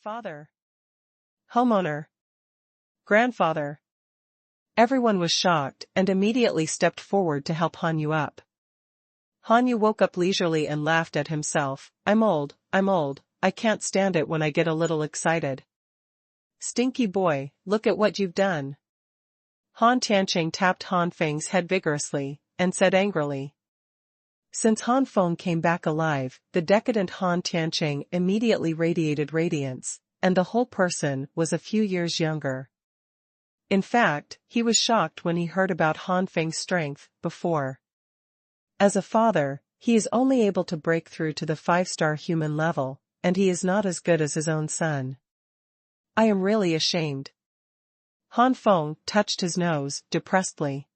father, homeowner, grandfather. Everyone was shocked and immediately stepped forward to help Hanyu up. Hanyu woke up leisurely and laughed at himself. I'm old, I can't stand it when I get a little excited. Stinky boy, look at what you've done. Han Tianqing tapped Han Feng's head vigorously, and said angrily. Since Han Feng came back alive, the decadent Han Tianqing immediately radiated radiance, and the whole person was a few years younger. In fact, he was shocked when he heard about Han Feng's strength before. As a father, he is only able to break through to the 5-star human level, and he is not as good as his own son. I am really ashamed. Han Feng touched his nose depressedly.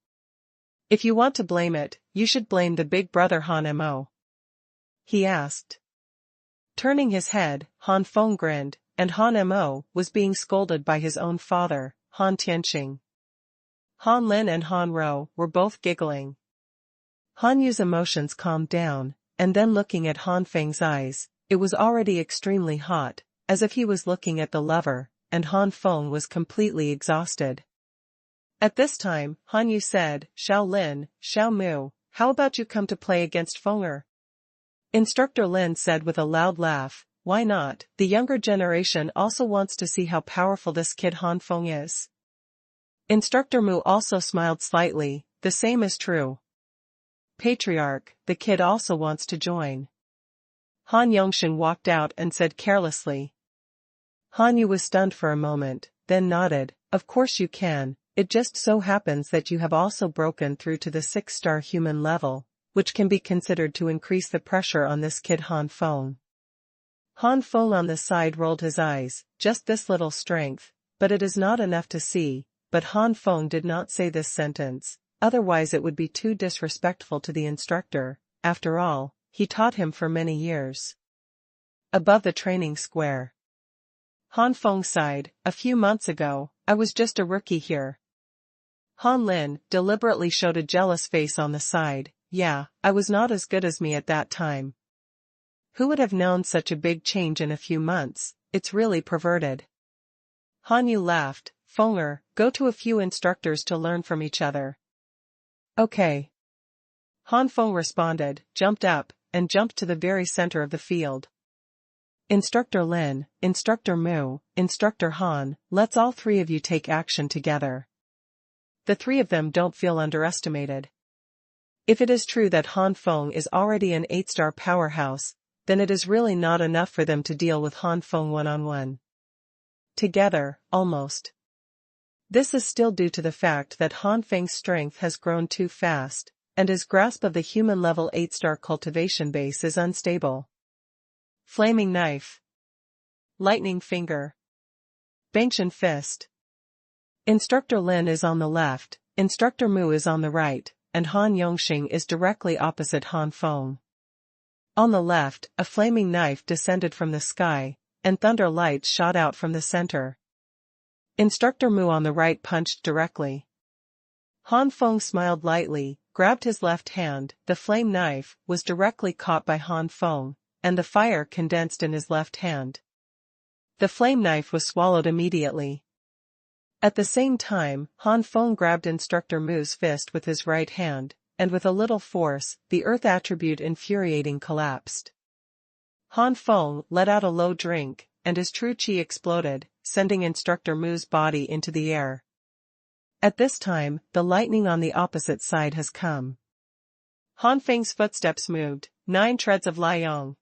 If you want to blame it, you should blame the big brother Han Mo. He asked. Turning his head, Han Feng grinned, and Han Mo was being scolded by his own father, Han Tianqing. Han Lin and Han Ro were both giggling. Han Yu's emotions calmed down, and then looking at Han Feng's eyes, it was already extremely hot, as if he was looking at the lover, and Han Feng was completely exhausted. At this time, Han Yu said, Xiao Lin, Xiao Mu, how about you come to play against Fenger? Instructor Lin said with a loud laugh, why not? The younger generation also wants to see how powerful this kid Han Feng is. Instructor Mu also smiled slightly, the same is true. Patriarch, the kid also wants to join. Han Yongxing walked out and said carelessly. Han Yu was stunned for a moment, then nodded, of course you can, it just so happens that you have also broken through to the 6-star human level, which can be considered to increase the pressure on this kid Han Feng. Han Feng on the side rolled his eyes, just this little strength, but it is not enough to see, but Han Feng did not say this sentence, otherwise it would be too disrespectful to the instructor, after all, he taught him for many years. Above the training square. Han Feng sighed, a few months ago, I was just a rookie here. Han Lin deliberately showed a jealous face on the side, yeah, I was not as good as me at that time. Who would have known such a big change in a few months, it's really perverted. Han Yu laughed, Fenger, go to a few instructors to learn from each other. Okay. Han Feng responded, jumped up, and jumped to the very center of the field. Instructor Lin, Instructor Mu, Instructor Han, let's all three of you take action together. The three of them don't feel underestimated. If it is true that Han Feng is already an 8-star powerhouse, then it is really not enough for them to deal with Han Feng one-on-one. Together, almost. This is still due to the fact that Han Feng's strength has grown too fast, and his grasp of the human-level 8-star cultivation base is unstable. Flaming knife. Lightning finger. Bangshan fist. Instructor Lin is on the left, Instructor Mu is on the right, and Han Yongxing is directly opposite Han Feng. On the left, a flaming knife descended from the sky, and thunder lights shot out from the center. Instructor Mu on the right punched directly. Han Feng smiled lightly, grabbed his left hand, the flame knife was directly caught by Han Feng, and the fire condensed in his left hand. The flame knife was swallowed immediately. At the same time, Han Feng grabbed Instructor Mu's fist with his right hand, and with a little force, the earth attribute infuriating collapsed. Han Feng let out a low drink, and his true chi exploded, sending Instructor Mu's body into the air. At this time, the lightning on the opposite side has come. Han Feng's footsteps moved, 9 treads of Liang.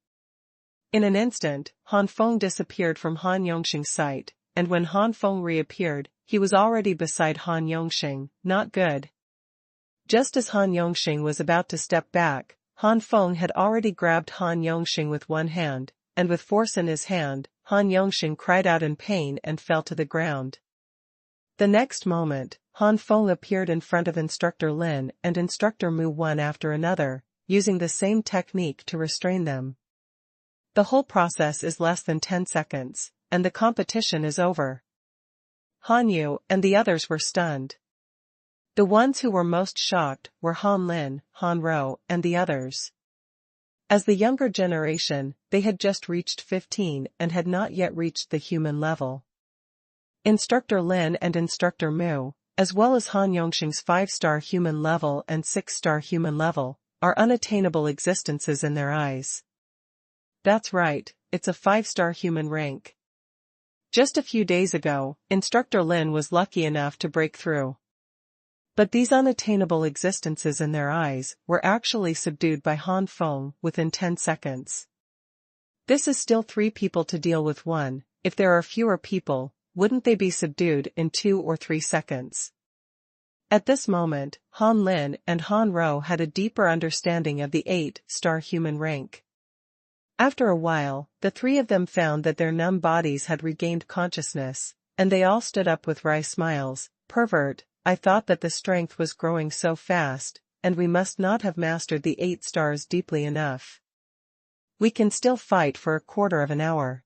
In an instant, Han Feng disappeared from Han Yongxing's sight, and when Han Feng reappeared, he was already beside Han Yongxing, not good. Just as Han Yongxing was about to step back, Han Feng had already grabbed Han Yongxing with one hand, and with force in his hand, Han Yongxing cried out in pain and fell to the ground. The next moment, Han Feng appeared in front of Instructor Lin and Instructor Mu one after another, using the same technique to restrain them. The whole process is less than 10 seconds, and the competition is over. Han Yu and the others were stunned. The ones who were most shocked were Han Lin, Han Ro, and the others. As the younger generation, they had just reached 15 and had not yet reached the human level. Instructor Lin and Instructor Mu, as well as Han Yongxing's 5-star human level and 6-star human level, are unattainable existences in their eyes. That's right, it's a 5-star human rank. Just a few days ago, Instructor Lin was lucky enough to break through. But these unattainable existences in their eyes were actually subdued by Han Feng within 10 seconds. This is still 3 people to deal with 1, if there are fewer people, wouldn't they be subdued in 2 or 3 seconds? At this moment, Han Lin and Han Ro had a deeper understanding of the 8-star human rank. After a while, the 3 of them found that their numb bodies had regained consciousness, and they all stood up with wry smiles. Pervert, I thought that the strength was growing so fast, and we must not have mastered the 8 stars deeply enough. We can still fight for a quarter of an hour.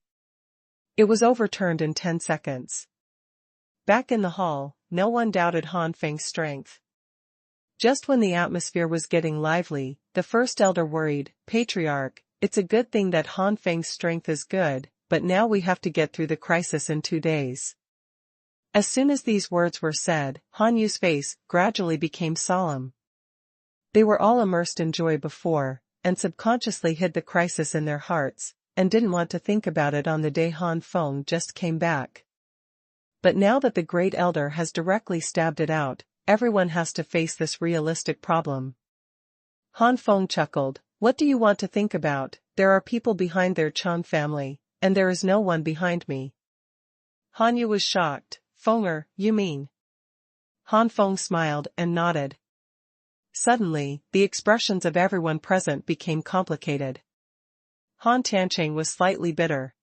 It was overturned in 10 seconds. Back in the hall, no one doubted Han Feng's strength. Just when the atmosphere was getting lively, the first elder worried, Patriarch, it's a good thing that Han Feng's strength is good, but now we have to get through the crisis in 2 days. As soon as these words were said, Han Yu's face gradually became solemn. They were all immersed in joy before, and subconsciously hid the crisis in their hearts, and didn't want to think about it on the day Han Feng just came back. But now that the great elder has directly stabbed it out, everyone has to face this realistic problem. Han Feng chuckled, what do you want to think about? There are people behind their Chan family, and there is no one behind me. Han Yu was shocked. Fenger, you mean? Han Feng smiled and nodded. Suddenly, the expressions of everyone present became complicated. Han Tancheng was slightly bitter.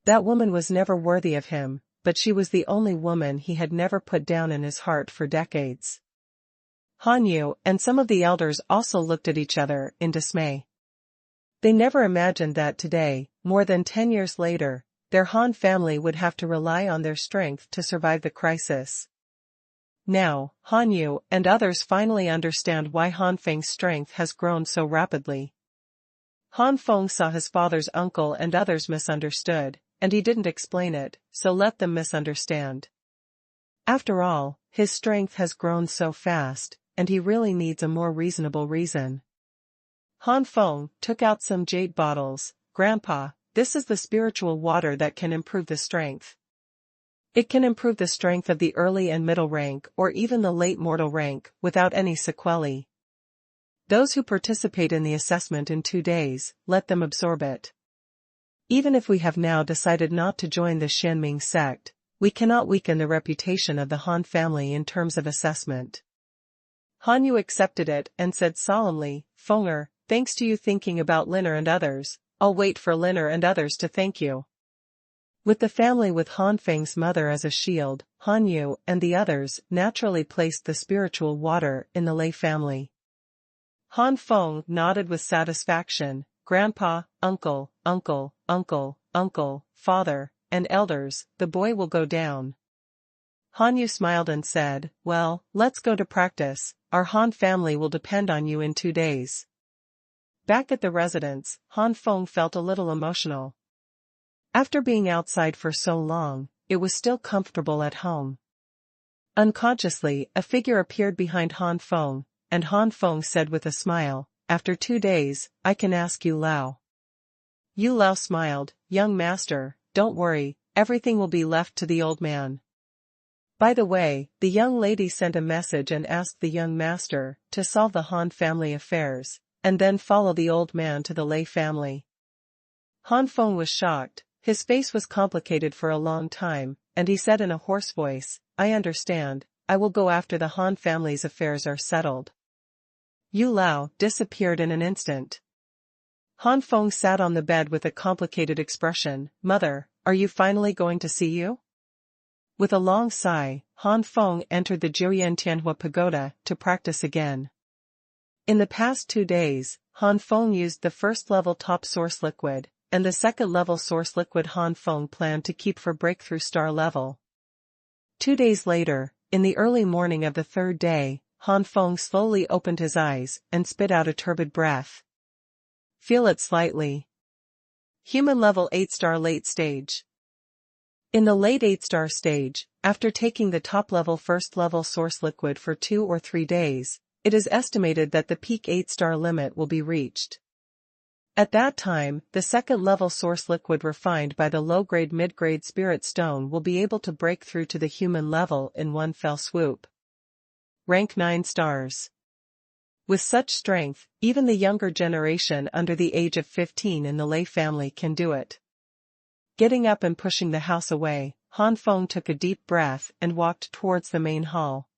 That woman was never worthy of him, but she was the only woman he had never put down in his heart for decades. Han Yu and some of the elders also looked at each other in dismay. They never imagined that today, more than 10 years later, their Han family would have to rely on their strength to survive the crisis. Now, Han Yu and others finally understand why Han Feng's strength has grown so rapidly. Han Feng saw his father's uncle and others misunderstood, and he didn't explain it, so let them misunderstand. After all, his strength has grown so fast, and he really needs a more reasonable reason. Han Feng took out some jade bottles. Grandpa, this is the spiritual water that can improve the strength. It can improve the strength of the early and middle rank or even the late mortal rank without any sequelae. Those who participate in the assessment in 2 days, let them absorb it. Even if we have now decided not to join the Xianming sect, we cannot weaken the reputation of the Han family in terms of assessment. Han Yu accepted it and said solemnly, Fenger, thanks to you thinking about Liner and others, I'll wait for Liner and others to thank you. With the family with Han Feng's mother as a shield, Han Yu and the others naturally placed the spiritual water in the Lei family. Han Feng nodded with satisfaction. Grandpa, uncle, father, and elders, the boy will go down. Han Yu smiled and said, well, let's go to practice, our Han family will depend on you in 2 days. Back at the residence, Han Feng felt a little emotional. After being outside for so long, it was still comfortable at home. Unconsciously, a figure appeared behind Han Feng, and Han Feng said with a smile, after 2 days, I can ask you Lao. Yu Lao smiled, young master, don't worry, everything will be left to the old man. By the way, the young lady sent a message and asked the young master to solve the Han family affairs, and then follow the old man to the Lei family. Han Feng was shocked, his face was complicated for a long time, and he said in a hoarse voice, I understand, I will go after the Han family's affairs are settled. Yu Lao disappeared in an instant. Han Feng sat on the bed with a complicated expression. Mother, are you finally going to see you? With a long sigh, Han Feng entered the Jiuyan Tianhua pagoda to practice again. In the past 2 days, Han Feng used the first-level top source liquid, and the second-level source liquid Han Feng planned to keep for breakthrough star level. 2 days later, in the early morning of the 3rd day, Han Feng slowly opened his eyes and spit out a turbid breath. Feel it slightly. Human level 8-star late stage. In the late 8-star stage, after taking the top-level first-level source liquid for 2 or 3 days, it is estimated that the peak 8-star limit will be reached. At that time, the second-level source liquid refined by the low-grade mid-grade spirit stone will be able to break through to the human level in one fell swoop. Rank 9 stars. With such strength, even the younger generation under the age of 15 in the Lei family can do it. Getting up and pushing the house away, Han Feng took a deep breath and walked towards the main hall.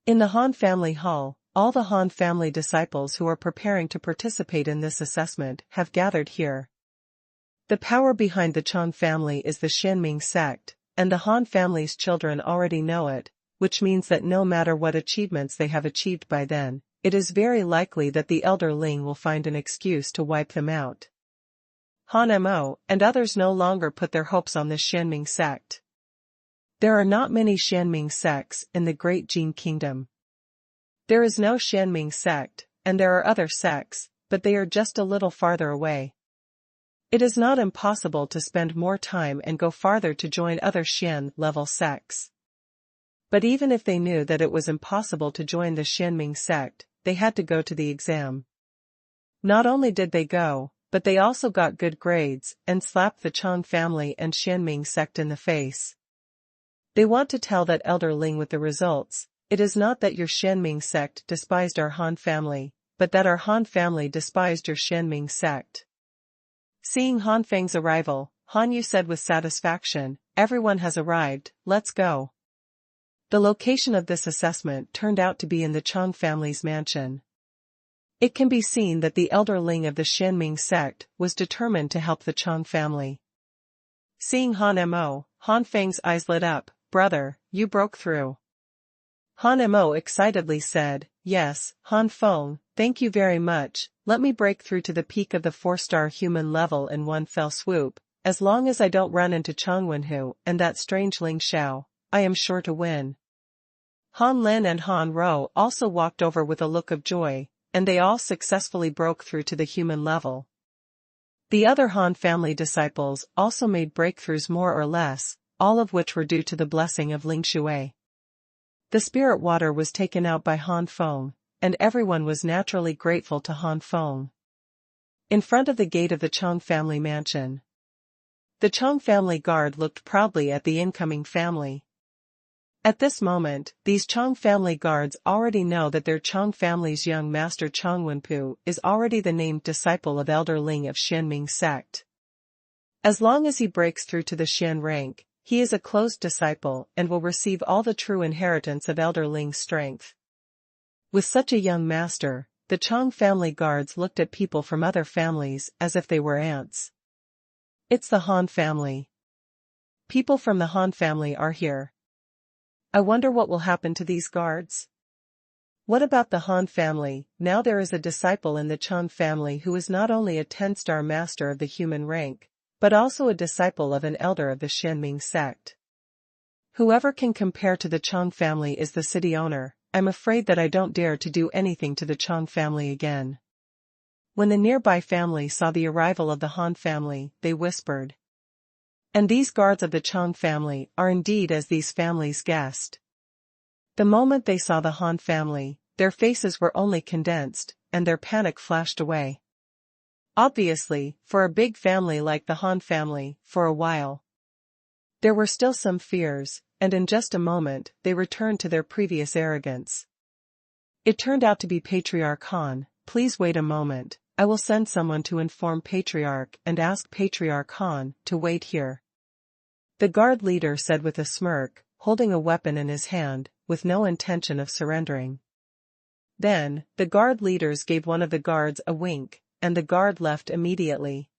In the Han family hall, all the Han family disciples who are preparing to participate in this assessment have gathered here. The power behind the Chang family is the Xianming sect, and the Han family's children already know it, which means that no matter what achievements they have achieved by then, it is very likely that the elder Ling will find an excuse to wipe them out. Han Mo and others no longer put their hopes on this Xianming sect. There are not many Xianming sects in the Great Jin Kingdom. There is no Xianming sect, and there are other sects, but they are just a little farther away. It is not impossible to spend more time and go farther to join other Xian-level sects. But even if they knew that it was impossible to join the Xianming sect, they had to go to the exam. Not only did they go, but they also got good grades and slapped the Chang family and Xianming sect in the face. They want to tell that elder Ling with the results, it is not that your Xianming sect despised our Han family, but that our Han family despised your Xianming sect. Seeing Han Feng's arrival, Han Yu said with satisfaction, "Everyone has arrived, let's go." The location of this assessment turned out to be in the Chang family's mansion. It can be seen that the elder Ling of the Xianming sect was determined to help the Chang family. Seeing Han Mo, Han Feng's eyes lit up. "Brother, you broke through." Han Mo excitedly said, "Yes, Han Feng, thank you very much, let me break through to the peak of the 4-star human level in one fell swoop, as long as I don't run into Xuanhuan and that strange Ling Xiao, I am sure to win." Han Lin and Han Ro also walked over with a look of joy, and they all successfully broke through to the human level. The other Han family disciples also made breakthroughs more or less, all of which were due to the blessing of Ling Shui. The spirit water was taken out by Han Feng, and everyone was naturally grateful to Han Feng. In front of the gate of the Chang family mansion, the Chang family guard looked proudly at the incoming family. At this moment, these Chang family guards already know that their Chang family's young master Xuanhuan is already the named disciple of elder Ling of Xianming sect. As long as he breaks through to the Xian rank, he is a closed disciple and will receive all the true inheritance of elder Ling's strength. With such a young master, the Chang family guards looked at people from other families as if they were ants. "It's the Han family. People from the Han family are here. I wonder what will happen to these guards. What about the Han family? Now there is a disciple in the Chang family who is not only a 10-star master of the human rank, but also a disciple of an elder of the Xianming sect. Whoever can compare to the Chang family is the city owner. I'm afraid that I don't dare to do anything to the Chang family again." When the nearby family saw the arrival of the Han family, they whispered. And these guards of the Chang family are indeed as these families guessed. The moment they saw the Han family, their faces were only condensed, and their panic flashed away. Obviously, for a big family like the Han family, for a while, there were still some fears, and in just a moment, they returned to their previous arrogance. It turned out to be Patriarch Han. "Please wait a moment, I will send someone to inform Patriarch and ask Patriarch Han to wait here," the guard leader said with a smirk, holding a weapon in his hand, with no intention of surrendering. Then, the guard leaders gave one of the guards a wink, and the guard left immediately.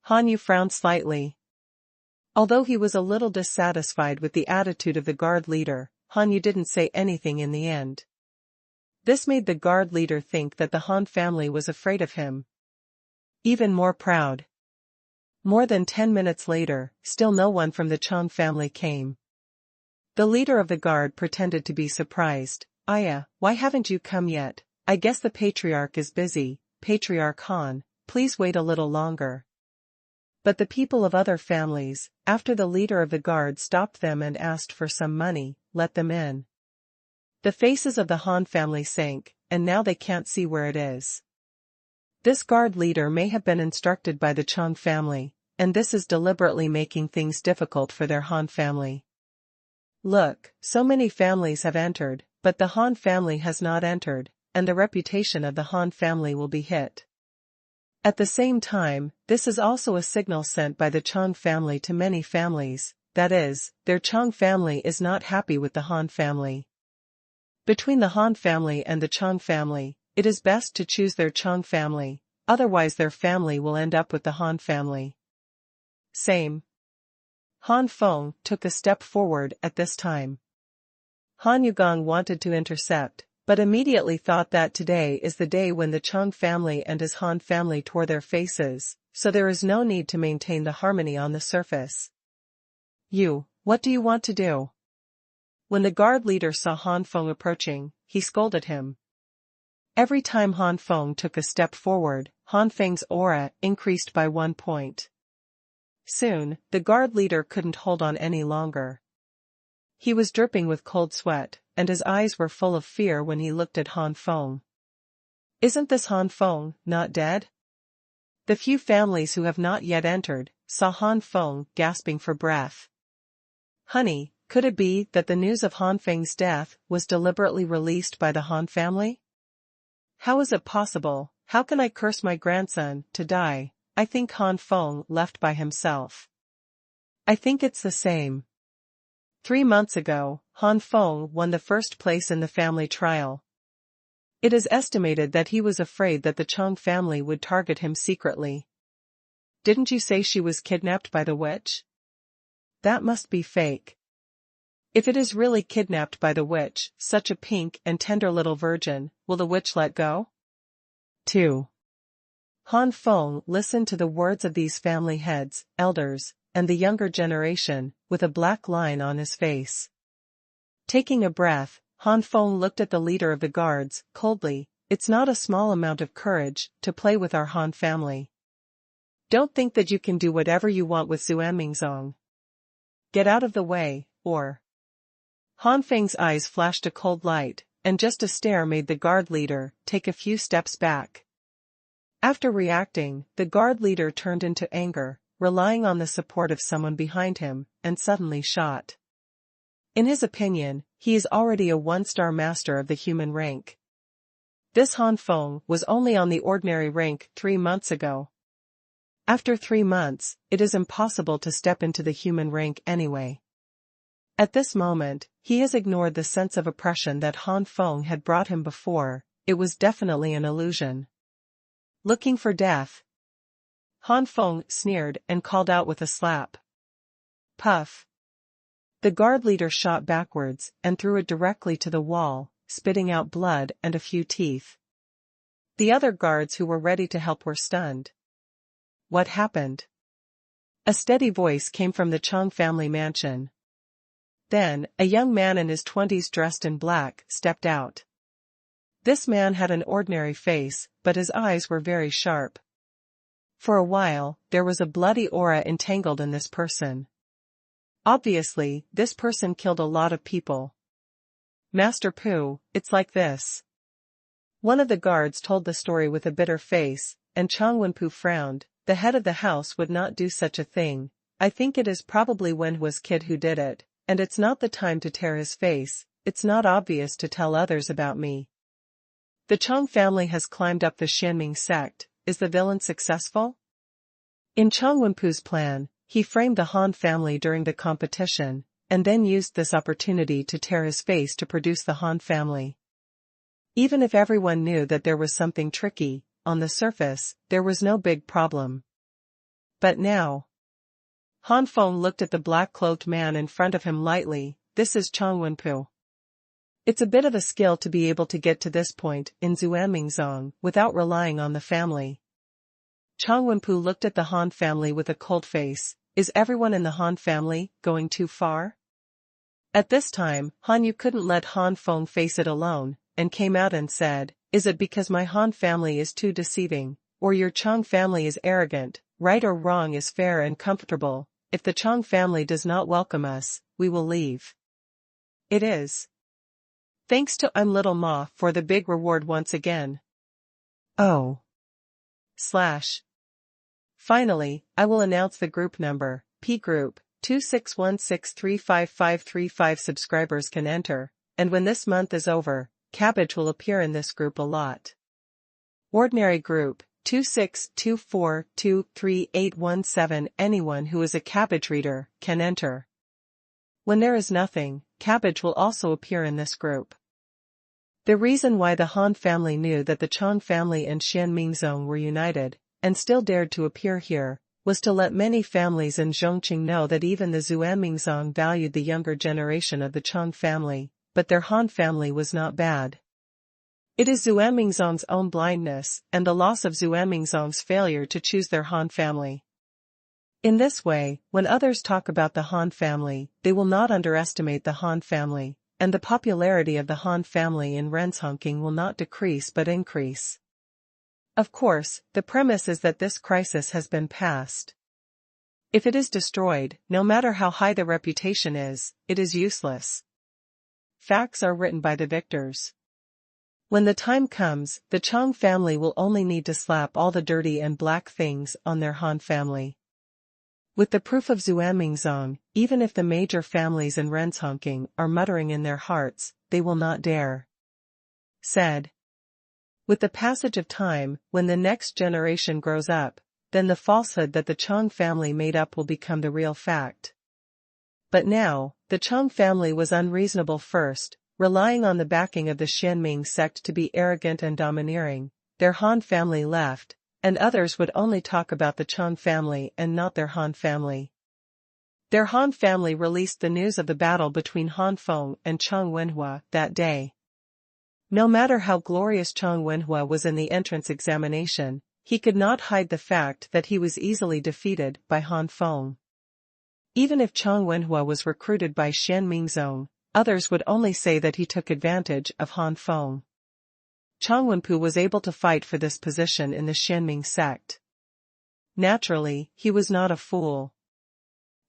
Han Yu frowned slightly. Although he was a little dissatisfied with the attitude of the guard leader, Han Yu didn't say anything in the end. This made the guard leader think that the Han family was afraid of him. Even more proud. More than 10 minutes later, still no one from the Chang family came. The leader of the guard pretended to be surprised. "Aya, why haven't you come yet? I guess the Patriarch is busy." "Patriarch Han, please wait a little longer. But the people of other families, after the leader of the guard stopped them and asked for some money, let them in. The faces of the Han family sank, and now they can't see where it is. This guard leader may have been instructed by the Chang family, and this is deliberately making things difficult for their Han family. Look, so many families have entered, but the Han family has not entered, and the reputation of the Han family will be hit. At the same time, this is also a signal sent by the Chang family to many families, that is, their Chang family is not happy with the Han family. Between the Han family and the Chang family, it is best to choose their Chang family, otherwise their family will end up with the Han family. Same. Han Feng took a step forward at this time. Han Yugong wanted to intercept, but immediately thought that today is the day when the Chang family and his Han family tore their faces, so there is no need to maintain the harmony on the surface. You, what do you want to do? When the guard leader saw Han Feng approaching, he scolded him. Every time Han Feng took a step forward, Han Feng's aura increased by 1 point. Soon, the guard leader couldn't hold on any longer. He was dripping with cold sweat, and his eyes were full of fear when he looked at Han Feng. Isn't this Han Feng not dead? The few families who have not yet entered saw Han Feng gasping for breath. Honey, could it be that the news of Han Feng's death was deliberately released by the Han family? How is it possible? How can I curse my grandson to die? I think Han Feng left by himself. I think it's the same. 3 months ago, Han Feng won the first place in the family trial. It is estimated that he was afraid that the Chang family would target him secretly. Didn't you say she was kidnapped by the witch? That must be fake. If it is really kidnapped by the witch, such a pink and tender little virgin, will the witch let go? 2. Han Feng listened to the words of these family heads, elders, and the younger generation, with a black line on his face. Taking a breath, Han Feng looked at the leader of the guards, coldly. It's not a small amount of courage to play with our Han family. Don't think that you can do whatever you want with Xuanmingzong. Get out of the way, or... Han Feng's eyes flashed a cold light, and just a stare made the guard leader take a few steps back. After reacting, the guard leader turned into anger, relying on the support of someone behind him, and suddenly shot. In his opinion, he is already a 1-star master of the human rank. This Han Feng was only on the ordinary rank 3 months ago. After 3 months, it is impossible to step into the human rank anyway. At this moment, he has ignored the sense of oppression that Han Feng had brought him before. It was definitely an illusion. Looking for death? Han Feng sneered and called out with a slap. Puff. The guard leader shot backwards and threw it directly to the wall, spitting out blood and a few teeth. The other guards who were ready to help were stunned. What happened? A steady voice came from the Chang family mansion. Then, a young man in his 20s dressed in black stepped out. This man had an ordinary face, but his eyes were very sharp. For a while, there was a bloody aura entangled in this person. Obviously, this person killed a lot of people. Master Pu, it's like this. One of the guards told the story with a bitter face, and Xuanhuan frowned. The head of the house would not do such a thing. I think it is probably Wenhua's kid who did it, and it's not the time to tear his face. It's not obvious to tell others about me. The Chang family has climbed up the Xianming sect. Is the villain successful? In Xuanhuan's plan, he framed the Han family during the competition, and then used this opportunity to tear his face to produce the Han family. Even if everyone knew that there was something tricky, on the surface, there was no big problem. But now... Han Feng looked at the black-cloaked man in front of him lightly. This is Xuanhuan. It's a bit of a skill to be able to get to this point in Xuanmingzong without relying on the family. Xuanhuan looked at the Han family with a cold face. Is everyone in the Han family going too far? At this time, Han Yu couldn't let Han Feng face it alone, and came out and said, is it because my Han family is too deceiving, or your Chang family is arrogant, right or wrong is fair and comfortable. If the Chang family does not welcome us, we will leave. It is. Thanks to I'm Little Ma for the big reward once again. Oh. Finally, I will announce the group number. P group, 2616355535 subscribers can enter, and when this month is over, cabbage will appear in this group a lot. Ordinary group, 2624233817 anyone who is a cabbage reader can enter. When there is nothing, cabbage will also appear in this group. The reason why the Han family knew that the Chang family and Xianmingzong were united, and still dared to appear here, was to let many families in Zhongqing know that even the Xuanmingzong valued the younger generation of the Chang family, but their Han family was not bad. It is Xuanmingzong's own blindness, and the loss of Xuanmingzong's failure to choose their Han family. In this way, when others talk about the Han family, they will not underestimate the Han family, and the popularity of the Han family in Renshongqing will not decrease but increase. Of course, the premise is that this crisis has been passed. If it is destroyed, no matter how high the reputation is, it is useless. Facts are written by the victors. When the time comes, the Chang family will only need to slap all the dirty and black things on their Han family. With the proof of Xuanmingzong, even if the major families in Renshongqing are muttering in their hearts, they will not dare. Said. With the passage of time, when the next generation grows up, then the falsehood that the Chang family made up will become the real fact. But now, the Chang family was unreasonable first, relying on the backing of the Xianming sect to be arrogant and domineering. Their Han family left, and others would only talk about the Chang family and not their Han family. Their Han family released the news of the battle between Han Feng and Xuanhuan that day. No matter how glorious Xuanhuan was in the entrance examination, he could not hide the fact that he was easily defeated by Han Feng. Even if Xuanhuan was recruited by Xianmingzong, others would only say that he took advantage of Han Feng. Xuanhuan was able to fight for this position in the Xianming sect. Naturally, he was not a fool.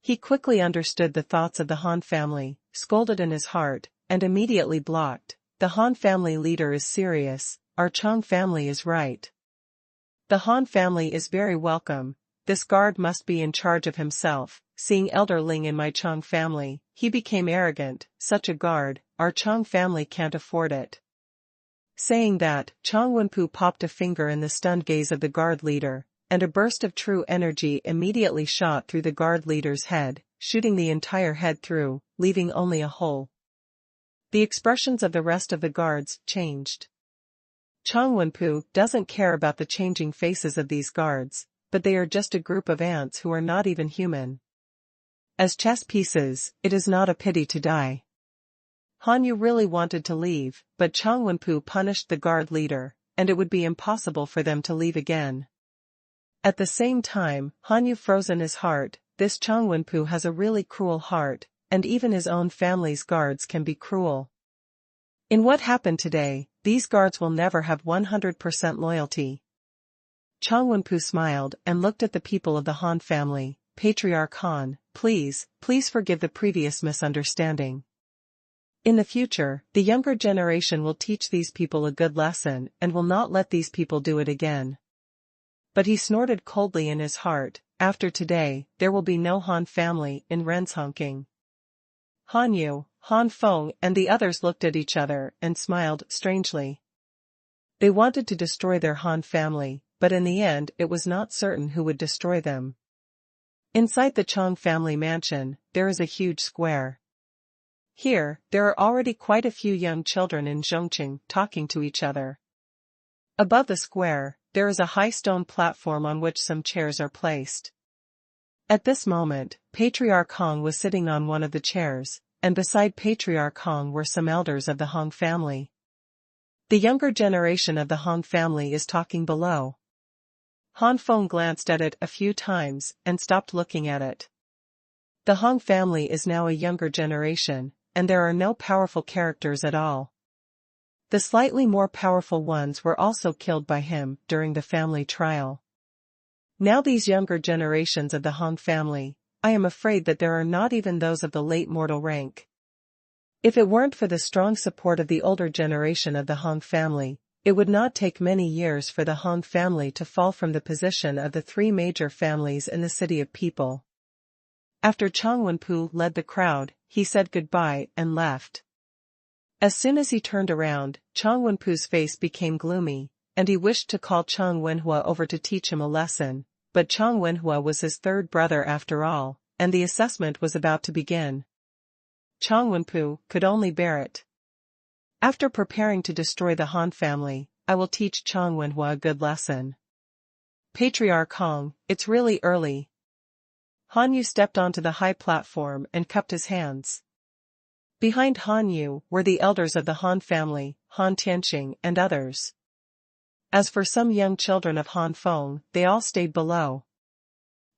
He quickly understood the thoughts of the Han family, scolded in his heart, and immediately blocked. The Han family leader is serious, our Chang family is right. The Han family is very welcome, this guard must be in charge of himself. Seeing Elder Ling in my Chang family, he became arrogant. Such a guard, our Chang family can't afford it. Saying that, Xuanhuan popped a finger in the stunned gaze of the guard leader, and a burst of true energy immediately shot through the guard leader's head, shooting the entire head through, leaving only a hole. The expressions of the rest of the guards changed. Xuanhuan doesn't care about the changing faces of these guards, but they are just a group of ants who are not even human. As chess pieces, it is not a pity to die. Han Yu really wanted to leave, but Xuanhuan punished the guard leader, and it would be impossible for them to leave again. At the same time, Han Yu froze in his heart. This Xuanhuan has a really cruel heart, and even his own family's guards can be cruel. In what happened today, these guards will never have 100% loyalty. Xuanhuan smiled and looked at the people of the Han family. Patriarch Han, please forgive the previous misunderstanding. In the future, the younger generation will teach these people a good lesson and will not let these people do it again. But he snorted coldly in his heart, after today, there will be no Han family in Renshongqing. Han Yu, Han Feng and the others looked at each other and smiled strangely. They wanted to destroy their Han family, but in the end it was not certain who would destroy them. Inside the Chang family mansion, there is a huge square. Here, there are already quite a few young children in Zhongqing talking to each other. Above the square, there is a high stone platform on which some chairs are placed. At this moment, Patriarch Hong was sitting on one of the chairs, and beside Patriarch Hong were some elders of the Hong family. The younger generation of the Hong family is talking below. Han Feng glanced at it a few times and stopped looking at it. The Hong family is now a younger generation, and there are no powerful characters at all. The slightly more powerful ones were also killed by him during the family trial. Now these younger generations of the Han family, I am afraid that there are not even those of the late mortal rank. If it weren't for the strong support of the older generation of the Han family, it would not take many years for the Han family to fall from the position of the three major families in the city of people. After Xuanhuan led the crowd, he said goodbye and left. As soon as he turned around, Xuanhuan's face became gloomy, and he wished to call Xuanhuan over to teach him a lesson, but Xuanhuan was his third brother after all, and the assessment was about to begin. Xuanhuan could only bear it. After preparing to destroy the Han family, I will teach Xuanhuan a good lesson. Patriarch Han, it's really early. Han Yu stepped onto the high platform and cupped his hands. Behind Han Yu were the elders of the Han family, Han Tianqing and others. As for some young children of Han Feng, they all stayed below.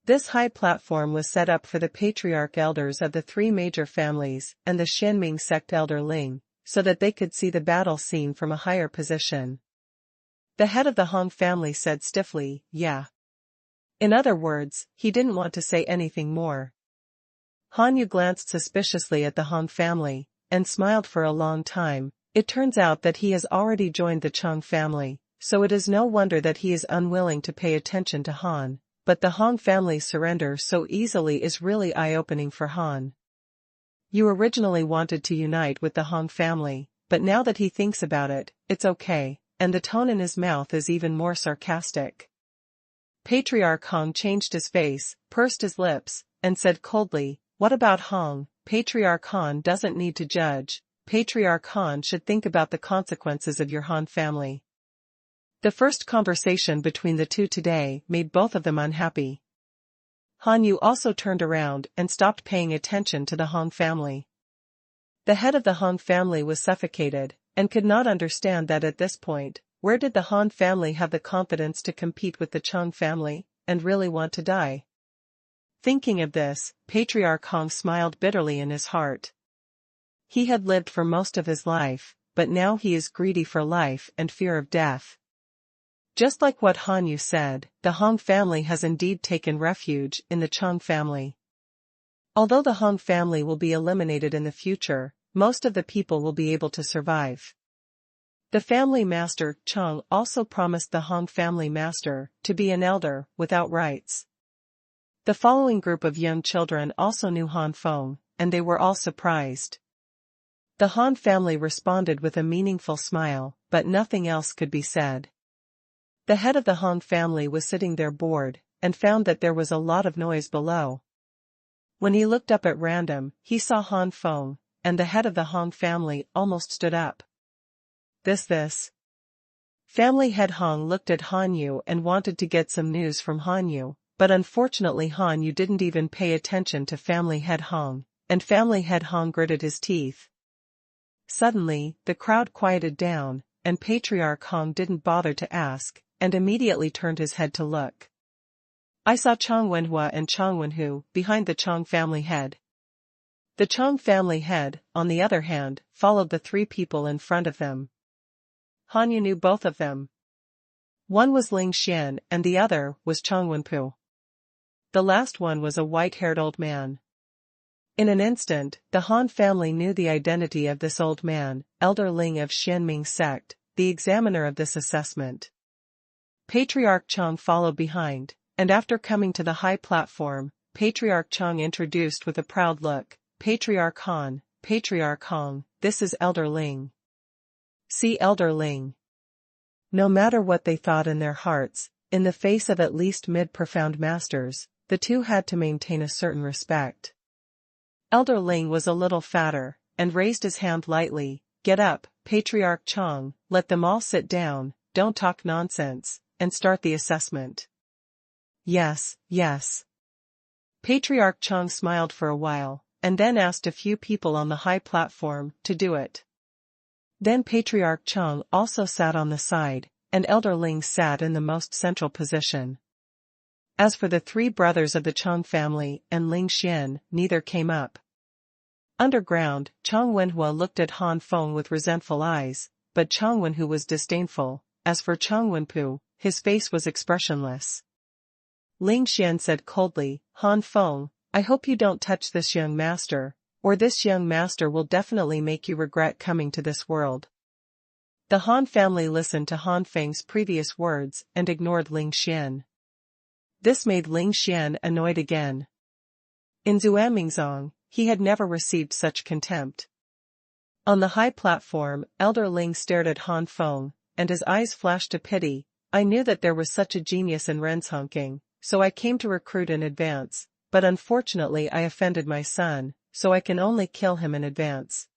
This high platform was set up for the patriarch elders of the three major families and the Xianming sect elder Ling, so that they could see the battle scene from a higher position. The head of the Han family said stiffly, "Yeah." In other words, he didn't want to say anything more. Han Yu glanced suspiciously at the Han family, and smiled for a long time. It turns out that he has already joined the Chang family, so it is no wonder that he is unwilling to pay attention to Han, but the Han family's surrender so easily is really eye-opening for Han. You originally wanted to unite with the Han family, but now that he thinks about it, it's okay, and the tone in his mouth is even more sarcastic. Patriarch Han changed his face, pursed his lips, and said coldly, "What about Han? Patriarch Han doesn't need to judge. Patriarch Han should think about the consequences of your Han family." The first conversation between the two today made both of them unhappy. Han Yu also turned around and stopped paying attention to the Han family. The head of the Han family was suffocated, and could not understand that at this point, where did the Han family have the confidence to compete with the Chang family, and really want to die? Thinking of this, Patriarch Han smiled bitterly in his heart. He had lived for most of his life, but now he is greedy for life and fear of death. Just like what Han Yu said, the Han family has indeed taken refuge in the Chang family. Although the Han family will be eliminated in the future, most of the people will be able to survive. The family master, Chang, also promised the Han family master to be an elder without rights. The following group of young children also knew Han Feng, and they were all surprised. The Han family responded with a meaningful smile, but nothing else could be said. The head of the Han family was sitting there bored, and found that there was a lot of noise below. When he looked up at random, he saw Han Feng, and the head of the Han family almost stood up. This. Family head Han looked at Han Yu and wanted to get some news from Han Yu, but unfortunately Han Yu didn't even pay attention to family head Han, and family head Han gritted his teeth. Suddenly, the crowd quieted down, and Patriarch Han didn't bother to ask, and immediately turned his head to look. I saw Xuanhuan and Xuanhuan behind the Chang family head. The Chang family head, on the other hand, followed the three people in front of them. Han Yu knew both of them. One was Ling Xian and the other was Xuanhuan. The last one was a white-haired old man. In an instant, the Han family knew the identity of this old man, Elder Ling of Xianming sect, the examiner of this assessment. Patriarch Chang followed behind, and after coming to the high platform, Patriarch Chang introduced with a proud look, Patriarch Han, this is Elder Ling. See Elder Ling. No matter what they thought in their hearts, in the face of at least mid-profound masters, the two had to maintain a certain respect. Elder Ling was a little fatter, and raised his hand lightly, "Get up, Patriarch Chang, let them all sit down, don't talk nonsense, and start the assessment." Yes. Patriarch Chang smiled for a while, and then asked a few people on the high platform to do it. Then Patriarch Chang also sat on the side, and Elder Ling sat in the most central position. As for the three brothers of the Chang family and Ling Xian, neither came up. Underground, Xuanhuan looked at Han Feng with resentful eyes, but Xuanhuan was disdainful. As for Xuanhuan, his face was expressionless. Ling Xian said coldly, Han Feng, I hope you don't touch this young master, or this young master will definitely make you regret coming to this world. The Han family listened to Han Feng's previous words and ignored Ling Xian. This made Ling Xian annoyed again. In Xuanmingzong, he had never received such contempt. On the high platform, Elder Ling stared at Han Feng, and his eyes flashed a pity. I knew that there was such a genius in Renshongking, so I came to recruit in advance, but unfortunately I offended my son, so I can only kill him in advance.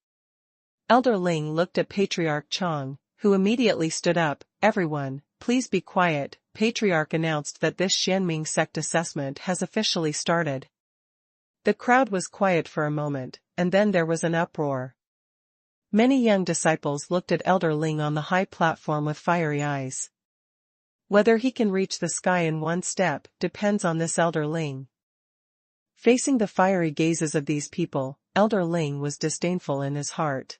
Elder Ling looked at Patriarch Chong, who immediately stood up. Everyone, please be quiet. Patriarch announced that this Xianming sect assessment has officially started. The crowd was quiet for a moment, and then there was an uproar. Many young disciples looked at Elder Ling on the high platform with fiery eyes. Whether he can reach the sky in one step depends on this Elder Ling. Facing the fiery gazes of these people, Elder Ling was disdainful in his heart.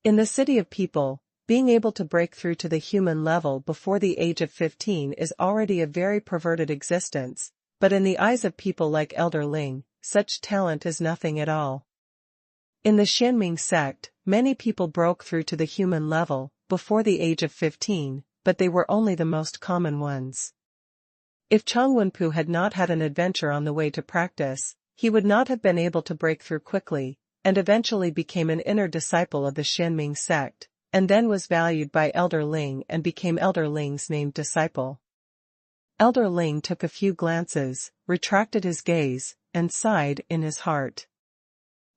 In the city of people, being able to break through to the human level before the age of 15 is already a very perverted existence, but in the eyes of people like Elder Ling, such talent is nothing at all. In the Xianming sect, many people broke through to the human level before the age of 15, but they were only the most common ones. If Xuanhuan had not had an adventure on the way to practice, he would not have been able to break through quickly, and eventually became an inner disciple of the Xianming sect, and then was valued by Elder Ling and became Elder Ling's named disciple. Elder Ling took a few glances, retracted his gaze, and sighed in his heart.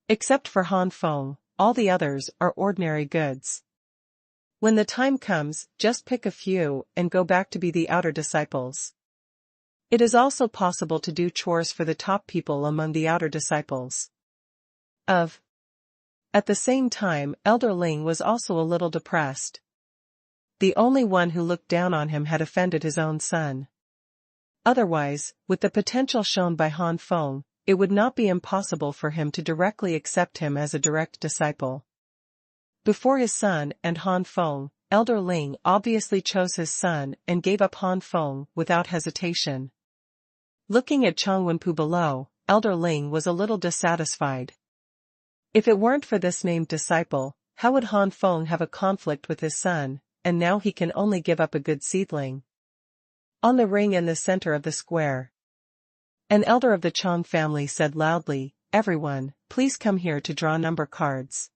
Except for Han Feng, all the others are ordinary goods. When the time comes, just pick a few and go back to be the outer disciples. It is also possible to do chores for the top people among the outer disciples. At the same time, Elder Ling was also a little depressed. The only one who looked down on him had offended his own son. Otherwise, with the potential shown by Han Feng, it would not be impossible for him to directly accept him as a direct disciple. Before his son and Han Feng, Elder Ling obviously chose his son and gave up Han Feng without hesitation. Looking at Xuanhuan below, Elder Ling was a little dissatisfied. If it weren't for this named disciple, how would Han Feng have a conflict with his son, and now he can only give up a good seedling? On the ring in the center of the square, an elder of the Chong family said loudly, everyone, please come here to draw number cards.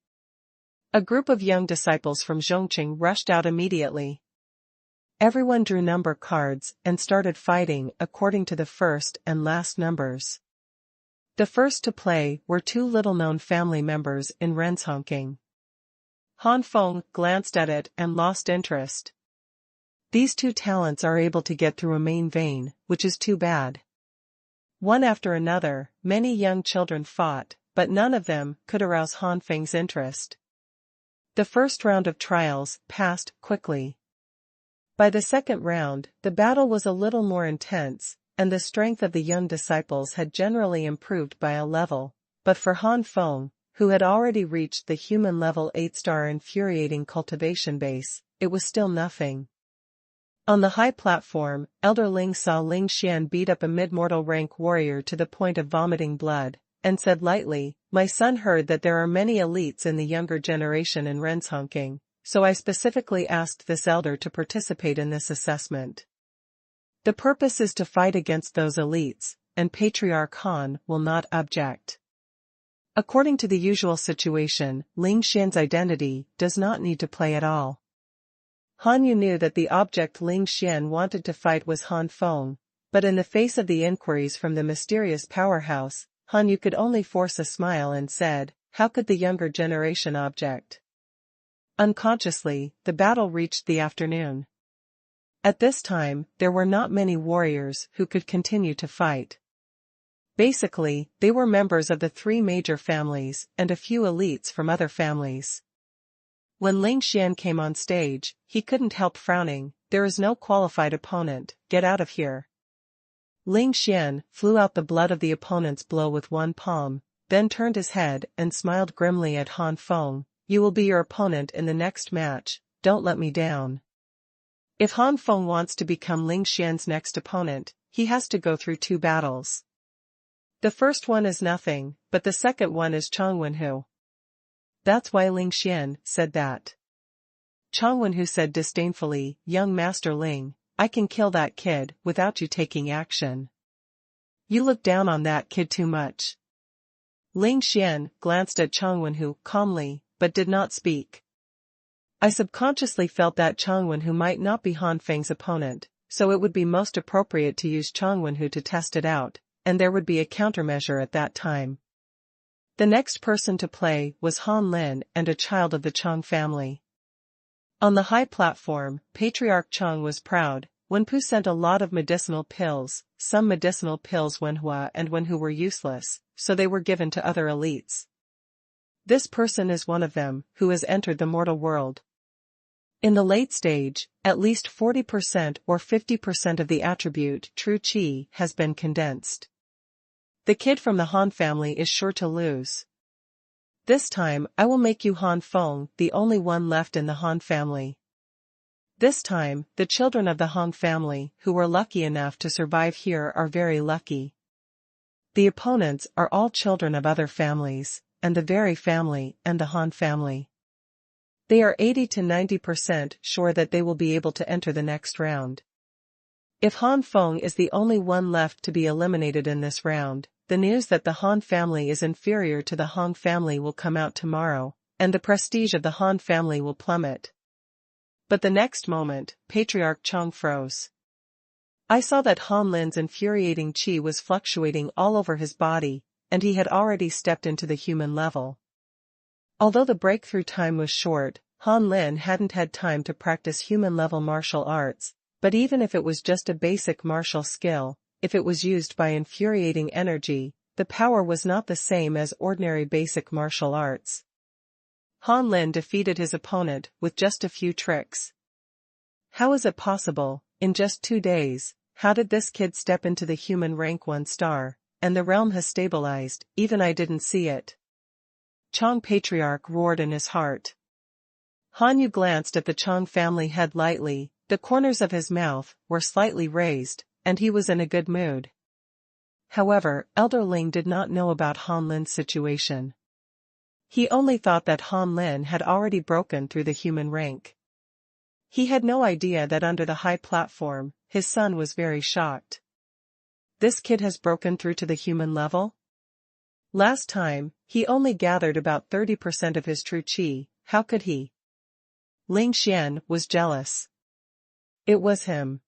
A group of young disciples from Zhongqing rushed out immediately. Everyone drew number cards and started fighting according to the first and last numbers. The first to play were two little-known family members in Renshongking. Han Feng glanced at it and lost interest. These two talents are able to get through a main vein, which is too bad. One after another, many young children fought, but none of them could arouse Han Feng's interest. The first round of trials passed quickly. By the second round, the battle was a little more intense, and the strength of the young disciples had generally improved by a level, but for Han Feng, who had already reached the human level 8-star infuriating cultivation base, it was still nothing. On the high platform, Elder Ling saw Ling Xian beat up a mid-mortal rank warrior to the point of vomiting blood, and said lightly, my son heard that there are many elites in the younger generation in Renshongking, so I specifically asked this elder to participate in this assessment. The purpose is to fight against those elites, and Patriarch Han will not object. According to the usual situation, Ling Xian's identity does not need to play at all. Han Yu knew that the object Ling Xian wanted to fight was Han Feng, but in the face of the inquiries from the mysterious powerhouse, Han Yu could only force a smile and said, how could the younger generation object? Unconsciously, the battle reached the afternoon. At this time, there were not many warriors who could continue to fight. Basically, they were members of the three major families and a few elites from other families. When Ling Xian came on stage, he couldn't help frowning, there is no qualified opponent, get out of here. Ling Xian flew out the blood of the opponent's blow with one palm, then turned his head and smiled grimly at Han Feng, you will be your opponent in the next match, don't let me down. If Han Feng wants to become Ling Xian's next opponent, he has to go through 2 battles. The first one is nothing, but the second one is Xuanhuan. That's why Ling Xian said that. Xuanhuan said disdainfully, young Master Ling, I can kill that kid without you taking action. You look down on that kid too much. Ling Xian glanced at Xuanhuan calmly, but did not speak. I subconsciously felt that Xuanhuan might not be Han Feng's opponent, so it would be most appropriate to use Xuanhuan to test it out, and there would be a countermeasure at that time. The next person to play was Han Lin and a child of the Chang family. On the high platform, Patriarch Chang was proud. Wenpu sent a lot of medicinal pills, some medicinal pills Wenhua and Wenhu were useless, so they were given to other elites. This person is one of them, who has entered the mortal world. In the late stage, at least 40% or 50% of the attribute true Qi has been condensed. The kid from the Han family is sure to lose. This time I will make you Han Feng, the only one left in the Han family. This time, the children of the Han family who were lucky enough to survive here are very lucky. The opponents are all children of other families, and the very family and the Han family. They are 80 to 90% sure that they will be able to enter the next round. If Han Feng is the only one left to be eliminated in this round, the news that the Han family is inferior to the Han family will come out tomorrow, and the prestige of the Han family will plummet. But the next moment, Patriarch Chang froze. I saw that Han Lin's infuriating qi was fluctuating all over his body, and he had already stepped into the human level. Although the breakthrough time was short, Han Lin hadn't had time to practice human-level martial arts, but even if it was just a basic martial skill, if it was used by infuriating energy, the power was not the same as ordinary basic martial arts. Han Lin defeated his opponent with just a few tricks. How is it possible, in just 2 days, how did this kid step into the human rank 1 star, and the realm has stabilized, even I didn't see it. Chang Patriarch roared in his heart. Han Yu glanced at the Chang family head lightly, the corners of his mouth were slightly raised, and he was in a good mood. However, Elder Ling did not know about Han Lin's situation. He only thought that Han Lin had already broken through the human rank. He had no idea that under the high platform, his son was very shocked. This kid has broken through to the human level? Last time, he only gathered about 30% of his true qi, how could he? Ling Xian was jealous. It was him.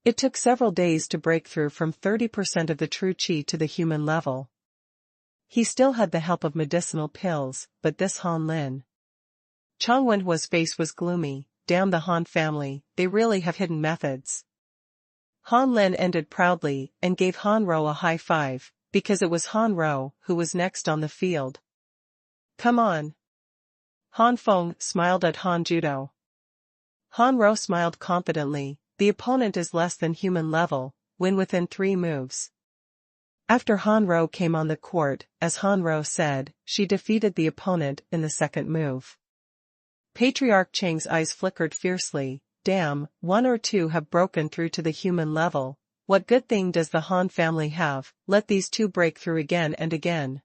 It took several days to break through from 30% of the true qi to the human level. He still had the help of medicinal pills, but this Han Lin. Chang Wenhua's face was gloomy. Damn the Han family, they really have hidden methods. Han Lin ended proudly and gave Han Ro a high five, because it was Han Ro who was next on the field. Come on. Han Feng smiled at Han Judo. Han Ro smiled confidently, the opponent is less than human level, win within 3 moves. After Han Ro came on the court, as Han Ro said, she defeated the opponent in the second move. Patriarch Chang's eyes flickered fiercely. Damn, 1 or 2 have broken through to the human level. What good thing does the Han family have? Let these 2 break through again and again.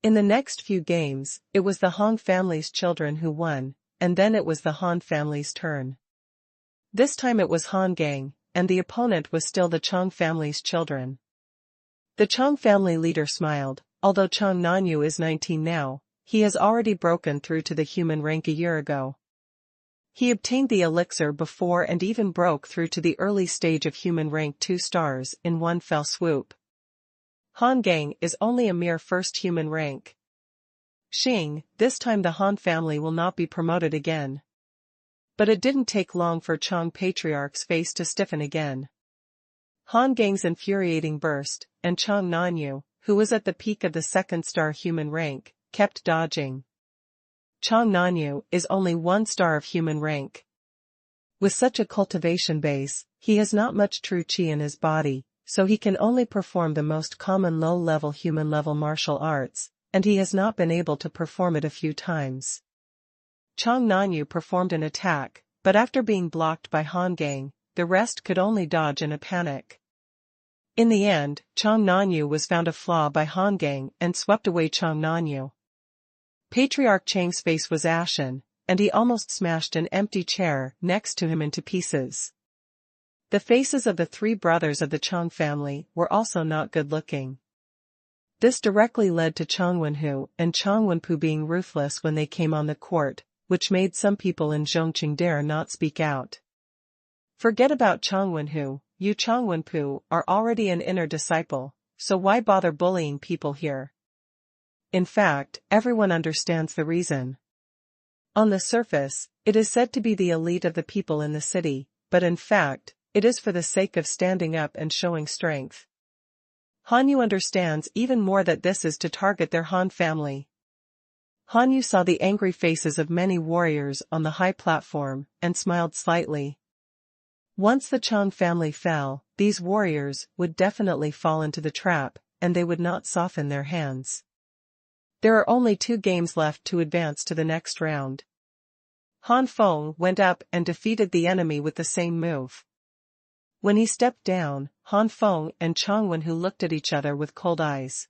In the next few games, it was the Han family's children who won, and then it was the Han family's turn. This time it was Han Gang, and the opponent was still the Chang family's children. The Chang family leader smiled. Although Chang Nanyu is 19 now, he has already broken through to the human rank a year ago. He obtained the elixir before and even broke through to the early stage of human rank 2 stars in one fell swoop. Han Gang is only a mere first human rank. Xing, this time the Han family will not be promoted again. But it didn't take long for Chang Patriarch's face to stiffen again. Han Gang's infuriating burst, and Chang Nanyu, who was at the peak of the 2nd star human rank, kept dodging. Chang Nanyu is only 1 star of human rank. With such a cultivation base, he has not much true qi in his body, so he can only perform the most common low-level human-level martial arts, and he has not been able to perform it a few times. Chang Nanyu performed an attack, but after being blocked by Han Gang, the rest could only dodge in a panic. In the end, Chang Nanyu was found a flaw by Han Gang and swept away Chang Nanyu. Patriarch Chang's face was ashen, and he almost smashed an empty chair next to him into pieces. The faces of the three brothers of the Chang family were also not good-looking. This directly led to Chang Wenhu and Chang Wenpu being ruthless when they came on the court, which made some people in Zhongqing dare not speak out. Forget about Chang Wenhu, you Chang Wenpu are already an inner disciple, so why bother bullying people here? In fact, everyone understands the reason. On the surface, it is said to be the elite of the people in the city, but in fact, it is for the sake of standing up and showing strength. Hanyu understands even more that this is to target their Han family. Hanyu saw the angry faces of many warriors on the high platform and smiled slightly. Once the Chang family fell, these warriors would definitely fall into the trap, and they would not soften their hands. There are only 2 games left to advance to the next round. Han Feng went up and defeated the enemy with the same move. When he stepped down, Han Feng and Chang Wenhu looked at each other with cold eyes.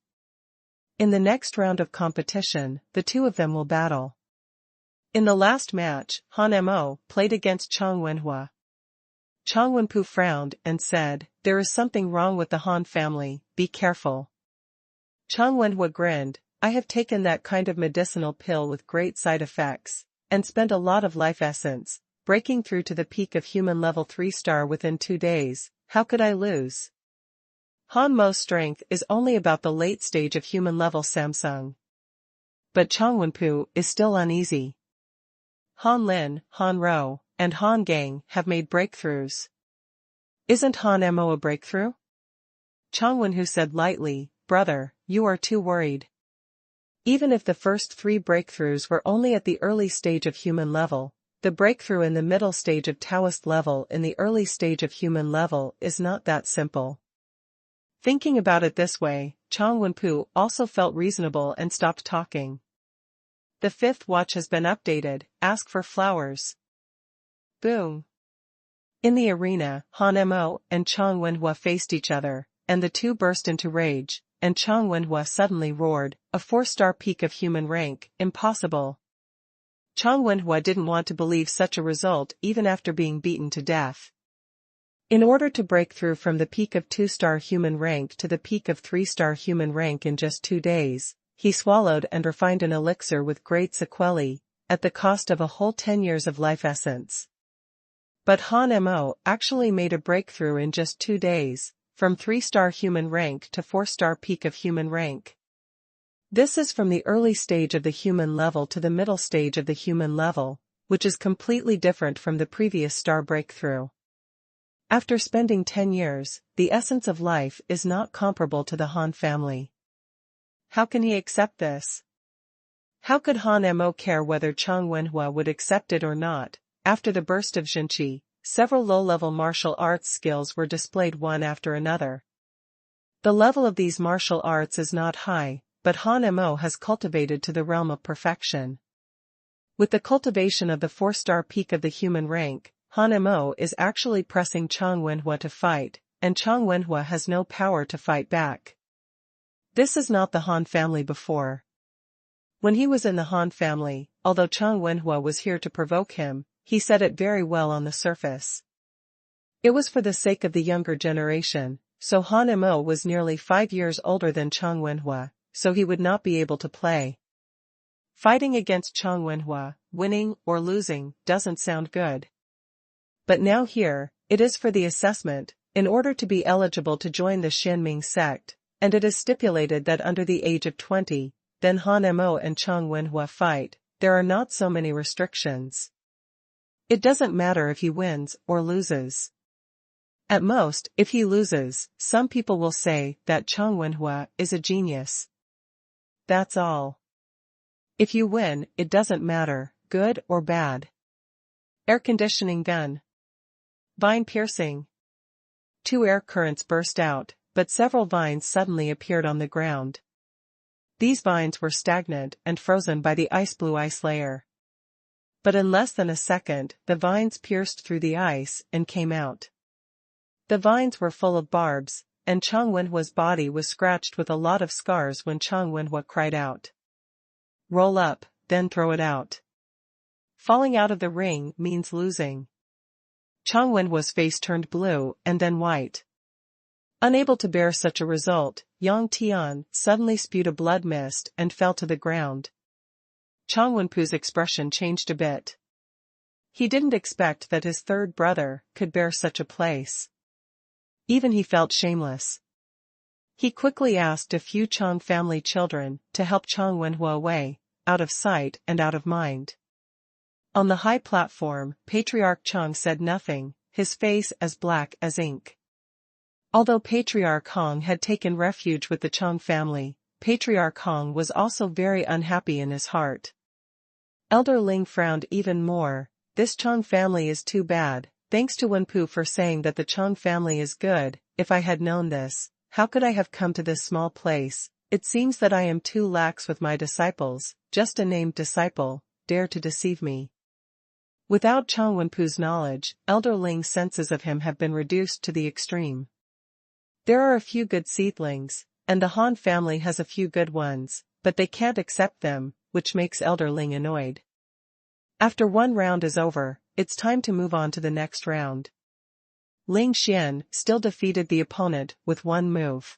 In the next round of competition, the 2 of them will battle. In the last match, Han Mo played against Chang Wenhua. Chang Wenpu frowned and said, "There is something wrong with the Han family, be careful." Chang Wenhua grinned, "I have taken that kind of medicinal pill with great side effects, and spent a lot of life essence, breaking through to the peak of human level 3-star within 2 days, how could I lose?" Han Mo's strength is only about the late stage of human level Samsung. But Chang Wenpu is still uneasy. Han Lin, Han Ro, and Han Gang have made breakthroughs. Isn't Han Mo a breakthrough? Chang Wenhu said lightly, "Brother, you are too worried. Even if the first 3 breakthroughs were only at the early stage of human level, the breakthrough in the middle stage of Taoist level in the early stage of human level is not that simple." Thinking about it this way, Chang Wenpu also felt reasonable and stopped talking. The 5th watch has been updated, ask for flowers. Boom. In the arena, Han Mo and Chang Wenhua faced each other, and the 2 burst into rage, and Chang Wenhua suddenly roared, "A 4-star peak of human rank, impossible." Chang Wenhua didn't want to believe such a result even after being beaten to death. In order to break through from the peak of 2-star human rank to the peak of 3-star human rank in just 2 days, he swallowed and refined an elixir with great sequelae, at the cost of a whole 10 years of life essence. But Han Mo actually made a breakthrough in just 2 days, from 3-star human rank to 4-star peak of human rank. This is from the early stage of the human level to the middle stage of the human level, which is completely different from the previous star breakthrough. After spending 10 years, the essence of life is not comparable to the Han family. How can he accept this? How could Han Mo care whether Chang Wenhua would accept it or not? After the burst of Jinqi, several low-level martial arts skills were displayed one after another. The level of these martial arts is not high, but Han Mo has cultivated to the realm of perfection. With the cultivation of the 4-star peak of the human rank, Han Mo is actually pressing Chang Wenhua to fight, and Chang Wenhua has no power to fight back. This is not the Han family before. When he was in the Han family, although Chang Wenhua was here to provoke him, he said it very well on the surface. It was for the sake of the younger generation, so Han Mo was nearly 5 years older than Chang Wenhua, so he would not be able to play. Fighting against Chang Wenhua, winning or losing, doesn't sound good. But now here, it is for the assessment, in order to be eligible to join the Xianming sect, and it is stipulated that under the age of 20, then Han Mo and Chang Wenhua fight, there are not so many restrictions. It doesn't matter if he wins or loses. At most, if he loses, some people will say that Chang Wenhua is a genius. That's all. If you win, it doesn't matter, good or bad. Air conditioning gun. Vine piercing. 2 air currents burst out, but several vines suddenly appeared on the ground. These vines were stagnant and frozen by the ice-blue ice layer. But in less than a second, the vines pierced through the ice and came out. The vines were full of barbs, and Xuanhuan's body was scratched with a lot of scars when Xuanhuan cried out. Roll up, then throw it out. Falling out of the ring means losing. Xuanhuan's face turned blue and then white. Unable to bear such a result, Yang Tian suddenly spewed a blood mist and fell to the ground. Xuanhuan's expression changed a bit. He didn't expect that his third brother could bear such a place. Even he felt shameless. He quickly asked a few Chang family children to help Xuanhuan away, out of sight and out of mind. On the high platform, Patriarch Chang said nothing, his face as black as ink. Although Patriarch Hong had taken refuge with the Chang family, Patriarch Hong was also very unhappy in his heart. Elder Ling frowned even more. This Chang family is too bad. Thanks to Wenpu for saying that the Chang family is good. If I had known this, how could I have come to this small place? It seems that I am too lax with my disciples. Just a named disciple, dare to deceive me. Without Chang Wenpu's knowledge, Elder Ling's senses of him have been reduced to the extreme. There are a few good seedlings, and the Han family has a few good ones, but they can't accept them, which makes Elder Ling annoyed. After one round is over, it's time to move on to the next round. Ling Xian still defeated the opponent with one move.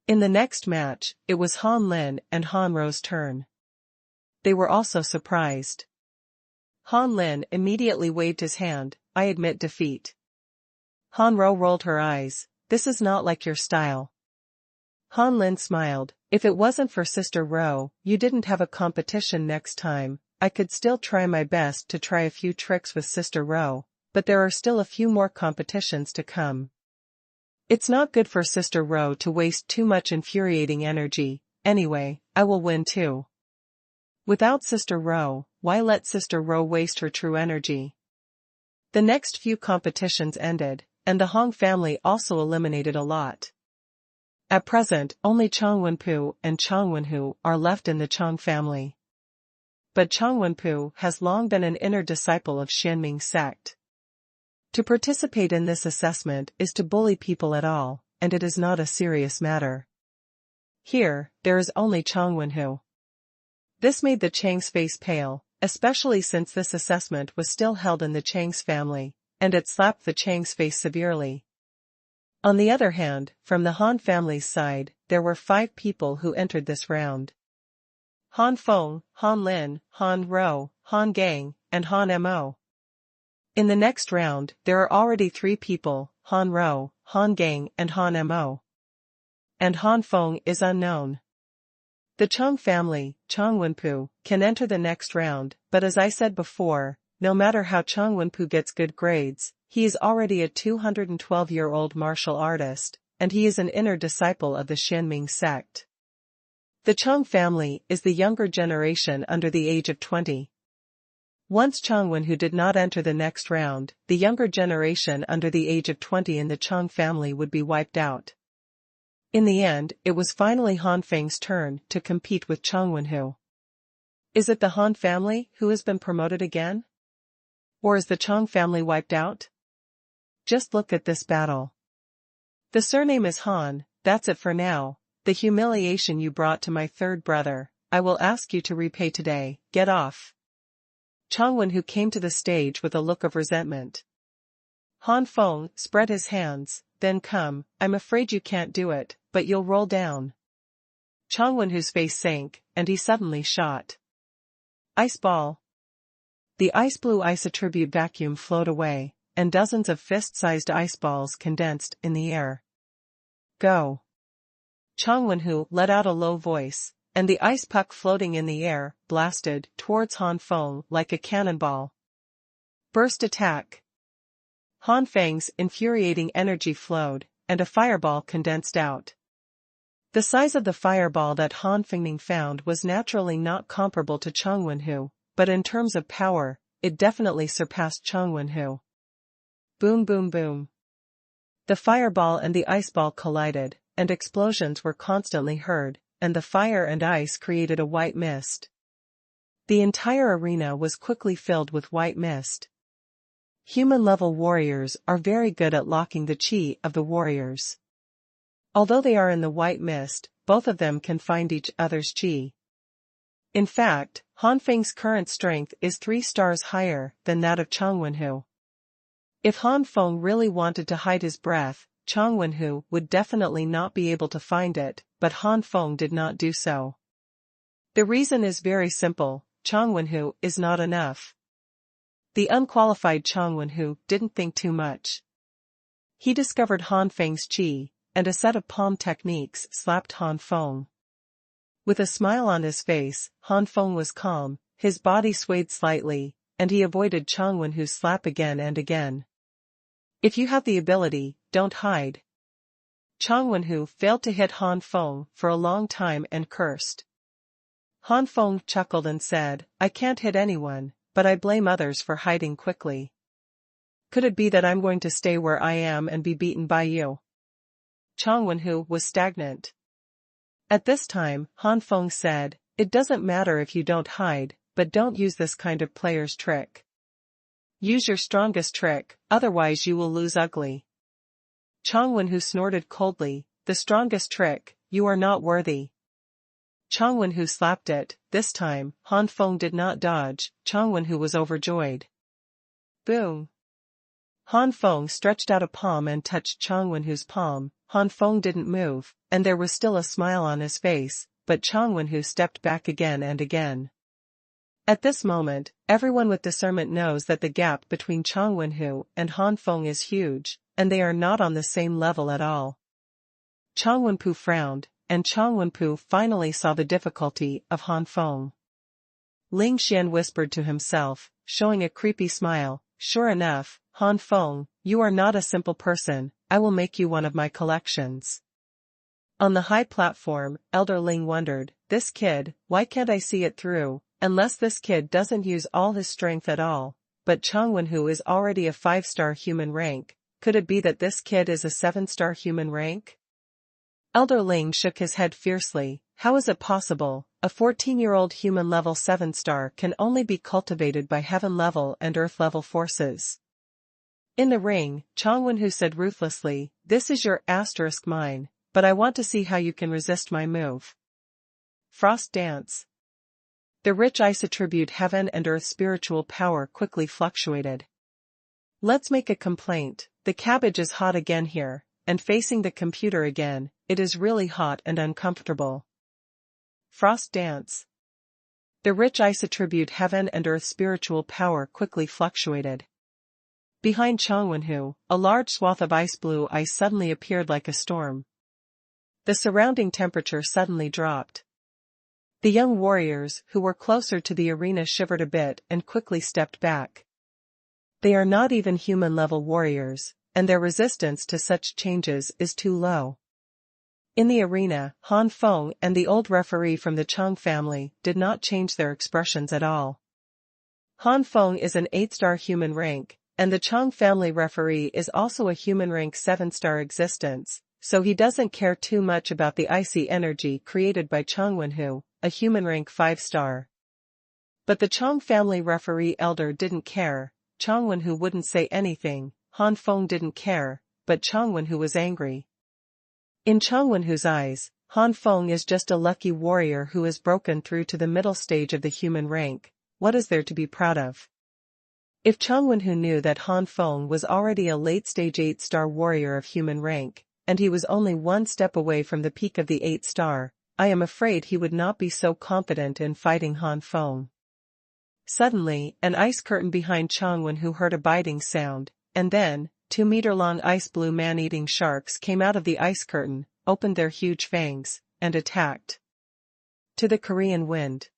In the next match, it was Han Lin and Han Ro's turn. They were also surprised. Han Lin immediately waved his hand. I admit defeat. Han Ro rolled her eyes. This is not like your style. Han Lin smiled. If it wasn't for Sister Ro, you didn't have a competition next time. I could still try my best to try a few tricks with Sister Ro, but there are still a few more competitions to come. It's not good for Sister Ro to waste too much infuriating energy. Anyway, I will win too. Without Sister Ro, why let Sister Ro waste her true energy? The next few competitions ended, and the Hong family also eliminated a lot. At present, only Chang Wenpu and Chang Wenhu are left in the Chang family. But Chang Wenpu has long been an inner disciple of Xianming sect. To participate in this assessment is to bully people at all, and it is not a serious matter. Here, there is only Chang Wenhu. This made the Chang's face pale, especially since this assessment was still held in the Chang's family, and it slapped the Chang's face severely. On the other hand, from the Han family's side, there were 5 people who entered this round. Han Feng, Han Lin, Han Ro, Han Gang, and Han Mo. In the next round, there are already 3 people, Han Ro, Han Gang and Han Mo. And Han Feng is unknown. The Chang family, Chang Wenpu, can enter the next round, but as I said before, no matter how Chang Wenpu gets good grades, he is already a 212-year-old martial artist, and he is an inner disciple of the Xianming sect. The Chang family is the younger generation under the age of 20. Once Chang Wenhu did not enter the next round, the younger generation under the age of 20 in the Chang family would be wiped out. In the end, it was finally Han Feng's turn to compete with Chang Wenhu. Is it the Han family who has been promoted again? Or is the Chang family wiped out? Just look at this battle. The surname is Han. That's it for now. The humiliation you brought to my third brother, I will ask you to repay today. Get off. Chang Wenhu came to the stage with a look of resentment. Han Feng spread his hands. Then come, I'm afraid you can't do it, but you'll roll down. Chang Wenhu's face sank, and he suddenly shot. Ice ball. The ice-blue isotribute vacuum flowed away, and dozens of fist-sized ice balls condensed in the air. Go. Chang Wenhu let out a low voice, and the ice puck floating in the air blasted towards Han Feng like a cannonball. Burst attack. Han Feng's infuriating energy flowed, and a fireball condensed out. The size of the fireball that Han Feng found was naturally not comparable to Chang Wenhu, but in terms of power, it definitely surpassed Chang Wenhu. Boom boom boom. The fireball and the ice ball collided, and explosions were constantly heard, and the fire and ice created a white mist. The entire arena was quickly filled with white mist. Human-level warriors are very good at locking the chi of the warriors. Although they are in the white mist, both of them can find each other's chi. In fact, Han Feng's current strength is 3 stars higher than that of Xuanhuan. If Han Feng really wanted to hide his breath, Xuanhuan would definitely not be able to find it, but Han Feng did not do so. The reason is very simple: Xuanhuan is not enough. The unqualified Xuanhuan didn't think too much. He discovered Han Feng's chi, and a set of palm techniques slapped Han Feng. With a smile on his face, Han Feng was calm, his body swayed slightly, and he avoided Xuanhuan's slap again and again. If you have the ability, don't hide. Xuanhuan failed to hit Han Feng for a long time and cursed. Han Feng chuckled and said, "I can't hit anyone, but I blame others for hiding quickly. Could it be that I'm going to stay where I am and be beaten by you?" Xuanhuan was stagnant. At this time, Han Feng said, "It doesn't matter if you don't hide, but don't use this kind of player's trick. Use your strongest trick, otherwise you will lose ugly." Xuanhuan snorted coldly, "The strongest trick, you are not worthy." Xuanhuan slapped it. This time, Han Feng did not dodge. Xuanhuan was overjoyed. Boom! Han Feng stretched out a palm and touched Xuanhuan's palm. Han Feng didn't move, and there was still a smile on his face, but Xuanhuan stepped back again and again. At this moment, everyone with discernment knows that the gap between Xuanhuan and Han Feng is huge, and they are not on the same level at all. Xuanhuan frowned, and Xuanhuan finally saw the difficulty of Han Feng. Ling Xian whispered to himself, showing a creepy smile, "Sure enough, Han Feng, you are not a simple person, I will make you one of my collections." On the high platform, Elder Ling wondered, "This kid, why can't I see it through, unless this kid doesn't use all his strength at all?" But Xuanhuan is already a 5-star human rank, could it be that this kid is a 7-star human rank? Elder Ling shook his head fiercely, "How is it possible? A 14-year-old human level 7-star can only be cultivated by heaven-level and earth-level forces." In the ring, Xuanhuan said ruthlessly, "This is your asterisk mine, but I want to see how you can resist my move." Frost dance. The rich ice attribute heaven and earth spiritual power quickly fluctuated. "Let's make a complaint, the cabbage is hot again here, and facing the computer again, it is really hot and uncomfortable." Frost dance. The rich ice attribute heaven and earth spiritual power quickly fluctuated. Behind Xuanhuan, a large swath of ice blue ice suddenly appeared like a storm. The surrounding temperature suddenly dropped. The young warriors who were closer to the arena shivered a bit and quickly stepped back. They are not even human-level warriors, and their resistance to such changes is too low. In the arena, Han Feng and the old referee from the Chang family did not change their expressions at all. Han Feng is an 8-star human rank, and the Chang family referee is also a human rank 7-star existence, so he doesn't care too much about the icy energy created by Xuanhuan, a human rank 5-star. But the Chang family referee elder didn't care. Xuanhuan wouldn't say anything. Han Feng didn't care, but Xuanhuan was angry. In Xuanhuan's eyes, Han Feng is just a lucky warrior who has broken through to the middle stage of the human rank. What is there to be proud of? If Xuanhuan knew that Han Feng was already a late-stage 8-star warrior of human rank, and he was only one step away from the peak of the 8-star, I am afraid he would not be so confident in fighting Han Feng. Suddenly, an ice curtain behind Xuanhuan heard a biting sound, and then, 2-meter-long ice-blue man-eating sharks came out of the ice curtain, opened their huge fangs, and attacked. To the Korean wind.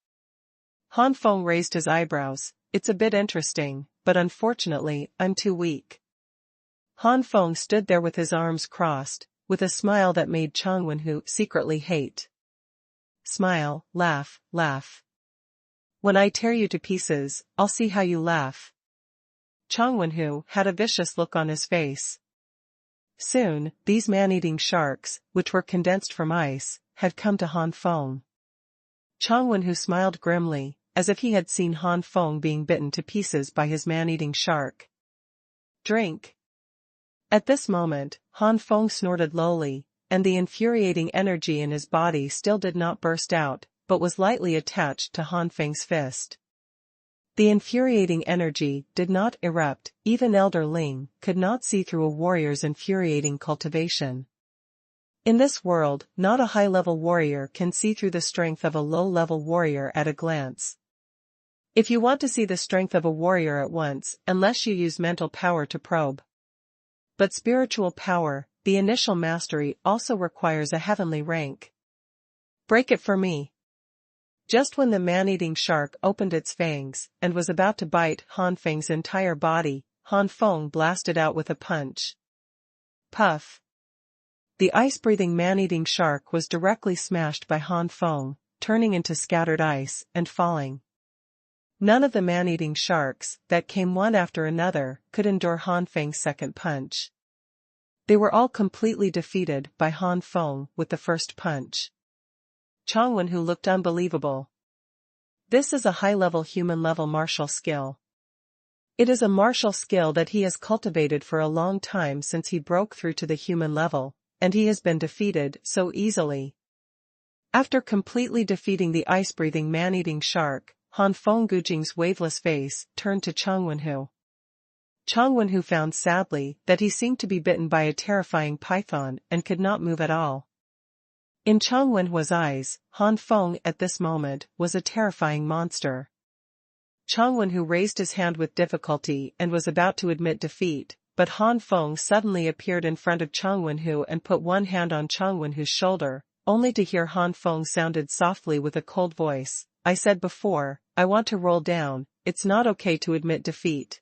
Han Feng raised his eyebrows. "It's a bit interesting, but unfortunately, I'm too weak." Han Feng stood there with his arms crossed, with a smile that made Xuanhuan secretly hate. "Smile, laugh, laugh. When I tear you to pieces, I'll see how you laugh." Xuanhuan had a vicious look on his face. Soon, these man-eating sharks, which were condensed from ice, had come to Han Feng. Xuanhuan smiled grimly, as if he had seen Han Feng being bitten to pieces by his man-eating shark. Drink. At this moment, Han Feng snorted lowly, and the infuriating energy in his body still did not burst out, but was lightly attached to Han Feng's fist. The infuriating energy did not erupt, even Elder Ling could not see through a warrior's infuriating cultivation. In this world, not a high-level warrior can see through the strength of a low-level warrior at a glance. If you want to see the strength of a warrior at once, unless you use mental power to probe. But spiritual power, the initial mastery, also requires a heavenly rank. Break it for me. Just when the man-eating shark opened its fangs and was about to bite Han Feng's entire body, Han Feng blasted out with a punch. Puff. The ice-breathing man-eating shark was directly smashed by Han Feng, turning into scattered ice and falling. None of the man-eating sharks, that came one after another, could endure Han Feng's second punch. They were all completely defeated by Han Feng with the first punch. Xuanhuan looked unbelievable. This is a high-level human-level martial skill. It is a martial skill that he has cultivated for a long time since he broke through to the human level, and he has been defeated so easily. After completely defeating the ice-breathing man-eating shark, Han Feng Gujing's waveless face turned to Xuanhuan. Xuanhuan found sadly that he seemed to be bitten by a terrifying python and could not move at all. In Xuanhuan's eyes, Han Feng at this moment was a terrifying monster. Xuanhuan raised his hand with difficulty and was about to admit defeat, but Han Feng suddenly appeared in front of Xuanhuan and put one hand on Xuanhuan's shoulder, only to hear Han Feng sounded softly with a cold voice, "I said before, I want to roll down, it's not okay to admit defeat."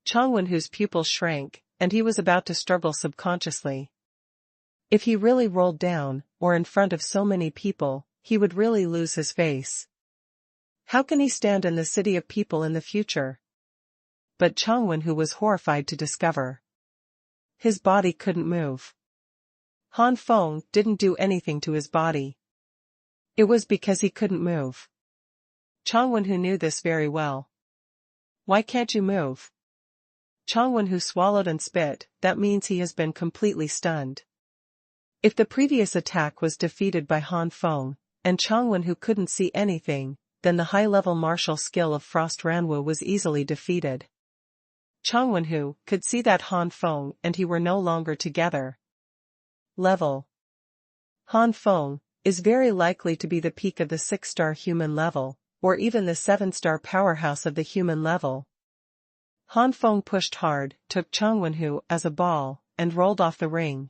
Xuanhuan's pupils shrank, and he was about to struggle subconsciously. If he really rolled down, or in front of so many people, he would really lose his face. How can he stand in the city of people in the future? But Xuanhuan was horrified to discover his body couldn't move. Han Feng didn't do anything to his body. It was because he couldn't move. Xuanhuan knew this very well. "Why can't you move?" Xuanhuan swallowed and spit. "That means he has been completely stunned." If the previous attack was defeated by Han Feng, and Xuanhuan couldn't see anything, then the high-level martial skill of Frost Ranwu was easily defeated. Xuanhuan could see that Han Feng and he were no longer together. Level. Han Feng is very likely to be the peak of the 6-star human level, or even the 7-star powerhouse of the human level. Han Feng pushed hard, took Xuanhuan as a ball, and rolled off the ring.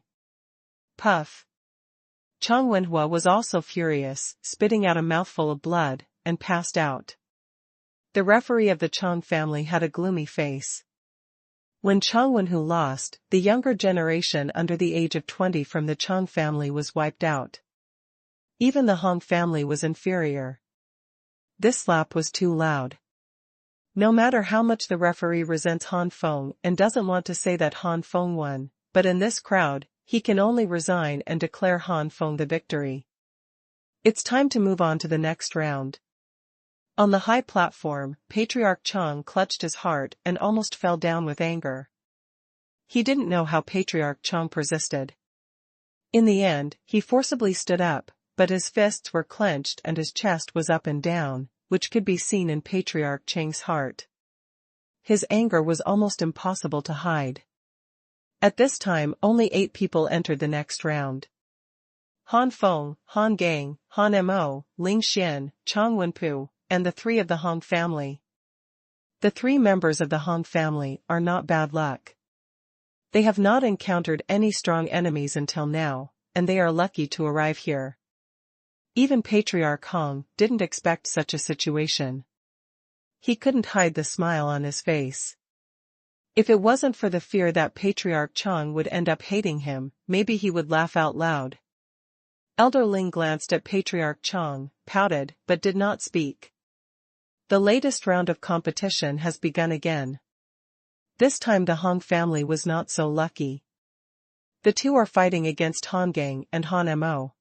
Puff. Xuanhuan was also furious, spitting out a mouthful of blood, and passed out. The referee of the Chang family had a gloomy face. When Xuanhuan lost, the younger generation under the age of 20 from the Chang family was wiped out. Even the Hong family was inferior. This slap was too loud. No matter how much the referee resents Han Feng and doesn't want to say that Han Feng won, but in this crowd, he can only resign and declare Han Feng the victory. It's time to move on to the next round. On the high platform, Patriarch Chang clutched his heart and almost fell down with anger. He didn't know how Patriarch Chang persisted. In the end, he forcibly stood up, but his fists were clenched and his chest was up and down, which could be seen in Patriarch Chang's heart. His anger was almost impossible to hide. At this time only 8 people entered the next round. Han Feng, Han Gang, Han Mo, Ling Xian, Chang Wenpu, and the 3 of the Hong family. The 3 members of the Hong family are not bad luck. They have not encountered any strong enemies until now, and they are lucky to arrive here. Even Patriarch Hong didn't expect such a situation. He couldn't hide the smile on his face. If it wasn't for the fear that Patriarch Chang would end up hating him, maybe he would laugh out loud. Elder Ling glanced at Patriarch Chang, pouted, but did not speak. The latest round of competition has begun again. This time the Hong family was not so lucky. The two are fighting against Han Gang and Han Mo.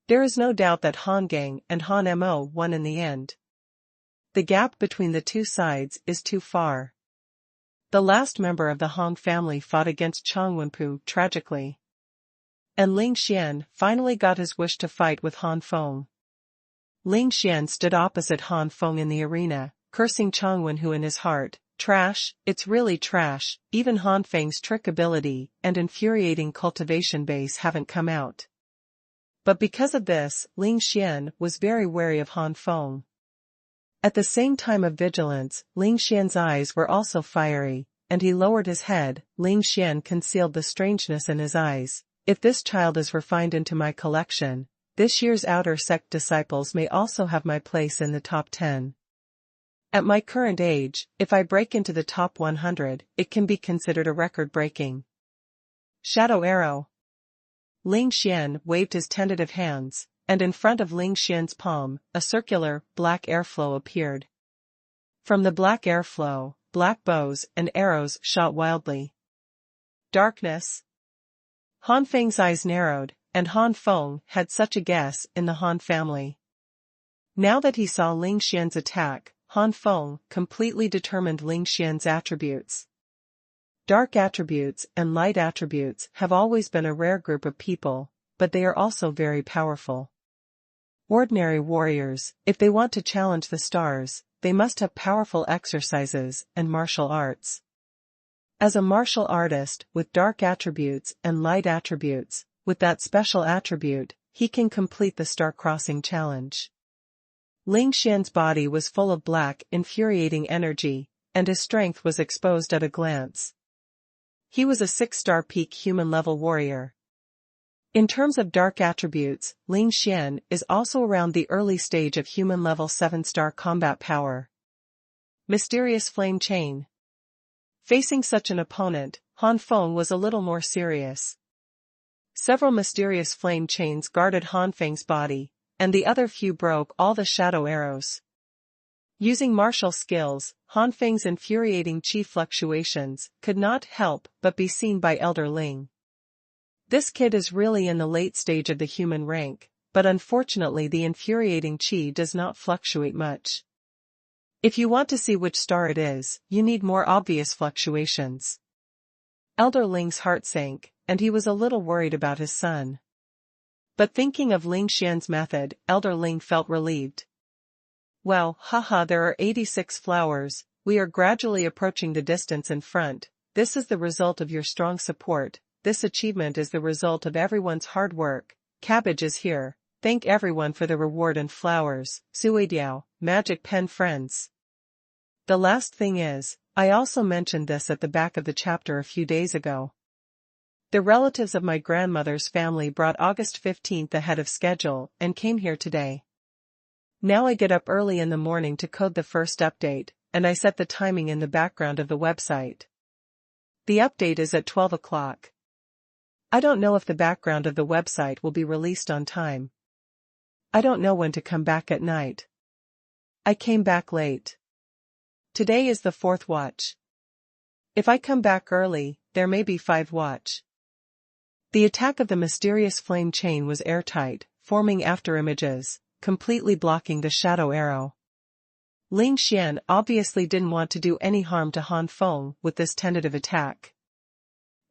There is no doubt that Han Gang and Han Mo won in the end. The gap between the two sides is too far. The last member of the Hong family fought against Xuanhuan tragically. And Ling Xian finally got his wish to fight with Han Feng. Ling Xian stood opposite Han Feng in the arena, cursing Xuanhuan in his heart. Trash, it's really trash, even Han Feng's trick ability and infuriating cultivation base haven't come out. But because of this, Ling Xian was very wary of Han Feng. At the same time of vigilance, Ling Xian's eyes were also fiery, and he lowered his head. Ling Xian concealed the strangeness in his eyes. If this child is refined into my collection, this year's outer sect disciples may also have my place in the top 10. At my current age, if I break into the top 100, it can be considered a record-breaking. Shadow Arrow. Ling Xian waved his tentative hands, and in front of Ling Xian's palm, a circular, black airflow appeared. From the black airflow, black bows and arrows shot wildly. Darkness. Han Feng's eyes narrowed, and Han Feng had such a guess in the Han family. Now that he saw Ling Xian's attack, Han Feng completely determined Ling Xian's attributes. Dark attributes and light attributes have always been a rare group of people, but they are also very powerful. Ordinary warriors, if they want to challenge the stars, they must have powerful exercises and martial arts. As a martial artist with dark attributes and light attributes, with that special attribute, he can complete the star-crossing challenge. Ling Xian's body was full of black, infuriating energy, and his strength was exposed at a glance. He was a 6-star peak human-level warrior. In terms of dark attributes, Ling Xian is also around the early stage of human-level 7-star combat power. Mysterious Flame Chain. Facing such an opponent, Han Feng was a little more serious. Several mysterious flame chains guarded Han Feng's body, and the other few broke all the shadow arrows. Using martial skills, Han Feng's infuriating chi fluctuations could not help but be seen by Elder Ling. This kid is really in the late stage of the human rank, but unfortunately the infuriating chi does not fluctuate much. If you want to see which star it is, you need more obvious fluctuations. Elder Ling's heart sank, and he was a little worried about his son. But thinking of Ling Xian's method, Elder Ling felt relieved. Well, haha, there are 86 flowers, we are gradually approaching the distance in front. This is the result of your strong support, this achievement is the result of everyone's hard work. Cabbage is here, thank everyone for the reward and flowers. Suidiao, magic pen friends. The last thing is, I also mentioned this at the back of the chapter a few days ago. The relatives of my grandmother's family brought August 15th ahead of schedule and came here today. Now I get up early in the morning to code the first update, and I set the timing in the background of the website. The update is at 12 o'clock. I don't know if the background of the website will be released on time. I don't know when to come back at night. I came back late. Today is the 4th watch. If I come back early, there may be 5 watch. The attack of the mysterious flame chain was airtight, forming afterimages, completely blocking the shadow arrow. Ling Xian obviously didn't want to do any harm to Han Feng with this tentative attack.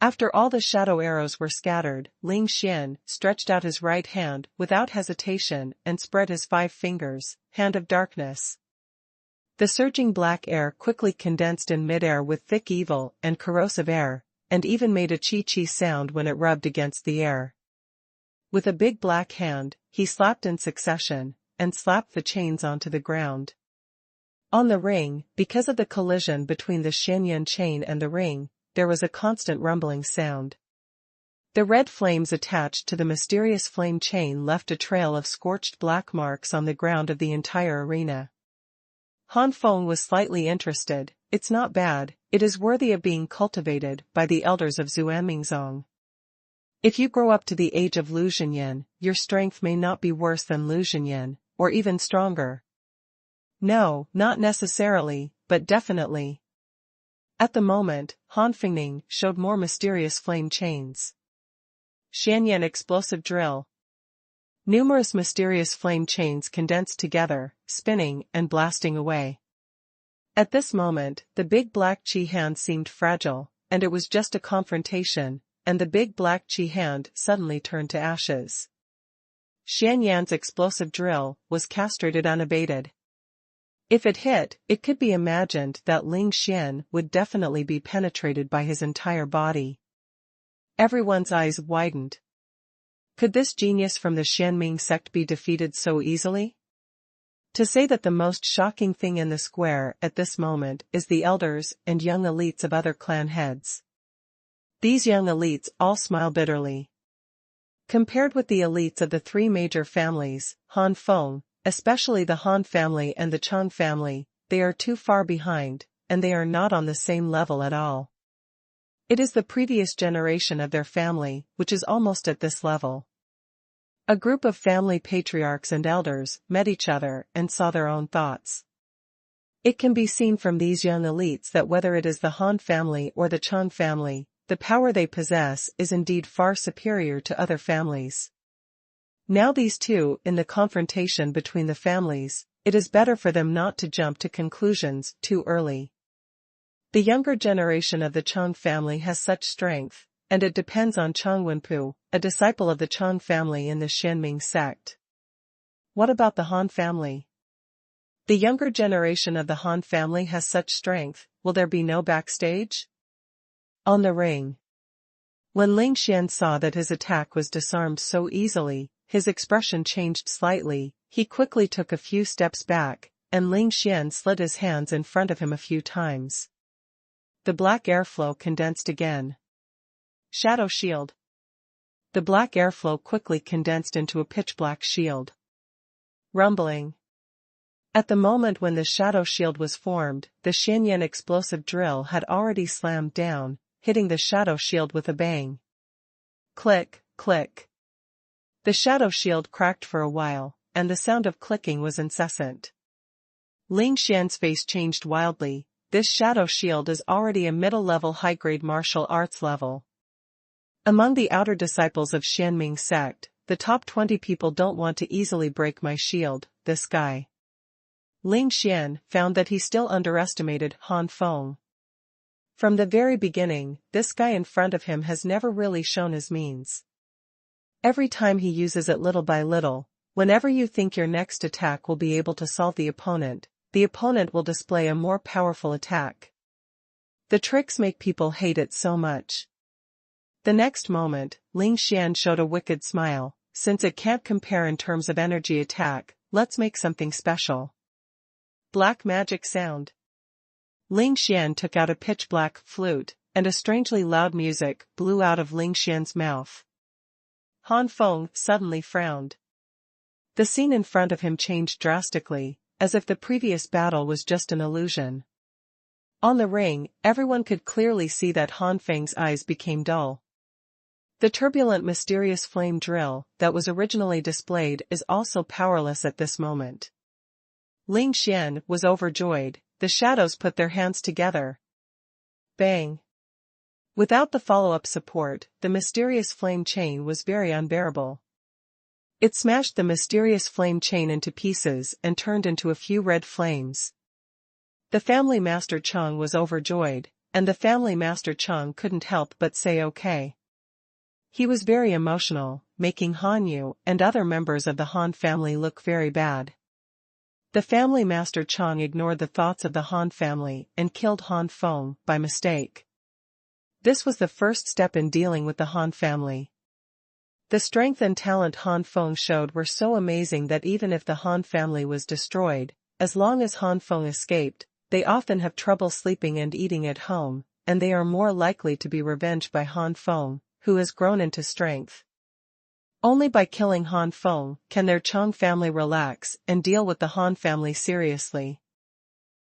After all the shadow arrows were scattered, Ling Xian stretched out his right hand without hesitation and spread his 5 fingers, hand of darkness. The surging black air quickly condensed in midair with thick evil and corrosive air, and even made a chi-chi sound when it rubbed against the air. With a big black hand, he slapped in succession, and slapped the chains onto the ground. On the ring, because of the collision between the Xuanhuan chain and the ring, there was a constant rumbling sound. The red flames attached to the mysterious flame chain left a trail of scorched black marks on the ground of the entire arena. Han Feng was slightly interested. It's not bad, it is worthy of being cultivated by the elders of Xuanmingzong. If you grow up to the age of Lu Zhenyan, your strength may not be worse than Lu Zhenyan, or even stronger. No, not necessarily, but definitely. At the moment, Han Feng showed more mysterious flame chains. Xuanhuan explosive drill. Numerous mysterious flame chains condensed together, spinning and blasting away. At this moment, the big black Chi hand seemed fragile, and it was just a confrontation, and the big black Chi hand suddenly turned to ashes. Xuanhuan's explosive drill was castrated unabated. If it hit, it could be imagined that Ling Xian would definitely be penetrated by his entire body. Everyone's eyes widened. Could this genius from the Xianming sect be defeated so easily? To say that the most shocking thing in the square at this moment is the elders and young elites of other clan heads. These young elites all smile bitterly. Compared with the elites of the three major families, Han Feng, especially the Han family and the Chang family, they are too far behind, and they are not on the same level at all. It is the previous generation of their family which is almost at this level. A group of family patriarchs and elders met each other and saw their own thoughts. It can be seen from these young elites that whether it is the Han family or the Chang family, the power they possess is indeed far superior to other families. Now these two in the confrontation between the families, it is better for them not to jump to conclusions too early. The younger generation of the Chang family has such strength, and it depends on Chang Wenpu, a disciple of the Chang family in the Xianming sect. What about the Han family? The younger generation of the Han family has such strength, will there be no backstage? On the ring. When Ling Xian saw that his attack was disarmed so easily, his expression changed slightly. He quickly took a few steps back, and Ling Xian slid his hands in front of him a few times. The black airflow condensed again. Shadow shield. The black airflow quickly condensed into a pitch-black shield. Rumbling. At the moment when the shadow shield was formed, the Xuanhuan explosive drill had already slammed down, hitting the shadow shield with a bang. Click, click. The shadow shield cracked for a while, and the sound of clicking was incessant. Ling Xian's face changed wildly. This shadow shield is already a middle-level high-grade martial arts level. Among the outer disciples of Xianming sect, the top 20 people don't want to easily break my shield, this guy. Ling Xian found that he still underestimated Han Feng. From the very beginning, this guy in front of him has never really shown his means. Every time he uses it little by little, whenever you think your next attack will be able to solve the opponent will display a more powerful attack. The tricks make people hate it so much. The next moment, Ling Xian showed a wicked smile. Since it can't compare in terms of energy attack, let's make something special. Black magic sound. Ling Xian took out a pitch-black flute, and a strangely loud music blew out of Ling Xian's mouth. Han Feng suddenly frowned. The scene in front of him changed drastically, as if the previous battle was just an illusion. On the ring, everyone could clearly see that Han Feng's eyes became dull. The turbulent mysterious flame drill that was originally displayed is also powerless at this moment. Ling Xian was overjoyed. The shadows put their hands together. Bang! Without the follow-up support, the mysterious flame chain was very unbearable. It smashed the mysterious flame chain into pieces and turned into a few red flames. The family master Chang was overjoyed, and the family master Chang couldn't help but say okay. He was very emotional, making Han Yu and other members of the Han family look very bad. The family master Chang ignored the thoughts of the Han family and killed Han Feng by mistake. This was the first step in dealing with the Han family. The strength and talent Han Feng showed were so amazing that even if the Han family was destroyed, as long as Han Feng escaped, they often have trouble sleeping and eating at home, and they are more likely to be revenged by Han Feng, who has grown into strength. Only by killing Han Feng can their Chang family relax and deal with the Han family seriously.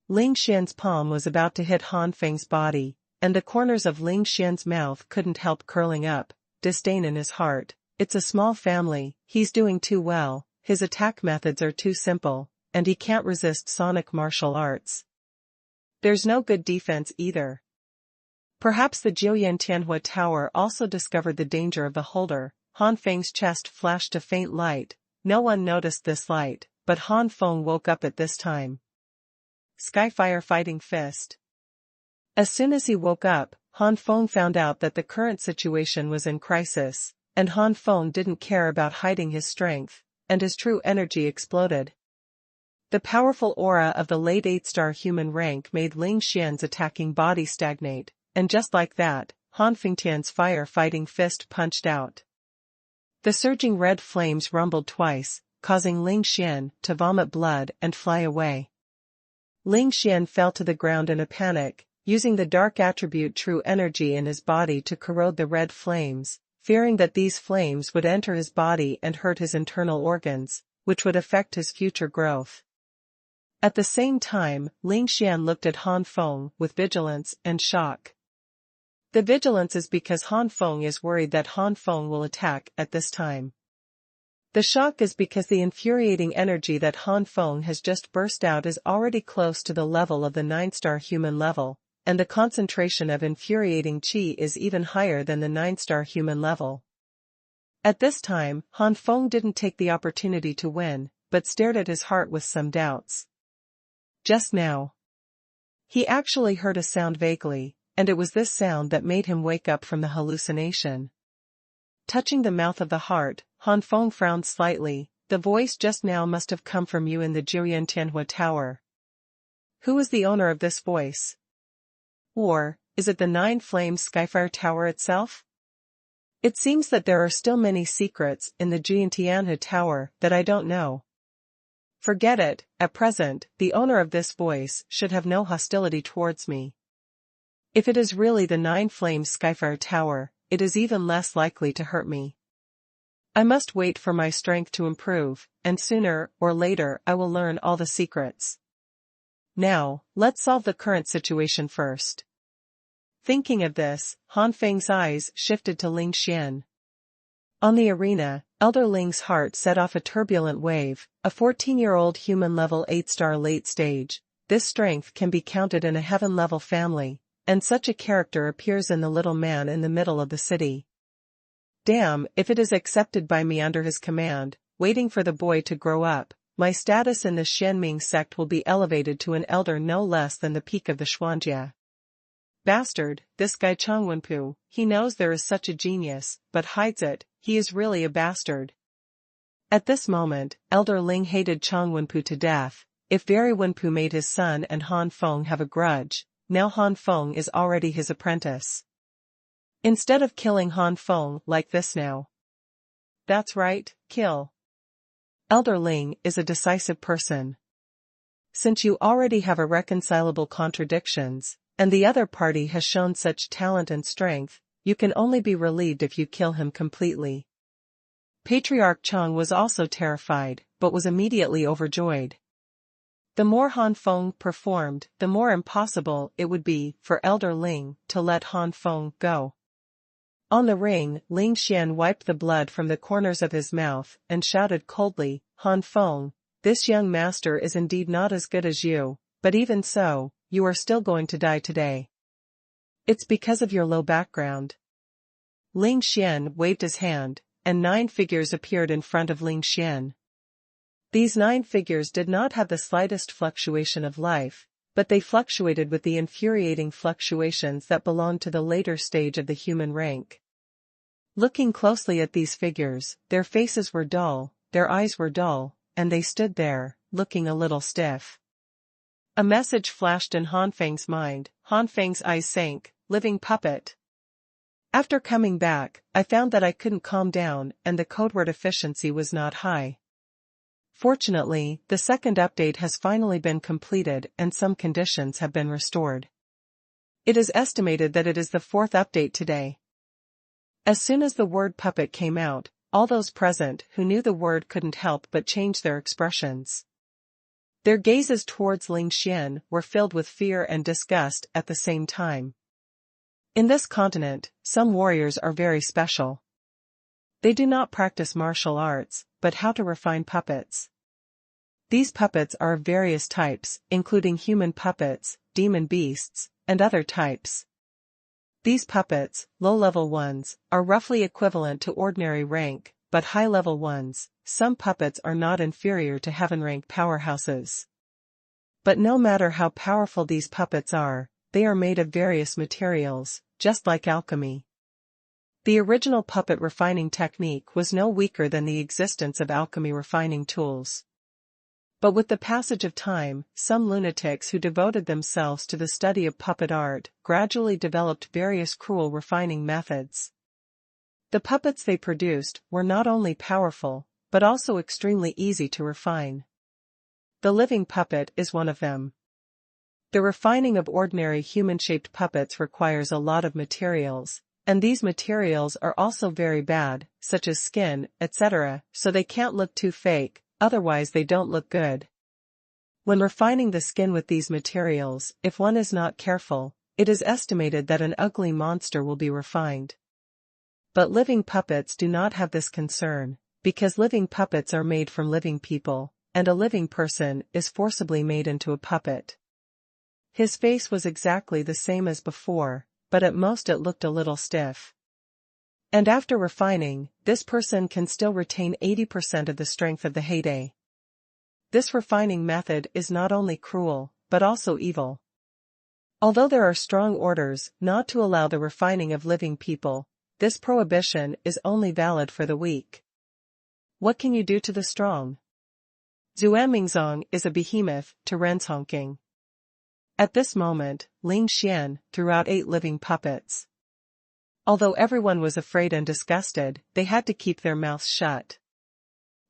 Ling Xian's palm was about to hit Han Feng's body, and the corners of Ling Xian's mouth couldn't help curling up, disdain in his heart. It's a small family, he's doing too well, his attack methods are too simple, and he can't resist sonic martial arts. There's no good defense either. Perhaps the Jiuyan Tower also discovered the danger of the holder. Han Feng's chest flashed a faint light. No one noticed this light, but Han Feng woke up at this time. Skyfire Fighting Fist. As soon as he woke up, Han Feng found out that the current situation was in crisis, and Han Feng didn't care about hiding his strength, and his true energy exploded. The powerful aura of the late 8-star human rank made Ling Xian's attacking body stagnate, and just like that, Han Fengtian's fire-fighting fist punched out. The surging red flames rumbled twice, causing Ling Xian to vomit blood and fly away. Ling Xian fell to the ground in a panic, using the dark attribute true energy in his body to corrode the red flames, fearing that these flames would enter his body and hurt his internal organs, which would affect his future growth. At the same time, Ling Xian looked at Han Feng with vigilance and shock. The vigilance is because Han Feng is worried that Han Feng will attack at this time. The shock is because the infuriating energy that Han Feng has just burst out is already close to the level of the 9-star human level, and the concentration of infuriating chi is even higher than the 9-star human level. At this time, Han Feng didn't take the opportunity to win, but stared at his heart with some doubts. Just now, he actually heard a sound vaguely, and it was this sound that made him wake up from the hallucination. Touching the mouth of the heart, Han Feng frowned slightly. The voice just now must have come from you in the Jiuyan Tower. Who is the owner of this voice? Or, is it the Nine Flame Skyfire Tower itself? It seems that there are still many secrets in the Jiuyan Tower that I don't know. Forget it, at present, the owner of this voice should have no hostility towards me. If it is really the Nine Flame Skyfire Tower, it is even less likely to hurt me. I must wait for my strength to improve, and sooner or later I will learn all the secrets. Now, let's solve the current situation first. Thinking of this, Han Feng's eyes shifted to Ling Xian. On the arena, Elder Ling's heart set off a turbulent wave, a 14-year-old human level 8-star late stage. This strength can be counted in a heaven-level family, and such a character appears in the little man in the middle of the city. Damn, if it is accepted by me under his command, waiting for the boy to grow up, my status in the Xianming sect will be elevated to an elder no less than the peak of the Xuanjia. Bastard, this guy Changwenpu, he knows there is such a genius, but hides it. He is really a bastard. At this moment, Elder Ling hated Changwenpu to death. If Very Wenpu made his son and Han Feng have a grudge, now Han Feng is already his apprentice. Instead of killing Han Feng like this now. That's right, kill. Elder Ling is a decisive person. Since you already have irreconcilable contradictions, and the other party has shown such talent and strength, you can only be relieved if you kill him completely. Patriarch Chang was also terrified, but was immediately overjoyed. The more Han Feng performed, the more impossible it would be for Elder Ling to let Han Feng go. On the ring, Ling Xian wiped the blood from the corners of his mouth and shouted coldly, Han Feng, this young master is indeed not as good as you, but even so, you are still going to die today. It's because of your low background. Ling Xian waved his hand, and 9 figures appeared in front of Ling Xian. These 9 figures did not have the slightest fluctuation of life, but they fluctuated with the infuriating fluctuations that belonged to the later stage of the human rank. Looking closely at these figures, their faces were dull, their eyes were dull, and they stood there, looking a little stiff. A message flashed in Han Feng's mind. Han Feng's eyes sank. Living puppet. After coming back, I found that I couldn't calm down and the codeword efficiency was not high. Fortunately, the second update has finally been completed and some conditions have been restored. It is estimated that it is the 4th update today. As soon as the word puppet came out, all those present who knew the word couldn't help but change their expressions. Their gazes towards Ling Xian were filled with fear and disgust at the same time. In this continent, some warriors are very special. They do not practice martial arts, but how to refine puppets. These puppets are of various types, including human puppets, demon beasts, and other types. These puppets, low-level ones, are roughly equivalent to ordinary rank, but high-level ones, some puppets are not inferior to heaven-rank powerhouses. But no matter how powerful these puppets are, they are made of various materials, just like alchemy. The original puppet refining technique was no weaker than the existence of alchemy refining tools. But with the passage of time, some lunatics who devoted themselves to the study of puppet art gradually developed various cruel refining methods. The puppets they produced were not only powerful, but also extremely easy to refine. The living puppet is one of them. The refining of ordinary human-shaped puppets requires a lot of materials, and these materials are also very bad, such as skin, etc., so they can't look too fake, otherwise they don't look good. When refining the skin with these materials, if one is not careful, it is estimated that an ugly monster will be refined. But living puppets do not have this concern, because living puppets are made from living people, and a living person is forcibly made into a puppet. His face was exactly the same as before, but at most it looked a little stiff. And after refining, this person can still retain 80% of the strength of the heyday. This refining method is not only cruel, but also evil. Although there are strong orders not to allow the refining of living people, this prohibition is only valid for the weak. What can you do to the strong? Xuanmingzong is a behemoth to Ren's honking. At this moment, Ling Xian threw out 8 living puppets. Although everyone was afraid and disgusted, they had to keep their mouths shut.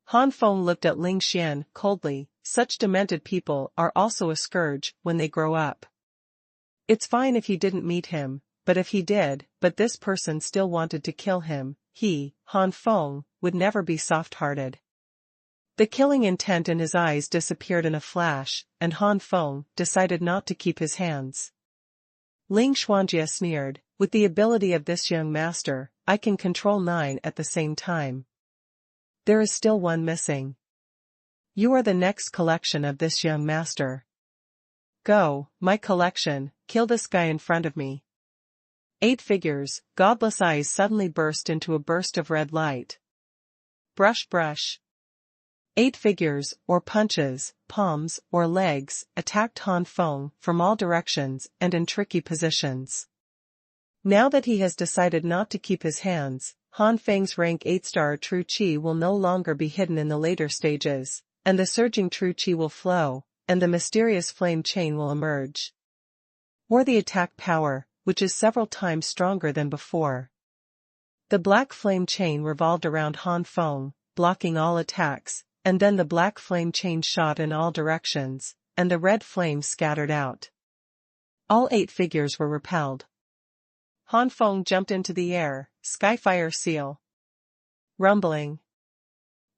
Han Feng looked at Ling Xian coldly. Such demented people are also a scourge when they grow up. It's fine if he didn't meet him, but if he did, but this person still wanted to kill him, he, Han Feng, would never be soft-hearted. The killing intent in his eyes disappeared in a flash, and Han Feng decided not to keep his hands. Ling Xuanjie sneered, with the ability of this young master, I can control 9 at the same time. There is still one missing. You are the next collection of this young master. Go, my collection, kill this guy in front of me. 8 figures, godless eyes suddenly burst into a burst of red light. Brush brush. 8 figures, or punches, palms, or legs, attacked Han Feng from all directions and in tricky positions. Now that he has decided not to keep his hands, Han Feng's rank 8-star true Qi will no longer be hidden in the later stages, and the surging true Qi will flow, and the mysterious flame chain will emerge. Or the attack power, which is several times stronger than before. The black flame chain revolved around Han Feng, blocking all attacks, and then the black flame chain shot in all directions, and the red flames scattered out. All 8 figures were repelled. Han Feng jumped into the air, Skyfire seal. Rumbling.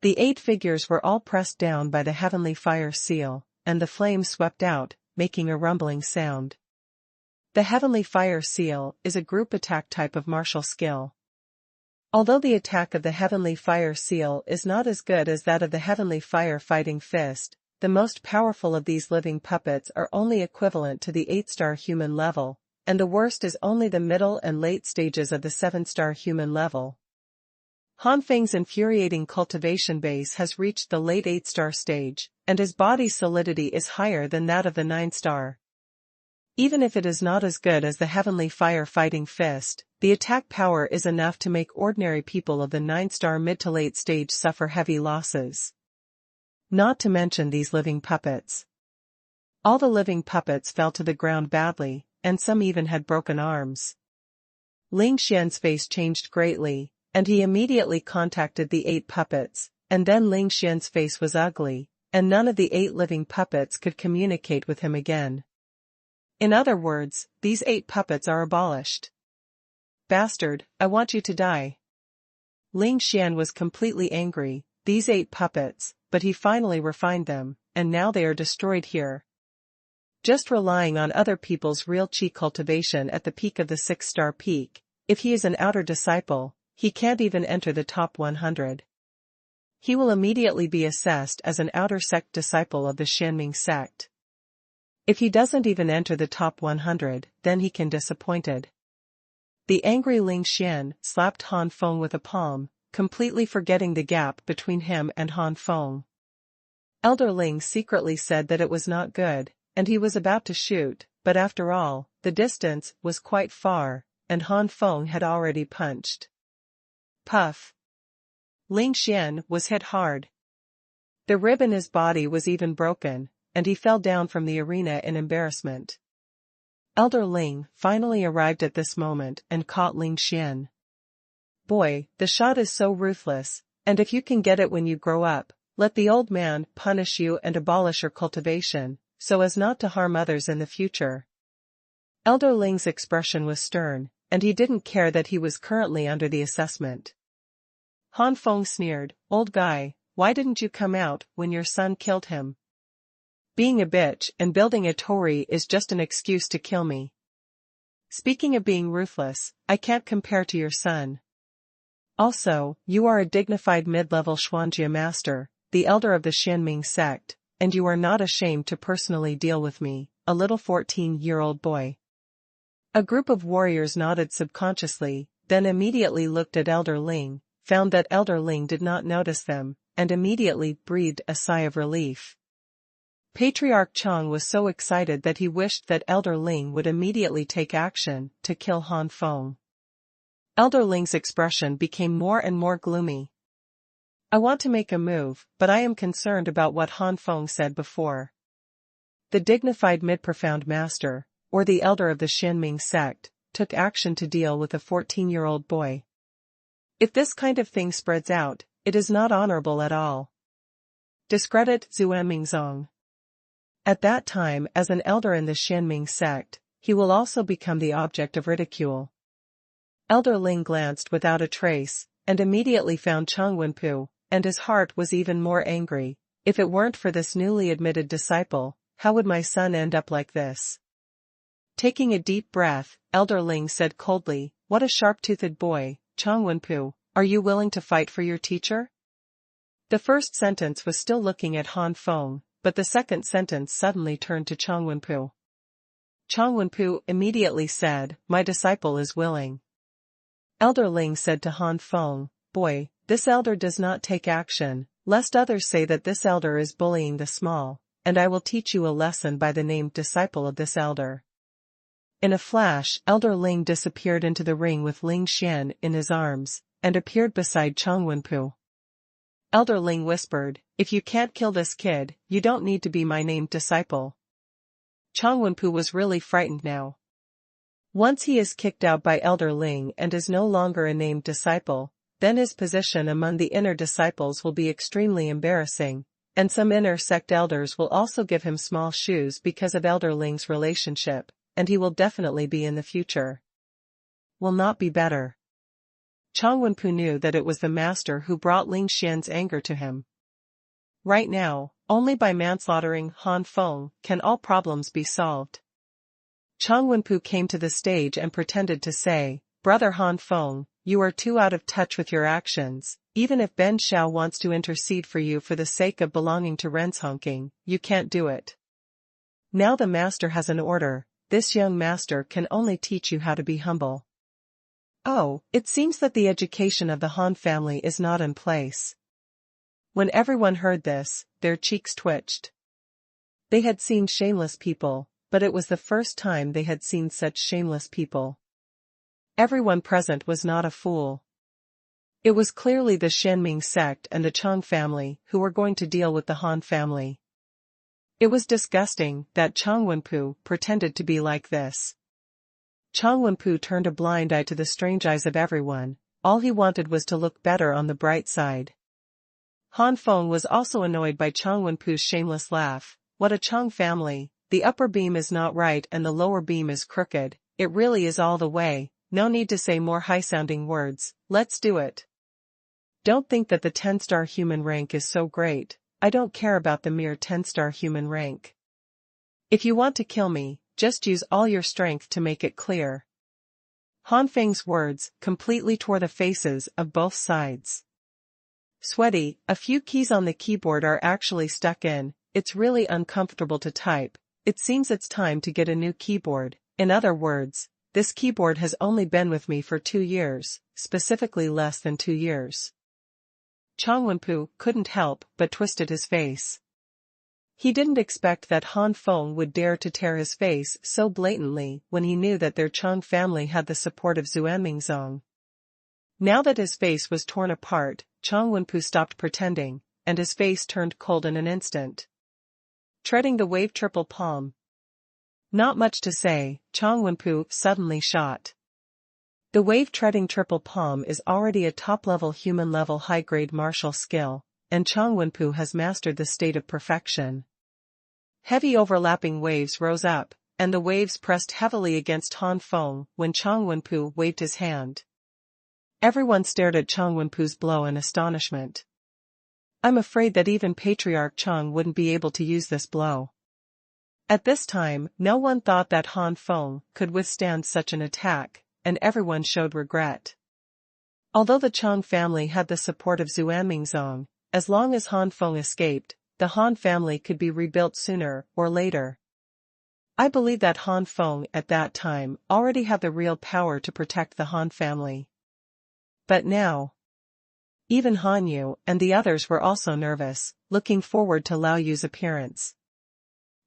The 8 figures were all pressed down by the heavenly fire seal, and the flames swept out, making a rumbling sound. The heavenly fire seal is a group attack type of martial skill. Although the attack of the heavenly fire seal is not as good as that of the heavenly fire fighting fist, the most powerful of these living puppets are only equivalent to the 8-star human level, and the worst is only the middle and late stages of the 7-star human level. Han Feng's infuriating cultivation base has reached the late 8-star stage, and his body's solidity is higher than that of the 9-star. Even if it is not as good as the heavenly fire fighting fist, the attack power is enough to make ordinary people of the 9-star mid to late stage suffer heavy losses. Not to mention these living puppets. All the living puppets fell to the ground badly, and some even had broken arms. Ling Xian's face changed greatly, and he immediately contacted the 8 puppets, and then Ling Xian's face was ugly, and none of the 8 living puppets could communicate with him again. In other words, these 8 puppets are abolished. Bastard, I want you to die. Ling Xian was completely angry, these 8 puppets, but he finally refined them, and now they are destroyed here. Just relying on other people's real Qi cultivation at the peak of the 6-star peak, if he is an outer disciple, he can't even enter the top 100. He will immediately be assessed as an outer sect disciple of the Xianming sect. If he doesn't even enter the top 100, then he can be disappointed. The angry Ling Xian slapped Han Feng with a palm, completely forgetting the gap between him and Han Feng. Elder Ling secretly said that it was not good, and he was about to shoot, but after all, the distance was quite far, and Han Feng had already punched. Puff! Ling Xian was hit hard. The rib in his body was even broken, and he fell down from the arena in embarrassment. Elder Ling finally arrived at this moment and caught Ling Xian. Boy, the shot is so ruthless, and if you can get it when you grow up, let the old man punish you and abolish your cultivation, so as not to harm others in the future. Elder Ling's expression was stern, and he didn't care that he was currently under the assessment. Han Feng sneered, "Old guy, why didn't you come out when your son killed him? Being a bitch and building a torii is just an excuse to kill me. Speaking of being ruthless, I can't compare to your son. Also, you are a dignified mid-level Xuanjia master, the elder of the Xianming sect, and you are not ashamed to personally deal with me, a little 14-year-old boy." A group of warriors nodded subconsciously, then immediately looked at Elder Ling, found that Elder Ling did not notice them, and immediately breathed a sigh of relief. Patriarch Chang was so excited that he wished that Elder Ling would immediately take action to kill Han Feng. Elder Ling's expression became more and more gloomy. "I want to make a move, but I am concerned about what Han Feng said before." The dignified mid-profound master, or the elder of the Xianming sect, took action to deal with a 14-year-old boy. If this kind of thing spreads out, it is not honorable at all. Discredit Zuemingzong. At that time, as an elder in the Xianming sect, he will also become the object of ridicule. Elder Ling glanced without a trace, and immediately found Xuanhuan, and his heart was even more angry. If it weren't for this newly admitted disciple, how would my son end up like this? Taking a deep breath, Elder Ling said coldly, "What a sharp-toothed boy, Xuanhuan, are you willing to fight for your teacher?" The first sentence was still looking at Han Feng, but the second sentence suddenly turned to Xuanhuan. Xuanhuan immediately said, "My disciple is willing." Elder Ling said to Han Feng, "Boy, this elder does not take action, lest others say that this elder is bullying the small, and I will teach you a lesson by the named disciple of this elder." In a flash, Elder Ling disappeared into the ring with Ling Xian in his arms, and appeared beside Xuanhuan. Elder Ling whispered, "If you can't kill this kid, you don't need to be my named disciple." Xuanhuan was really frightened now. Once he is kicked out by Elder Ling and is no longer a named disciple, then his position among the inner disciples will be extremely embarrassing, and some inner sect elders will also give him small shoes because of Elder Ling's relationship, and he will definitely be in the future. Will not be better. Xuanhuan knew that it was the master who brought Ling Xian's anger to him. Right now, only by manslaughtering Han Feng can all problems be solved. Xuanhuan came to the stage and pretended to say, "Brother Han Feng, you are too out of touch with your actions. Even if Ben Xiao wants to intercede for you for the sake of belonging to Renshonking, you can't do it. Now the master has an order. This young master can only teach you how to be humble." Oh, it seems that the education of the Han family is not in place. When everyone heard this, their cheeks twitched. They had seen shameless people, but it was the first time they had seen such shameless people. Everyone present was not a fool. It was clearly the Xianming sect and the Chang family who were going to deal with the Han family. It was disgusting that Xuanhuan pretended to be like this. Xuanhuan turned a blind eye to the strange eyes of everyone. All he wanted was to look better on the bright side. Han Feng was also annoyed by Xuanhuan's shameless laugh. "What a Chang family, the upper beam is not right and the lower beam is crooked, it really is all the way, no need to say more high-sounding words, let's do it. Don't think that the 10-star human rank is so great, I don't care about the mere 10-star human rank. If you want to kill me, just use all your strength to make it clear." Han Feng's words completely tore the faces of both sides. Sweaty, a few keys on the keyboard are actually stuck in, it's really uncomfortable to type, it seems it's time to get a new keyboard, in other words, this keyboard has only been with me for 2 years, specifically less than 2 years. Xuanhuan couldn't help but twisted his face. He didn't expect that Han Feng would dare to tear his face so blatantly when he knew that their Chang family had the support of Xuanmingzong. Now that his face was torn apart, Xuanhuan stopped pretending, and his face turned cold in an instant. Treading the wave triple palm. Not much to say, Xuanhuan suddenly shot. The wave-treading triple palm is already a top-level human-level high-grade martial skill, and Xuanhuan has mastered the state of perfection. Heavy overlapping waves rose up, and the waves pressed heavily against Han Feng when Xuanhuan waved his hand. Everyone stared at Xuanhuan's blow in astonishment. I'm afraid that even Patriarch Chang wouldn't be able to use this blow. At this time, no one thought that Han Feng could withstand such an attack, and everyone showed regret. Although the Chang family had the support of Xuanmingzong, as long as Han Feng escaped, the Han family could be rebuilt sooner or later. I believe that Han Feng at that time already had the real power to protect the Han family. But now, even Han Yu and the others were also nervous, looking forward to Lao Yu's appearance.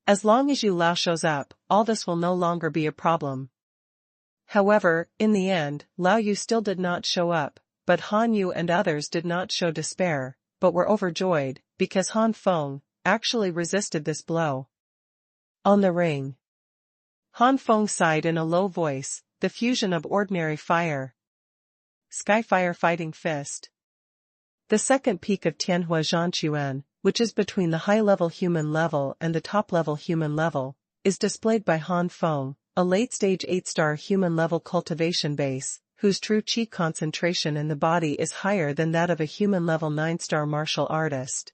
As long as Yu Lao shows up, all this will no longer be a problem. However, in the end, Lao Yu still did not show up, but Han Yu and others did not show despair, but were overjoyed, because Han Feng actually resisted this blow. On the ring. Han Feng sighed in a low voice, the fusion of ordinary fire. Skyfire Fighting Fist. The second peak of Tianhua Zhanquan, which is between the high-level human level and the top-level human level, is displayed by Han Feng, a late-stage 8-star human-level cultivation base, whose true chi concentration in the body is higher than that of a human-level 9-star martial artist.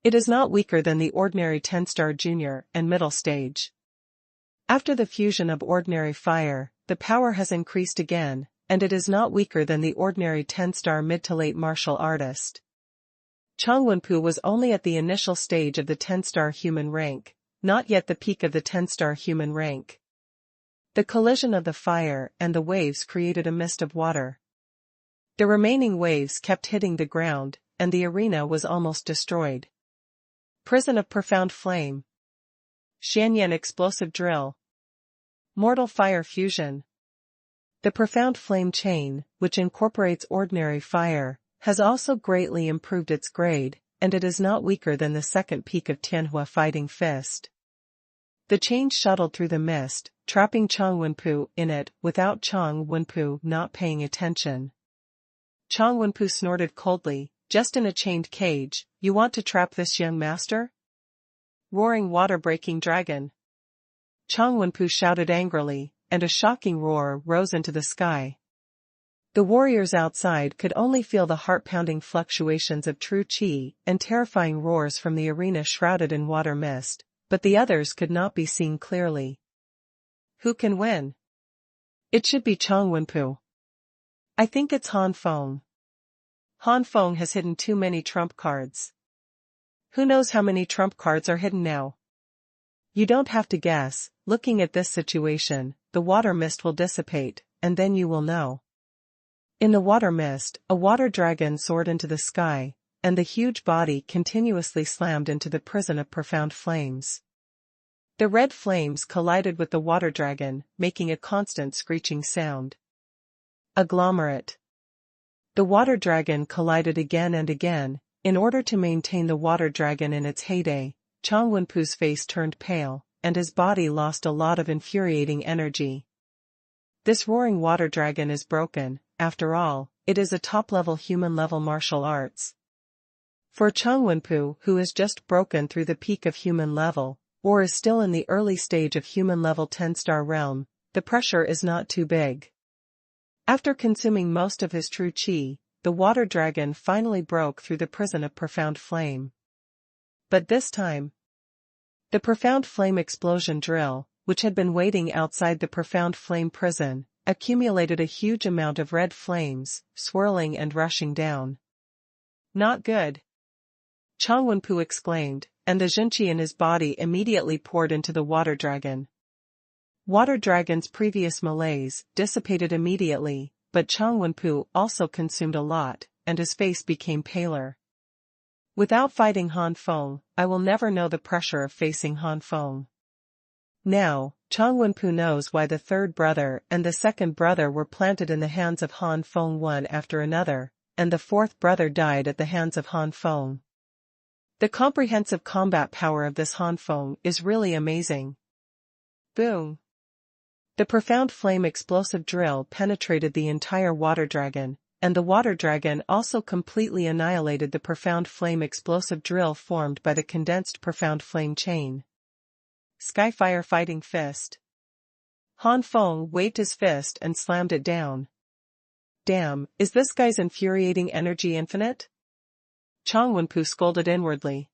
It is not weaker than the ordinary 10-star junior and middle stage. After the fusion of ordinary fire, the power has increased again, and it is not weaker than the ordinary 10-star mid to late martial artist. Xuanhuan was only at the initial stage of the 10-star human rank, not yet the peak of the 10-star human rank. The collision of the fire and the waves created a mist of water. The remaining waves kept hitting the ground, and the arena was almost destroyed. Prison of Profound Flame. Xianyan Explosive Drill. Mortal Fire Fusion. The Profound Flame chain, which incorporates ordinary fire, has also greatly improved its grade, and it is not weaker than the second peak of Tianhua Fighting Fist. The chain shuttled through the mist, trapping Xuanhuan in it without Xuanhuan not paying attention. Xuanhuan snorted coldly, just in a chained cage, you want to trap this young master? Roaring water-breaking dragon. Xuanhuan shouted angrily, and a shocking roar rose into the sky. The warriors outside could only feel the heart-pounding fluctuations of true chi and terrifying roars from the arena shrouded in water mist, but the others could not be seen clearly. Who can win? It should be Xuanhuan. I think it's Han Feng. Han Feng has hidden too many trump cards. Who knows how many trump cards are hidden now? You don't have to guess, looking at this situation, the water mist will dissipate, and then you will know. In the water mist, a water dragon soared into the sky, and the huge body continuously slammed into the prison of profound flames. The red flames collided with the water dragon, making a constant screeching sound. Agglomerate. The water dragon collided again and again. In order to maintain the water dragon in its heyday, Xuanhuan's face turned pale, and his body lost a lot of infuriating energy. This roaring water dragon is broken, after all, it is a top-level human-level martial arts. For Xuanhuan, who is just broken through the peak of human level, or is still in the early stage of human-level 10-star realm, the pressure is not too big. After consuming most of his true chi, the water dragon finally broke through the prison of profound flame. But this time, the profound flame explosion drill, which had been waiting outside the profound flame prison, accumulated a huge amount of red flames, swirling and rushing down. Not good. Xuanhuan exclaimed, and the Zhenqi in his body immediately poured into the water dragon. Water Dragon's previous malaise dissipated immediately, but Xuanhuan also consumed a lot, and his face became paler. Without fighting Han Feng, I will never know the pressure of facing Han Feng. Now, Xuanhuan knows why the third brother and the second brother were planted in the hands of Han Feng one after another, and the fourth brother died at the hands of Han Feng. The comprehensive combat power of this Han Feng is really amazing. Boom! The profound flame explosive drill penetrated the entire water dragon, and the water dragon also completely annihilated the profound flame explosive drill formed by the condensed profound flame chain. Skyfire Fighting Fist. Han Feng waved his fist and slammed it down. Damn, is this guy's infuriating energy infinite? Xuanhuan scolded inwardly.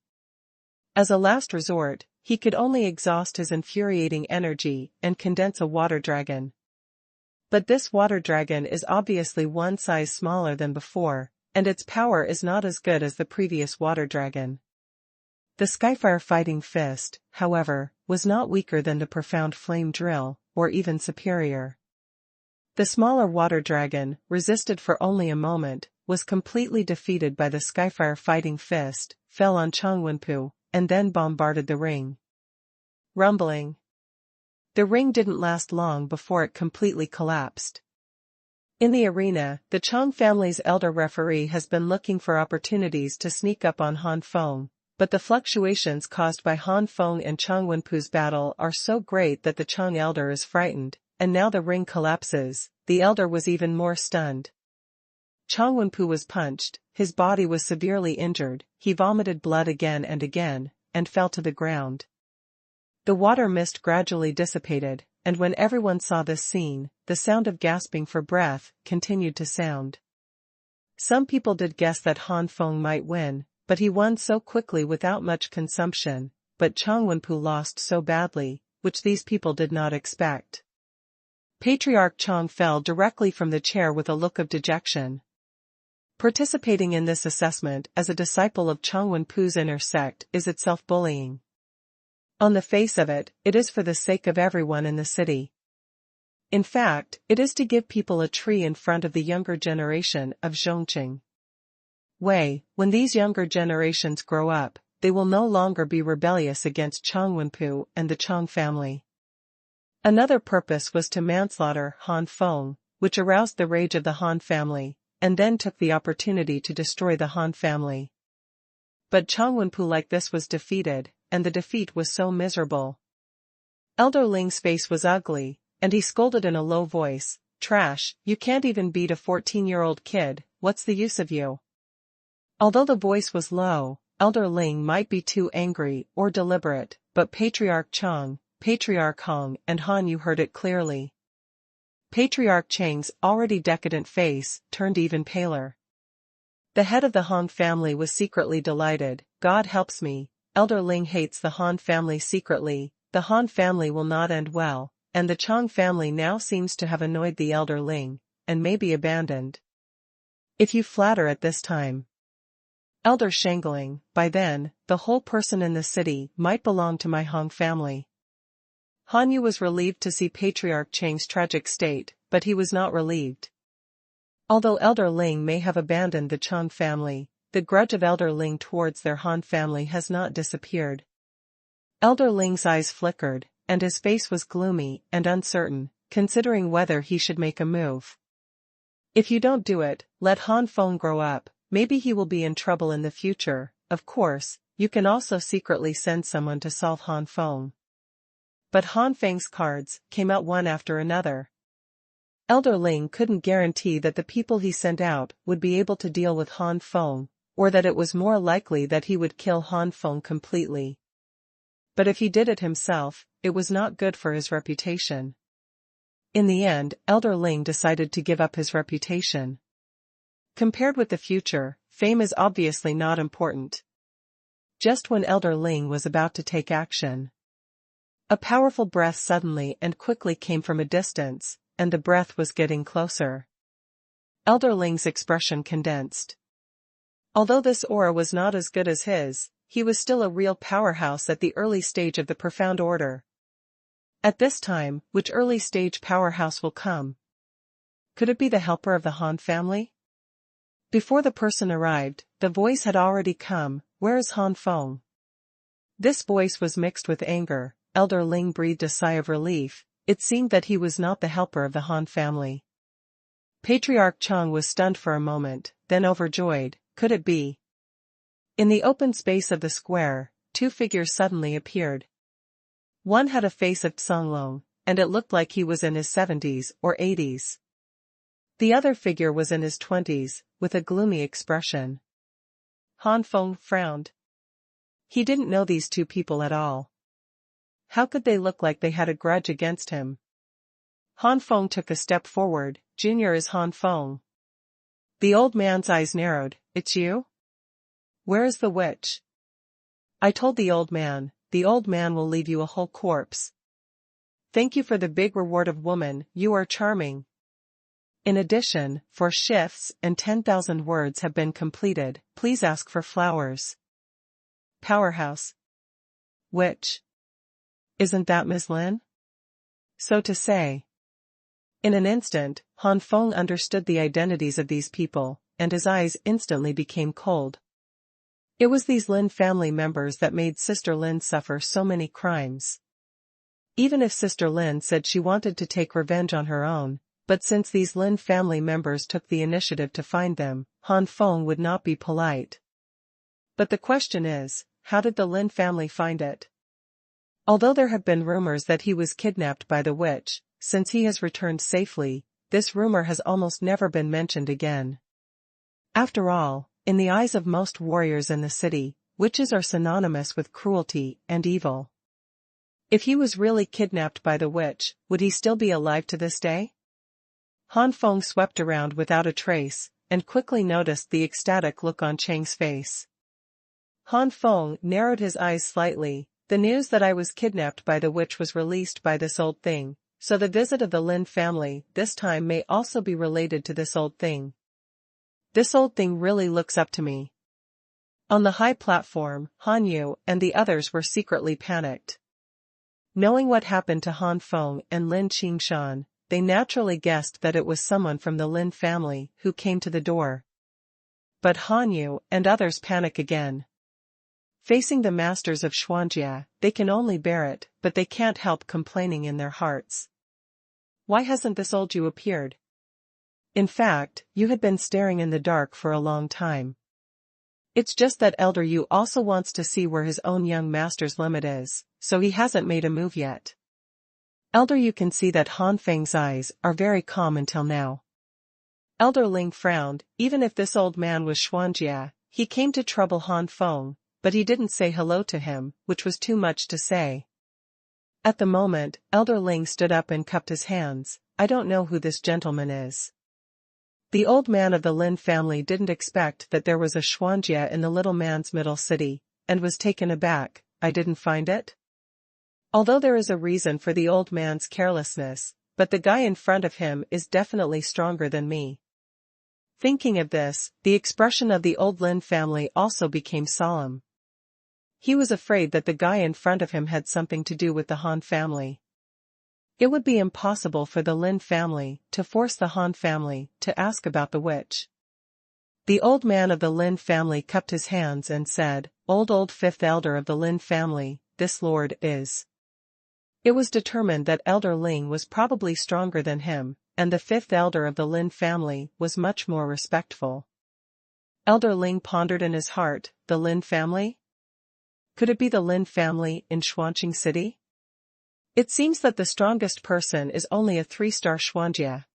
As a last resort, he could only exhaust his infuriating energy and condense a water dragon. But this water dragon is obviously one size smaller than before, and its power is not as good as the previous water dragon. The Skyfire Fighting Fist, however, was not weaker than the profound flame drill, or even superior. The smaller water dragon, resisted for only a moment, was completely defeated by the Skyfire Fighting Fist, fell on Xuanhuan, and then bombarded the ring. Rumbling. The ring didn't last long before it completely collapsed. In the arena, the Chang family's elder referee has been looking for opportunities to sneak up on Han Feng, but the fluctuations caused by Han Feng and Xuanhuan's battle are so great that the Chang elder is frightened, and now the ring collapses. The elder was even more stunned. Xuanhuan was punched, his body was severely injured, he vomited blood again, and fell to the ground. The water mist gradually dissipated, and when everyone saw this scene, the sound of gasping for breath continued to sound. Some people did guess that Han Feng might win, but he won so quickly without much consumption, but Xuanhuan lost so badly, which these people did not expect. Patriarch Chang fell directly from the chair with a look of dejection. Participating in this assessment as a disciple of Xuanhuan's inner sect is itself bullying. On the face of it, it is for the sake of everyone in the city. In fact, it is to give people a tree in front of the younger generation of Zhongqing. When these younger generations grow up, they will no longer be rebellious against Xuanhuan and the Chang family. Another purpose was to manslaughter Han Feng, which aroused the rage of the Han family, and then took the opportunity to destroy the Han family. But Xuanhuan like this was defeated, and the defeat was so miserable. Elder Ling's face was ugly, and he scolded in a low voice, "Trash, you can't even beat a 14-year-old kid, what's the use of you?" Although the voice was low, Elder Ling might be too angry or deliberate, but Patriarch Chang, Patriarch Hong and Han Yu heard it clearly. Patriarch Chang's already decadent face turned even paler. The head of the Hong family was secretly delighted. God helps me, Elder Ling hates the Han family secretly, the Han family will not end well, and the Chang family now seems to have annoyed the Elder Ling, and may be abandoned. If you flatter at this time, Elder Shangling, by then, the whole person in the city might belong to my Hong family. Han Yu was relieved to see Patriarch Chang's tragic state, but he was not relieved. Although Elder Ling may have abandoned the Chang family, the grudge of Elder Ling towards their Han family has not disappeared. Elder Ling's eyes flickered, and his face was gloomy and uncertain, considering whether he should make a move. If you don't do it, let Han Feng grow up, maybe he will be in trouble in the future. Of course, you can also secretly send someone to solve Han Feng. But Han Feng's cards came out one after another. Elder Ling couldn't guarantee that the people he sent out would be able to deal with Han Feng, or that it was more likely that he would kill Han Feng completely. But if he did it himself, it was not good for his reputation. In the end, Elder Ling decided to give up his reputation. Compared with the future, fame is obviously not important. Just when Elder Ling was about to take action, a powerful breath suddenly and quickly came from a distance, and the breath was getting closer. Elder Ling's expression condensed. Although this aura was not as good as his, he was still a real powerhouse at the early stage of the Profound Order. At this time, which early-stage powerhouse will come? Could it be the helper of the Han family? Before the person arrived, the voice had already come. Where is Han Feng? This voice was mixed with anger. Elder Ling breathed a sigh of relief. It seemed that he was not the helper of the Han family. Patriarch Chang was stunned for a moment, then overjoyed. Could it be? In the open space of the square, two figures suddenly appeared. One had a face of Songlong, and it looked like he was in his 70s or 80s. The other figure was in his 20s, with a gloomy expression. Han Feng frowned. He didn't know these two people at all. How could they look like they had a grudge against him? Han Feng took a step forward. Junior is Han Feng. The old man's eyes narrowed. It's you? Where is the witch? I told the old man will leave you a whole corpse. Thank you for the big reward of woman, you are charming. In addition, 4 shifts and 10,000 words have been completed, please ask for flowers. Powerhouse. Witch. Isn't that Miss Lin? So to say. In an instant, Han Feng understood the identities of these people, and his eyes instantly became cold. It was these Lin family members that made Sister Lin suffer so many crimes. Even if Sister Lin said she wanted to take revenge on her own, but since these Lin family members took the initiative to find them, Han Feng would not be polite. But the question is, how did the Lin family find it? Although there have been rumors that he was kidnapped by the witch, since he has returned safely, this rumor has almost never been mentioned again. After all, in the eyes of most warriors in the city, witches are synonymous with cruelty and evil. If he was really kidnapped by the witch, would he still be alive to this day? Han Feng swept around without a trace, and quickly noticed the ecstatic look on Chang's face. Han Feng narrowed his eyes slightly. The news that I was kidnapped by the witch was released by this old thing, so the visit of the Lin family this time may also be related to this old thing. This old thing really looks up to me. On the high platform, Han Yu and the others were secretly panicked. Knowing what happened to Han Feng and Lin Qingshan, they naturally guessed that it was someone from the Lin family who came to the door. But Han Yu and others panic again. Facing the masters of Xuanjia, they can only bear it, but they can't help complaining in their hearts. Why hasn't this old Yu appeared? In fact, Yu had been staring in the dark for a long time. It's just that Elder Yu also wants to see where his own young master's limit is, so he hasn't made a move yet. Elder Yu can see that Han Feng's eyes are very calm until now. Elder Ling frowned. Even if this old man was Xuanjia, he came to trouble Han Feng, but he didn't say hello to him, which was too much to say. At the moment, Elder Ling stood up and cupped his hands. I don't know who this gentleman is. The old man of the Lin family didn't expect that there was a Xuanjia in the little man's middle city, and was taken aback. I didn't find it? Although there is a reason for the old man's carelessness, but the guy in front of him is definitely stronger than me. Thinking of this, the expression of the old Lin family also became solemn. He was afraid that the guy in front of him had something to do with the Han family. It would be impossible for the Lin family to force the Han family to ask about the witch. The old man of the Lin family cupped his hands and said, Old fifth elder of the Lin family, this lord is. It was determined that Elder Ling was probably stronger than him, and the 5th elder of the Lin family was much more respectful. Elder Ling pondered in his heart, the Lin family? Could it be the Lin family in Xuanqing City? It seems that the strongest person is only a 3-star Xuanjia.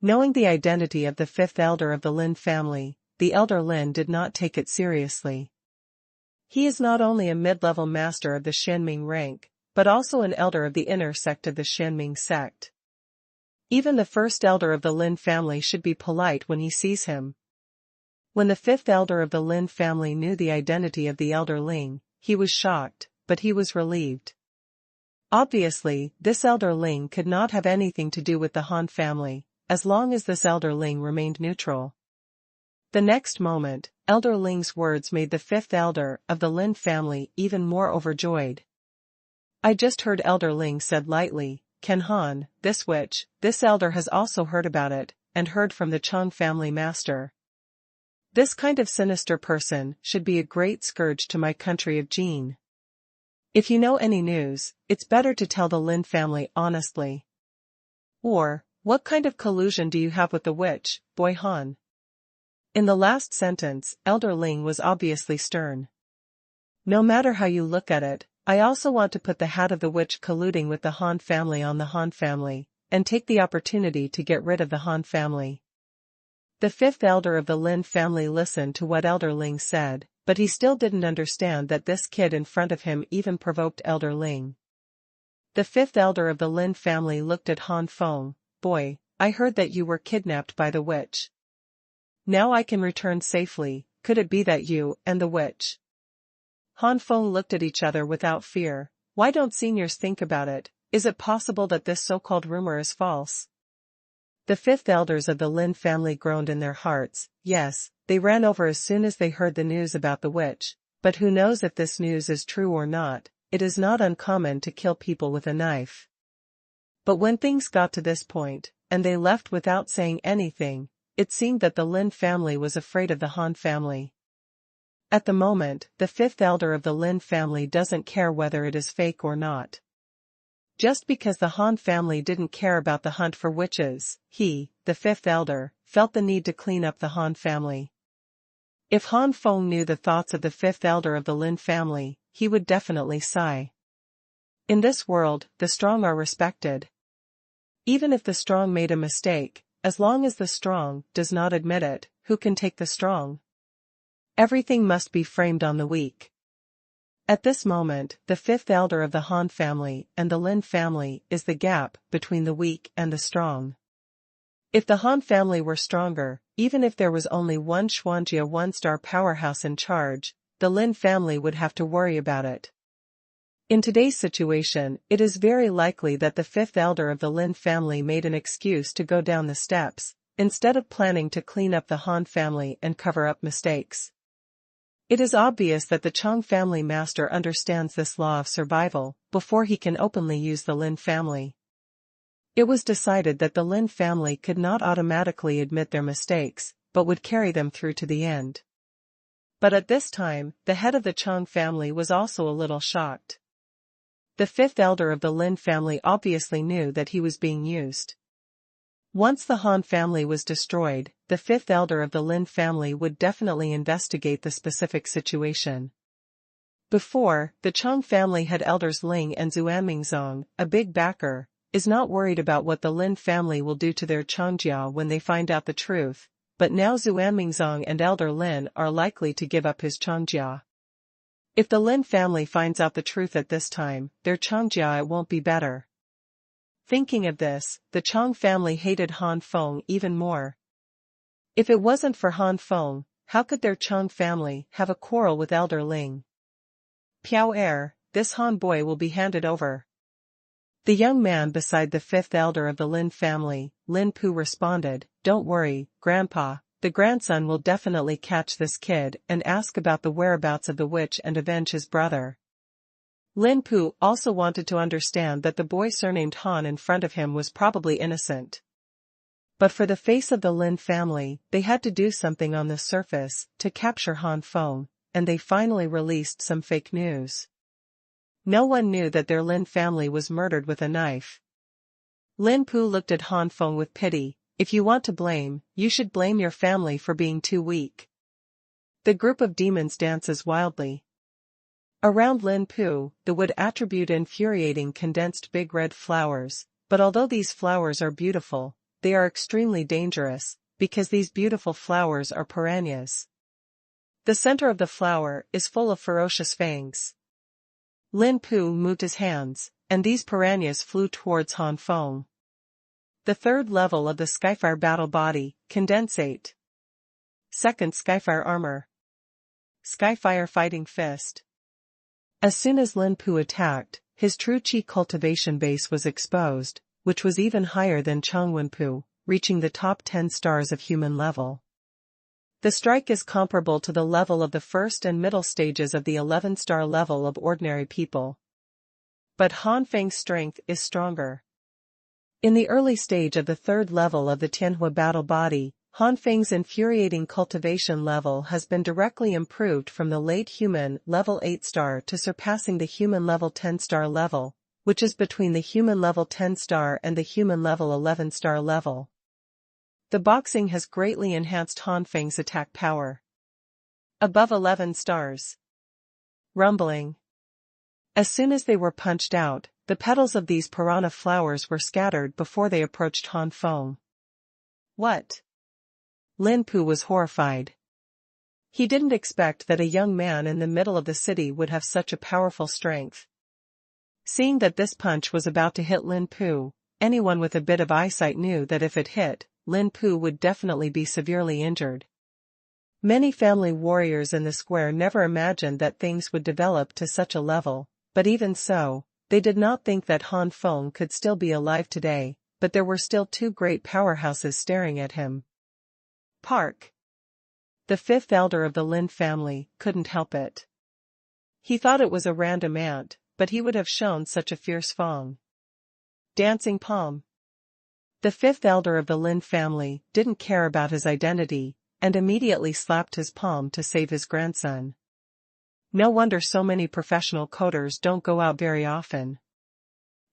Knowing the identity of the 5th elder of the Lin family, the Elder Lin did not take it seriously. He is not only a mid-level master of the Xianming rank, but also an elder of the inner sect of the Xianming sect. Even the 1st elder of the Lin family should be polite when he sees him. When the 5th elder of the Lin family knew the identity of the Elder Ling, he was shocked, but he was relieved. Obviously, this Elder Ling could not have anything to do with the Han family, as long as this Elder Ling remained neutral. The next moment, Elder Ling's words made the 5th elder of the Lin family even more overjoyed. I just heard Elder Ling said lightly, Ken Han, this witch, this elder has also heard about it, and heard from the Chang family master. This kind of sinister person should be a great scourge to my country of Jin. If you know any news, it's better to tell the Lin family honestly. Or, what kind of collusion do you have with the witch, boy Han? In the last sentence, Elder Ling was obviously stern. No matter how you look at it, I also want to put the hat of the witch colluding with the Han family on the Han family, and take the opportunity to get rid of the Han family. The fifth elder of the Lin family listened to what Elder Ling said, but he still didn't understand that this kid in front of him even provoked Elder Ling. The fifth elder of the Lin family looked at Han Feng. Boy, I heard that you were kidnapped by the witch. Now I can return safely, could it be that you and the witch? Han Feng looked at each other without fear. Why don't seniors think about it? Is it possible that this so-called rumor is false? The fifth elders of the Lin family groaned in their hearts. Yes, they ran over as soon as they heard the news about the witch, but who knows if this news is true or not. It is not uncommon to kill people with a knife. But when things got to this point, and they left without saying anything, it seemed that the Lin family was afraid of the Han family. At the moment, the fifth elder of the Lin family doesn't care whether it is fake or not. Just because the Han family didn't care about the hunt for witches, he, the fifth elder, felt the need to clean up the Han family. If Han Feng knew the thoughts of the fifth elder of the Lin family, he would definitely sigh. In this world, the strong are respected. Even if the strong made a mistake, as long as the strong does not admit it, who can take the strong? Everything must be framed on the weak. At this moment, the fifth elder of the Han family and the Lin family is the gap between the weak and the strong. If the Han family were stronger, even if there was only one Xuanjia one-star powerhouse in charge, the Lin family would have to worry about it. In today's situation, it is very likely that the fifth elder of the Lin family made an excuse to go down the steps, instead of planning to clean up the Han family and cover up mistakes. It is obvious that the Chang family master understands this law of survival, before he can openly use the Lin family. It was decided that the Lin family could not automatically admit their mistakes, but would carry them through to the end. But at this time, the head of the Chang family was also a little shocked. The fifth elder of the Lin family obviously knew that he was being used. Once the Han family was destroyed, the fifth elder of the Lin family would definitely investigate the specific situation. Before, the Chang family had elders Ling and Xuanmingzong, a big backer, is not worried about what the Lin family will do to their Changjia when they find out the truth, but now Xuanmingzong and elder Lin are likely to give up his Changjia. If the Lin family finds out the truth at this time, their Changjia it won't be better. Thinking of this, the Chang family hated Han Feng even more. If it wasn't for Han Feng, how could their Chang family have a quarrel with elder Ling? Piao this Han boy will be handed over. The young man beside the fifth elder of the Lin family, Lin Pu responded, Don't worry, Grandpa, the grandson will definitely catch this kid and ask about the whereabouts of the witch and avenge his brother. Lin Pu also wanted to understand that the boy surnamed Han in front of him was probably innocent. But for the face of the Lin family, they had to do something on the surface to capture Han Feng, and they finally released some fake news. No one knew that their Lin family was murdered with a knife. Lin Pu looked at Han Feng with pity. If you want to blame, you should blame your family for being too weak. The group of demons dances wildly. Around Lin Pu, the wood attribute infuriating condensed big red flowers, but although these flowers are beautiful, they are extremely dangerous, because these beautiful flowers are piranhas. The center of the flower is full of ferocious fangs. Lin Pu moved his hands, and these piranhas flew towards Han Feng. The third level of the Skyfire battle body, condensate. Second Skyfire armor. Skyfire fighting fist. As soon as Lin Pu attacked, his true Qi cultivation base was exposed, which was even higher than Xuanhuan Pu, reaching the top 10 stars of human level. The strike is comparable to the level of the first and middle stages of the 11-star level of ordinary people. but Han Feng's strength is stronger. In the early stage of the third level of the Tianhua battle body, Han Feng's infuriating cultivation level has been directly improved from the late human level 8 star to surpassing the human level 10 star level, which is between the human level 10 star and the human level 11 star level. The boxing has greatly enhanced Han Feng's attack power. Above 11 stars. Rumbling. As soon as they were punched out, the petals of these piranha flowers were scattered before they approached Han Feng. What? Lin Pu was horrified. He didn't expect that a young man in the middle of the city would have such a powerful strength. Seeing that this punch was about to hit Lin Pu, anyone with a bit of eyesight knew that if it hit, Lin Pu would definitely be severely injured. Many family warriors in the square never imagined that things would develop to such a level, but even so, they did not think that Han Feng could still be alive today, but there were still two great powerhouses staring at him. Park. The fifth elder of the Lin family couldn't help it. He thought it was a random ant, but he would have shown such a fierce Feng. Dancing palm. The fifth elder of the Lin family didn't care about his identity, and immediately slapped his palm to save his grandson. No wonder so many professional coders don't go out very often.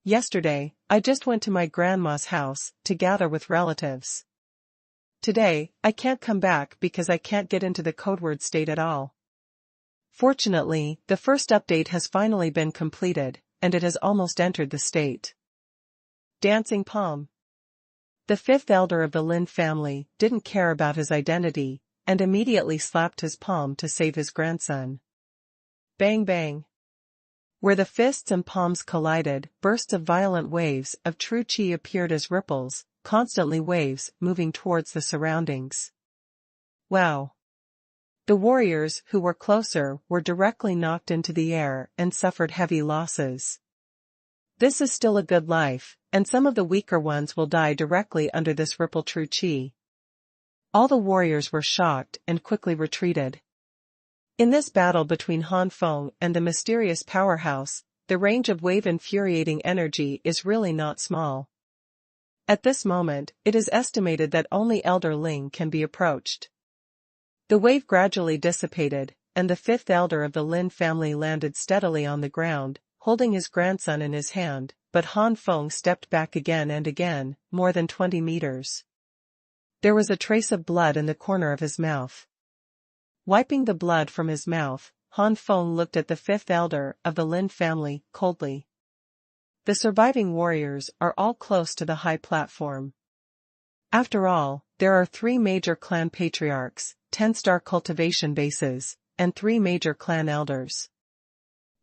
Yesterday, I just went to my grandma's house to gather with relatives. Today, I can't come back because I can't get into the codeword state at all. Fortunately, the first update has finally been completed, and it has almost entered the state. Dancing palm. The fifth elder of the Lin family didn't care about his identity, and immediately slapped his palm to save his grandson. Bang bang. Where the fists and palms collided, bursts of violent waves of true chi appeared as ripples, constantly waves moving towards the surroundings. Wow. The warriors who were closer were directly knocked into the air and suffered heavy losses. This is still a good life, and some of the weaker ones will die directly under this ripple true chi. All the warriors were shocked and quickly retreated. In this battle between Han Feng and the mysterious powerhouse, the range of wave infuriating energy is really not small. At this moment, it is estimated that only Elder Ling can be approached. The wave gradually dissipated, and the fifth elder of the Lin family landed steadily on the ground, holding his grandson in his hand, but Han Feng stepped back again and again, more than 20 meters. There was a trace of blood in the corner of his mouth. Wiping the blood from his mouth, Han Feng looked at the fifth elder of the Lin family, coldly. The surviving warriors are all close to the high platform. After all, there are 3 major clan patriarchs, 10-star cultivation bases, and 3 major clan elders.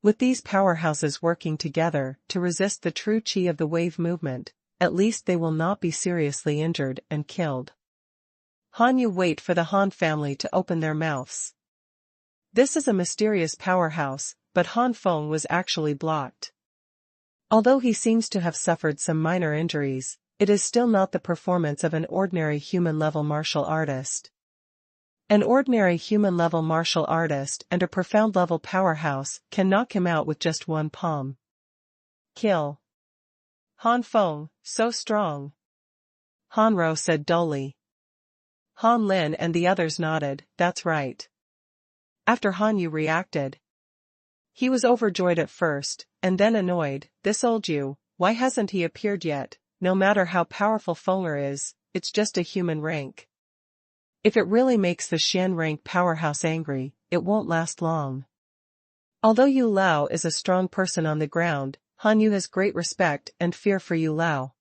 With these powerhouses working together to resist the true chi of the wave movement, at least they will not be seriously injured and killed. Han Yu wait for the Han family to open their mouths. This is a mysterious powerhouse, but Han Feng was actually blocked. Although he seems to have suffered some minor injuries, it is still not the performance of an ordinary human-level martial artist. An ordinary human-level martial artist and a profound-level powerhouse can knock him out with just one palm. Kill. Han Feng, so strong. Han Ro said dully. Han Lin and the others nodded, that's right. After Han Yu reacted. He was overjoyed at first, and then annoyed, this old Yu, why hasn't he appeared yet? No matter how powerful Fenger is, it's just a human rank. If it really makes the Xian rank powerhouse angry, it won't last long. Although Yu Lao is a strong person on the ground, Han Yu has great respect and fear for Yu Lao.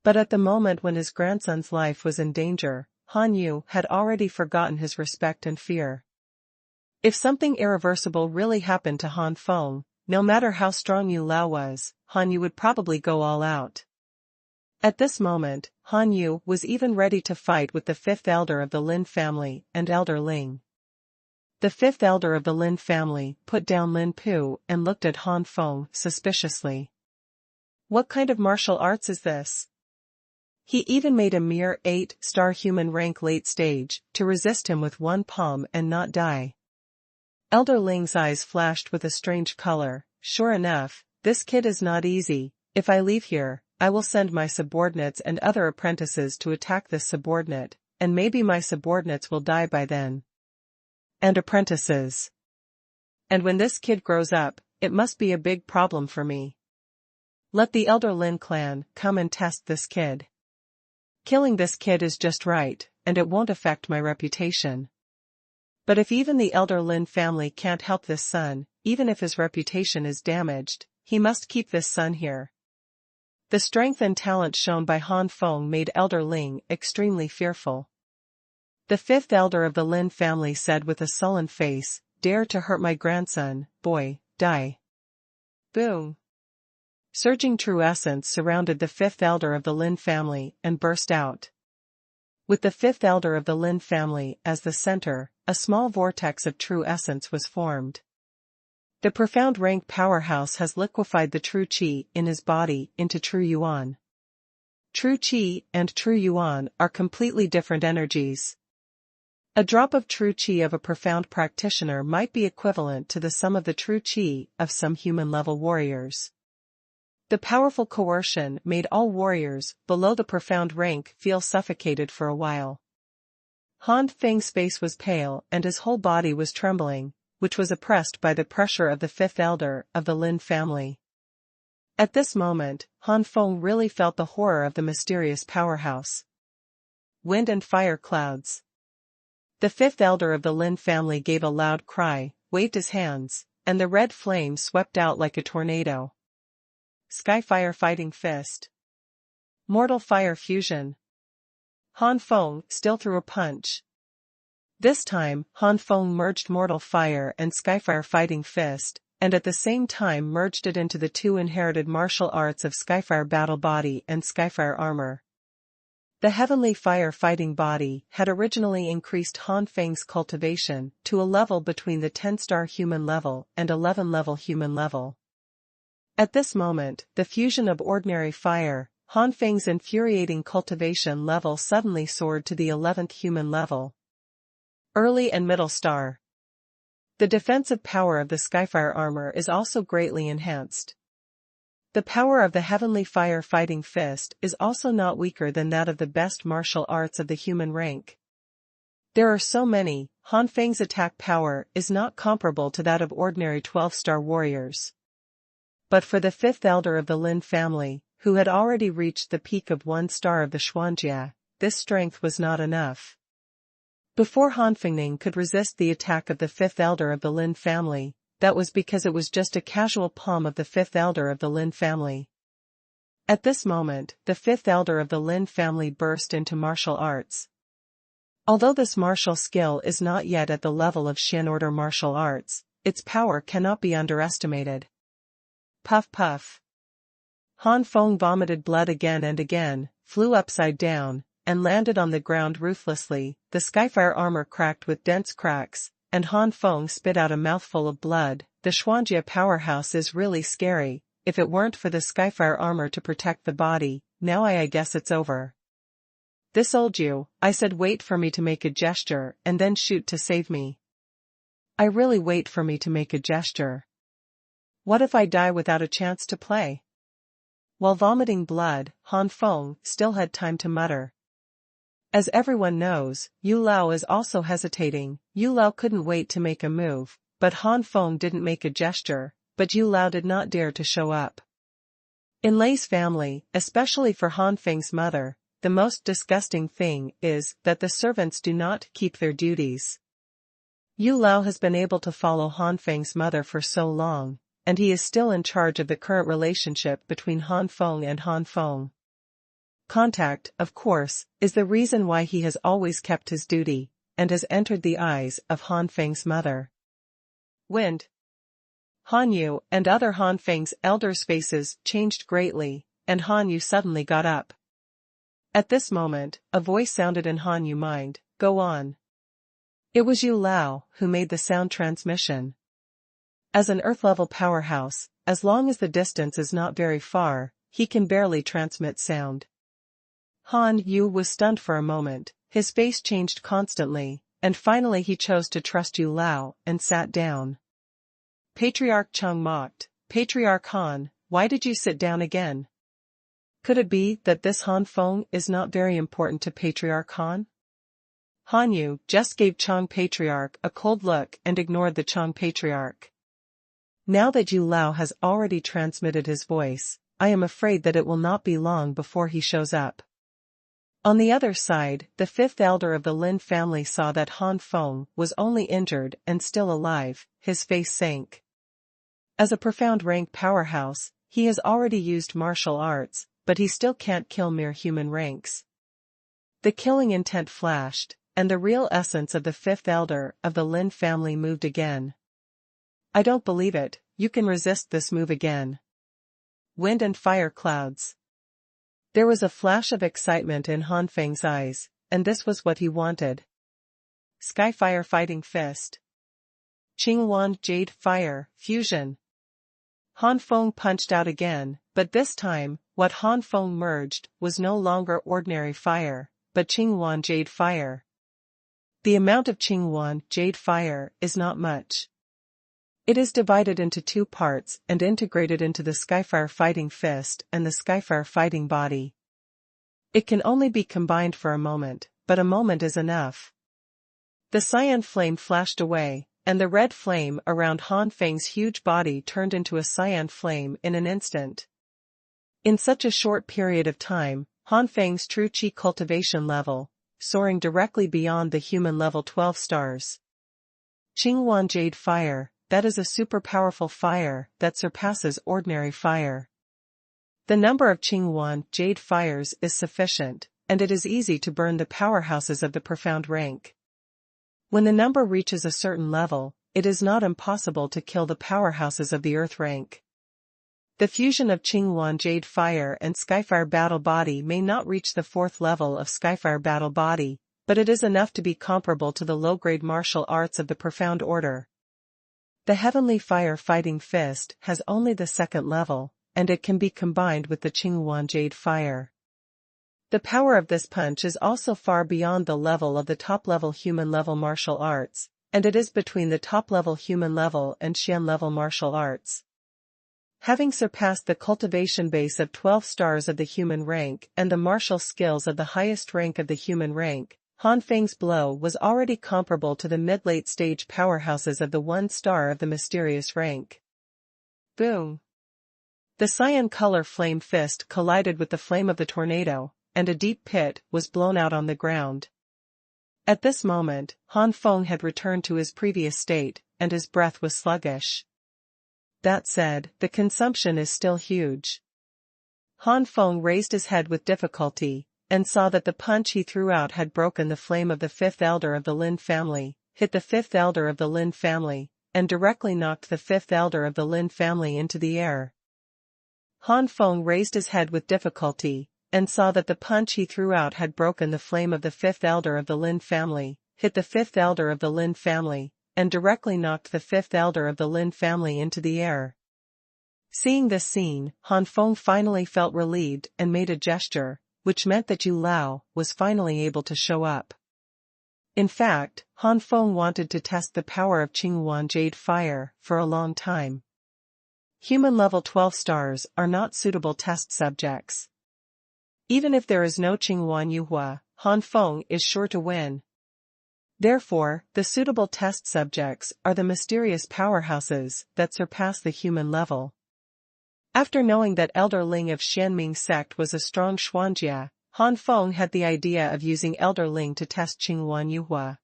But at the moment when his grandson's life was in danger, Han Yu had already forgotten his respect and fear. If something irreversible really happened to Han Feng, no matter how strong Yu Lao was, Han Yu would probably go all out. At this moment, Han Yu was even ready to fight with the fifth elder of the Lin family and Elder Ling. The fifth elder of the Lin family put down Lin Pu and looked at Han Feng suspiciously. What kind of martial arts is this? He even made a mere 8-star human rank late stage to resist him with one palm and not die. Elder Ling's eyes flashed with a strange color. Sure enough, this kid is not easy. If I leave here, I will send my subordinates and other apprentices to attack this subordinate, and maybe my subordinates will die by then. And apprentices. And when this kid grows up, it must be a big problem for me. Let the Elder Lin clan come and test this kid. Killing this kid is just right, and it won't affect my reputation. But if even the Elder Lin family can't help this son, even if his reputation is damaged, he must keep this son here. The strength and talent shown by Han Feng made Elder Ling extremely fearful. The fifth elder of the Lin family said with a sullen face, "Dare to hurt my grandson, boy, die." Boom! Surging true essence surrounded the fifth elder of the Lin family and burst out. With the fifth elder of the Lin family as the center, a small vortex of true essence was formed. The profound rank powerhouse has liquefied the true Qi in his body into true Yuan. True Qi and true Yuan are completely different energies. A drop of true Qi of a profound practitioner might be equivalent to the sum of the true Qi of some human-level warriors. The powerful coercion made all warriors below the profound rank feel suffocated for a while. Han Feng's face was pale and his whole body was trembling, which was oppressed by the pressure of the fifth elder of the Lin family. At this moment, Han Feng really felt the horror of the mysterious powerhouse. Wind and fire clouds. The fifth elder of the Lin family gave a loud cry, waved his hands, and the red flame swept out like a tornado. Skyfire Fighting Fist. Mortal Fire Fusion. Han Feng still threw a punch. This time, Han Feng merged Mortal Fire and Skyfire Fighting Fist, and at the same time merged it into the two inherited martial arts of Skyfire Battle Body and Skyfire Armor. The Heavenly Fire Fighting Body had originally increased Han Feng's cultivation to a level between the 10-star human level and 11-level human level. At this moment, the fusion of ordinary fire, Han Feng's infuriating cultivation level suddenly soared to the 11th human level. Early and middle star. The defensive power of the Skyfire armor is also greatly enhanced. The power of the Heavenly Fire Fighting Fist is also not weaker than that of the best martial arts of the human rank. There are so many, Han Feng's attack power is not comparable to that of ordinary 12-star warriors. But for the fifth elder of the Lin family, who had already reached the peak of 1 star of the Xuanjia, this strength was not enough. Before Han Fengning could resist the attack of the fifth elder of the Lin family, that was because it was just a casual palm of the fifth elder of the Lin family. At this moment, the fifth elder of the Lin family burst into martial arts. Although this martial skill is not yet at the level of Xian order martial arts, its power cannot be underestimated. Puff puff. Han Feng vomited blood again and again, flew upside down, and landed on the ground ruthlessly. The Skyfire armor cracked with dense cracks, and Han Feng spit out a mouthful of blood. The Xuanjia powerhouse is really scary. If it weren't for the Skyfire armor to protect the body, now I guess it's over. This old you, I said wait for me to make a gesture and then shoot to save me. I really wait for me to make a gesture. What if I die without a chance to play? While vomiting blood, Han Feng still had time to mutter. As everyone knows, Yu Lao is also hesitating. Yu Lao couldn't wait to make a move, but Han Feng didn't make a gesture, but Yu Lao did not dare to show up. In Lei's family, especially for Han Feng's mother, the most disgusting thing is that the servants do not keep their duties. Yu Lao has been able to follow Han Feng's mother for so long, and he is still in charge of the current relationship between Han Feng and Han Feng. Contact, of course, is the reason why he has always kept his duty, and has entered the eyes of Han Feng's mother. Wind. Han Yu and other Han Feng's elders' faces changed greatly, and Han Yu suddenly got up. At this moment, a voice sounded in Han Yu's mind, "Go on." It was Yu Lao who made the sound transmission. As an Earth-level powerhouse, as long as the distance is not very far, he can barely transmit sound. Han Yu was stunned for a moment, his face changed constantly, and finally he chose to trust Yu Lao and sat down. Patriarch Chung mocked, Patriarch Han, why did you sit down again? Could it be that this Han Feng is not very important to Patriarch Han? Han Yu just gave Chang Patriarch a cold look and ignored the Chang Patriarch. Now that Yu Lao has already transmitted his voice, I am afraid that it will not be long before he shows up. On the other side, the fifth elder of the Lin family saw that Han Feng was only injured and still alive. His face sank. As a profound rank powerhouse, he has already used martial arts, but he still can't kill mere human ranks. The killing intent flashed, and the real essence of the fifth elder of the Lin family moved again. I don't believe it, you can resist this move again. Wind and fire clouds. There was a flash of excitement in Han Feng's eyes, and this was what he wanted. Skyfire Fighting Fist. Xuanhuan Jade Fire Fusion. Han Feng punched out again, but this time, what Han Feng merged was no longer ordinary fire, but Xuanhuan Jade Fire. The amount of Xuanhuan Jade Fire is not much. It is divided into two parts and integrated into the Skyfire Fighting Fist and the Skyfire Fighting Body. It can only be combined for a moment, but a moment is enough. The cyan flame flashed away, and the red flame around Han Feng's huge body turned into a cyan flame in an instant. In such a short period of time, Han Feng's true Qi cultivation level, soaring directly beyond the human level 12 stars. Xuanhuan Jade Fire. That is a super powerful fire that surpasses ordinary fire. The number of Xuanhuan Jade Fires is sufficient, and it is easy to burn the powerhouses of the profound rank. When the number reaches a certain level, it is not impossible to kill the powerhouses of the earth rank. The fusion of Xuanhuan Jade Fire and Skyfire Battle Body may not reach the fourth level of Skyfire Battle Body, but it is enough to be comparable to the low-grade martial arts of the Profound Order. The Heavenly Fire Fighting Fist has only the second level, and it can be combined with the Xuanhuan Jade Fire. The power of this punch is also far beyond the level of the top-level human-level martial arts, and it is between the top-level human-level and Xian-level martial arts. Having surpassed the cultivation base of 12 stars of the human rank and the martial skills of the highest rank of the human rank, Han Feng's blow was already comparable to the mid-late stage powerhouses of the 1 star of the mysterious rank. Boom! The cyan color flame fist collided with the flame of the tornado, and a deep pit was blown out on the ground. At this moment, Han Feng had returned to his previous state, and his breath was sluggish. That said, the consumption is still huge. Han Feng raised his head with difficulty, and saw that the punch he threw out had broken the flame of the fifth elder of the Lin family, hit the fifth elder of the Lin family, and directly knocked the fifth elder of the Lin family into the air. Han Feng raised his head with difficulty, and saw that the punch he threw out had broken the flame of the fifth elder of the Lin family, hit the fifth elder of the Lin family, and directly knocked the fifth elder of the Lin family into the air. Seeing this scene, Han Feng finally felt relieved and made a gesture, which meant that Yu Lao was finally able to show up. In fact, Han Feng wanted to test the power of Xuanhuan Jade Fire for a long time. Human level 12 stars are not suitable test subjects. Even if there is no Xuanhuan Yuhua, Han Feng is sure to win. Therefore, the suitable test subjects are the mysterious powerhouses that surpass the human level. After knowing that Elder Ling of Xianming sect was a strong Xuanjia, Han Feng had the idea of using Elder Ling to test Xuanhuan Yuhua.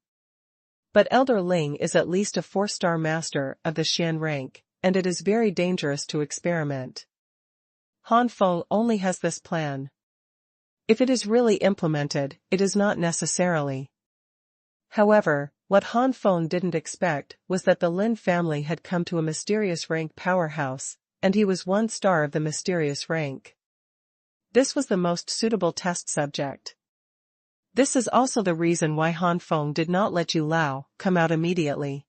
But Elder Ling is at least a 4-star master of the Xian rank, and it is very dangerous to experiment. Han Feng only has this plan. If it is really implemented, it is not necessarily. However, what Han Feng didn't expect was that the Lin family had come to a mysterious rank powerhouse, and he was 1 star of the mysterious rank. This was the most suitable test subject. This is also the reason why Han Feng did not let Yu Lao come out immediately.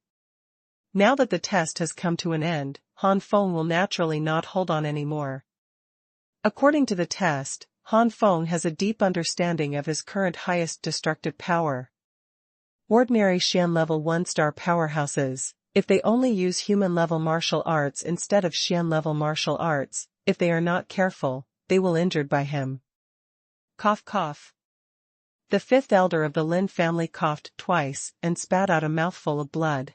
Now that the test has come to an end, Han Feng will naturally not hold on anymore. According to the test, Han Feng has a deep understanding of his current highest destructive power. Ordinary Xian level 1-star powerhouses, if they only use human-level martial arts instead of Xian-level martial arts, if they are not careful, they will injured by him. Cough cough. The fifth elder of the Lin family coughed twice and spat out a mouthful of blood.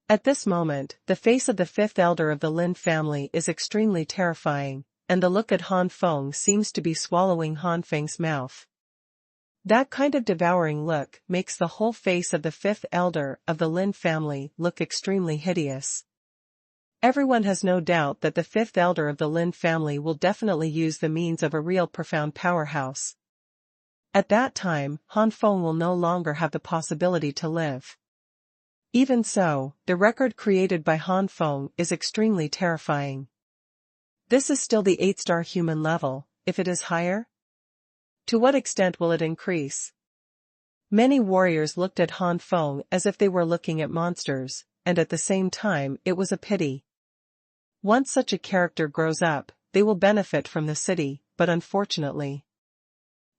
At this moment, the face of the fifth elder of the Lin family is extremely terrifying, and the look at Han Feng seems to be swallowing Han Feng's mouth. That kind of devouring look makes the whole face of the fifth elder of the Lin family look extremely hideous. Everyone has no doubt that the fifth elder of the Lin family will definitely use the means of a real profound powerhouse. At that time, Han Feng will no longer have the possibility to live. Even so, the record created by Han Feng is extremely terrifying. This is still the 8-star human level. If it is higher? To what extent will it increase? Many warriors looked at Han Feng as if they were looking at monsters, and at the same time it was a pity. Once such a character grows up, they will benefit from the city, but unfortunately.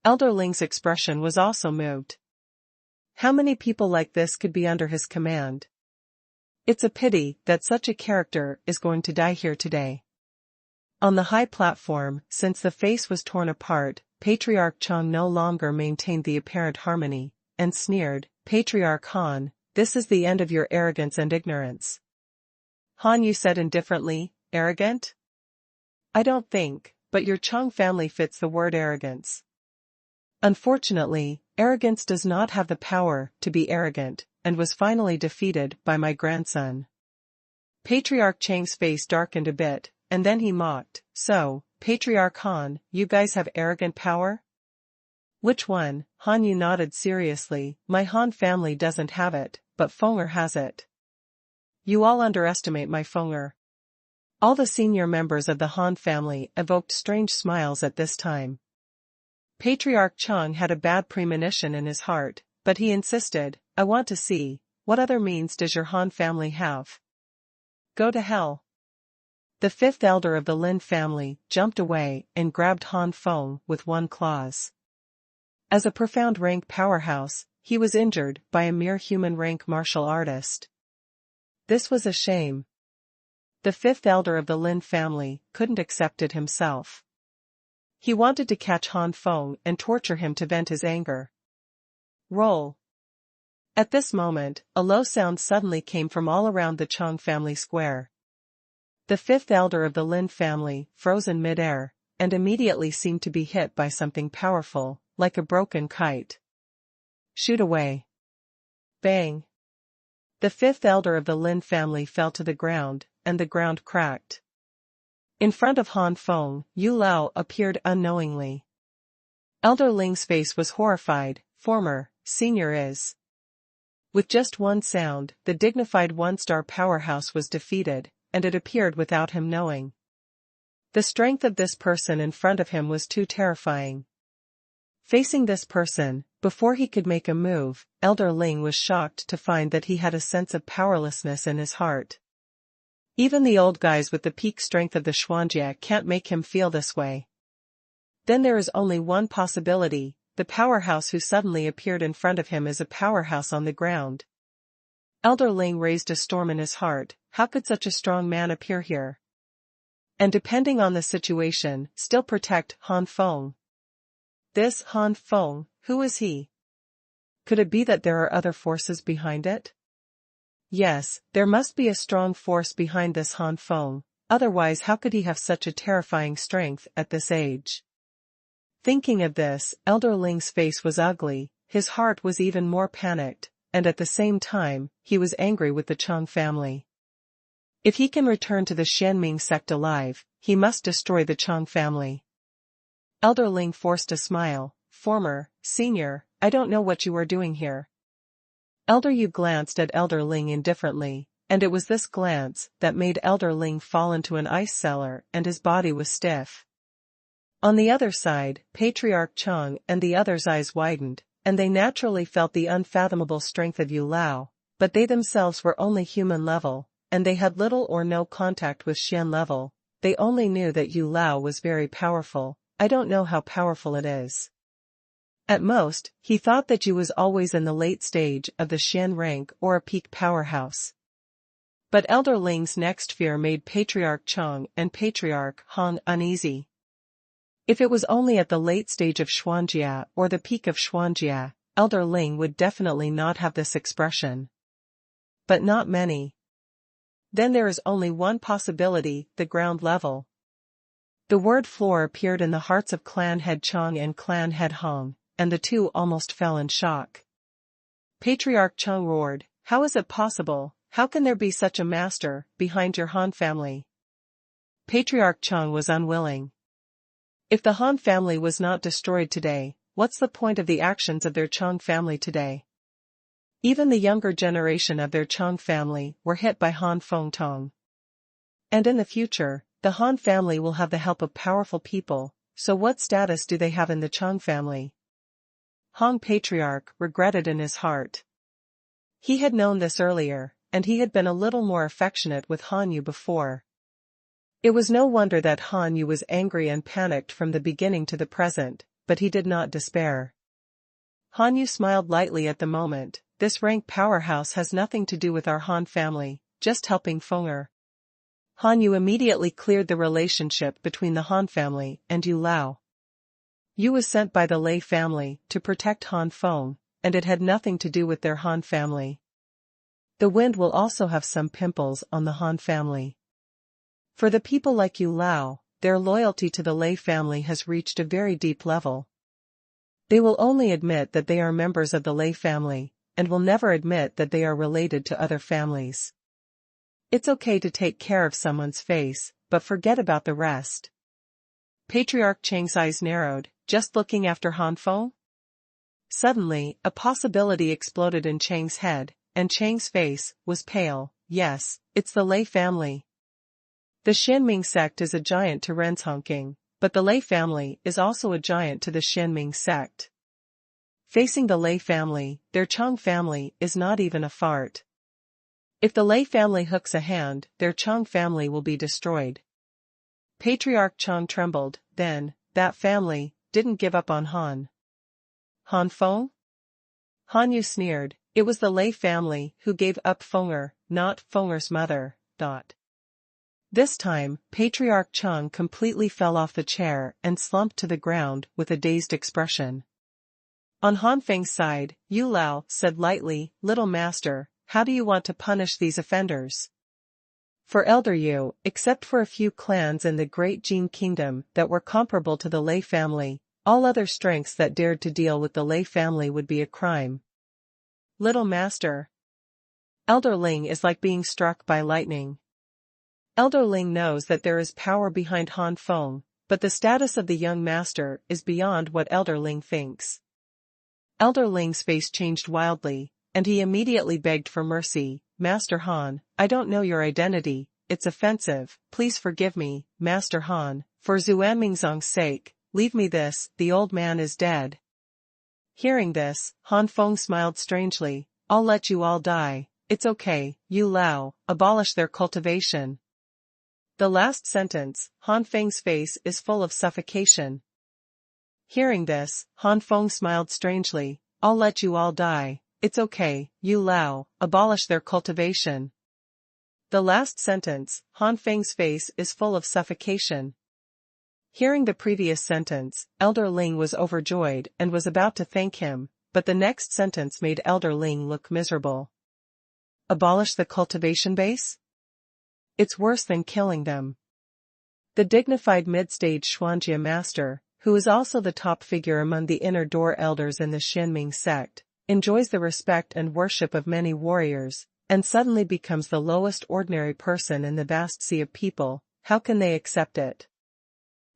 Elder Ling's expression was also moved. How many people like this could be under his command? It's a pity that such a character is going to die here today. On the high platform, since the face was torn apart, Patriarch Chang no longer maintained the apparent harmony, and sneered, "Patriarch Han, this is the end of your arrogance and ignorance." Han, you said indifferently, "Arrogant?" I don't think, but your Chang family fits the word arrogance. Unfortunately, arrogance does not have the power to be arrogant, and was finally defeated by my grandson. Patriarch Chang's face darkened a bit, and then he mocked, "So, Patriarch Han, you guys have arrogant power?" "Which one?" Han Yu nodded seriously. "My Han family doesn't have it, but Fenger has it." "You all underestimate my Fenger." All the senior members of the Han family evoked strange smiles at this time. Patriarch Chang had a bad premonition in his heart, but he insisted, "I want to see, what other means does your Han family have?" "Go to hell." The fifth elder of the Lin family jumped away and grabbed Han Feng with one claws. As a profound rank powerhouse, he was injured by a mere human rank martial artist. This was a shame. The fifth elder of the Lin family couldn't accept it himself. He wanted to catch Han Feng and torture him to vent his anger. Roll. At this moment, a low sound suddenly came from all around the Chang family square. The fifth elder of the Lin family froze in midair, and immediately seemed to be hit by something powerful, like a broken kite. "Shoot away." Bang. The fifth elder of the Lin family fell to the ground, and the ground cracked. In front of Han Feng, Yu Lao appeared unknowingly. Elder Ling's face was horrified. "Former, senior is." With just one sound, the dignified one-star powerhouse was defeated, and it appeared without him knowing. The strength of this person in front of him was too terrifying. Facing this person, before he could make a move, Elder Ling was shocked to find that he had a sense of powerlessness in his heart. Even the old guys with the peak strength of the Xuanjia can't make him feel this way. Then there is only one possibility: the powerhouse who suddenly appeared in front of him is a powerhouse on the ground. Elder Ling raised a storm in his heart. How could such a strong man appear here? And depending on the situation, still protect Han Feng. This Han Feng, who is he? Could it be that there are other forces behind it? Yes, there must be a strong force behind this Han Feng, otherwise how could he have such a terrifying strength at this age? Thinking of this, Elder Ling's face was ugly, his heart was even more panicked, and at the same time, he was angry with the Chang family. If he can return to the Xianming sect alive, he must destroy the Chang family. Elder Ling forced a smile. "Former, senior, I don't know what you are doing here." Elder Yu glanced at Elder Ling indifferently, and it was this glance that made Elder Ling fall into an ice cellar and his body was stiff. On the other side, Patriarch Chang and the others' eyes widened, and they naturally felt the unfathomable strength of Yu Lao, but they themselves were only human level, and they had little or no contact with Xian level. They only knew that Yu Lao was very powerful. I don't know how powerful it is. At most, he thought that Yu was always in the late stage of the Xian rank or a peak powerhouse. But Elder Ling's next fear made Patriarch Cheng and Patriarch Han uneasy. If it was only at the late stage of Xuanjia or the peak of Xuanjia, Elder Ling would definitely not have this expression. But not many. Then there is only one possibility, the ground level. The word floor appeared in the hearts of Clan Head Cheng and Clan Head Hong, and the two almost fell in shock. Patriarch Cheng roared, "How is it possible? How can there be such a master behind your Han family?" Patriarch Cheng was unwilling. If the Han family was not destroyed today, what's the point of the actions of their Cheng family today? Even the younger generation of their Cheng family were hit by Han Feng Tong. And in the future, the Han family will have the help of powerful people, so what status do they have in the Cheng family? Hong Patriarch regretted in his heart. He had known this earlier, and he had been a little more affectionate with Han Yu before. It was no wonder that Han Yu was angry and panicked from the beginning to the present, but he did not despair. Han Yu smiled lightly at the moment. This rank powerhouse has nothing to do with our Han family, just helping Fenger. Han Yu immediately cleared the relationship between the Han family and Yu Lao. Yu was sent by the Lei family to protect Han Feng, and it had nothing to do with their Han family. The wind will also have some pimples on the Han family. For the people like Yu Lao, their loyalty to the Lei family has reached a very deep level. They will only admit that they are members of the Lei family, and will never admit that they are related to other families. It's okay to take care of someone's face, but forget about the rest. Patriarch Cheng's eyes narrowed, just looking after Han Feng? Suddenly, a possibility exploded in Cheng's head, and Cheng's face was pale. Yes, it's the Lei family. The Xianming sect is a giant to Renshongking, but the Lei family is also a giant to the Xianming sect. Facing the Lei family, their Cheng family is not even a fart. If the Lei family hooks a hand, their Cheng family will be destroyed. Patriarch Cheng trembled, then, that family didn't give up on Han. Han Feng? Han Yu sneered, it was the Lei family who gave up Fenger, not Fenger's mother. This time, Patriarch Cheng completely fell off the chair and slumped to the ground with a dazed expression. On Han Feng's side, Yu Lao said lightly, "Little master, how do you want to punish these offenders?" For Elder Yu, except for a few clans in the Great Jin Kingdom that were comparable to the Lei family, all other strengths that dared to deal with the Lei family would be a crime. Little master. Elder Ling is like being struck by lightning. Elder Ling knows that there is power behind Han Feng, but the status of the young master is beyond what Elder Ling thinks. Elder Ling's face changed wildly, and he immediately begged for mercy. "Master Han, I don't know your identity, it's offensive, please forgive me, Master Han, for Xuanmingzong's sake, leave me this, the old man is dead." Hearing this, Han Feng smiled strangely, "I'll let you all die, it's okay, Yu Lao, abolish their cultivation." The last sentence, Han Feng's face is full of suffocation. Hearing this, Han Feng smiled strangely, "I'll let you all die, it's okay, Yu Lao, abolish their cultivation." The last sentence, Han Feng's face is full of suffocation. Hearing the previous sentence, Elder Ling was overjoyed and was about to thank him, but the next sentence made Elder Ling look miserable. Abolish the cultivation base? It's worse than killing them. The dignified mid-stage Xuanjia master, who is also the top figure among the inner door elders in the Xianming sect, enjoys the respect and worship of many warriors, and suddenly becomes the lowest ordinary person in the vast sea of people. How can they accept it?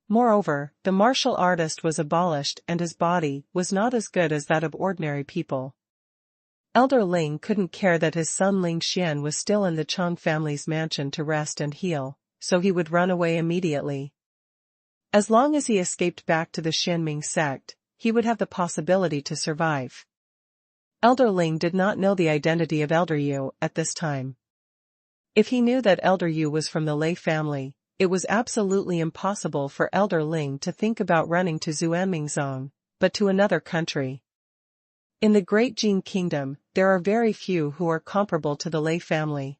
Moreover, the martial artist was abolished and his body was not as good as that of ordinary people. Elder Ling couldn't care that his son Ling Xian was still in the Cheng family's mansion to rest and heal, so he would run away immediately. As long as he escaped back to the Xianming sect, he would have the possibility to survive. Elder Ling did not know the identity of Elder Yu at this time. If he knew that Elder Yu was from the Lei family, it was absolutely impossible for Elder Ling to think about running to Xuanmingzong, but to another country. In the Great Jin Kingdom, there are very few who are comparable to the Lei family.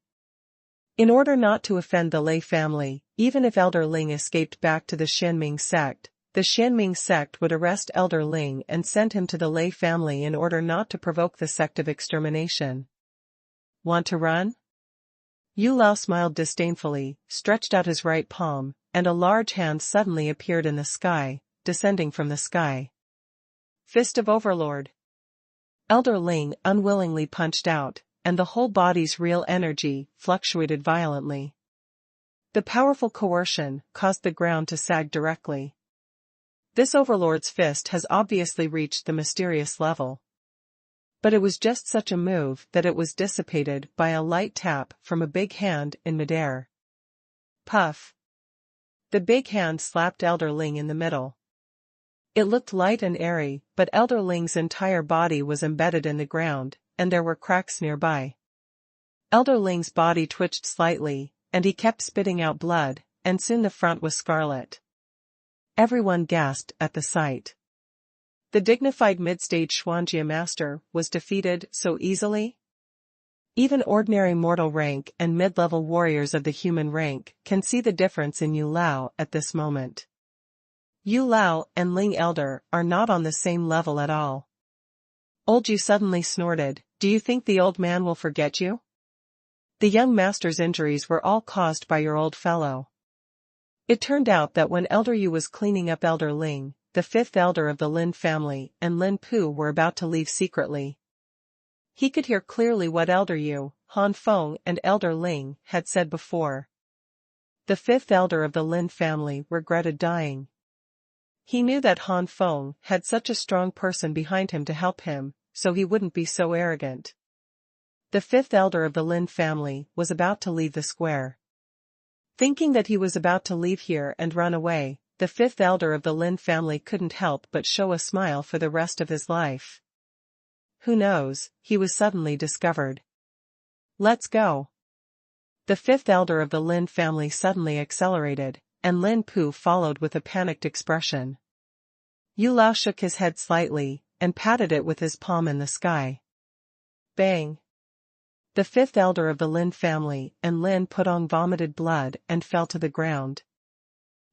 In order not to offend the Lei family, even if Elder Ling escaped back to the Xianming sect, the Xianming sect would arrest Elder Ling and send him to the Lei family in order not to provoke the sect of extermination. Want to run? Yu Lao smiled disdainfully, stretched out his right palm, and a large hand suddenly appeared in the sky, descending from the sky. Fist of Overlord. Elder Ling unwillingly punched out, and the whole body's real energy fluctuated violently. The powerful coercion caused the ground to sag directly. This overlord's fist has obviously reached the mysterious level. But it was just such a move that it was dissipated by a light tap from a big hand in midair. Puff. The big hand slapped Elder Ling in the middle. It looked light and airy, but Elder Ling's entire body was embedded in the ground, and there were cracks nearby. Elder Ling's body twitched slightly, and he kept spitting out blood, and soon the front was scarlet. Everyone gasped at the sight. The dignified mid-stage Xuanjia master was defeated so easily? Even ordinary mortal rank and mid-level warriors of the human rank can see the difference in Yu Lao at this moment. Yu Lao and Ling Elder are not on the same level at all. Old Yu suddenly snorted, "Do you think the old man will forget you? The young master's injuries were all caused by your old fellow." It turned out that when Elder Yu was cleaning up Elder Ling, the fifth elder of the Lin family and Lin Pu were about to leave secretly. He could hear clearly what Elder Yu, Han Feng and Elder Ling had said before. The fifth elder of the Lin family regretted dying. He knew that Han Feng had such a strong person behind him to help him, so he wouldn't be so arrogant. The fifth elder of the Lin family was about to leave the square. Thinking that he was about to leave here and run away, the fifth elder of the Lin family couldn't help but show a smile for the rest of his life. Who knows, he was suddenly discovered. Let's go. The fifth elder of the Lin family suddenly accelerated, and Lin Pu followed with a panicked expression. Yu Lao shook his head slightly, and patted it with his palm in the sky. Bang! The fifth elder of the Lin family and Lin Pudong vomited blood and fell to the ground.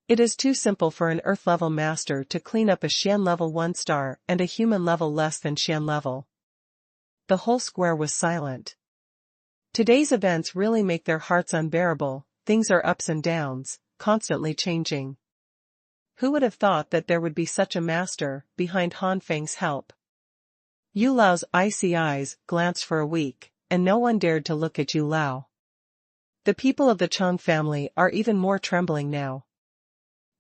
It is too simple for an Earth-level master to clean up a Xian level 1 star and a human level less than Xian level. The whole square was silent. Today's events really make their hearts unbearable. Things are ups and downs, constantly changing. Who would have thought that there would be such a master behind Han Feng's help? Yu Lao's icy eyes glanced for a week, and no one dared to look at Yu Lao. The people of the Chang family are even more trembling now.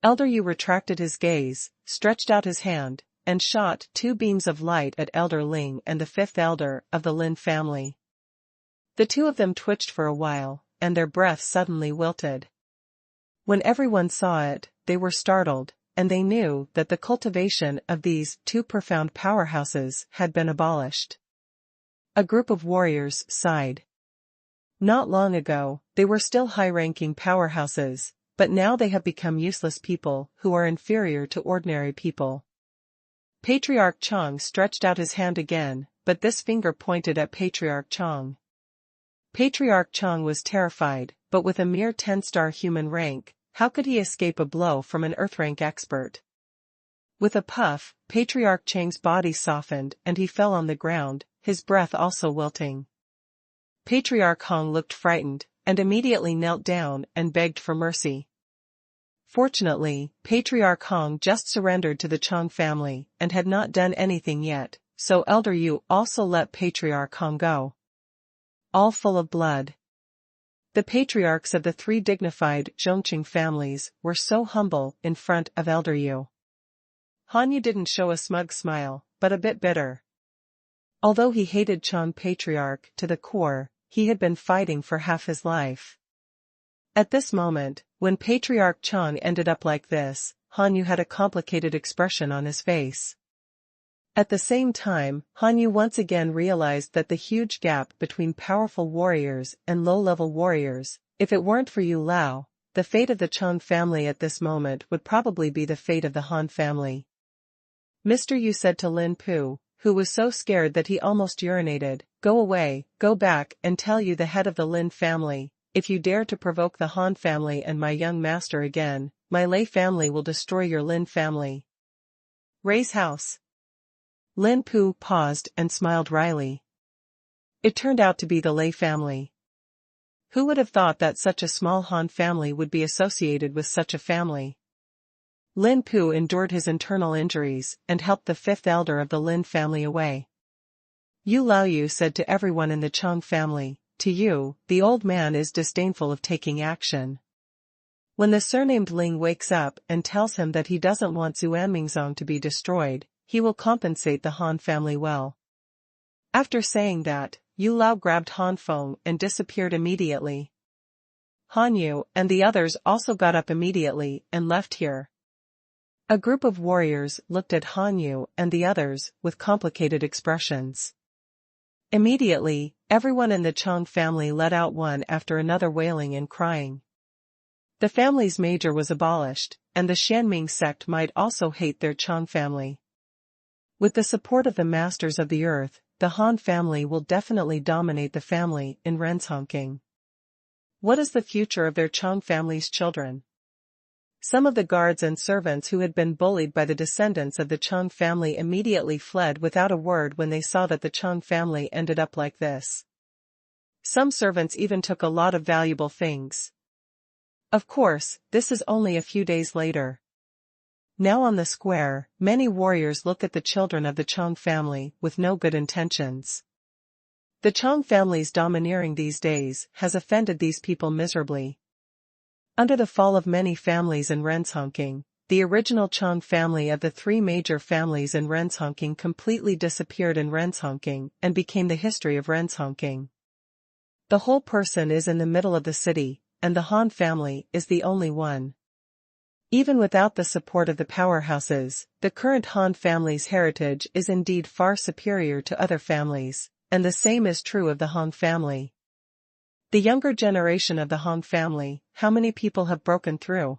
Elder Yu retracted his gaze, stretched out his hand, and shot 2 beams of light at Elder Ling and the fifth elder of the Lin family. The two of them twitched for a while, and their breath suddenly wilted. When everyone saw it, they were startled, and they knew that the cultivation of these 2 profound powerhouses had been abolished. A group of warriors sighed. Not long ago, they were still high-ranking powerhouses, but now they have become useless people who are inferior to ordinary people. Patriarch Chang stretched out his hand again, but this finger pointed at Patriarch Chang. Patriarch Chang was terrified, but with a mere 10-star human rank, how could he escape a blow from an Earth-rank expert? With a puff, Patriarch Chang's body softened and he fell on the ground, his breath also wilting. Patriarch Hong looked frightened, and immediately knelt down and begged for mercy. Fortunately, Patriarch Hong just surrendered to the Chang family and had not done anything yet, so Elder Yu also let Patriarch Hong go. All full of blood. The patriarchs of the 3 dignified Zhongqing families were so humble in front of Elder Yu. Han Yu didn't show a smug smile, but a bit bitter. Although he hated Chang Patriarch to the core, he had been fighting for half his life. At this moment, when Patriarch Chang ended up like this, Han Yu had a complicated expression on his face. At the same time, Han Yu once again realized that the huge gap between powerful warriors and low-level warriors, if it weren't for Yu Lao, the fate of the Chang family at this moment would probably be the fate of the Han family. Mr. Yu said to Lin Pu, who was so scared that he almost urinated, "Go away, go back and tell you the head of the Lin family, if you dare to provoke the Han family and my young master again, my Lei family will destroy your Lin family. Rei's house. Lin Pu paused and smiled wryly. It turned out to be the Lei family. Who would have thought that such a small Han family would be associated with such a family? Lin Pu endured his internal injuries and helped the fifth elder of the Lin family away. Yu Laoyu said to everyone in the Cheng family, "To you, the old man is disdainful of taking action. When the surnamed Ling wakes up and tells him that he doesn't want Xuanmingzong to be destroyed, he will compensate the Han family well." After saying that, Yu Lao grabbed Han Feng and disappeared immediately. Han Yu and the others also got up immediately and left here. A group of warriors looked at Han Yu and the others with complicated expressions. Immediately, everyone in the Cheng family let out one after another wailing and crying. The family's major was abolished, and the Xianming sect might also hate their Cheng family. With the support of the masters of the earth, the Han family will definitely dominate the family in Renshongking. What is the future of their Cheng family's children? Some of the guards and servants who had been bullied by the descendants of the Cheng family immediately fled without a word when they saw that the Cheng family ended up like this. Some servants even took a lot of valuable things. Of course, this is only a few days later. Now on the square, many warriors look at the children of the Cheng family with no good intentions. The Cheng family's domineering these days has offended these people miserably. Under the fall of many families in Renshongking, the original Cheng family of the three major families in Renshongking completely disappeared in Renshongking and became the history of Renshongking. The whole person is in the middle of the city, and the Han family is the only one. Even without the support of the powerhouses, the current Han family's heritage is indeed far superior to other families, and the same is true of the Han family. The younger generation of the Han family, how many people have broken through?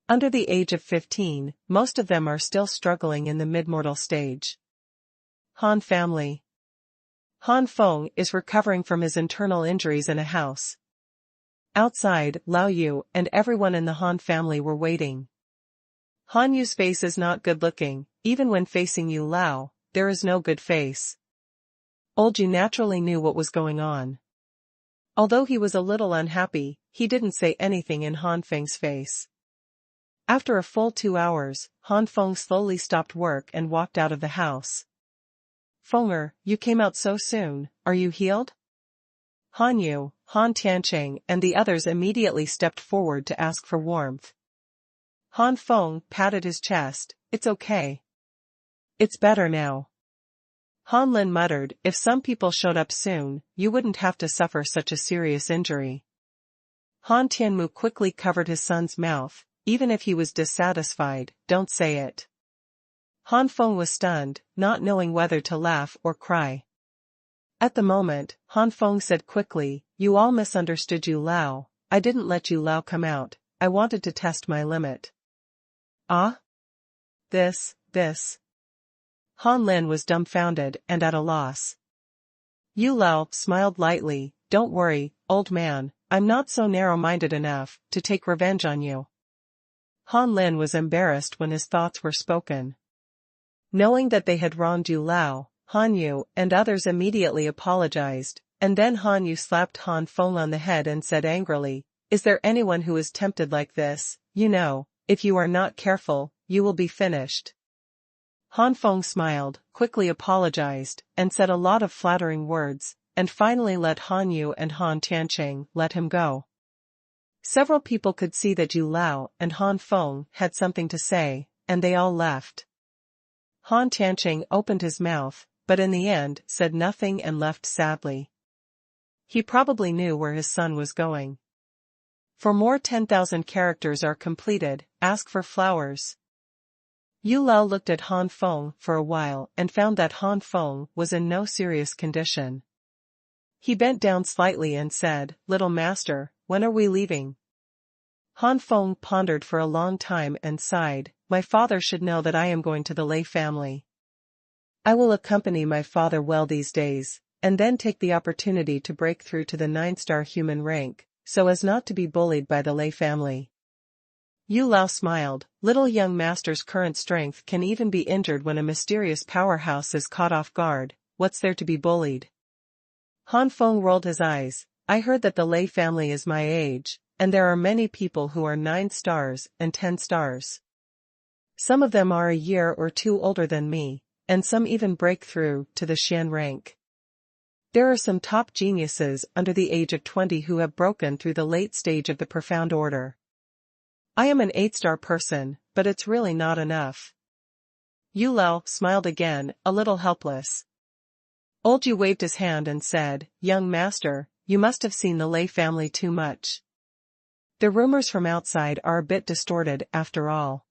Under the age of 15, most of them are still struggling in the mid-mortal stage. Han family. Han Feng is recovering from his internal injuries in a house. Outside, Lao Yu and everyone in the Han family were waiting. Han Yu's face is not good-looking, even when facing Yu Lao, there is no good face. Old Yu naturally knew what was going on. Although he was a little unhappy, he didn't say anything in Han Feng's face. After a full 2 hours, Han Feng slowly stopped work and walked out of the house. "Fenger, you came out so soon, are you healed?" Han Yu, Han Tiancheng and the others immediately stepped forward to ask for warmth. Han Feng patted his chest, "It's okay. It's better now." Han Lin muttered, "If some people showed up soon, you wouldn't have to suffer such a serious injury." Han Tianmu quickly covered his son's mouth, "Even if he was dissatisfied, don't say it." Han Feng was stunned, not knowing whether to laugh or cry. At the moment, Han Feng said quickly, "You all misunderstood Yu Lao. I didn't let Yu Lao come out, I wanted to test my limit." "Ah? This. Han Lin was dumbfounded and at a loss. Yu Lao smiled lightly, "Don't worry, old man, I'm not so narrow-minded enough to take revenge on you." Han Lin was embarrassed when his thoughts were spoken. Knowing that they had wronged Yu Lao, Han Yu and others immediately apologized, and then Han Yu slapped Han Feng on the head and said angrily, "Is there anyone who is tempted like this? You know, if you are not careful, you will be finished." Han Feng smiled, quickly apologized, and said a lot of flattering words, and finally let Han Yu and Han Tiancheng let him go. Several people could see that Yu Lao and Han Feng had something to say, and they all left. Han Tiancheng opened his mouth, but in the end said nothing and left sadly. He probably knew where his son was going. For more 10,000 characters are completed, ask for flowers. Yu Lao looked at Han Feng for a while and found that Han Feng was in no serious condition. He bent down slightly and said, "Little master, when are we leaving?" Han Feng pondered for a long time and sighed, "My father should know that I am going to the Lei family. I will accompany my father well these days, and then take the opportunity to break through to the 9-star human rank, so as not to be bullied by the Lei family. Yu Lao smiled. Little young master's current strength can even be injured when a mysterious powerhouse is caught off guard. What's there to be bullied? Han Feng rolled his eyes. I heard that the Lei family is my age, and there are many people who are 9 stars and 10 stars. Some of them are a year or two older than me, and some even break through to the Xian rank. There are some top geniuses under the age of 20 who have broken through the late stage of the profound order. I am an 8-star person, but it's really not enough. Yu Lao smiled again, a little helpless. Old Yu waved his hand and said, Young master, you must have seen the Lei family too much. The rumors from outside are a bit distorted after all.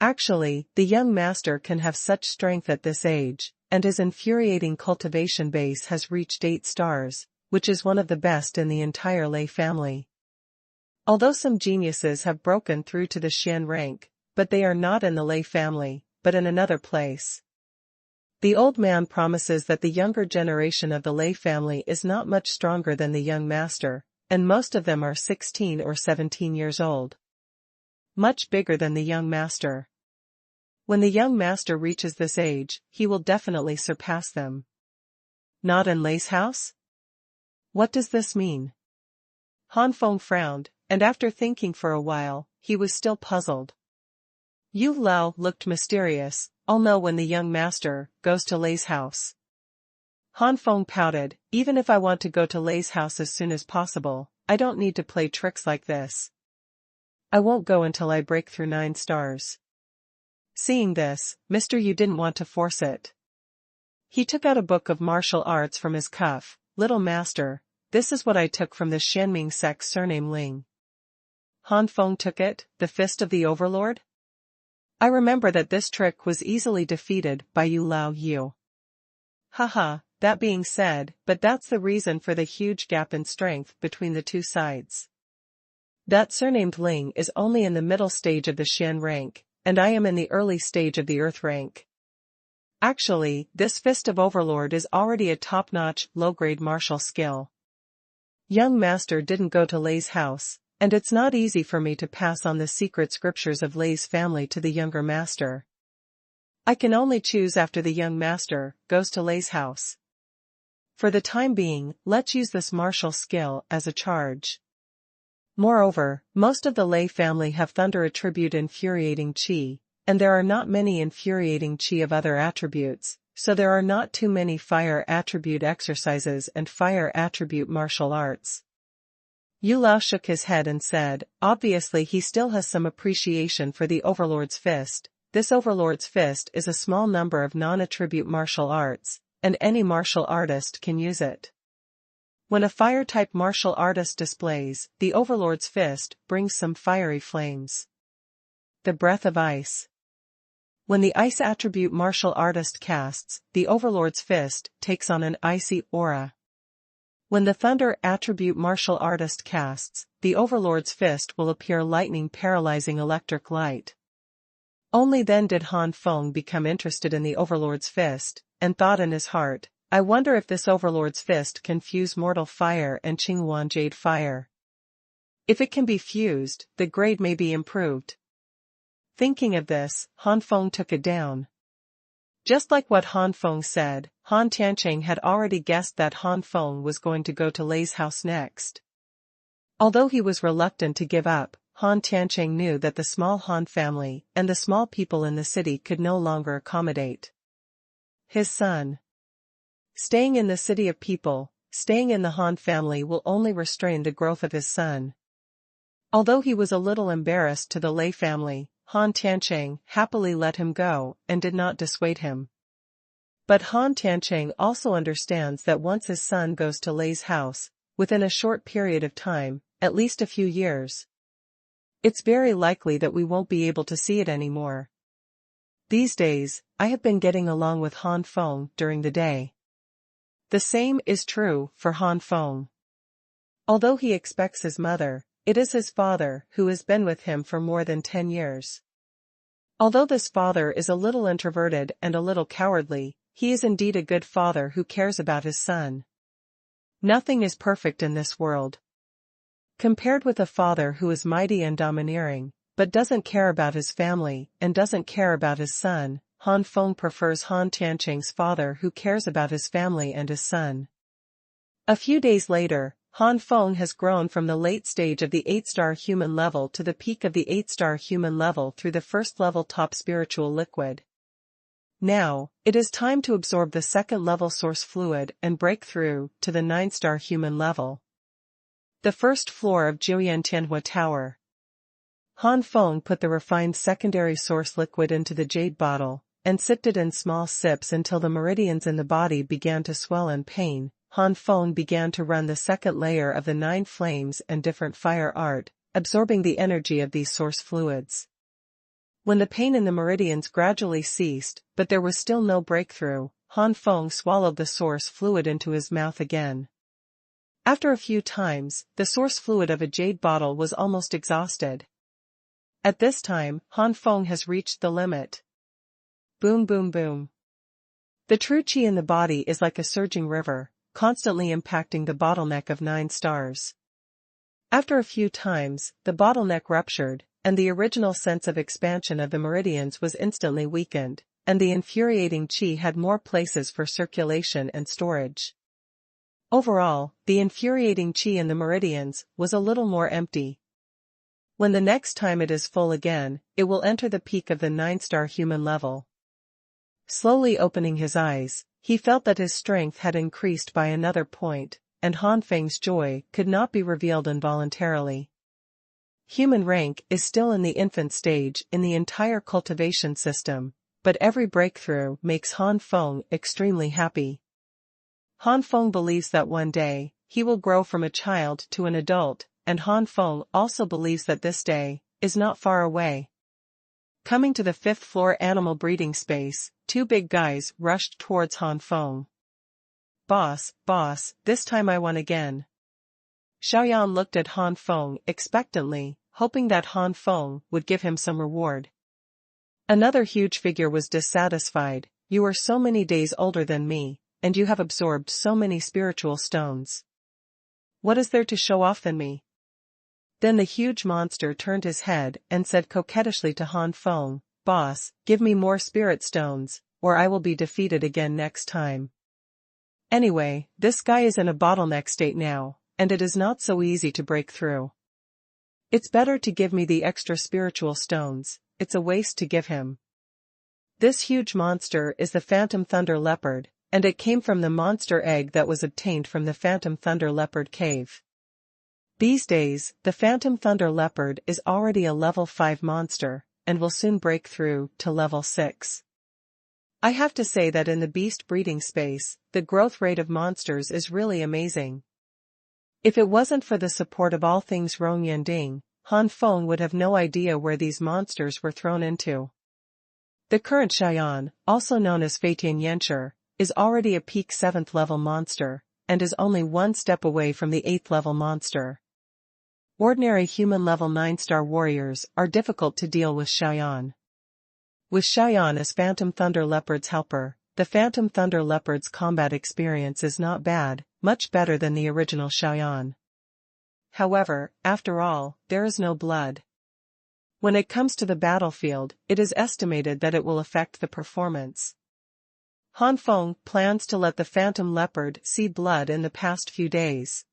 Actually, the young master can have such strength at this age, and his infuriating cultivation base has reached 8 stars, which is one of the best in the entire Lei family. Although some geniuses have broken through to the Xian rank, but they are not in the Lei family, but in another place. The old man promises that the younger generation of the Lei family is not much stronger than the young master, and most of them are 16 or 17 years old. Much bigger than the young master. When the young master reaches this age, he will definitely surpass them. Not in Lei's house? What does this mean? Han Feng frowned, and after thinking for a while, he was still puzzled. Yu Lao looked mysterious. I'll know when the young master goes to Lei's house. Han Feng pouted. Even if I want to go to Lei's house as soon as possible, I don't need to play tricks like this. I won't go until I break through 9 stars. Seeing this, Mr. Yu didn't want to force it. He took out a book of martial arts from his cuff. Little master, this is what I took from the Xianming sect's surname Ling. Han Feng took it, the fist of the overlord? I remember that this trick was easily defeated by Yu Lao Yu. Haha, that being said, but that's the reason for the huge gap in strength between the two sides. That surnamed Ling is only in the middle stage of the Xian rank, and I am in the early stage of the Earth rank. Actually, this Fist of Overlord is already a top-notch, low-grade martial skill. Young master didn't go to Lei's house, and it's not easy for me to pass on the secret scriptures of Lei's family to the younger master. I can only choose after the young master goes to Lei's house. For the time being, let's use this martial skill as a charge. Moreover, most of the Lei family have thunder attribute infuriating chi, and there are not many infuriating chi of other attributes, so there are not too many fire attribute exercises and fire attribute martial arts. Yu Lao shook his head and said, obviously he still has some appreciation for the Overlord's Fist. This Overlord's Fist is a small number of non-attribute martial arts, and any martial artist can use it. When a fire-type martial artist displays, the Overlord's Fist brings some fiery flames. The Breath of Ice. When the ice attribute martial artist casts, the Overlord's Fist takes on an icy aura. When the thunder attribute martial artist casts, the Overlord's Fist will appear lightning paralyzing electric light. Only then did Han Feng become interested in the Overlord's Fist, and thought in his heart, I wonder if this Overlord's Fist can fuse mortal fire and Xuanhuan jade fire. If it can be fused, the grade may be improved. Thinking of this, Han Feng took it down. Just like what Han Feng said, Han Tiancheng had already guessed that Han Feng was going to go to Lei's house next. Although he was reluctant to give up, Han Tiancheng knew that the small Han family and the small people in the city could no longer accommodate his son. Staying in the city of people, staying in the Han family will only restrain the growth of his son. Although he was a little embarrassed to the Lei family, Han Tiancheng happily let him go and did not dissuade him. But Han Tiancheng also understands that once his son goes to Lei's house, within a short period of time, at least a few years, it's very likely that we won't be able to see it anymore. These days, I have been getting along with Han Feng during the day. The same is true for Han Feng. Although he expects his mother, it is his father who has been with him for more than 10 years. Although this father is a little introverted and a little cowardly, he is indeed a good father who cares about his son. Nothing is perfect in this world. Compared with a father who is mighty and domineering, but doesn't care about his family and doesn't care about his son, Han Feng prefers Han Tianqing's father who cares about his family and his son. A few days later, Han Feng has grown from the late stage of the 8-star human level to the peak of the 8-star human level through the first level top spiritual liquid. Now, it is time to absorb the second level source fluid and break through to the 9-star human level. The first floor of Xuanhuan Tower. Han Feng put the refined secondary source liquid into the jade bottle, and sipped it in small sips until the meridians in the body began to swell in pain. Han Feng began to run the second layer of the 9 flames and different fire art, absorbing the energy of these source fluids. When the pain in the meridians gradually ceased, but there was still no breakthrough, Han Feng swallowed the source fluid into his mouth again. After a few times, the source fluid of a jade bottle was almost exhausted. At this time, Han Feng has reached the limit. Boom boom boom. The true qi in the body is like a surging river, constantly impacting the bottleneck of 9 stars. After a few times, the bottleneck ruptured, and the original sense of expansion of the meridians was instantly weakened, and the infuriating qi had more places for circulation and storage. Overall, the infuriating qi in the meridians was a little more empty. When the next time it is full again, it will enter the peak of the 9-star human level. Slowly opening his eyes, he felt that his strength had increased by another point, and Han Feng's joy could not be revealed involuntarily. Human rank is still in the infant stage in the entire cultivation system, but every breakthrough makes Han Feng extremely happy. Han Feng believes that one day, he will grow from a child to an adult, and Han Feng also believes that this day is not far away. Coming to the 5th floor animal breeding space, 2 big guys rushed towards Han Feng. Boss, this time I won again. Xuanhuan looked at Han Feng expectantly, hoping that Han Feng would give him some reward. Another huge figure was dissatisfied. You are so many days older than me, and you have absorbed so many spiritual stones. What is there to show off than me? Then the huge monster turned his head and said coquettishly to Han Feng, Boss, give me more spirit stones, or I will be defeated again next time. Anyway, this guy is in a bottleneck state now, and it is not so easy to break through. It's better to give me the extra spiritual stones, it's a waste to give him. This huge monster is the Phantom Thunder Leopard, and it came from the monster egg that was obtained from the Phantom Thunder Leopard cave. These days, the Phantom Thunder Leopard is already a level 5 monster, and will soon break through to level 6. I have to say that in the beast breeding space, the growth rate of monsters is really amazing. If it wasn't for the support of all things Rong Yanding, Han Feng would have no idea where these monsters were thrown into. The current Xuanhuan, also known as Feitian Yanshi, is already a peak 7th level monster, and is only one step away from the 8th level monster. Ordinary human level 9-star warriors are difficult to deal with Xuanhuan. With Xuanhuan as Phantom Thunder Leopard's helper, the Phantom Thunder Leopard's combat experience is not bad, much better than the original Xuanhuan. However, after all, there is no blood. When it comes to the battlefield, it is estimated that it will affect the performance. Han Feng plans to let the Phantom Leopard see blood in the past few days.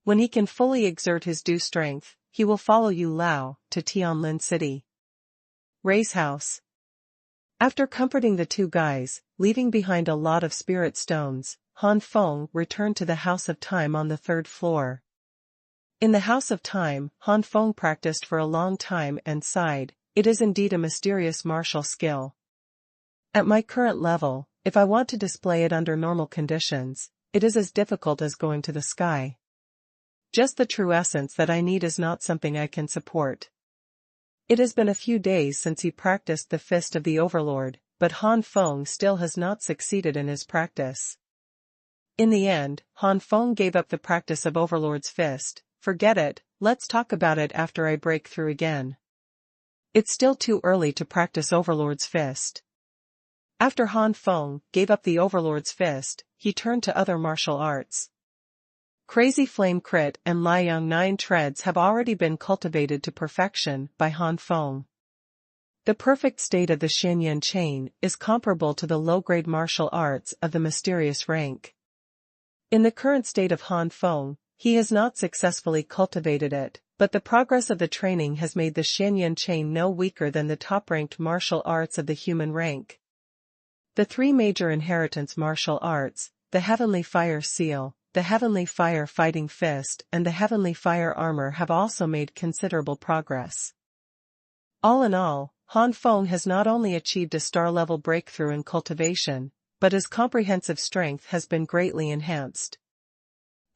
When he can fully exert his due strength, he will follow Yu Lao to Tianlin City. Ray's house. After comforting the 2 guys, leaving behind a lot of spirit stones, Han Feng returned to the House of Time on the 3rd floor. In the House of Time, Han Feng practiced for a long time and sighed, it is indeed a mysterious martial skill. At my current level, if I want to display it under normal conditions, it is as difficult as going to the sky. Just the true essence that I need is not something I can support. It has been a few days since he practiced the Fist of the Overlord, but Han Feng still has not succeeded in his practice. In the end, Han Feng gave up the practice of Overlord's Fist. Forget it, let's talk about it after I break through again. It's still too early to practice Overlord's Fist. After Han Feng gave up the Overlord's Fist, he turned to other martial arts. Crazy Flame Crit and Liang 9 treads have already been cultivated to perfection by Han Feng. The perfect state of the Xuanhuan chain is comparable to the low-grade martial arts of the mysterious rank. In the current state of Han Feng, he has not successfully cultivated it, but the progress of the training has made the Xuanhuan chain no weaker than the top-ranked martial arts of the human rank. The three major inheritance martial arts, the Heavenly Fire Seal, the Heavenly Fire Fighting Fist and the Heavenly Fire Armor have also made considerable progress. All in all, Han Feng has not only achieved a star-level breakthrough in cultivation, but his comprehensive strength has been greatly enhanced.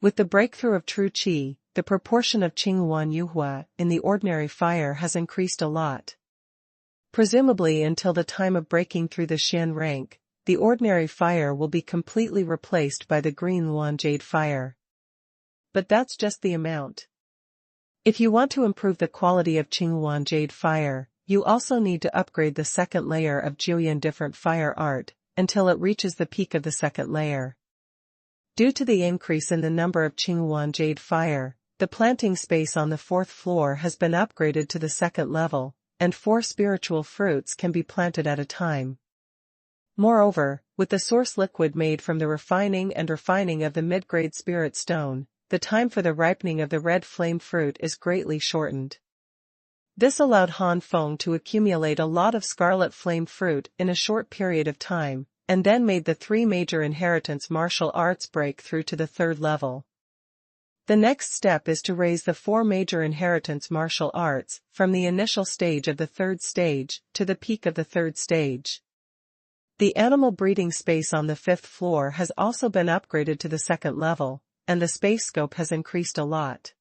With the breakthrough of true Qi, the proportion of Qinghuan Yuhua in the ordinary fire has increased a lot. Presumably until the time of breaking through the Xian rank, the ordinary fire will be completely replaced by the green Luan Jade fire. But that's just the amount. If you want to improve the quality of Qinghuan Jade fire, you also need to upgrade the second layer of Julian different fire art, until it reaches the peak of the second layer. Due to the increase in the number of Qinghuan Jade fire, the planting space on the 4th floor has been upgraded to the 2nd level, and 4 spiritual fruits can be planted at a time. Moreover, with the source liquid made from the refining of the mid-grade spirit stone, the time for the ripening of the red flame fruit is greatly shortened. This allowed Han Feng to accumulate a lot of scarlet flame fruit in a short period of time, and then made the 3 major inheritance martial arts break through to the 3rd level. The next step is to raise the 4 major inheritance martial arts from the initial stage of the 3rd stage to the peak of the 3rd stage. The animal breeding space on the 5th floor has also been upgraded to the 2nd level, and the space scope has increased a lot.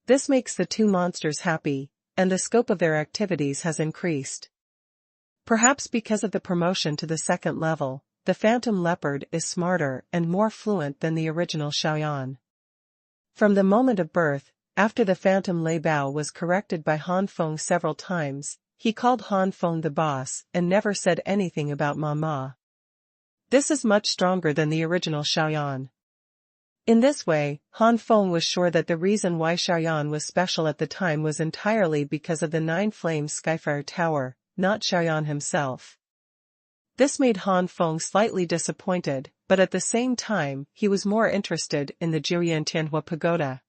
This makes the 2 monsters happy, and the scope of their activities has increased. Perhaps because of the promotion to the 2nd level, the Phantom Leopard is smarter and more fluent than the original Xuanhuan. From the moment of birth, after the Phantom Lei Bao was corrected by Han Feng several times, he called Han Feng the boss and never said anything about Mama. This is much stronger than the original Xuanhuan. In this way, Han Feng was sure that the reason why Xuanhuan was special at the time was entirely because of the Nine Flame Skyfire Tower, not Xuanhuan himself. This made Han Feng slightly disappointed, but at the same time, he was more interested in the Jiuyan Tianhua Pagoda.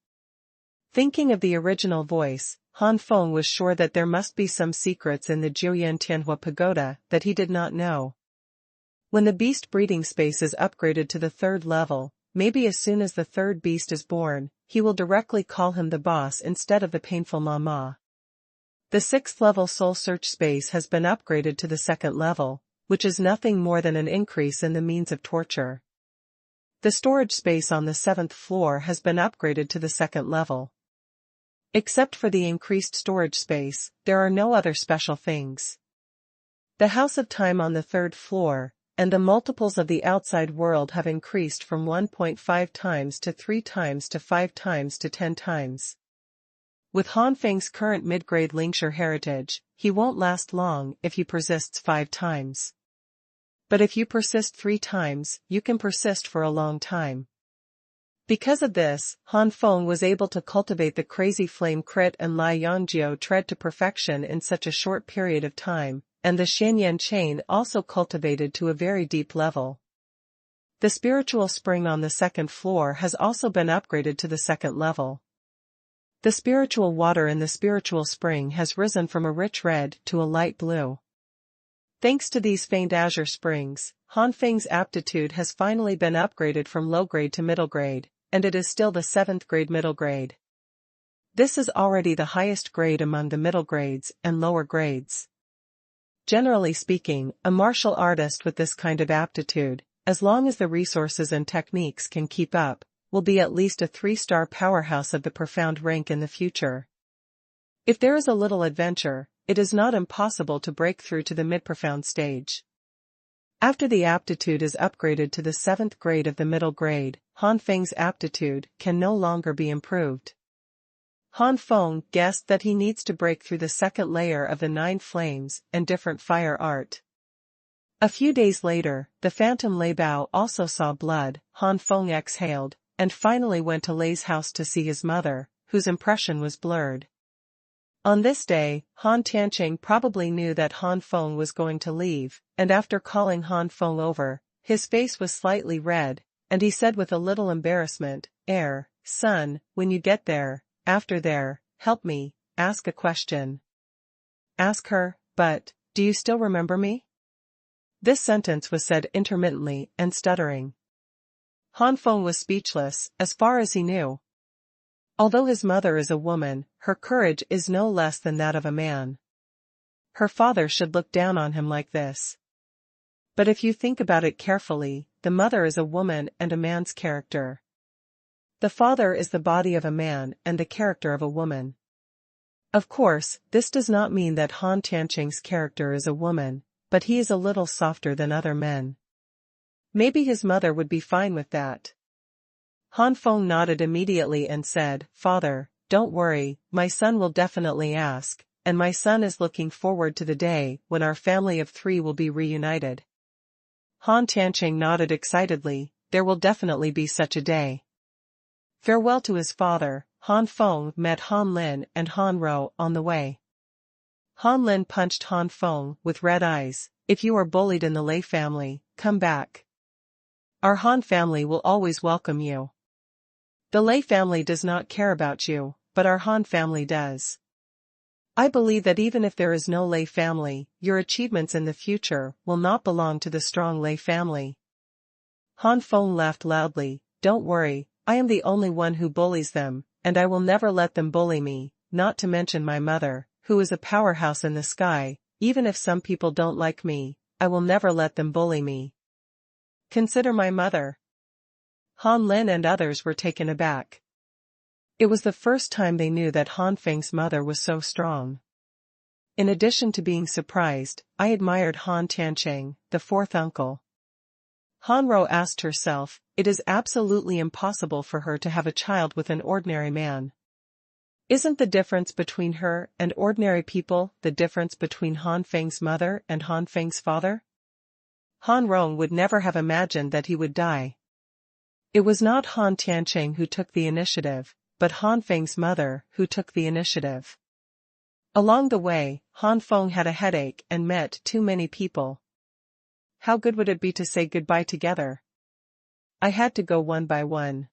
Thinking of the original voice, Han Feng was sure that there must be some secrets in the Jiuyan Tianhua Pagoda that he did not know. When the beast breeding space is upgraded to the 3rd level, maybe as soon as the 3rd beast is born, he will directly call him the boss instead of the painful Mama. The 6th level soul search space has been upgraded to the 2nd level, which is nothing more than an increase in the means of torture. The storage space on the 7th floor has been upgraded to the 2nd level. Except for the increased storage space, there are no other special things. The House of Time on the 3rd floor, and the multiples of the outside world have increased from 1.5 times to 3 times to 5 times to 10 times. With Han Feng's current mid-grade Lingxi heritage, he won't last long if he persists 5 times. But if you persist 3 times, you can persist for a long time. Because of this, Han Feng was able to cultivate the Crazy Flame Crit and Lai Yangjiu tread to perfection in such a short period of time, and the Xuanhuan chain also cultivated to a very deep level. The spiritual spring on the 2nd floor has also been upgraded to the 2nd level. The spiritual water in the spiritual spring has risen from a rich red to a light blue. Thanks to these faint azure springs, Han Feng's aptitude has finally been upgraded from low grade to middle grade, and it is still the 7th grade middle grade. This is already the highest grade among the middle grades and lower grades. Generally speaking, a martial artist with this kind of aptitude, as long as the resources and techniques can keep up, will be at least a 3-star powerhouse of the profound rank in the future. If there is a little adventure, it is not impossible to break through to the mid-profound stage. After the aptitude is upgraded to the 7th grade of the middle grade, Han Feng's aptitude can no longer be improved. Han Feng guessed that he needs to break through the 2nd layer of the 9 flames and different fire art. A few days later, the Phantom Lei Bao also saw blood. Han Feng exhaled, and finally went to Lei's house to see his mother, whose impression was blurred. On this day, Han Tianqing probably knew that Han Feng was going to leave, and after calling Han Feng over, his face was slightly red, and he said with a little embarrassment, "Son, when you get there, after there, help me, ask a question." "Ask her, but, do you still remember me?" This sentence was said intermittently and stuttering. Han Feng was speechless, as far as he knew. Although his mother is a woman, her courage is no less than that of a man. Her father should look down on him like this. But if you think about it carefully, the mother is a woman and a man's character. The father is the body of a man and the character of a woman. Of course, this does not mean that Han Tianqing's character is a woman, but he is a little softer than other men. Maybe his mother would be fine with that. Han Feng nodded immediately and said, "Father, don't worry, my son will definitely ask, and my son is looking forward to the day when our family of 3 will be reunited." Han Tianqing nodded excitedly, there will definitely be such a day. Farewell to his father, Han Feng met Han Lin and Han Ro on the way. Han Lin punched Han Feng with red eyes, "If you are bullied in the Lei family, come back. Our Han family will always welcome you. The Lei family does not care about you, but our Han family does. I believe that even if there is no Lei family, your achievements in the future will not belong to the strong Lei family." Han Feng laughed loudly, "Don't worry, I am the only one who bullies them, and I will never let them bully me, not to mention my mother, who is a powerhouse in the sky. Even if some people don't like me, I will never let them bully me. Consider my mother." Han Lin and others were taken aback. It was the first time they knew that Han Feng's mother was so strong. In addition to being surprised, I admired Han Tianqing, the 4th uncle. Han Ro asked herself, it is absolutely impossible for her to have a child with an ordinary man. Isn't the difference between her and ordinary people the difference between Han Feng's mother and Han Feng's father? Han Rong would never have imagined that he would die. It was not Han Tianqing who took the initiative, but Han Feng's mother who took the initiative. Along the way, Han Feng had a headache and met too many people. How good would it be to say goodbye together? I had to go one by one.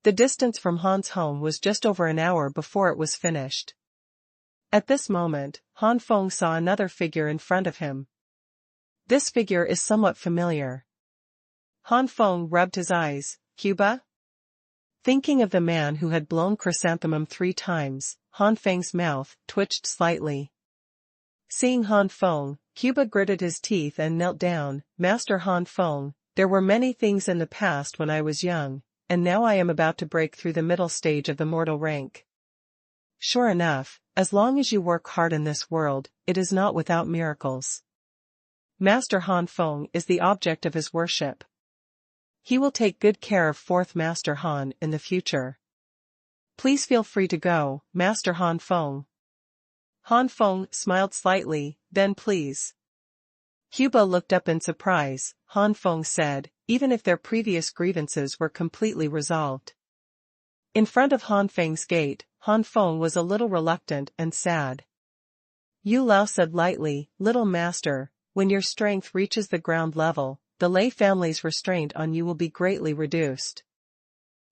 The distance from Han's home was just over an hour before it was finished. At this moment, Han Feng saw another figure in front of him. This figure is somewhat familiar. Han Feng rubbed his eyes, "Cuba?" Thinking of the man who had blown chrysanthemum 3 times, Han Feng's mouth twitched slightly. Seeing Han Feng, Cuba gritted his teeth and knelt down, "Master Han Feng, there were many things in the past when I was young, and now I am about to break through the middle stage of the mortal rank. Sure enough, as long as you work hard in this world, it is not without miracles. Master Han Feng is the object of his worship. He will take good care of 4th Master Han in the future. Please feel free to go, Master Han Feng." Han Feng smiled slightly, "Then please." Cuba looked up in surprise. Han Feng said, even if their previous grievances were completely resolved. In front of Han Feng's gate, Han Feng was a little reluctant and sad. Yu Lao said lightly, "Little master, when your strength reaches the ground level, the Lei family's restraint on you will be greatly reduced.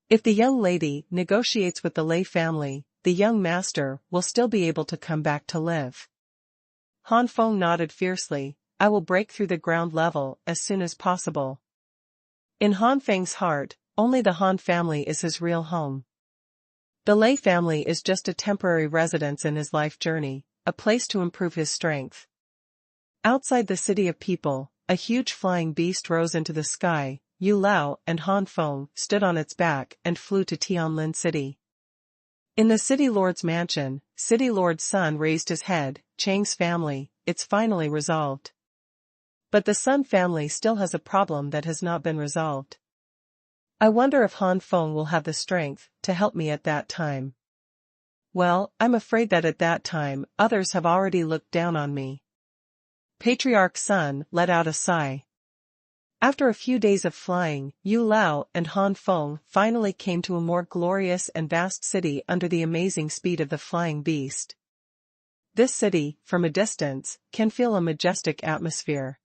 If the young lady negotiates with the Lei family, the young master will still be able to come back to live." Han Feng nodded fiercely, "I will break through the ground level as soon as possible." In Han Feng's heart, only the Han family is his real home. The Lei family is just a temporary residence in his life journey, a place to improve his strength. Outside the city of people, a huge flying beast rose into the sky. Yu Lao and Han Feng stood on its back and flew to Tianlin City. In the city lord's mansion, city lord's son raised his head. "Chang's family, it's finally resolved. But the Sun family still has a problem that has not been resolved. I wonder if Han Feng will have the strength to help me at that time. Well, I'm afraid that at that time, others have already looked down on me." Patriarch's son let out a sigh. After a few days of flying, Yu Lao and Han Feng finally came to a more glorious and vast city under the amazing speed of the flying beast. This city, from a distance, can feel a majestic atmosphere.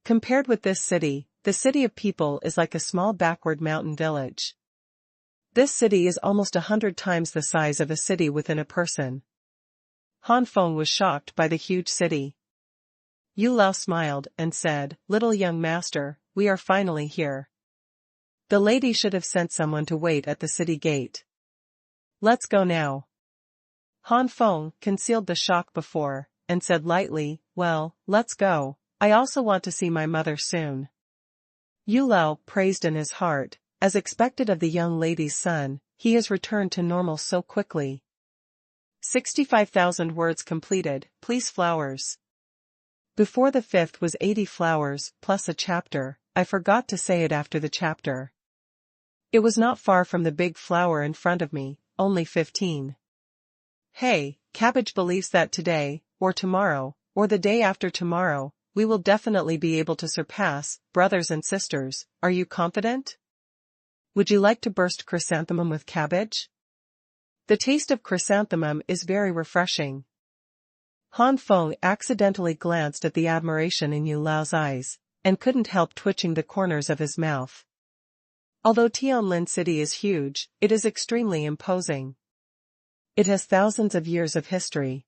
Compared with this city, the city of people is like a small backward mountain village. This city is almost 100 times the size of a city within a person. Han Feng was shocked by the huge city. Yu Lao smiled and said, "Little young master, we are finally here. The lady should have sent someone to wait at the city gate. Let's go now." Han Feng concealed the shock before, and said lightly, "Well, let's go. I also want to see my mother soon." Yu Lao praised in his heart, as expected of the young lady's son, he has returned to normal so quickly. 65,000 words completed, please flowers. Before the fifth was 80 flowers, plus a chapter, I forgot to say it after the chapter. It was not far from the big flower in front of me, only 15. Hey, Cabbage believes that today, or tomorrow, or the day after tomorrow, we will definitely be able to surpass, brothers and sisters, are you confident? Would you like to burst chrysanthemum with cabbage? The taste of chrysanthemum is very refreshing. Han Feng accidentally glanced at the admiration in Yu Lao's eyes, and couldn't help twitching the corners of his mouth. Although Tianlin City is huge, it is extremely imposing. It has thousands of years of history.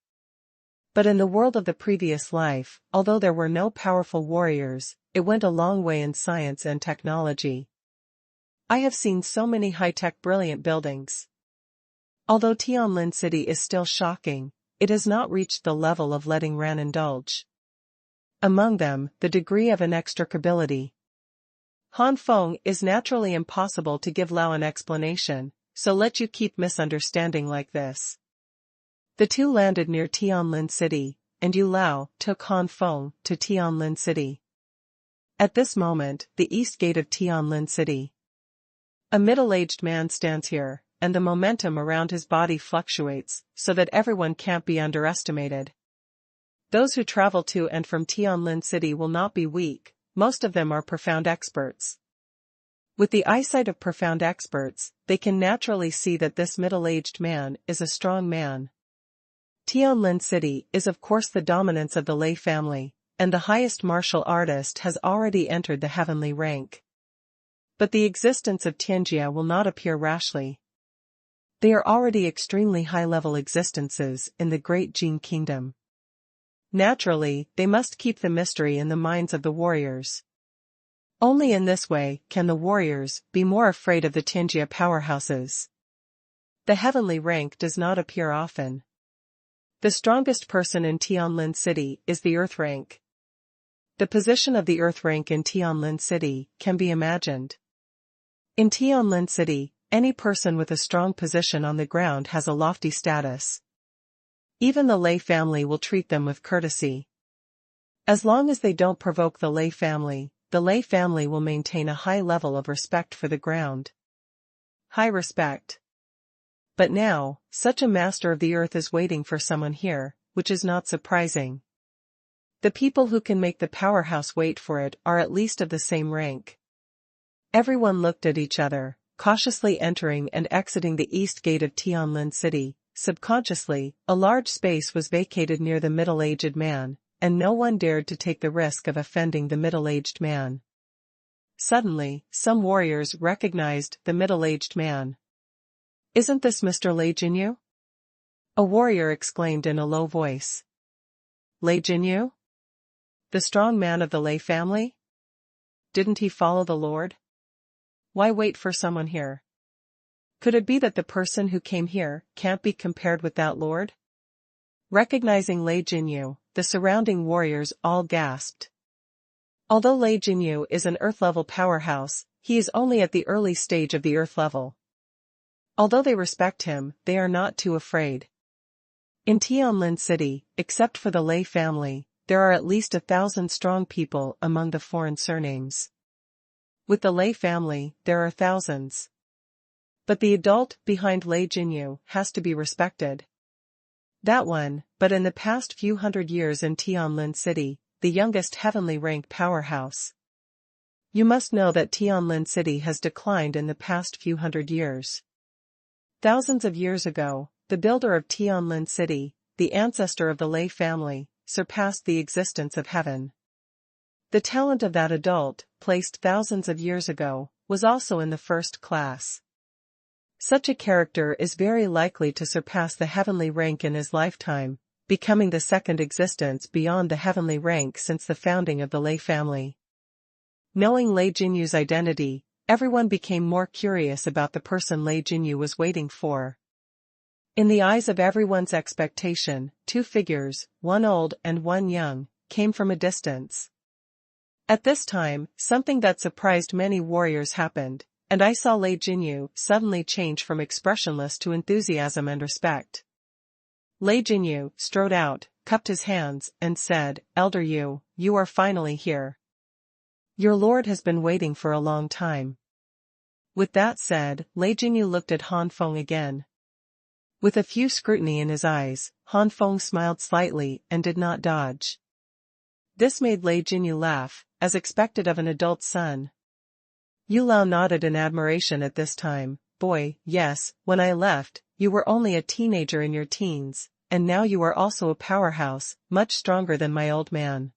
But in the world of the previous life, although there were no powerful warriors, it went a long way in science and technology. I have seen so many high-tech brilliant buildings. Although Tianlin City is still shocking, it has not reached the level of letting Ran indulge. Among them, the degree of inextricability. Han Feng is naturally impossible to give Lao an explanation, so let you keep misunderstanding like this. The two landed near Tianlin City, and Yu Lao took Han Feng to Tianlin City. At this moment, the east gate of Tianlin City. A middle-aged man stands here, and the momentum around his body fluctuates, so that everyone can't be underestimated. Those who travel to and from Tianlin City will not be weak, most of them are profound experts. With the eyesight of profound experts, they can naturally see that this middle-aged man is a strong man. Tianlin City is of course the dominance of the Lei family, and the highest martial artist has already entered the heavenly rank. But the existence of Tianjia will not appear rashly. They are already extremely high-level existences in the great Jin kingdom. Naturally, they must keep the mystery in the minds of the warriors. Only in this way can the warriors be more afraid of the Tianjia powerhouses. The heavenly rank does not appear often. The strongest person in Tianlin City is the earth rank. The position of the earth rank in Tianlin City can be imagined. In Tianlin City, any person with a strong position on the ground has a lofty status. Even the Lei family will treat them with courtesy. As long as they don't provoke the Lei family will maintain a high level of respect for the ground. High respect. But now, such a master of the earth is waiting for someone here, which is not surprising. The people who can make the powerhouse wait for it are at least of the same rank. Everyone looked at each other, cautiously entering and exiting the east gate of Tianlin City. Subconsciously, a large space was vacated near the middle-aged man, and no one dared to take the risk of offending the middle-aged man. Suddenly, some warriors recognized the middle-aged man. "Isn't this Mr. Lei Jinyu?" A warrior exclaimed in a low voice. "Lei Jinyu? The strong man of the Lei family? Didn't he follow the Lord? Why wait for someone here? Could it be that the person who came here can't be compared with that Lord?" Recognizing Lei Jinyu, the surrounding warriors all gasped. Although Lei Jinyu is an earth-level powerhouse, he is only at the early stage of the earth level. Although they respect him, they are not too afraid. In Tianlin City, except for the Lei family, there are at least 1,000 strong people among the foreign surnames. With the Lei family, there are thousands. But the adult behind Lei Jinyu has to be respected. That one, but in the past few hundred years in Tianlin City, the youngest heavenly rank powerhouse. You must know that Tianlin City has declined in the past few hundred years. Thousands of years ago, the builder of Tianlin City, the ancestor of the Lei family, surpassed the existence of heaven. The talent of that adult, placed thousands of years ago, was also in the first class. Such a character is very likely to surpass the heavenly rank in his lifetime, becoming the second existence beyond the heavenly rank since the founding of the Lei family. Knowing Lei Jinyu's identity, everyone became more curious about the person Lei Jinyu was waiting for. In the eyes of everyone's expectation, two figures, one old and one young, came from a distance. At this time, something that surprised many warriors happened, and I saw Lei Jinyu suddenly change from expressionless to enthusiasm and respect. Lei Jinyu strode out, cupped his hands, and said, "Elder Yu, you are finally here. Your lord has been waiting for a long time." With that said, Lei Jinyu looked at Han Feng again. With a few scrutiny in his eyes, Han Feng smiled slightly and did not dodge. This made Lei Jinyu laugh, as expected of an adult son. Yu Lao nodded in admiration at this time. "Boy, yes, when I left, you were only a teenager in your teens, and now you are also a powerhouse, much stronger than my old man."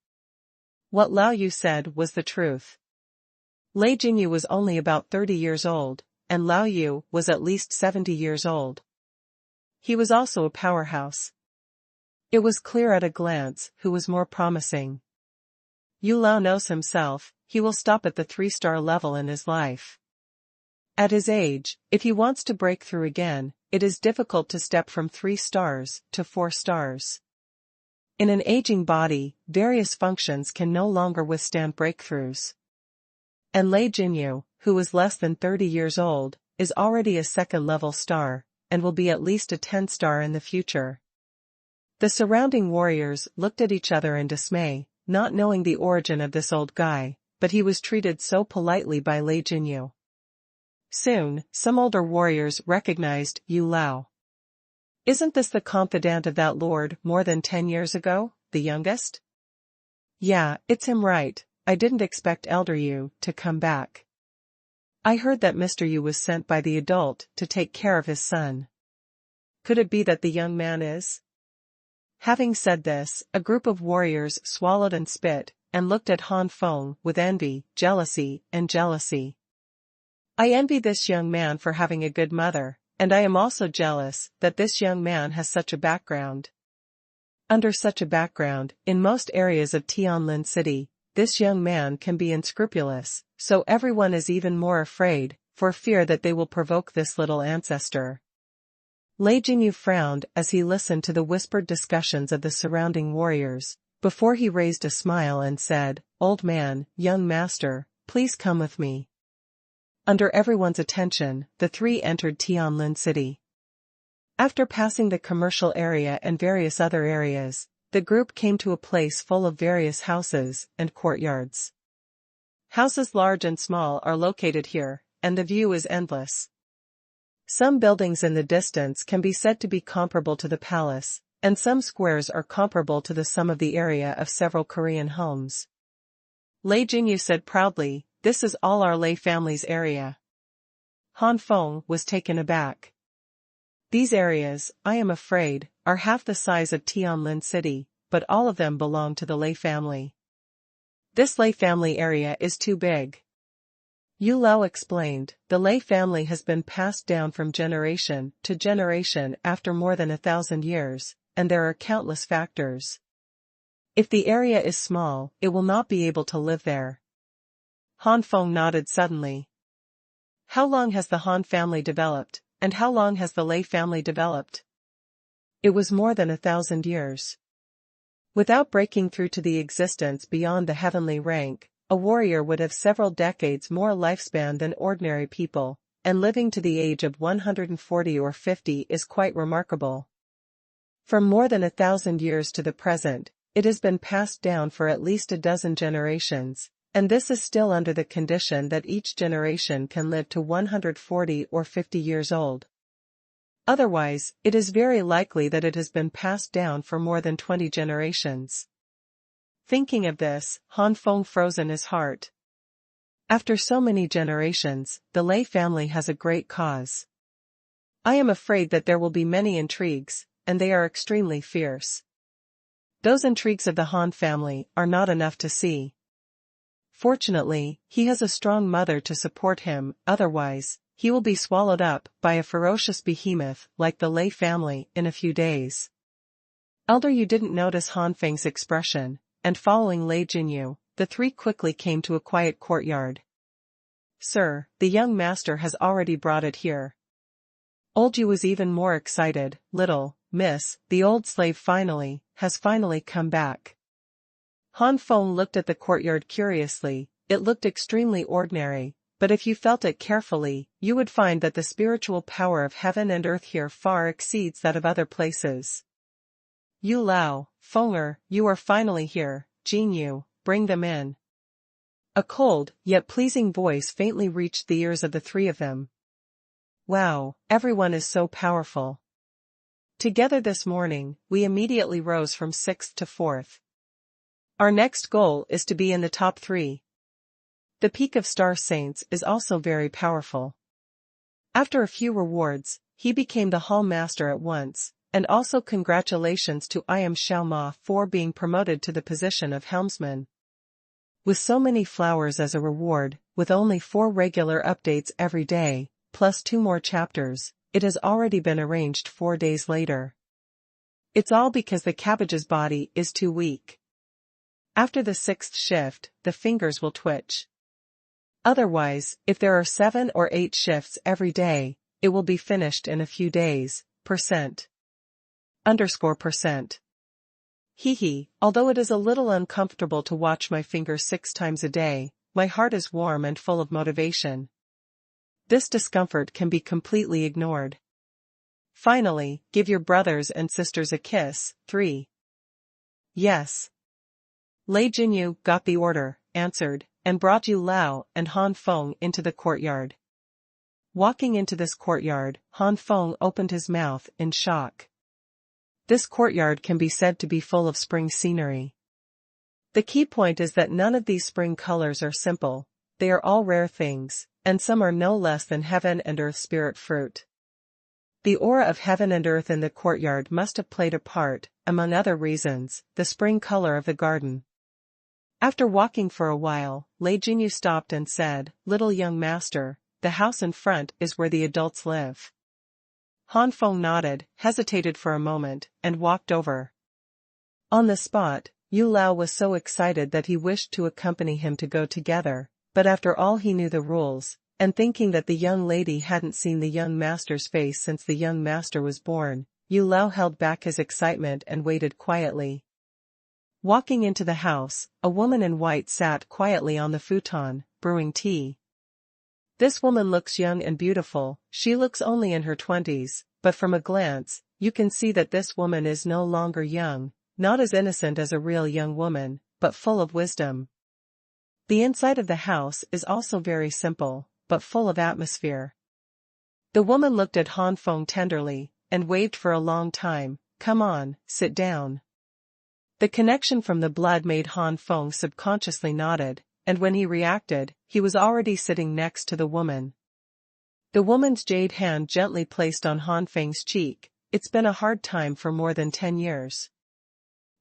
What Lao Yu said was the truth. Lei Jinyu was only about 30 years old, and Lao Yu was at least 70 years old. He was also a powerhouse. It was clear at a glance who was more promising. Yu Lao knows himself, he will stop at the 3-star level in his life. At his age, if he wants to break through again, it is difficult to step from 3 stars to 4 stars. In an aging body, various functions can no longer withstand breakthroughs. And Lei Jinyu, who is less than 30 years old, is already a 2nd-level star, and will be at least a 10-star in the future. The surrounding warriors looked at each other in dismay, not knowing the origin of this old guy, but he was treated so politely by Lei Jinyu. Soon, some older warriors recognized Yu Lao. "Isn't this the confidant of that lord more than 10 years ago, the youngest?" "Yeah, it's him right. I didn't expect Elder Yu to come back. I heard that Mr. Yu was sent by the adult to take care of his son. Could it be that the young man is?" Having said this, a group of warriors swallowed and spit, and looked at Han Feng with envy, jealousy, and jealousy. "I envy this young man for having a good mother, and I am also jealous that this young man has such a background." Under such a background, in most areas of Tianlin City, this young man can be unscrupulous, so everyone is even more afraid, for fear that they will provoke this little ancestor. Lei Jinyu frowned as he listened to the whispered discussions of the surrounding warriors, before he raised a smile and said, "Old man, young master, please come with me." Under everyone's attention, the three entered Tianlin City. After passing the commercial area and various other areas, the group came to a place full of various houses and courtyards. Houses large and small are located here, and the view is endless. Some buildings in the distance can be said to be comparable to the palace, and some squares are comparable to the sum of the area of several Korean homes. Lei Jinyu said proudly, "This is all our Lei family's area." Han Feng was taken aback. "These areas, I am afraid, are half the size of Tianlin City, but all of them belong to the Lei family. This Lei family area is too big." Yu Lao explained, "The Lei family has been passed down from generation to generation after more than 1,000 years, and there are countless factors. If the area is small, it will not be able to live there." Han Feng nodded suddenly. "How long has the Han family developed, and how long has the Lei family developed?" "It was more than 1,000 years. Without breaking through to the existence beyond the heavenly rank, a warrior would have several decades more lifespan than ordinary people, and living to the age of 140 or 50 is quite remarkable. From more than 1,000 years to the present, it has been passed down for at least a dozen generations, and this is still under the condition that each generation can live to 140 or 50 years old. Otherwise, it is very likely that it has been passed down for more than 20 generations. Thinking of this, Han Feng froze in his heart. After so many generations, the Lei family has a great cause. I am afraid that there will be many intrigues, and they are extremely fierce. Those intrigues of the Han family are not enough to see. Fortunately, he has a strong mother to support him, otherwise, he will be swallowed up by a ferocious behemoth like the Lei family in a few days. Elder Yu didn't notice Han Feng's expression, and following Lei Jinyu, the three quickly came to a quiet courtyard. Sir, the young master has already brought it here. Old Yu was even more excited. Little miss, the old slave has finally come back. Han Feng looked at the courtyard curiously. It looked extremely ordinary, but if you felt it carefully, you would find that the spiritual power of heaven and earth here far exceeds that of other places. Yu Lao, Fenger, you are finally here. Jinyu, bring them in. A cold, yet pleasing voice faintly reached the ears of the three of them. Wow, everyone is so powerful. Together this morning, we immediately rose from 6th to 4th. Our next goal is to be in the top 3. The Peak of Star Saints is also very powerful. After a few rewards, he became the Hall Master at once, and also congratulations to I am Xiao Ma for being promoted to the position of Helmsman. With so many flowers as a reward, with only 4 regular updates every day, plus 2 more chapters, it has already been arranged 4 days later. It's all because the cabbage's body is too weak. After the 6th shift, the fingers will twitch. Otherwise, if there are 7 or 8 shifts every day, it will be finished in a few days. %. Hee, although it is a little uncomfortable to watch my fingers 6 times a day, my heart is warm and full of motivation. This discomfort can be completely ignored. Finally, give your brothers and sisters a kiss. 3. Yes. Lei Jinyu got the order, answered, and brought Yu Lao and Han Feng into the courtyard. Walking into this courtyard, Han Feng opened his mouth in shock. This courtyard can be said to be full of spring scenery. The key point is that none of these spring colors are simple, they are all rare things, and some are no less than heaven and earth spirit fruit. The aura of heaven and earth in the courtyard must have played a part, among other reasons, the spring color of the garden. After walking for a while, Lei Jinyu stopped and said, Little young master, the house in front is where the adults live. Han Feng nodded, hesitated for a moment, and walked over. On the spot, Yu Lao was so excited that he wished to accompany him to go together, but after all he knew the rules, and thinking that the young lady hadn't seen the young master's face since the young master was born, Yu Lao held back his excitement and waited quietly. Walking into the house, a woman in white sat quietly on the futon, brewing tea. This woman looks young and beautiful, she looks only in her 20s, but from a glance, you can see that this woman is no longer young, not as innocent as a real young woman, but full of wisdom. The inside of the house is also very simple, but full of atmosphere. The woman looked at Han Feng tenderly, and waved for a long time. Come on, sit down. The connection from the blood made Han Feng subconsciously nodded, and when he reacted, he was already sitting next to the woman. The woman's jade hand gently placed on Han Feng's cheek. It's been a hard time for more than 10 years.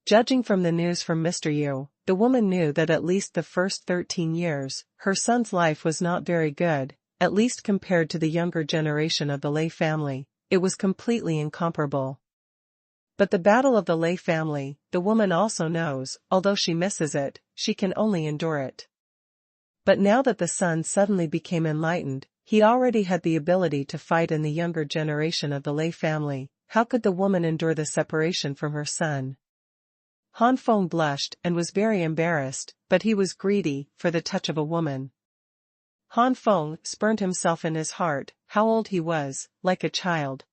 Judging from the news from Mr. Yu, the woman knew that at least the first 13 years, her son's life was not very good, at least compared to the younger generation of the Lei family, it was completely incomparable. But the battle of the Lei family, the woman also knows, although she misses it, she can only endure it. But now that the son suddenly became enlightened, he already had the ability to fight in the younger generation of the Lei family. How could the woman endure the separation from her son? Han Feng blushed and was very embarrassed, but he was greedy for the touch of a woman. Han Feng spurned himself in his heart, how old he was, like a child.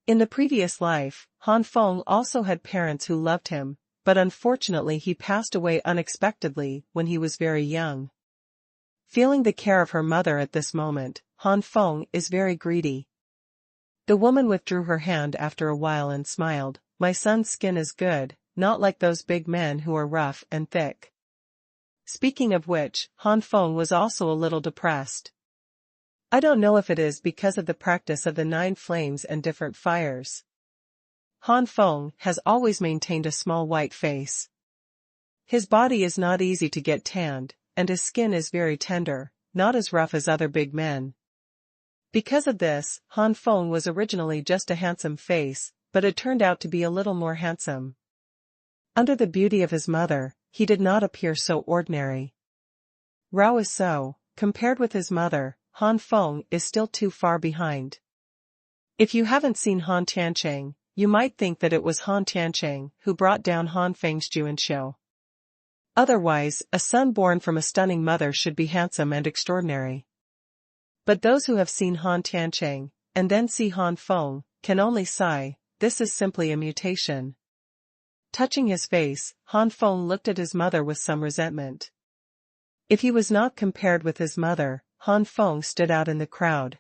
In the previous life, Han Feng also had parents who loved him, but unfortunately he passed away unexpectedly when he was very young. Feeling the care of her mother at this moment, Han Feng is very greedy. The woman withdrew her hand after a while and smiled. My son's skin is good, not like those big men who are rough and thick. Speaking of which, Han Feng was also a little depressed. I don't know if it is because of the practice of the 9 flames and different fires. Han Feng has always maintained a small white face. His body is not easy to get tanned, and his skin is very tender, not as rough as other big men. Because of this, Han Feng was originally just a handsome face, but it turned out to be a little more handsome. Under the beauty of his mother, he did not appear so ordinary. Rao is so, compared with his mother, Han Feng is still too far behind. If you haven't seen Han Tiancheng, you might think that it was Han Tiancheng who brought down Han Feng's Juan show. Otherwise, a son born from a stunning mother should be handsome and extraordinary. But those who have seen Han Tiancheng, and then see Han Feng, can only sigh, this is simply a mutation. Touching his face, Han Feng looked at his mother with some resentment. If he was not compared with his mother, Han Feng stood out in the crowd.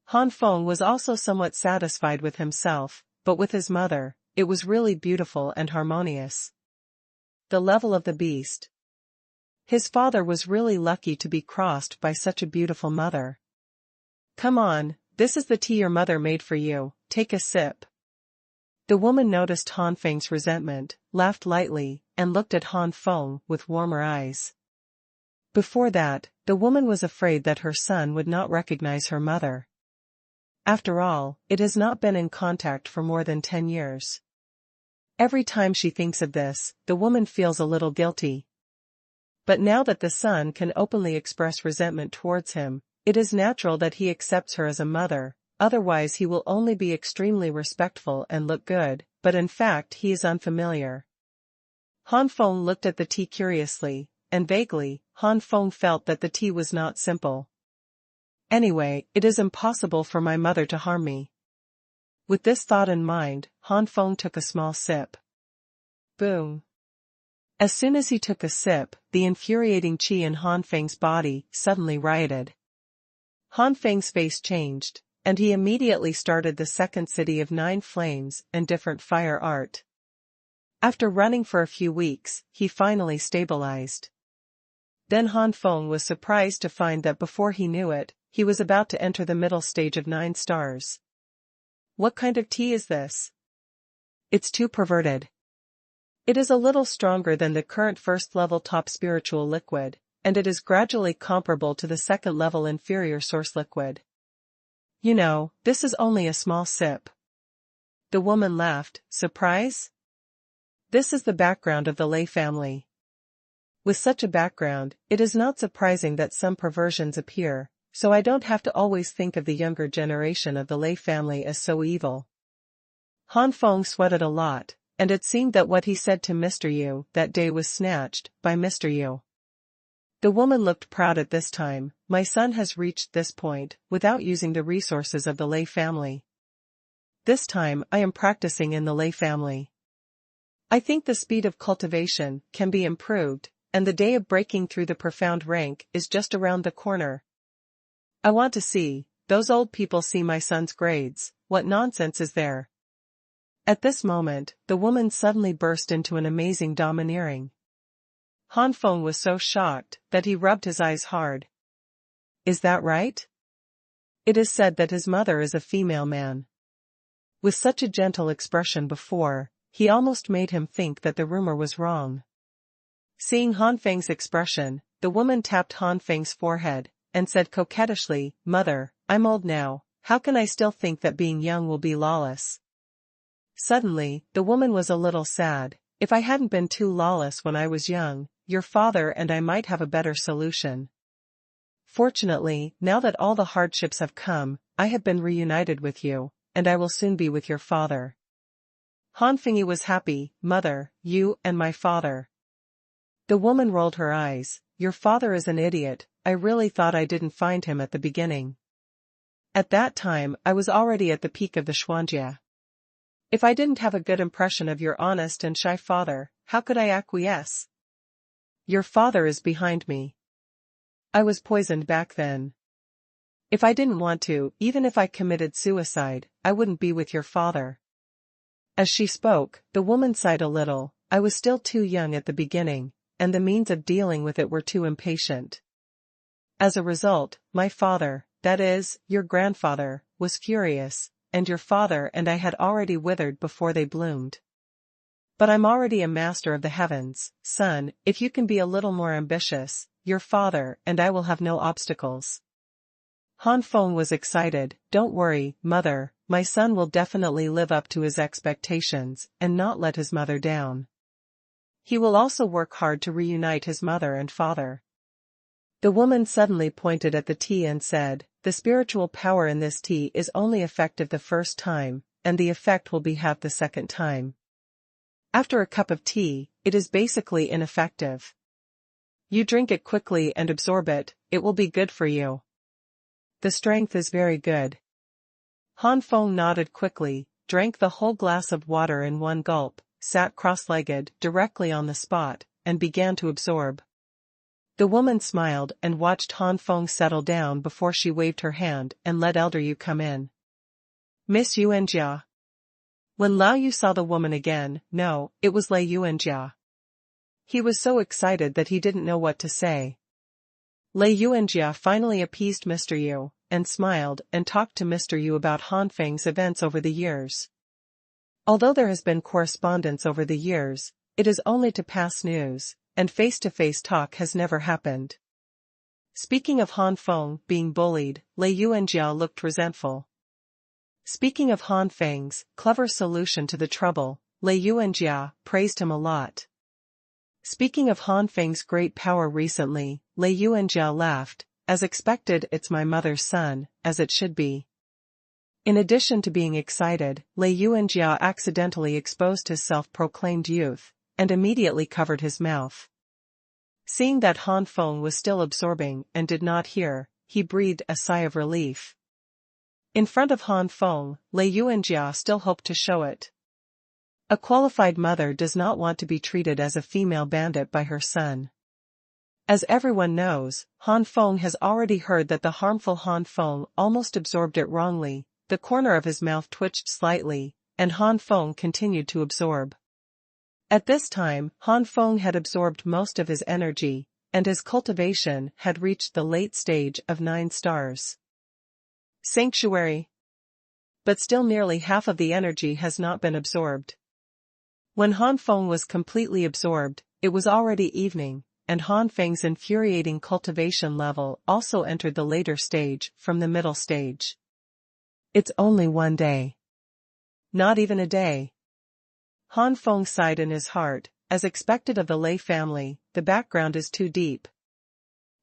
Han Feng was also somewhat satisfied with himself, but with his mother, it was really beautiful and harmonious. The level of the beast. His father was really lucky to be crossed by such a beautiful mother. Come on, this is the tea your mother made for you, take a sip. The woman noticed Han Feng's resentment, laughed lightly, and looked at Han Feng with warmer eyes. Before that, the woman was afraid that her son would not recognize her mother. After all, it has not been in contact for more than 10 years. Every time she thinks of this, the woman feels a little guilty. But now that the son can openly express resentment towards him, it is natural that he accepts her as a mother, otherwise he will only be extremely respectful and look good, but in fact he is unfamiliar. Han Feng looked at the tea curiously, and vaguely, Han Feng felt that the tea was not simple. Anyway, it is impossible for my mother to harm me. With this thought in mind, Han Feng took a small sip. Boom. As soon as he took a sip, the infuriating qi in Han Feng's body suddenly rioted. Han Feng's face changed, and he immediately started the second city of 9 flames and different fire art. After running for a few weeks, he finally stabilized. Then Han Feng was surprised to find that before he knew it, he was about to enter the middle stage of 9 stars. What kind of tea is this? It's too perverted. It is a little stronger than the current first-level top spiritual liquid, and it is gradually comparable to the second-level inferior source liquid. You know, this is only a small sip. The woman laughed. Surprise? This is the background of the Lei family. With such a background, it is not surprising that some perversions appear, so I don't have to always think of the younger generation of the Lei family as so evil. Han Feng sweated a lot, and it seemed that what he said to Mr. Yu that day was snatched by Mr. Yu. The woman looked proud at this time. My son has reached this point without using the resources of the Lei family. This time I am practicing in the Lei family. I think the speed of cultivation can be improved, and the day of breaking through the profound rank is just around the corner. I want to see, those old people see my son's grades, what nonsense is there? At this moment, the woman suddenly burst into an amazing domineering. Han Feng was so shocked that he rubbed his eyes hard. Is that right? It is said that his mother is a female man. With such a gentle expression before, he almost made him think that the rumor was wrong. Seeing Han Feng's expression, the woman tapped Han Feng's forehead, and said coquettishly, Mother, I'm old now, how can I still think that being young will be lawless? Suddenly, the woman was a little sad. If I hadn't been too lawless when I was young, your father and I might have a better solution. Fortunately, now that all the hardships have come, I have been reunited with you, and I will soon be with your father. Han Feng was happy. Mother, you and my father. The woman rolled her eyes. Your father is an idiot. I really thought I didn't find him at the beginning. At that time I was already at the peak of the Xuanjia. If I didn't have a good impression of your honest and shy father, how could I acquiesce? Your father is behind me. I was poisoned back then. If I didn't want to, even if I committed suicide, I wouldn't be with your father. As she spoke, the woman sighed a little. I was still too young at the beginning, and the means of dealing with it were too impatient. As a result, my father, that is, your grandfather, was furious, and your father and I had already withered before they bloomed. But I'm already a master of the heavens, son, if you can be a little more ambitious, your father and I will have no obstacles. Han Feng was excited. Don't worry, mother, my son will definitely live up to his expectations and not let his mother down. He will also work hard to reunite his mother and father. The woman suddenly pointed at the tea and said, the spiritual power in this tea is only effective the first time, and the effect will be half the second time. After a cup of tea, it is basically ineffective. You drink it quickly and absorb it, it will be good for you. The strength is very good. Han Feng nodded quickly, drank the whole glass of water in one gulp, sat cross-legged directly on the spot, and began to absorb. The woman smiled and watched Han Feng settle down before she waved her hand and let Elder Yu come in. Miss Yuanjia. When Lao Yu saw the woman again, no, it was Lei Yuanjia. He was so excited that he didn't know what to say. Lei Yuanjia finally appeased Mr. Yu, and smiled and talked to Mr. Yu about Han Feng's events over the years. Although there has been correspondence over the years, it is only to pass news, and face-to-face talk has never happened. Speaking of Han Feng being bullied, Lei Yuanjia looked resentful. Speaking of Han Feng's clever solution to the trouble, Lei Yuanjia praised him a lot. Speaking of Han Feng's great power recently, Lei Yuanjia laughed. As expected, it's my mother's son, as it should be. In addition to being excited, Lei Yuanjia accidentally exposed his self-proclaimed youth, and immediately covered his mouth. Seeing that Han Feng was still absorbing and did not hear, he breathed a sigh of relief. In front of Han Feng, Lei Yuanjia still hoped to show it. A qualified mother does not want to be treated as a female bandit by her son. As everyone knows, Han Feng has already heard that the harmful Han Feng almost absorbed it wrongly. The corner of his mouth twitched slightly, and Han Feng continued to absorb. At this time, Han Feng had absorbed most of his energy, and his cultivation had reached the late stage of 9 stars. Sanctuary. But still nearly half of the energy has not been absorbed. When Han Feng was completely absorbed, it was already evening, and Han Feng's infuriating cultivation level also entered the later stage from the middle stage. It's only one day. Not even a day. Han Feng sighed in his heart. As expected of the Lei family, the background is too deep.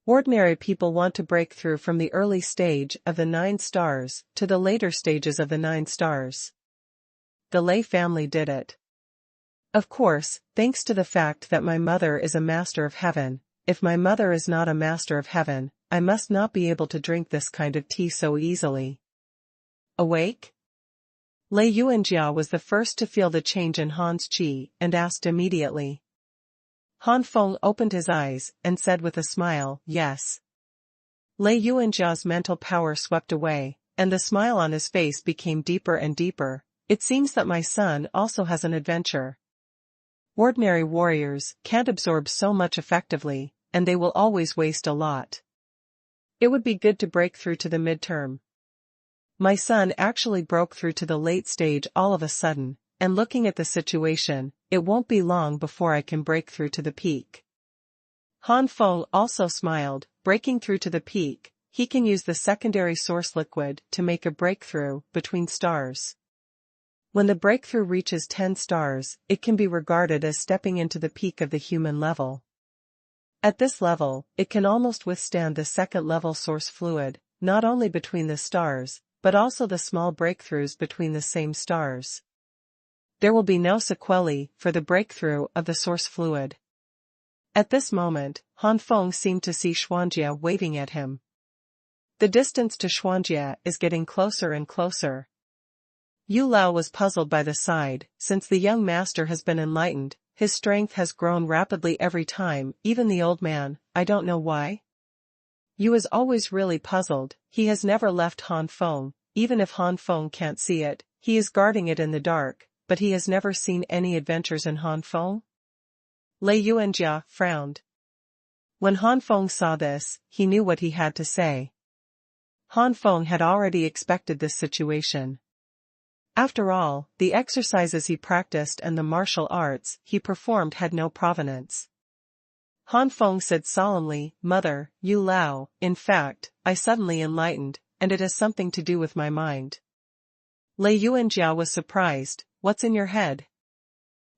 Ordinary people want to break through from the early stage of the 9 stars to the later stages of the 9 stars. The Lei family did it. Of course, thanks to the fact that my mother is a master of heaven. If my mother is not a master of heaven, I must not be able to drink this kind of tea so easily. Awake? Lei Yuanjia was the first to feel the change in Han's qi and asked immediately. Han Feng opened his eyes and said with a smile, yes. Lei Yuanjia's mental power swept away, and the smile on his face became deeper and deeper. It seems that my son also has an adventure. Ordinary warriors can't absorb so much effectively, and they will always waste a lot. It would be good to break through to the midterm. My son actually broke through to the late stage all of a sudden, and looking at the situation, it won't be long before I can break through to the peak. Han Feng also smiled. Breaking through to the peak, he can use the secondary source liquid to make a breakthrough between stars. When the breakthrough reaches 10 stars, it can be regarded as stepping into the peak of the human level. At this level, it can almost withstand the second-level source fluid, not only between the stars, but also the small breakthroughs between the same stars. There will be no sequelae for the breakthrough of the source fluid. At this moment, Han Feng seemed to see Xuanjia waving at him. The distance to Xuanjia is getting closer and closer. Yu Lao was puzzled by the sight. Since the young master has been enlightened, his strength has grown rapidly every time, even the old man, I don't know why. Yu is always really puzzled. He has never left Han Feng, even if Han Feng can't see it, he is guarding it in the dark, but he has never seen any adventures in Han Feng. Lei Yuanjia frowned. When Han Feng saw this, he knew what he had to say. Han Feng had already expected this situation. After all, the exercises he practiced and the martial arts he performed had no provenance. Han Feng said solemnly, "Mother, Yu Lao, in fact, I suddenly enlightened, and it has something to do with my mind." Lei Yuanjia was surprised. "What's in your head?"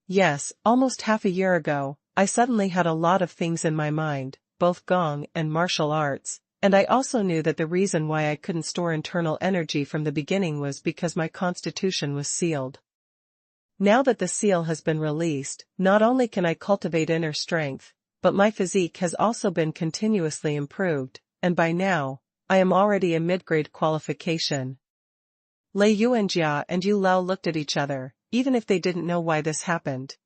"Yes, almost half a year ago, I suddenly had a lot of things in my mind, both gong and martial arts, and I also knew that the reason why I couldn't store internal energy from the beginning was because my constitution was sealed. Now that the seal has been released, not only can I cultivate inner strength, but my physique has also been continuously improved, and by now, I am already a mid-grade qualification." Lei Yuanjia and Yu Lao looked at each other, even if they didn't know why this happened.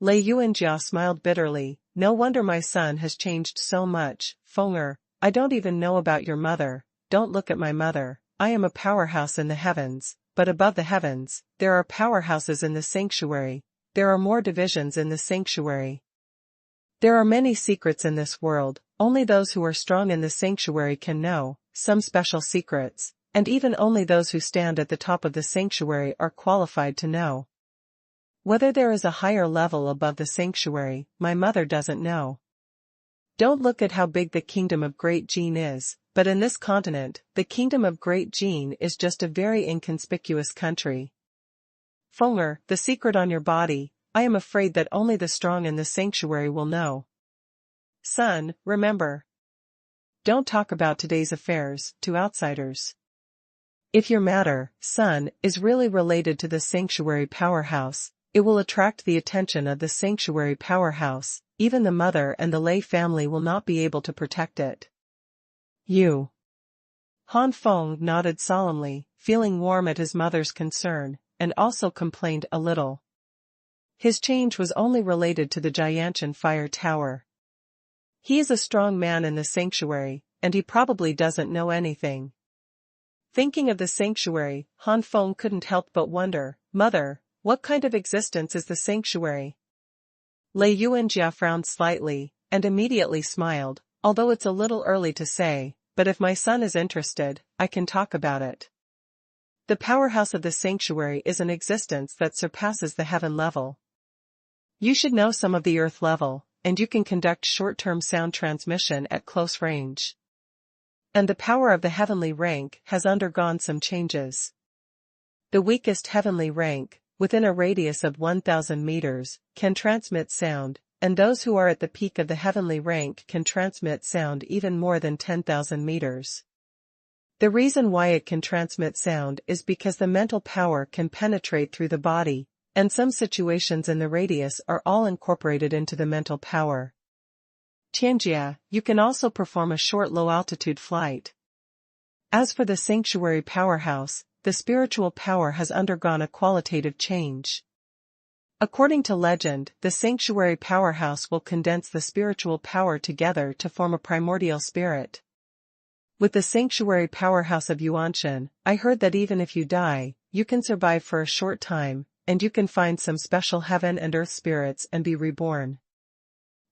Lei Yuanjia smiled bitterly. "No wonder my son has changed so much, Fenger. I don't even know about your mother. Don't look at my mother. I am a powerhouse in the heavens, but above the heavens, there are powerhouses in the sanctuary. There are more divisions in the sanctuary. There are many secrets in this world, only those who are strong in the sanctuary can know, some special secrets, and even only those who stand at the top of the sanctuary are qualified to know. Whether there is a higher level above the sanctuary, my mother doesn't know. Don't look at how big the kingdom of Great Jin is, but in this continent, the kingdom of Great Jin is just a very inconspicuous country. Fenger, the secret on your body, I am afraid that only the strong in the sanctuary will know. Son, remember. Don't talk about today's affairs to outsiders. If your matter, son, is really related to the sanctuary powerhouse, it will attract the attention of the sanctuary powerhouse. Even the mother and the Lei family will not be able to protect it. You. Han Feng nodded solemnly, feeling warm at his mother's concern, and also complained a little. His change was only related to the Jianshan fire tower. He is a strong man in the sanctuary, and he probably doesn't know anything. Thinking of the sanctuary, Han Feng couldn't help but wonder, "Mother, what kind of existence is the sanctuary?" Lei Yuanjia frowned slightly, and immediately smiled, "Although it's a little early to say, but if my son is interested, I can talk about it. The powerhouse of the sanctuary is an existence that surpasses the heaven level. You should know some of the earth level, and you can conduct short-term sound transmission at close range. And the power of the heavenly rank has undergone some changes. The weakest heavenly rank, within a radius of 1,000 meters, can transmit sound, and those who are at the peak of the heavenly rank can transmit sound even more than 10,000 meters. The reason why it can transmit sound is because the mental power can penetrate through the body, and some situations in the radius are all incorporated into the mental power. Tianjia, you can also perform a short low-altitude flight. As for the sanctuary powerhouse, the spiritual power has undergone a qualitative change. According to legend, the sanctuary powerhouse will condense the spiritual power together to form a primordial spirit. With the sanctuary powerhouse of Yuanshan, I heard that even if you die, you can survive for a short time, and you can find some special heaven and earth spirits and be reborn.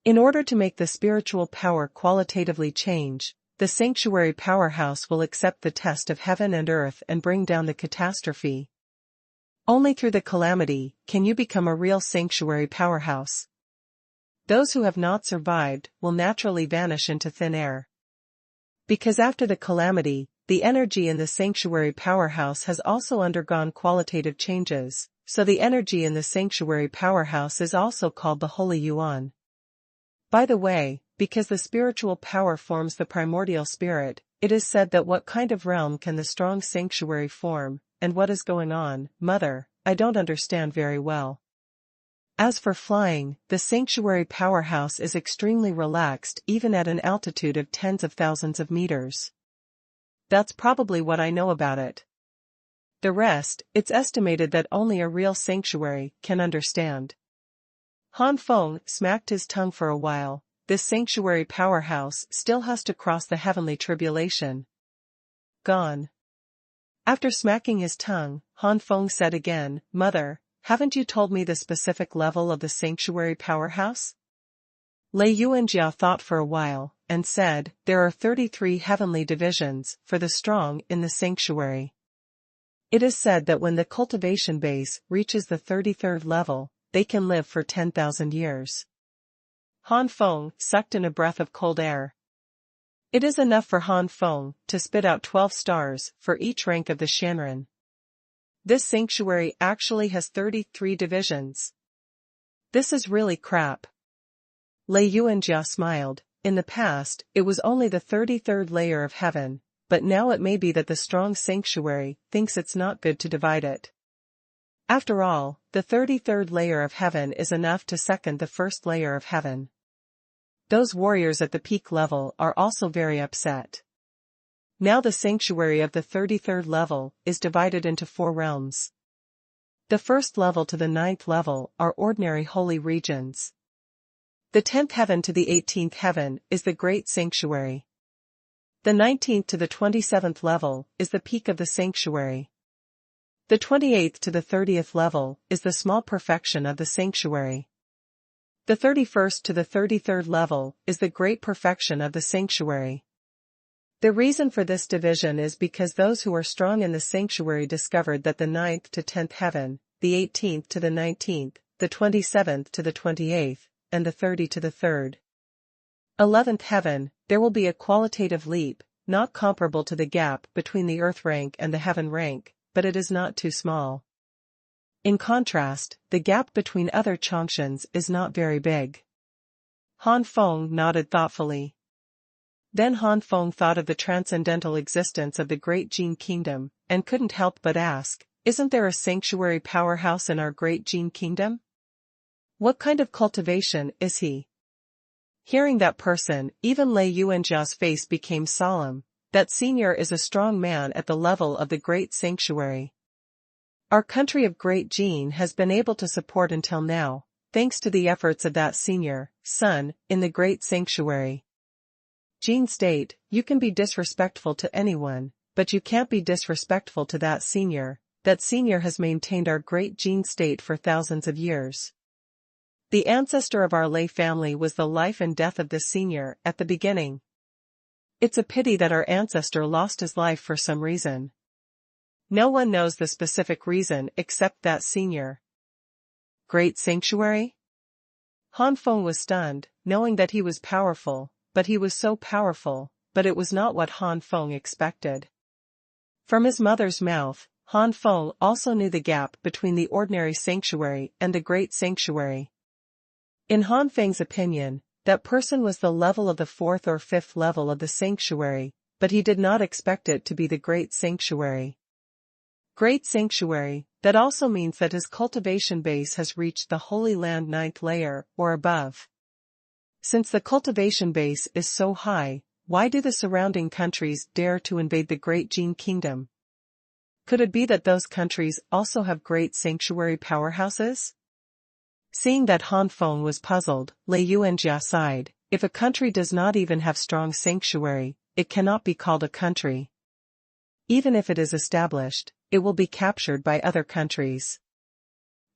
In order to make the spiritual power qualitatively change, the sanctuary powerhouse will accept the test of heaven and earth and bring down the catastrophe. Only through the calamity can you become a real sanctuary powerhouse. Those who have not survived will naturally vanish into thin air. Because after the calamity, the energy in the sanctuary powerhouse has also undergone qualitative changes, so the energy in the sanctuary powerhouse is also called the Holy Yuan. By the way, because the spiritual power forms the primordial spirit, it is said that what kind of realm can the strong sanctuary form, and what is going on, Mother, I don't understand very well. As for flying, the sanctuary powerhouse is extremely relaxed even at an altitude of tens of thousands of meters. That's probably what I know about it. The rest, it's estimated that only a real sanctuary can understand. Han Feng smacked his tongue for a while. This sanctuary powerhouse still has to cross the heavenly tribulation. Gone. After smacking his tongue, Han Feng said again, Mother, haven't you told me the specific level of the sanctuary powerhouse? Lei Yuanjia thought for a while, and said, there are 33 heavenly divisions for the strong in the sanctuary. It is said that when the cultivation base reaches the 33rd level, they can live for 10,000 years. Han Feng sucked in a breath of cold air. It is enough for Han Feng to spit out 12 stars for each rank of the Xuanhuan. This sanctuary actually has 33 divisions. This is really crap. Lei Yuanjia smiled. In the past, it was only the 33rd layer of heaven, but now it may be that the strong sanctuary thinks it's not good to divide it. After all, the 33rd layer of heaven is enough to second the first layer of heaven. Those warriors at the peak level are also very upset. Now the sanctuary of the 33rd level is divided into 4 realms. The first level to the 9th level are ordinary holy regions. The 10th heaven to the 18th heaven is the great sanctuary. The 19th to the 27th level is the peak of the sanctuary. The 28th to the 30th level is the small perfection of the sanctuary. The 31st to the 33rd level is the great perfection of the sanctuary. The reason for this division is because those who are strong in the sanctuary discovered that the 9th to 10th heaven, the 18th to the 19th, the 27th to the 28th, and the 30 to the 3rd. 11th heaven, there will be a qualitative leap, not comparable to the gap between the earth rank and the heaven rank, but it is not too small. In contrast, the gap between other Chongshens is not very big. Han Feng nodded thoughtfully. Then Han Feng thought of the transcendental existence of the Great Jin Kingdom, and couldn't help but ask, isn't there a sanctuary powerhouse in our Great Jin Kingdom? What kind of cultivation is he? Hearing that person, even Lei Yuanjia's face became solemn. That senior is a strong man at the level of the Great Sanctuary. Our country of Great Jin has been able to support until now, thanks to the efforts of that senior, son, in the Great Sanctuary. Jin State, you can be disrespectful to anyone, but you can't be disrespectful to that senior. That senior has maintained our Great Jin State for thousands of years. The ancestor of our Lei family was the life and death of this senior at the beginning. It's a pity that our ancestor lost his life for some reason. No one knows the specific reason except that senior. Great Sanctuary? Han Feng was stunned, knowing that he was powerful, but he was so powerful, but it was not what Han Feng expected. From his mother's mouth, Han Feng also knew the gap between the ordinary sanctuary and the Great Sanctuary. In Han Feng's opinion, that person was the level of the 4th or 5th level of the sanctuary, but he did not expect it to be the Great Sanctuary. Great Sanctuary, that also means that his cultivation base has reached the Holy Land 9th layer, or above. Since the cultivation base is so high, why do the surrounding countries dare to invade the Great Jin Kingdom? Could it be that those countries also have great sanctuary powerhouses? Seeing that Han Feng was puzzled, Lei Yuanjia sighed. If a country does not even have strong sanctuary, it cannot be called a country. Even if it is established, it will be captured by other countries.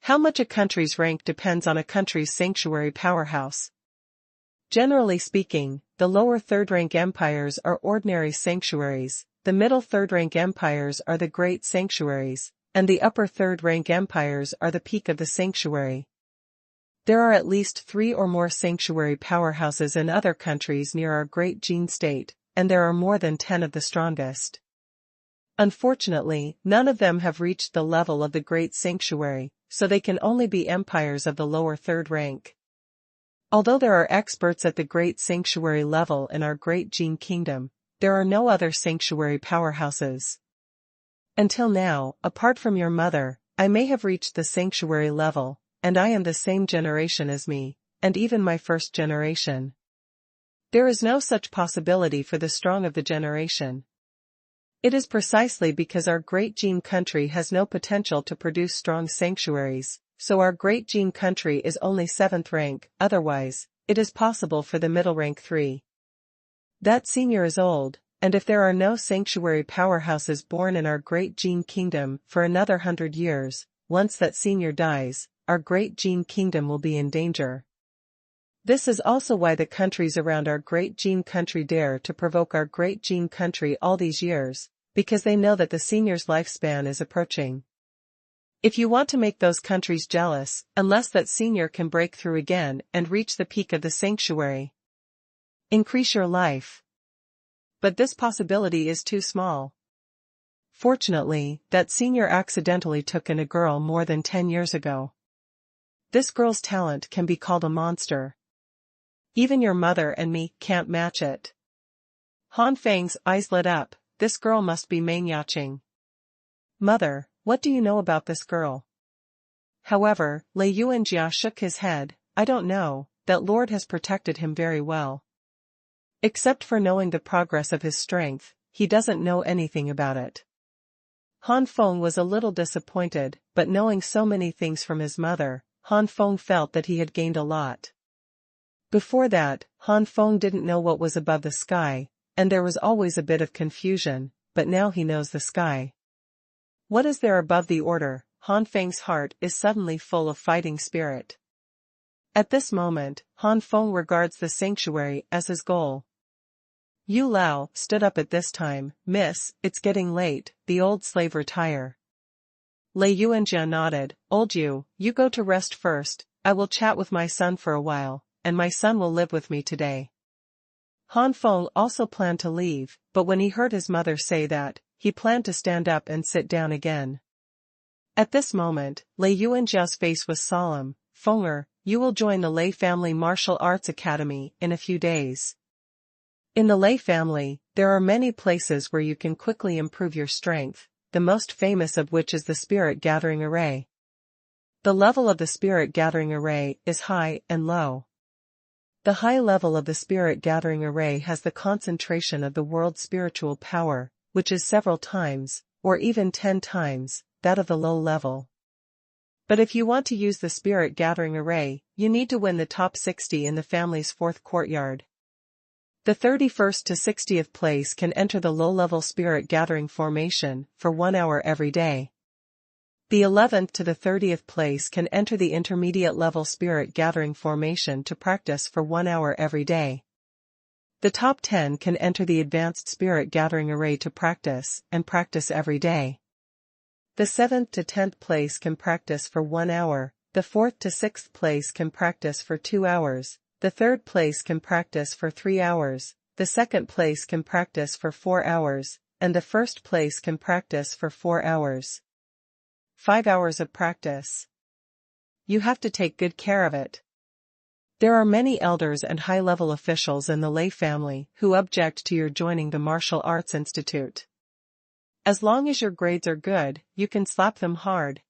How much a country's rank depends on a country's sanctuary powerhouse. Generally speaking, the lower third-rank empires are ordinary sanctuaries, the middle third-rank empires are the great sanctuaries, and the upper third-rank empires are the peak of the sanctuary. There are at least 3 or more sanctuary powerhouses in other countries near our Great Jin State, and there are more than 10 of the strongest. Unfortunately, none of them have reached the level of the Great Sanctuary, so they can only be empires of the lower third rank. Although there are experts at the Great Sanctuary level in our Great Jin Kingdom, there are no other sanctuary powerhouses. Until now, apart from your mother, I may have reached the sanctuary level, and I am the same generation as me, and even my first generation. There is no such possibility for the strong of the generation. It is precisely because our Great Jin country has no potential to produce strong sanctuaries, so our Great Jin country is only 7th rank, otherwise, it is possible for the middle rank 3. That senior is old, and if there are no sanctuary powerhouses born in our Great Jin Kingdom for another 100 years, once that senior dies, our great Jin kingdom will be in danger. This is also why the countries around our great Jin country dare to provoke our great Jin country all these years, because they know that the senior's lifespan is approaching. If you want to make those countries jealous, unless that senior can break through again and reach the peak of the sanctuary, increase your life. But this possibility is too small. Fortunately, that senior accidentally took in a girl more than 10 years ago. This girl's talent can be called a monster. Even your mother and me can't match it. Han Feng's eyes lit up. This girl must be Mainyaching. Mother, what do you know about this girl? However, Lei Yuanjia shook his head. I don't know, that Lord has protected him very well. Except for knowing the progress of his strength, he doesn't know anything about it. Han Feng was a little disappointed, but knowing so many things from his mother, Han Feng felt that he had gained a lot. Before that, Han Feng didn't know what was above the sky, and there was always a bit of confusion, but now he knows the sky. What is there above the order? Han Feng's heart is suddenly full of fighting spirit. At this moment, Han Feng regards the sanctuary as his goal. Yu Lao stood up at this time. Miss, it's getting late, the old slave retire. Lei Yuanjia nodded. Old you go to rest first, I will chat with my son for a while, and my son will live with me today. Han Feng also planned to leave, but when he heard his mother say that, he planned to stand up and sit down again. At this moment, Lei Yuanjia's face was solemn. Fenger, you will join the Lei family martial arts academy in a few days. In the Lei family, there are many places where you can quickly improve your strength, the most famous of which is the Spirit Gathering Array. The level of the Spirit Gathering Array is high and low. The high level of the Spirit Gathering Array has the concentration of the world's spiritual power, which is several times, or even 10 times, that of the low level. But if you want to use the Spirit Gathering Array, you need to win the top 60 in the family's 4th courtyard. The 31st to 60th place can enter the low-level Spirit Gathering formation for 1 hour every day. The 11th to the 30th place can enter the intermediate level Spirit Gathering formation to practice for 1 hour every day. The top 10 can enter the advanced Spirit Gathering Array to practice every day. The 7th to 10th place can practice for 1 hour, the 4th to 6th place can practice for 2 hours, the 3rd place can practice for 3 hours, the 2nd place can practice for 4 hours, and the 1st place can practice for 4 hours. 5 hours of practice. You have to take good care of it. There are many elders and high-level officials in the Lei family who object to your joining the Martial Arts Institute. As long as your grades are good, you can slap them hard.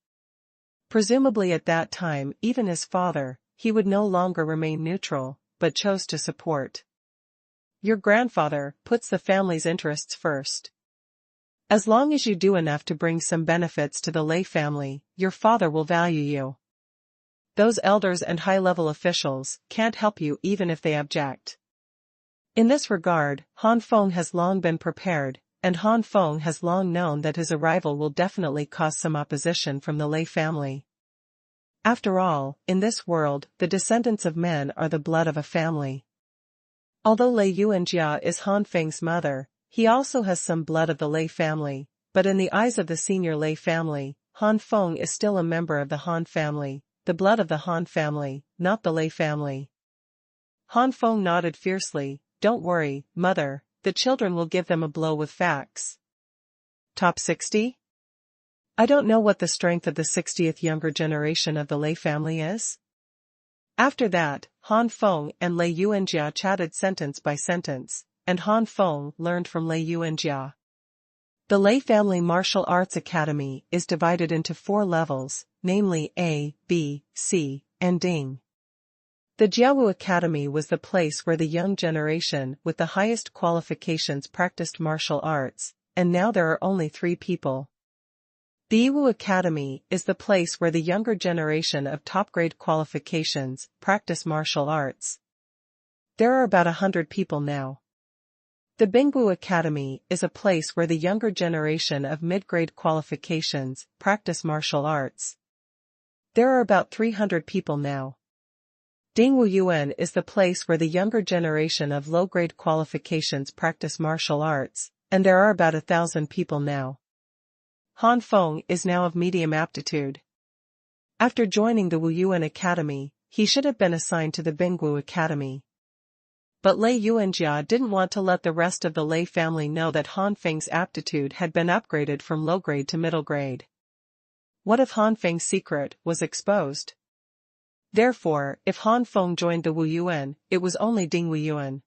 Presumably at that time, even his father, he would no longer remain neutral, but chose to support. Your grandfather puts the family's interests first. As long as you do enough to bring some benefits to the Lei family, your father will value you. Those elders and high-level officials can't help you even if they object. In this regard, Han Feng has long been prepared, and Han Feng has long known that his arrival will definitely cause some opposition from the Lei family. After all, in this world, the descendants of men are the blood of a family. Although Lei Yuanjia is Han Feng's mother, he also has some blood of the Lei family, but in the eyes of the senior Lei family, Han Feng is still a member of the Han family, the blood of the Han family, not the Lei family. Han Feng nodded fiercely. Don't worry, mother, the children will give them a blow with facts. Top 60? I don't know what the strength of the 60th younger generation of the Lei family is. After that, Han Feng and Lei Yuanjia chatted sentence by sentence, and Han Feng learned from Lei Yuanjia. The Lei Family Martial Arts Academy is divided into 4 levels, namely A, B, C, and Ding. The Jiawu Academy was the place where the young generation with the highest qualifications practiced martial arts, and now there are only 3 people. The Yiwu Academy is the place where the younger generation of top-grade qualifications practice martial arts. There are about 100 people now. The Bingwu Academy is a place where the younger generation of mid-grade qualifications practice martial arts. There are about 300 people now. Dingwu Yuan is the place where the younger generation of low-grade qualifications practice martial arts, and there are about 1,000 people now. Han Feng is now of medium aptitude. After joining the Wu Yuan Academy, he should have been assigned to the Bingwu Academy. But Lei Yuanjia didn't want to let the rest of the Lei family know that Han Feng's aptitude had been upgraded from low grade to middle grade. What if Han Feng's secret was exposed? Therefore, if Han Feng joined the Wu Yuan, it was only Ding Wu Yuan.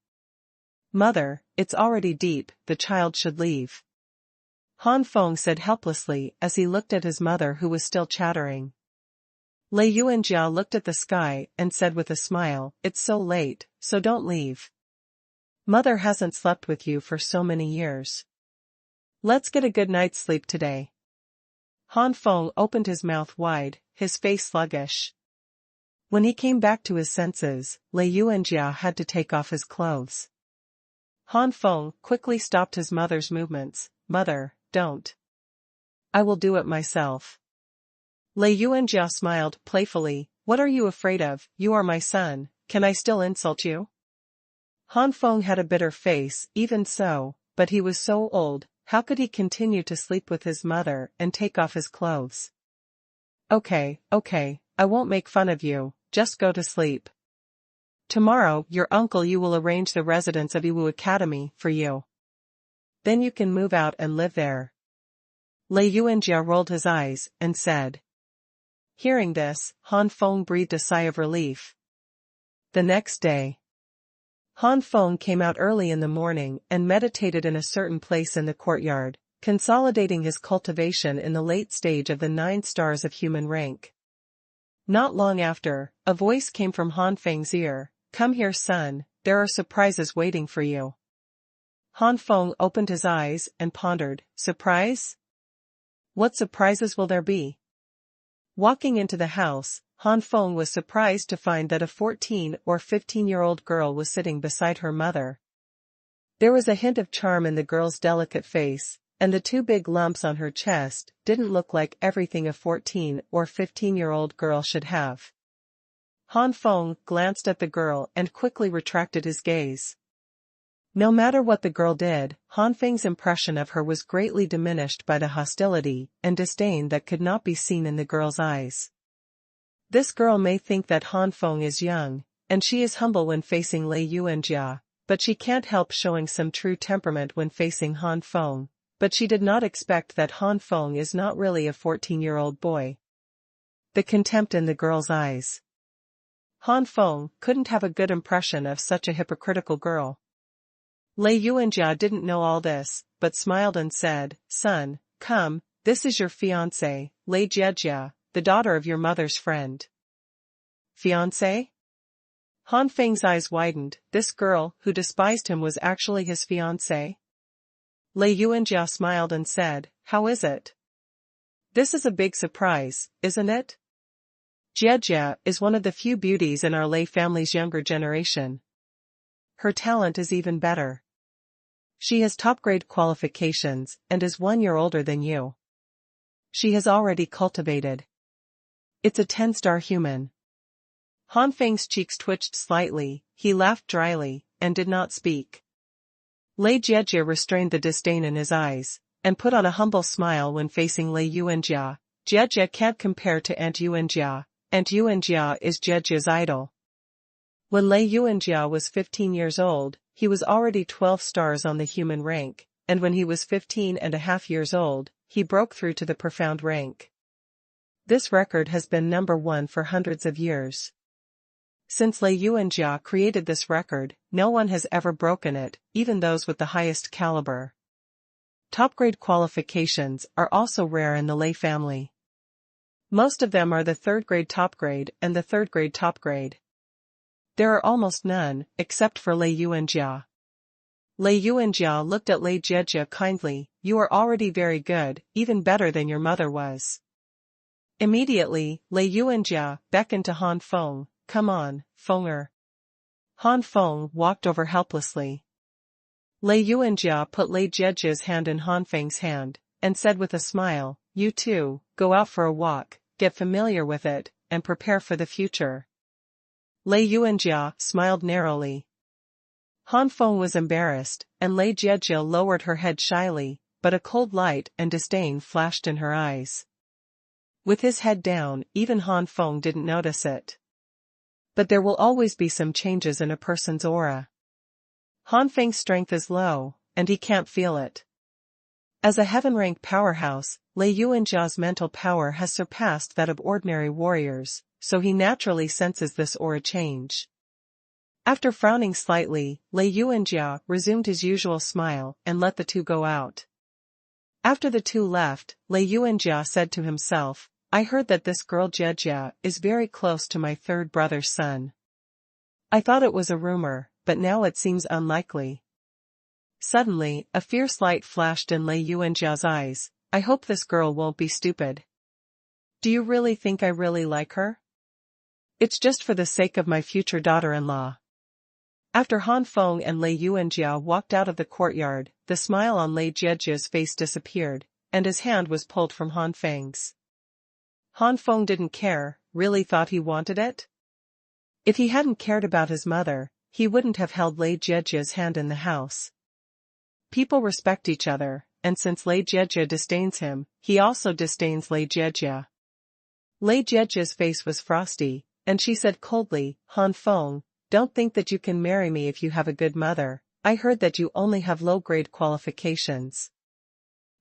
Mother, it's already deep, the child should leave. Han Feng said helplessly as he looked at his mother who was still chattering. Lei Yuanjia looked at the sky and said with a smile, it's so late, so don't leave. Mother hasn't slept with you for so many years. Let's get a good night's sleep today. Han Feng opened his mouth wide, his face sluggish. When he came back to his senses, Lei Yuanjia had to take off his clothes. Han Feng quickly stopped his mother's movements. Mother, don't. I will do it myself. Lei Yuanjia smiled playfully. What are you afraid of? You are my son, can I still insult you? Han Feng had a bitter face, even so, but he was so old, how could he continue to sleep with his mother and take off his clothes? Okay, I won't make fun of you, just go to sleep. Tomorrow, your uncle Yu will arrange the residence of Yiwu Academy for you. Then you can move out and live there. Lei Yuanjia rolled his eyes and said. Hearing this, Han Feng breathed a sigh of relief. The next day, Han Feng came out early in the morning and meditated in a certain place in the courtyard, consolidating his cultivation in the late stage of the 9 stars of human rank. Not long after, a voice came from Han Feng's ear. Come here, son, there are surprises waiting for you. Han Feng opened his eyes and pondered. Surprise? What surprises will there be? Walking into the house, Han Feng was surprised to find that a 14 or 15-year-old girl was sitting beside her mother. There was a hint of charm in the girl's delicate face, and the 2 big lumps on her chest didn't look like everything a 14 or 15-year-old girl should have. Han Feng glanced at the girl and quickly retracted his gaze. No matter what the girl did, Han Feng's impression of her was greatly diminished by the hostility and disdain that could not be seen in the girl's eyes. This girl may think that Han Feng is young, and she is humble when facing Lei Yuanjia, but she can't help showing some true temperament when facing Han Feng, but she did not expect that Han Feng is not really a 14-year-old boy. The contempt in the girl's eyes. Han Feng couldn't have a good impression of such a hypocritical girl. Lei Yuanjia didn't know all this, but smiled and said, Son, come, this is your fiancée, Lei Jiejia, the daughter of your mother's friend. Fiancé? Han Feng's eyes widened. This girl, who despised him, was actually his fiancé? Lei Yuanjia smiled and said, How is it? This is a big surprise, isn't it? Jiejia is one of the few beauties in our Lei family's younger generation. Her talent is even better. She has top-grade qualifications and is 1 year older than you. She has already cultivated. It's a 10-star human. Han Feng's cheeks twitched slightly, he laughed dryly, and did not speak. Lei Jiejia restrained the disdain in his eyes, and put on a humble smile when facing Lei Yuanjia. Jiejia can't compare to Aunt Yuanjia. Aunt Yuanjia is Jiejia's idol. When Lei Yuanjia was 15 years old, he was already 12 stars on the human rank, and when he was 15.5 years old, he broke through to the profound rank. This record has been number 1 for hundreds of years. Since Lei Yuanjia created this record, no one has ever broken it, even those with the highest caliber. Top-grade qualifications are also rare in the Lei family. Most of them are the 3rd grade top grade and the 3rd grade top grade. There are almost none, except for Lei Yuanjia. Lei Yuanjia looked at Lei Jiejia kindly. You are already very good, even better than your mother was. Immediately, Lei Yuanjia beckoned to Han Feng. Come on, Fenger. Han Feng walked over helplessly. Lei Yuanjia put Lei Jiejia's hand in Han Feng's hand, and said with a smile, You too, go out for a walk, get familiar with it, and prepare for the future. Lei Yuanjia smiled narrowly. Han Feng was embarrassed, and Lei Jiejia lowered her head shyly, but a cold light and disdain flashed in her eyes. With his head down, even Han Feng didn't notice it. But there will always be some changes in a person's aura. Han Feng's strength is low, and he can't feel it. As a heaven-rank powerhouse, Lei Yuanjia's mental power has surpassed that of ordinary warriors, so he naturally senses this aura change. After frowning slightly, Lei Yuanjia resumed his usual smile and let the two go out. After the two left, Lei Yuanjia said to himself, I heard that this girl Jiejia is very close to my third brother's son. I thought it was a rumor, but now it seems unlikely. Suddenly, a fierce light flashed in Lei Yuanjia's eyes. I hope this girl won't be stupid. Do you really think I really like her? It's just for the sake of my future daughter-in-law. After Han Feng and Lei Yuanjia walked out of the courtyard, the smile on Lei Jiejia's face disappeared, and his hand was pulled from Han Feng's. Han Feng didn't care, really thought he wanted it? If he hadn't cared about his mother, he wouldn't have held Lei Jiejia's hand in the house. People respect each other, and since Lei Jiejia disdains him, he also disdains Lei Jiejia. Lei Jiejia's face was frosty, and she said coldly, Han Feng, don't think that you can marry me if you have a good mother. I heard that you only have low-grade qualifications.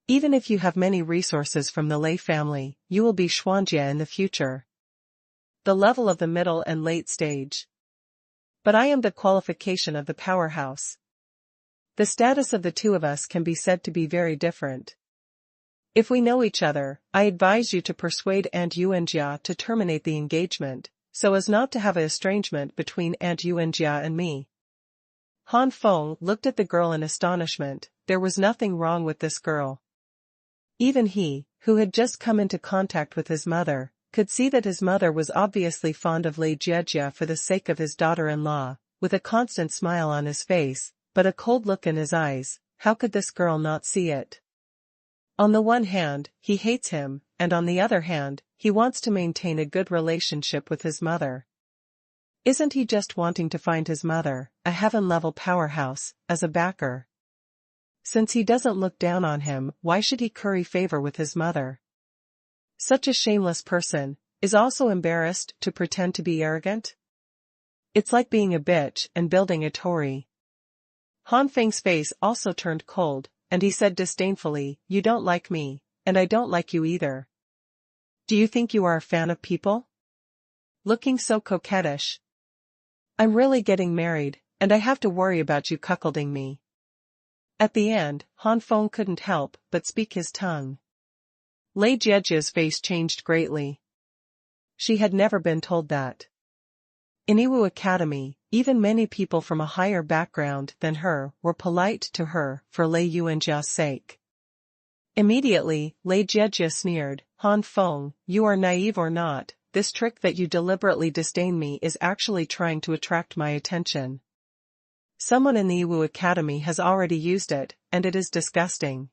Even if you have many resources from the Lei family, you will be Xuanjia in the future. The level of the middle and late stage. But I am the qualification of the powerhouse. The status of the two of us can be said to be very different. If we know each other, I advise you to persuade Aunt Yuanjia to terminate the engagement, so as not to have an estrangement between Aunt Yuanjia and me. Han Feng looked at the girl in astonishment. There was nothing wrong with this girl. Even he, who had just come into contact with his mother, could see that his mother was obviously fond of Lei Jiejia for the sake of his daughter-in-law, with a constant smile on his face, but a cold look in his eyes. How could this girl not see it? On the one hand, he hates him, and on the other hand, he wants to maintain a good relationship with his mother. Isn't he just wanting to find his mother, a heaven-level powerhouse, as a backer? Since he doesn't look down on him, why should he curry favor with his mother? Such a shameless person is also embarrassed to pretend to be arrogant. It's like being a bitch and building a torii. Han Feng's face also turned cold, and he said disdainfully, you don't like me, and I don't like you either. Do you think you are a fan of people? Looking so coquettish. I'm really getting married, and I have to worry about you cuckolding me. At the end, Han Feng couldn't help but speak his tongue. Lei Jiejia's face changed greatly. She had never been told that. In Yiwu Academy, even many people from a higher background than her were polite to her for Lei Yuanjia's sake. Immediately, Lei Jiejia sneered, Han Feng, you are naive or not, this trick that you deliberately disdain me is actually trying to attract my attention. Someone in the Yiwu Academy has already used it, and it is disgusting.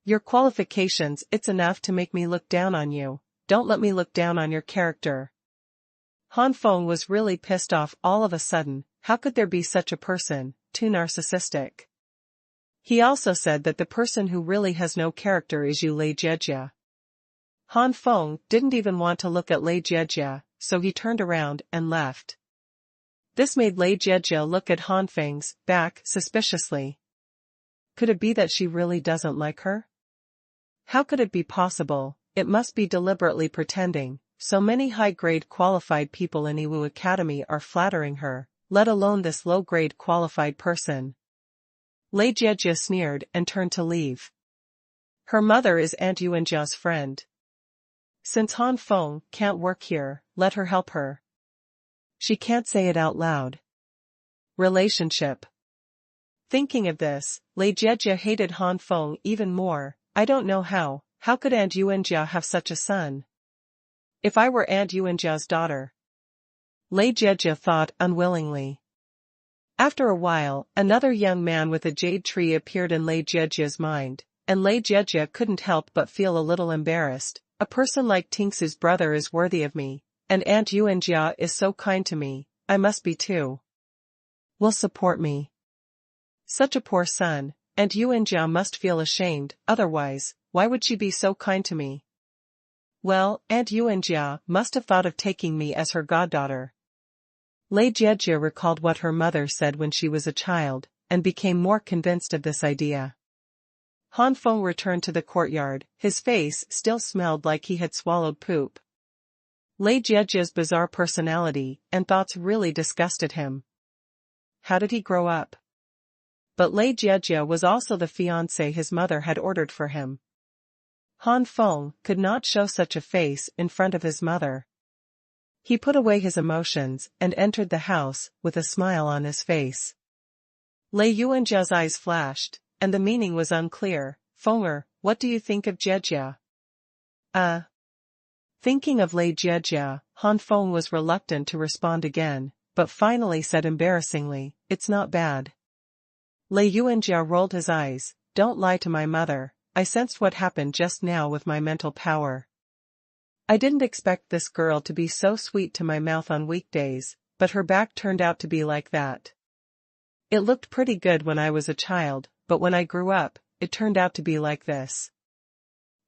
Your qualifications, it's enough to make me look down on you. Don't let me look down on your character. Han Feng was really pissed off all of a sudden. How could there be such a person, too narcissistic? He also said that the person who really has no character is you, Lei Jiejia. Han Feng didn't even want to look at Lei Jiejia, so he turned around and left. This made Lei Jiejia look at Han Feng's back suspiciously. Could it be that she really doesn't like her? How could it be possible? It must be deliberately pretending. So many high-grade qualified people in Yiwu Academy are flattering her, let alone this low-grade qualified person. Lei Jiejia sneered and turned to leave. Her mother is Aunt Yuanjia's friend. Since Han Feng can't work here, let her help her. She can't say it out loud. Relationship. Thinking of this, Lei Jiejia hated Han Feng even more. I don't know how could Aunt Yuanjia have such a son? If I were Aunt Yuanjia's daughter. Lei Jiejia thought unwillingly. After a while, another young man with a jade tree appeared in Lei Jiejia's mind, and Lei Jiejia couldn't help but feel a little embarrassed. A person like Tingsu's brother is worthy of me, and Aunt Yuanjia is so kind to me, I must be too. Will support me. Such a poor son, Aunt Yuanjia must feel ashamed, otherwise, why would she be so kind to me? Well, Aunt Yuanjia must have thought of taking me as her goddaughter. Lei Jiejie recalled what her mother said when she was a child, and became more convinced of this idea. Han Feng returned to the courtyard, his face still smelled like he had swallowed poop. Lei Jiejie's bizarre personality and thoughts really disgusted him. How did he grow up? But Lei Jiejie was also the fiancé his mother had ordered for him. Han Feng could not show such a face in front of his mother. He put away his emotions and entered the house with a smile on his face. Lei Yuanjia's eyes flashed, and the meaning was unclear. Fenger, what do you think of Jiejie? Thinking of Lei Jiejie, Han Feng was reluctant to respond again, but finally said embarrassingly, it's not bad. Lei Yuanjia rolled his eyes, don't lie to my mother, I sensed what happened just now with my mental power. I didn't expect this girl to be so sweet to my mouth on weekdays, but her back turned out to be like that. It looked pretty good when I was a child, but when I grew up, it turned out to be like this.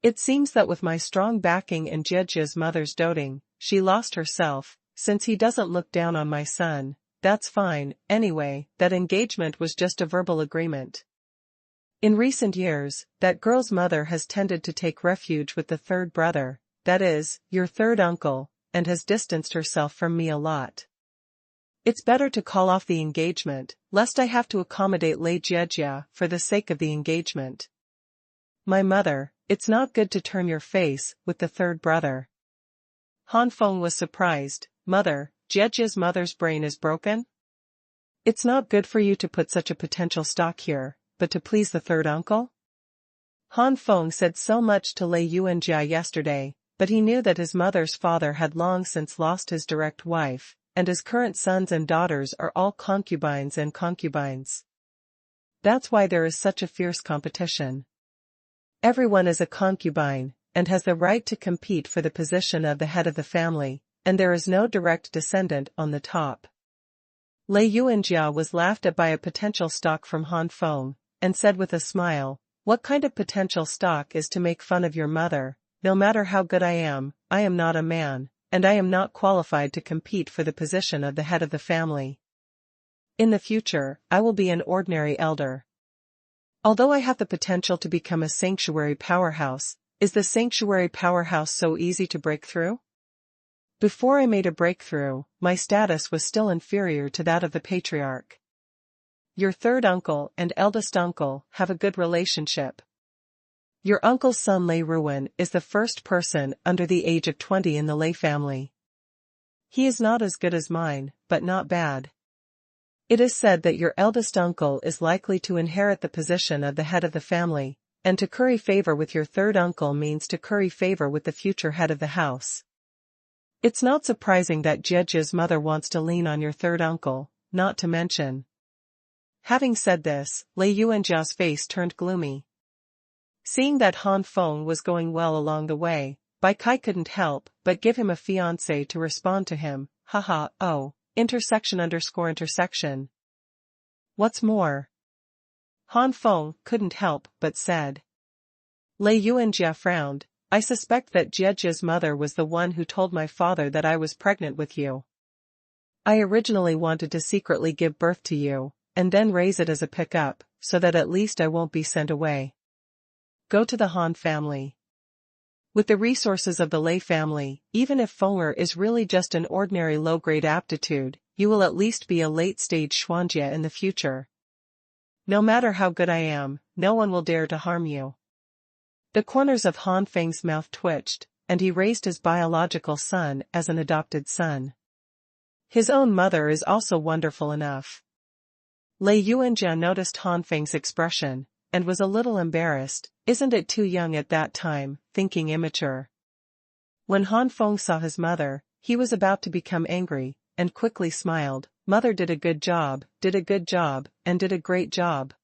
It seems that with my strong backing and Jiejie's mother's doting, she lost herself, since he doesn't look down on my son, that's fine, anyway, that engagement was just a verbal agreement. In recent years, that girl's mother has tended to take refuge with the third brother, that is, your third uncle, and has distanced herself from me a lot. It's better to call off the engagement, lest I have to accommodate Lei Jiejie for the sake of the engagement. My mother, it's not good to turn your face with the third brother. Han Feng was surprised. Mother, Jiejie's mother's brain is broken? It's not good for you to put such a potential stock here, but to please the third uncle? Han Feng said so much to Lei Yuanjia yesterday, but he knew that his mother's father had long since lost his direct wife, and his current sons and daughters are all concubines and concubines. That's why there is such a fierce competition. Everyone is a concubine, and has the right to compete for the position of the head of the family, and there is no direct descendant on the top. Lei Yuanjia was laughed at by a potential stock from Han Feng, and said with a smile, what kind of potential stock is to make fun of your mother? No matter how good I am not a man, and I am not qualified to compete for the position of the head of the family. In the future, I will be an ordinary elder. Although I have the potential to become a sanctuary powerhouse, is the sanctuary powerhouse so easy to break through? Before I made a breakthrough, my status was still inferior to that of the patriarch. Your third uncle and eldest uncle have a good relationship. Your uncle's son Lei Ruan is the first person under the age of 20 in the Lei family. He is not as good as mine, but not bad. It is said that your eldest uncle is likely to inherit the position of the head of the family, and to curry favor with your third uncle means to curry favor with the future head of the house. It's not surprising that Jiejie's mother wants to lean on your third uncle, not to mention. Having said this, Lei Yuanjia's face turned gloomy. Seeing that Han Feng was going well along the way, Bai Cai couldn't help but give him a fiancé to respond to him, haha, oh, !__. What's more? Han Feng couldn't help but said. Lei Yuanjia frowned, I suspect that Jiejie's mother was the one who told my father that I was pregnant with you. I originally wanted to secretly give birth to you, and then raise it as a pickup, so that at least I won't be sent away. Go to the Han family. With the resources of the Lei family, even if Fenger is really just an ordinary low-grade aptitude, you will at least be a late-stage Xuanjie in the future. No matter how good I am, no one will dare to harm you. The corners of Han Feng's mouth twitched, and he raised his biological son as an adopted son. His own mother is also wonderful enough. Lei Yuanjia noticed Han Feng's expression, and was a little embarrassed. Isn't it too young at that time, thinking immature? When Han Feng saw his mother, he was about to become angry, and quickly smiled. Mother did a good job, and did a great job.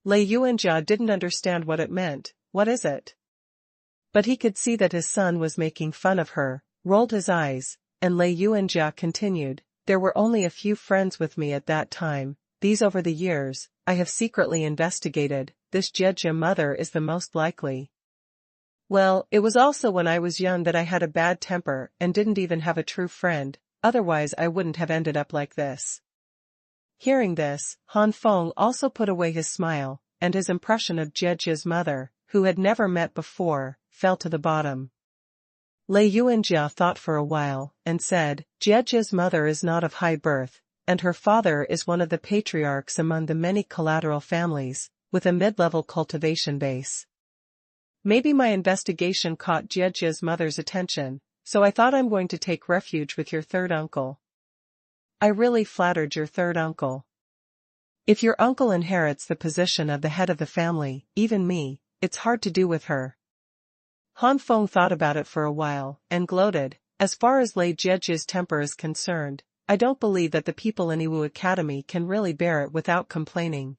Lei Yuanjia didn't understand what it meant. What is it? But he could see that his son was making fun of her, rolled his eyes, and Lei Yuanjia continued, there were only a few friends with me at that time, these over the years, I have secretly investigated, this Jejia mother is the most likely. Well, it was also when I was young that I had a bad temper and didn't even have a true friend, otherwise I wouldn't have ended up like this. Hearing this, Han Feng also put away his smile, and his impression of Jejia's mother, who had never met before, fell to the bottom. Lei Yuanjia thought for a while, and said, Jejia's mother is not of high birth, and her father is one of the patriarchs among the many collateral families, with a mid-level cultivation base. Maybe my investigation caught Jejia's mother's attention, so I thought I'm going to take refuge with your third uncle. I really flattered your third uncle. If your uncle inherits the position of the head of the family, even me, it's hard to do with her. Han Feng thought about it for a while, and gloated, as far as Lei Jejia's temper is concerned, I don't believe that the people in Iwu Academy can really bear it without complaining.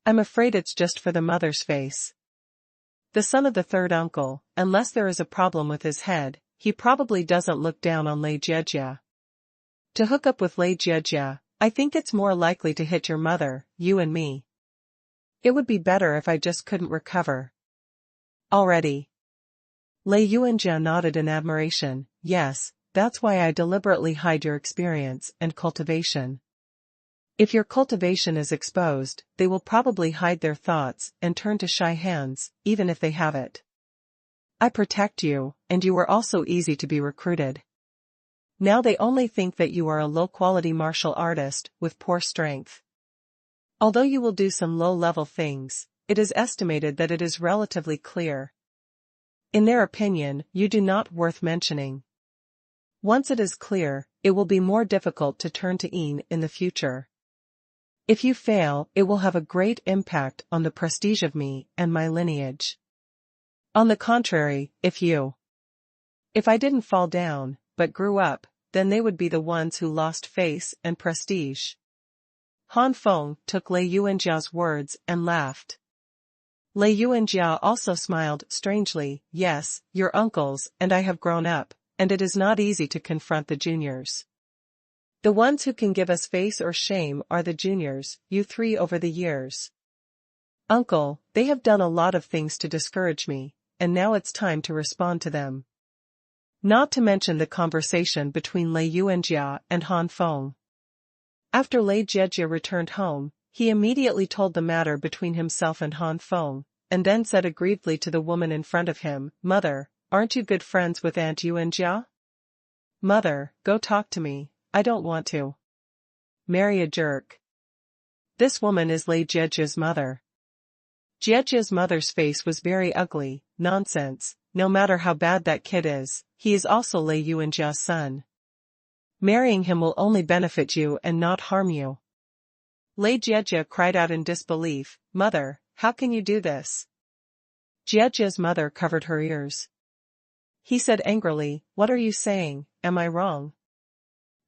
I'm afraid it's just for the mother's face. The son of the third uncle, unless there is a problem with his head, he probably doesn't look down on Lei Jejia. To hook up with Lei Jejia, I think it's more likely to hit your mother, you and me. It would be better if I just couldn't recover. Already. Lei Yuanjia nodded in admiration, yes, that's why I deliberately hide your experience and cultivation. If your cultivation is exposed, they will probably hide their thoughts and turn to shy hands, even if they have it. I protect you, and you are also easy to be recruited. Now they only think that you are a low-quality martial artist with poor strength. Although you will do some low-level things, it is estimated that it is relatively clear. In their opinion, you do not worth mentioning. Once it is clear, it will be more difficult to turn to Yin in the future. If you fail, it will have a great impact on the prestige of me and my lineage. On the contrary, if I didn't fall down, but grew up, then they would be the ones who lost face and prestige. Han Feng took Lei Yuanjia's words and laughed. Lei Yuanjia also smiled strangely, yes, your uncles and I have grown up, and it is not easy to confront the juniors. The ones who can give us face or shame are the juniors, you three over the years. Uncle, they have done a lot of things to discourage me, and now it's time to respond to them. Not to mention the conversation between Lei Yuanjia and Han Feng. After Lei Jejia returned home, he immediately told the matter between himself and Han Feng, and then said aggrievedly to the woman in front of him, Mother, aren't you good friends with Aunt Yuanjia? Mother, go talk to me, I don't want to. Marry a jerk. This woman is Lei Jejia's mother. Jejia's mother's face was very ugly, nonsense, no matter how bad that kid is, he is also Lei Yuanjia's son. Marrying him will only benefit you and not harm you. Lei Jejia cried out in disbelief, Mother, how can you do this? Jejia's mother covered her ears. He said angrily, What are you saying, am I wrong?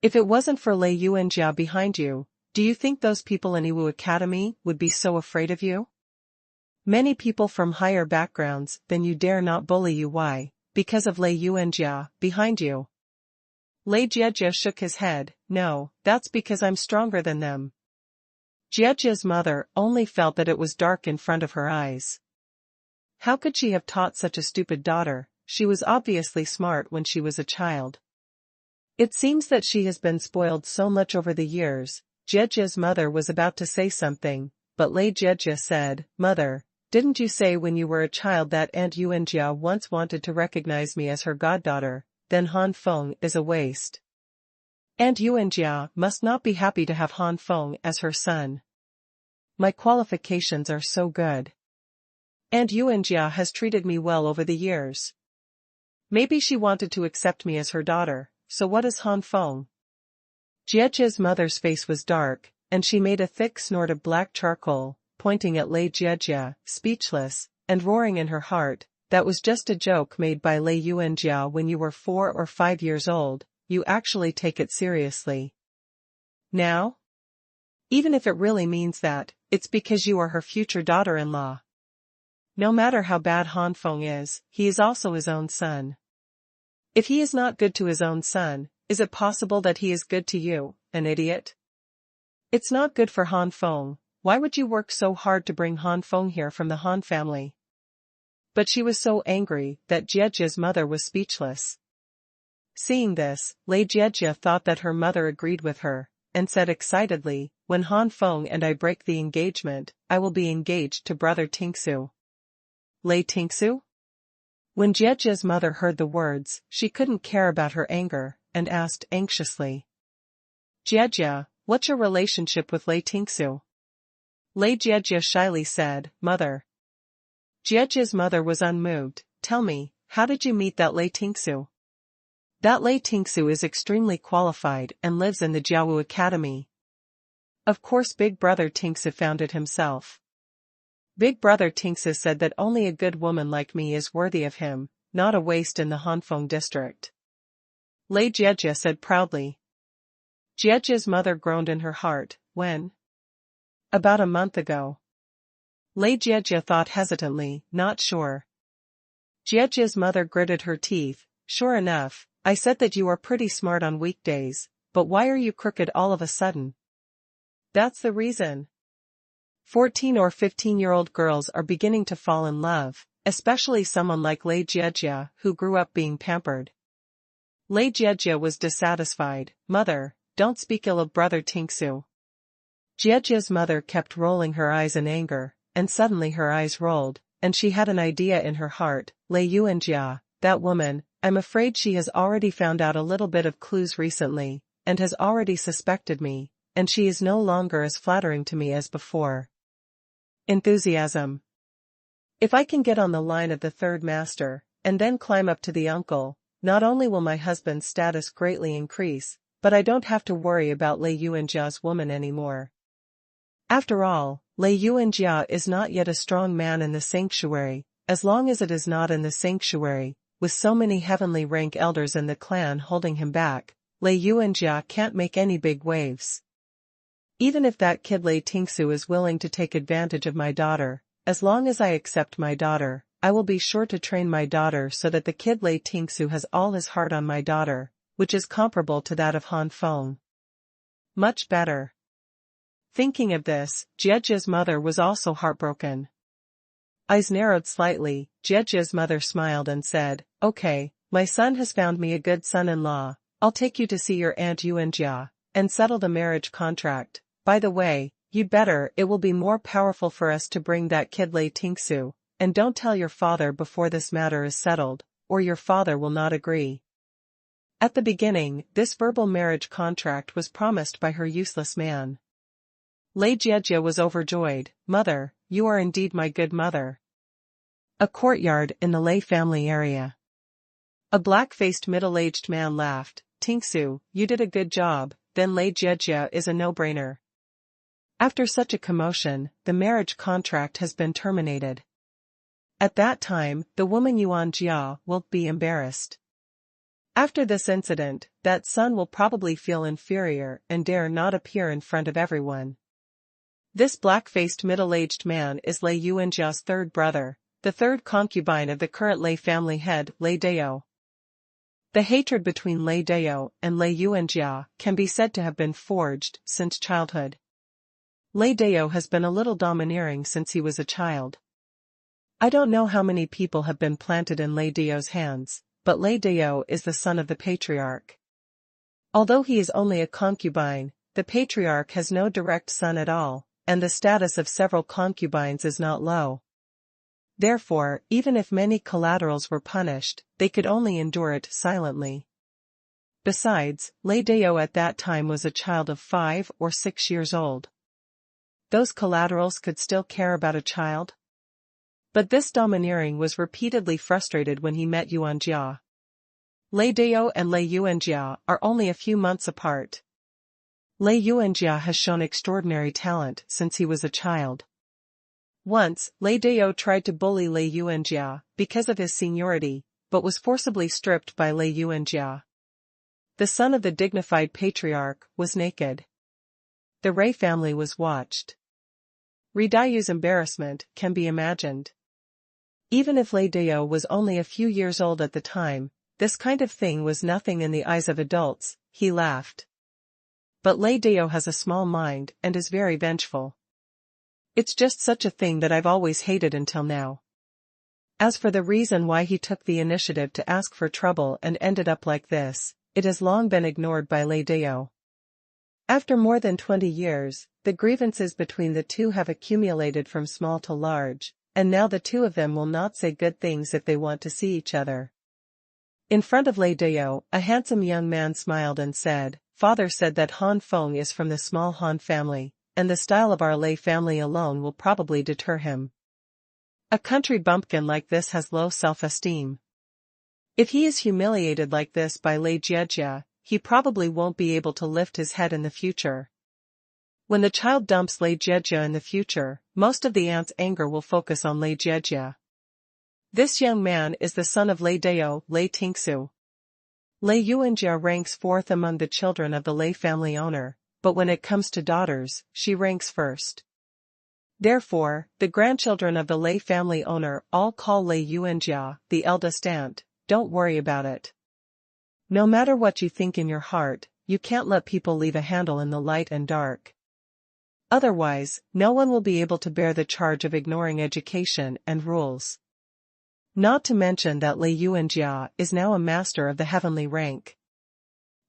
If it wasn't for Lei Yuanjia behind you, do you think those people in Iwu Academy would be so afraid of you? Many people from higher backgrounds than you dare not bully you. Why? Because of Lei Yuanjia behind you. Lei Jejia shook his head, No, that's because I'm stronger than them. Jejia's mother only felt that it was dark in front of her eyes. How could she have taught such a stupid daughter? She was obviously smart when she was a child. It seems that she has been spoiled so much over the years. Jejia's mother was about to say something, but Lei Jejia said, Mother, didn't you say when you were a child that Aunt Yuanjia once wanted to recognize me as her goddaughter? Then Han Feng is a waste. Aunt Yuanjia must not be happy to have Han Feng as her son. My qualifications are so good. Aunt Yuanjia has treated me well over the years. Maybe she wanted to accept me as her daughter, so what is Han Feng? Jejia's mother's face was dark, and she made a thick snort of black charcoal, pointing at Lei Jejia, speechless, and roaring in her heart, that was just a joke made by Lei Yuanjia when you were 4 or 5 years old, you actually take it seriously. Now? Even if it really means that, it's because you are her future daughter-in-law. No matter how bad Han Feng is, he is also his own son. If he is not good to his own son, is it possible that he is good to you, an idiot? It's not good for Han Feng. Why would you work so hard to bring Han Feng here from the Han family? But she was so angry that Jiejia's mother was speechless. Seeing this, Lei Jiejia thought that her mother agreed with her, and said excitedly, when Han Feng and I break the engagement, I will be engaged to brother Tingsu. Lei Tingsu? When Jiejia's mother heard the words, she couldn't care about her anger, and asked anxiously. Jiejia, what's your relationship with Lei Tingsu? Lei Jiejia shyly said, Mother. Jiejia's mother was unmoved. Tell me, how did you meet that Lei Tingsu? That Lei Tingsu is extremely qualified and lives in the Jiawu Academy. Of course Big Brother Tingsu found it himself. Big Brother Tingsu said that only a good woman like me is worthy of him, not a waste in the Hanfeng district. Lei Jiejia said proudly. Jiejia's mother groaned in her heart. When? About a month ago. Lei Jiejia thought hesitantly, not sure. Jiejia's mother gritted her teeth. Sure enough, I said that you are pretty smart on weekdays, but why are you crooked all of a sudden? That's the reason. 14 or 15-year-old girls are beginning to fall in love, especially someone like Lei Jiejia who grew up being pampered. Lei Jiejia was dissatisfied. Mother, don't speak ill of brother Tingsu. Jiejia's mother kept rolling her eyes in anger, and suddenly her eyes rolled, and she had an idea in her heart. Lei Yuanjia, that woman, I'm afraid she has already found out a little bit of clues recently, and has already suspected me, and she is no longer as flattering to me as before. Enthusiasm. If I can get on the line of the third master, and then climb up to the uncle, not only will my husband's status greatly increase, but I don't have to worry about Lei Yuanjia's woman anymore. After all, Lei Yuanjia is not yet a strong man in the sanctuary. As long as it is not in the sanctuary, with so many heavenly rank elders in the clan holding him back, Lei Yuanjia can't make any big waves. Even if that kid Lei Tingsu is willing to take advantage of my daughter, as long as I accept my daughter, I will be sure to train my daughter so that the kid Lei Tingsu has all his heart on my daughter, which is comparable to that of Han Feng. Much better. Thinking of this, Jiejia's mother was also heartbroken. Eyes narrowed slightly, Jiejia's mother smiled and said, Okay, my son has found me a good son-in-law, I'll take you to see your Aunt Yuanjia, and settle the marriage contract. By the way, you'd better, it will be more powerful for us to bring that kid Lei Tingsu, and don't tell your father before this matter is settled, or your father will not agree. At the beginning, this verbal marriage contract was promised by her useless man. Lei Jiejia was overjoyed. Mother, you are indeed my good mother. A courtyard in the Lei family area. A black-faced middle-aged man laughed. Tingsu, you did a good job, then Lei Jiejia is a no-brainer. After such a commotion, the marriage contract has been terminated. At that time, the woman Yuan Jia will be embarrassed. After this incident, that son will probably feel inferior and dare not appear in front of everyone. This black-faced middle-aged man is Lei Yuanjia's third brother, the third concubine of the current Lei family head, Lei Dao. The hatred between Lei Dao and Lei Yuanjia can be said to have been forged since childhood. Lei Dao has been a little domineering since he was a child. I don't know how many people have been planted in Lei Dao's hands, but Lei Dao is the son of the patriarch. Although he is only a concubine, the patriarch has no direct son at all, and the status of several concubines is not low. Therefore, even if many collaterals were punished, they could only endure it silently. Besides, Lei Dao at that time was a child of 5 or 6 years old. Those collaterals could still care about a child? But this domineering was repeatedly frustrated when he met Yuan Jia. Lei Dao and Lei Yuanjia are only a few months apart. Lei Yuanjia has shown extraordinary talent since he was a child. Once, Lei Dao tried to bully Lei Yuanjia because of his seniority, but was forcibly stripped by Lei Yuanjia. The son of the dignified patriarch was naked. The Ray family was watched. Ridayu's embarrassment can be imagined. Even if Lei Dao was only a few years old at the time, this kind of thing was nothing in the eyes of adults, he laughed. But Lei Dao has a small mind and is very vengeful. It's just such a thing that I've always hated until now. As for the reason why he took the initiative to ask for trouble and ended up like this, it has long been ignored by Lei Dao. After more than 20 years, the grievances between the two have accumulated from small to large, and now the two of them will not say good things if they want to see each other. In front of Lei Dao, a handsome young man smiled and said, "Father said that Han Feng is from the small Han family, and the style of our Lei family alone will probably deter him. A country bumpkin like this has low self-esteem. If he is humiliated like this by Lei Jiejia, he probably won't be able to lift his head in the future. When the child dumps Lei Jiejia in the future, most of the aunt's anger will focus on Lei Jiejia. This young man is the son of Lei Dao, Lei Tingsu. Lei Yuanjia ranks fourth among the children of the Lei family owner, but when it comes to daughters, she ranks first. Therefore, the grandchildren of the Lei family owner all call Lei Yuanjia, the eldest aunt. Don't worry about it. No matter what you think in your heart, you can't let people leave a handle in the light and dark. Otherwise, no one will be able to bear the charge of ignoring education and rules. Not to mention that Lei Yuanjia is now a master of the heavenly rank.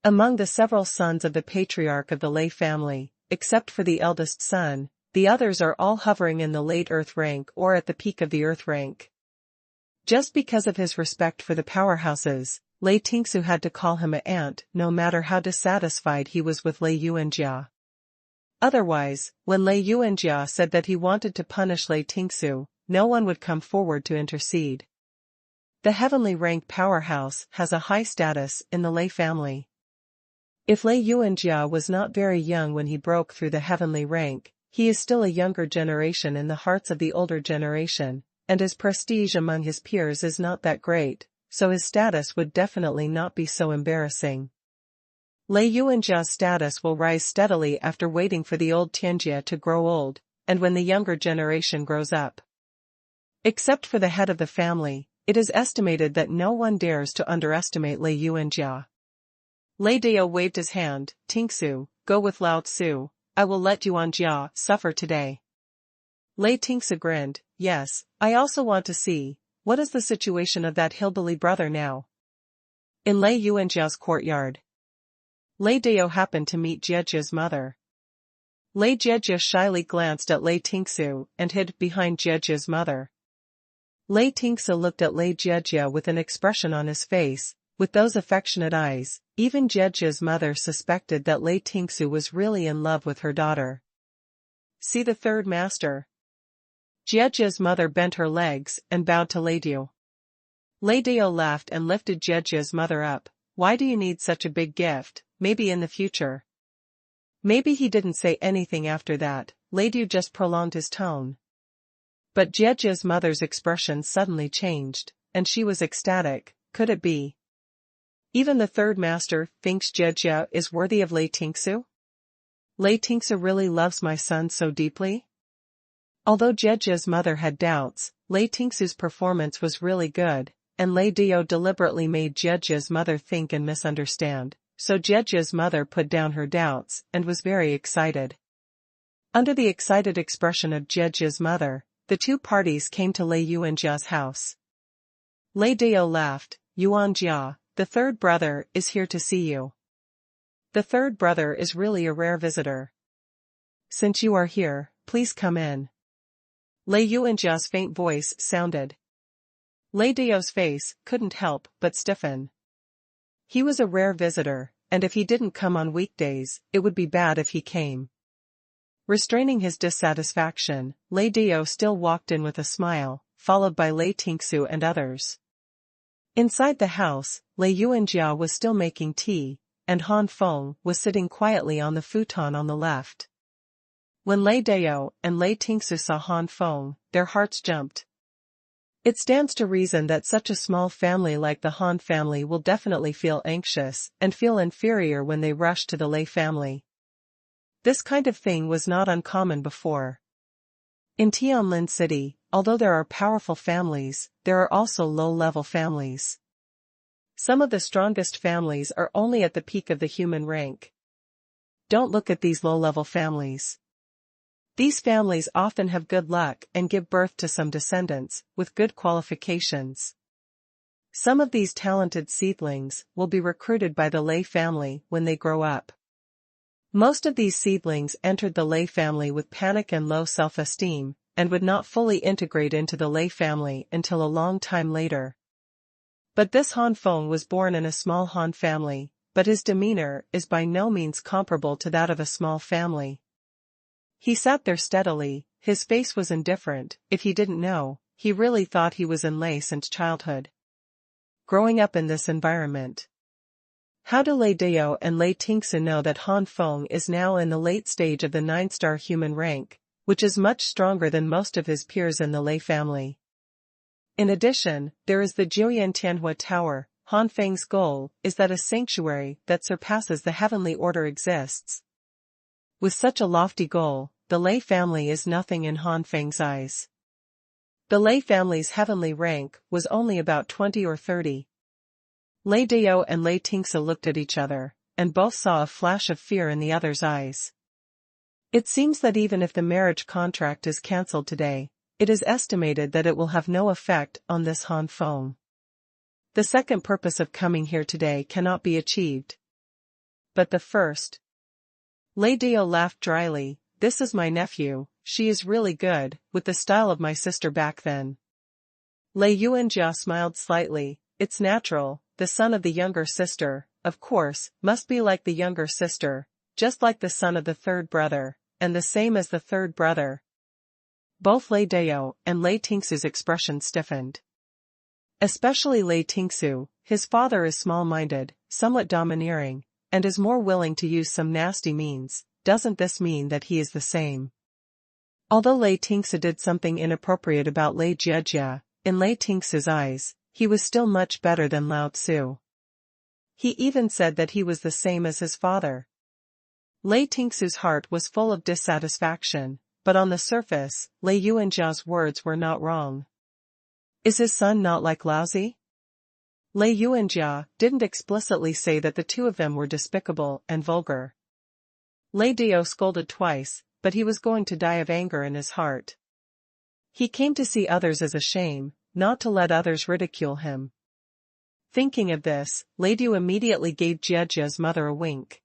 Among the several sons of the patriarch of the Lei family, except for the eldest son, the others are all hovering in the late earth rank or at the peak of the earth rank. Just because of his respect for the powerhouses, Lei Tingsu had to call him an aunt no matter how dissatisfied he was with Lei Yuanjia. Otherwise, when Lei Yuanjia said that he wanted to punish Lei Tingsu, no one would come forward to intercede. The heavenly rank powerhouse has a high status in the Lei family. If Lei Yuanjia was not very young when he broke through the heavenly rank, he is still a younger generation in the hearts of the older generation, and his prestige among his peers is not that great, so his status would definitely not be so embarrassing. Lei Yuanjia's status will rise steadily after waiting for the old Tianjia to grow old, and when the younger generation grows up. Except for the head of the family, it is estimated that no one dares to underestimate Lei Yuanjia. Lei Dao waved his hand. "Tingsu, go with Lao Tzu, I will let Yuanjia suffer today." Lei Tingsu grinned. "Yes, I also want to see, what is the situation of that hillbilly brother now?" In Lei Yuanjia's courtyard, Lei Dao happened to meet Jiejia's mother. Lei Jiejia shyly glanced at Lei Tingsu and hid behind Jiejia's mother. Lei Tingsu looked at Lei Jiejia with an expression on his face, with those affectionate eyes. Even Jiejia's mother suspected that Lei Tingsu was really in love with her daughter. "See the third master." Jiejia's mother bent her legs and bowed to Lei Dao. Lei Dao laughed and lifted Jiejia's mother up. "Why do you need such a big gift? Maybe in the future." Maybe he didn't say anything after that. Lei Dao just prolonged his tone. But Jiejia's mother's expression suddenly changed, and she was ecstatic. Could it be? Even the third master thinks Jiejia is worthy of Lei Tingsu? Lei Tingsu really loves my son so deeply? Although Jiejia's mother had doubts, Lei Tingsu's performance was really good, and Lei Dao deliberately made Jiejia's mother think and misunderstand, so Jiejia's mother put down her doubts and was very excited. Under the excited expression of Jiejia's mother, the two parties came to Lei Yuanjia's house. Lei Dao laughed. "Yuanjia, the third brother is here to see you. The third brother is really a rare visitor. Since you are here, please come in." Lei Yuanjia's faint voice sounded. Lei Dao's face couldn't help but stiffen. He was a rare visitor, and if he didn't come on weekdays, it would be bad if he came. Restraining his dissatisfaction, Lei Dao still walked in with a smile, followed by Lei Tingsu and others. Inside the house, Lei Yuanjia was still making tea, and Han Feng was sitting quietly on the futon on the left. When Lei Dao and Lei Tingsu saw Han Feng, their hearts jumped. It stands to reason that such a small family like the Han family will definitely feel anxious and feel inferior when they rush to the Lei family. This kind of thing was not uncommon before. In Tianlin City, although there are powerful families, there are also low-level families. Some of the strongest families are only at the peak of the human rank. Don't look at these low-level families. These families often have good luck and give birth to some descendants with good qualifications. Some of these talented seedlings will be recruited by the Lei family when they grow up. Most of these seedlings entered the Lei family with panic and low self-esteem, and would not fully integrate into the Lei family until a long time later. But this Han Feng was born in a small Han family, but his demeanor is by no means comparable to that of a small family. He sat there steadily, his face was indifferent. If he didn't know, he really thought he was in Lei since childhood. Growing up in this environment. How do Lei Dao and Lei Tingsu know that Han Feng is now in the late stage of the 9-star human rank, which is much stronger than most of his peers in the Lei family? In addition, there is the Jiuyan Tianhua Tower. Han Feng's goal is that a sanctuary that surpasses the heavenly order exists. With such a lofty goal, the Lei family is nothing in Han Feng's eyes. The Lei family's heavenly rank was only about 20 or 30. Lei Dao and Lei Tingsu looked at each other, and both saw a flash of fear in the other's eyes. It seems that even if the marriage contract is cancelled today, it is estimated that it will have no effect on this Han Feng. The second purpose of coming here today cannot be achieved. But the first. Lei Dao laughed dryly. This is my nephew, she is really good, with the style of my sister back then. Lei Yuanjia smiled slightly. It's natural, the son of the younger sister, of course, must be like the younger sister, just like the son of the third brother, and the same as the third brother. Both Lei Dao and Lei Tingsu's expression stiffened. Especially Lei Tingsu, his father is small-minded, somewhat domineering, and is more willing to use some nasty means. Doesn't this mean that he is the same? Although Lei Tingsu did something inappropriate about Lei Jiejia, in Lei Tingsu's eyes, he was still much better than Lao Tzu. He even said that he was the same as his father. Lei Tingsu's heart was full of dissatisfaction, but on the surface, Lei Yuanjia's words were not wrong. Is his son not like Laozi? Lei Yuanjia didn't explicitly say that the two of them were despicable and vulgar. Lei Dao scolded twice, but he was going to die of anger in his heart. He came to see others as a shame, not to let others ridicule him. Thinking of this, Lei Dao immediately gave Jiejia's mother a wink.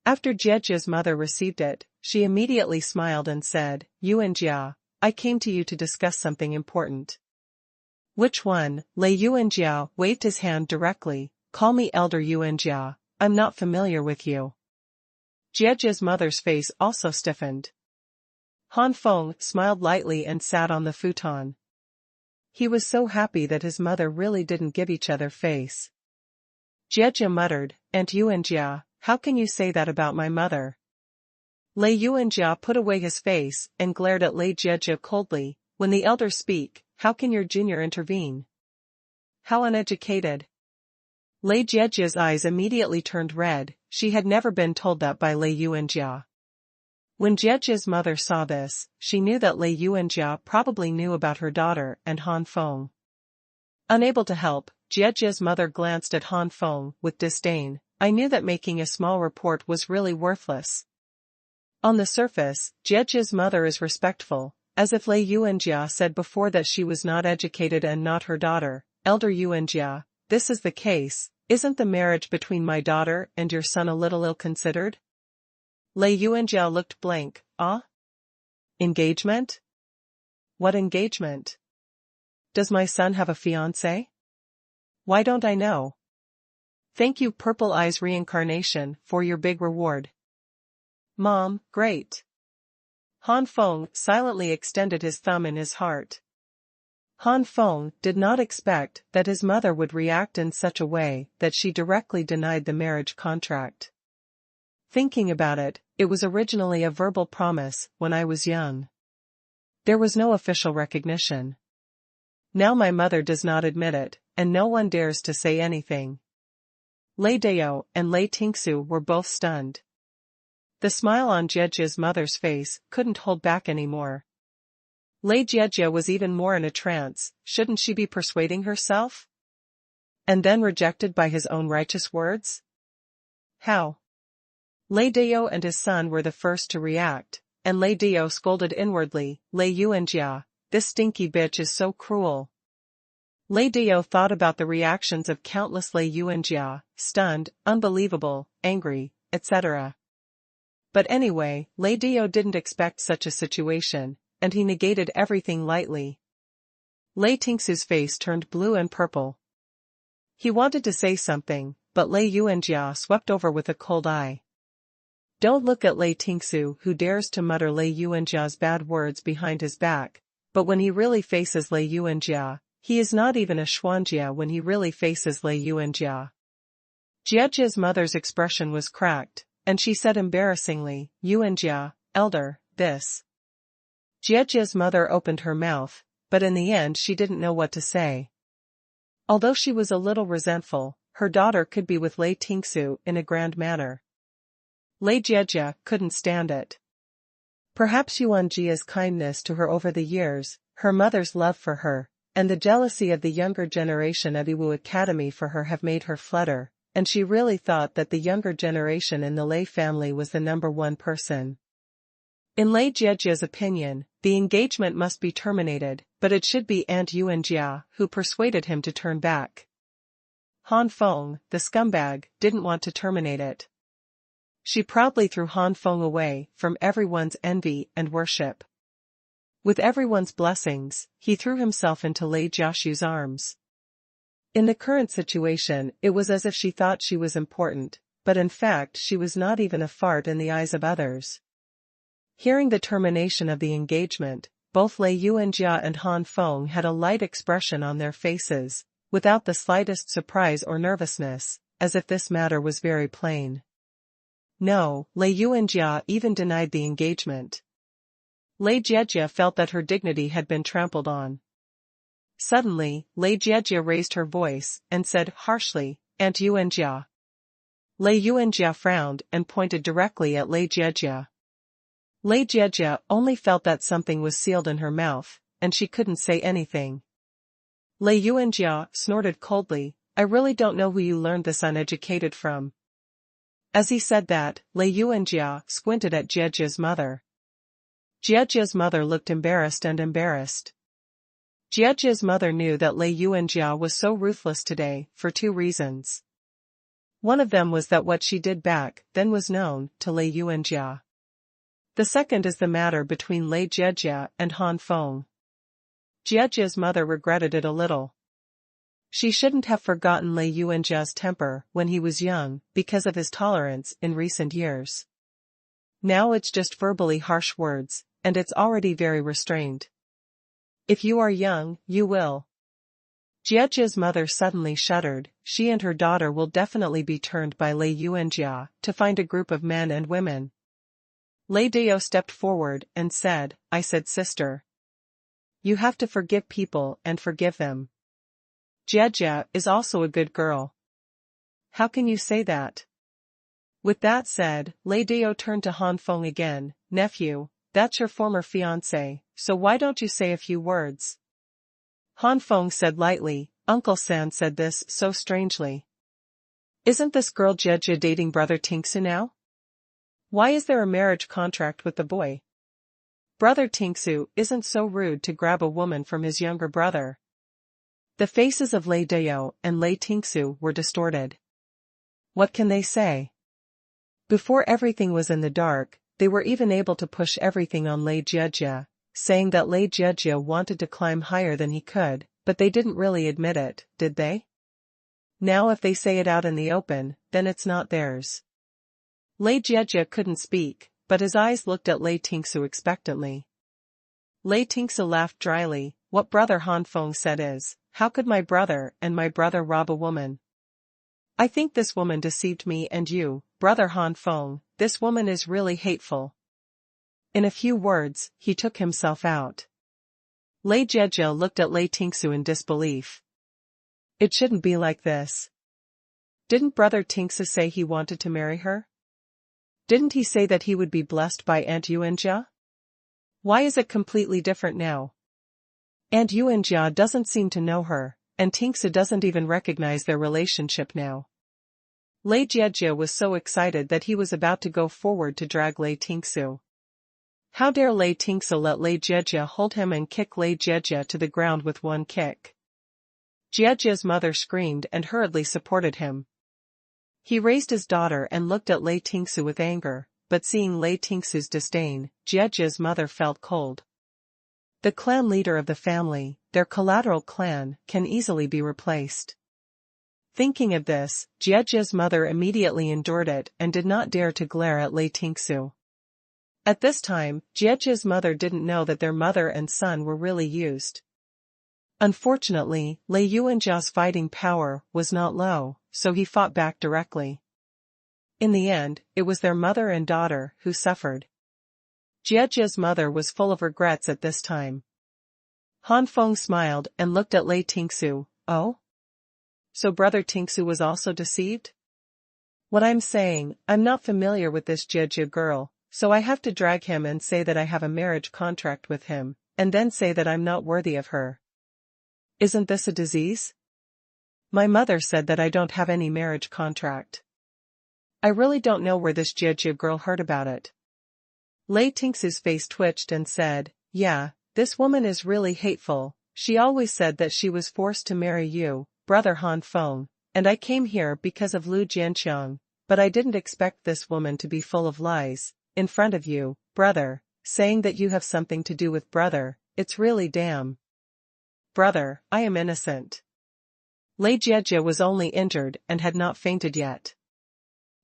After Jiejia's mother received it, she immediately smiled and said, Yuanjia, I came to you to discuss something important. Which one? Lei Yuanjia waved his hand directly. Call me Elder Yuanjia, I'm not familiar with you. Jiejia's mother's face also stiffened. Han Feng smiled lightly and sat on the futon. He was so happy that his mother really didn't give each other face. Jiejia muttered, Aunt Yuanjia, how can you say that about my mother? Lei Yuanjia put away his face and glared at Lei Jiejia coldly. When the elders speak, how can your junior intervene? How uneducated. Lei Jiejia's eyes immediately turned red. She had never been told that by Lei Yuanjia. When Jiejia's mother saw this, she knew that Lei Yuanjia probably knew about her daughter and Han Feng. Unable to help, Jiejia's mother glanced at Han Feng with disdain. I knew that making a small report was really worthless. On the surface, Jiejia's mother is respectful, as if Lei Yuanjia said before that she was not educated and not her daughter. Elder Yuanjia, this is the case, isn't the marriage between my daughter and your son a little ill-considered? Lei Yuanjia looked blank. Ah? Engagement? What engagement? Does my son have a fiancé? Why don't I know? Thank you Purple Eyes Reincarnation for your big reward. Mom, great. Han Feng silently extended his thumb in his heart. Han Feng did not expect that his mother would react in such a way that she directly denied the marriage contract. Thinking about it, it was originally a verbal promise when I was young. There was no official recognition. Now my mother does not admit it, and no one dares to say anything. Lei Dao and Lei Tingsu were both stunned. The smile on Jiejia's mother's face couldn't hold back anymore. Lei Jiejie was even more in a trance. Shouldn't she be persuading herself? And then rejected by his own righteous words? How? Lei Dao and his son were the first to react, and Lei Dao scolded inwardly, Lei Yuanjia, this stinky bitch is so cruel. Lei Dao thought about the reactions of countless Lei Yuanjia, stunned, unbelievable, angry, etc. But anyway, Lei Dao didn't expect such a situation, and he negated everything lightly. Lei Tingsu's face turned blue and purple. He wanted to say something, but Lei Yuanjia swept over with a cold eye. Don't look at Lei Tingsu, who dares to mutter Lei Yuanjia's bad words behind his back, but when he really faces Lei Yuanjia, he is not even a Xuanjia when he really faces Lei Yuanjia. Jiejie's mother's expression was cracked, and she said embarrassingly, Yuanjia, elder, this. Jiejie's mother opened her mouth, but in the end she didn't know what to say. Although she was a little resentful, her daughter could be with Lei Tingsu in a grand manner. Lei Jiejie couldn't stand it. Perhaps Yuanjia's kindness to her over the years, her mother's love for her, and the jealousy of the younger generation at Yiwu Academy for her have made her flutter, and she really thought that the younger generation in the Lei family was the number one person. In Lei Jiejie's opinion, the engagement must be terminated, but it should be Aunt Yuanjia who persuaded him to turn back. Han Feng, the scumbag, didn't want to terminate it. She proudly threw Han Feng away from everyone's envy and worship. With everyone's blessings, he threw himself into Lei Jiashu's arms. In the current situation, it was as if she thought she was important, but in fact she was not even a fart in the eyes of others. Hearing the termination of the engagement, both Lei Yuanjia and Han Feng had a light expression on their faces, without the slightest surprise or nervousness, as if this matter was very plain. No, Lei Yuanjia even denied the engagement. Lei Jiejie felt that her dignity had been trampled on. Suddenly, Lei Jiejie raised her voice and said harshly, Aunt Yuanjia. Lei Yuanjia frowned and pointed directly at Lei Jiejie. Lei Jiejie only felt that something was sealed in her mouth, and she couldn't say anything. Lei Yuanjia snorted coldly, I really don't know who you learned this uneducated from. As he said that, Lei Yuanjia squinted at Jiejie's mother. Jiejie's mother looked embarrassed and embarrassed. Jiejie's mother knew that Lei Yuanjia was so ruthless today for two reasons. One of them was that what she did back then was known to Lei Yuanjia. The second is the matter between Lei Jiejie and Han Feng. Jiejie's mother regretted it a little. She shouldn't have forgotten Lei Yuanjia's temper when he was young because of his tolerance in recent years. Now it's just verbally harsh words, and it's already very restrained. If you are young, you will. Jiejie's mother suddenly shuddered. She and her daughter will definitely be turned by Lei Yuanjia to find a group of men and women. Lei Dao stepped forward and said, I said sister. You have to forgive people and forgive them. Jiejie is also a good girl. How can you say that? With that said, Lei Dao turned to Han Feng again, nephew, that's your former fiancé, so why don't you say a few words? Han Feng said lightly, Uncle San said this so strangely. Isn't this girl Jiejie dating brother Tingsu now? Why is there a marriage contract with the boy? Brother Tingsu isn't so rude to grab a woman from his younger brother. The faces of Lei Dao and Lei Tingsu were distorted. What can they say? Before everything was in the dark, they were even able to push everything on Lei Jiejie, saying that Lei Jiejie wanted to climb higher than he could, but they didn't really admit it, did they? Now if they say it out in the open, then it's not theirs. Lei Jiejie couldn't speak, but his eyes looked at Lei Tingsu expectantly. Lei Tingsu laughed dryly, what brother Han Feng said is, how could my brother and my brother rob a woman? I think this woman deceived me and you, brother Han Feng, this woman is really hateful. In a few words, he took himself out. Lei Jiejie looked at Lei Tingsu in disbelief. It shouldn't be like this. Didn't brother Tingsu say he wanted to marry her? Didn't he say that he would be blessed by Aunt Yuanjia? Why is it completely different now? And Yuan Jia doesn't seem to know her, and Tingsu doesn't even recognize their relationship now. Lei Jiejie was so excited that he was about to go forward to drag Lei Tingsu. How dare Lei Tingsu let Lei Jiejie hold him and kick Lei Jiejie to the ground with one kick. Jiejie's mother screamed and hurriedly supported him. He raised his daughter and looked at Lei Tingsu with anger, but seeing Lei Tingsu's disdain, Jiejie's mother felt cold. The clan leader of the family, their collateral clan, can easily be replaced. Thinking of this, Jiejie's mother immediately endured it and did not dare to glare at Lei Tingsu. At this time, Jiejie's mother didn't know that their mother and son were really used. Unfortunately, Lei Yuanjia's fighting power was not low, so he fought back directly. In the end, it was their mother and daughter who suffered. Jiejie's mother was full of regrets at this time. Han Feng smiled and looked at Lei Tingsu. Oh? So brother Tingsu was also deceived? What I'm saying, I'm not familiar with this Jiejie girl, so I have to drag him and say that I have a marriage contract with him, and then say that I'm not worthy of her. Isn't this a disease? My mother said that I don't have any marriage contract. I really don't know where this Jiejie girl heard about it. Lei Tingsu's face twitched and said, yeah, this woman is really hateful. She always said that she was forced to marry you, brother Han Feng, and I came here because of Lu Jianqiang, but I didn't expect this woman to be full of lies, in front of you, brother, saying that you have something to do with brother. It's really damn. Brother, I am innocent. Lei Jiejie was only injured and had not fainted yet.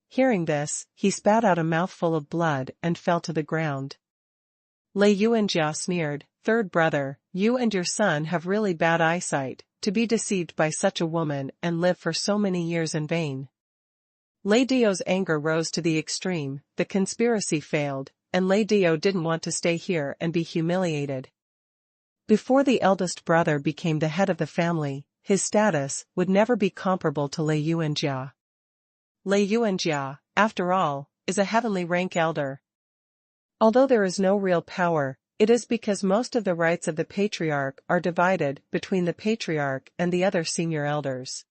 Hearing this, he spat out a mouthful of blood and fell to the ground. Lei Yuanjia sneered, third brother, you and your son have really bad eyesight, to be deceived by such a woman and live for so many years in vain. Lei Dio's anger rose to the extreme, the conspiracy failed, and Lei Dio didn't want to stay here and be humiliated. Before the eldest brother became the head of the family, his status would never be comparable to Lei Yuanjia. Lei Yuanjia, after all, is a heavenly rank elder. Although there is no real power, it is because most of the rights of the patriarch are divided between the patriarch and the other senior elders.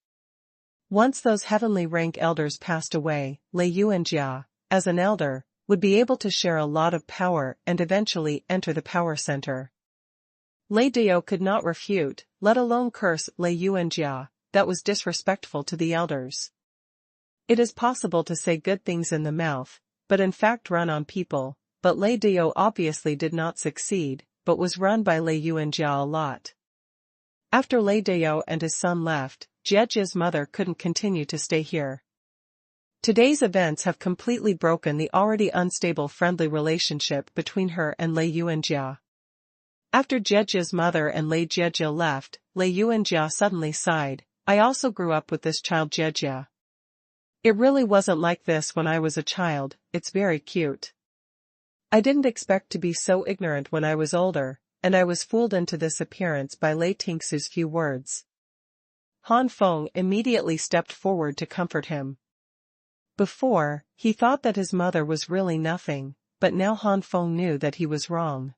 Once those heavenly rank elders passed away, Lei Yuanjia, as an elder, would be able to share a lot of power and eventually enter the power center. Lei Dio could not refute, let alone curse Lei Yuanjia. That was disrespectful to the elders. It is possible to say good things in the mouth, but in fact run on people, but Lei Dio obviously did not succeed, but was run by Lei Yuanjia a lot. After Lei Dio and his son left, Jiejie's mother couldn't continue to stay here. Today's events have completely broken the already unstable friendly relationship between her and Lei Yuanjia. After Jiejie's mother and Lei Jiejie left, Lei Yuanjia suddenly sighed, I also grew up with this child Jiejie. It really wasn't like this when I was a child, it's very cute. I didn't expect to be so ignorant when I was older, and I was fooled into this appearance by Lei Tingsu's few words. Han Feng immediately stepped forward to comfort him. Before, he thought that his mother was really nothing, but now Han Feng knew that he was wrong.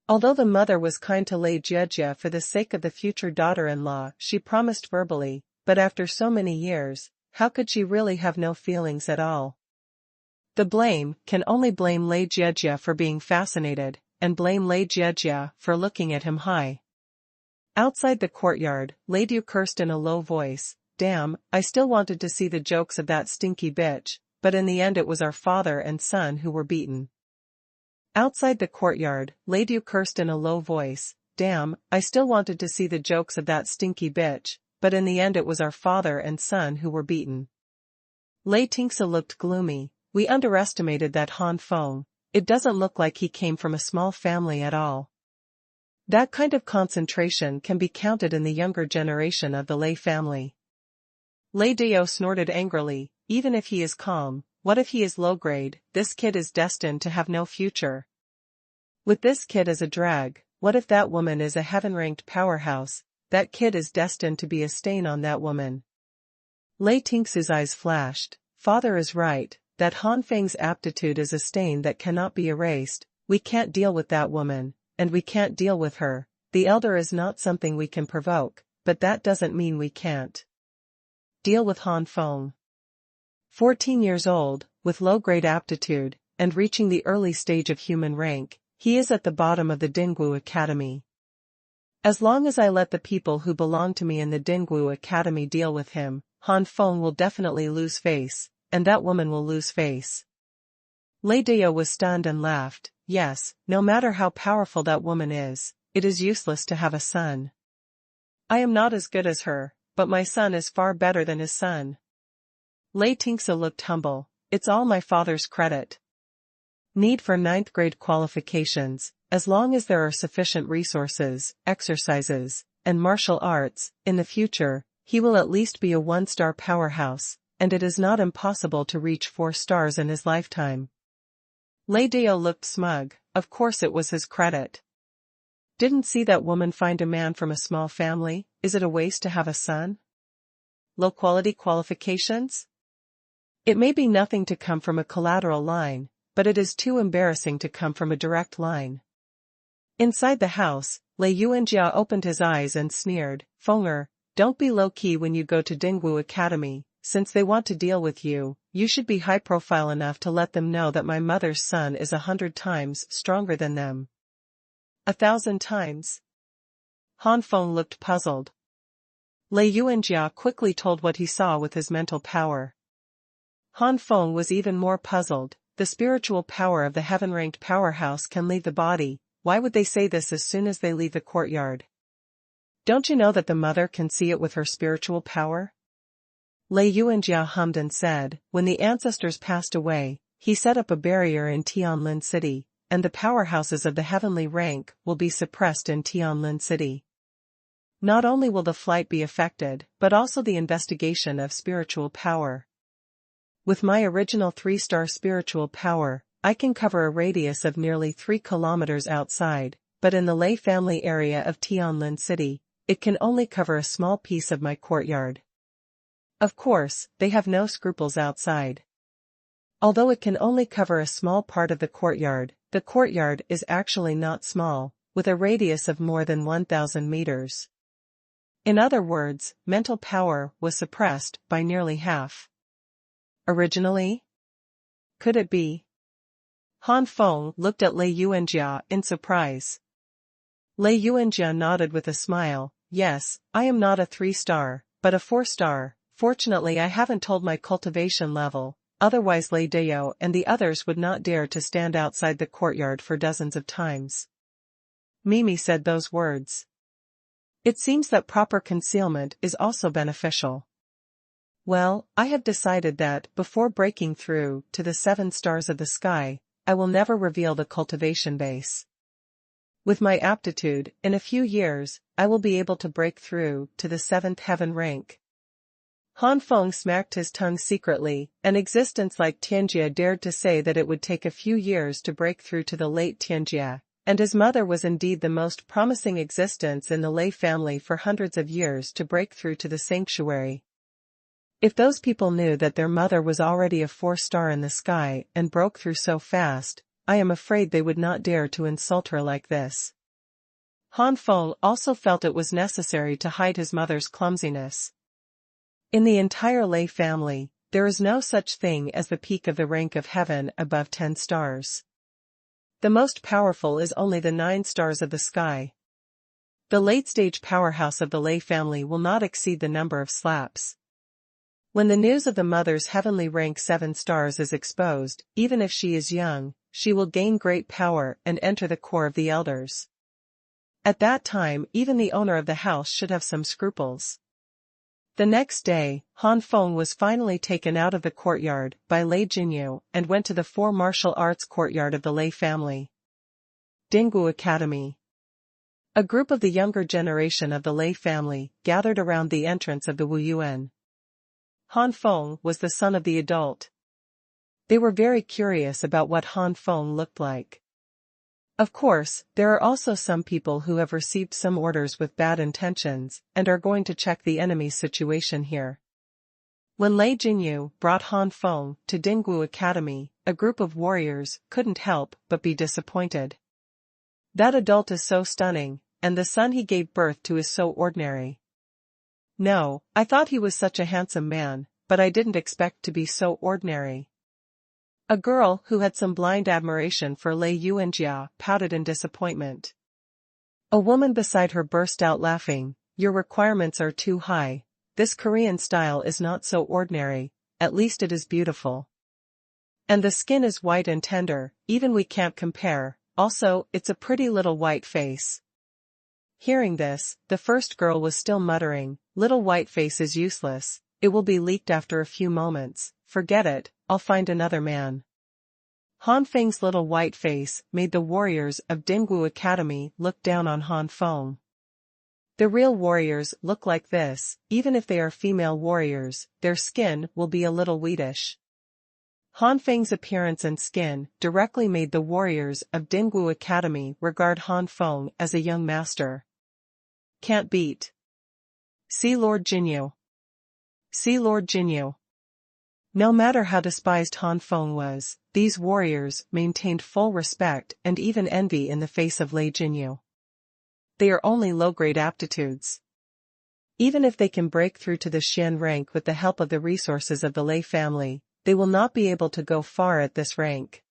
Although the mother was kind to Lei Jiejie for the sake of the future daughter-in-law, she promised verbally, but after so many years, how could she really have no feelings at all? The blame can only blame Lei Jiejie for being fascinated, and blame Lei Jiejie for looking at him high. Outside the courtyard, Lei Dio cursed in a low voice, damn, I still wanted to see the jokes of that stinky bitch, but in the end it was our father and son who were beaten. Outside the courtyard, Lei Dio cursed in a low voice, damn, I still wanted to see the jokes of that stinky bitch, but in the end it was our father and son who were beaten. Lei Tingsu looked gloomy, we underestimated that Han Feng, it doesn't look like he came from a small family at all. That kind of concentration can be counted in the younger generation of the Lei family. Lei Dio snorted angrily, even if he is calm, what if he is low-grade, this kid is destined to have no future. With this kid as a drag, what if that woman is a heaven-ranked powerhouse, that kid is destined to be a stain on that woman. Lei Tingsu's eyes flashed, father is right, that Han Feng's aptitude is a stain that cannot be erased, we can't deal with that woman, and we can't deal with her, the elder is not something we can provoke, but that doesn't mean we can't deal with Han Feng. 14 years old, with low-grade aptitude, and reaching the early stage of human rank, he is at the bottom of the Dingwu Academy. As long as I let the people who belong to me in the Dingwu Academy deal with him, Han Feng will definitely lose face, and that woman will lose face. Lei Deo was stunned and laughed. Yes, no matter how powerful that woman is, it is useless to have a son. I am not as good as her, but my son is far better than his son. Lei Tingsa looked humble. It's all my father's credit. Need for 9th grade qualifications, as long as there are sufficient resources, exercises, and martial arts, in the future, he will at least be a 1-star powerhouse, and it is not impossible to reach 4 stars in his lifetime. Lei Deo looked smug. Of course it was his credit. Didn't see that woman find a man from a small family? Is it a waste to have a son? Low-quality qualifications? It may be nothing to come from a collateral line, but it is too embarrassing to come from a direct line. Inside the house, Lei Yuanjia opened his eyes and sneered, Fenger, don't be low-key when you go to Dingwu Academy. Since they want to deal with you, you should be high-profile enough to let them know that my mother's son is 100 times stronger than them. 1,000 times? Han Feng looked puzzled. Lei Yuanjia quickly told what he saw with his mental power. Han Feng was even more puzzled. The spiritual power of the heaven-ranked powerhouse can leave the body. Why would they say this as soon as they leave the courtyard? Don't you know that the mother can see it with her spiritual power? Lei Yuanjia hummed and said, when the ancestors passed away, he set up a barrier in Tianlin City, and the powerhouses of the heavenly rank will be suppressed in Tianlin City. Not only will the flight be affected, but also the investigation of spiritual power. With my original 3-star spiritual power, I can cover a radius of nearly 3 kilometers outside, but in the Lei family area of Tianlin City, it can only cover a small piece of my courtyard. Of course, they have no scruples outside. Although it can only cover a small part of the courtyard is actually not small, with a radius of more than 1,000 meters. In other words, mental power was suppressed by nearly half. Originally? Could it be? Han Feng looked at Lei Yuanjia in surprise. Lei Yuanjia nodded with a smile. Yes, I am not a 3-star, but a 4-star. Fortunately I haven't told my cultivation level, otherwise Lei Deo and the others would not dare to stand outside the courtyard for dozens of times. Mimi said those words. It seems that proper concealment is also beneficial. Well, I have decided that, before breaking through to the 7 stars of the sky, I will never reveal the cultivation base. With my aptitude, in a few years, I will be able to break through to the 7th heaven rank. Han Feng smacked his tongue secretly. An existence like Tianjia dared to say that it would take a few years to break through to the late Tianjia, and his mother was indeed the most promising existence in the Lei family for hundreds of years to break through to the sanctuary. If those people knew that their mother was already a 4-star in the sky and broke through so fast, I am afraid they would not dare to insult her like this. Han Feng also felt it was necessary to hide his mother's clumsiness. In the entire Lei family, there is no such thing as the peak of the rank of heaven above 10 stars. The most powerful is only the 9 stars of the sky. The late-stage powerhouse of the Lei family will not exceed the number of slaps. When the news of the mother's heavenly rank 7 stars is exposed, even if she is young, she will gain great power and enter the core of the elders. At that time even the owner of the house should have some scruples. The next day, Han Feng was finally taken out of the courtyard by Lei Jinyu and went to the 4 martial arts courtyard of the Lei family. Dingwu Academy. A group of the younger generation of the Lei family gathered around the entrance of the Wuyuan. Han Feng was the son of the adult. They were very curious about what Han Feng looked like. Of course, there are also some people who have received some orders with bad intentions and are going to check the enemy's situation here. When Lei Jinyu brought Han Feng to Dingwu Academy, a group of warriors couldn't help but be disappointed. That adult is so stunning, and the son he gave birth to is so ordinary. No, I thought he was such a handsome man, but I didn't expect to be so ordinary. A girl who had some blind admiration for Lei Yuanjia pouted in disappointment. A woman beside her burst out laughing, "Your requirements are too high. This Korean style is not so ordinary, at least it is beautiful. And the skin is white and tender, even we can't compare, also, it's a pretty little white face." Hearing this, the first girl was still muttering, "Little white face is useless, it will be leaked after a few moments, forget it, I'll find another man." Han Feng's little white face made the warriors of Dingwu Academy look down on Han Feng. The real warriors look like this, even if they are female warriors, their skin will be a little wheatish. Han Feng's appearance and skin directly made the warriors of Dingwu Academy regard Han Feng as a young master. Can't beat. See Lord Jinyu. See Lord Jinyu. No matter how despised Han Feng was, these warriors maintained full respect and even envy in the face of Lei Jinyu. They are only low-grade aptitudes. Even if they can break through to the Xian rank with the help of the resources of the Lei family, they will not be able to go far at this rank.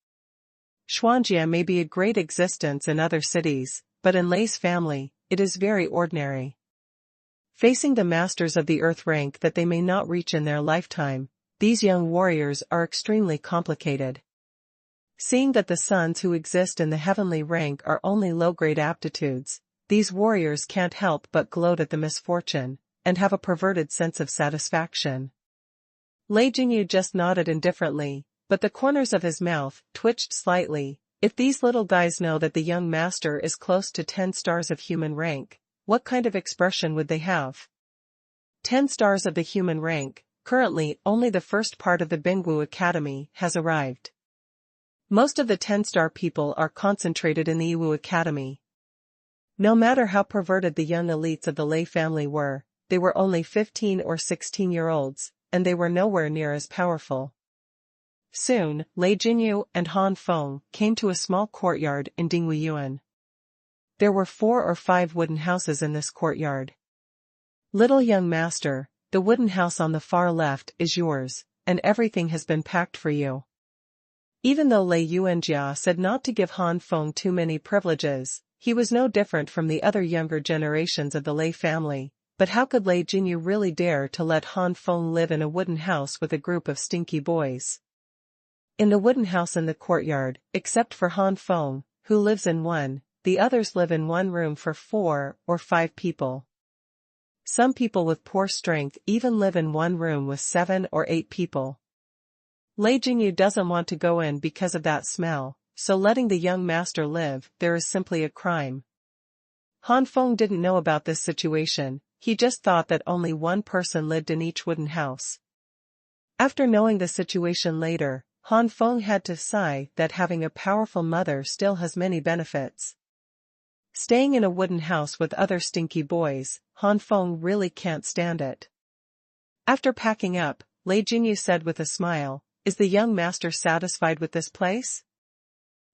Xuanjia may be a great existence in other cities, but in Lei's family, it is very ordinary. Facing the masters of the earth rank that they may not reach in their lifetime, these young warriors are extremely complicated. Seeing that the sons who exist in the heavenly rank are only low-grade aptitudes, these warriors can't help but gloat at the misfortune, and have a perverted sense of satisfaction. Lei Jinyu just nodded indifferently, but the corners of his mouth twitched slightly. If these little guys know that the young master is close to 10 stars of human rank, what kind of expression would they have? 10 stars of the human rank, currently only the first part of the Dingwu Academy has arrived. Most of the 10-star people are concentrated in the Yiwu Academy. No matter how perverted the young elites of the Lei family were, they were only 15 or 16-year-olds, and they were nowhere near as powerful. Soon, Lei Jinyu and Han Feng came to a small courtyard in Dingyuan. There were 4 or 5 wooden houses in this courtyard. "Little young master, the wooden house on the far left is yours, and everything has been packed for you." Even though Lei Yuanjia said not to give Han Feng too many privileges, he was no different from the other younger generations of the Lei family, but how could Lei Jinyu really dare to let Han Feng live in a wooden house with a group of stinky boys? In the wooden house in the courtyard, except for Han Feng, who lives in one, the others live in one room for 4 or 5 people. Some people with poor strength even live in one room with 7 or 8 people. Lei Jinyu doesn't want to go in because of that smell, so letting the young master live there is simply a crime. Han Feng didn't know about this situation, he just thought that only one person lived in each wooden house. After knowing the situation later, Han Feng had to sigh that having a powerful mother still has many benefits. Staying in a wooden house with other stinky boys, Han Feng really can't stand it. After packing up, Lei Jinyu said with a smile, "Is the young master satisfied with this place?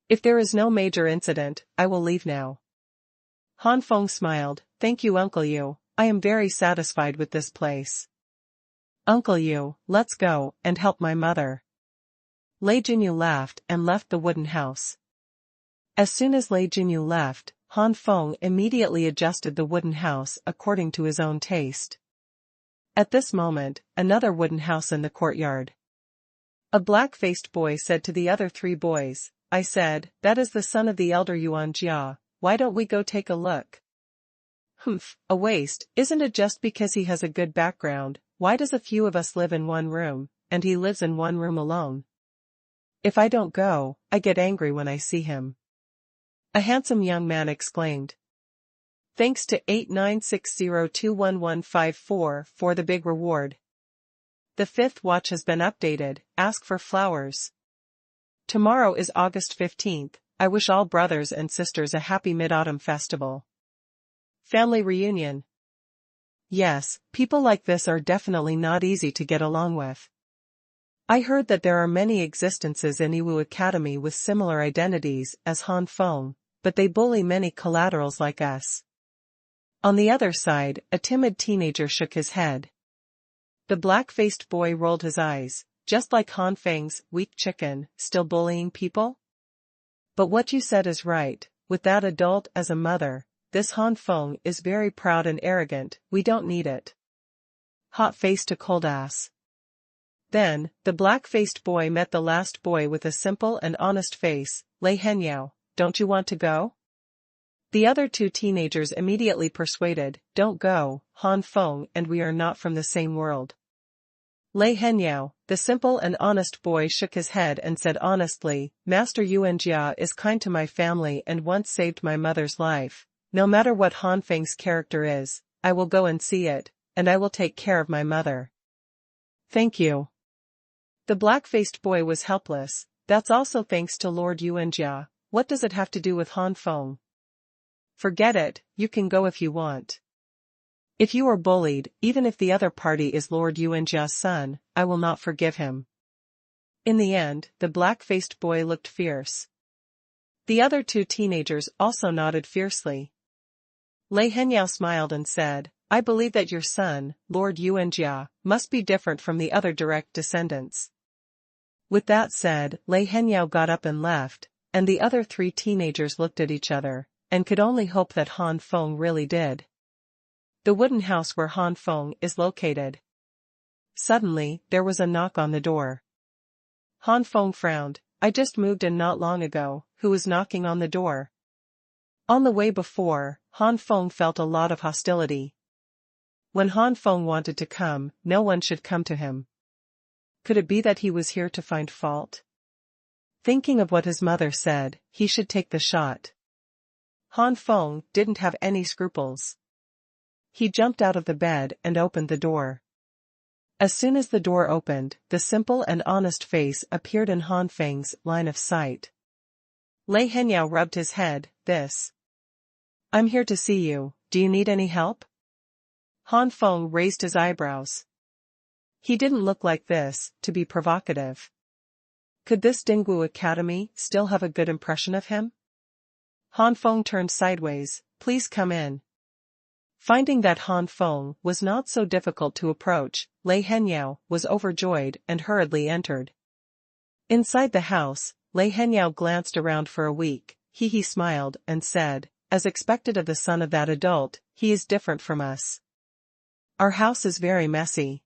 If there is no major incident, I will leave now." Han Feng smiled, "Thank you, Uncle Yu, I am very satisfied with this place." "Uncle Yu, let's go and help my mother." Lei Jinyu laughed and left the wooden house. As soon as Lei Jinyu left, Han Feng immediately adjusted the wooden house according to his own taste. At this moment, another wooden house in the courtyard. A black-faced boy said to the other 3 boys, "I said, that is the son of the elder Yuan Jia, why don't we go take a look?" "Humph, a waste, isn't it just because he has a good background, why does a few of us live in one room, and he lives in one room alone? If I don't go, I get angry when I see him." A handsome young man exclaimed. Thanks to 8960211154 for the big reward. The 5th watch has been updated, ask for flowers. Tomorrow is August 15th, I wish all brothers and sisters a happy Mid-Autumn festival. Family reunion. Yes, people like this are definitely not easy to get along with. I heard that there are many existences in Yiwu Academy with similar identities as Han Feng, but they bully many collaterals like us. On the other side, a timid teenager shook his head. The black-faced boy rolled his eyes, just like Han Feng's weak chicken, still bullying people? But what you said is right, with that adult as a mother, this Han Feng is very proud and arrogant, we don't need it. Hot face to cold ass. Then, the black-faced boy met the last boy with a simple and honest face. Lei Henyao, don't you want to go? The other two teenagers immediately persuaded, don't go, Han Feng and we are not from the same world. Lei Henyao, the simple and honest boy shook his head and said honestly, Master Yuanjia is kind to my family and once saved my mother's life. No matter what Han Feng's character is, I will go and see it, and I will take care of my mother. Thank you. The black-faced boy was helpless. That's also thanks to Lord Yuanjia. What does it have to do with Han Feng? Forget it, you can go if you want. If you are bullied, even if the other party is Lord Yuanjia's son, I will not forgive him. In the end, the black-faced boy looked fierce. The other two teenagers also nodded fiercely. Lei Henyao smiled and said, I believe that your son, Lord Yuanjia, must be different from the other direct descendants. With that said, Lei Henyao got up and left, and the other three teenagers looked at each other, and could only hope that Han Feng really did. The wooden house where Han Feng is located. Suddenly, there was a knock on the door. Han Feng frowned. I just moved in not long ago, who was knocking on the door? On the way before, Han Feng felt a lot of hostility. When Han Feng wanted to come, no one should come to him. Could it be that he was here to find fault? Thinking of what his mother said, he should take the shot. Han Feng didn't have any scruples. He jumped out of the bed and opened the door. As soon as the door opened, the simple and honest face appeared in Han Feng's line of sight. Lei Henyao rubbed his head, I'm here to see you, do you need any help? Han Feng raised his eyebrows. He didn't look like this, to be provocative. Could this Dingwu Academy still have a good impression of him? Han Feng turned sideways, please come in. Finding that Han Feng was not so difficult to approach, Lei Henyao was overjoyed and hurriedly entered. Inside the house, Lei Henyao glanced around for a week, he smiled and said, as expected of the son of that adult, he is different from us. Our house is very messy.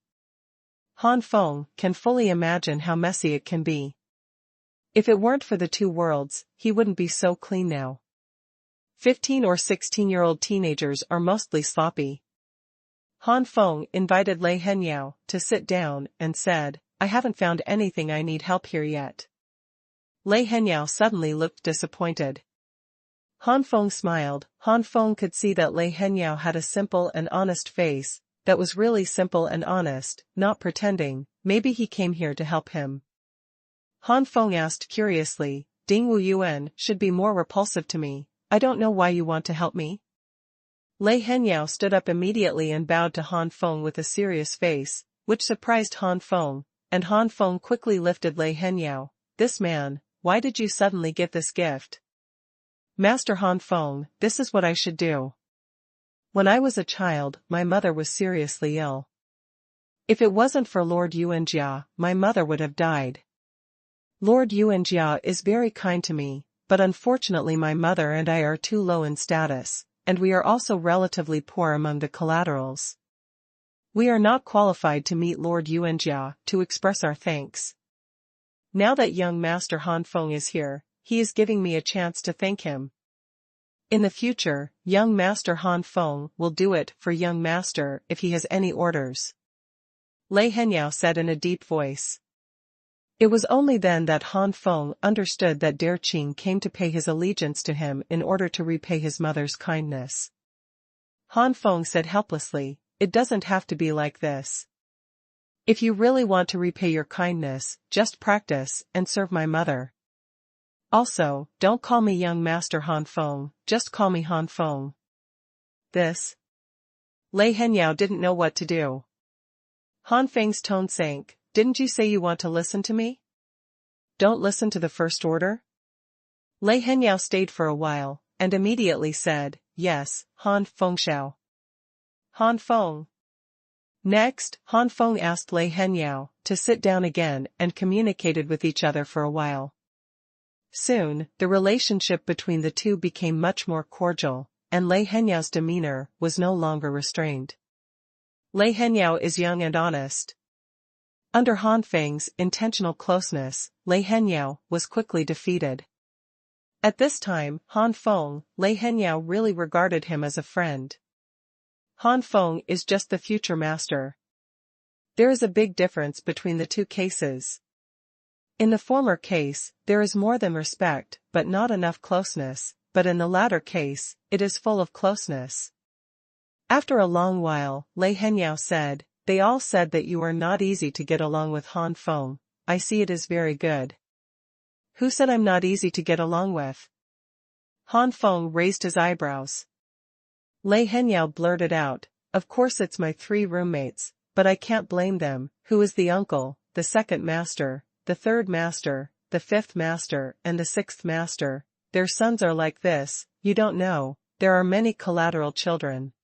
Han Feng can fully imagine how messy it can be. If it weren't for the two worlds, he wouldn't be so clean now. 15 or 16-year-old teenagers are mostly sloppy. Han Feng invited Lei Henyao to sit down and said, I haven't found anything I need help here yet. Lei Henyao suddenly looked disappointed. Han Feng smiled. Han Feng could see that Lei Henyao had a simple and honest face, that was really simple and honest, not pretending. Maybe he came here to help him. Han Feng asked curiously, Dingwu Yuan should be more repulsive to me. I don't know why you want to help me. Lei Henyao stood up immediately and bowed to Han Feng with a serious face, which surprised Han Feng, and Han Feng quickly lifted Lei Henyao. This man, why did you suddenly give this gift? Master Han Feng, this is what I should do. When I was a child, my mother was seriously ill. If it wasn't for Lord Yuanjia, my mother would have died. Lord Yuanjia is very kind to me, but unfortunately my mother and I are too low in status, and we are also relatively poor among the collaterals. We are not qualified to meet Lord Yuanjia to express our thanks. Now that young Master Han Feng is here, he is giving me a chance to thank him. In the future, young Master Han Feng will do it for young Master if he has any orders. Lei Henyao said in a deep voice. It was only then that Han Feng understood that Der Qing came to pay his allegiance to him in order to repay his mother's kindness. Han Feng said helplessly, it doesn't have to be like this. If you really want to repay your kindness, just practice and serve my mother. Also, don't call me young Master Han Feng, just call me Han Feng. This? Lei Henyao didn't know what to do. Han Feng's tone sank. Didn't you say you want to listen to me? Don't listen to the first order? Lei Henyao stayed for a while, and immediately said, yes, Han Feng Shao. Han Feng. Next, Han Feng asked Lei Henyao to sit down again and communicated with each other for a while. Soon, the relationship between the two became much more cordial, and Lei Henyao's demeanor was no longer restrained. Lei Henyao is young and honest. Under Han Feng's intentional closeness, Lei Henyao was quickly defeated. At this time, Han Feng, Lei Henyao really regarded him as a friend. Han Feng is just the future master. There is a big difference between the two cases. In the former case, there is more than respect, but not enough closeness, but in the latter case, it is full of closeness. After a long while, Lei Henyao said, "They all said that you are not easy to get along with, Han Feng. I see it is very good." "Who said I'm not easy to get along with?" Han Feng raised his eyebrows. Lei Henyao blurted out, "Of course it's my 3 roommates, but I can't blame them. Who is the uncle, the second master, the third master, the fifth master, and the sixth master? Their sons are like this, you don't know, there are many collateral children."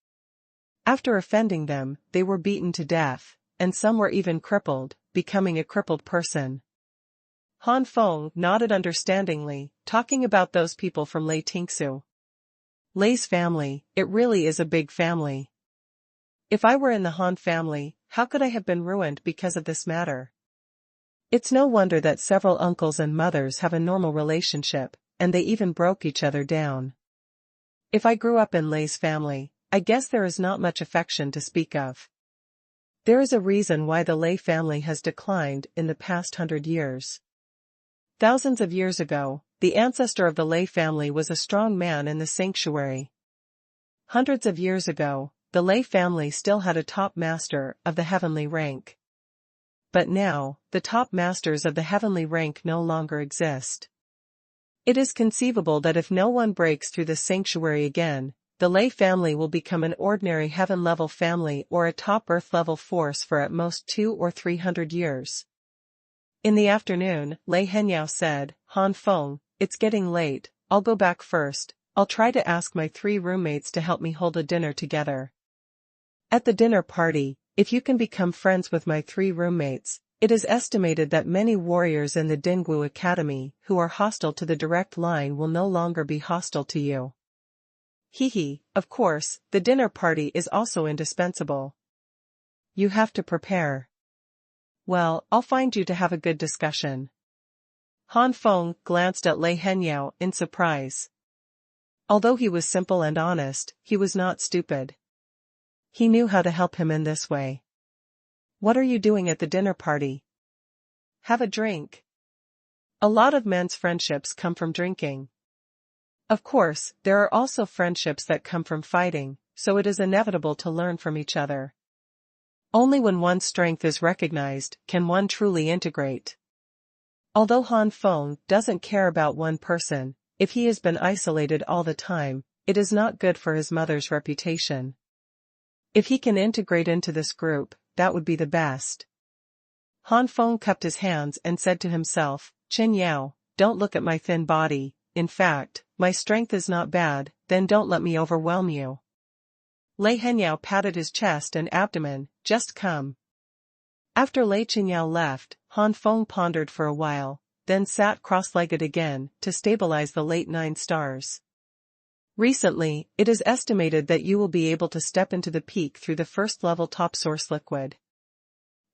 After offending them, they were beaten to death, and some were even crippled, becoming a crippled person. Han Feng nodded understandingly, talking about those people from Lei Tingsu. Lei's family, it really is a big family. If I were in the Han family, how could I have been ruined because of this matter? It's no wonder that several uncles and mothers have a normal relationship, and they even broke each other down. If I grew up in Lei's family, I guess there is not much affection to speak of. There is a reason why the Lei family has declined in the past 100 years. Thousands of years ago, the ancestor of the Lei family was a strong man in the sanctuary. Hundreds of years ago, the Lei family still had a top master of the heavenly rank. But now, the top masters of the heavenly rank no longer exist. It is conceivable that if no one breaks through the sanctuary again, the Lei family will become an ordinary heaven-level family or a top earth-level force for at most 200 or 300 years. In the afternoon, Lei Henyao said, "Han Feng, it's getting late, I'll go back first. I'll try to ask my 3 roommates to help me hold a dinner together. At the dinner party, if you can become friends with my 3 roommates, it is estimated that many warriors in the Dingwu Academy who are hostile to the direct line will no longer be hostile to you." Hehe, of course, the dinner party is also indispensable. You have to prepare. Well, I'll find you to have a good discussion. Han Feng glanced at Lei Henyao in surprise. Although he was simple and honest, he was not stupid. He knew how to help him in this way. "What are you doing at the dinner party?" "Have a drink." A lot of men's friendships come from drinking. Of course, there are also friendships that come from fighting, so it is inevitable to learn from each other. Only when one's strength is recognized can one truly integrate. Although Han Feng doesn't care about one person, if he has been isolated all the time, it is not good for his mother's reputation. If he can integrate into this group, that would be the best. Han Feng cupped his hands and said to himself, "Chen Yao, don't look at my thin body, in fact, my strength is not bad, then don't let me overwhelm you." Lei Henyao patted his chest and abdomen, "Just come." After Lei Qinyao left, Han Feng pondered for a while, then sat cross-legged again to stabilize the late 9 stars. Recently, it is estimated that you will be able to step into the peak through the first level top source liquid.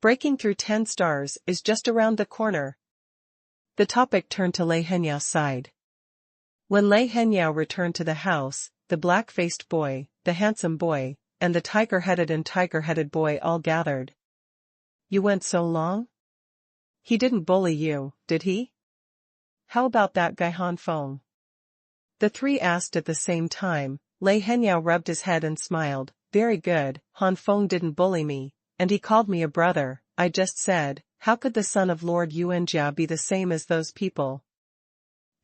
Breaking through 10 stars is just around the corner. The topic turned to Lei Henyao's side. When Lei Henyao returned to the house, the black-faced boy, the handsome boy, and the tiger-headed and tiger-headed boy all gathered. "You went so long? He didn't bully you, did he? How about that guy Han Feng?" The 3 asked at the same time. Lei Henyao rubbed his head and smiled, "Very good, Han Feng didn't bully me, and he called me a brother. I just said, how could the son of Lord Yuanjia be the same as those people?"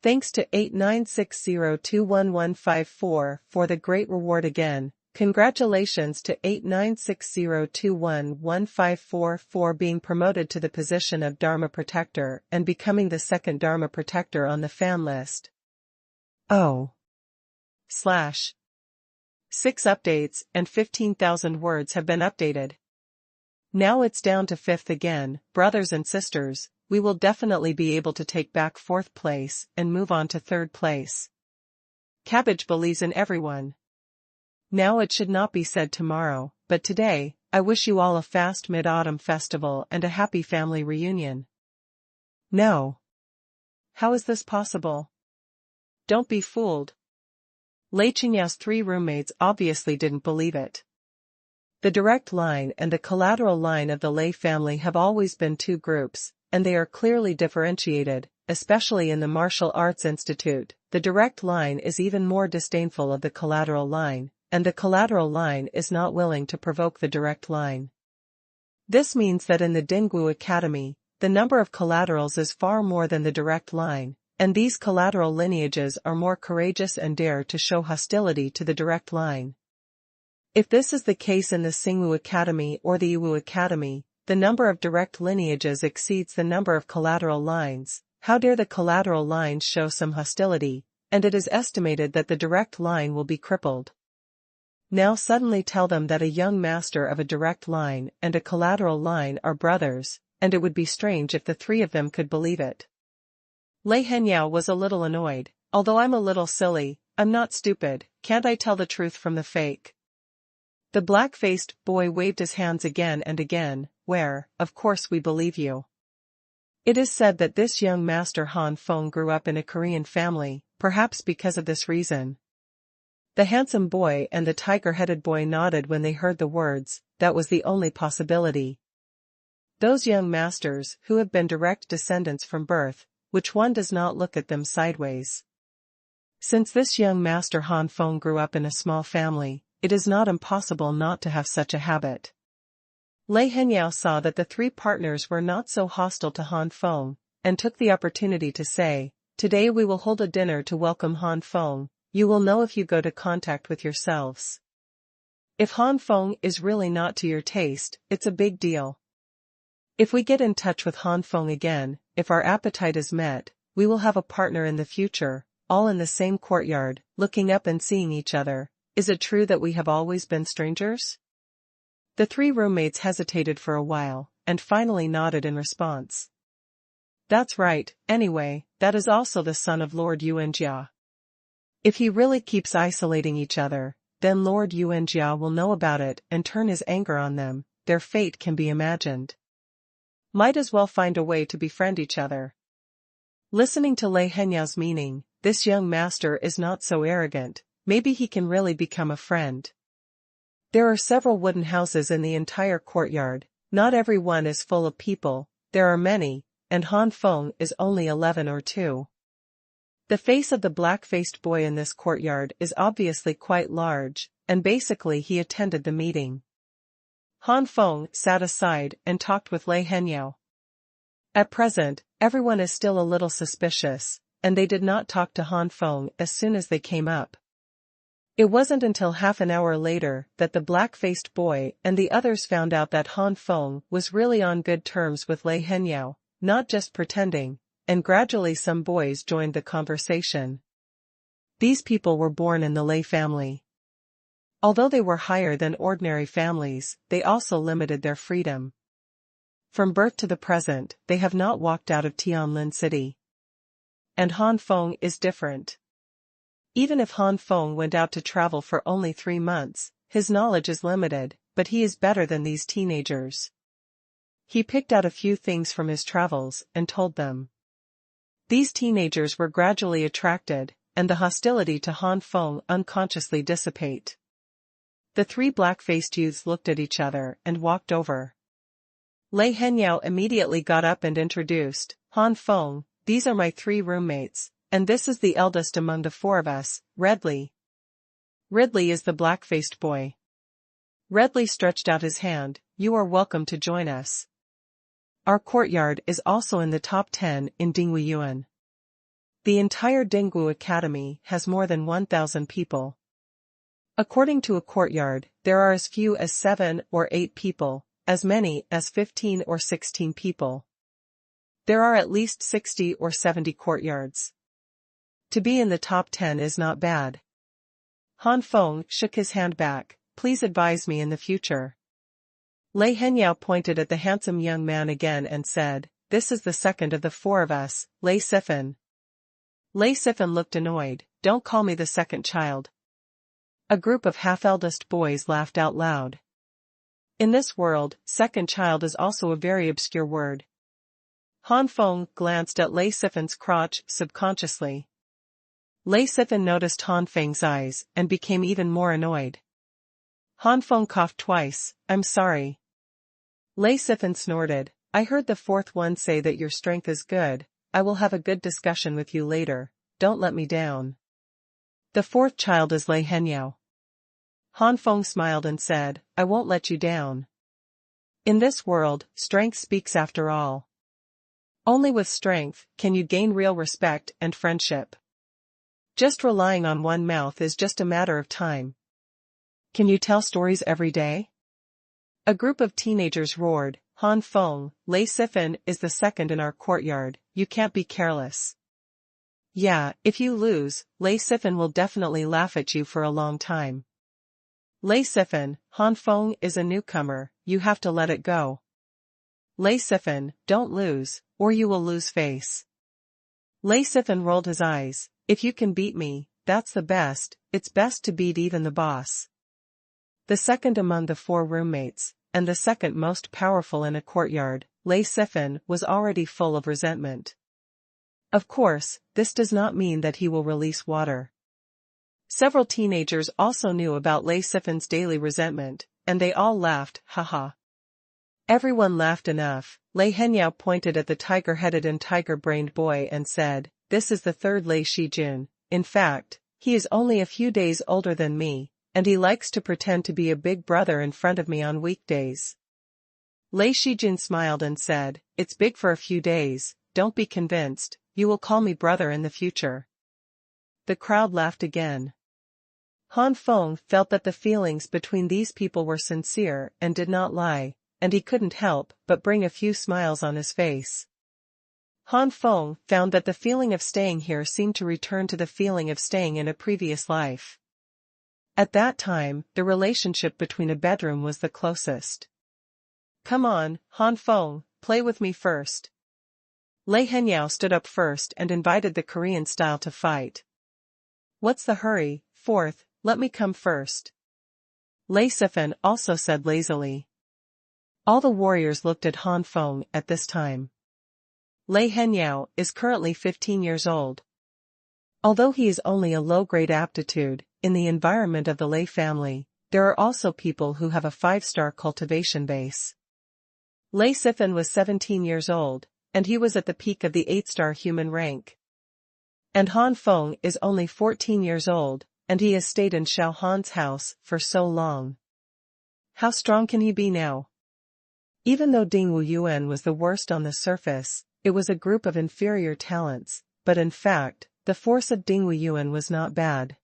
Thanks to 8960211154 for the great reward again. Congratulations to 8960211154 for being promoted to the position of Dharma Protector and becoming the second Dharma Protector on the fan list. Oh. / 6 updates and 15,000 words have been updated. Now it's down to 5th again. Brothers and sisters, we will definitely be able to take back 4th place and move on to 3rd place. Cabbage believes in everyone. Now it should not be said tomorrow, but today, I wish you all a fast Mid-Autumn festival and a happy family reunion. No. How is this possible? Don't be fooled. Lei Qingyao's 3 roommates obviously didn't believe it. The direct line and the collateral line of the Lei family have always been 2 groups, and they are clearly differentiated, especially in the Martial Arts Institute. The direct line is even more disdainful of the collateral line, and the collateral line is not willing to provoke the direct line. This means that in the Dinggu Academy, the number of collaterals is far more than the direct line, and these collateral lineages are more courageous and dare to show hostility to the direct line. If this is the case in the Xingwu Academy or the Yiwu Academy, the number of direct lineages exceeds the number of collateral lines. How dare the collateral lines show some hostility, and it is estimated that the direct line will be crippled. Now suddenly tell them that a young master of a direct line and a collateral line are brothers, and it would be strange if the 3 of them could believe it. Lei Henyao was a little annoyed. Although I'm a little silly, I'm not stupid. Can't I tell the truth from the fake? The black-faced boy waved his hands again and again. Where, of course we believe you. It is said that this young master Han Feng grew up in a Korean family, perhaps because of this reason. The handsome boy and the tiger-headed boy nodded when they heard the words. That was the only possibility. Those young masters who have been direct descendants from birth, which one does not look at them sideways? Since this young master Han Feng grew up in a small family, it is not impossible not to have such a habit. Lei Henyao saw that the 3 partners were not so hostile to Han Feng, and took the opportunity to say, "Today we will hold a dinner to welcome Han Feng. You will know if you go to contact with yourselves. If Han Feng is really not to your taste, it's a big deal. If we get in touch with Han Feng again, if our appetite is met, we will have a partner in the future, all in the same courtyard, looking up and seeing each other. Is it true that we have always been strangers?" The 3 roommates hesitated for a while, and finally nodded in response. That's right. Anyway, that is also the son of Lord Yuanjia. If he really keeps isolating each other, then Lord Yuanjia will know about it and turn his anger on them. Their fate can be imagined. Might as well find a way to befriend each other. Listening to Lei Henyao's meaning, this young master is not so arrogant. Maybe he can really become a friend. There are several wooden houses in the entire courtyard. Not every one is full of people. There are many, and Han Feng is only 11 or 2. The face of the black-faced boy in this courtyard is obviously quite large, and basically he attended the meeting. Han Feng sat aside and talked with Lei Henyao. At present, everyone is still a little suspicious, and they did not talk to Han Feng as soon as they came up. It wasn't until half an hour later that the black-faced boy and the others found out that Han Feng was really on good terms with Lei Henyao, not just pretending, and gradually some boys joined the conversation. These people were born in the Lei family. Although they were higher than ordinary families, they also limited their freedom. From birth to the present, they have not walked out of Tianlin City. And Han Feng is different. Even if Han Feng went out to travel for only 3 months, his knowledge is limited, but he is better than these teenagers. He picked out a few things from his travels and told them. These teenagers were gradually attracted, and the hostility to Han Feng unconsciously dissipate. The 3 black-faced youths looked at each other and walked over. Lei Henyao immediately got up and introduced, Han Feng, these are my 3 roommates. And this is the eldest among the 4 of us, Redley. Ridley is the black-faced boy. Redley stretched out his hand. You are welcome to join us. Our courtyard is also in the top 10 in Dingwu Yuan. The entire Dingwu Academy has more than 1,000 people. According to a courtyard, there are as few as 7 or 8 people, as many as 15 or 16 people. There are at least 60 or 70 courtyards. To be in the top 10 is not bad. Han Feng shook his hand back. Please advise me in the future. Lei Henyao pointed at the handsome young man again and said, this is the second of the four of us, Lei Sifan. Lei Sifan looked annoyed. Don't call me the second child. A group of half-eldest boys laughed out loud. In this world, second child is also a very obscure word. Han Feng glanced at Lei Sifan's crotch subconsciously. Lei Sifan noticed Han Feng's eyes and became even more annoyed. Han Feng coughed twice. I'm sorry. Lei Sifan snorted. I heard the fourth one say that your strength is good. I will have a good discussion with you later. Don't let me down. The fourth child is Lei Henyao. Han Feng smiled and said, I won't let you down. In this world, strength speaks after all. Only with strength can you gain real respect and friendship. Just relying on one mouth is just a matter of time. Can you tell stories every day? A group of teenagers roared. Han Feng, Lei Sifan is the second in our courtyard, you can't be careless. Yeah, if you lose, Lei Sifan will definitely laugh at you for a long time. Lei Sifan, Han Feng is a newcomer, you have to let it go. Lei Sifan, don't lose, or you will lose face. Lei Sifan rolled his eyes. If you can beat me, that's the best, it's best to beat even the boss. The second among the four roommates, and the second most powerful in a courtyard, Lei Sifan was already full of resentment. Of course, this does not mean that he will release water. Several teenagers also knew about Lei Sifan's daily resentment, and they all laughed, haha. Everyone laughed enough. Lei Henyao pointed at the tiger-headed and tiger-brained boy and said, this is the third Lei Shijun. In fact, he is only a few days older than me, and he likes to pretend to be a big brother in front of me on weekdays. Lei Shijun smiled and said, it's big for a few days, don't be convinced, you will call me brother in the future. The crowd laughed again. Han Feng felt that the feelings between these people were sincere and did not lie, and he couldn't help but bring a few smiles on his face. Han Feng found that the feeling of staying here seemed to return to the feeling of staying in a previous life. At that time, the relationship between a bedroom was the closest. Come on, Han Feng, play with me first. Lei Henyao stood up first and invited the Korean style to fight. What's the hurry, fourth, let me come first. Lei Sifan also said lazily. All the warriors looked at Han Feng at this time. Lei Henyao is currently 15 years old. Although he is only a low-grade aptitude, in the environment of the Lei family, there are also people who have a 5-star cultivation base. Lei Sifan was 17 years old, and he was at the peak of the 8-star human rank. And Han Feng is only 14 years old, and he has stayed in Xuanhuan's house for so long. How strong can he be now? Even though Dingwu Yuan was the worst on the surface, it was a group of inferior talents, but in fact, the force of Dingwu Yuan was not bad.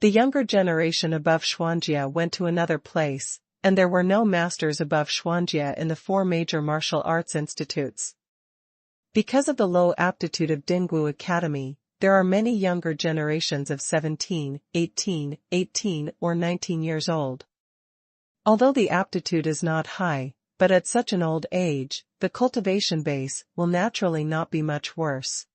The younger generation above Xuanjia went to another place, and there were no masters above Xuanjia in the 4 major martial arts institutes. Because of the low aptitude of Dingwu Academy, there are many younger generations of 17, 18, or 19 years old. Although the aptitude is not high, but at such an old age, the cultivation base will naturally not be much worse.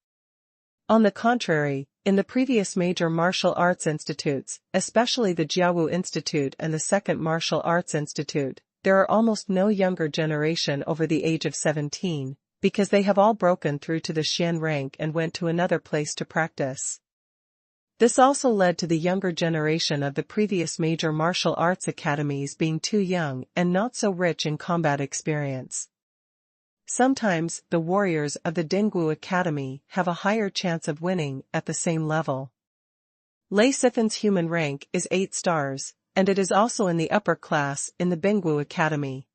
On the contrary, in the previous major martial arts institutes, especially the Jiawu Institute and the Second Martial Arts Institute, there are almost no younger generation over the age of 17, because they have all broken through to the Xian rank and went to another place to practice. This also led to the younger generation of the previous major martial arts academies being too young and not so rich in combat experience. Sometimes, the warriors of the Dingwu Academy have a higher chance of winning at the same level. Lei Sifan's human rank is 8 stars, and it is also in the upper class in the Dingwu Academy.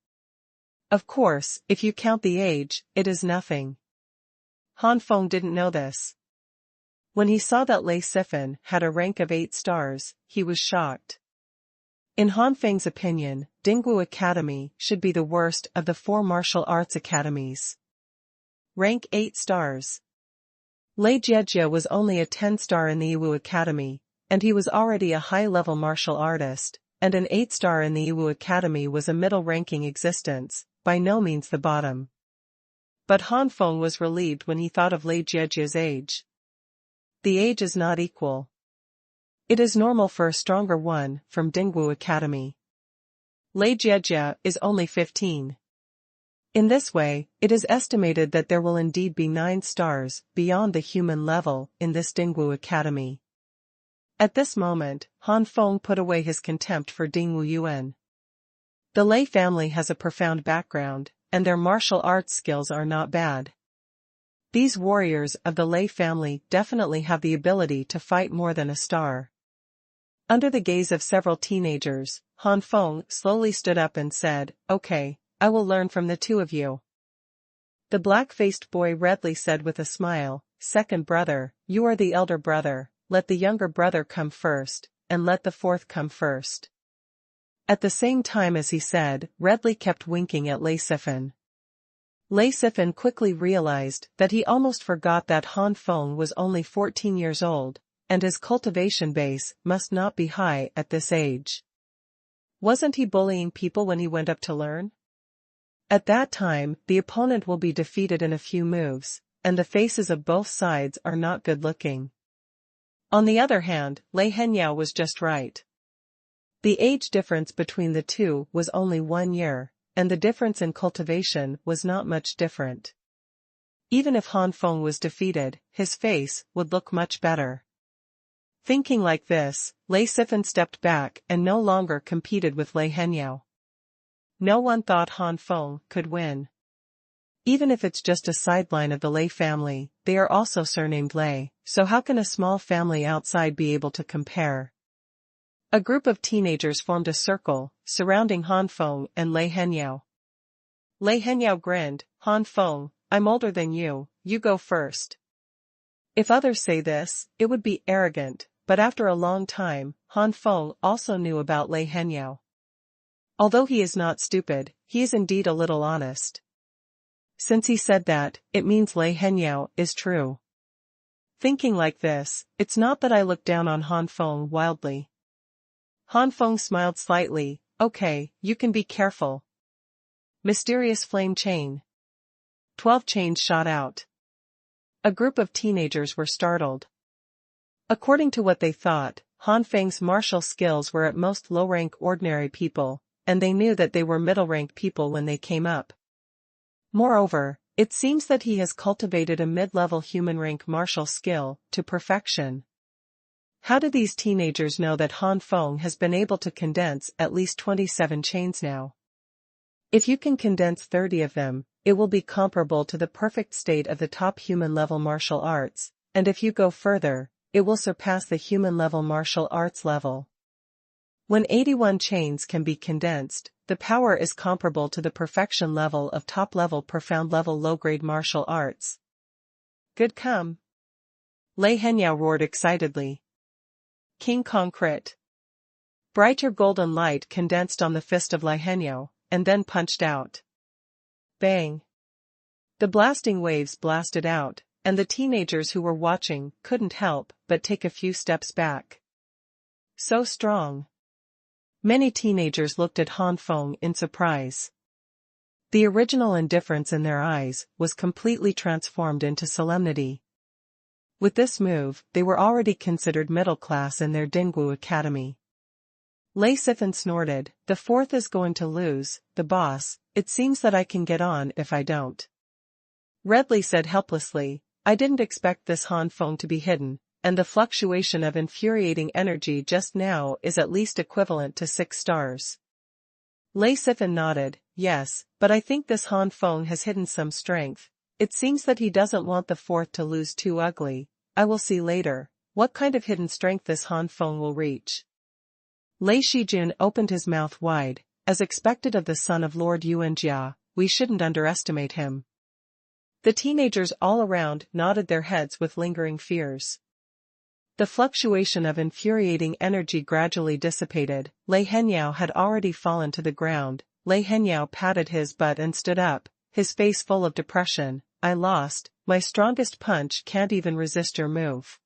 Of course, if you count the age, it is nothing. Han Feng didn't know this. When he saw that Lei Sifan had a rank of 8 stars, he was shocked. In Han Feng's opinion, Dingwu Academy should be the worst of the 4 martial arts academies. Rank 8 stars. Lei Jiejia was only a 10-star in the Yiwu Academy, and he was already a high-level martial artist, and an 8-star in the Yiwu Academy was a middle-ranking existence, by no means the bottom. But Han Feng was relieved when he thought of Lei Jiejia's age. The age is not equal. It is normal for a stronger one from Dingwu Academy. Lei Jiejia is only 15. In this way, it is estimated that there will indeed be 9 stars beyond the human level in this Dingwu Academy. At this moment, Han Feng put away his contempt for Dingwu Yuan. The Lei family has a profound background, and their martial arts skills are not bad. These warriors of the Lei family definitely have the ability to fight more than a star. Under the gaze of several teenagers, Han Feng slowly stood up and said, "Okay, I will learn from the two of you." The black-faced boy redly said with a smile, "Second brother, you are the elder brother, let the younger brother come first, and let the fourth come first." At the same time as he said, redly kept winking at Lei Sifan. Lei Sifan quickly realized that he almost forgot that Han Feng was only 14 years old, and his cultivation base must not be high at this age. Wasn't he bullying people when he went up to learn? At that time, the opponent will be defeated in a few moves, and the faces of both sides are not good-looking. On the other hand, Lei Henyao was just right. The age difference between the two was only 1 year, and the difference in cultivation was not much different. Even if Han Feng was defeated, his face would look much better. Thinking like this, Lei Sifan stepped back and no longer competed with Lei Henyao. No one thought Han Feng could win. Even if it's just a sideline of the Lei family, they are also surnamed Lei, so how can a small family outside be able to compare? A group of teenagers formed a circle, surrounding Han Feng and Lei Henyao. Lei Henyao grinned, "Han Feng, I'm older than you, you go first." If others say this, it would be arrogant, but after a long time, Han Feng also knew about Lei Henyao. Although he is not stupid, he is indeed a little honest. Since he said that, it means Lei Henyao is true. Thinking like this, it's not that I look down on Han Feng wildly. Han Feng smiled slightly, "Okay, you can be careful." Mysterious flame chain. 12 chains shot out. A group of teenagers were startled. According to what they thought, Han Feng's martial skills were at most low-rank ordinary people, and they knew that they were middle-rank people when they came up. Moreover, it seems that he has cultivated a mid-level human-rank martial skill to perfection. How do these teenagers know that Han Feng has been able to condense at least 27 chains now? If you can condense 30 of them, it will be comparable to the perfect state of the top human-level martial arts, and if you go further, it will surpass the human-level martial arts level. When 81 chains can be condensed, the power is comparable to the perfection level of top-level profound-level low-grade martial arts. Good come. Lei Henyao roared excitedly. King Kong crit. Brighter golden light condensed on the fist of Lei Henyao, and then punched out. Bang. The blasting waves blasted out, and the teenagers who were watching couldn't help but take a few steps back. So strong. Many teenagers looked at Han Feng in surprise. The original indifference in their eyes was completely transformed into solemnity. With this move, they were already considered middle class in their Dingwu Academy. Lei Sifan snorted, "The fourth is going to lose, the boss, it seems that I can get on if I don't." Redley said helplessly, "I didn't expect this Han Feng to be hidden, and the fluctuation of infuriating energy just now is at least equivalent to 6 stars. Lei Sifan nodded, "Yes, but I think this Han Feng has hidden some strength. It seems that he doesn't want the fourth to lose too ugly. I will see later what kind of hidden strength this Han Feng will reach." Lei Shijun opened his mouth wide, as expected of the son of Lord Yuanjia, "We shouldn't underestimate him." The teenagers all around nodded their heads with lingering fears. The fluctuation of infuriating energy gradually dissipated. Lei Henyao had already fallen to the ground. Lei Henyao patted his butt and stood up, his face full of depression. "I lost, my strongest punch can't even resist your move."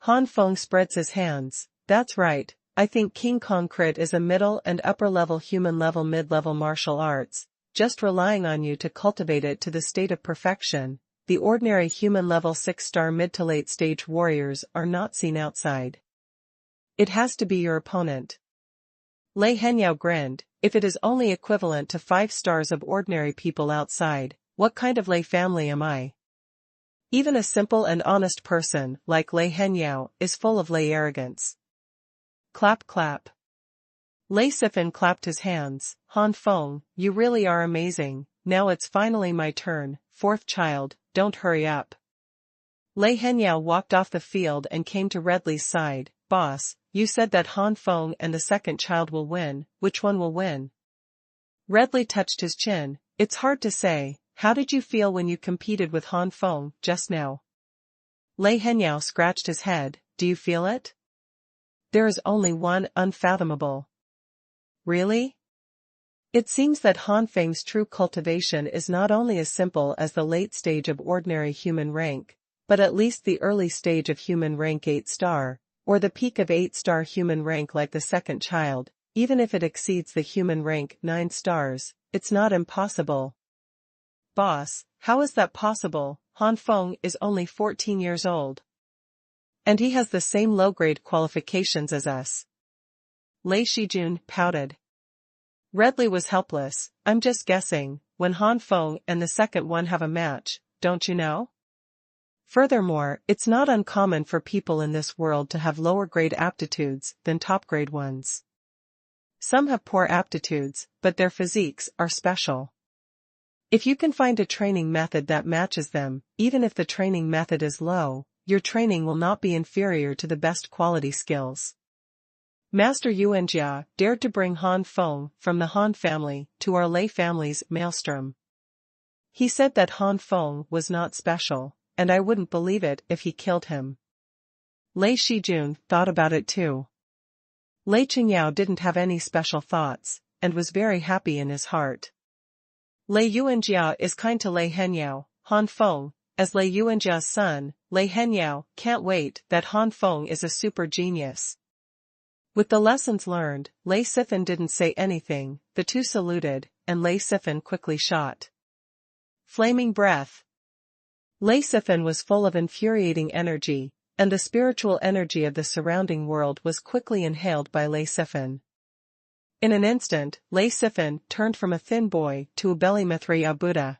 Han Feng spreads his hands. That's right, I think King Kong Crit is a middle and upper level human level mid-level martial arts, just relying on you to cultivate it to the state of perfection. The ordinary human level 6-star mid to late stage warriors are not seen outside. It has to be your opponent. Lei Henyao grinned. If it is only equivalent to 5 stars of ordinary people outside, what kind of Lei family am I? Even a simple and honest person like Lei Henyao is full of Lei arrogance. Clap clap. Lei Sifan clapped his hands. Han Feng, you really are amazing. Now it's finally my turn, fourth child, don't hurry up. Lei Henyao walked off the field and came to Redley's side. Boss, you said that Han Feng and the second child will win. Which one will win? Redley touched his chin. It's hard to say. How did you feel when you competed with Han Feng just now? Lei Henyao scratched his head. Do you feel it? There is only one unfathomable. Really? It seems that Han Feng's true cultivation is not only as simple as the late stage of ordinary human rank, but at least the early stage of human rank 8-star, or the peak of 8-star human rank like the second child. Even if it exceeds the human rank 9 stars, it's not impossible. Boss, how is that possible? Han Feng is only 14 years old. And he has the same low-grade qualifications as us. Lei Shijun pouted. Redley was helpless. I'm just guessing, when Han Feng and the second one have a match, don't you know? Furthermore, it's not uncommon for people in this world to have lower-grade aptitudes than top-grade ones. Some have poor aptitudes, but their physiques are special. If you can find a training method that matches them, even if the training method is low, your training will not be inferior to the best quality skills. Master Yuanjia dared to bring Han Feng from the Han family to our Lei family's maelstrom. He said that Han Feng was not special, and I wouldn't believe it if he killed him. Lei Shijun thought about it too. Lei Qingyao didn't have any special thoughts, and was very happy in his heart. Lei Yuanjia is kind to Lei Henyao. Han Feng, as Lei Yuanjia's son, Lei Henyao can't wait that Han Feng is a super genius. With the lessons learned, Lei Sifan didn't say anything. The two saluted, and Lei Sifan quickly shot. Flaming breath. Lei Sifan was full of infuriating energy, and the spiritual energy of the surrounding world was quickly inhaled by Lei Sifan. In an instant, Lei Sifan turned from a thin boy to a Belimithriya Buddha.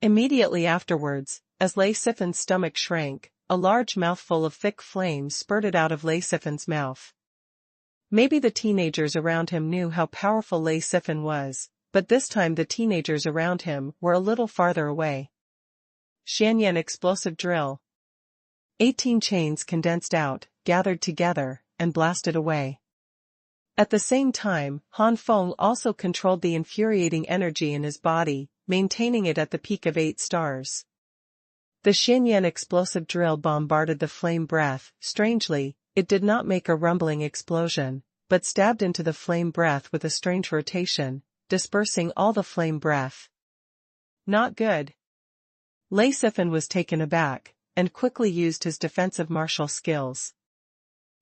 Immediately afterwards, as Lei Sifan's stomach shrank, a large mouthful of thick flames spurted out of Lei Sifan's mouth. Maybe the teenagers around him knew how powerful Lei Sifan was, but this time the teenagers around him were a little farther away. Xianyan explosive drill. 18 chains condensed out, gathered together, and blasted away. At the same time, Han Feng also controlled the infuriating energy in his body, maintaining it at the peak of 8 stars. The Xianyan explosive drill bombarded the flame breath. Strangely, it did not make a rumbling explosion, but stabbed into the flame breath with a strange rotation, dispersing all the flame breath. Not good. Lei Sifan was taken aback, and quickly used his defensive martial skills.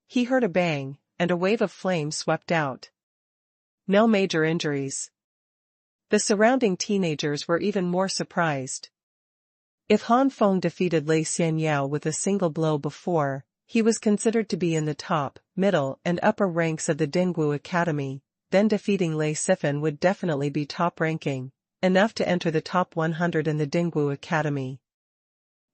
He heard a bang, and a wave of flame swept out. No major injuries. The surrounding teenagers were even more surprised. If Han Feng defeated Lei Xianyao with a single blow before, he was considered to be in the top, middle and upper ranks of the Dingwu Academy, then defeating Lei Sifan would definitely be top ranking, enough to enter the top 100 in the Dingwu Academy.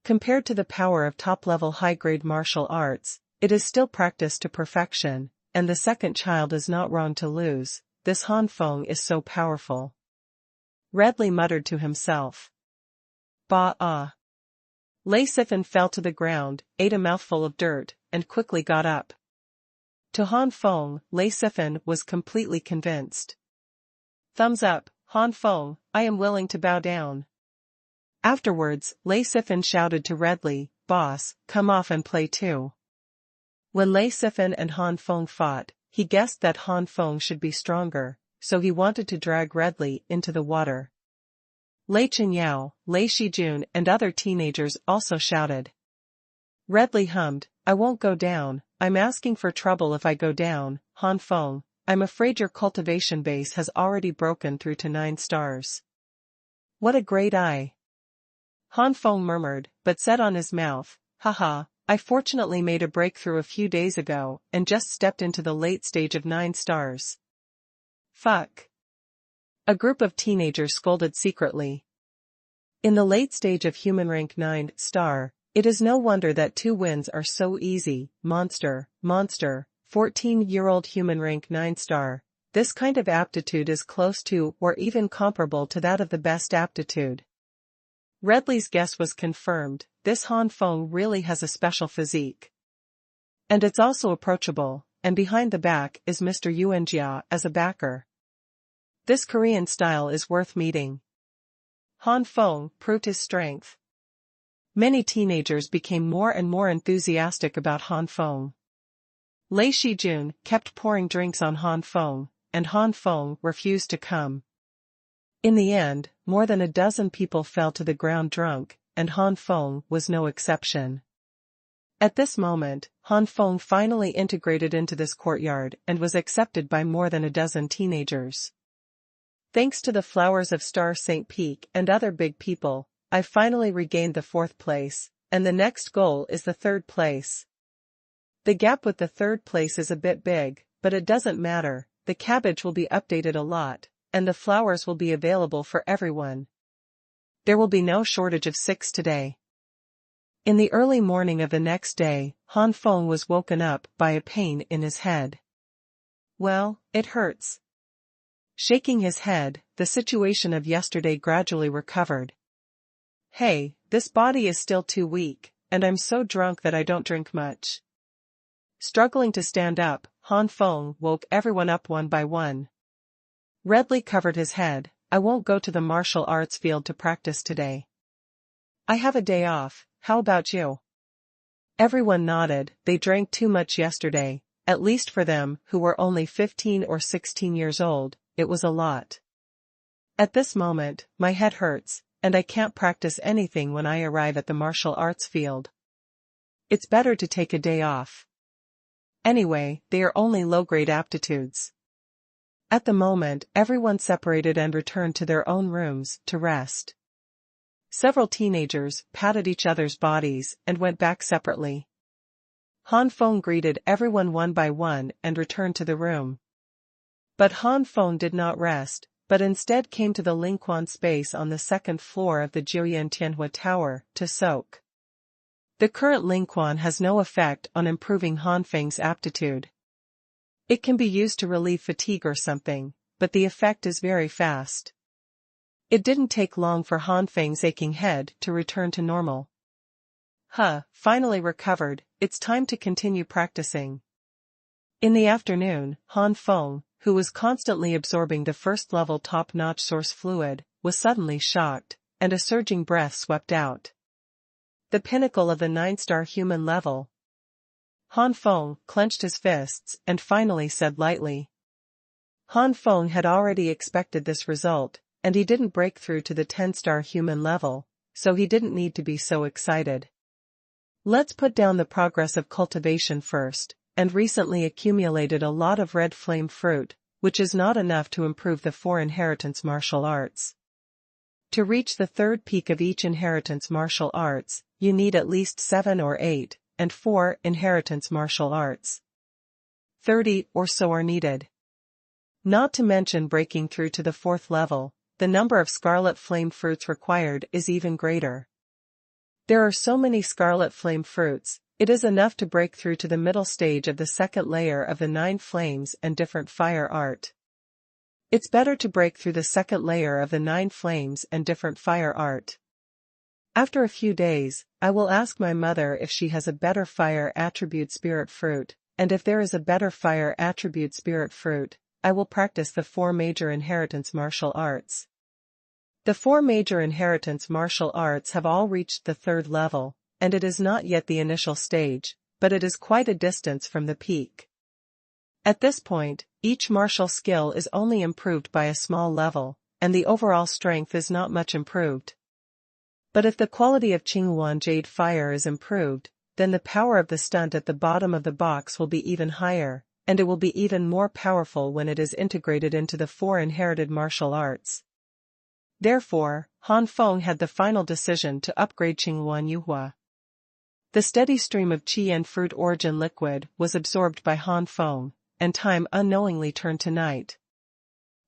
Compared to the power of top-level high-grade martial arts, it is still practiced to perfection, and the second child is not wrong to lose. This Han Feng is so powerful. Redley muttered to himself. Bah. Lei Sifan fell to the ground, ate a mouthful of dirt, and quickly got up. To Han Feng, Lei Sifan was completely convinced. Thumbs up, Han Feng, I am willing to bow down. Afterwards, Lei Sifan shouted to Redley, Boss, come off and play too. When Lei Sifan and Han Feng fought, he guessed that Han Feng should be stronger, so he wanted to drag Redley into the water. Lei Qinyao, Lei Shijun and other teenagers also shouted. Redley hummed, I won't go down. I'm asking for trouble if I go down, Han Feng. I'm afraid your cultivation base has already broken through to 9 stars. What a great eye. Han Feng murmured, but said on his mouth, haha, I fortunately made a breakthrough a few days ago and just stepped into the late stage of 9 stars. Fuck. A group of teenagers scolded secretly. In the late stage of human rank 9 star, it is no wonder that 2 wins are so easy. Monster, 14-year-old human rank 9 star. This kind of aptitude is close to or even comparable to that of the best aptitude. Redley's guess was confirmed. This Han Feng really has a special physique. And it's also approachable, and behind the back is Mr. Yuanjia as a backer. This Korean style is worth meeting. Han Feng proved his strength. Many teenagers became more and more enthusiastic about Han Feng. Lei Shijun kept pouring drinks on Han Feng, and Han Feng refused to come. In the end, more than a dozen people fell to the ground drunk, and Han Feng was no exception. At this moment, Han Feng finally integrated into this courtyard and was accepted by more than a dozen teenagers. Thanks to the flowers of Star St. Peak and other big people, I finally regained the 4th place, and the next goal is the 3rd place. The gap with the 3rd place is a bit big, but it doesn't matter, the cabbage will be updated a lot, and the flowers will be available for everyone. There will be no shortage of 6 today. In the early morning of the next day, Han Feng was woken up by a pain in his head. Well, it hurts. Shaking his head, the situation of yesterday gradually recovered. Hey, this body is still too weak, and I'm so drunk that I don't drink much. Struggling to stand up, Han Feng woke everyone up one by one. Redley covered his head. I won't go to the martial arts field to practice today. I have a day off, how about you? Everyone nodded. They drank too much yesterday, at least for them who were only 15 or 16 years old, it was a lot. At this moment, my head hurts, and I can't practice anything when I arrive at the martial arts field. It's better to take a day off. Anyway, they are only low-grade aptitudes. At the moment, everyone separated and returned to their own rooms to rest. Several teenagers patted each other's bodies and went back separately. Han Feng greeted everyone one by one and returned to the room. But Han Feng did not rest, but instead came to the Lingquan space on the 2nd floor of the Xuanhuan Tower to soak. The current Lingquan has no effect on improving Han Feng's aptitude. It can be used to relieve fatigue or something, but the effect is very fast. It didn't take long for Han Feng's aching head to return to normal. Finally recovered, it's time to continue practicing. In the afternoon, Han Feng, who was constantly absorbing the first-level top-notch source fluid, was suddenly shocked, and a surging breath swept out. The pinnacle of the 9-star human level. Han Feng clenched his fists and finally said lightly. Han Feng had already expected this result, and he didn't break through to the 10-star human level, so he didn't need to be so excited. Let's put down the progress of cultivation first, and recently accumulated a lot of red flame fruit, which is not enough to improve the 4 inheritance martial arts. To reach the 3rd peak of each inheritance martial arts, you need at least 7 or 8, and 4 inheritance martial arts. 30 or so are needed. Not to mention breaking through to the 4th level, the number of scarlet flame fruits required is even greater. There are so many scarlet flame fruits, it is enough to break through to the middle stage of the 2nd layer of the 9 flames and different fire art. It's better to break through the 2nd layer of the 9 flames and different fire art. After a few days, I will ask my mother if she has a better fire attribute spirit fruit, and if there is a better fire attribute spirit fruit, I will practice the 4 major inheritance martial arts. The 4 major inheritance martial arts have all reached the 3rd level, and it is not yet the initial stage, but it is quite a distance from the peak. At this point, each martial skill is only improved by a small level, and the overall strength is not much improved. But if the quality of Qinghuan Jade Fire is improved, then the power of the stunt at the bottom of the box will be even higher, and it will be even more powerful when it is integrated into the 4 inherited martial arts. Therefore, Han Feng had the final decision to upgrade Xuanhuan Yuhua. The steady stream of qi and fruit origin liquid was absorbed by Han Feng, and time unknowingly turned to night.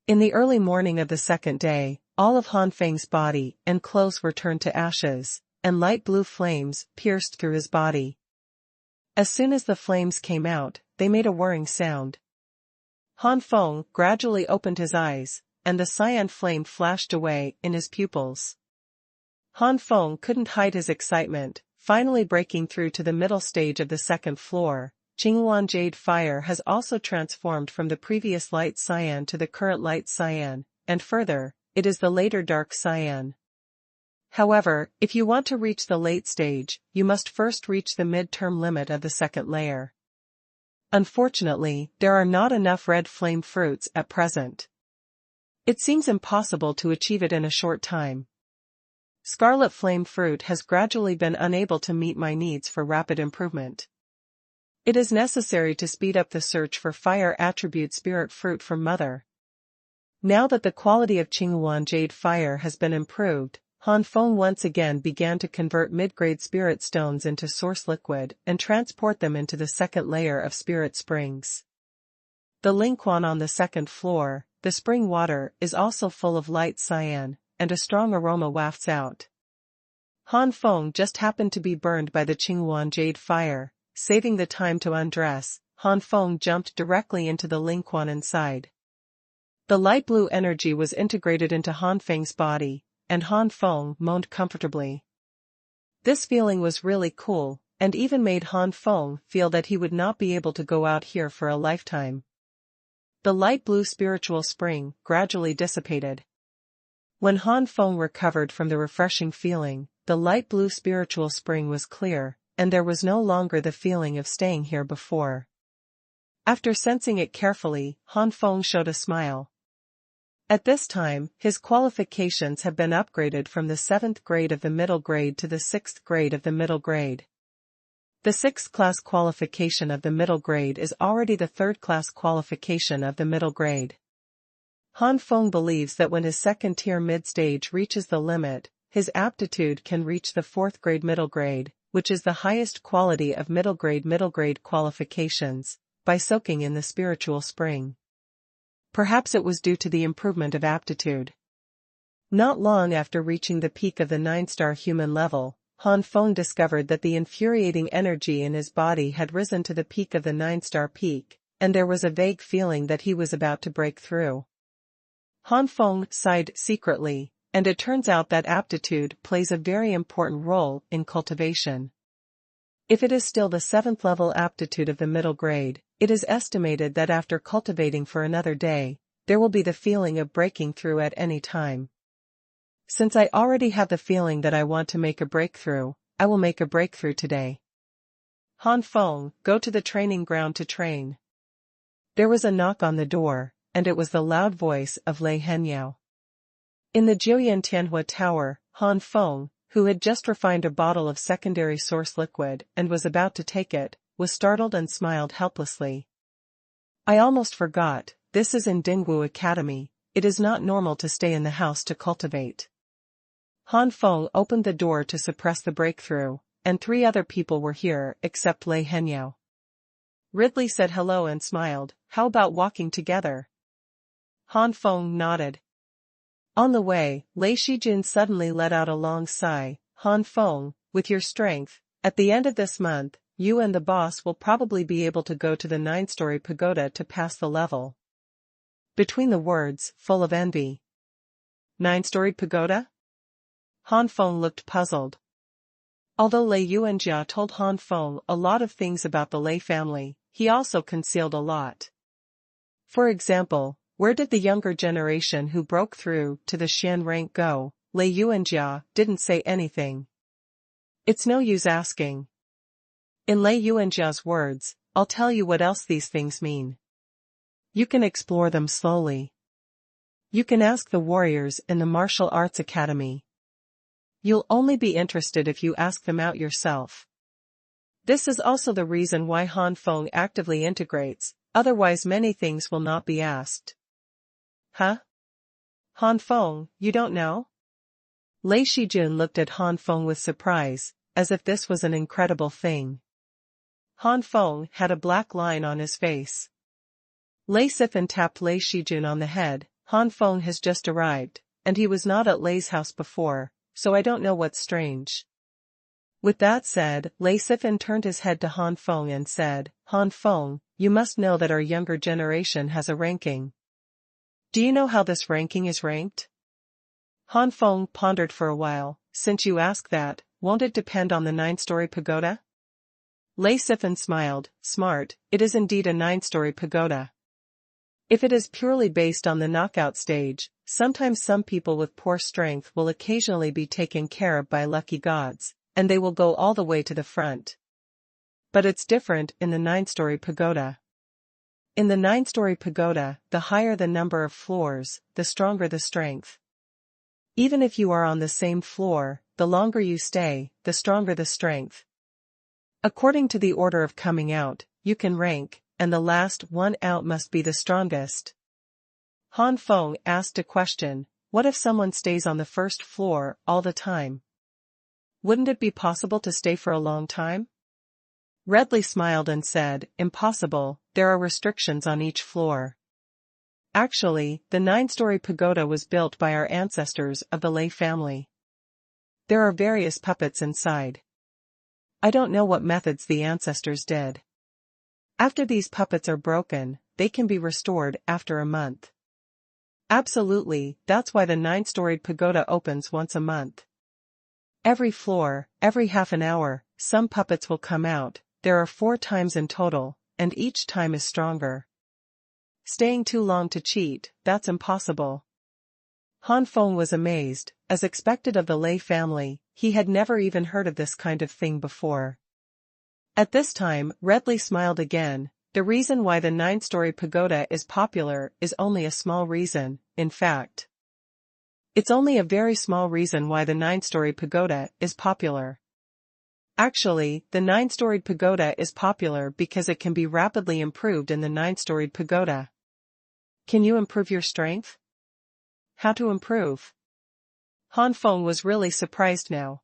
In the early morning of the second day, all of Han Feng's body and clothes were turned to ashes, and light blue flames pierced through his body. As soon as the flames came out, they made a whirring sound. Han Feng gradually opened his eyes, and the cyan flame flashed away in his pupils. Han Feng couldn't hide his excitement, finally breaking through to the middle stage of the second floor. Xuanhuan jade fire has also transformed from the previous light cyan to the current light cyan, and further, it is the later dark cyan. However, if you want to reach the late stage, you must first reach the mid-term limit of the second layer. Unfortunately, there are not enough red flame fruits at present. It seems impossible to achieve it in a short time. Scarlet flame fruit has gradually been unable to meet my needs for rapid improvement. It is necessary to speed up the search for fire attribute spirit fruit from Mother. Now that the quality of Xuanhuan jade fire has been improved, Han Feng once again began to convert mid-grade spirit stones into source liquid and transport them into the second layer of spirit springs. The Lingquan on the second floor, the spring water, is also full of light cyan, and a strong aroma wafts out. Han Feng just happened to be burned by the Xuanhuan jade fire. Saving the time to undress, Han Feng jumped directly into the Lingquan inside. The light blue energy was integrated into Han Feng's body, and Han Feng moaned comfortably. This feeling was really cool, and even made Han Feng feel that he would not be able to go out here for a lifetime. The light blue spiritual spring gradually dissipated. When Han Feng recovered from the refreshing feeling, the light blue spiritual spring was clear, and there was no longer the feeling of staying here before. After sensing it carefully, Han Feng showed a smile. At this time, his qualifications have been upgraded from the 7th grade of the middle grade to the 6th grade of the middle grade. The 6th class qualification of the middle grade is already the 3rd class qualification of the middle grade. Han Feng believes that when his second tier mid-stage reaches the limit, his aptitude can reach the 4th grade middle grade, which is the highest quality of middle grade qualifications, by soaking in the spiritual spring. Perhaps it was due to the improvement of aptitude. Not long after reaching the peak of the 9-star human level, Han Feng discovered that the infuriating energy in his body had risen to the peak of the 9-star peak, and there was a vague feeling that he was about to break through. Han Feng sighed secretly, and it turns out that aptitude plays a very important role in cultivation. If it is still the 7th level aptitude of the middle grade, it is estimated that after cultivating for another day, there will be the feeling of breaking through at any time. Since I already have the feeling that I want to make a breakthrough, I will make a breakthrough today. Han Feng, go to the training ground to train. There was a knock on the door, and it was the loud voice of Lei Henyao. In the Jiuyan Tianhua Tower, Han Feng, who had just refined a bottle of secondary source liquid and was about to take it, was startled and smiled helplessly. I almost forgot, this is in Dingwu Academy, it is not normal to stay in the house to cultivate. Han Feng opened the door to suppress the breakthrough, and 3 other people were here except Lei Henyao. Ridley said hello and smiled, how about walking together? Han Feng nodded. On the way, Lei Shijun suddenly let out a long sigh. Han Feng, with your strength, at the end of this month, you and the boss will probably be able to go to the 9-story pagoda to pass the level. Between the words, full of envy. 9-story pagoda? Han Feng looked puzzled. Although Lei Yuanjia told Han Feng a lot of things about the Lei family, he also concealed a lot. For example, where did the younger generation who broke through to the Xian rank go? Lei Yuanjia didn't say anything. It's no use asking. In Lei Yuanjia's words, I'll tell you what else these things mean. You can explore them slowly. You can ask the warriors in the martial arts academy. You'll only be interested if you ask them out yourself. This is also the reason why Han Feng actively integrates, otherwise many things will not be asked. Huh? Han Feng, you don't know? Lei Shijun looked at Han Feng with surprise, as if this was an incredible thing. Han Feng had a black line on his face. Lei Sifan tapped Lei Shijun on the head. Han Feng has just arrived, and he was not at Lei's house before, so I don't know what's strange. With that said, Lei Sifan turned his head to Han Feng and said, Han Feng, you must know that our younger generation has a ranking. Do you know how this ranking is ranked? Han Feng pondered for a while. Since you ask that, won't it depend on the 9-story pagoda? Lei Sifan smiled. Smart, it is indeed a 9-story pagoda. If it is purely based on the knockout stage, sometimes some people with poor strength will occasionally be taken care of by lucky gods, and they will go all the way to the front. But it's different in the 9-story pagoda. In the 9-story pagoda, the higher the number of floors, the stronger the strength. Even if you are on the same floor, the longer you stay, the stronger the strength. According to the order of coming out, you can rank, and the last one out must be the strongest. Han Feng asked a question. What if someone stays on the first floor all the time? Wouldn't it be possible to stay for a long time? Redley smiled and said, impossible, there are restrictions on each floor. Actually, the 9-story pagoda was built by our ancestors of the Lei family. There are various puppets inside. I don't know what methods the ancestors did. After these puppets are broken, they can be restored after a month. Absolutely, that's why the 9-storied pagoda opens once a month. Every floor, every half an hour, some puppets will come out. There are 4 times in total, and each time is stronger. Staying too long to cheat, that's impossible. Han Feng was amazed. As expected of the Lei family, he had never even heard of this kind of thing before. At this time, Redley smiled again. The reason why the 9-story pagoda is popular is only a small reason, in fact. It's only a very small reason why the 9-story pagoda is popular. Actually, the 9-storied pagoda is popular because it can be rapidly improved in the 9-storied pagoda. Can you improve your strength? How to improve? Han Feng was really surprised now.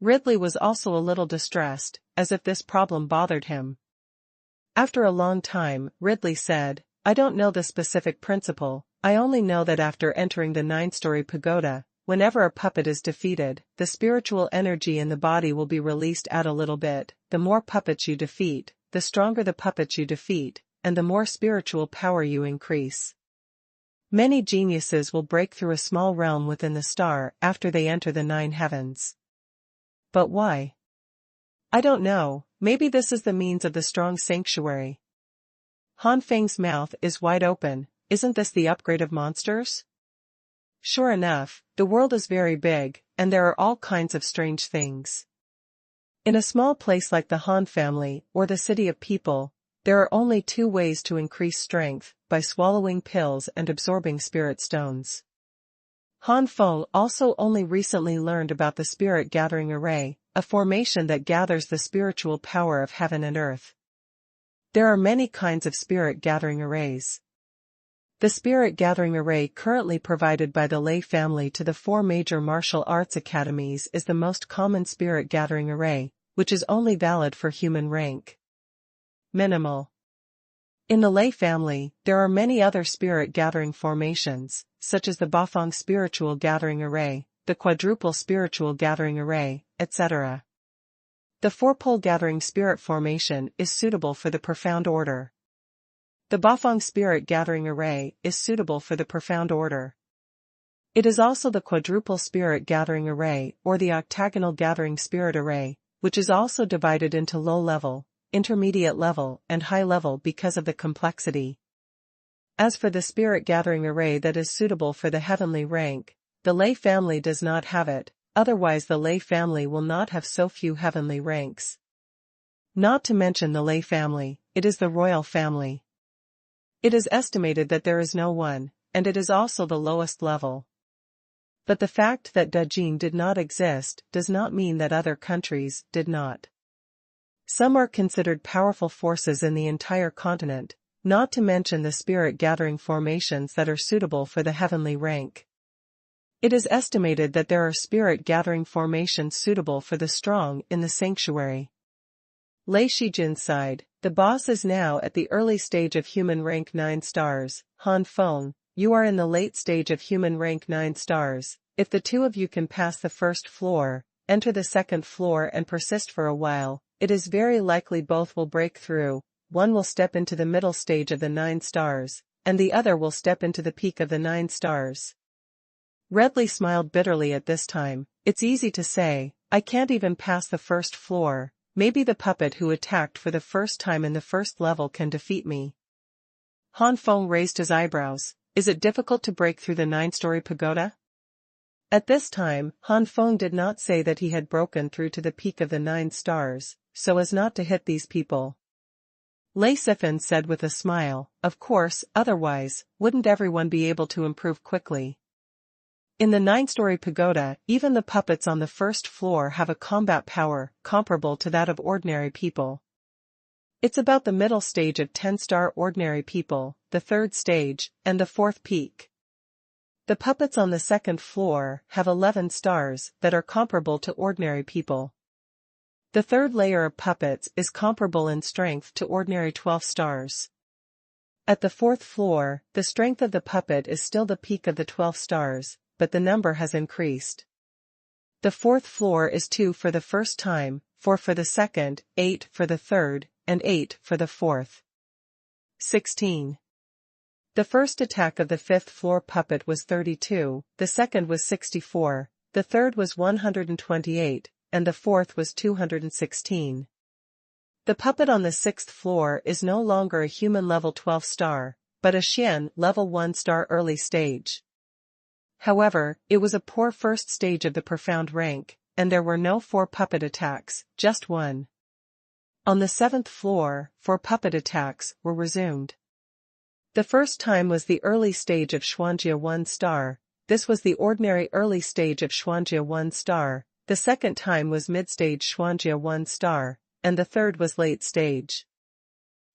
Ridley was also a little distressed, as if this problem bothered him. After a long time, Ridley said, I don't know the specific principle, I only know that after entering the 9-story pagoda, whenever a puppet is defeated, the spiritual energy in the body will be released out a little bit. The more puppets you defeat, the stronger the puppets you defeat, and the more spiritual power you increase. Many geniuses will break through a small realm within the star after they enter the 9 heavens. But why? I don't know, maybe this is the means of the strong sanctuary. Han Feng's mouth is wide open. Isn't this the upgrade of monsters? Sure enough, the world is very big, and there are all kinds of strange things. In a small place like the Han family, or the city of people, there are only 2 ways to increase strength, by swallowing pills and absorbing spirit stones. Han Feng also only recently learned about the spirit gathering array, a formation that gathers the spiritual power of heaven and earth. There are many kinds of spirit gathering arrays. The spirit gathering array currently provided by the Lei family to the 4 major martial arts academies is the most common spirit gathering array, which is only valid for human rank. Minimal. In the Lei family, there are many other spirit gathering formations, such as the Bafang spiritual gathering array, the quadruple spiritual gathering array, etc. The 4-pole gathering spirit formation is suitable for the profound order. The Bafang spirit gathering array is suitable for the profound order. It is also the quadruple spirit gathering array or the octagonal gathering spirit array, which is also divided into low level, intermediate level, and high level because of the complexity. As for the spirit gathering array that is suitable for the heavenly rank, the Lei family does not have it, otherwise the Lei family will not have so few heavenly ranks. Not to mention the Lei family, it is the royal family. It is estimated that there is no one, and it is also the lowest level. But the fact that Dajin did not exist does not mean that other countries did not. Some are considered powerful forces in the entire continent, not to mention the spirit-gathering formations that are suitable for the heavenly rank. It is estimated that there are spirit-gathering formations suitable for the strong in the sanctuary. Lei Shijin sighed. The boss is now at the early stage of human rank 9 stars. Han Feng, you are in the late stage of human rank 9 stars. If the two of you can pass the first floor, enter the second floor and persist for a while, it is very likely both will break through. One will step into the middle stage of the 9 stars, and the other will step into the peak of the 9 stars. Redley smiled bitterly at this time. It's easy to say, I can't even pass the first floor. Maybe the puppet who attacked for the first time in the first level can defeat me. Han Feng raised his eyebrows. Is it difficult to break through the 9-story pagoda? At this time, Han Feng did not say that he had broken through to the peak of the 9 stars, so as not to hit these people. Lei Sifan said with a smile, of course, otherwise, wouldn't everyone be able to improve quickly? In the 9-story pagoda, even the puppets on the first floor have a combat power comparable to that of ordinary people. It's about the middle stage of 10-star ordinary people, the third stage, and the fourth peak. The puppets on the second floor have 11 stars that are comparable to ordinary people. The third layer of puppets is comparable in strength to ordinary 12 stars. At the fourth floor, the strength of the puppet is still the peak of the 12 stars, but the number has increased. The fourth floor is 2 for the first time, 4 for the second, 8 for the third, and 8 for the fourth. 16. The first attack of the fifth floor puppet was 32, the second was 64, the third was 128, and the fourth was 216. The puppet on the sixth floor is no longer a human level 12 star, but a Xian level 1 star early stage. However, it was a poor first stage of the profound rank, and there were no 4 puppet attacks, just 1. On the 7th floor, 4 puppet attacks were resumed. The first time was the early stage of Xuanjia 1 star, this was the ordinary early stage of Xuanjia 1 star, the second time was mid-stage Xuanjia 1 star, and the third was late stage.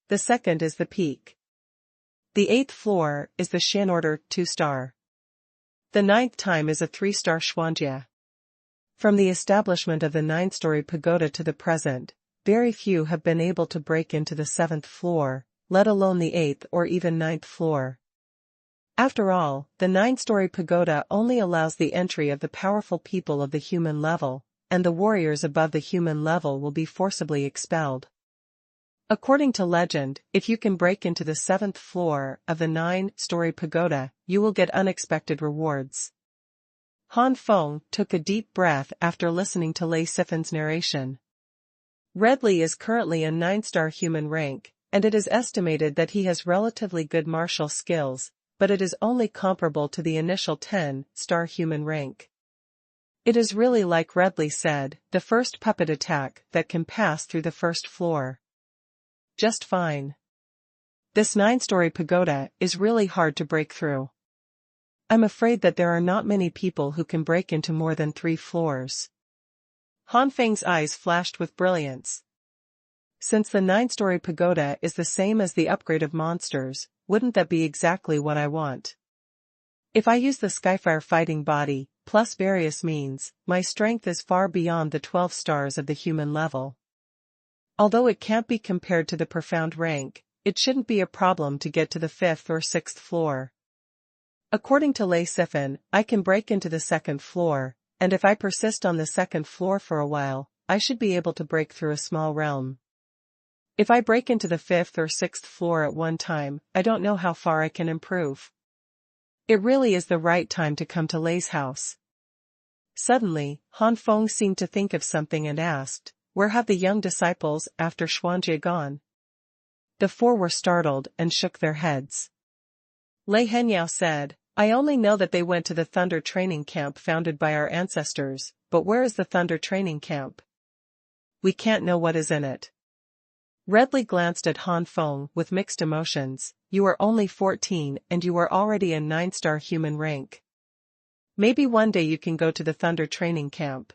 The second is the peak. The 8th floor is the Xian order 2 star. The 9th time is a 3-star Xuanjia. From the establishment of the 9-story pagoda to the present, very few have been able to break into the 7th floor, let alone the 8th or even 9th floor. After all, the 9-story pagoda only allows the entry of the powerful people of the human level, and the warriors above the human level will be forcibly expelled. According to legend, if you can break into the 7th floor of the 9-story pagoda, you will get unexpected rewards. Han Feng took a deep breath after listening to Lei Sifan's narration. Redley is currently a 9-star human rank, and it is estimated that he has relatively good martial skills, but it is only comparable to the initial 10-star human rank. It is really like Redley said, the first puppet attack that can pass through the first floor. Just fine. This 9-story pagoda is really hard to break through. I'm afraid that there are not many people who can break into more than 3 floors. Han Feng's eyes flashed with brilliance. Since the 9-story pagoda is the same as the upgrade of monsters, wouldn't that be exactly what I want? If I use the Skyfire fighting body, plus various means, my strength is far beyond the 12 stars of the human level. Although it can't be compared to the profound rank, it shouldn't be a problem to get to the 5th or 6th floor. According to Lei Sifan, I can break into the 2nd floor, and if I persist on the 2nd floor for a while, I should be able to break through a small realm. If I break into the 5th or 6th floor at one time, I don't know how far I can improve. It really is the right time to come to Lei's house. Suddenly, Han Feng seemed to think of something and asked, where have the young disciples after Xuanjia gone? The 4 were startled and shook their heads. Lei Henyao said, I only know that they went to the Thunder training camp founded by our ancestors, but where is the Thunder training camp? We can't know what is in it. Redley glanced at Han Feng with mixed emotions. You are only 14 and you are already a 9-star human rank. Maybe one day you can go to the Thunder training camp.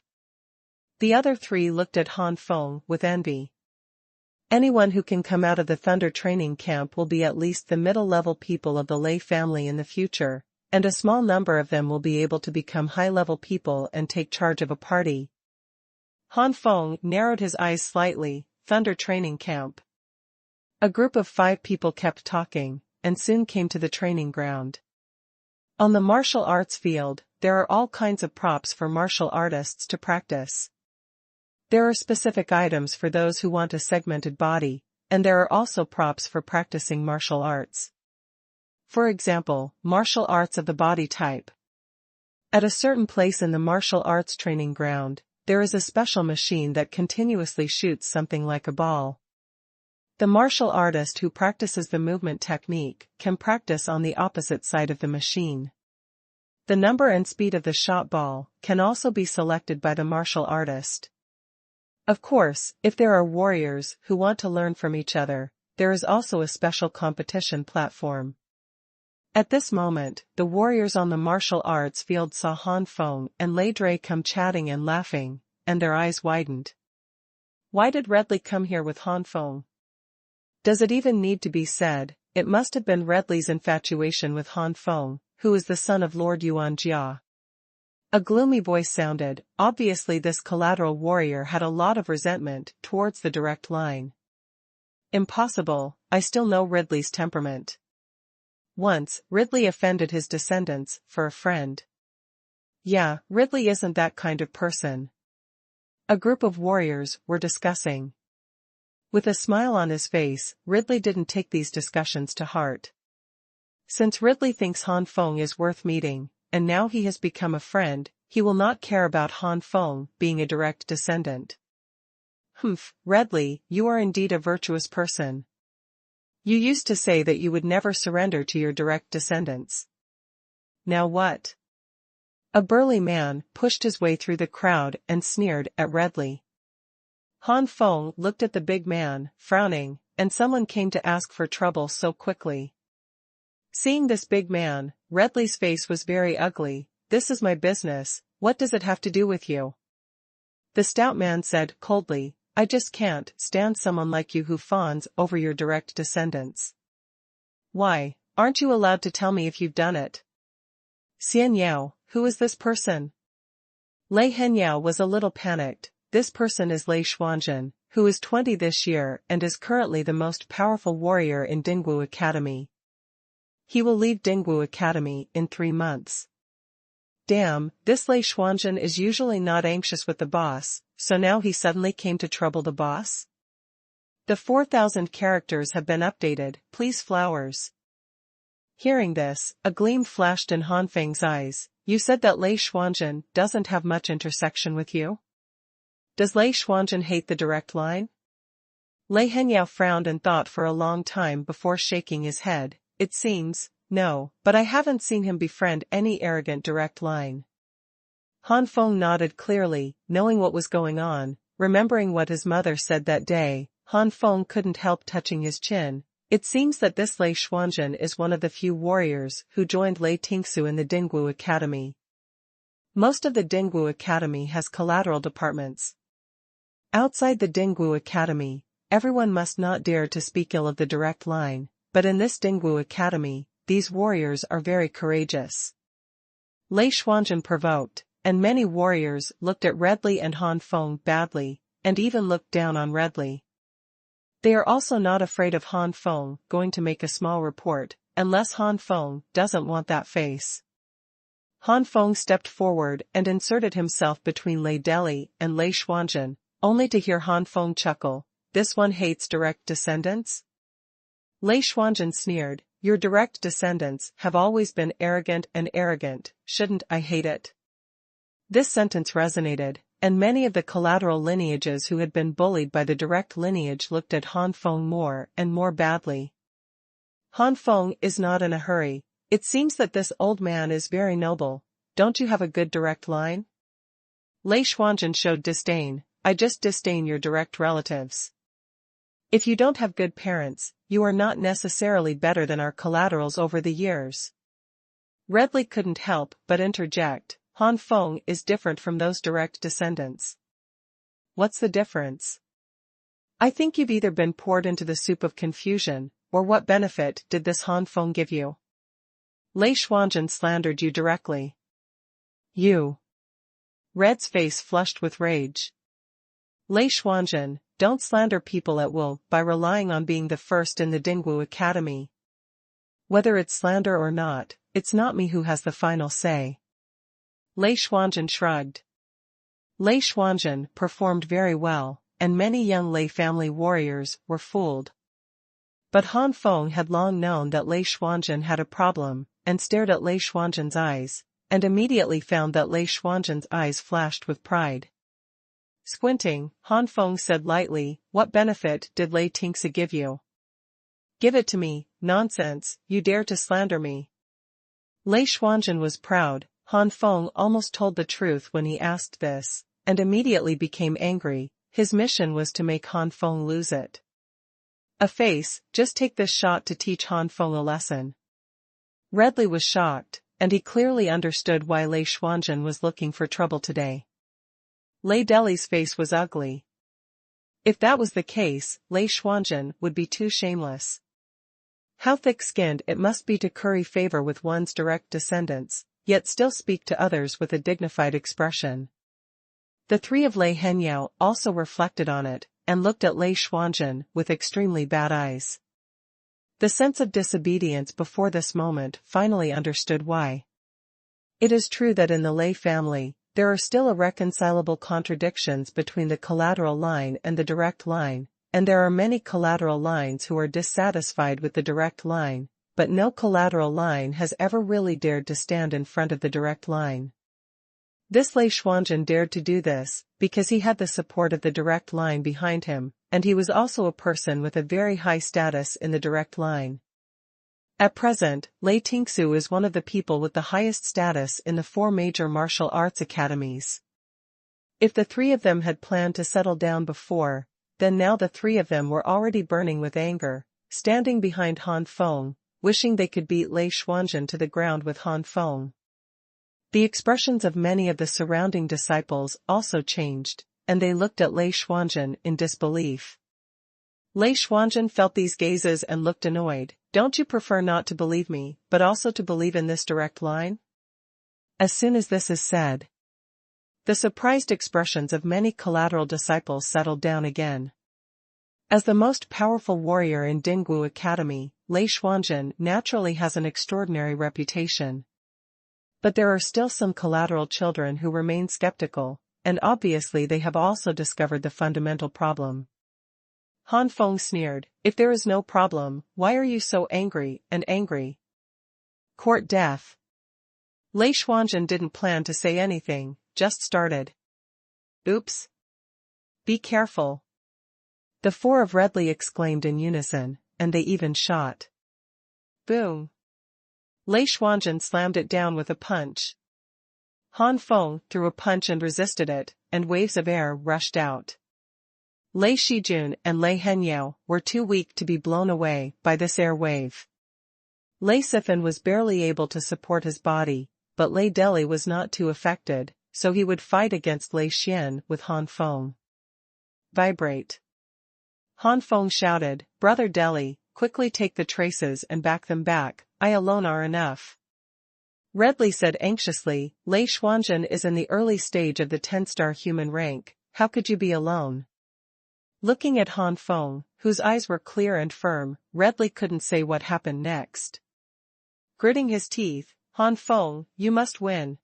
The other 3 looked at Han Feng with envy. Anyone who can come out of the Thunder training camp will be at least the middle-level people of the Lei family in the future, and a small number of them will be able to become high-level people and take charge of a party. Han Feng narrowed his eyes slightly. Thunder training camp. A group of 5 people kept talking, and soon came to the training ground. On the martial arts field, there are all kinds of props for martial artists to practice. There are specific items for those who want a segmented body, and there are also props for practicing martial arts. For example, martial arts of the body type. At a certain place in the martial arts training ground, there is a special machine that continuously shoots something like a ball. The martial artist who practices the movement technique can practice on the opposite side of the machine. The number and speed of the shot ball can also be selected by the martial artist. Of course, if there are warriors who want to learn from each other, there is also a special competition platform. At this moment, the warriors on the martial arts field saw Han Feng and Lei Dre come chatting and laughing, and their eyes widened. Why did Redley come here with Han Feng? Does it even need to be said? It must have been Redley's infatuation with Han Feng, who is the son of Lord Yuan Jia. A gloomy voice sounded. Obviously this collateral warrior had a lot of resentment towards the direct line. Impossible, I still know Ridley's temperament. Once, Ridley offended his descendants for a friend. Yeah, Ridley isn't that kind of person. A group of warriors were discussing. With a smile on his face, Ridley didn't take these discussions to heart. Since Ridley thinks Han Feng is worth meeting, and now he has become a friend, he will not care about Han Feng being a direct descendant. Humph, Ridley, you are indeed a virtuous person. You used to say that you would never surrender to your direct descendants. Now what? A burly man pushed his way through the crowd and sneered at Ridley. Han Feng looked at the big man, frowning, and someone came to ask for trouble so quickly. Seeing this big man, Ridley's face was very ugly. This is my business, what does it have to do with you? The stout man said coldly, I just can't stand someone like you who fawns over your direct descendants. Why, aren't you allowed to tell me if you've done it? Xian Yao, who is this person? Lei Henyao was a little panicked. This person is Lei Xuanhuan, who is 20 this year and is currently the most powerful warrior in Dingwu Academy. He will leave Dingwu Academy in 3 months. Damn, this Lei Xuanhuan is usually not anxious with the boss, so now he suddenly came to trouble the boss? The 4,000 characters have been updated, please flowers. Hearing this, a gleam flashed in Han Feng's eyes. You said that Lei Xuanhuan doesn't have much intersection with you? Does Lei Xuanhuan hate the direct line? Lei Henyao frowned and thought for a long time before shaking his head. It seems, no, but I haven't seen him befriend any arrogant direct line. Han Feng nodded clearly, knowing what was going on, remembering what his mother said that day. Han Feng couldn't help touching his chin. It seems that this Lei Xuanhuan is one of the few warriors who joined Lei Tingsu in the Dingwu Academy. Most of the Dingwu Academy has collateral departments. Outside the Dingwu Academy, everyone must not dare to speak ill of the direct line, but in this Dingwu Academy, these warriors are very courageous. Lei Xuanhuan provoked, and many warriors looked at Ridley and Han Feng badly, and even looked down on Ridley. They are also not afraid of Han Feng going to make a small report, unless Han Feng doesn't want that face. Han Feng stepped forward and inserted himself between Lei Deli and Lei Xuanhuan, only to hear Han Feng chuckle, this one hates direct descendants? Lei Xuanhuan sneered, your direct descendants have always been arrogant and arrogant, shouldn't I hate it? This sentence resonated, and many of the collateral lineages who had been bullied by the direct lineage looked at Han Feng more and more badly. Han Feng is not in a hurry. It seems that this old man is very noble. Don't you have a good direct line? Lei Xuanhuan showed disdain. I just disdain your direct relatives. If you don't have good parents, you are not necessarily better than our collaterals over the years. Ridley couldn't help but interject, Han Feng is different from those direct descendants. What's the difference? I think you've either been poured into the soup of confusion, or what benefit did this Han Feng give you? Lei Xuanhuan slandered you directly. You. Red's face flushed with rage. Lei Xuanhuan, don't slander people at will by relying on being the first in the Dingwu Academy. Whether it's slander or not, it's not me who has the final say. Lei Xuanhuan shrugged. Lei Xuanhuan performed very well, and many young Lei family warriors were fooled. But Han Feng had long known that Lei Xuanhuan had a problem, and stared at Lei Xuanhuan's eyes, and immediately found that Lei Xuanhuan's eyes flashed with pride. Squinting, Han Feng said lightly, "What benefit did Lei Tingsi give you?" "Give it to me." "Nonsense, you dare to slander me." Lei Xuanhuan was proud. Han Feng almost told the truth when he asked this, and immediately became angry. His mission was to make Han Feng lose it. A face, just take this shot to teach Han Feng a lesson. Redley was shocked, and he clearly understood why Lei Xuanhuan was looking for trouble today. Lei Deli's face was ugly. If that was the case, Lei Xuanhuan would be too shameless. How thick-skinned it must be to curry favor with one's direct descendants, yet still speak to others with a dignified expression. The three of Lei Henyao also reflected on it, and looked at Lei Xuanhuan with extremely bad eyes. The sense of disobedience before this moment finally understood why. It is true that in the Lei family, there are still irreconcilable contradictions between the collateral line and the direct line, and there are many collateral lines who are dissatisfied with the direct line, but no collateral line has ever really dared to stand in front of the direct line. This Lei Xuanhuan dared to do this, because he had the support of the direct line behind him, and he was also a person with a very high status in the direct line. At present, Lei Tingsu is one of the people with the highest status in the 4 major martial arts academies. If the three of them had planned to settle down before, then now the three of them were already burning with anger, standing behind Han Feng, wishing they could beat Lei Xuanhuan to the ground with Han Feng. The expressions of many of the surrounding disciples also changed, and they looked at Lei Xuanhuan in disbelief. Lei Xuanhuan felt these gazes and looked annoyed. "Don't you prefer not to believe me, but also to believe in this direct line?" As soon as this is said, the surprised expressions of many collateral disciples settled down again. As the most powerful warrior in Dingwu Academy, Lei Xuanhuan naturally has an extraordinary reputation. But there are still some collateral children who remain skeptical, and obviously they have also discovered the fundamental problem. Han Feng sneered, "If there is no problem, why are you so angry and angry?" Court death. Lei Xuanhuan didn't plan to say anything, just started. "Oops. Be careful." The 4 of Redley exclaimed in unison, and they even shot. Boom. Lei Xuanhuan slammed it down with a punch. Han Feng threw a punch and resisted it, and waves of air rushed out. Lei Shijun and Lei Henyao were too weak to be blown away by this air wave. Lei Sifan was barely able to support his body, but Lei Deli was not too affected, so he would fight against Lei Xian with Han Feng. Vibrate. Han Feng shouted, "Brother Deli, quickly take the traces and back them back, I alone are enough." Redley said anxiously, "Lei Xuanhuan is in the early stage of the 10-star human rank, how could you be alone?" Looking at Han Feng, whose eyes were clear and firm, Redley couldn't say what happened next. Gritting his teeth, "Han Feng, you must win."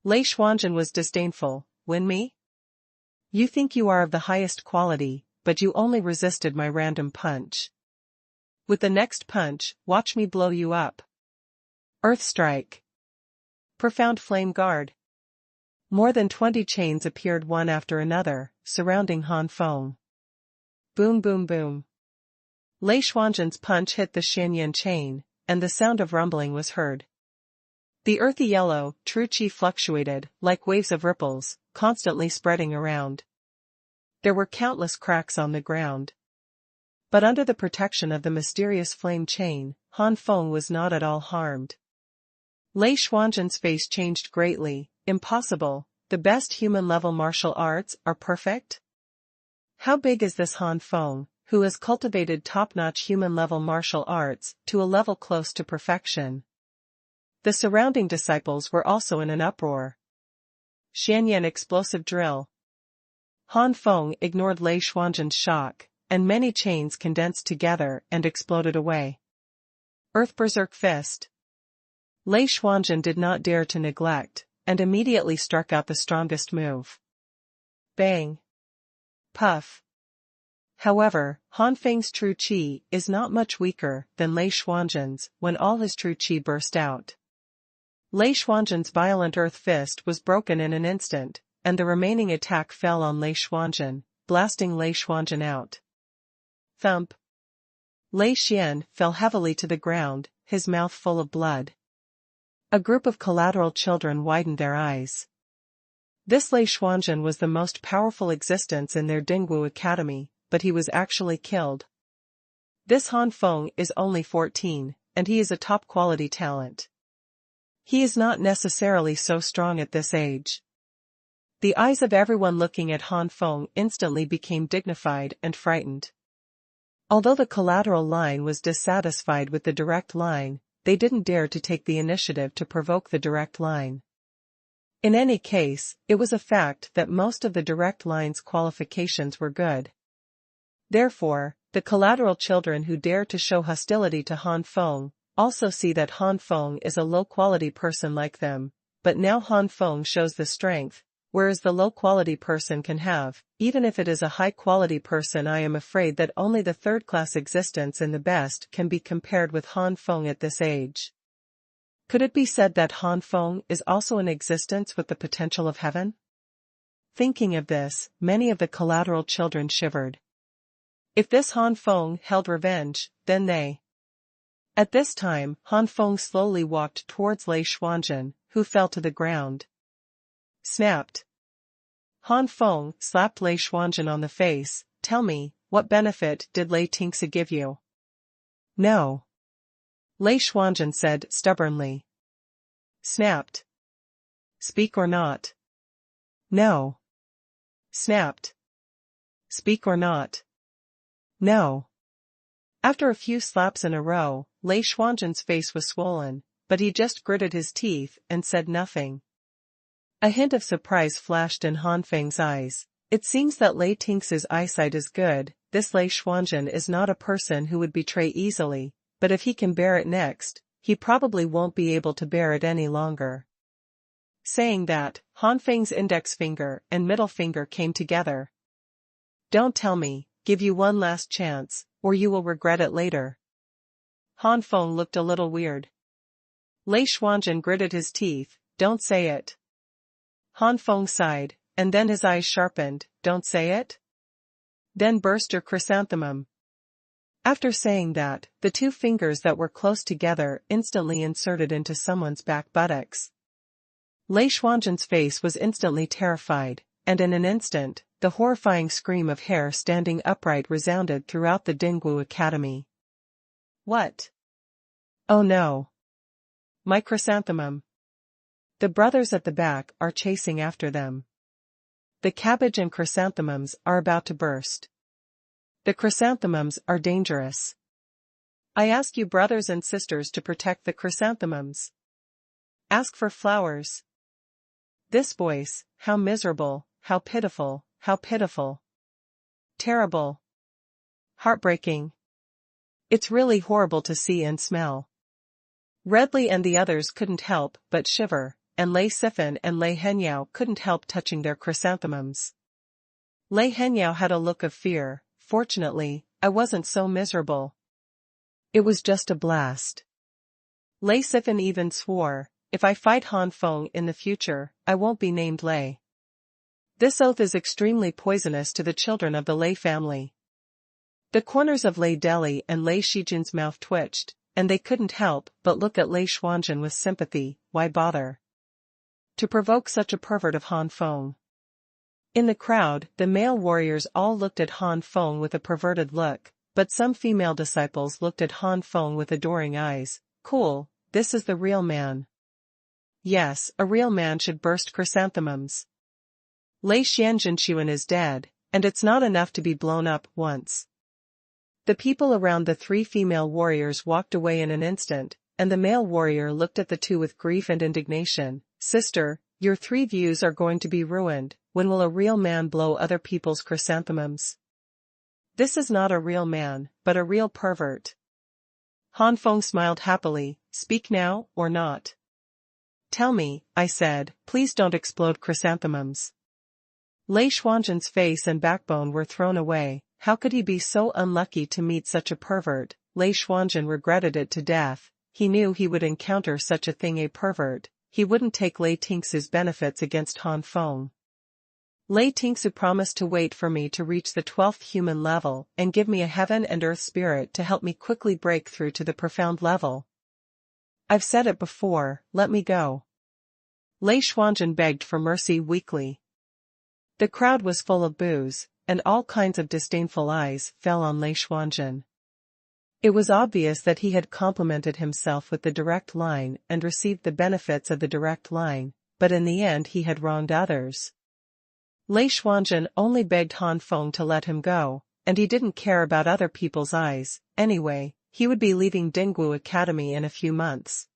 Lei Xuanhuan was disdainful, "Win me? You think you are of the highest quality, but you only resisted my random punch. With the next punch, watch me blow you up." Earth strike. Profound flame guard. More than 20 chains appeared one after another, surrounding Han Feng. Boom boom boom. Lei Xuanhuan's punch hit the Xianyan chain, and the sound of rumbling was heard. The earthy yellow, true qi fluctuated, like waves of ripples, constantly spreading around. There were countless cracks on the ground. But under the protection of the mysterious flame chain, Han Feng was not at all harmed. Lei Xuanhuan's face changed greatly. "Impossible, the best human-level martial arts are perfect? How big is this Han Feng, who has cultivated top-notch human-level martial arts to a level close to perfection? The surrounding disciples were also in an uproar. Xuanhuan explosive drill. Han Feng ignored Lei Xuanzhen's shock, and many chains condensed together and exploded away. Earth Berserk Fist. Lei Xuanzhen did not dare to neglect, and immediately struck out the strongest move. Bang. Puff. However, Han Feng's true qi is not much weaker than Lei Xuanzhen's when all his true qi burst out. Lei Xuanzhen's violent earth fist was broken in an instant, and the remaining attack fell on Lei Xuanzhen, blasting Lei Xuanzhen out. Thump. Lei Xian fell heavily to the ground, his mouth full of blood. A group of collateral children widened their eyes. This Lei Xuanzhen was the most powerful existence in their Dingwu Academy, but he was actually killed. This Han Feng is only 14, and he is a top-quality talent. He is not necessarily so strong at this age. The eyes of everyone looking at Han Feng instantly became dignified and frightened. Although the collateral line was dissatisfied with the direct line, they didn't dare to take the initiative to provoke the direct line. In any case, it was a fact that most of the direct line's qualifications were good. Therefore, the collateral children who dare to show hostility to Han Feng also see that Han Feng is a low-quality person like them, but now Han Feng shows the strength, whereas the low-quality person can have, even if it is a high-quality person. I am afraid that only the third-class existence in the best can be compared with Han Feng at this age. Could it be said that Han Feng is also an existence with the potential of heaven? Thinking of this, many of the collateral children shivered. If this Han Feng held revenge, then they. At this time, Han Feng slowly walked towards Lei Xuanzhen, who fell to the ground. Snapped. Han Feng slapped Lei Xuanzhen on the face. Tell me, what benefit did Lei Tingsi give you? No. Lei Xuanzhen said stubbornly. Snapped. Speak or not? No. Snapped. Speak or not? No. After a few slaps in a row, Lei Xuanzhen's face was swollen, but he just gritted his teeth and said nothing. A hint of surprise flashed in Han Feng's eyes. It seems that Lei Tingsi's eyesight is good. This Lei Xuanzhen is not a person who would betray easily, but if he can bear it next, he probably won't be able to bear it any longer. Saying that, Han Feng's index finger and middle finger came together. Don't tell me, give you one last chance, or you will regret it later. Han Feng looked a little weird. Lei Xuanzhen gritted his teeth. Don't say it. Han Feng sighed, and then his eyes sharpened. Don't say it? Then burst your chrysanthemum. After saying that, the two fingers that were close together instantly inserted into someone's back buttocks. Lei Xuanzhen's face was instantly terrified, and in an instant, the horrifying scream of hair standing upright resounded throughout the Dingwu Academy. What? Oh no. My chrysanthemum. The brothers at the back are chasing after them. The cabbage and chrysanthemums are about to burst. The chrysanthemums are dangerous. I ask you brothers and sisters to protect the chrysanthemums. Ask for flowers. This voice, how miserable, how pitiful, how pitiful. Terrible. Heartbreaking. It's really horrible to see and smell. Redley and the others couldn't help but shiver, and Lei Sifan and Lei Henyao couldn't help touching their chrysanthemums. Lei Henyao had a look of fear. Fortunately, I wasn't so miserable. It was just a blast. Lei Sifan even swore, if I fight Han Feng in the future, I won't be named Lei. This oath is extremely poisonous to the children of the Lei family. The corners of Lei Deli and Lei Shijin's mouth twitched, and they couldn't help but look at Lei Xuanzhen with sympathy. Why bother to provoke such a pervert of Han Feng? In the crowd, the male warriors all looked at Han Feng with a perverted look, but some female disciples looked at Han Feng with adoring eyes. Cool, this is the real man. Yes, a real man should burst chrysanthemums. Lei Xianzhenxuan is dead, and it's not enough to be blown up once. The people around the three female warriors walked away in an instant, and the male warrior looked at the two with grief and indignation. Sister, your three views are going to be ruined. When will a real man blow other people's chrysanthemums? This is not a real man, but a real pervert. Han Feng smiled happily. Speak now, or not. Tell me, I said, please don't explode chrysanthemums. Lei Xuanzhen's face and backbone were thrown away. How could he be so unlucky to meet such a pervert? Lei Xuanzhen regretted it to death. He knew he would encounter such a thing, a pervert. He wouldn't take Lei Tingsu's benefits against Han Feng. Lei Tingsu promised to wait for me to reach the 12th human level and give me a heaven and earth spirit to help me quickly break through to the profound level. I've said it before, let me go. Lei Xuanzhen begged for mercy weakly. The crowd was full of boos, and all kinds of disdainful eyes fell on Lei Xuanzhen. It was obvious that he had complimented himself with the direct line and received the benefits of the direct line, but in the end he had wronged others. Lei Xuanzhen only begged Han Feng to let him go, and he didn't care about other people's eyes. Anyway, he would be leaving Dinggu Academy in a few months.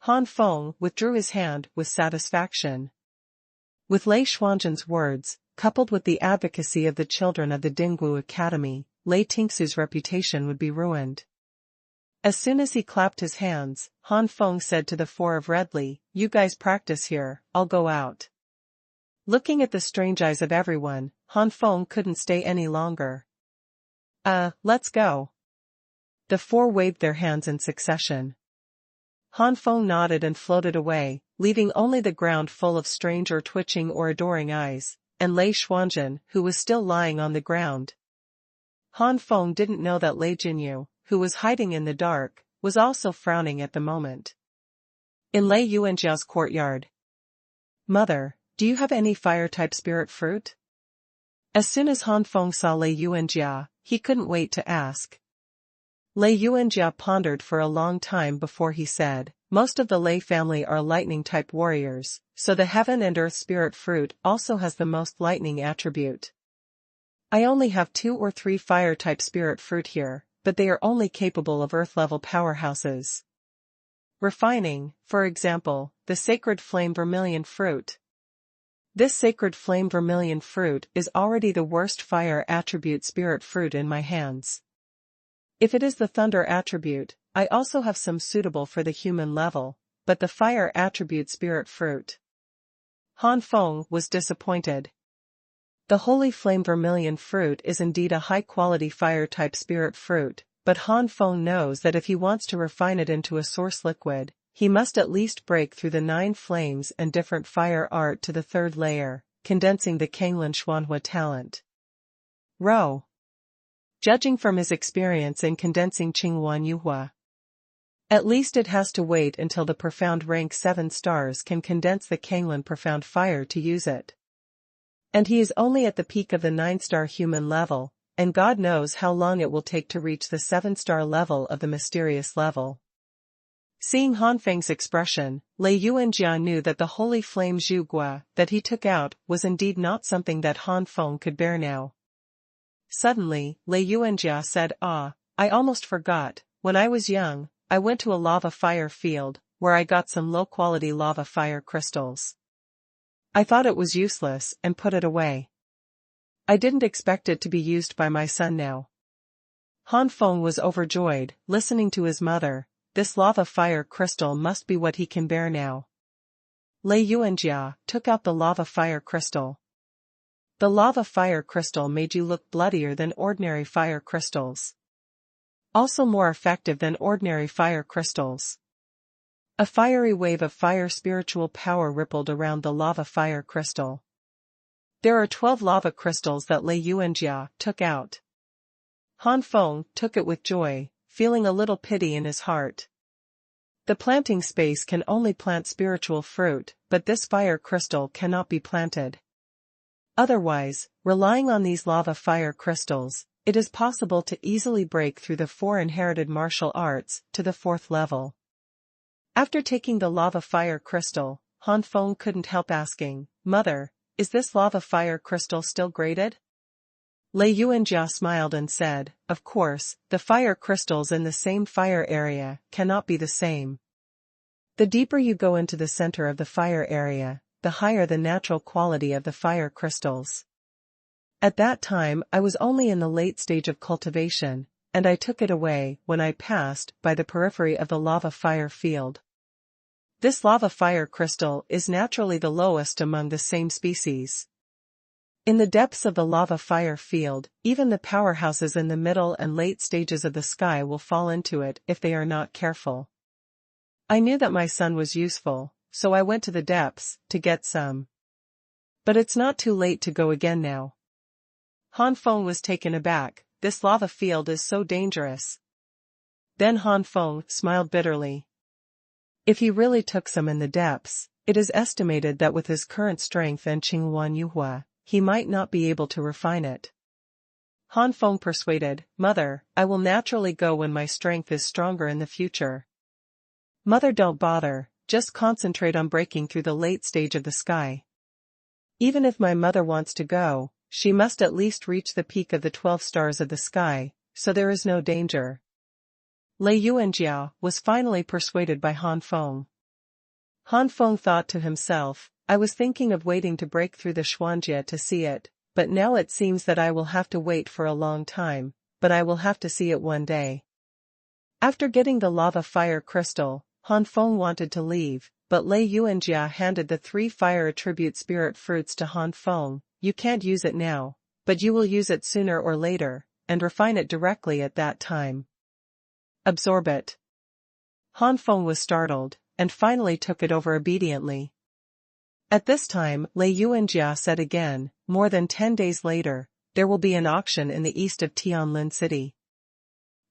Han Feng withdrew his hand with satisfaction. With Lei Xuanzhen's words, coupled with the advocacy of the children of the Dinggu Academy, Lei Tingsu's reputation would be ruined. As soon as he clapped his hands, Han Feng said to the four of Redley, "You guys practice here, I'll go out." Looking at the strange eyes of everyone, Han Feng couldn't stay any longer. Let's go." The four waved their hands in succession. Han Feng nodded and floated away, leaving only the ground full of strange or twitching or adoring eyes, and Lei Xuanzhen, who was still lying on the ground. Han Feng didn't know that Lei Jinyu, who was hiding in the dark, was also frowning at the moment. In Lei Yuanjiao's courtyard. "Mother, do you have any fire-type spirit fruit?" As soon as Han Feng saw Lei Yuanjia, he couldn't wait to ask. Lei Yuanjia pondered for a long time before he said, "Most of the Lei family are lightning-type warriors, so the heaven and earth spirit fruit also has the most lightning attribute. I only have 2 or 3 fire-type spirit fruit here, but they are only capable of earth-level powerhouses. Refining, for example, the sacred flame vermilion fruit. This sacred flame vermilion fruit is already the worst fire attribute spirit fruit in my hands. If it is the thunder attribute, I also have some suitable for the human level, but the fire attribute spirit fruit." Han Feng was disappointed. The holy flame vermilion fruit is indeed a high-quality fire-type spirit fruit, but Han Feng knows that if he wants to refine it into a source liquid, he must at least break through the 9 flames and different fire art to the 3rd layer, condensing the Kanglin Xuanhuan talent. Rho. Judging from his experience in condensing Qinghuan Yuhua. At least it has to wait until the profound rank 7 stars can condense the Kanglin profound fire to use it. And he is only at the peak of the 9-star human level, and God knows how long it will take to reach the 7-star level of the mysterious level. Seeing Han Feng's expression, Lei Yuanjia knew that the holy flame Zhugua that he took out was indeed not something that Han Feng could bear now. Suddenly, Lei Yuanjia said, "I almost forgot, when I was young, I went to a lava fire field, where I got some low-quality lava fire crystals. I thought it was useless and put it away. I didn't expect it to be used by my son now." Han Feng was overjoyed, listening to his mother. This lava fire crystal must be what he can bear now. Lei Yuanjia took out the lava fire crystal. The lava fire crystal made you look bloodier than ordinary fire crystals. Also more effective than ordinary fire crystals. A fiery wave of fire spiritual power rippled around the lava fire crystal. There are 12 lava crystals that Lei Yuanjia took out. Han Feng took it with joy, feeling a little pity in his heart. The planting space can only plant spiritual fruit, but this fire crystal cannot be planted. Otherwise, relying on these lava fire crystals, it is possible to easily break through the 4 inherited martial arts to the 4th level. After taking the lava fire crystal, Han Feng couldn't help asking, "Mother, is this lava fire crystal still graded?" Lei Yuanjia smiled and said, "Of course, the fire crystals in the same fire area cannot be the same. The deeper you go into the center of the fire area, the higher the natural quality of the fire crystals. At that time I was only in the late stage of cultivation, and I took it away when I passed by the periphery of the lava fire field. This lava fire crystal is naturally the lowest among the same species. In the depths of the lava fire field, even the powerhouses in the middle and late stages of the sky will fall into it if they are not careful. I knew that my son was useful, so I went to the depths to get some. But it's not too late to go again now." Han Feng was taken aback. "This lava field is so dangerous." Then Han Feng smiled bitterly. If he really took some in the depths, it is estimated that with his current strength and Qinghuan Yuhua, he might not be able to refine it. Han Feng persuaded, "Mother, I will naturally go when my strength is stronger in the future." "Mother, don't bother, just concentrate on breaking through the late stage of the sky. Even if my mother wants to go, she must at least reach the peak of the 12 stars of the sky, so there is no danger." Lei Yuanjia was finally persuaded by Han Feng. Han Feng thought to himself, "I was thinking of waiting to break through the Xuanjia to see it, but now it seems that I will have to wait for a long time, but I will have to see it one day." After getting the lava fire crystal, Han Feng wanted to leave, but Lei Yuanjia handed the 3 fire attribute spirit fruits to Han Feng. "You can't use it now, but you will use it sooner or later, and refine it directly at that time. Absorb it." Han Feng was startled, and finally took it over obediently. At this time, Lei Yuanjia said again, "More than 10 days later, there will be an auction in the east of Tianlin City.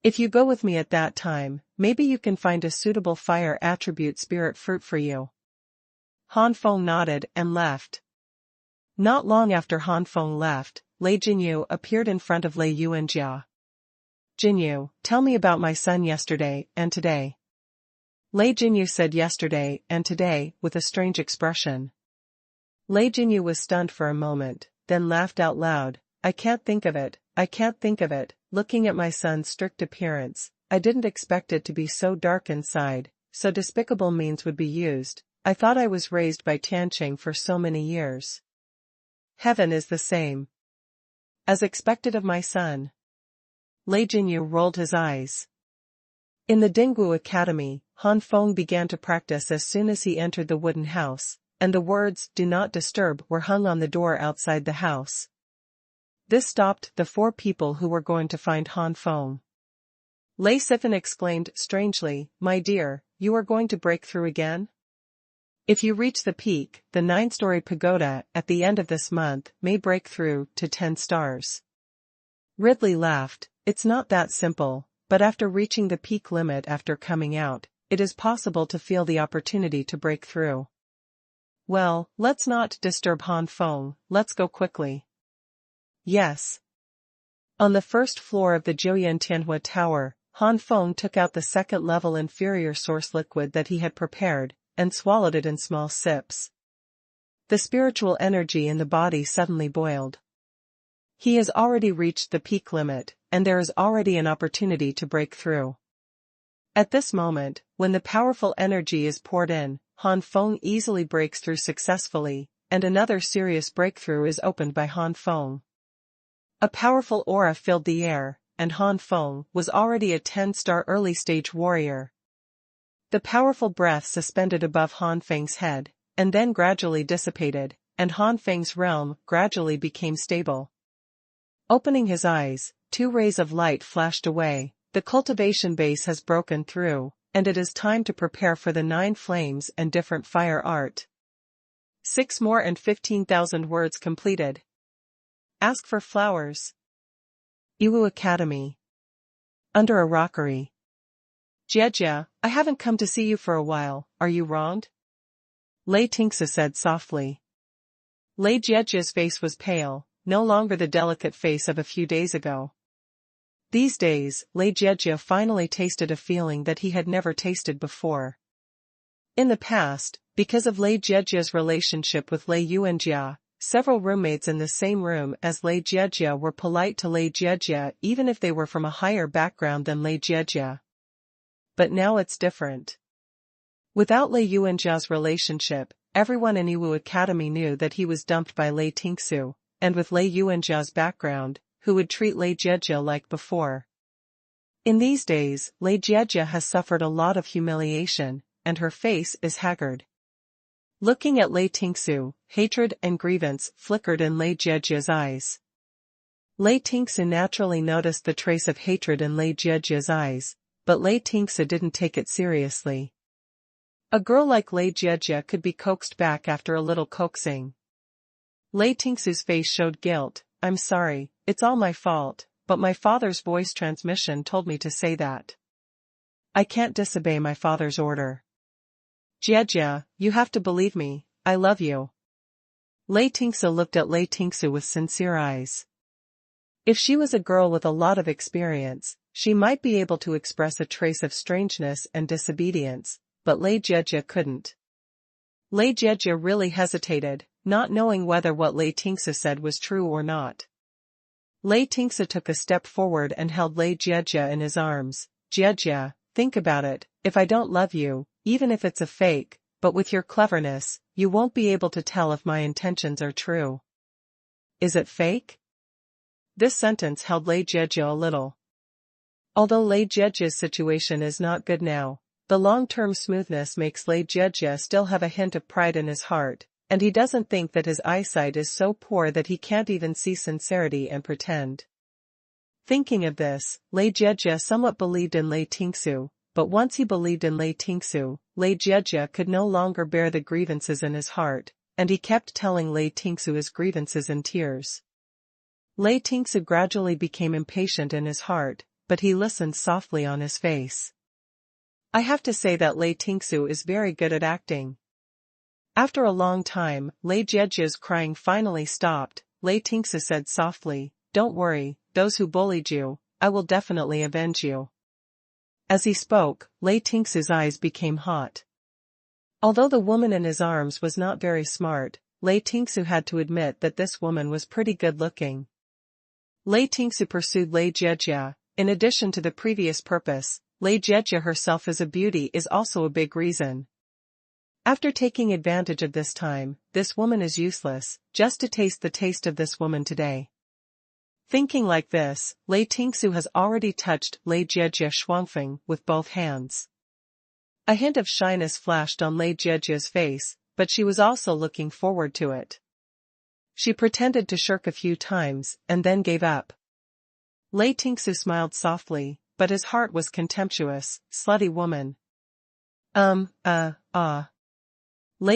If you go with me at that time, maybe you can find a suitable fire attribute spirit fruit for you." Han Feng nodded and left. Not long after Han Feng left, Lei Jinyu appeared in front of Lei Yuanjia. "Jinyu, tell me about my son yesterday and today." Lei Jinyu said yesterday and today with a strange expression. Lei Jinyu was stunned for a moment, then laughed out loud. I can't think of it. Looking at my son's strict appearance, I didn't expect it to be so dark inside, so despicable means would be used. I thought I was raised by Tianqing for so many years. Heaven is the same. As expected of my son." Lei Jinyu rolled his eyes. In the Dinggu Academy, Han Feng began to practice as soon as he entered the wooden house, and the words, "Do not disturb," were hung on the door outside the house. This stopped the 4 people who were going to find Han Feng. Lei Sifan exclaimed strangely, "My dear, you are going to break through again? If you reach the peak, the 9-story pagoda at the end of this month may break through to 10 stars. Ridley laughed. "It's not that simple, but after reaching the peak limit after coming out, it is possible to feel the opportunity to break through." "Well, let's not disturb Han Feng, let's go quickly." "Yes." On the first floor of the Jiuyan Tianhua Tower, Han Feng took out the second-level inferior source liquid that he had prepared, and swallowed it in small sips. The spiritual energy in the body suddenly boiled. He has already reached the peak limit, and there is already an opportunity to break through. At this moment, when the powerful energy is poured in, Han Feng easily breaks through successfully, and another serious breakthrough is opened by Han Feng. A powerful aura filled the air, and Han Feng was already a 10-star early-stage warrior. The powerful breath suspended above Han Feng's head, and then gradually dissipated, and Han Feng's realm gradually became stable. Opening his eyes, 2 rays of light flashed away. The cultivation base has broken through, and it is time to prepare for the 9 flames and different fire art. 6 more and 15,000 words completed. Ask for flowers. Iwu Academy. Under a rockery. Jie, I haven't come to see you for a while, are you wronged? Lei Tingsa said softly. Lei Jie's face was pale, no longer the delicate face of a few days ago. These days, Lei Jie finally tasted a feeling that he had never tasted before. In the past, because of Lei Jie's relationship with Lei Yuanjia, several roommates in the same room as Lei Jiejie were polite to Lei Jiejie even if they were from a higher background than Lei Jiejie. But now it's different. Without Lei Yuanjia's relationship, everyone in Yiwu Academy knew that he was dumped by Lei Tingsu, and with Lei Yuanjia's background, who would treat Lei Jiejie like before. In these days, Lei Jiejie has suffered a lot of humiliation, and her face is haggard. Looking at Lei Tingsu, hatred and grievance flickered in Lei Jiejie's eyes. Lei Tingsu naturally noticed the trace of hatred in Lei Jiejie's eyes, but Lei Tingsu didn't take it seriously. A girl like Lei Jiejie could be coaxed back after a little coaxing. Lei Tingsu's face showed guilt. I'm sorry, it's all my fault, but my father's voice transmission told me to say that. I can't disobey my father's order. Jiejie, you have to believe me, I love you. Lei Tingsu looked at Lei Tingsu with sincere eyes. If she was a girl with a lot of experience, she might be able to express a trace of strangeness and disobedience, but Lei Jiejie couldn't. Lei Jiejie really hesitated, not knowing whether what Lei Tingsu said was true or not. Lei Tingsu took a step forward and held Lei Jiejie in his arms. Jiejie, think about it, if I don't love you, even if it's a fake, but with your cleverness, you won't be able to tell if my intentions are true. Is it fake? This sentence held Lei Jiejie a little. Although Lei Jiejie's situation is not good now, the long-term smoothness makes Lei Jiejie still have a hint of pride in his heart, and he doesn't think that his eyesight is so poor that he can't even see sincerity and pretend. Thinking of this, Lei Jiejie somewhat believed in Lei Tingsu, but once he believed in Lei Tingsu, Lei Jiejie could no longer bear the grievances in his heart, and he kept telling Lei Tingsu his grievances in tears. Lei Tingsu gradually became impatient in his heart, but he listened softly on his face. I have to say that Lei Tingsu is very good at acting. After a long time, Lei Jiejie's crying finally stopped. Lei Tingsu said softly, don't worry, those who bullied you, I will definitely avenge you. As he spoke, Lei Tingsu's eyes became hot. Although the woman in his arms was not very smart, Lei Tingsu had to admit that this woman was pretty good-looking. Lei Tingsu pursued Lei Jiejie. In addition to the previous purpose, Lei Jiejie herself as a beauty is also a big reason. After taking advantage of this time, this woman is useless, just to taste the taste of this woman today. Thinking like this, Lei Tingsu has already touched Lei Jiejie Xuanhuan with both hands. A hint of shyness flashed on Lei Jiejie's face, but she was also looking forward to it. She pretended to shirk a few times, and then gave up. Lei Tingsu smiled softly, but his heart was contemptuous. Slutty woman. Lei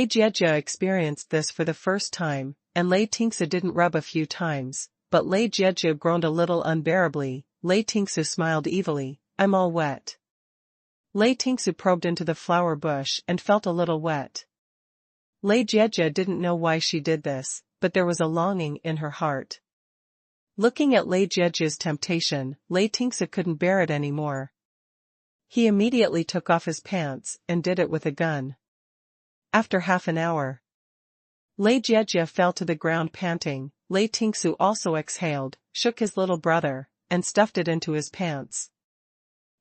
Jiejie experienced this for the first time, and Lei Tingsu didn't rub a few times. But Lei Jiejie groaned a little unbearably. Lei Tingsu smiled evilly, I'm all wet. Lei Tingsu probed into the flower bush and felt a little wet. Lei Jiejie didn't know why she did this, but there was a longing in her heart. Looking at Lei Jiejie's temptation, Lei Tingsu couldn't bear it anymore. He immediately took off his pants and did it with a gun. After half an hour, Lei Jiejie fell to the ground panting. Lei Tingsu also exhaled, shook his little brother, and stuffed it into his pants.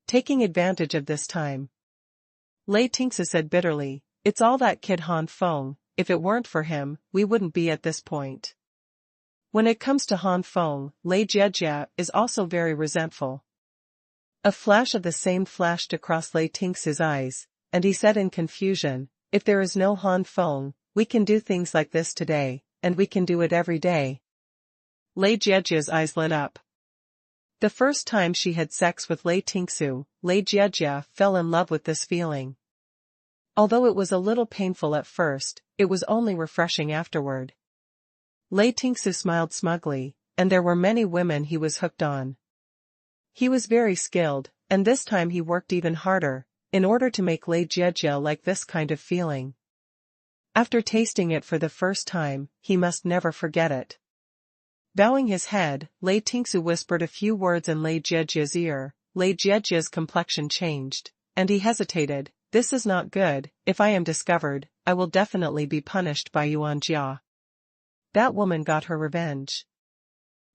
Taking advantage of this time, Lei Tingsu said bitterly, it's all that kid Han Feng, if it weren't for him, we wouldn't be at this point. When it comes to Han Feng, Lei Jiejie is also very resentful. A flash of the same flashed across Lei Tingsu's eyes, and he said in confusion, if there is no Han Feng, we can do things like this today, and we can do it every day. Lei Jiejie's eyes lit up. The first time she had sex with Lei Tingsu, Lei Jiejie fell in love with this feeling. Although it was a little painful at first, it was only refreshing afterward. Lei Tingsu smiled smugly, and there were many women he was hooked on. He was very skilled, and this time he worked even harder, in order to make Lei Jiejie like this kind of feeling. After tasting it for the first time, he must never forget it. Bowing his head, Lei Tingsu whispered a few words in Lei Jiejie's ear. Lei Jiejie's complexion changed, and he hesitated. This is not good, if I am discovered, I will definitely be punished by Yuan Jia. That woman got her revenge.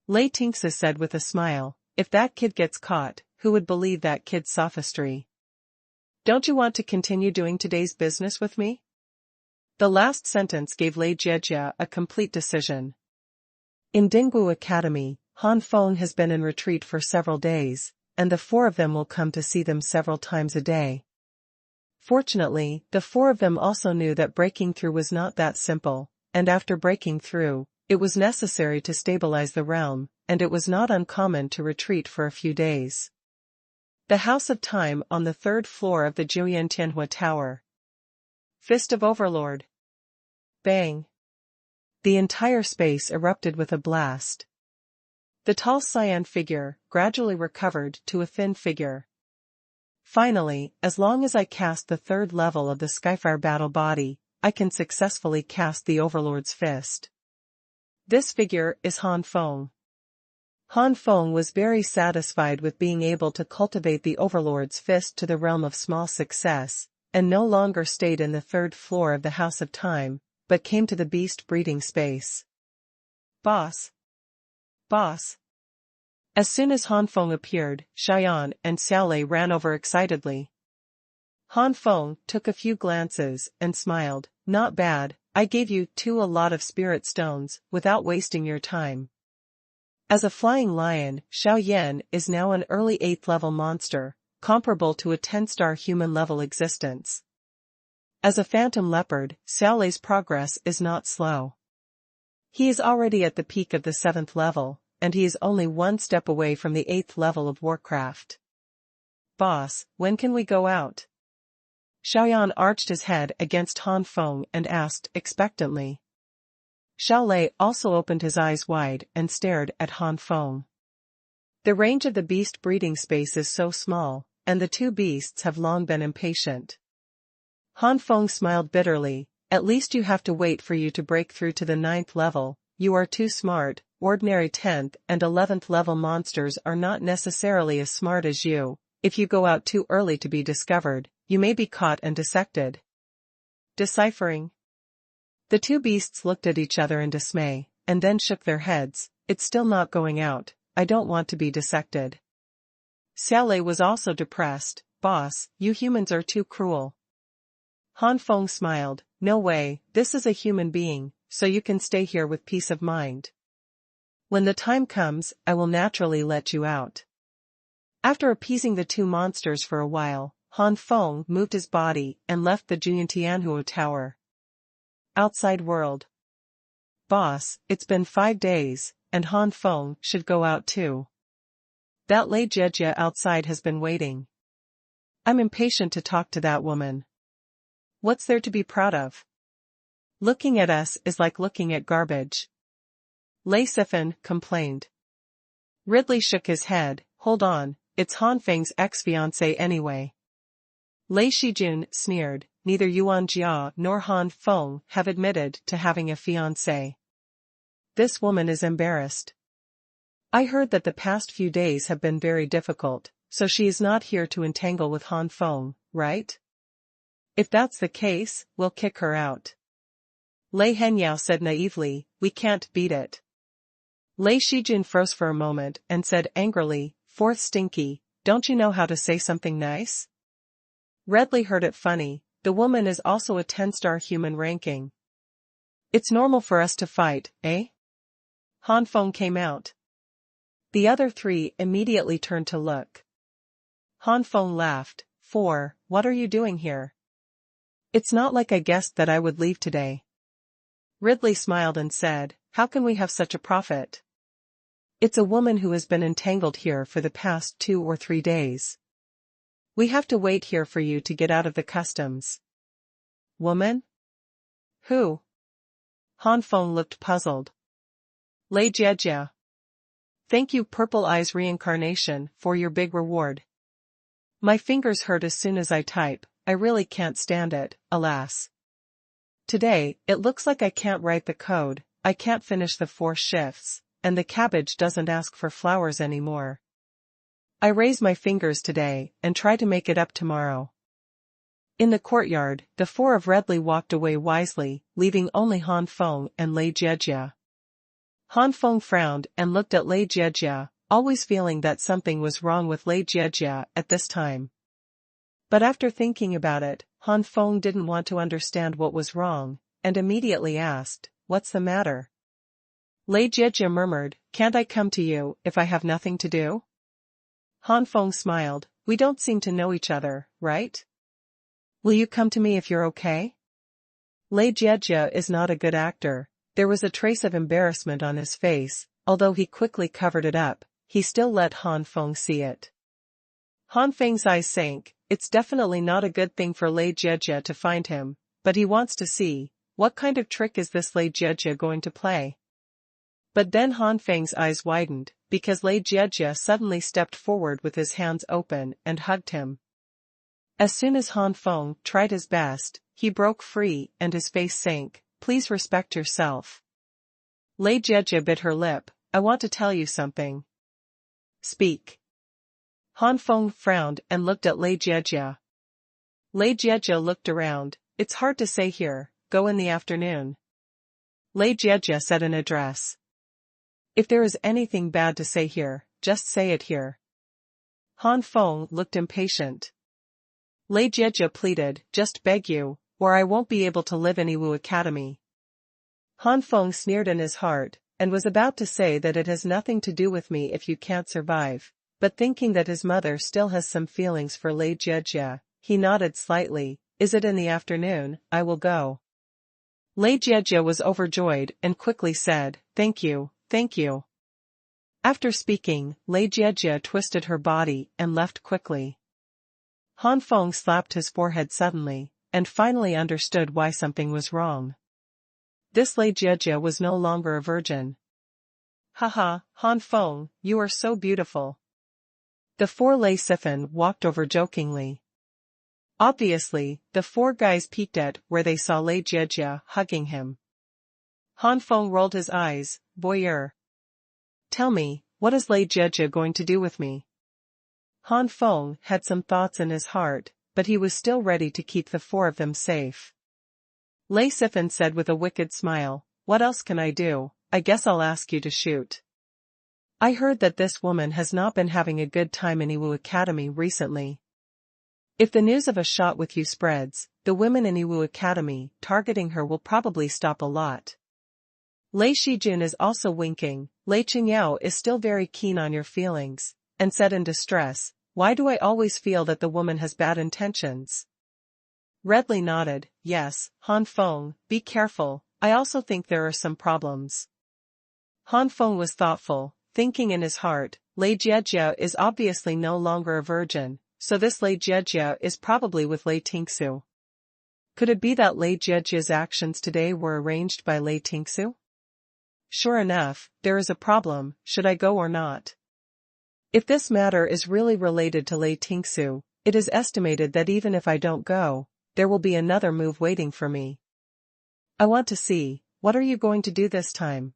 Lei Tingsa said with a smile, if that kid gets caught, who would believe that kid's sophistry? Don't you want to continue doing today's business with me? The last sentence gave Lei Jiejia a complete decision. In Dingbu Academy, Han Feng has been in retreat for several days, and the four of them will come to see them several times a day. Fortunately, the four of them also knew that breaking through was not that simple, and after breaking through, it was necessary to stabilize the realm, and it was not uncommon to retreat for a few days. The House of Time on the third floor of the Xuanhuan Tower. Fist of Overlord. Bang. The entire space erupted with a blast. The tall cyan figure gradually recovered to a thin figure. Finally, as long as I cast the third level of the Skyfire battle body, I can successfully cast the Overlord's fist. This figure is Han Feng. Han Feng was very satisfied with being able to cultivate the Overlord's fist to the realm of small success, and no longer stayed in the third floor of the House of Time, but came to the beast breeding space. Boss! Boss! As soon as Han Feng appeared, Xuanhuan and Xiaolei ran over excitedly. Han Feng took a few glances and smiled, not bad, I gave you a lot of spirit stones, without wasting your time. As a flying lion, Xiaoyan is now an early 8th level monster, comparable to a 10-star human-level existence. As a phantom leopard, Xiaolei's progress is not slow. He is already at the peak of the 7th level, and he is only one step away from the 8th level of Warcraft. Boss, when can we go out? Xiaoyan arched his head against Han Feng and asked expectantly. Xiaolei also opened his eyes wide and stared at Han Feng. The range of the beast breeding space is so small, and the two beasts have long been impatient. Han Feng smiled bitterly, at least you have to wait for you to break through to the 9th level, you are too smart, ordinary 10th and 11th level monsters are not necessarily as smart as you, if you go out too early to be discovered, you may be caught and dissected. Deciphering. The two beasts looked at each other in dismay, and then shook their heads, it's still not going out, I don't want to be dissected. Xiaolei was also depressed, boss, you humans are too cruel. Han Feng smiled, no way, this is a human being, so you can stay here with peace of mind. When the time comes, I will naturally let you out. After appeasing the two monsters for a while, Han Feng moved his body and left the Xuanhuan Tower. Outside world. Boss, it's been 5 days, and Han Feng should go out too. That Lei Jiejia outside has been waiting. I'm impatient to talk to that woman. What's there to be proud of? Looking at us is like looking at garbage. Lei Sifan complained. Ridley shook his head, hold on, it's Han Feng's ex-fiancé anyway. Lei Shijun sneered, neither Yuan Jia nor Han Feng have admitted to having a fiancé. This woman is embarrassed. I heard that the past few days have been very difficult, so she is not here to entangle with Han Feng, right? If that's the case, we'll kick her out. Lei Henyao said naively, we can't beat it. Lei Shijun froze for a moment and said angrily, fourth stinky, don't you know how to say something nice? Redley heard it funny, the woman is also a 10-star human ranking. It's normal for us to fight, eh? Han Feng came out. The other three immediately turned to look. Han Feng laughed, what are you doing here? It's not like I guessed that I would leave today. Ridley smiled and said, how can we have such a profit? It's a woman who has been entangled here for the past 2 or 3 days. We have to wait here for you to get out of the customs. Woman? Who? Han Feng looked puzzled. Lei Jiejia. Thank you Purple Eyes Reincarnation for your big reward. My fingers hurt as soon as I type, I really can't stand it, alas. Today, it looks like I can't write the code, I can't finish the 4 shifts, and the cabbage doesn't ask for flowers anymore. I raise my fingers today and try to make it up tomorrow. In the courtyard, the 4 of Redley walked away wisely, leaving only Han Feng and Lei Jiejia. Han Feng frowned and looked at Lei Jiejia, always feeling that something was wrong with Lei Jiejia at this time. But after thinking about it, Han Feng didn't want to understand what was wrong, and immediately asked, "What's the matter?" Lei Jiejia murmured, "Can't I come to you if I have nothing to do?" Han Feng smiled, "We don't seem to know each other, right? Will you come to me if you're okay?" Lei Jiejia is not a good actor. There was a trace of embarrassment on his face, although he quickly covered it up, he still let Han Feng see it. Han Feng's eyes sank. It's definitely not a good thing for Lei Jiejia to find him, but he wants to see, what kind of trick is this Lei Jiejia going to play? But then Han Feng's eyes widened, because Lei Jiejia suddenly stepped forward with his hands open and hugged him. As soon as Han Feng tried his best, he broke free and his face sank. "Please respect yourself." Lei Jiejia bit her lip. "I want to tell you something." "Speak." Han Feng frowned and looked at Lei Jiejia. Lei Jiejia looked around. "It's hard to say here, go in the afternoon." Lei Jiejia said in address. "If there is anything bad to say here, just say it here." Han Feng looked impatient. Lei Jiejia pleaded, "Just beg you, or I won't be able to live in Yiwu Academy." Han Feng sneered in his heart, and was about to say that it has nothing to do with me if you can't survive, but thinking that his mother still has some feelings for Lei Jiejia, he nodded slightly. "Is it in the afternoon? I will go." Lei Jiejia was overjoyed and quickly said, "Thank you, thank you." After speaking, Lei Jiejia twisted her body and left quickly. Han Feng slapped his forehead suddenly, and finally understood why something was wrong. This Lei Jiejia was no longer a virgin. "Haha, Han Feng, you are so beautiful." The four Lei Siphon walked over jokingly. Obviously, the four guys peeked at where they saw Lei Jiejia hugging him. Han Feng rolled his eyes. "Voyeur. Tell me, what is Lei Jiejia going to do with me?" Han Feng had some thoughts in his heart, but he was still ready to keep the four of them safe. Lei Siphon said with a wicked smile, "What else can I do? I guess I'll ask you to shoot. I heard that this woman has not been having a good time in Yiwu Academy recently. If the news of a shot with you spreads, the women in Yiwu Academy targeting her will probably stop a lot." Lei Shijun is also winking. Lei Qingyao is still very keen on your feelings, and said in distress, "Why do I always feel that the woman has bad intentions?" Red Li nodded. "Yes, Han Feng, be careful, I also think there are some problems." Han Feng was thoughtful, thinking in his heart, Lei Jiejia is obviously no longer a virgin, so this Lei Jiejia is probably with Lei Tingsu. Could it be that Lei Jiejia's actions today were arranged by Lei Tingsu? Sure enough, there is a problem. Should I go or not? If this matter is really related to Lei Tingsu, it is estimated that even if I don't go, there will be another move waiting for me. I want to see, what are you going to do this time?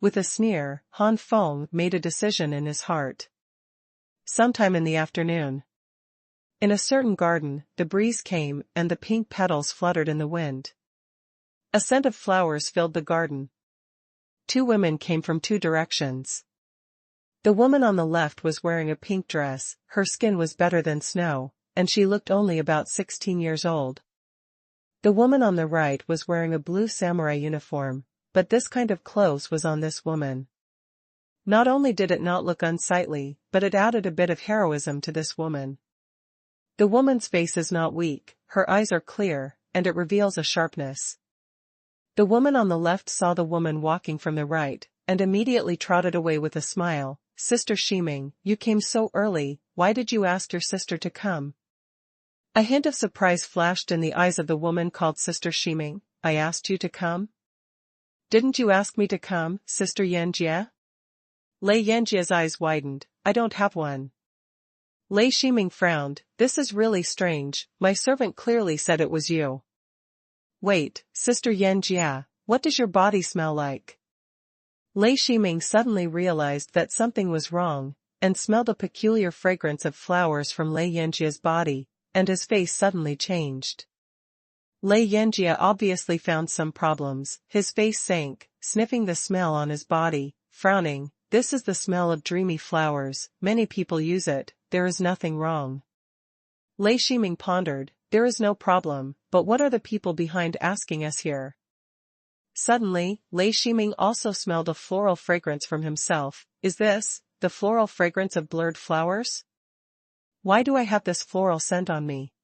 With a sneer, Han Feng made a decision in his heart. Sometime in the afternoon. In a certain garden, the breeze came and the pink petals fluttered in the wind. A scent of flowers filled the garden. Two women came from two directions. The woman on the left was wearing a pink dress, her skin was better than snow, and she looked only about 16 years old. The woman on the right was wearing a blue samurai uniform, but this kind of clothes was on this woman. Not only did it not look unsightly, but it added a bit of heroism to this woman. The woman's face is not weak, her eyes are clear, and it reveals a sharpness. The woman on the left saw the woman walking from the right, and immediately trotted away with a smile. "Sister Shiming, you came so early, why did you ask your sister to come?" A hint of surprise flashed in the eyes of the woman called Sister Shiming. "I asked you to come? Didn't you ask me to come, Sister Yanjie?" Lei Yanjie's eyes widened. "I don't have one." Lei Shiming frowned. "This is really strange, my servant clearly said it was you." "Wait, Sister Yanjie, what does your body smell like?" Lei Shiming suddenly realized that something was wrong, and smelled a peculiar fragrance of flowers from Lei Yanjie's body, and his face suddenly changed. Lei Yanjia obviously found some problems. His face sank, sniffing the smell on his body, frowning. This is the smell of dreamy flowers. Many people use it. There is nothing wrong. Lei Shiming pondered. There is no problem, but what are the people behind asking us here? Suddenly, Lei Shiming also smelled a floral fragrance from himself. Is this the floral fragrance of blurred flowers? Why do I have this floral scent on me?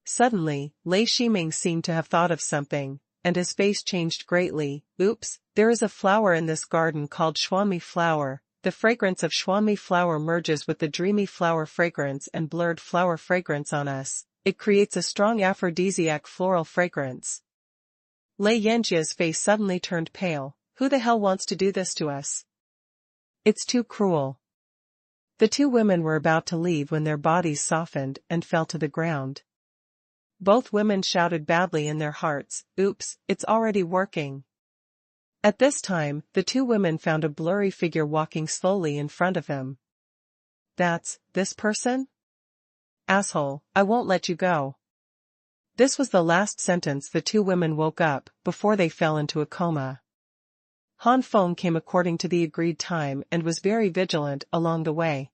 Suddenly, Lei Shiming seemed to have thought of something, and his face changed greatly. Oops, there is a flower in this garden called Xuanhuan flower. The fragrance of Xuanhuan flower merges with the dreamy flower fragrance and blurred flower fragrance on us. It creates a strong aphrodisiac floral fragrance. Lei Yanjia's face suddenly turned pale. Who the hell wants to do this to us? It's too cruel. The two women were about to leave when their bodies softened and fell to the ground. Both women shouted badly in their hearts, oops, it's already working. At this time, the two women found a blurry figure walking slowly in front of him. That's this person? Asshole, I won't let you go. This was the last sentence. The two women woke up before they fell into a coma. Han Feng came according to the agreed time and was very vigilant along the way.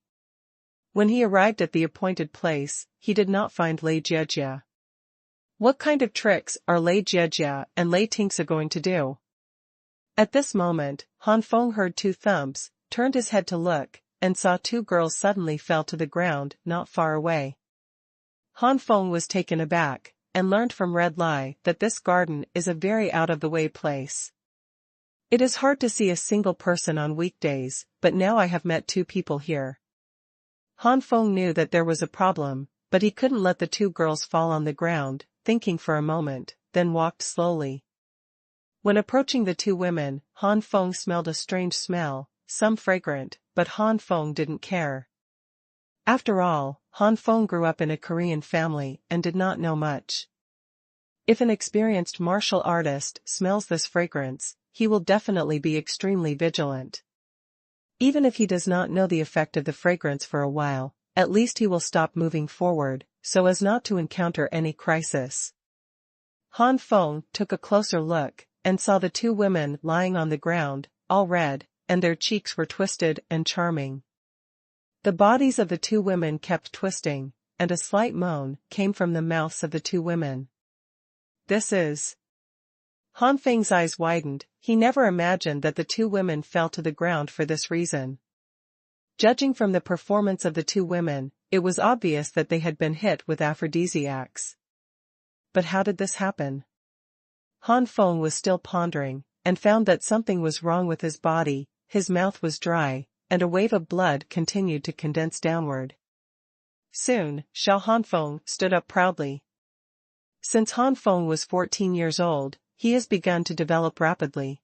When he arrived at the appointed place, he did not find Lei Jiejia. What kind of tricks are Lei Jiejia and Lei Tingsa going to do? At this moment, Han Feng heard two thumps, turned his head to look, and saw two girls suddenly fell to the ground not far away. Han Feng was taken aback, and learned from Red Lai that this garden is a very out-of-the-way place. It is hard to see a single person on weekdays, but now I have met two people here. Han Feng knew that there was a problem, but he couldn't let the two girls fall on the ground, thinking for a moment, then walked slowly. When approaching the two women, Han Feng smelled a strange smell, some fragrant, but Han Feng didn't care. After all, Han Feng grew up in a Korean family and did not know much. If an experienced martial artist smells this fragrance, he will definitely be extremely vigilant. Even if he does not know the effect of the fragrance for a while, at least he will stop moving forward, so as not to encounter any crisis. Han Feng took a closer look, and saw the two women lying on the ground, all red, and their cheeks were twisted and charming. The bodies of the two women kept twisting, and a slight moan came from the mouths of the two women. This is... Han Feng's eyes widened. He never imagined that the two women fell to the ground for this reason. Judging from the performance of the two women, it was obvious that they had been hit with aphrodisiacs. But how did this happen? Han Feng was still pondering, and found that something was wrong with his body. His mouth was dry, and a wave of blood continued to condense downward. Soon, Han Feng stood up proudly. Since Han Feng was 14 years old, he has begun to develop rapidly.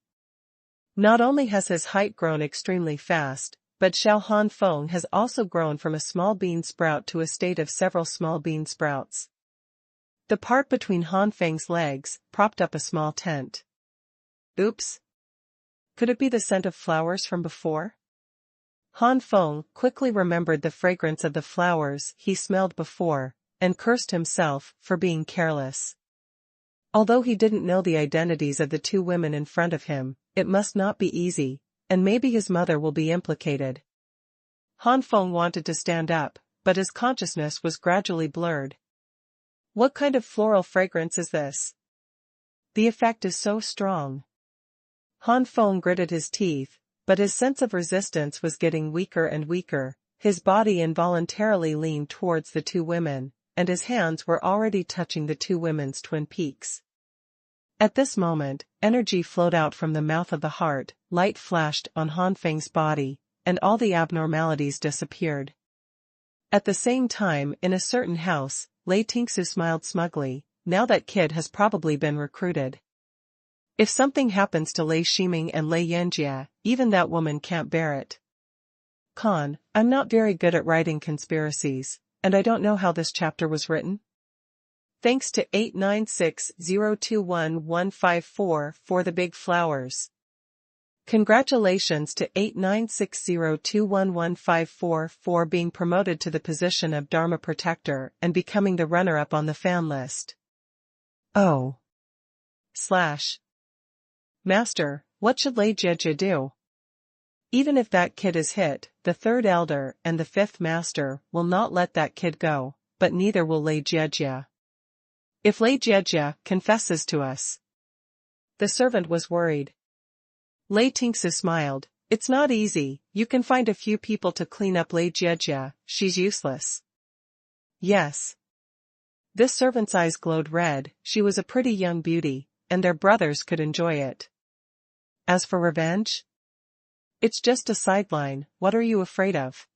Not only has his height grown extremely fast, but Han Feng has also grown from a small bean sprout to a state of several small bean sprouts. The part between Han Feng's legs propped up a small tent. Oops! Could it be the scent of flowers from before? Han Feng quickly remembered the fragrance of the flowers he smelled before, and cursed himself for being careless. Although he didn't know the identities of the two women in front of him, it must not be easy, and maybe his mother will be implicated. Han Feng wanted to stand up, but his consciousness was gradually blurred. What kind of floral fragrance is this? The effect is so strong. Han Feng gritted his teeth, but his sense of resistance was getting weaker and weaker. His body involuntarily leaned towards the two women, and his hands were already touching the two women's twin peaks. At this moment, energy flowed out from the mouth of the heart, light flashed on Han Feng's body, and all the abnormalities disappeared. At the same time, in a certain house, Lei Tingsu smiled smugly. Now that kid has probably been recruited. If something happens to Lei Shiming and Lei Yanjia, even that woman can't bear it. Con, I'm not very good at writing conspiracies, and I don't know how this chapter was written. Thanks to 896021154 for the big flowers. Congratulations to 896021154 for being promoted to the position of Dharma Protector and becoming the runner-up on the fan list. Oh. Slash. Master, what should Lei Jie do? Even if that kid is hit, the third elder and the fifth master will not let that kid go, but neither will Lei Jie. If Lei Jie confesses to us. The servant was worried. Lei Tingsu smiled. It's not easy, you can find a few people to clean up Lei Jie, she's useless. Yes. This servant's eyes glowed red, she was a pretty young beauty, and their brothers could enjoy it. As for revenge? It's just a sideline, what are you afraid of?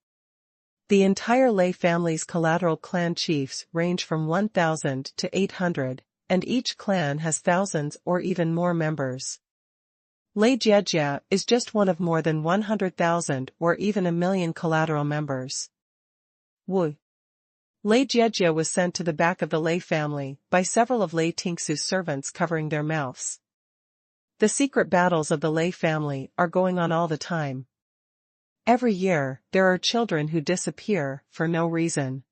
The entire Lei family's collateral clan chiefs range from 1,000 to 800, and each clan has thousands or even more members. Lei Jie is just one of more than 100,000 or even 1,000,000 collateral members. Wu. Lei Jie was sent to the back of the Lei family by several of Lei Tingsu's servants covering their mouths. The secret battles of the Lei family are going on all the time. Every year, there are children who disappear for no reason.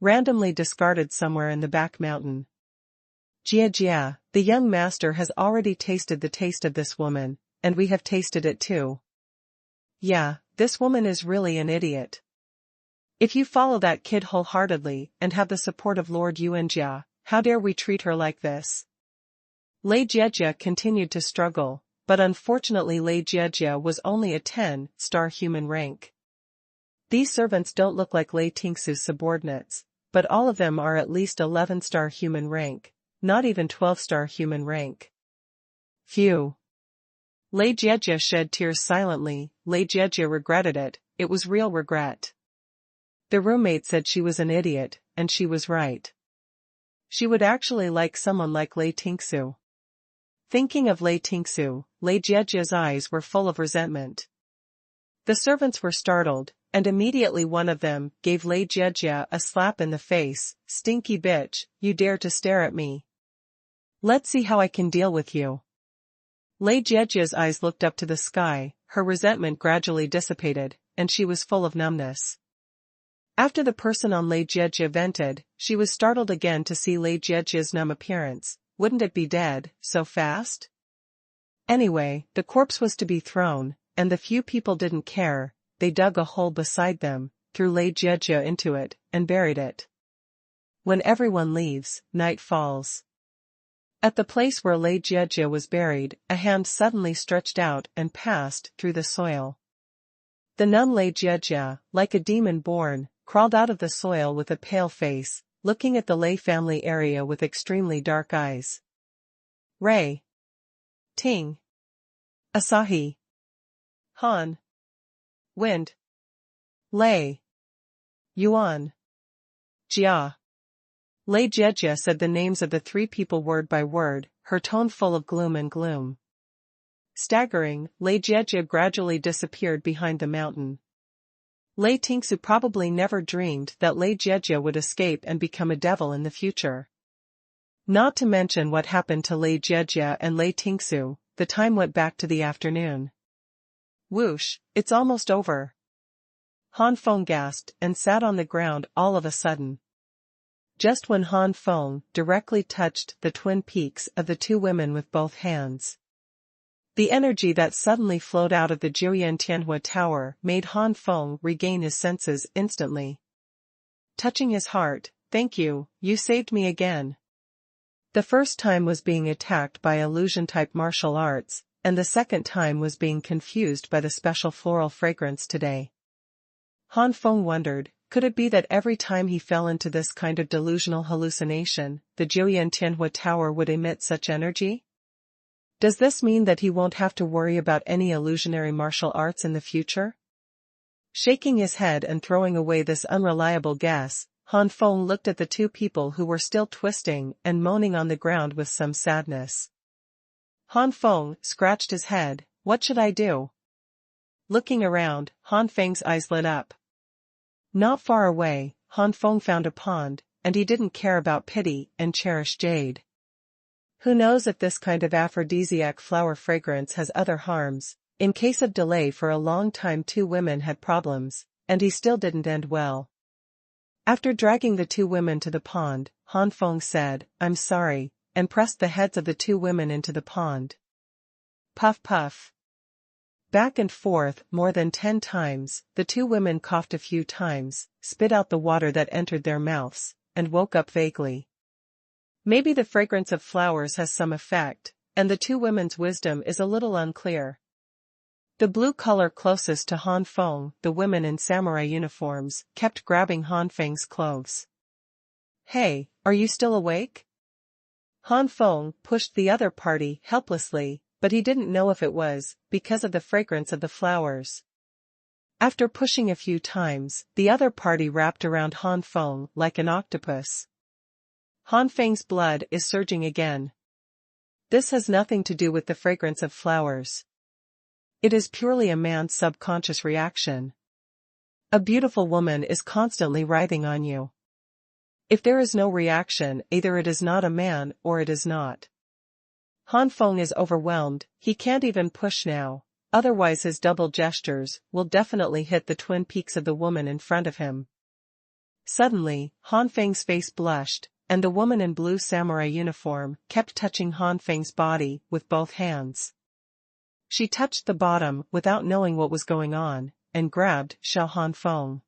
Randomly discarded somewhere in the back mountain. Jie, the young master has already tasted the taste of this woman, and we have tasted it too. Yeah, this woman is really an idiot. If you follow that kid wholeheartedly and have the support of Lord Yuanjia, how dare we treat her like this? Lei Jie continued to struggle, but unfortunately Lei Jie was only a 10-star human rank. These servants don't look like Lei Tingsu's subordinates, but all of them are at least 11-star human rank. Not even 12-star human rank. Phew. Lei Jie shed tears silently. Lei Jie regretted it, it was real regret. The roommate said she was an idiot, and she was right. She would actually like someone like Lei Tingsu. Thinking of Lei Tingsu, Lei Jie's eyes were full of resentment. The servants were startled, and immediately one of them gave Lei Jie a slap in the face. Stinky bitch, you dare to stare at me. Let's see how I can deal with you. Lei Jie's eyes looked up to the sky, her resentment gradually dissipated, and she was full of numbness. After the person on Lei Jie vented, she was startled again to see Lei Jie's numb appearance. Wouldn't it be dead, so fast? Anyway, the corpse was to be thrown, and the few people didn't care. They dug a hole beside them, threw Lei Jie into it, and buried it. When everyone leaves, night falls. At the place where Lei Jie was buried, a hand suddenly stretched out and passed through the soil. The nun Lei Jie, like a demon born, crawled out of the soil with a pale face, looking at the Lei family area with extremely dark eyes. Ray. Ting. Asahi. Han. Wind. Lei. Yuan. Jia. Lei Jie said the names of the three people word by word, her tone full of gloom and gloom. Staggering, Lei Jie gradually disappeared behind the mountain. Lei Tingsu probably never dreamed that Lei Jie would escape and become a devil in the future. Not to mention what happened to Lei Jie and Lei Tingsu, the time went back to the afternoon. Whoosh, it's almost over. Han Feng gasped and sat on the ground all of a sudden. Just when Han Feng directly touched the twin peaks of the two women with both hands. The energy that suddenly flowed out of the Xuanhuan Tower made Han Feng regain his senses instantly. Touching his heart, thank you, you saved me again. The first time was being attacked by illusion-type martial arts, and the second time was being confused by the special floral fragrance today. Han Feng wondered, could it be that every time he fell into this kind of delusional hallucination, the Xuanhuan Tower would emit such energy? Does this mean that he won't have to worry about any illusionary martial arts in the future? Shaking his head and throwing away this unreliable guess, Han Feng looked at the two people who were still twisting and moaning on the ground with some sadness. Han Feng scratched his head, what should I do? Looking around, Han Feng's eyes lit up. Not far away, Han Feng found a pond, and he didn't care about pity and cherished jade. Who knows if this kind of aphrodisiac flower fragrance has other harms? In case of delay for a long time, two women had problems, and he still didn't end well. After dragging the two women to the pond, Han Feng said, I'm sorry, and pressed the heads of the two women into the pond. Puff puff. Back and forth more than 10 times, the two women coughed a few times, spit out the water that entered their mouths, and woke up vaguely. Maybe the fragrance of flowers has some effect, and the two women's wisdom is a little unclear. The blue color closest to Han Feng, the women in samurai uniforms, kept grabbing Han Feng's clothes. Hey, are you still awake? Han Feng pushed the other party helplessly, but he didn't know if it was because of the fragrance of the flowers. After pushing a few times, the other party wrapped around Han Feng like an octopus. Han Feng's blood is surging again. This has nothing to do with the fragrance of flowers. It is purely a man's subconscious reaction. A beautiful woman is constantly writhing on you. If there is no reaction, either it is not a man or it is not. Han Feng is overwhelmed, he can't even push now, otherwise his double gestures will definitely hit the twin peaks of the woman in front of him. Suddenly, Han Feng's face blushed, and the woman in blue samurai uniform kept touching Han Feng's body with both hands. She touched the bottom without knowing what was going on, and grabbed Han Feng.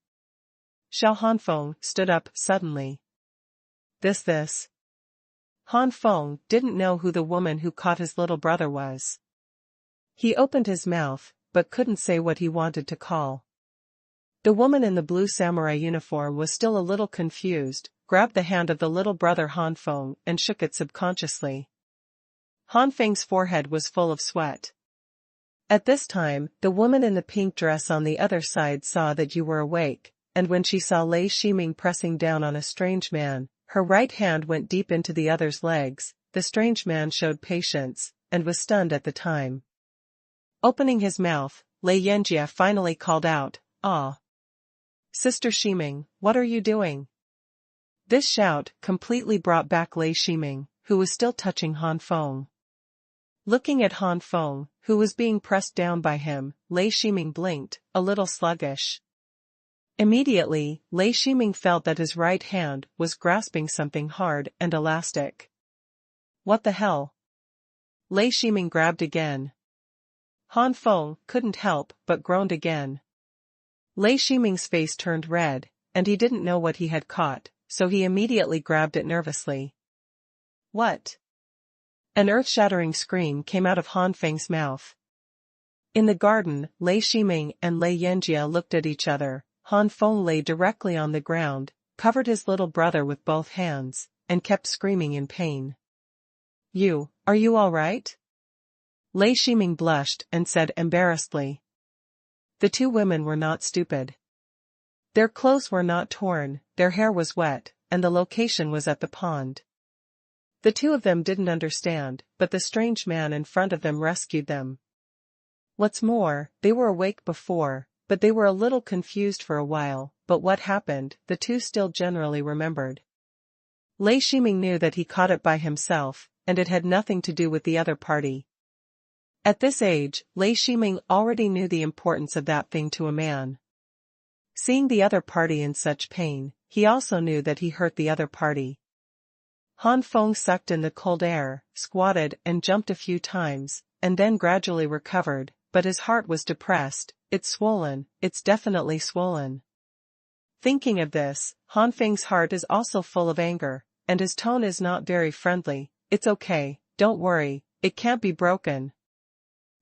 Han Feng stood up suddenly. This. Han Feng didn't know who the woman who caught his little brother was. He opened his mouth, but couldn't say what he wanted to call. The woman in the blue samurai uniform was still a little confused, grabbed the hand of the little brother Han Feng and shook it subconsciously. Han Feng's forehead was full of sweat. At this time, the woman in the pink dress on the other side saw that you were awake, and when she saw Lei Shiming pressing down on a strange man, her right hand went deep into the other's legs. The strange man showed patience, and was stunned at the time. Opening his mouth, Lei Yanjia finally called out, "Ah! Sister Shiming, what are you doing?" This shout completely brought back Lei Shiming, who was still touching Han Feng. Looking at Han Feng, who was being pressed down by him, Lei Shiming blinked, a little sluggish. Immediately, Lei Shiming felt that his right hand was grasping something hard and elastic. What the hell? Lei Shiming grabbed again. Han Feng couldn't help but groaned again. Lei Shiming's face turned red, and he didn't know what he had caught, so he immediately grabbed it nervously. What? An earth-shattering scream came out of Han Feng's mouth. In the garden, Lei Shiming and Lei Yanjia looked at each other. Han Feng lay directly on the ground, covered his little brother with both hands, and kept screaming in pain. Are you all right? Lei Shiming blushed and said embarrassedly. The two women were not stupid. Their clothes were not torn, their hair was wet, and the location was at the pond. The two of them didn't understand, but the strange man in front of them rescued them. What's more, they were awake before, but they were a little confused for a while, but what happened, the two still generally remembered. Lei Shiming knew that he caught it by himself, and it had nothing to do with the other party. At this age, Lei Shiming already knew the importance of that thing to a man. Seeing the other party in such pain, he also knew that he hurt the other party. Han Feng sucked in the cold air, squatted and jumped a few times, and then gradually recovered, but his heart was depressed. It's swollen, it's definitely swollen. Thinking of this, Han Feng's heart is also full of anger, and his tone is not very friendly. It's okay, don't worry, it can't be broken.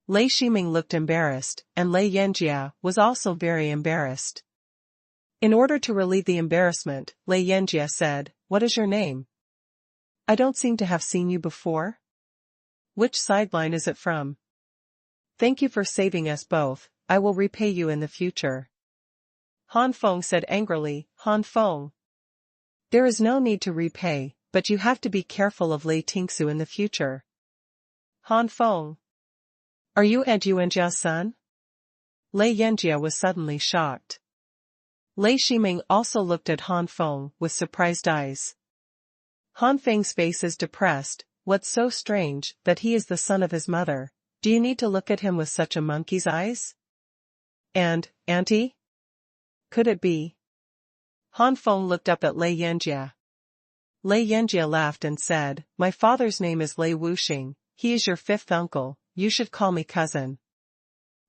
Lei Shiming looked embarrassed, and Lei Yanjia was also very embarrassed. In order to relieve the embarrassment, Lei Yanjia said, "What is your name? I don't seem to have seen you before. Which sideline is it from? Thank you for saving us both. I will repay you in the future." Han Feng said angrily, "Han Feng. There is no need to repay, but you have to be careful of Lei Tingsu in the future." Han Feng. Are you Yuanjia's son? Lei Yanjia was suddenly shocked. Lei Shiming also looked at Han Feng with surprised eyes. Han Feng's face is depressed. What's so strange that he is the son of his mother? Do you need to look at him with such a monkey's eyes? And, Auntie? Could it be? Han Feng looked up at Lei Yanjia. Lei Yanjie laughed and said, "My father's name is Lei Wuxing, he is your fifth uncle, you should call me cousin."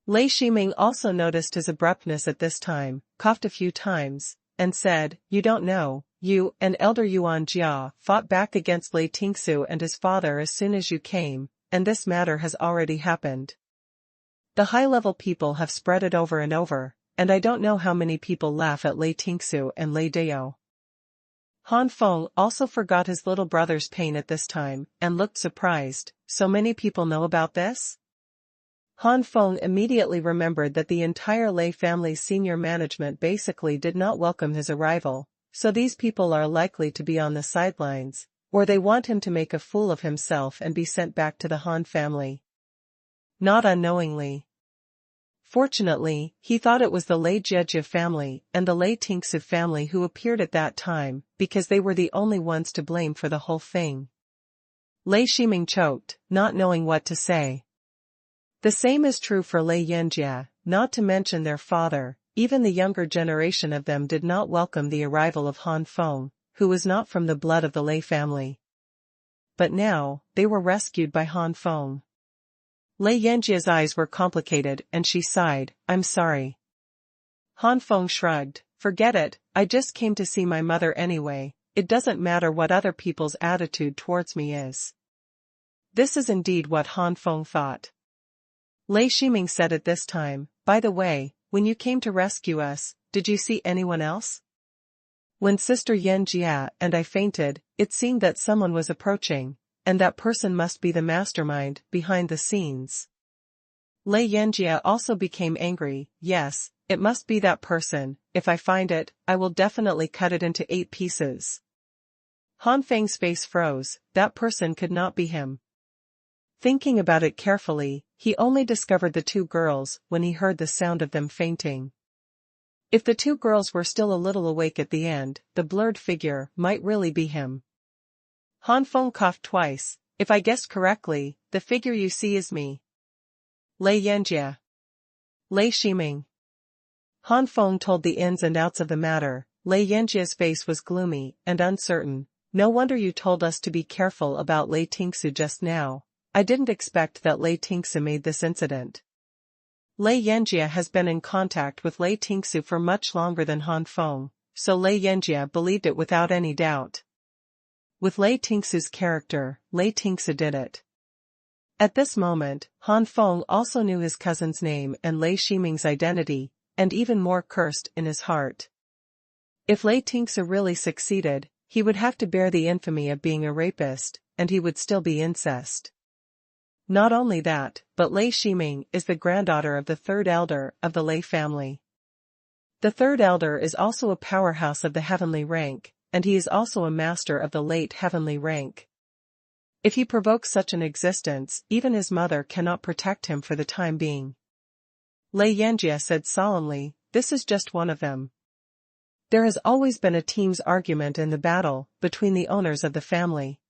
Lei Shiming also noticed his abruptness at this time, coughed a few times, and said, "You don't know, you and Elder Yuan Jia fought back against Lei Tingsu and his father as soon as you came, and this matter has already happened. The high-level people have spread it over and over, and I don't know how many people laugh at Lei Tingsu and Lei Deo." Han Feng also forgot his little brother's pain at this time, and looked surprised. "So many people know about this?" Han Feng immediately remembered that the entire Lei family's senior management basically did not welcome his arrival, so these people are likely to be on the sidelines, or they want him to make a fool of himself and be sent back to the Han family. Not unknowingly. Fortunately, he thought it was the Lei Jiejie family and the Lei Tingsu family who appeared at that time, because they were the only ones to blame for the whole thing. Lei Shiming choked, not knowing what to say. The same is true for Lei Yanjie, not to mention their father. Even the younger generation of them did not welcome the arrival of Han Feng, who was not from the blood of the Lei family. But now, they were rescued by Han Feng. Lei Yanjie's eyes were complicated and she sighed, "I'm sorry." Han Feng shrugged, "Forget it, I just came to see my mother anyway, it doesn't matter what other people's attitude towards me is." This is indeed what Han Feng thought. Lei Shiming said at this time, "By the way, when you came to rescue us, did you see anyone else?" "When Sister Yan Jia and I fainted, it seemed that someone was approaching, and that person must be the mastermind behind the scenes." Lei Yanjie also became angry. "Yes, it must be that person, if I find it, I will definitely cut it into 8 pieces." Han Feng's face froze, that person could not be him. Thinking about it carefully, he only discovered the 2 girls when he heard the sound of them fainting. If the 2 girls were still a little awake at the end, the blurred figure might really be him. Han Feng coughed twice. "If I guessed correctly, the figure you see is me." Lei Yanjie. Lei Shiming. Han Feng told the ins and outs of the matter. Lei Yanjie's face was gloomy and uncertain. "No wonder you told us to be careful about Lei Tingsu just now. I didn't expect that Lei Tingsu made this incident." Lei Yanjie has been in contact with Lei Tingsu for much longer than Han Feng, so Lei Yanjie believed it without any doubt. With Lei Tingsu's character, Lei Tingsu did it. At this moment, Han Feng also knew his cousin's name and Lei Shiming's identity, and even more cursed in his heart. If Lei Tingsu really succeeded, he would have to bear the infamy of being a rapist, and he would still be incest. Not only that, but Lei Shiming is the granddaughter of the 3rd elder of the Lei family. The 3rd elder is also a powerhouse of the heavenly rank, and he is also a master of the late heavenly rank. If he provokes such an existence, even his mother cannot protect him for the time being. Lei Yanjie said solemnly, "This is just one of them. There has always been a team's argument in the battle between the owners of the family.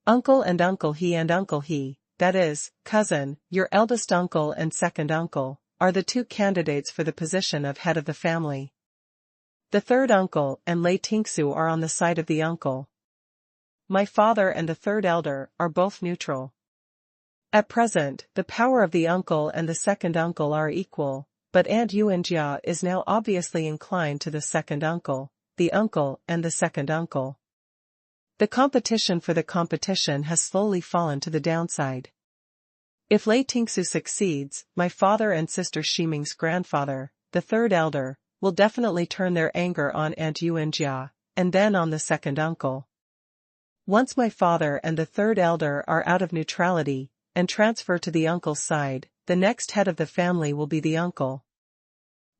Uncle and Uncle He and Uncle He, that is, cousin, your eldest uncle and second uncle, are the 2 candidates for the position of head of the family. The 3rd uncle and Lei Tingsu are on the side of the uncle. My father and the 3rd elder are both neutral. At present, the power of the uncle and the second uncle are equal, but Aunt Yuanjia is now obviously inclined to the second uncle, the uncle and the second uncle. The competition for the competition has slowly fallen to the downside. If Lei Tingsu succeeds, my father and Sister Shiming's grandfather, the 3rd elder, will definitely turn their anger on Aunt Yuanjia, and then on the second uncle. Once my father and the 3rd elder are out of neutrality, and transfer to the uncle's side, the next head of the family will be the uncle.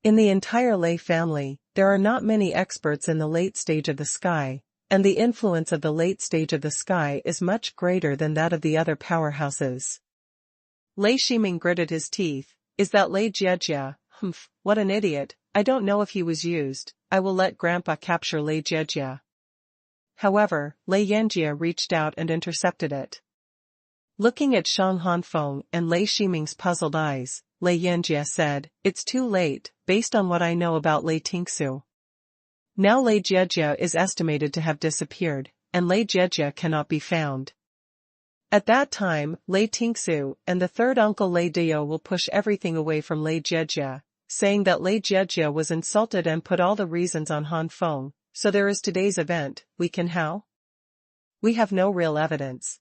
In the entire Lei family, there are not many experts in the late stage of the sky, and the influence of the late stage of the sky is much greater than that of the other powerhouses." Lei Shiming gritted his teeth. "Is that Lei Jiejie? Humph, what an idiot. I don't know if he was used. I will let Grandpa capture Lei Jiejie." However, Lei Yanjie reached out and intercepted it. Looking at Han Feng and Lei Shiming's puzzled eyes, Lei Yanjie said, "It's too late, based on what I know about Lei Tingsu. Now Lei Jiejie is estimated to have disappeared, and Lei Jejia cannot be found. At that time, Lei Tingsu and the third uncle Lei Dio will push everything away from Lei Jejia, saying that Lei Jejia was insulted and put all the reasons on Han Feng, so there is today's event. We can how? We have no real evidence.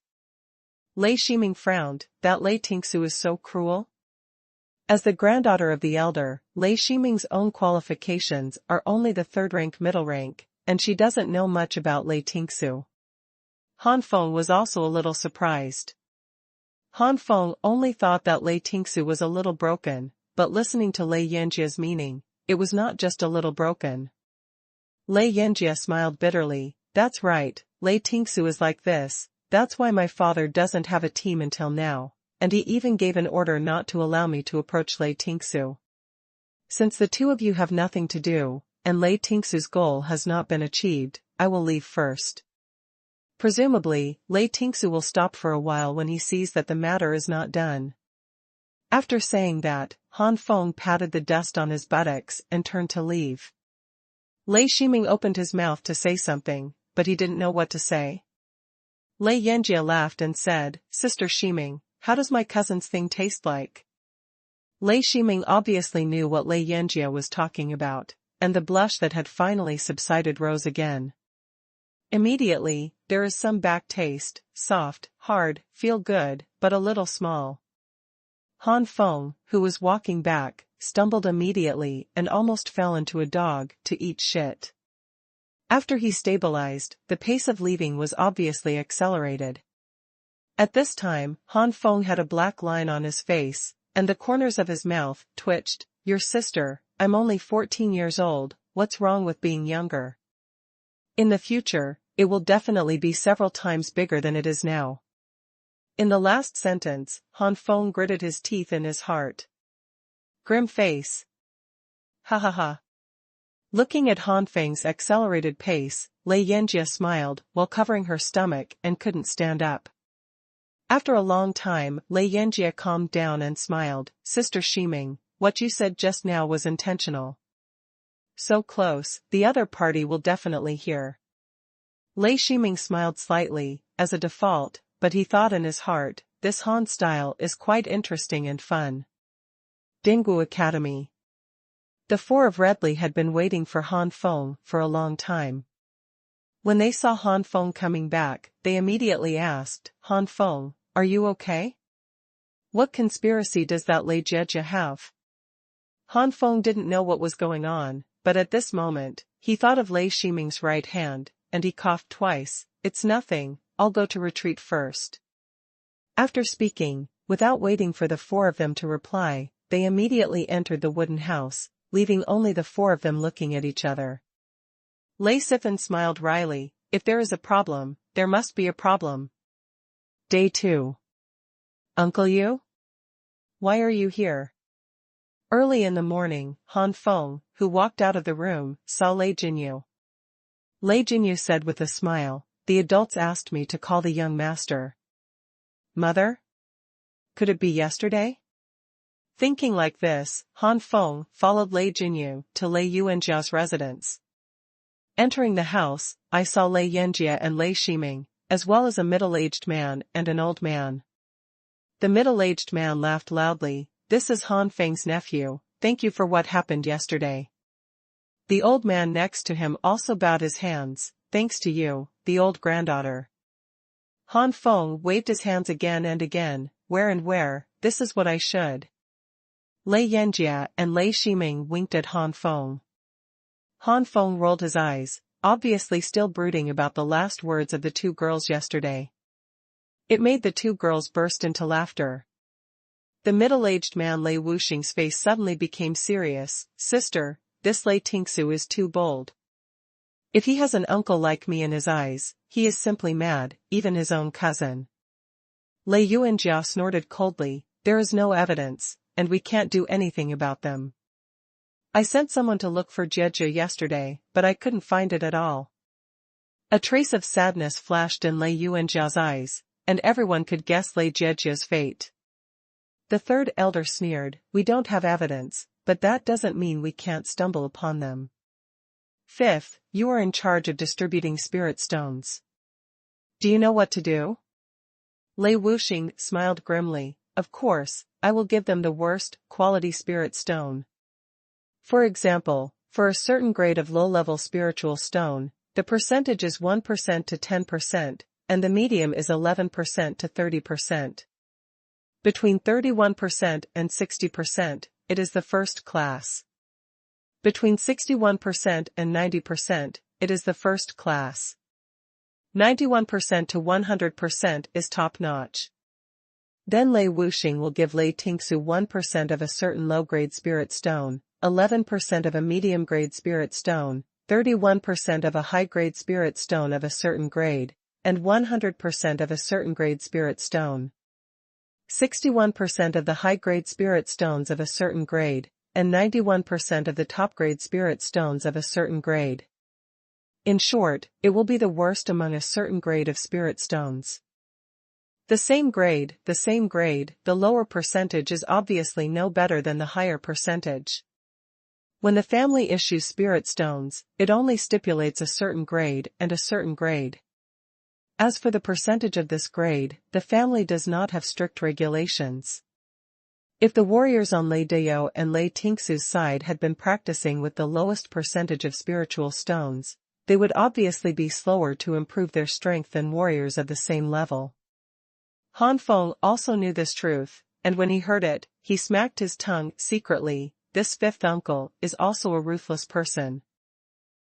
Lei Shiming frowned. That Lei Tingsu is so cruel? As the granddaughter of the elder, Lei Shiming's own qualifications are only the third-rank middle rank, and she doesn't know much about Lei Tingsu. Han Feng was also a little surprised. Han Feng only thought that Lei Tingsu was a little broken, but listening to Lei Yanjia's meaning, it was not just a little broken. Lei Yanjia smiled bitterly. That's right, Lei Tingsu is like this, that's why my father doesn't have a team until now, and he even gave an order not to allow me to approach Lei Tingsu. Since the two of you have nothing to do, and Lei Tingsu's goal has not been achieved, I will leave first. Presumably, Lei Tingsu will stop for a while when he sees that the matter is not done. After saying that, Han Feng patted the dust on his buttocks and turned to leave. Lei Shiming opened his mouth to say something, but he didn't know what to say. Lei Yanjia laughed and said, Sister Shiming, how does my cousin's thing taste like? Lei Shiming obviously knew what Lei Yanjia was talking about, and the blush that had finally subsided rose again. Immediately, there is some back taste, soft, hard, feel good, but a little small. Han Feng, who was walking back, stumbled immediately and almost fell into a dog to eat shit. After he stabilized, the pace of leaving was obviously accelerated. At this time, Han Feng had a black line on his face, and the corners of his mouth twitched. Your sister, I'm only 14 years old, what's wrong with being younger? In the future, it will definitely be several times bigger than it is now. In the last sentence, Han Feng gritted his teeth in his heart. Grim face. Ha ha ha. Looking at Han Feng's accelerated pace, Lei Yanjia smiled while covering her stomach and couldn't stand up. After a long time, Lei Yanjia calmed down and smiled. Sister Shiming, what you said just now was intentional. So close, the other party will definitely hear. Lei Shiming smiled slightly, as a default, but he thought in his heart, this Han style is quite interesting and fun. Dinggu Academy. The four of Redley had been waiting for Han Feng for a long time. When they saw Han Feng coming back, they immediately asked, Han Feng, are you okay? What conspiracy does that Lei Jejia have? Han Feng didn't know what was going on, but at this moment, he thought of Lei Shiming's right hand, and he coughed twice. It's nothing, I'll go to retreat first. After speaking, without waiting for the four of them to reply, they immediately entered the wooden house, leaving only the four of them looking at each other. Lei Sifen smiled wryly. If there is a problem, there must be a problem. Day 2. Uncle Yu? Why are you here? Early in the morning, Han Feng, who walked out of the room, saw Lei Jinyu. Lei Jinyu said with a smile, the adults asked me to call the young master. Mother? Could it be yesterday? Thinking like this, Han Feng followed Lei Jinyu to Lei Yuanjia's residence. Entering the house, I saw Lei Yanjia and Lei Shiming, as well as a middle-aged man and an old man. The middle-aged man laughed loudly. This is Han Feng's nephew, thank you for what happened yesterday. The old man next to him also bowed his hands, thanks to you, the old granddaughter. Han Feng waved his hands again and again, where, this is what I should. Lei Yanjia and Lei Shiming winked at Han Feng. Han Feng rolled his eyes, obviously still brooding about the last words of the two girls yesterday. It made the two girls burst into laughter. The middle-aged man Lei Wuxing's face suddenly became serious. Sister, this Lei Tingsu is too bold. If he has an uncle like me in his eyes, he is simply mad, even his own cousin. Lei Yuanjia snorted coldly, there is no evidence, and we can't do anything about them. I sent someone to look for Jejia yesterday, but I couldn't find it at all. A trace of sadness flashed in Lei Yuanjia's eyes, and everyone could guess Lei Jejia's fate. The third elder sneered, we don't have evidence, but that doesn't mean we can't stumble upon them. Fifth, you are in charge of distributing spirit stones. Do you know what to do? Lei Wuxing smiled grimly. Of course, I will give them the worst quality spirit stone. For example, for a certain grade of low-level spiritual stone, the percentage is 1% to 10%, and the medium is 11% to 30%. Between 31% and 60%, it is the first class. Between 61% and 90%, it is the first class. 91% to 100% is top-notch. Then Lei Wuxing will give Lei Tingsu 1% of a certain low-grade spirit stone, 11% of a medium-grade spirit stone, 31% of a high-grade spirit stone of a certain grade, and 100% of a certain grade spirit stone. 61% of the high-grade spirit stones of a certain grade, and 91% of the top-grade spirit stones of a certain grade. In short, it will be the worst among a certain grade of spirit stones. The same grade, the lower percentage is obviously no better than the higher percentage. When the family issues spirit stones, it only stipulates a certain grade and a certain grade. As for the percentage of this grade, the family does not have strict regulations. If the warriors on Lei Dayou and Lei Tingsu's side had been practicing with the lowest percentage of spiritual stones, they would obviously be slower to improve their strength than warriors of the same level. Han Feng also knew this truth, and when he heard it, he smacked his tongue secretly. This fifth uncle is also a ruthless person.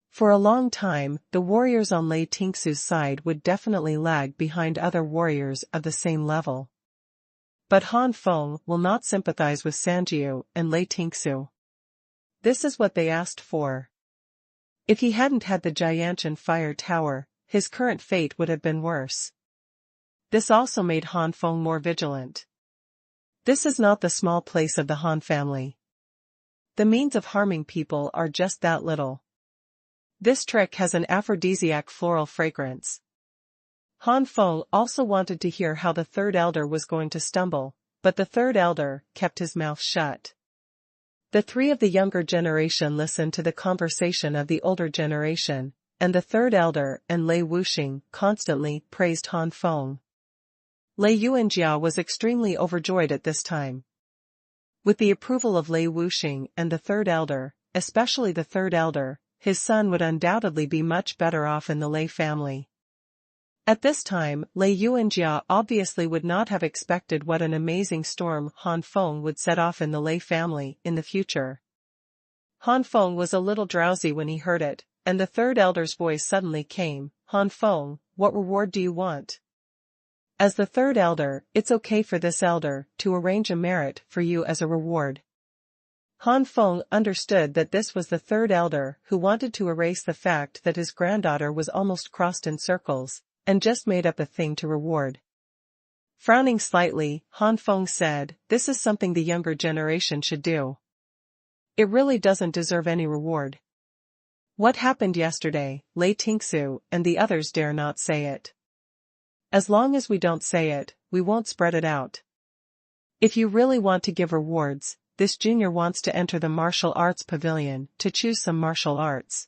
For a long time, the warriors on Lei Tingsu's side would definitely lag behind other warriors of the same level. But Han Feng will not sympathize with Sanjiu and Lei Tingsu. This is what they asked for. If he hadn't had the Jianshan Fire Tower, his current fate would have been worse. This also made Han Feng more vigilant. This is not the small place of the Han family. The means of harming people are just that little. This trick has an aphrodisiac floral fragrance. Han Feng also wanted to hear how the third elder was going to stumble, but the third elder kept his mouth shut. The three of the younger generation listened to the conversation of the older generation, and the third elder and Lei Wuxing constantly praised Han Feng. Lei Yuanjia was extremely overjoyed at this time. With the approval of Lei Wuxing and the third elder, especially the third elder, his son would undoubtedly be much better off in the Lei family. At this time, Lei Yuanjia obviously would not have expected what an amazing storm Han Feng would set off in the Lei family in the future. Han Feng was a little drowsy when he heard it, and the third elder's voice suddenly came. Han Feng, what reward do you want? As the third elder, it's okay for this elder to arrange a merit for you as a reward. Han Feng understood that this was the third elder who wanted to erase the fact that his granddaughter was almost crossed in circles, and just made up a thing to reward. Frowning slightly, Han Feng said, this is something the younger generation should do. It really doesn't deserve any reward. What happened yesterday, Lei Tingsu and the others dare not say it. As long as we don't say it, we won't spread it out. If you really want to give rewards, this junior wants to enter the martial arts pavilion to choose some martial arts.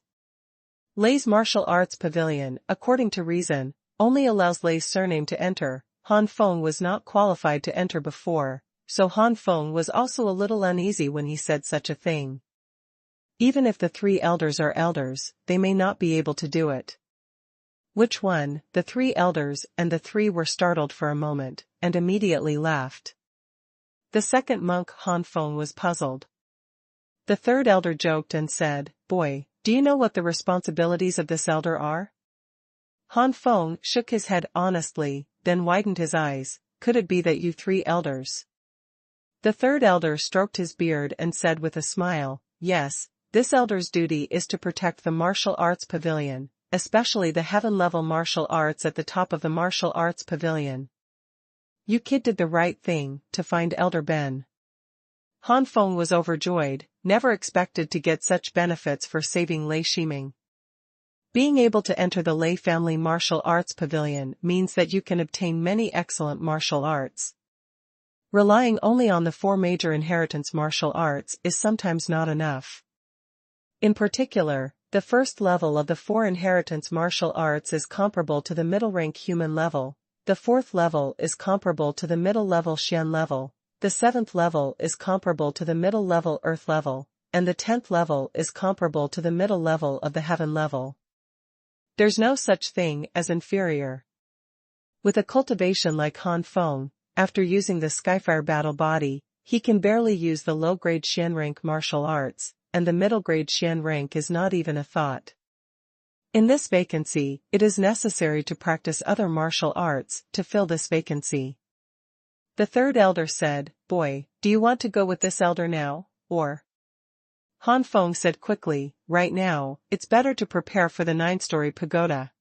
Lei's martial arts pavilion, according to reason, only allows Lei's surname to enter. Han Feng was not qualified to enter before, so Han Feng was also a little uneasy when he said such a thing. Even if the three elders are elders, they may not be able to do it. Which one? The three elders and the three were startled for a moment, and immediately laughed. The second monk Han Feng was puzzled. The third elder joked and said, boy, do you know what the responsibilities of this elder are? Han Feng shook his head honestly, then widened his eyes. Could it be that you three elders? The third elder stroked his beard and said with a smile, yes, this elder's duty is to protect the martial arts pavilion, especially the heaven-level martial arts at the top of the martial arts pavilion. You kid did the right thing to find Elder Ben. Han Feng was overjoyed, never expected to get such benefits for saving Lei Shiming. Being able to enter the Lei family martial arts pavilion means that you can obtain many excellent martial arts. Relying only on the four major inheritance martial arts is sometimes not enough. In particular, The first level of the 4 inheritance martial arts is comparable to the middle rank human level, the 4th level is comparable to the middle level Xian level, the 7th level is comparable to the middle level Earth level, and the 10th level is comparable to the middle level of the Heaven level. There's no such thing as inferior. With a cultivation like Han Feng, after using the Skyfire battle body, he can barely use the low-grade Xian rank martial arts, and the middle-grade Xian rank is not even a thought. In this vacancy, it is necessary to practice other martial arts to fill this vacancy. The third elder said, "Boy, do you want to go with this elder now, or?" Han Feng said quickly, "Right now, it's better to prepare for the 9-story pagoda."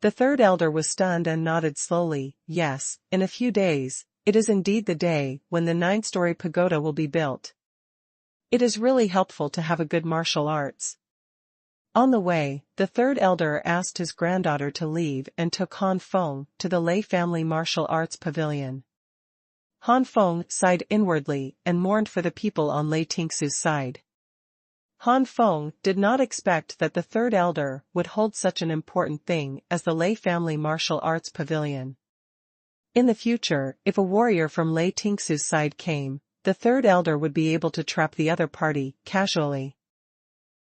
The third elder was stunned and nodded slowly, "Yes, in a few days, it is indeed the day when the 9-story pagoda will be built. It is really helpful to have a good martial arts." On the way, the third elder asked his granddaughter to leave and took Han Feng to the Lei family martial arts pavilion. Han Feng sighed inwardly and mourned for the people on Lei Tingsu's side. Han Feng did not expect that the third elder would hold such an important thing as the Lei family martial arts pavilion. In the future, if a warrior from Lei Tingsu's side came, the third elder would be able to trap the other party casually.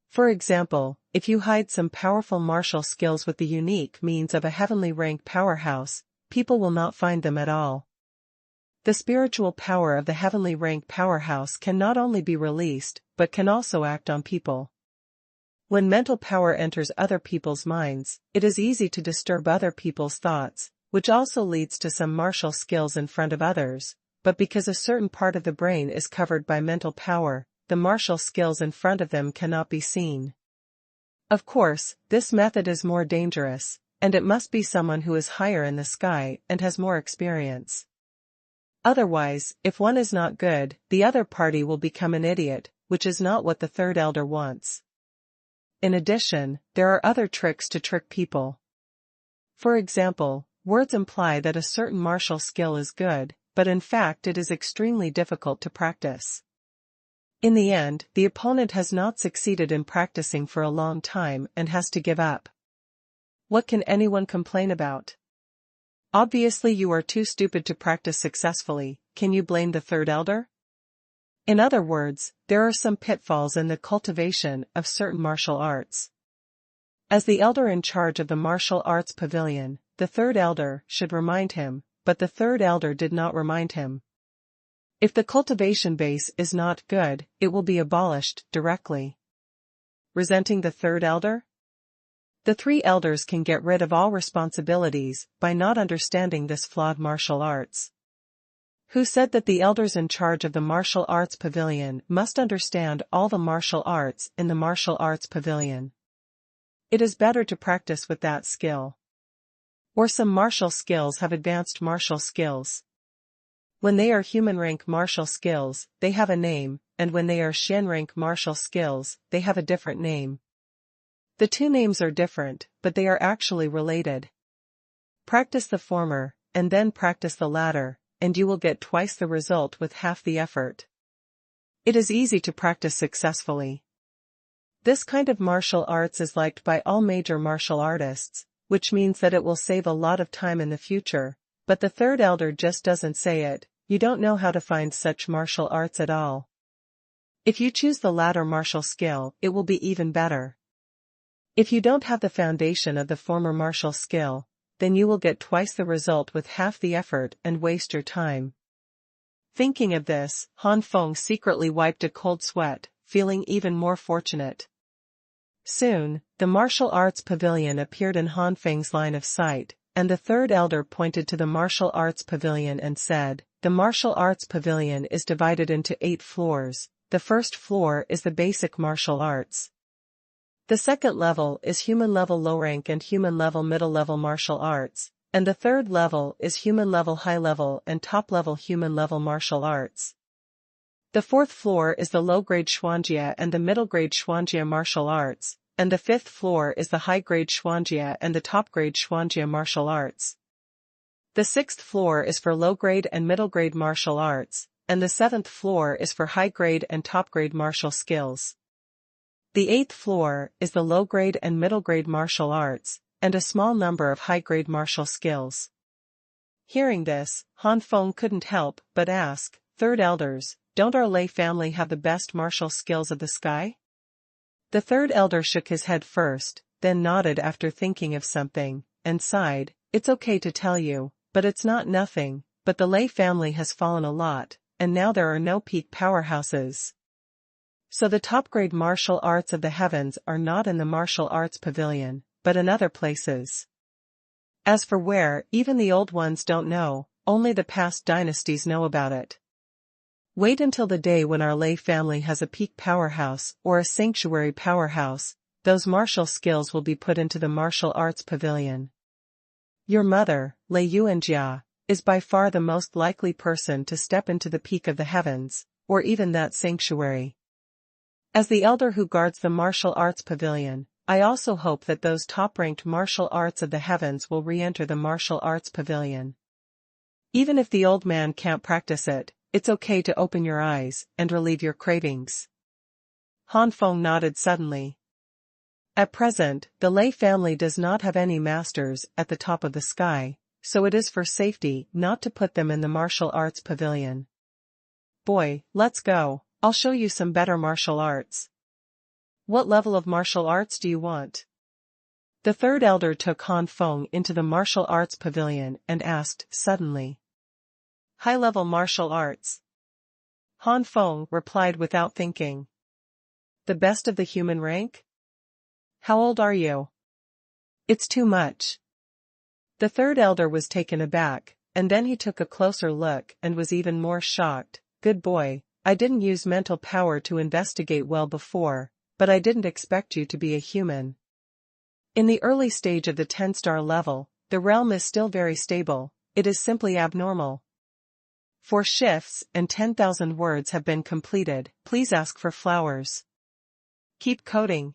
For example, if you hide some powerful martial skills with the unique means of a heavenly rank powerhouse, people will not find them at all. The spiritual power of the heavenly rank powerhouse can not only be released, but can also act on people. When mental power enters other people's minds, it is easy to disturb other people's thoughts, which also leads to some martial skills in front of others, but because a certain part of the brain is covered by mental power, the martial skills in front of them cannot be seen. Of course, this method is more dangerous, and it must be someone who is higher in the sky and has more experience. Otherwise, if one is not good, the other party will become an idiot, which is not what the third elder wants. In addition, there are other tricks to trick people. For example, words imply that a certain martial skill is good, but in fact it is extremely difficult to practice. In the end, the opponent has not succeeded in practicing for a long time and has to give up. What can anyone complain about? Obviously you are too stupid to practice successfully. Can you blame the third elder? In other words, there are some pitfalls in the cultivation of certain martial arts. As the elder in charge of the martial arts pavilion, the third elder should remind him, but the third elder did not remind him. If the cultivation base is not good, it will be abolished directly. Resenting the third elder? The 3 elders can get rid of all responsibilities by not understanding this flawed martial arts. Who said that the elders in charge of the martial arts pavilion must understand all the martial arts in the martial arts pavilion? It is better to practice with that skill. Or some martial skills have advanced martial skills. When they are human rank martial skills, they have a name, and when they are Xian rank martial skills, they have a different name. The 2 names are different, but they are actually related. Practice the former, and then practice the latter, and you will get twice the result with half the effort. It is easy to practice successfully. This kind of martial arts is liked by all major martial artists, which means that it will save a lot of time in the future, but the third elder just doesn't say it. You don't know how to find such martial arts at all. If you choose the latter martial skill, it will be even better. If you don't have the foundation of the former martial skill, then you will get twice the result with half the effort and waste your time. Thinking of this, Han Feng secretly wiped a cold sweat, feeling even more fortunate. Soon, the martial arts pavilion appeared in Han Feng's line of sight, and the third elder pointed to the martial arts pavilion and said, "The martial arts pavilion is divided into 8 floors. The first floor is the basic martial arts. The second level is human level low rank and human level middle level martial arts, and the third level is human level high level and top level human level martial arts. The 4th floor is the low grade Xuanjia and the middle grade Xuanjia martial arts, and the 5th floor is the high grade Xuanjia and the top grade Xuanjia martial arts. The 6th floor is for low grade and middle grade martial arts, and the 7th floor is for high grade and top grade martial skills." The 8th floor is the low-grade and middle-grade martial arts, and a small number of high-grade martial skills. Hearing this, Han Feng couldn't help but ask, Third Elders, don't our lay family have the best martial skills of the sky? The third elder shook his head first, then nodded after thinking of something, and sighed, it's okay to tell you, but it's not nothing, but the lay family has fallen a lot, and now there are no peak powerhouses. So the top-grade martial arts of the heavens are not in the martial arts pavilion, but in other places. As for where, even the old ones don't know, only the past dynasties know about it. Wait until the day when our lay family has a peak powerhouse or a sanctuary powerhouse, those martial skills will be put into the martial arts pavilion. Your mother, Lei Yuanjia, is by far the most likely person to step into the peak of the heavens, or even that sanctuary. As the elder who guards the martial arts pavilion, I also hope that those top-ranked martial arts of the heavens will re-enter the martial arts pavilion. Even if the old man can't practice it, it's okay to open your eyes and relieve your cravings. Han Feng nodded suddenly. At present, the Lei family does not have any masters at the top of the sky, so it is for safety not to put them in the martial arts pavilion. Boy, let's go, I'll show you some better martial arts. What level of martial arts do you want? The third elder took Han Feng into the martial arts pavilion and asked suddenly. High-level martial arts. Han Feng replied without thinking. The best of the human rank? How old are you? It's too much. The third elder was taken aback, and then he took a closer look and was even more shocked. Good boy, I didn't use mental power to investigate well before, but I didn't expect you to be a human. In the early stage of the 10-star level, the realm is still very stable, it is simply abnormal. 4 shifts and 10,000 words have been completed, please ask for flowers. Keep coding.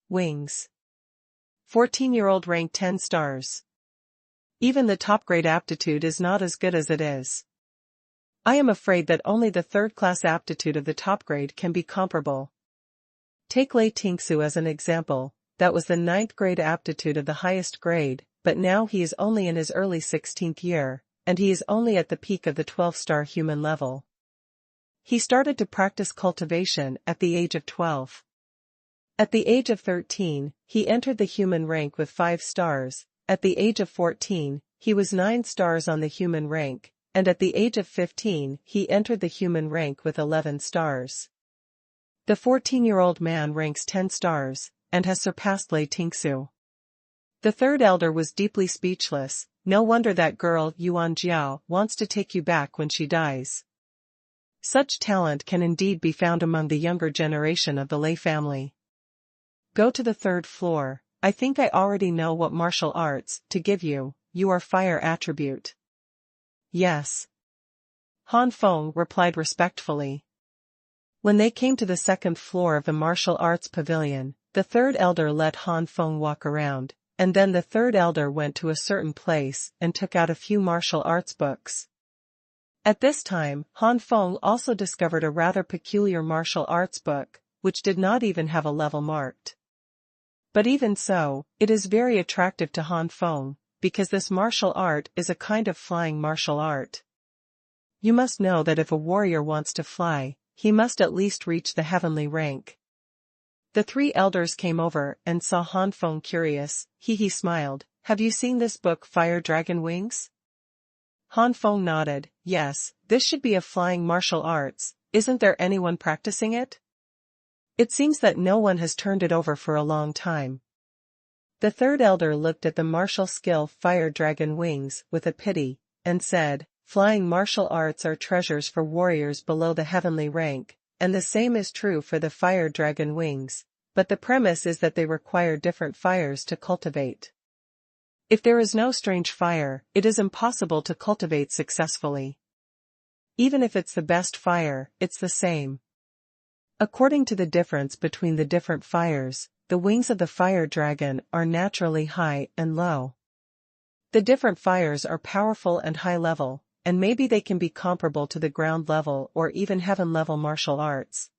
Wings. 14-year-old rank 10 stars. Even the top-grade aptitude is not as good as it is. I am afraid that only the third-class aptitude of the top grade can be comparable. Take Lei Tingsu as an example, that was the 9th grade aptitude of the highest grade, but now he is only in his early 16th year, and he is only at the peak of the 12-star human level. He started to practice cultivation at the age of 12. At the age of 13, he entered the human rank with 5 stars, at the age of 14, he was 9 stars on the human rank, and at the age of 15 he entered the human rank with 11 stars. The 14-year-old man ranks 10 stars, and has surpassed Lei Tingsu. The third elder was deeply speechless, no wonder that girl Yuan Jiao wants to take you back when she dies. Such talent can indeed be found among the younger generation of the Lei family. Go to the 3rd floor, I think I already know what martial arts to give you, you are fire attribute. Yes. Han Feng replied respectfully. When they came to the 2nd floor of the martial arts pavilion, the third elder let Han Feng walk around, and then the third elder went to a certain place and took out a few martial arts books. At this time, Han Feng also discovered a rather peculiar martial arts book, which did not even have a level marked. But even so, it is very attractive to Han Feng, because this martial art is a kind of flying martial art. You must know that if a warrior wants to fly, he must at least reach the heavenly rank. The 3 elders came over and saw Han Feng curious, he smiled, have you seen this book Fire Dragon Wings? Han Feng nodded, yes, this should be a flying martial arts, isn't there anyone practicing it? It seems that no one has turned it over for a long time. The third elder looked at the martial skill Fire Dragon Wings with a pity, and said, flying martial arts are treasures for warriors below the heavenly rank, and the same is true for the Fire Dragon Wings, but the premise is that they require different fires to cultivate. If there is no strange fire, it is impossible to cultivate successfully. Even if it's the best fire, it's the same. According to the difference between the different fires, the wings of the fire dragon are naturally high and low. The different fires are powerful and high level, and maybe they can be comparable to the ground level or even heaven level martial arts.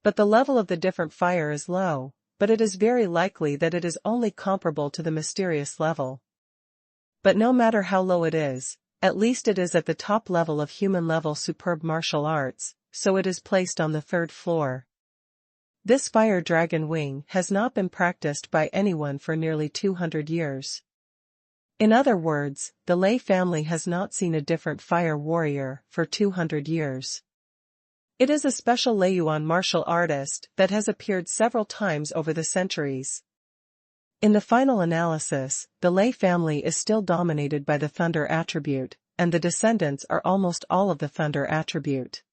But the level of the different fire is low, but it is very likely that it is only comparable to the mysterious level. But no matter how low it is, at least it is at the top level of human-level superb martial arts, so it is placed on the 3rd floor. This fire dragon wing has not been practiced by anyone for nearly 200 years. In other words, the Lei family has not seen a different fire warrior for 200 years. It is a special Leiyuan martial artist that has appeared several times over the centuries. In the final analysis, the Lei family is still dominated by the thunder attribute, and the descendants are almost all of the thunder attribute.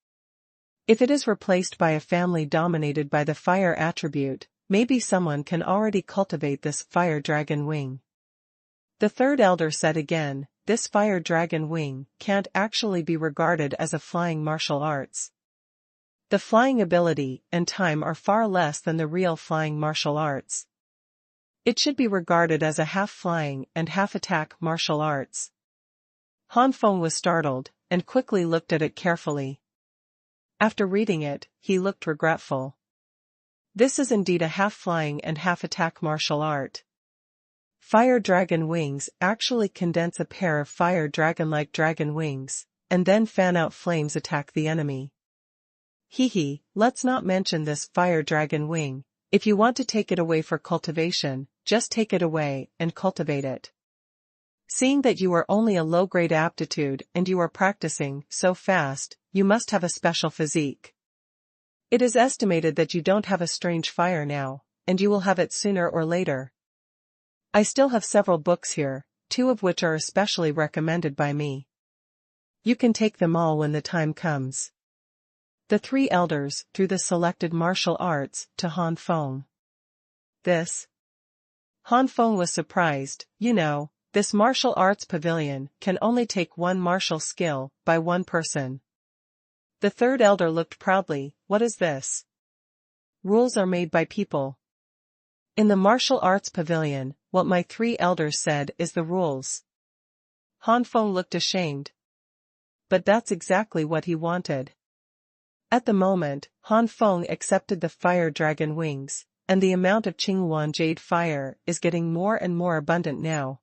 If it is replaced by a family dominated by the fire attribute, maybe someone can already cultivate this fire dragon wing. The 3rd elder said again, this fire dragon wing can't actually be regarded as a flying martial arts. The flying ability and time are far less than the real flying martial arts. It should be regarded as a half-flying and half-attack martial arts. Han Feng was startled, and quickly looked at it carefully. After reading it, he looked regretful. This is indeed a half-flying and half-attack martial art. Fire dragon wings actually condense a pair of fire dragon-like dragon wings, and then fan out flames attack the enemy. Let's not mention this fire dragon wing. If you want to take it away for cultivation, just take it away and cultivate it. Seeing that you are only a low-grade aptitude and you are practicing so fast, you must have a special physique. It is estimated that you don't have a strange fire now, and you will have it sooner or later. I still have several books here, 2 of which are especially recommended by me. You can take them all when the time comes. The 3 elders threw the selected martial arts to Han Feng. This? Han Feng was surprised. This martial arts pavilion can only take 1 martial skill by 1 person. The 3rd elder looked proudly. What is this? Rules are made by people. In the martial arts pavilion, what my 3 elders said is the rules. Han Feng looked ashamed. But that's exactly what he wanted. At the moment, Han Feng accepted the fire dragon wings, and the amount of Xuanhuan jade fire is getting more and more abundant now.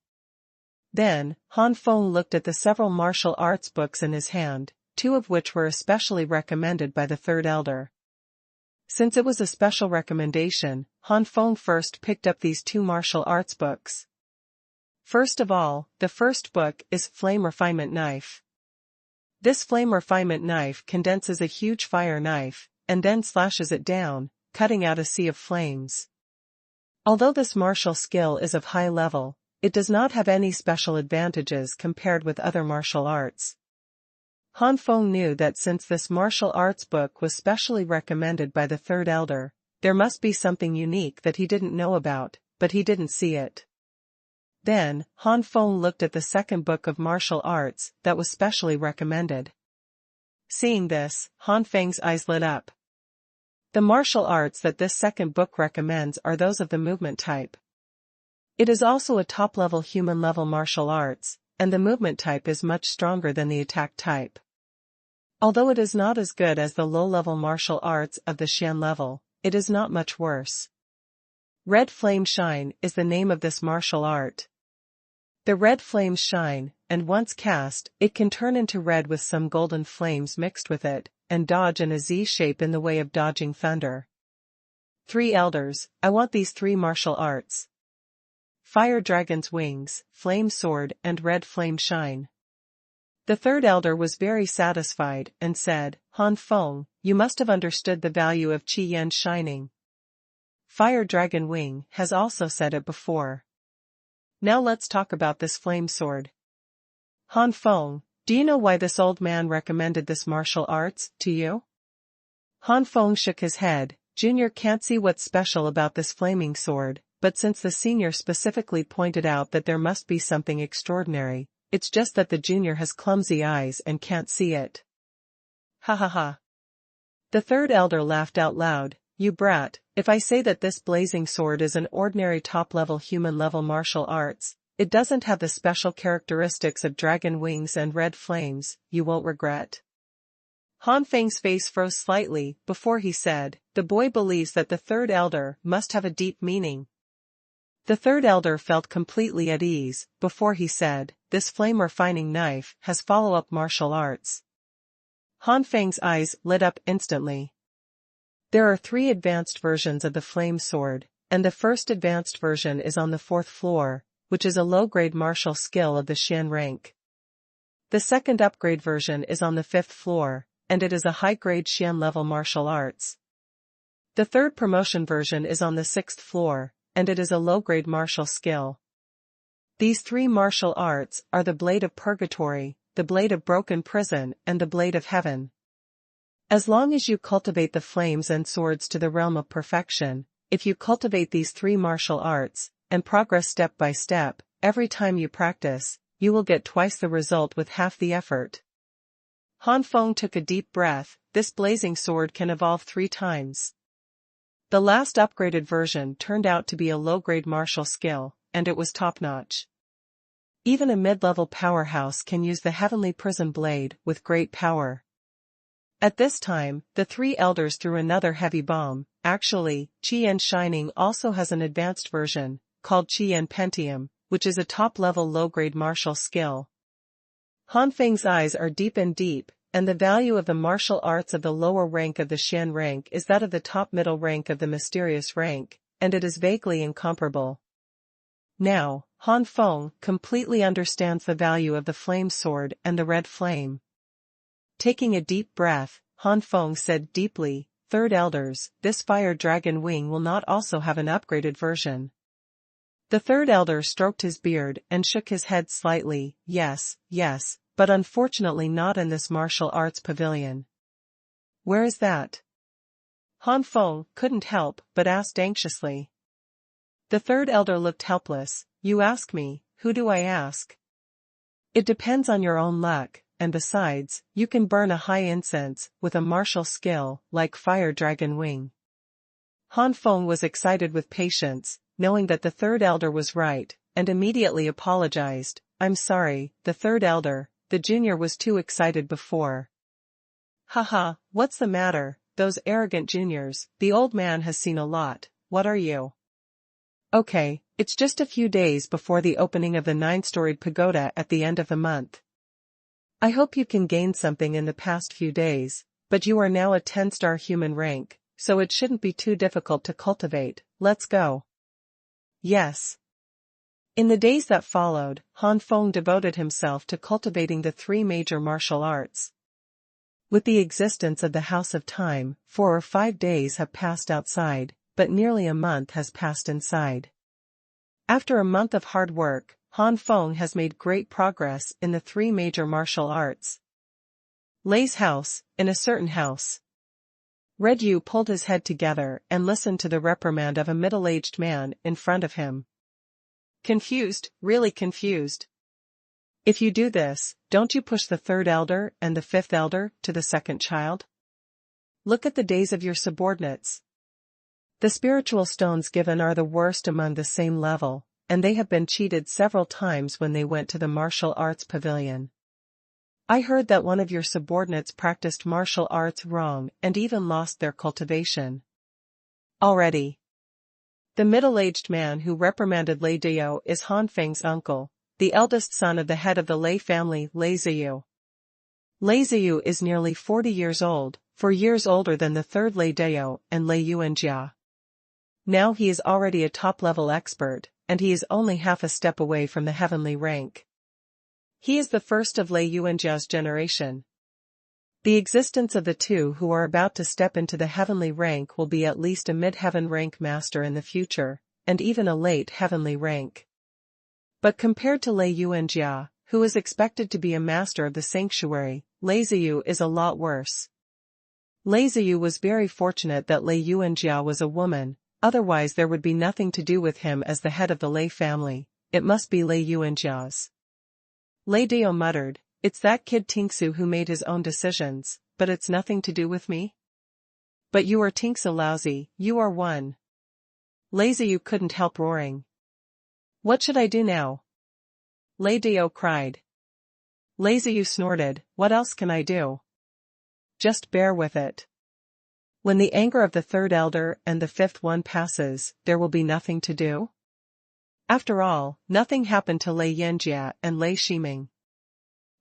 Then, Han Feng looked at the several martial arts books in his hand, 2 of which were especially recommended by the 3rd elder. Since it was a special recommendation, Han Feng first picked up these 2 martial arts books. First of all, the first book is Flame Refinement Knife. This flame refinement knife condenses a huge fire knife, and then slashes it down, cutting out a sea of flames. Although this martial skill is of high level, it does not have any special advantages compared with other martial arts. Han Feng knew that since this martial arts book was specially recommended by the 3rd elder, there must be something unique that he didn't know about, but he didn't see it. Then, Han Feng looked at the 2nd book of martial arts that was specially recommended. Seeing this, Han Feng's eyes lit up. The martial arts that this 2nd book recommends are those of the movement type. It is also a top-level human-level martial arts, and the movement type is much stronger than the attack type. Although it is not as good as the low-level martial arts of the Xian level, it is not much worse. Red Flame Shine is the name of this martial art. The red flames shine, and once cast, it can turn into red with some golden flames mixed with it, and dodge in a Z shape in the way of dodging thunder. 3 elders, I want these 3 martial arts. Fire Dragon's Wings, Flame Sword and Red Flame Shine. The 3rd elder was very satisfied and said, Han Feng, you must have understood the value of Qi Yan's shining. Fire Dragon Wing has also said it before. Now let's talk about this flame sword. Han Feng, do you know why this old man recommended this martial arts to you? Han Feng shook his head. Junior can't see what's special about this flaming sword, but since the senior specifically pointed out that there must be something extraordinary, it's just that the junior has clumsy eyes and can't see it. Ha ha ha. The 3rd elder laughed out loud. You brat, if I say that this blazing sword is an ordinary top-level human-level martial arts, it doesn't have the special characteristics of dragon wings and red flames, you won't regret. Han Feng's face froze slightly before he said, "The boy believes that the third elder must have a deep meaning." The third elder felt completely at ease before he said, "This flame-refining knife has follow-up martial arts." Han Feng's eyes lit up instantly. There are 3 advanced versions of the flame sword, and the first advanced version is on the 4th floor, which is a low-grade martial skill of the Xian rank. The second upgrade version is on the 5th floor, and it is a high-grade Xian level martial arts. The third promotion version is on the 6th floor, and it is a low-grade martial skill. These 3 martial arts are the Blade of Purgatory, the Blade of Broken Prison, and the Blade of Heaven. As long as you cultivate the flames and swords to the realm of perfection, if you cultivate these 3 martial arts, and progress step by step, every time you practice, you will get twice the result with half the effort. Han Feng took a deep breath. This blazing sword can evolve 3 times. The last upgraded version turned out to be a low-grade martial skill, and it was top-notch. Even a mid-level powerhouse can use the Heavenly Prison Blade with great power. At this time, the 3 elders threw another heavy bomb. Actually, Chi Shining also has an advanced version, called Chi Pentium, which is a top-level low-grade martial skill. Han Feng's eyes are deep, and the value of the martial arts of the lower rank of the Xian rank is that of the top middle rank of the mysterious rank, and it is vaguely incomparable. Now, Han Feng completely understands the value of the flame sword and the red flame. Taking a deep breath, Han Feng said deeply, "Third elders, this fire dragon wing will not also have an upgraded version." The third elder stroked his beard and shook his head slightly. Yes, but unfortunately not in this martial arts pavilion." "Where is that?" Han Feng couldn't help but asked anxiously. The third elder looked helpless. "You ask me, who do I ask? It depends on your own luck, and besides, you can burn a high incense with a martial skill like Fire Dragon Wing." Han Feng was excited with patience, knowing that the third elder was right, and immediately apologized. "I'm sorry, the third elder, the junior was too excited before." "Haha, what's the matter, those arrogant juniors, the old man has seen a lot, what are you?" "Okay, it's just a few days before the opening of the 9-storied pagoda at the end of the month. I hope you can gain something in the past few days, but you are now a 10-star human rank, so it shouldn't be too difficult to cultivate. Let's go." "Yes." In the days that followed, Han Feng devoted himself to cultivating the 3 major martial arts. With the existence of the House of Time, 4 or 5 days have passed outside, but nearly a month has passed inside. After a month of hard work, Han Feng has made great progress in the 3 major martial arts. Lei's house, in a certain house. Red Yu pulled his head together and listened to the reprimand of a middle-aged man in front of him. Confused, really confused. "If you do this, don't you push the third elder and the 5th elder to the second child? Look at the days of your subordinates. The spiritual stones given are the worst among the same level, and they have been cheated several times when they went to the martial arts pavilion. I heard that one of your subordinates practiced martial arts wrong and even lost their cultivation." "Already." The middle-aged man who reprimanded Lei Dao is Han Feng's uncle, the eldest son of the head of the Lei family, Lei Ziyu. Lei Ziyu is nearly 40 years old, 4 years older than the third Lei Dao and Lei Yuanjia. Now he is already a top-level expert, and he is only half a step away from the heavenly rank. He is the first of Lei Yuanjia's generation. The existence of the 2 who are about to step into the heavenly rank will be at least a mid-heaven rank master in the future, and even a late heavenly rank. But compared to Lei Yuanjia, who is expected to be a master of the sanctuary, Lei Ziyu is a lot worse. Lei Ziyu was very fortunate that Lei Yuanjia was a woman, otherwise there would be nothing to do with him as the head of the Lei family. It must be Lei Yuanjia's. Lei Dao muttered, "It's that kid Tingsu who made his own decisions, but it's nothing to do with me." "But you are Tingsu lousy, you are one." Lei Ziyu couldn't help roaring. "What should I do now?" Lei Dao cried. Lei Ziyu snorted, "What else can I do?" Just bear with it. When the anger of the third elder and the fifth one passes, there will be nothing to do. After all, nothing happened to Lei Yanjia and Lei Shiming.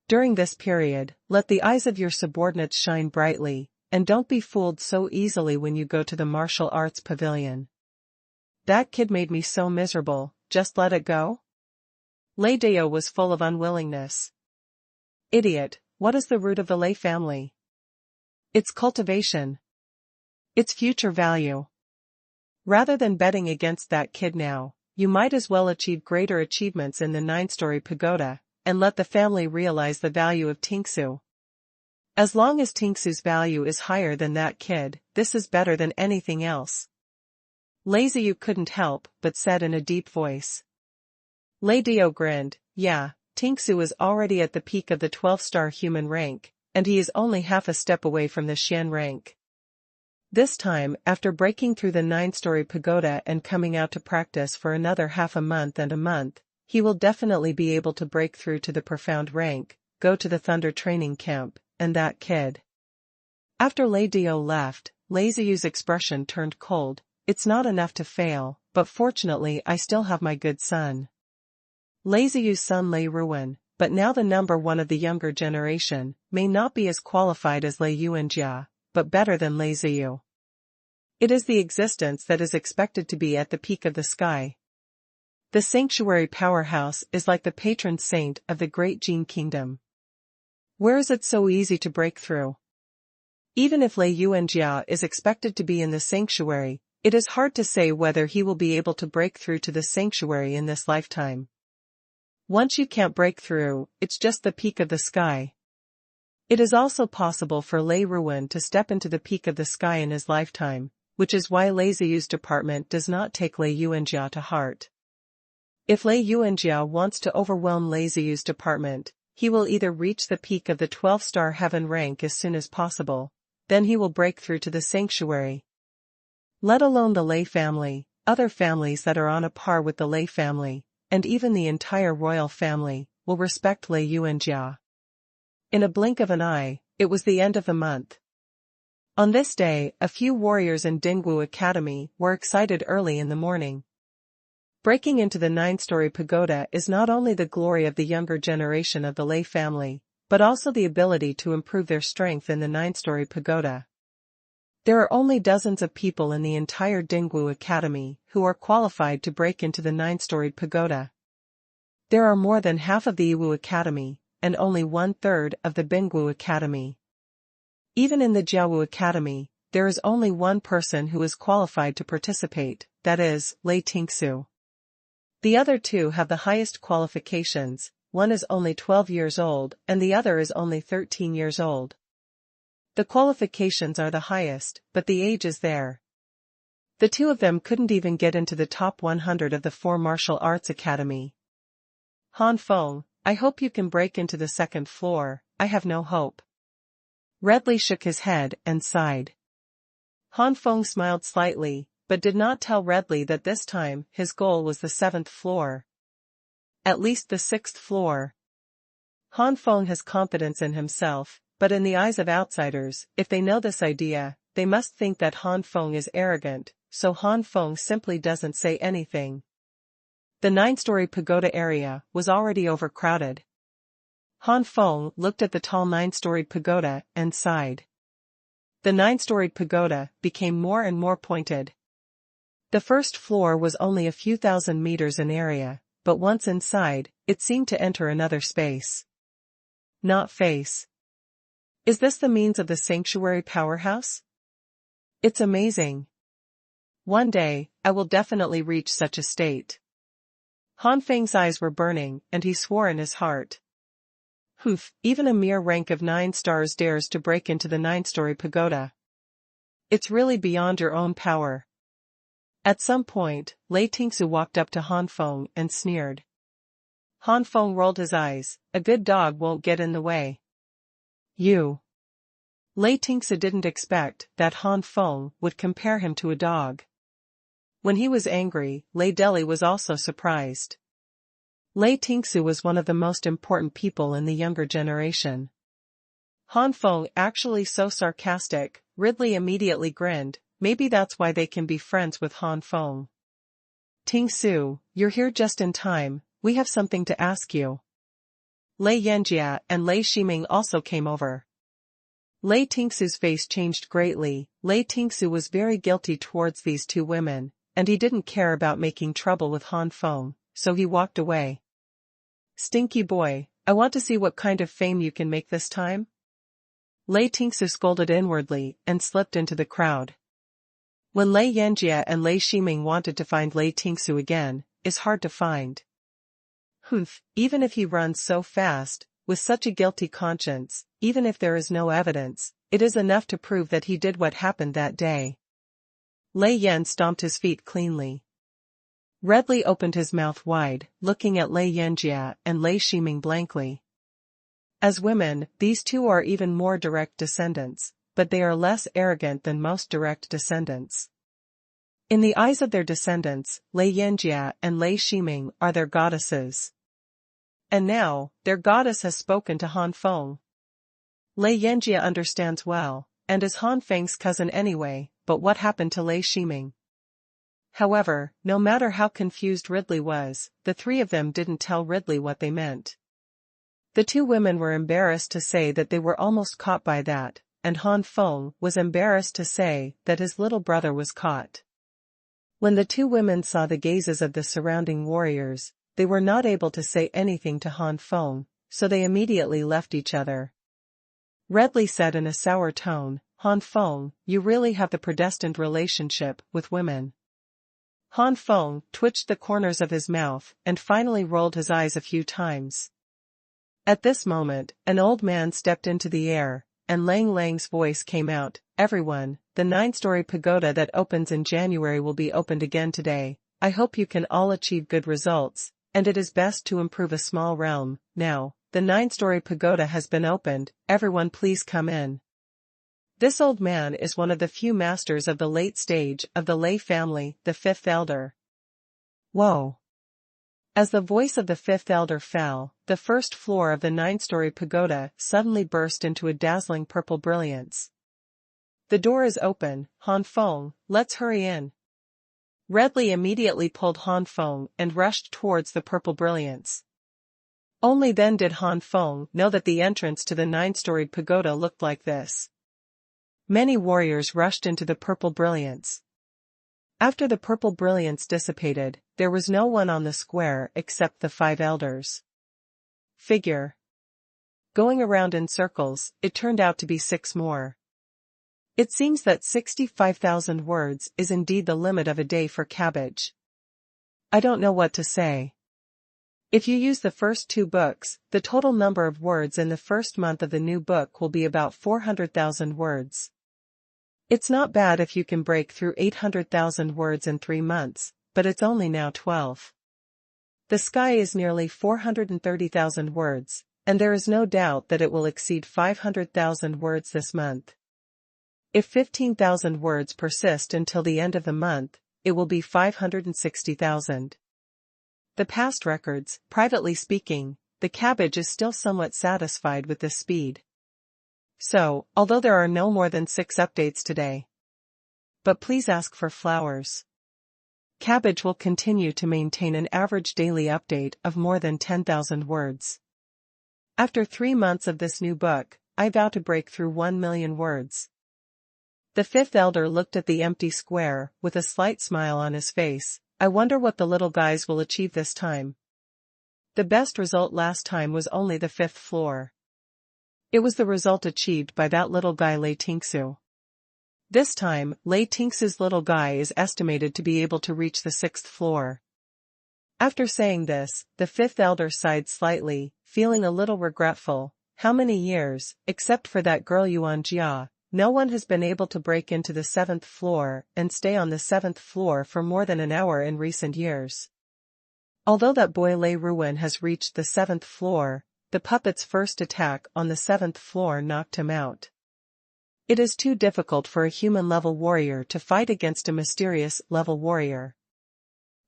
During this period, let the eyes of your subordinates shine brightly, and don't be fooled so easily when you go to the martial arts pavilion. That kid made me so miserable, just let it go? Lei Dao was full of unwillingness. Idiot, what is the root of the Lei family? Its cultivation. Its future value. Rather than betting against that kid now, you might as well achieve greater achievements in the 9-story pagoda, and let the family realize the value of Tingsu. As long as Tingsu's value is higher than that kid, this is better than anything else. Lei Ziyu couldn't help but said in a deep voice. Lei Dao grinned, yeah, Tingsu is already at the peak of the 12-star human rank, and he is only half a step away from the Xian rank. This time, after breaking through the 9-story pagoda and coming out to practice for another half a month and a month, he will definitely be able to break through to the profound rank, go to the Thunder training camp, and that kid. After Lei Dao left, Lei Ziyu's expression turned cold. It's not enough to fail, but fortunately I still have my good son. Lei Ziyu's son Lei Ruwen, but now the number one of the younger generation, may not be as qualified as Lei Yuanjia, but better than Lei Ziyu. It is the existence that is expected to be at the peak of the sky. The sanctuary powerhouse is like the patron saint of the great Jin kingdom. Where is it so easy to break through? Even if Lei Yuanjia is expected to be in the sanctuary, it is hard to say whether he will be able to break through to the sanctuary in this lifetime. Once you can't break through, it's just the peak of the sky. It is also possible for Lei Ruwen to step into the peak of the sky in his lifetime, which is why Lei Ziyu's department does not take Lei Yuanjia to heart. If Lei Yuanjia wants to overwhelm Lei Ziyu's department, he will either reach the peak of the 12-star heaven rank as soon as possible, then he will break through to the sanctuary. Let alone the Lei family, other families that are on a par with the Lei family, and even the entire royal family, will respect Lei Yuanjia. In a blink of an eye, it was the end of the month. On this day, a few warriors in Dingwu Academy were excited early in the morning. Breaking into the 9-story pagoda is not only the glory of the younger generation of the Lei family, but also the ability to improve their strength in the 9-story pagoda. There are only dozens of people in the entire Dingwu Academy who are qualified to break into the 9-storied pagoda. There are more than half of the Yiwu Academy, and only 1/3 of the Bingwu Academy. Even in the Jiawu Academy, there is only one person who is qualified to participate, that is, Lei Tingsu. The other two have the highest qualifications, one is only 12 years old and the other is only 13 years old. The qualifications are the highest, but the age is there. The two of them couldn't even get into the top 100 of the 4 martial arts academy. Han Feng, I hope you can break into the 2nd floor, I have no hope. Redley shook his head and sighed. Han Feng smiled slightly, but did not tell Redley that this time his goal was the 7th floor. At least the 6th floor. Han Feng has confidence in himself, but in the eyes of outsiders, if they know this idea, they must think that Han Feng is arrogant, so Han Feng simply doesn't say anything. The 9-story pagoda area was already overcrowded. Han Feng looked at the tall 9-storied pagoda and sighed. The 9-storied pagoda became more and more pointed. The 1st floor was only a few thousand meters in area, but once inside, it seemed to enter another space. Not face. Is this the means of the sanctuary powerhouse? It's amazing. One day, I will definitely reach such a state. Han Feng's eyes were burning, and he swore in his heart. Hoof, even a mere rank of 9 stars dares to break into the 9-story pagoda. It's really beyond your own power. At some point, Lei Tingsu walked up to Han Feng and sneered. Han Feng rolled his eyes, a good dog won't get in the way. You. Lei Tingsu didn't expect that Han Feng would compare him to a dog. When he was angry, Lei Deli was also surprised. Lei Tingsu was one of the most important people in the younger generation. Han Feng actually so sarcastic, Ridley immediately grinned, maybe that's why they can be friends with Han Feng. Ting Su, you're here just in time, we have something to ask you. Lei Yanjia and Lei Shiming also came over. Lei Tingsu's face changed greatly. Lei Tingsu was very guilty towards these two women, and he didn't care about making trouble with Han Feng, so he walked away. Stinky boy, I want to see what kind of fame you can make this time. Lei Tingsu scolded inwardly and slipped into the crowd. When Lei Yanjia and Lei Shiming wanted to find Lei Tingsu again, is hard to find. Humph, even if he runs so fast, with such a guilty conscience, even if there is no evidence, it is enough to prove that he did what happened that day. Lei Yan stomped his feet cleanly. Redley opened his mouth wide, looking at Lei Yanjia and Lei Shiming blankly. As women, these two are even more direct descendants, but they are less arrogant than most direct descendants. In the eyes of their descendants, Lei Yanjia and Lei Shiming are their goddesses. And now, their goddess has spoken to Han Feng. Lei Yanjia understands well, and is Han Feng's cousin anyway, but what happened to Lei Shiming? However, no matter how confused Ridley was, the three of them didn't tell Ridley what they meant. The two women were embarrassed to say that they were almost caught by that, and Han Feng was embarrassed to say that his little brother was caught. When the two women saw the gazes of the surrounding warriors, they were not able to say anything to Han Feng, so they immediately left each other. Redley said in a sour tone, Han Feng, you really have the predestined relationship with women. Han Feng twitched the corners of his mouth and finally rolled his eyes a few times. At this moment, an old man stepped into the air, and Lang Lang's voice came out, everyone, the 9-story pagoda that opens in January will be opened again today. I hope you can all achieve good results, and it is best to improve a small realm. Now, the 9-story pagoda has been opened, everyone please come in. This old man is one of the few masters of the late stage of the Lei family, the fifth elder. Whoa! As the voice of the fifth elder fell, the first floor of the 9-story pagoda suddenly burst into a dazzling purple brilliance. The door is open, Han Feng, let's hurry in. Redley immediately pulled Han Feng and rushed towards the purple brilliance. Only then did Han Feng know that the entrance to the 9-storied pagoda looked like this. Many warriors rushed into the purple brilliance. After the purple brilliance dissipated, there was no one on the square except the 5 elders. Figure. Going around in circles, it turned out to be 6 more. It seems that 65,000 words is indeed the limit of a day for cabbage. I don't know what to say. If you use the first 2 books, the total number of words in the first month of the new book will be about 400,000 words. It's not bad if you can break through 800,000 words in 3 months, but it's only now 12. The sky is nearly 430,000 words, and there is no doubt that it will exceed 500,000 words this month. If 15,000 words persist until the end of the month, it will be 560,000. The past records, privately speaking, the cabbage is still somewhat satisfied with this speed. So, although there are no more than 6 updates today. But please ask for flowers. Cabbage will continue to maintain an average daily update of more than 10,000 words. After 3 months of this new book, I vow to break through 1 million words. The 5th elder looked at the empty square with a slight smile on his face. I wonder what the little guys will achieve this time. The best result last time was only the 5th floor. It was the result achieved by that little guy Lei Tingsu. This time, Lei Tingsu's little guy is estimated to be able to reach the 6th floor. After saying this, the 5th elder sighed slightly, feeling a little regretful. How many years, except for that girl Yuan Jia, no one has been able to break into the 7th floor and stay on the 7th floor for more than an hour in recent years. Although that boy Lei Ruan has reached the 7th floor, the puppet's first attack on the 7th floor knocked him out. It is too difficult for a human-level warrior to fight against a mysterious-level warrior.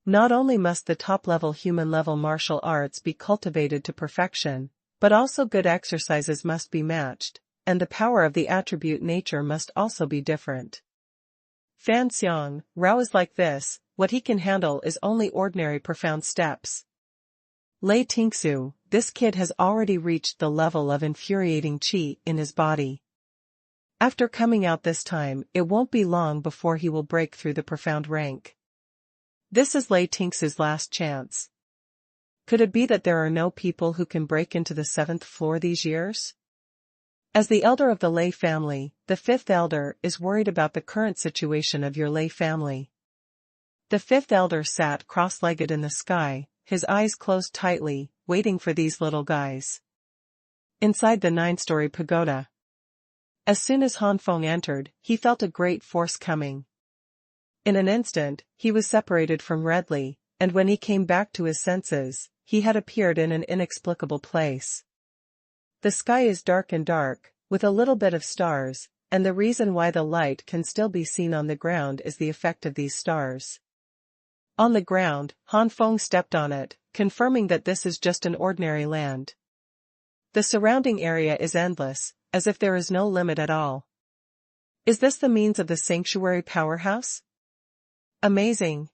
Not only must the top-level human-level martial arts be cultivated to perfection, but also good exercises must be matched, and the power of the attribute nature must also be different. Fan Xiang, Rao is like this, what he can handle is only ordinary profound steps. Lei Tingsu, this kid has already reached the level of infuriating qi in his body. After coming out this time, it won't be long before he will break through the profound rank. This is Lei Tingsu's last chance. Could it be that there are no people who can break into the 7th floor these years? As the elder of the Lei family, the 5th elder is worried about the current situation of your Lei family. The 5th elder sat cross-legged in the sky, his eyes closed tightly, waiting for these little guys. Inside the 9-story pagoda. As soon as Han Feng entered, he felt a great force coming. In an instant, he was separated from Redley, and when he came back to his senses, he had appeared in an inexplicable place. The sky is dark, with a little bit of stars, and the reason why the light can still be seen on the ground is the effect of these stars. On the ground, Han Feng stepped on it, confirming that this is just an ordinary land. The surrounding area is endless, as if there is no limit at all. Is this the means of the sanctuary powerhouse? Amazing!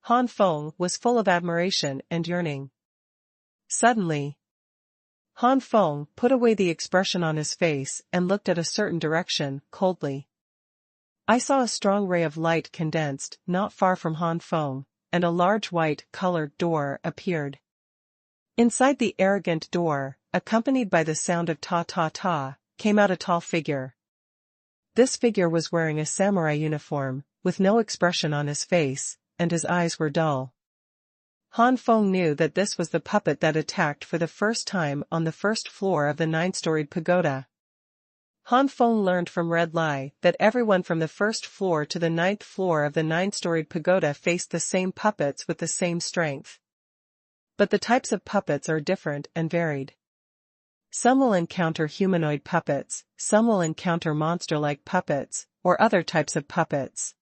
Han Feng was full of admiration and yearning. Suddenly, Han Feng put away the expression on his face and looked at a certain direction, coldly. I saw a strong ray of light condensed not far from Han Feng, and a large white-colored door appeared. Inside the arrogant door, accompanied by the sound of ta-ta-ta, came out a tall figure. This figure was wearing a samurai uniform, with no expression on his face, and his eyes were dull. Han Feng knew that this was the puppet that attacked for the first time on the 1st floor of the 9-storied pagoda. Han Feng learned from Red Lai that everyone from the 1st floor to the 9th floor of the 9-storied pagoda faced the same puppets with the same strength. But the types of puppets are different and varied. Some will encounter humanoid puppets, some will encounter monster-like puppets, or other types of puppets.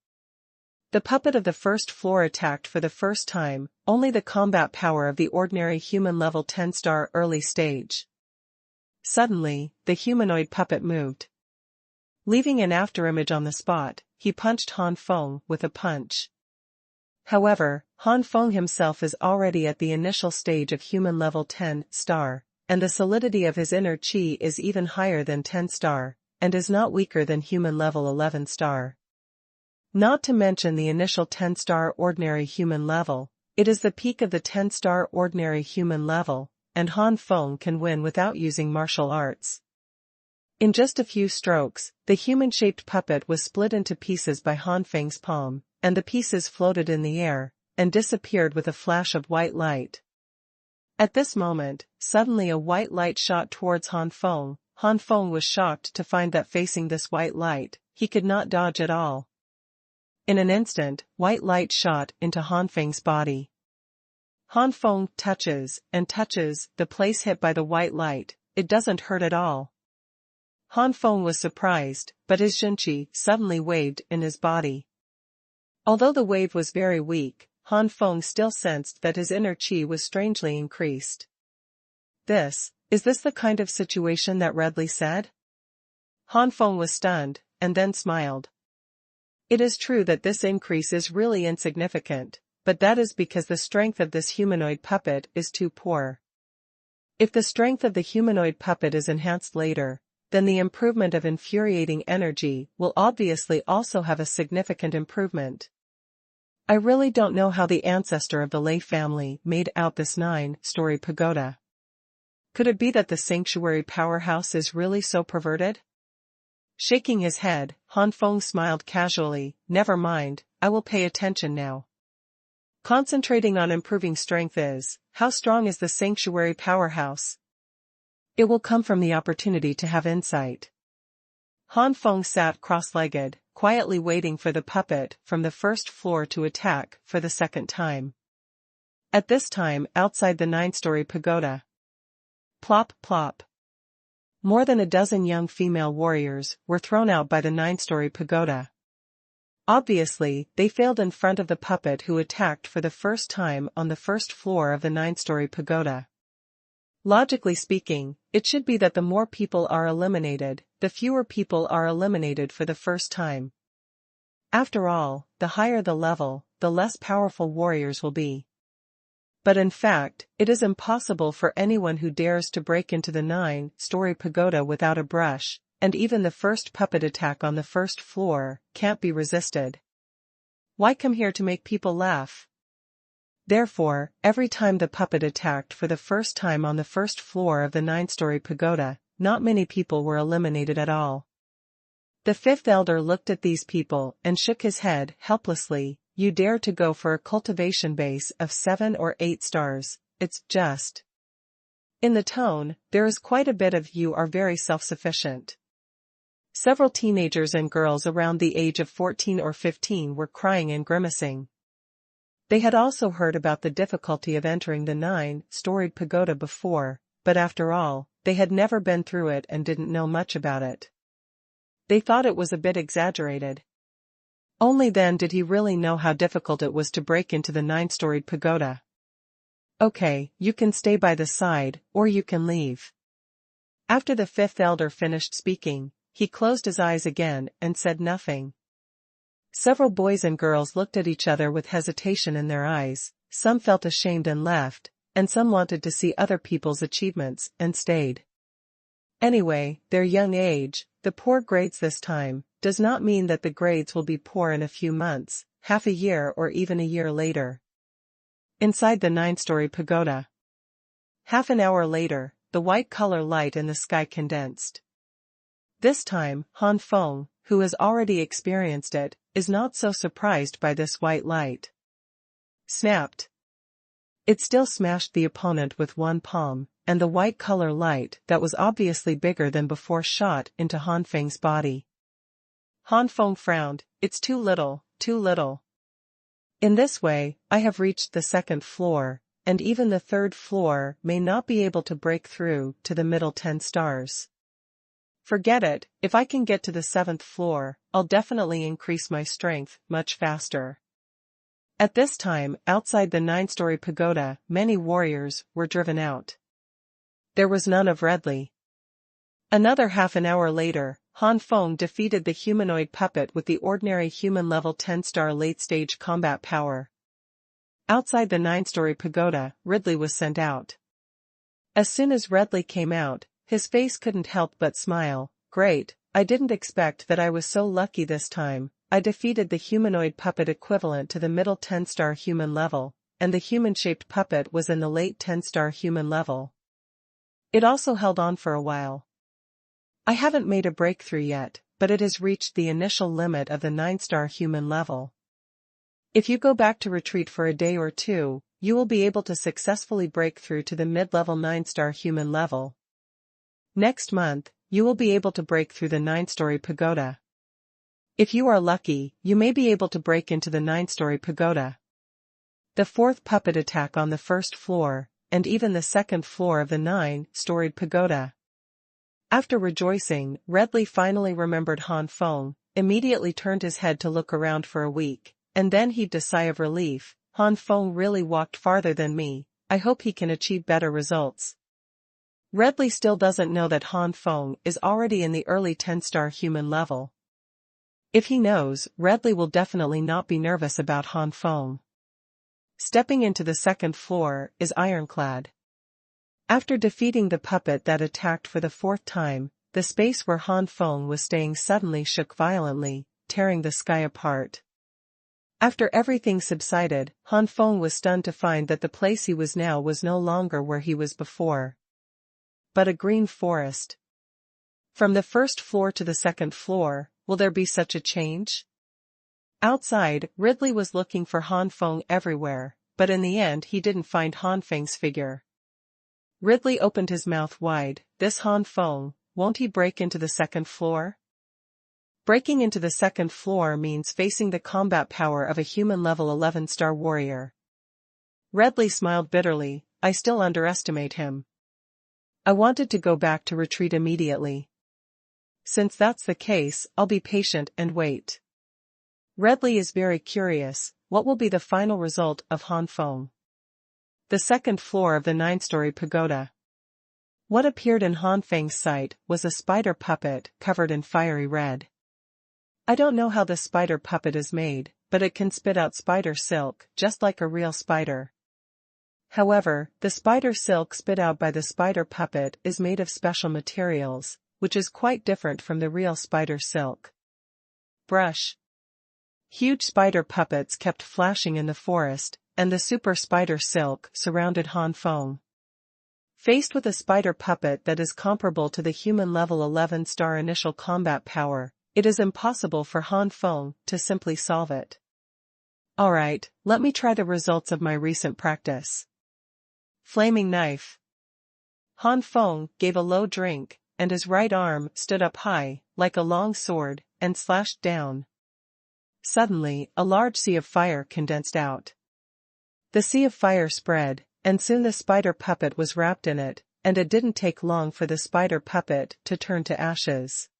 The puppet of the 1st floor attacked for the first time, only the combat power of the ordinary human level 10-star early stage. Suddenly, the humanoid puppet moved. Leaving an afterimage on the spot, he punched Han Feng with a punch. However, Han Feng himself is already at the initial stage of human level 10-star, and the solidity of his inner chi is even higher than 10-star, and is not weaker than human level 11-star. Not to mention the initial 10-star ordinary human level, it is the peak of the 10-star ordinary human level, and Han Feng can win without using martial arts. In just a few strokes, the human-shaped puppet was split into pieces by Han Feng's palm, and the pieces floated in the air, and disappeared with a flash of white light. At this moment, suddenly a white light shot towards Han Feng. Han Feng was shocked to find that facing this white light, he could not dodge at all. In an instant, white light shot into Han Feng's body. Han Feng touches the place hit by the white light, it doesn't hurt at all. Han Feng was surprised, but his Jinqi suddenly waved in his body. Although the wave was very weak, Han Feng still sensed that his inner qi was strangely increased. Is this the kind of situation that Redley said? Han Feng was stunned, and then smiled. It is true that this increase is really insignificant, but that is because the strength of this humanoid puppet is too poor. If the strength of the humanoid puppet is enhanced later, then the improvement of infuriating energy will obviously also have a significant improvement. I really don't know how the ancestor of the Lei family made out this 9-story pagoda. Could it be that the sanctuary powerhouse is really so perverted? Shaking his head, Han Feng smiled casually. Never mind, I will pay attention now. Concentrating on improving strength how strong is the sanctuary powerhouse? It will come from the opportunity to have insight. Han Feng sat cross-legged, quietly waiting for the puppet from the 1st floor to attack for the 2nd time. At this time, outside the 9-story pagoda. Plop, plop. More than a dozen young female warriors were thrown out by the 9-story pagoda. Obviously, they failed in front of the puppet who attacked for the first time on the 1st floor of the 9-story pagoda. Logically speaking, it should be that the more people are eliminated, the fewer people are eliminated for the first time. After all, the higher the level, the less powerful warriors will be. But in fact, it is impossible for anyone who dares to break into the 9-story pagoda without a brush, and even the first puppet attack on the first floor can't be resisted. Why come here to make people laugh? Therefore, every time the puppet attacked for the first time on the first floor of the 9-story pagoda, not many people were eliminated at all. The fifth elder looked at these people and shook his head helplessly. You dare to go for a cultivation base of 7 or 8 stars, it's just. In the tone, there is quite a bit of you are very self-sufficient. Several teenagers and girls around the age of 14 or 15 were crying and grimacing. They had also heard about the difficulty of entering the 9-storied pagoda before, but after all, they had never been through it and didn't know much about it. They thought it was a bit exaggerated. Only then did he really know how difficult it was to break into the 9-storied pagoda. Okay, you can stay by the side, or you can leave. After the fifth elder finished speaking, he closed his eyes again and said nothing. Several boys and girls looked at each other with hesitation in their eyes, some felt ashamed and left, and some wanted to see other people's achievements and stayed. Anyway, their young age, the poor grades this time, does not mean that the grades will be poor in a few months, half a year or even a year later. Inside the 9-story pagoda. Half an hour later, the white color light in the sky condensed. This time, Han Feng, who has already experienced it, is not so surprised by this white light. Snapped. It still smashed the opponent with one palm, and the white color light that was obviously bigger than before shot into Han Feng's body. Han Feng frowned. It's too little, too little. In this way, I have reached the 2nd floor, and even the 3rd floor may not be able to break through to the middle 10 stars. Forget it, if I can get to the 7th floor, I'll definitely increase my strength much faster. At this time, outside the 9-story pagoda, many warriors were driven out. There was none of Redley. Another half an hour later, Han Feng defeated the humanoid puppet with the ordinary human level 10-star late-stage combat power. Outside the 9-story pagoda, Ridley was sent out. As soon as Ridley came out, his face couldn't help but smile. Great, I didn't expect that I was so lucky this time. I defeated the humanoid puppet equivalent to the middle 10-star human level, and the human-shaped puppet was in the late 10-star human level. It also held on for a while. I haven't made a breakthrough yet, but it has reached the initial limit of the 9-star human level. If you go back to retreat for a day or two, you will be able to successfully break through to the mid-level 9-star human level. Next month, you will be able to break through the 9-story pagoda. If you are lucky, you may be able to break into the 9-story pagoda. The 4th puppet attack on the 1st floor, and even the 2nd floor of the 9-storied pagoda. After rejoicing, Redley finally remembered Han Feng, immediately turned his head to look around for a week, and then heaved a sigh of relief. Han Feng really walked farther than me, I hope he can achieve better results. Redley still doesn't know that Han Feng is already in the early 10-star human level. If he knows, Redley will definitely not be nervous about Han Feng. Stepping into the 2nd floor is ironclad. After defeating the puppet that attacked for the 4th time, the space where Han Feng was staying suddenly shook violently, tearing the sky apart. After everything subsided, Han Feng was stunned to find that the place he was now was no longer where he was before, but a green forest. From the 1st floor to the 2nd floor, will there be such a change? Outside, Ridley was looking for Han Feng everywhere, but in the end he didn't find Han Feng's figure. Ridley opened his mouth wide. This Han Feng, won't he break into the 2nd floor? Breaking into the 2nd floor means facing the combat power of a human level 11-star warrior. Ridley smiled bitterly. I still underestimate him. I wanted to go back to retreat immediately. Since that's the case, I'll be patient and wait. Ridley is very curious, what will be the final result of Han Feng? The 2nd floor of the 9-story pagoda. What appeared in Han Feng's sight was a spider puppet covered in fiery red. I don't know how the spider puppet is made, but it can spit out spider silk just like a real spider. However, the spider silk spit out by the spider puppet is made of special materials, which is quite different from the real spider silk. Brush. Huge spider puppets kept flashing in the forest, and the super spider silk surrounded Han Feng. Faced with a spider puppet that is comparable to the human level 11-star initial combat power, it is impossible for Han Feng to simply solve it. Alright, let me try the results of my recent practice. Flaming knife. Han Feng gave a low drink, and his right arm stood up high, like a long sword, and slashed down. Suddenly, a large sea of fire condensed out. The sea of fire spread, and soon the spider puppet was wrapped in it, and it didn't take long for the spider puppet to turn to ashes.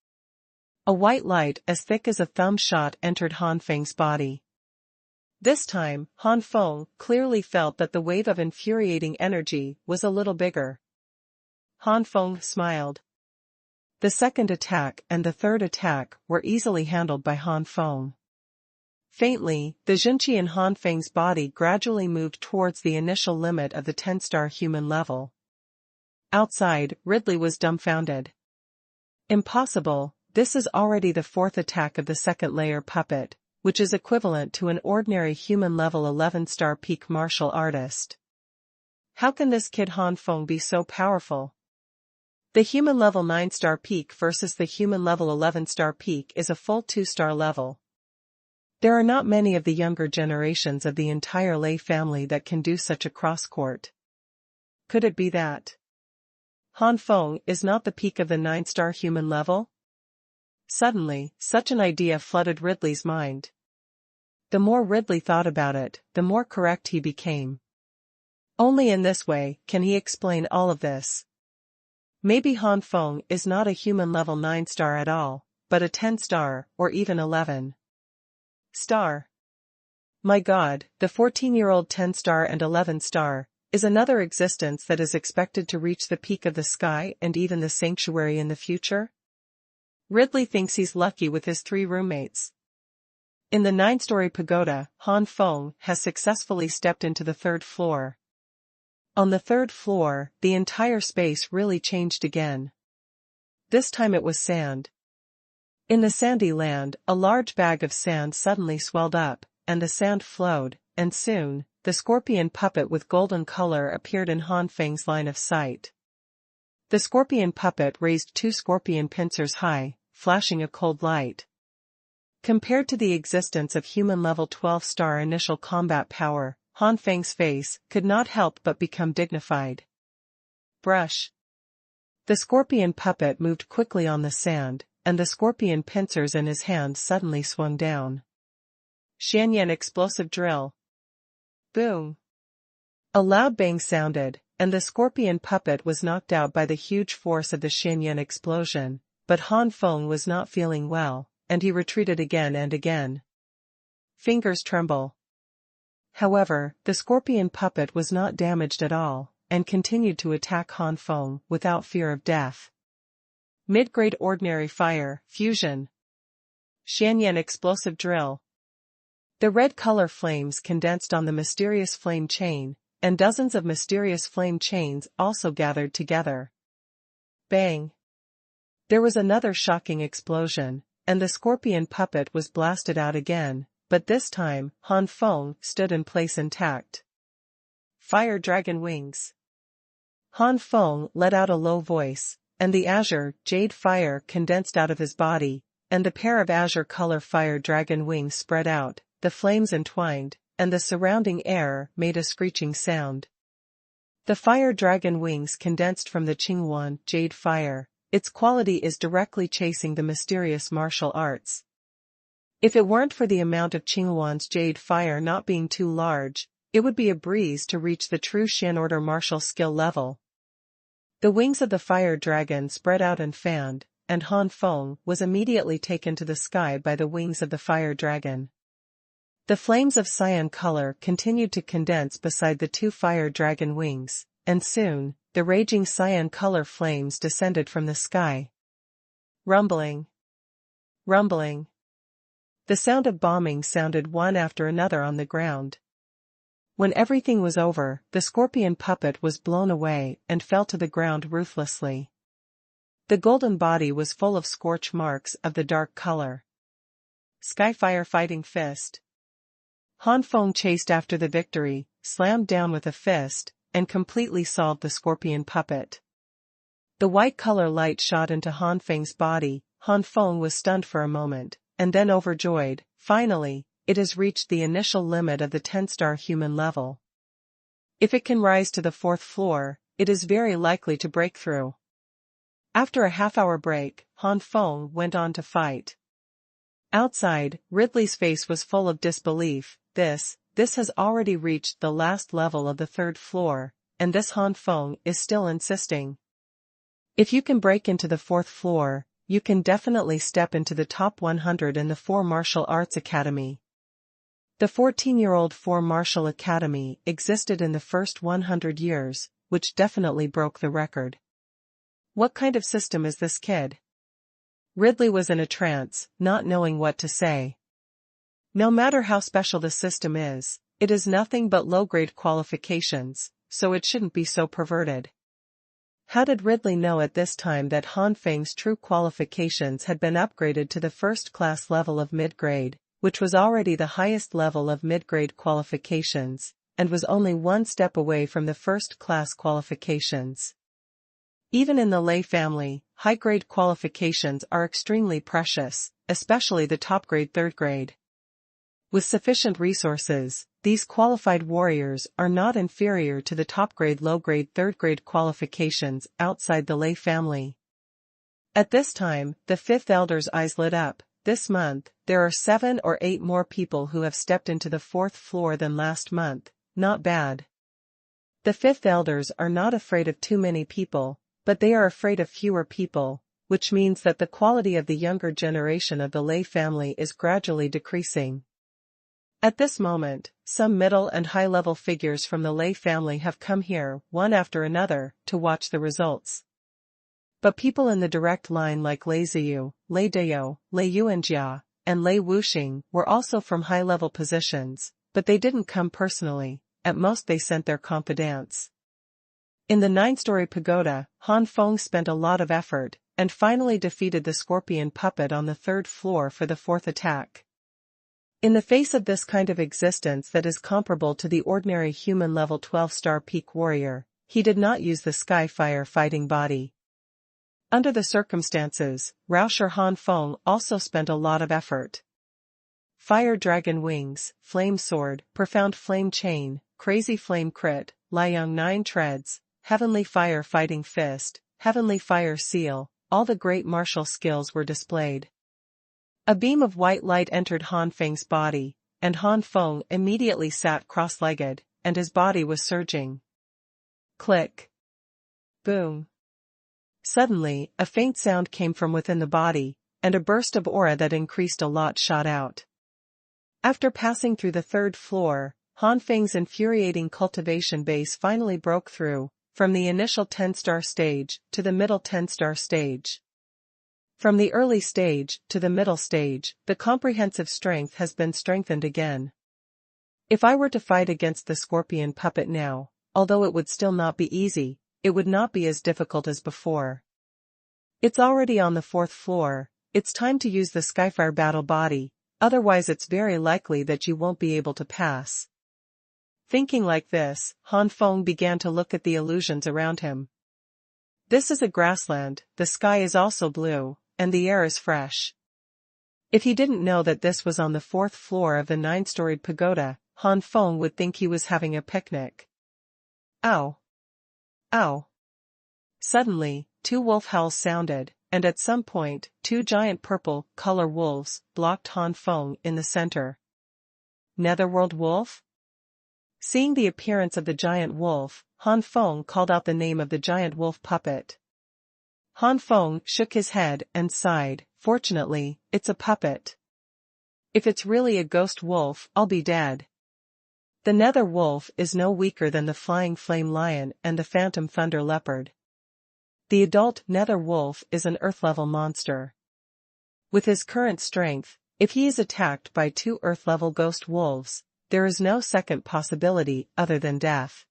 A white light as thick as a thumb shot entered Han Feng's body. This time, Han Feng clearly felt that the wave of infuriating energy was a little bigger. Han Feng smiled. The second attack and the third attack were easily handled by Han Feng. Faintly, the Junqi in Han Feng's body gradually moved towards the initial limit of the 10-star human level. Outside, Ridley was dumbfounded. Impossible, this is already the fourth attack of the second layer puppet, which is equivalent to an ordinary human level 11-star peak martial artist. How can this kid Han Feng be so powerful? The human level 9-star peak versus the human level 11-star peak is a full 2-star level. There are not many of the younger generations of the entire Lei family that can do such a cross-court. Could it be that Han Feng is not the peak of the 9-star human level? Suddenly, such an idea flooded Ridley's mind. The more Ridley thought about it, the more correct he became. Only in this way can he explain all of this. Maybe Han Feng is not a human level 9-star at all, but a 10-star, or even 11-star. My God, the 14-year-old 10-star and 11-star is another existence that is expected to reach the peak of the sky and even the sanctuary in the future? Ridley thinks he's lucky with his 3 roommates. In the 9-story pagoda, Han Feng has successfully stepped into the 3rd floor. On the 3rd floor, the entire space really changed again. This time it was sand. In the sandy land, a large bag of sand suddenly swelled up, and the sand flowed, and soon, the scorpion puppet with golden color appeared in Han Feng's line of sight. The scorpion puppet raised 2 scorpion pincers high, flashing a cold light. Compared to the existence of human level 12-star initial combat power, Han Feng's face could not help but become dignified. Brush. The scorpion puppet moved quickly on the sand, and the scorpion pincers in his hand suddenly swung down. Xuanhuan explosive drill. Boom. A loud bang sounded, and the scorpion puppet was knocked out by the huge force of the Xuanhuan explosion, but Han Feng was not feeling well, and he retreated again and again. Fingers tremble. However, the scorpion puppet was not damaged at all, and continued to attack Han Feng without fear of death. Mid-grade ordinary fire, fusion. Xuanhuan explosive drill. The red color flames condensed on the mysterious flame chain, and dozens of mysterious flame chains also gathered together. Bang! There was another shocking explosion, and the scorpion puppet was blasted out again, but this time, Han Feng stood in place intact. Fire dragon wings. Han Feng let out a low voice, and the azure, jade fire condensed out of his body, and a pair of azure color fire dragon wings spread out, the flames entwined, and the surrounding air made a screeching sound. The fire dragon wings condensed from the Xuanhuan jade fire. Its quality is directly chasing the mysterious martial arts. If it weren't for the amount of Xuanhuan's jade fire not being too large, it would be a breeze to reach the true Shan order martial skill level. The wings of the fire dragon spread out and fanned, and Han Feng was immediately taken to the sky by the wings of the fire dragon. The flames of cyan color continued to condense beside the 2 fire dragon wings, and soon, the raging cyan color flames descended from the sky. Rumbling. Rumbling. The sound of bombing sounded one after another on the ground. When everything was over, the scorpion puppet was blown away and fell to the ground ruthlessly. The golden body was full of scorch marks of the dark color. Skyfire Fighting Fist. Han Feng chased after the victory, slammed down with a fist, and completely solved the scorpion puppet. The white color light shot into Han Feng's body. Han Feng was stunned for a moment, and then overjoyed. Finally, it has reached the initial limit of the 10-star human level. If it can rise to the 4th floor, it is very likely to break through. After a half-hour break, Han Feng went on to fight. Outside, Ridley's face was full of disbelief. This has already reached the last level of the 3rd floor, and this Han Feng is still insisting. If you can break into the 4th floor, you can definitely step into the top 100 in the 4 Martial Arts Academy. The 14-year-old 4 Martial Academy existed in the first 100 years, which definitely broke the record. What kind of system is this, kid? Ridley was in a trance, not knowing what to say. No matter how special the system is, it is nothing but low-grade qualifications, so it shouldn't be so perverted. How did Ridley know at this time that Han Feng's true qualifications had been upgraded to the first-class level of mid-grade, which was already the highest level of mid-grade qualifications, and was only one step away from the first-class qualifications? Even in the Lei family, high-grade qualifications are extremely precious, especially the top-grade 3rd grade. With sufficient resources, these qualified warriors are not inferior to the top-grade low-grade 3rd grade qualifications outside the Lei family. At this time, the 5th elder's eyes lit up. This month, there are 7 or 8 more people who have stepped into the 4th floor than last month. Not bad. The 5th elders are not afraid of too many people, but they are afraid of fewer people, which means that the quality of the younger generation of the Lei family is gradually decreasing. At this moment, some middle and high-level figures from the Lei family have come here, one after another, to watch the results. But people in the direct line like Lei Ziyu, Lei Dayou, Lei Yuanjia, and Lei Wuxing were also from high-level positions, but they didn't come personally. At most they sent their confidants. In the 9-story pagoda, Han Feng spent a lot of effort, and finally defeated the scorpion puppet on the 3rd floor for the 4th attack. In the face of this kind of existence that is comparable to the ordinary human level 12-star peak warrior, he did not use the Skyfire fighting body. Under the circumstances, Rauscher Han Feng also spent a lot of effort. Fire Dragon Wings, Flame Sword, Profound Flame Chain, Crazy Flame Crit, Liang 9 Treads, Heavenly Fire Fighting Fist, Heavenly Fire Seal, all the great martial skills were displayed. A beam of white light entered Han Feng's body, and Han Feng immediately sat cross-legged, and his body was surging. Click. Boom. Suddenly, a faint sound came from within the body, and a burst of aura that increased a lot shot out. After passing through the 3rd floor, Han Feng's infuriating cultivation base finally broke through, from the initial 10-star stage to the middle 10-star stage. From the early stage to the middle stage, the comprehensive strength has been strengthened again. If I were to fight against the scorpion puppet now, although it would still not be easy, it would not be as difficult as before. It's already on the 4th floor, it's time to use the Skyfire battle body, otherwise it's very likely that you won't be able to pass. Thinking like this, Han Feng began to look at the illusions around him. This is a grassland, the sky is also blue, and the air is fresh. If he didn't know that this was on the 4th floor of the 9-storied pagoda, Han Feng would think he was having a picnic. Ow! Ow! Suddenly, 2 wolf howls sounded, and at some point, 2 giant purple-color wolves blocked Han Feng in the center. Netherworld wolf? Seeing the appearance of the giant wolf, Han Feng called out the name of the giant wolf puppet. Han Feng shook his head and sighed. Fortunately, it's a puppet. If it's really a ghost wolf, I'll be dead. The nether wolf is no weaker than the flying flame lion and the phantom thunder leopard. The adult nether wolf is an earth-level monster. With his current strength, if he is attacked by 2 earth-level ghost wolves, there is no second possibility other than death.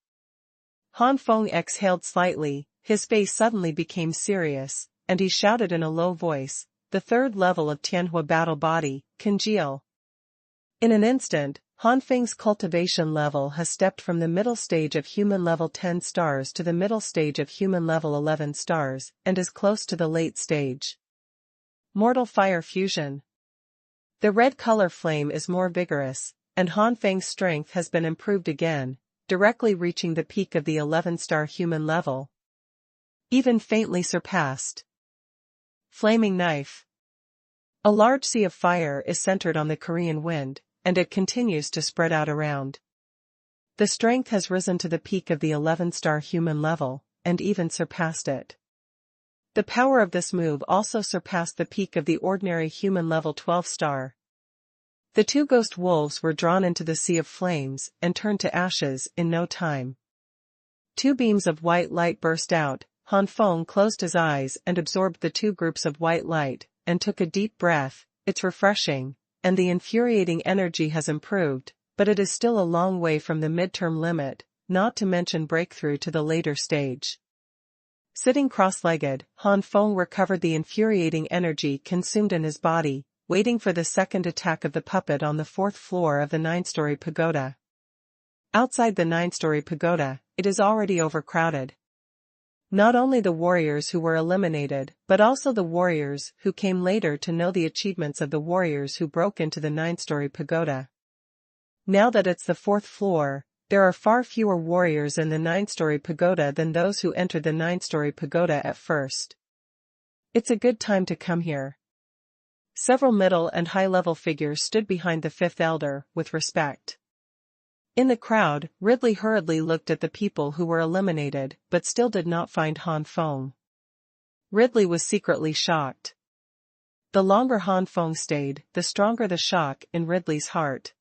Han Feng exhaled slightly, his face suddenly became serious, and he shouted in a low voice, "The 3rd level of Tianhua battle body, congeal." In an instant, Han Feng's cultivation level has stepped from the middle stage of human level 10 stars to the middle stage of human level 11 stars, and is close to the late stage. Mortal Fire Fusion. The red color flame is more vigorous, and Han Feng's strength has been improved again, directly reaching the peak of the 11-star human level. Even faintly surpassed. Flaming Knife. A large sea of fire is centered on the Korean wind, and it continues to spread out around. The strength has risen to the peak of the 11-star human level, and even surpassed it. The power of this move also surpassed the peak of the ordinary human level 12-star. The 2 ghost wolves were drawn into the sea of flames and turned to ashes in no time. 2 beams of white light burst out. Han Feng closed his eyes and absorbed the 2 groups of white light, and took a deep breath. It's refreshing, and the infuriating energy has improved, but it is still a long way from the midterm limit, not to mention breakthrough to the later stage. Sitting cross-legged, Han Feng recovered the infuriating energy consumed in his body, waiting for the second attack of the puppet on the 4th floor of the 9-story pagoda. Outside the 9-story pagoda, it is already overcrowded. Not only the warriors who were eliminated, but also the warriors who came later to know the achievements of the warriors who broke into the 9-story pagoda. Now that it's the 4th floor, there are far fewer warriors in the 9-story pagoda than those who entered the 9-story pagoda at first. It's a good time to come here. Several middle and high-level figures stood behind the 5th elder, with respect. In the crowd, Ridley hurriedly looked at the people who were eliminated, but still did not find Han Feng. Ridley was secretly shocked. The longer Han Feng stayed, the stronger the shock in Ridley's heart.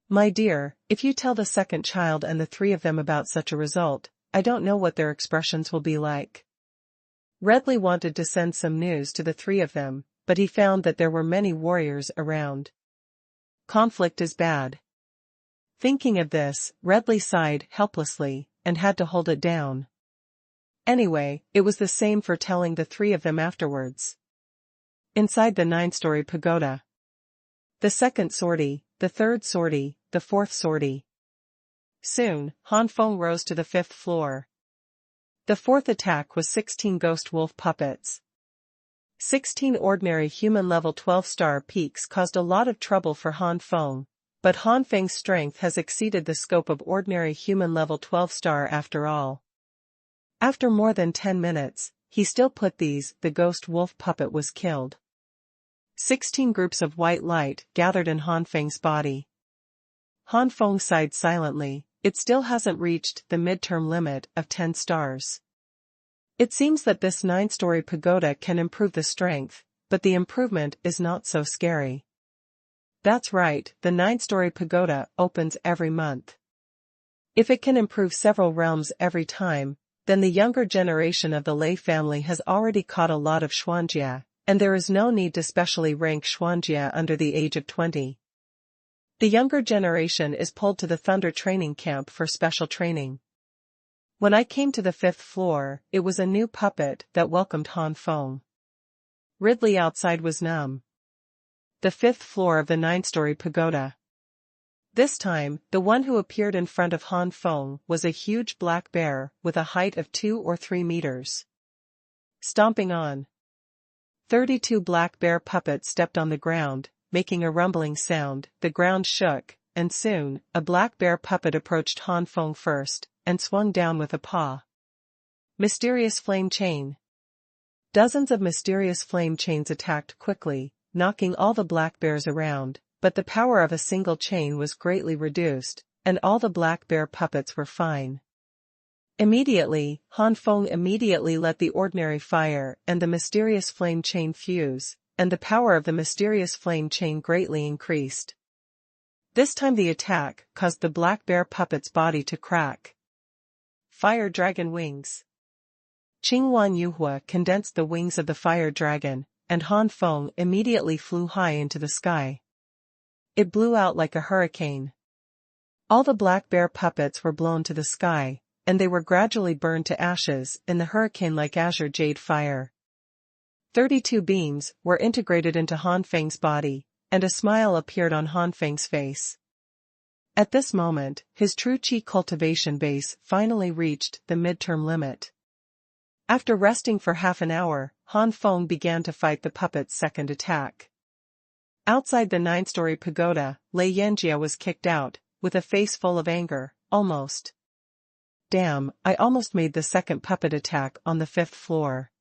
"My dear, if you tell the second child and the 3 of them about such a result, I don't know what their expressions will be like." Ridley wanted to send some news to the 3 of them, but he found that there were many warriors around. Conflict is bad. Thinking of this, Ridley sighed helplessly, and had to hold it down. Anyway, it was the same for telling the 3 of them afterwards. Inside the 9-story pagoda. The 2nd sortie, the 3rd sortie, the 4th sortie. Soon, Han Feng rose to the 5th floor. The 4th attack was 16 ghost wolf puppets. 16 ordinary human level 12-star peaks caused a lot of trouble for Han Feng. But Han Feng's strength has exceeded the scope of ordinary human level 12-star after all. After more than 10 minutes, he still put these. The ghost wolf puppet was killed. 16 groups of white light gathered in Han Feng's body. Han Feng sighed silently. It still hasn't reached the midterm limit of 10 stars. It seems that this 9-story pagoda can improve the strength, but the improvement is not so scary. That's right, the 9-story pagoda opens every month. If it can improve several realms every time, then the younger generation of the Lei family has already caught a lot of Xuanjia, and there is no need to specially rank Xuanjia under the age of 20. The younger generation is pulled to the Thunder training camp for special training. When I came to the 5th floor, it was a new puppet that welcomed Han Feng. Ridley outside was numb. The 5th floor of the 9-story pagoda. This time, the one who appeared in front of Han Feng was a huge black bear with a height of 2 or 3 meters. Stomping on. 32 black bear puppets stepped on the ground, making a rumbling sound. The ground shook, and soon, a black bear puppet approached Han Feng first, and swung down with a paw. Mysterious flame chain. Dozens of mysterious flame chains attacked quickly, knocking all the black bears around, but the power of a single chain was greatly reduced, and all the black bear puppets were fine. Immediately, Han Feng immediately let the ordinary fire and the mysterious flame chain fuse, and the power of the mysterious flame chain greatly increased. This time the attack caused the black bear puppet's body to crack. Fire dragon wings. Qinghuan Yuhua condensed the wings of the fire dragon, and Han Feng immediately flew high into the sky. It blew out like a hurricane. All the black bear puppets were blown to the sky, and they were gradually burned to ashes in the hurricane-like azure jade fire. 32 beams were integrated into Han Feng's body, and a smile appeared on Han Feng's face. At this moment, his true qi cultivation base finally reached the midterm limit. After resting for half an hour, Han Feng began to fight the puppet's second attack. Outside the 9-story pagoda, Lei Yanjia was kicked out, with a face full of anger, almost. Damn, I almost made the second puppet attack on the 5th floor.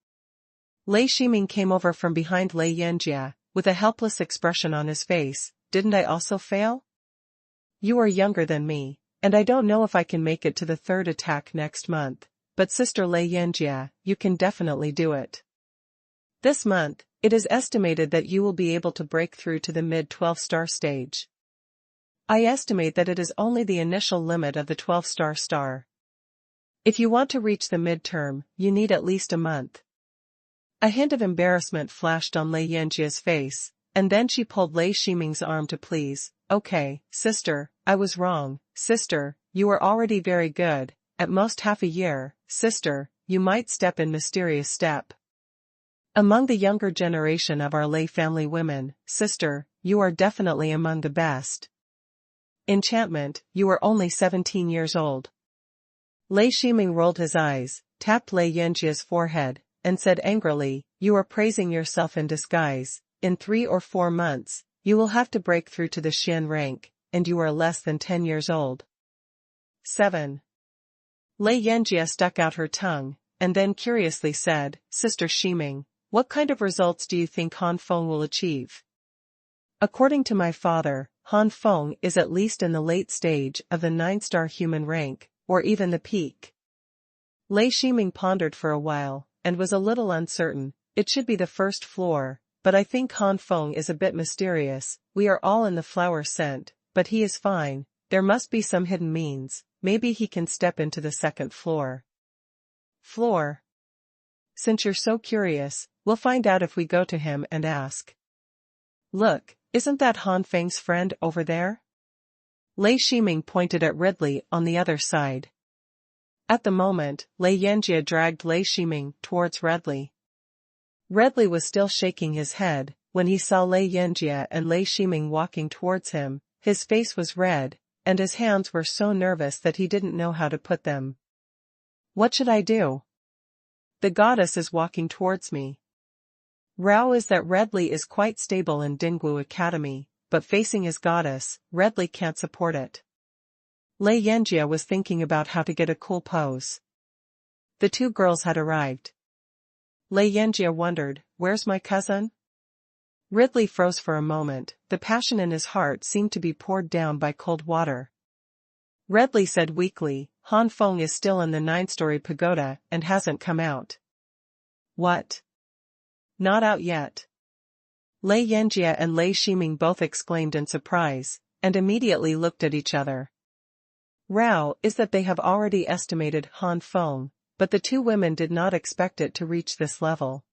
Lei Shiming came over from behind Lei Yanjia, with a helpless expression on his face. Didn't I also fail? You are younger than me, and I don't know if I can make it to the 3rd attack next month, but Sister Lei Yanjia, you can definitely do it. This month, it is estimated that you will be able to break through to the mid-12-star stage. I estimate that it is only the initial limit of the 12-star star. If you want to reach the midterm, you need at least a month. A hint of embarrassment flashed on Lei Yanjia's face, and then she pulled Lei Shiming's arm to please. Okay, sister, I was wrong. Sister, you are already very good, at most half a year. Sister, you might step in mysterious step. Among the younger generation of our Lei family women, sister, you are definitely among the best. Enchantment, you are only 17 years old. Lei Shiming rolled his eyes, tapped Lei Yanjia's forehead, and said angrily, you are praising yourself in disguise. In 3 or 4 months, you will have to break through to the Xian rank, and you are less than 10 years old. 7. Lei Yanjia stuck out her tongue, and then curiously said, Sister Shiming, what kind of results do you think Han Feng will achieve? According to my father, Han Feng is at least in the late stage of the 9-star human rank, or even the peak. Lei Shiming pondered for a while, and was a little uncertain. It should be the 1st floor, but I think Han Feng is a bit mysterious. We are all in the flower scent, but he is fine. There must be some hidden means. Maybe he can step into the 2nd floor. Floor. Since you're so curious, we'll find out if we go to him and ask. Look, isn't that Han Feng's friend over there? Lei Shiming pointed at Ridley on the other side. At the moment, Lei Yanjia dragged Lei Shiming towards Ridley. Ridley was still shaking his head when he saw Lei Yanjia and Lei Shiming walking towards him. His face was red, and his hands were so nervous that he didn't know how to put them. What should I do? The goddess is walking towards me. Rao is that Ridley is quite stable in Dingwu Academy, but facing his goddess, Ridley can't support it. Lei Yanjia was thinking about how to get a cool pose. The 2 girls had arrived. Lei Yanjia wondered, where's my cousin? Ridley froze for a moment. The passion in his heart seemed to be poured down by cold water. Ridley said weakly, Han Feng is still in the 9-story pagoda and hasn't come out. What? Not out yet. Lei Yanjia and Lei Shiming both exclaimed in surprise, and immediately looked at each other. Rao is that they have already estimated Han Feng, but the 2 women did not expect it to reach this level.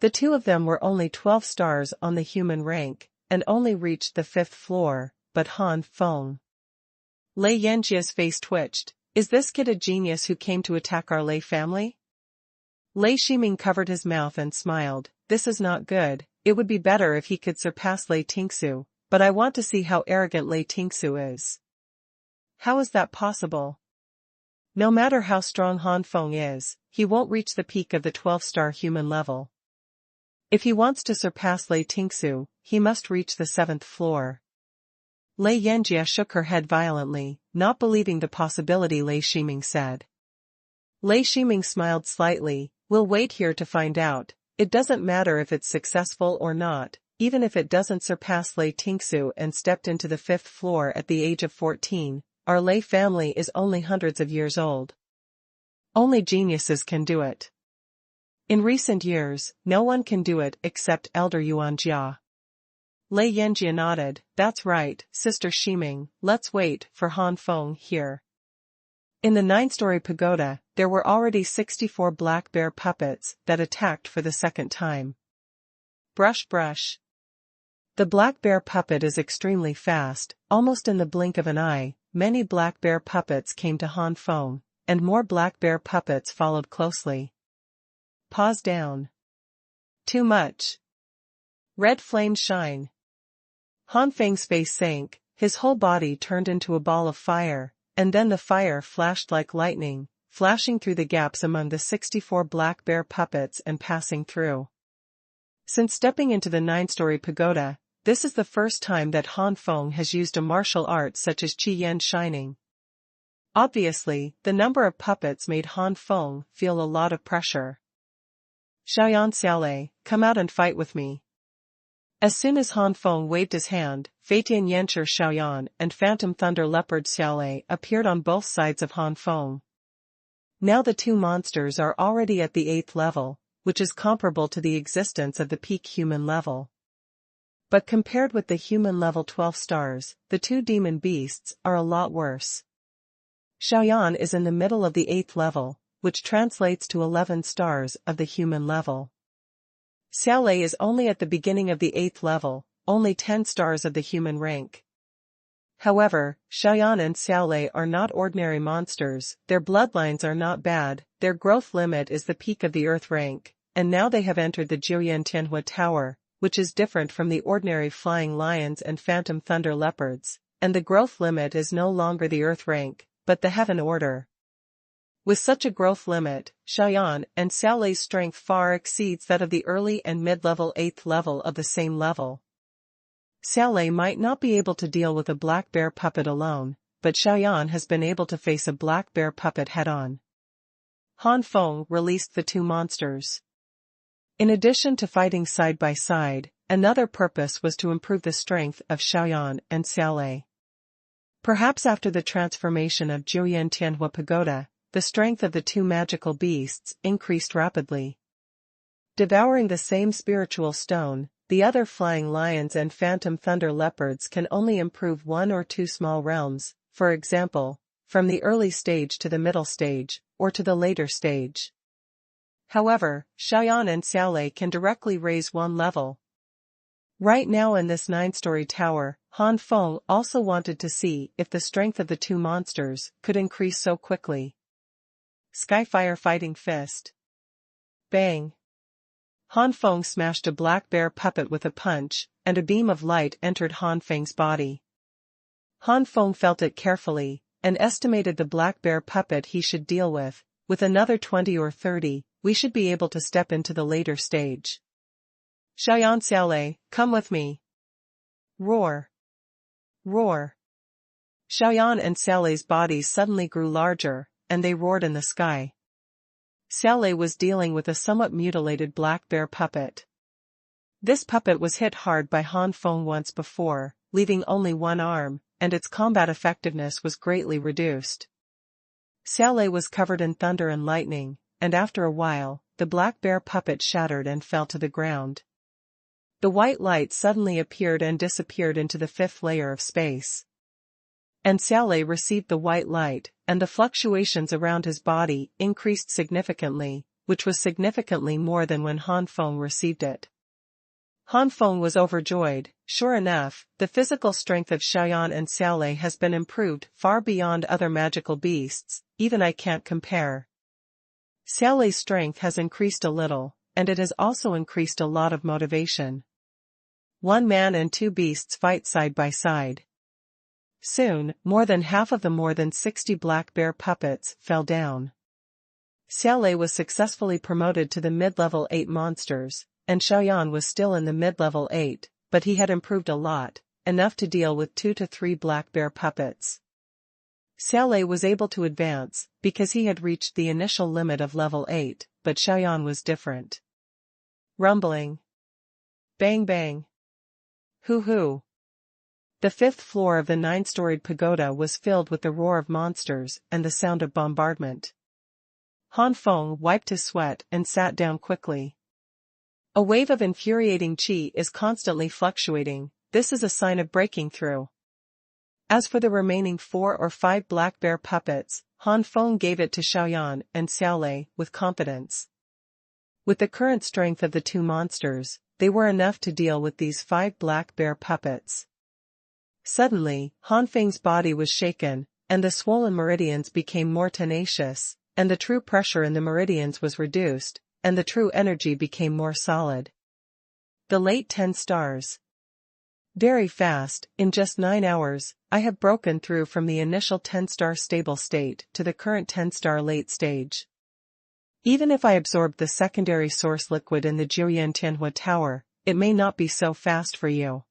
The 2 of them were only 12 stars on the human rank, and only reached the 5th floor, but Han Feng. Lei Yanjia's face twitched. Is this kid a genius who came to attack our Lei family? Lei Shiming covered his mouth and smiled. This is not good. It would be better if he could surpass Lei Tingsu, but I want to see how arrogant Lei Tingsu is. How is that possible? No matter how strong Han Feng is, he won't reach the peak of the 12-star human level. If he wants to surpass Lei Tingsu, he must reach the 7th floor. Lei Yanjia shook her head violently, not believing the possibility Lei Shiming said. Lei Shiming smiled slightly. We'll wait here to find out. It doesn't matter if it's successful or not, even if it doesn't surpass Lei Tingsu and stepped into the 5th floor at the age of 14, our Lei family is only hundreds of years old. Only geniuses can do it. In recent years, no one can do it except Elder Yuan Jia. Lei Yanjia nodded. That's right, Sister Shiming, let's wait for Han Feng here. In the 9-story pagoda, there were already 64 black bear puppets that attacked for the second time. Brush brush. The black bear puppet is extremely fast, almost in the blink of an eye. Many black bear puppets came to Han Feng, and more black bear puppets followed closely. Pause down. Too much. Red flames shine. Han Feng's face sank, his whole body turned into a ball of fire, and then the fire flashed like lightning, flashing through the gaps among the 64 black bear puppets and passing through. Since stepping into the 9-story pagoda, this is the first time that Han Feng has used a martial art such as Qi Yan Shining. Obviously, the number of puppets made Han Feng feel a lot of pressure. Xiaoyan Xiaolei, come out and fight with me. As soon as Han Feng waved his hand, Feitian Yancher Xiaoyan and Phantom Thunder Leopard Xiaolei appeared on both sides of Han Feng. Now the two monsters are already at the 8th level, which is comparable to the existence of the peak human level. But compared with the human level 12 stars, the two demon beasts are a lot worse. Xiaoyan is in the middle of the 8th level, which translates to 11 stars of the human level. Xiaolei is only at the beginning of the 8th level, only 10 stars of the human rank. However, Xiaoyan and Xiaolei are not ordinary monsters, their bloodlines are not bad, their growth limit is the peak of the earth rank, and now they have entered the Jiuyan Tianhua Tower, which is different from the ordinary flying lions and phantom thunder leopards, and the growth limit is no longer the earth rank, but the heaven order. With such a growth limit, Xiaoyan and Xiaolei's strength far exceeds that of the early and mid-level 8th level of the same level. Xiaolei might not be able to deal with a black bear puppet alone, but Xiaoyan has been able to face a black bear puppet head-on. Han Feng released the two monsters. In addition to fighting side by side, another purpose was to improve the strength of Xiaoyan and Xiaolei. Perhaps after the transformation of Jiuyan Tianhua Pagoda, the strength of the two magical beasts increased rapidly. Devouring the same spiritual stone, the other flying lions and phantom thunder leopards can only improve 1 or 2 small realms, for example, from the early stage to the middle stage, or to the later stage. However, Xiaoyan and Xiaolei can directly raise 1 level. Right now in this 9-story tower, Han Feng also wanted to see if the strength of the two monsters could increase so quickly. Skyfire Fighting Fist. Bang! Han Feng smashed a black bear puppet with a punch, and a beam of light entered Han Feng's body. Han Feng felt it carefully, and estimated the black bear puppet he should deal with another 20 or 30, we should be able to step into the later stage. Xiaoyan Xiaolei, come with me. Roar. Roar. Xiaoyan and Xiaolei's bodies suddenly grew larger, and they roared in the sky. Xiaolei was dealing with a somewhat mutilated black bear puppet. This puppet was hit hard by Han Feng once before, leaving only 1 arm, and its combat effectiveness was greatly reduced. Xiaolei was covered in thunder and lightning, and after a while, the black bear puppet shattered and fell to the ground. The white light suddenly appeared and disappeared into the 5th layer of space. And Xiaolei received the white light, and the fluctuations around his body increased significantly, which was significantly more than when Han Feng received it. Han Feng was overjoyed. Sure enough, the physical strength of Xiaoyan and Xiaolei has been improved far beyond other magical beasts, even I can't compare. Xiaolei's strength has increased a little, and it has also increased a lot of motivation. 1 man and 2 beasts fight side by side. Soon, more than half of the more than 60 black bear puppets fell down. Xiaolei was successfully promoted to the mid-level 8 monsters, and Xiaoyan was still in the mid-level 8, but he had improved a lot, enough to deal with 2 to 3 black bear puppets. Xiaolei was able to advance, because he had reached the initial limit of level 8, but Xiaoyan was different. Rumbling. Bang bang. Hoo hoo. The 5th floor of the 9-storied pagoda was filled with the roar of monsters and the sound of bombardment. Han Feng wiped his sweat and sat down quickly. A wave of infuriating qi is constantly fluctuating, this is a sign of breaking through. As for the remaining 4 or 5 black bear puppets, Han Feng gave it to Xuanhuan and Xiaolei with confidence. With the current strength of the 2 monsters, they were enough to deal with these 5 black bear puppets. Suddenly, Han Feng's body was shaken, and the swollen meridians became more tenacious, and the true pressure in the meridians was reduced, and the true energy became more solid. The late 10 stars. Very fast, in just 9 hours, I have broken through from the initial 10-star stable state to the current 10-star late stage. Even if I absorbed the secondary source liquid in the Xuanhuan Tower, it may not be so fast for you.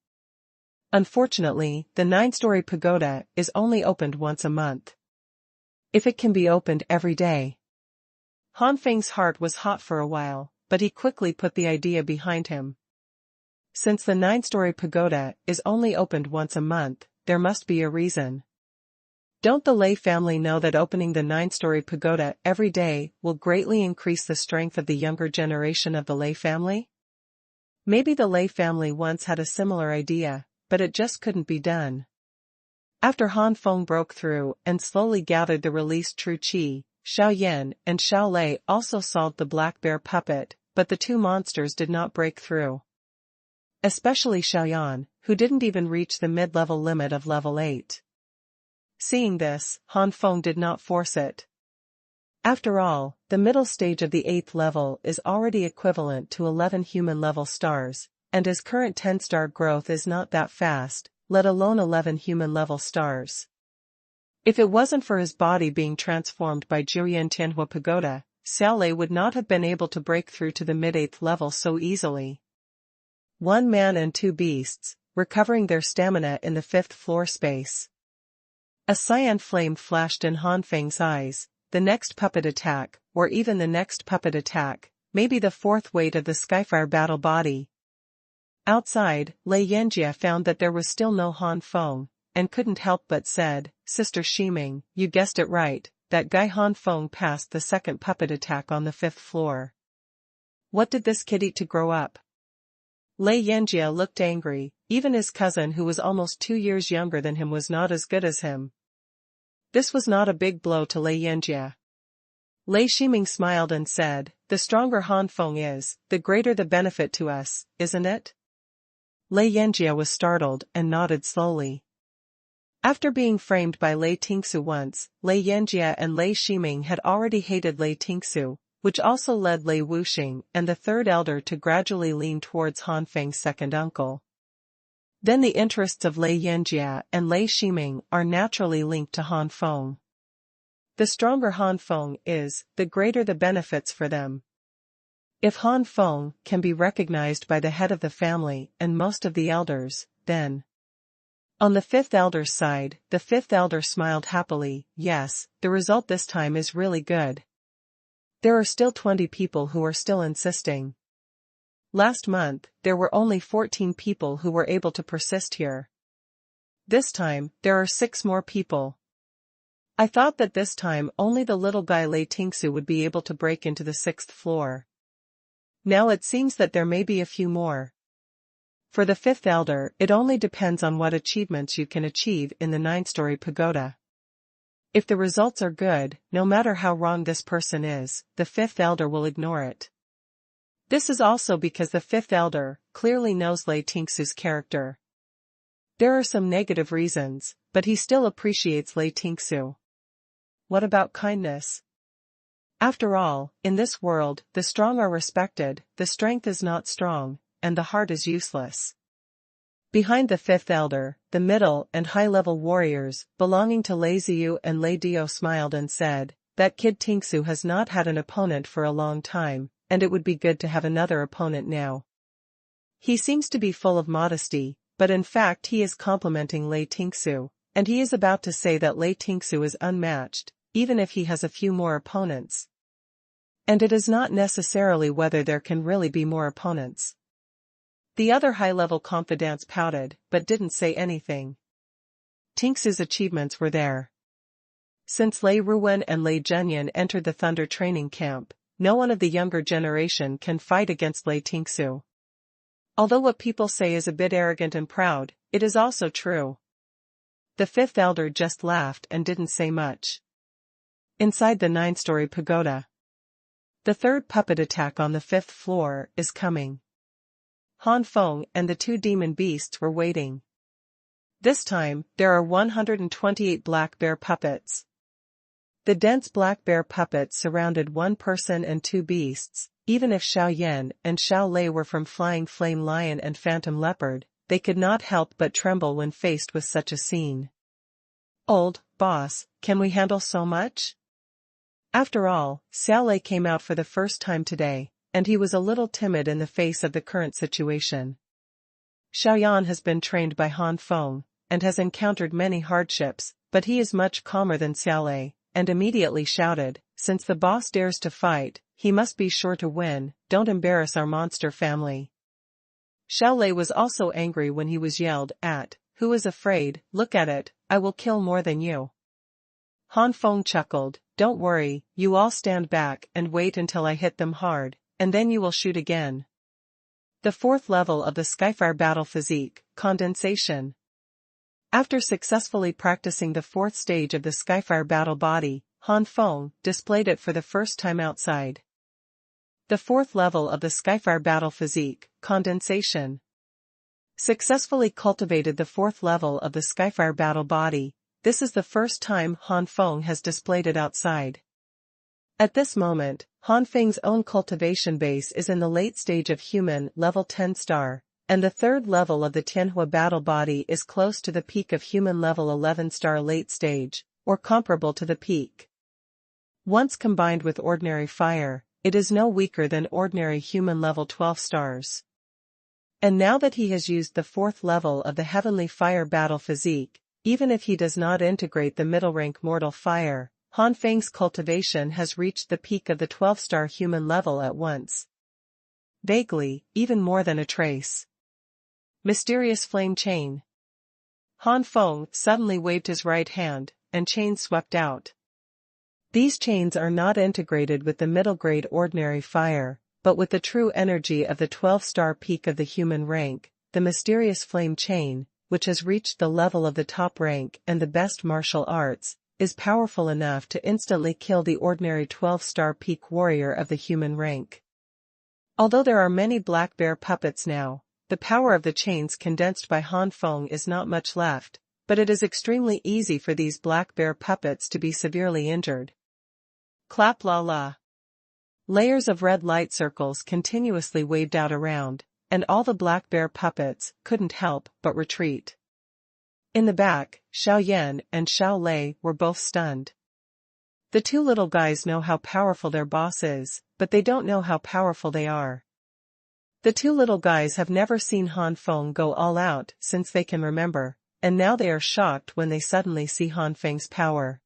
Unfortunately, the 9-story pagoda is only opened once a month. If it can be opened every day. Han Feng's heart was hot for a while, but he quickly put the idea behind him. Since the 9-story pagoda is only opened once a month, there must be a reason. Don't the Lei family know that opening the 9-story pagoda every day will greatly increase the strength of the younger generation of the Lei family? Maybe the Lei family once had a similar idea, but it just couldn't be done. After Han Feng broke through and slowly gathered the released true qi, Xiaoyan and Xiaolei also solved the black bear puppet, but the 2 monsters did not break through. Especially Xiaoyan, who didn't even reach the mid-level limit of level 8. Seeing this, Han Feng did not force it. After all, the middle stage of the 8th level is already equivalent to 11 human-level stars, and his current 10-star growth is not that fast, let alone 11 human-level stars. If it wasn't for his body being transformed by Xuanhuan Pagoda, Xiaolei would not have been able to break through to the mid-8th level so easily. 1 man and 2 beasts, recovering their stamina in the 5th floor space. A cyan flame flashed in Han Feng's eyes. The next puppet attack, or even the next puppet attack, may be the 4th weight of the Skyfire battle body. Outside, Lei Yanjia found that there was still no Han Feng, and couldn't help but said, "Sister Shiming, you guessed it right, that guy Han Feng passed the 2nd puppet attack on the 5th floor. What did this kid eat to grow up?" Lei Yanjia looked angry. Even his cousin who was almost 2 years younger than him was not as good as him. This was not a big blow to Lei Yanjia. Lei Shiming smiled and said, "The stronger Han Feng is, the greater the benefit to us, isn't it?" Lei Yanjia was startled and nodded slowly. After being framed by Lei Tingsu once, Lei Yanjia and Lei Shiming had already hated Lei Tingsu, which also led Lei Wuxing and the 3rd elder to gradually lean towards Han Feng's 2nd uncle. Then the interests of Lei Yanjia and Lei Shiming are naturally linked to Han Feng. The stronger Han Feng is, the greater the benefits for them. If Han Feng can be recognized by the head of the family and most of the elders, then. On the 5th elder's side, the 5th elder smiled happily. Yes, the result this time is really good. There are still 20 people who are still insisting. Last month, there were only 14 people who were able to persist here. This time, there are 6 more people. I thought that this time only the little guy Lei Tingsu would be able to break into the 6th floor. Now it seems that there may be a few more. For the 5th elder, it only depends on what achievements you can achieve in the 9-story pagoda. If the results are good, no matter how wrong this person is, the 5th elder will ignore it. This is also because the 5th elder clearly knows Lei Tingsu's character. There are some negative reasons, but he still appreciates Lei Tingsu. What about kindness? After all, in this world, the strong are respected, the strength is not strong, and the heart is useless. Behind the 5th elder, the middle and high-level warriors, belonging to Lei Ziyu and Lei Dio smiled and said, "That kid Tingsu has not had an opponent for a long time, and it would be good to have another opponent now." He seems to be full of modesty, but in fact he is complimenting Lei Tingsu, and he is about to say that Lei Tingsu is unmatched, even if he has a few more opponents. And it is not necessarily whether there can really be more opponents. The other high-level confidants pouted, but didn't say anything. Tingsu's achievements were there. Since Lei Ruwen and Lei Zhenyan entered the Thunder training camp, no one of the younger generation can fight against Lei Tingsu. Although what people say is a bit arrogant and proud, it is also true. The fifth elder just laughed and didn't say much. Inside the 9-story pagoda. The third puppet attack on the 5th floor is coming. Han Feng and the 2 demon beasts were waiting. This time, there are 128 black bear puppets. The dense black bear puppets surrounded 1 person and 2 beasts. Even if Xuanhuan and Lei were from Flying Flame Lion and Phantom Leopard, they could not help but tremble when faced with such a scene. Old boss, can we handle so much? After all, Lei came out for the first time today, and he was a little timid in the face of the current situation. Xuanhuan has been trained by Han Feng, and has encountered many hardships, but he is much calmer than Lei, and immediately shouted, since the boss dares to fight, he must be sure to win, don't embarrass our monster family. Lei was also angry when he was yelled at, who is afraid, look at it, I will kill more than you. Han Feng chuckled, don't worry, you all stand back and wait until I hit them hard, and then you will shoot again. The 4th level of the Skyfire battle physique, condensation. After successfully practicing the 4th stage of the Skyfire battle body, Han Feng displayed it for the first time outside. The 4th level of the Skyfire battle physique, condensation. Successfully cultivated the 4th level of the Skyfire battle body. This is the first time Han Feng has displayed it outside. At this moment, Han Feng's own cultivation base is in the late stage of human level 10 star, and the 3rd level of the Tianhua battle body is close to the peak of human level 11 star late stage, or comparable to the peak. Once combined with ordinary fire, it is no weaker than ordinary human level 12 stars. And now that he has used the 4th level of the heavenly fire battle physique, even if he does not integrate the middle rank mortal fire, Han Feng's cultivation has reached the peak of the 12-star human level at once. Vaguely, even more than a trace. Mysterious flame chain. Han Feng suddenly waved his right hand, and chains swept out. These chains are not integrated with the middle-grade ordinary fire, but with the true energy of the 12-star peak of the human rank, the mysterious flame chain, which has reached the level of the top rank and the best martial arts, is powerful enough to instantly kill the ordinary 12-star peak warrior of the human rank. Although there are many black bear puppets now, the power of the chains condensed by Han Feng is not much left, but it is extremely easy for these black bear puppets to be severely injured. Clap la la. Layers of red light circles continuously waved out around, and all the black bear puppets couldn't help but retreat. In the back, Xuanhuan and Lei were both stunned. The 2 little guys know how powerful their boss is, but they don't know how powerful they are. The 2 little guys have never seen Han Feng go all out since they can remember, and now they are shocked when they suddenly see Han Feng's power.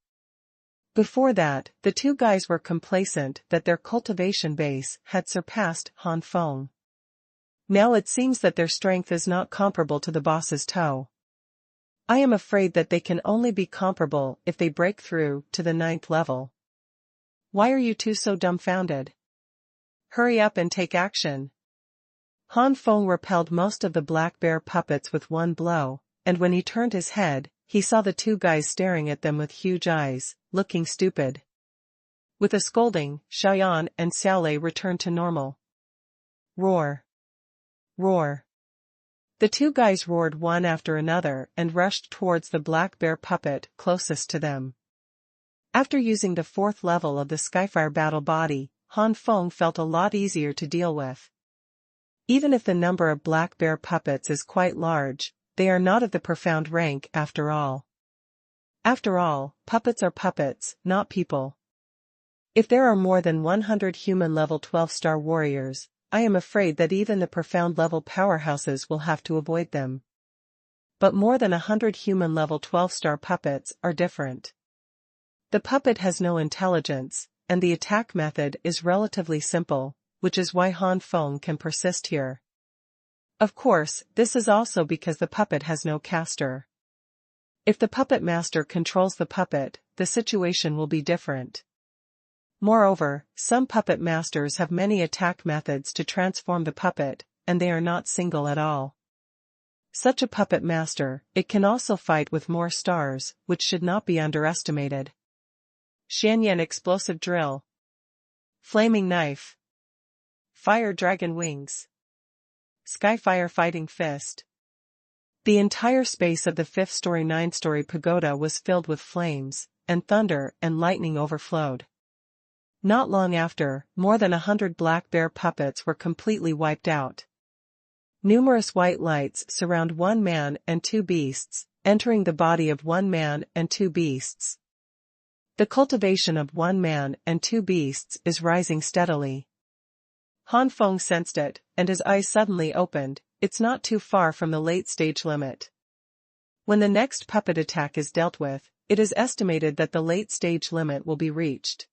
Before that, the 2 guys were complacent that their cultivation base had surpassed Han Feng. Now it seems that their strength is not comparable to the boss's toe. I am afraid that they can only be comparable if they break through to the 9th level. Why are you 2 so dumbfounded? Hurry up and take action. Han Feng repelled most of the black bear puppets with one blow, and when he turned his head, he saw the 2 guys staring at them with huge eyes, looking stupid. With a scolding, Xuanhuan and Lei returned to normal. Roar. Roar. The 2 guys roared one after another and rushed towards the black bear puppet closest to them. After using the 4th level of the Skyfire battle body, Han Feng felt a lot easier to deal with. Even if the number of black bear puppets is quite large, they are not of the profound rank after all. After all, puppets are puppets, not people. If there are more than 100 human level 12-star warriors, I am afraid that even the profound level powerhouses will have to avoid them. But more than 100 human level 12-star puppets are different. The puppet has no intelligence, and the attack method is relatively simple, which is why Han Feng can persist here. Of course, this is also because the puppet has no caster. If the puppet master controls the puppet, the situation will be different. Moreover, some puppet masters have many attack methods to transform the puppet, and they are not single at all. Such a puppet master, it can also fight with more stars, which should not be underestimated. Xuanhuan explosive drill. Flaming knife. Fire dragon wings. Skyfire fighting fist. The entire space of the 5th-story 9-story pagoda was filled with flames, and thunder and lightning overflowed. Not long after, more than 100 black bear puppets were completely wiped out. Numerous white lights surround one man and two beasts, entering the body of one man and two beasts. The cultivation of one man and two beasts is rising steadily. Han Feng sensed it, and his eyes suddenly opened. It's not too far from the late-stage limit. When the next puppet attack is dealt with, it is estimated that the late-stage limit will be reached.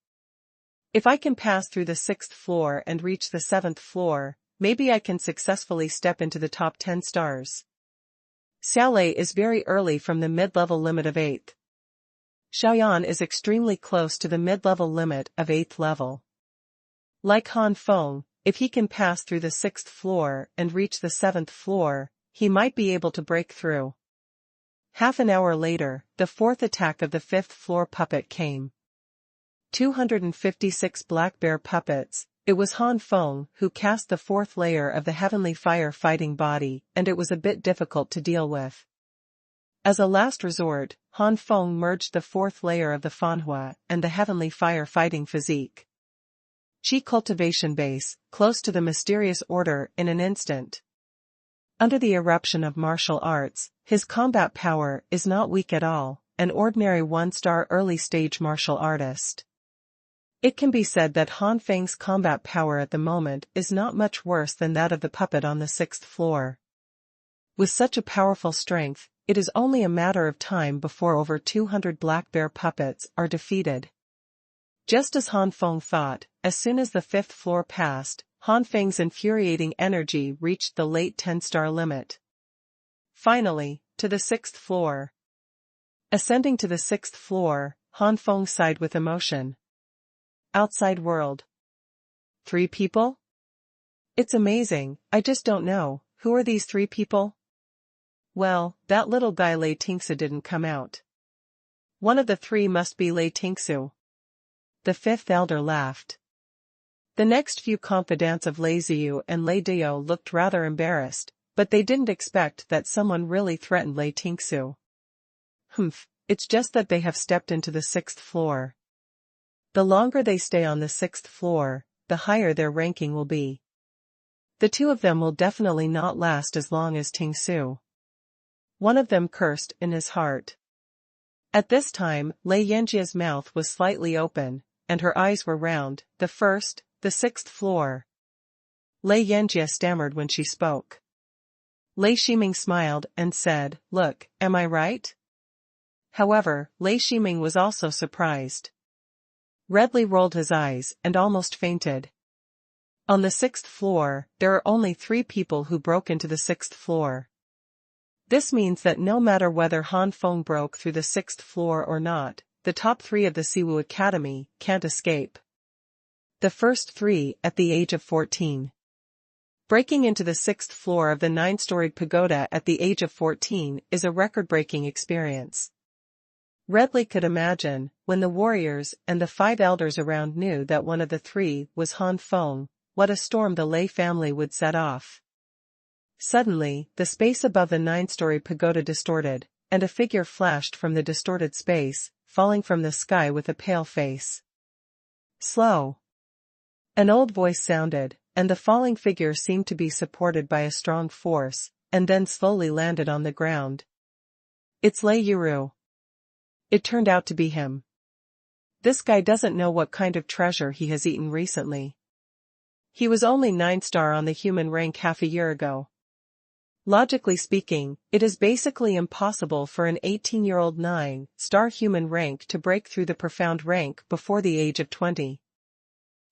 If I can pass through the 6th floor and reach the 7th floor, maybe I can successfully step into the top 10 stars. Xiaolei is very early from the mid-level limit of 8th. Xiaoyan is extremely close to the mid-level limit of 8th level. Like Han Feng, if he can pass through the 6th floor and reach the 7th floor, he might be able to break through. Half an hour later, the 4th attack of the 5th floor puppet came. 256 black bear puppets. It was Han Feng who cast the 4th layer of the heavenly fire fighting body, and it was a bit difficult to deal with. As a last resort, Han Feng merged the 4th layer of the Xuanhuan and the heavenly fire fighting physique. Chi cultivation base, close to the mysterious order in an instant. Under the eruption of martial arts, his combat power is not weak at all, an ordinary 1-star early-stage martial artist. It can be said that Han Feng's combat power at the moment is not much worse than that of the puppet on the 6th floor. With such a powerful strength, it is only a matter of time before over 200 black bear puppets are defeated. Just as Han Feng thought, as soon as the 5th floor passed, Han Feng's infuriating energy reached the late 10-star limit. Finally, to the 6th floor. Ascending to the 6th floor, Han Feng sighed with emotion. Outside world. 3 people? It's amazing, I just don't know, who are these 3 people? Well, that little guy Lei Tingsu didn't come out. One of the 3 must be Lei Tingsu. The 5th elder laughed. The next few confidants of Lei Ziyu and Lei Dio looked rather embarrassed, but they didn't expect that someone really threatened Lei Tingsu. It's just that they have stepped into the 6th floor. The longer they stay on the 6th floor, the higher their ranking will be. The 2 of them will definitely not last as long as Tingsu. One of them cursed in his heart. At this time, Lei Yanjia's mouth was slightly open, and her eyes were round. The 6th floor. Lei Yanjia stammered when she spoke. Lei Shiming smiled and said, "Look, am I right?" However, Lei Shiming was also surprised. Redley rolled his eyes and almost fainted. On the 6th floor, there are only 3 people who broke into the 6th floor. This means that no matter whether Han Feng broke through the 6th floor or not, the top 3 of the Siwu Academy can't escape. The first 3 at the age of 14. Breaking into the 6th floor of the 9-storied pagoda at the age of 14 is a record-breaking experience. Redley could imagine, when the warriors and the 5 elders around knew that one of the 3 was Han Feng, what a storm the Lei family would set off. Suddenly, the space above the 9-story pagoda distorted, and a figure flashed from the distorted space, falling from the sky with a pale face. Slow. An old voice sounded, and the falling figure seemed to be supported by a strong force, and then slowly landed on the ground. It's Lei Yuru. It turned out to be him. This guy doesn't know what kind of treasure he has eaten recently. He was only 9-star on the human rank half a year ago. Logically speaking, it is basically impossible for an 18-year-old 9-star human rank to break through the profound rank before the age of 20.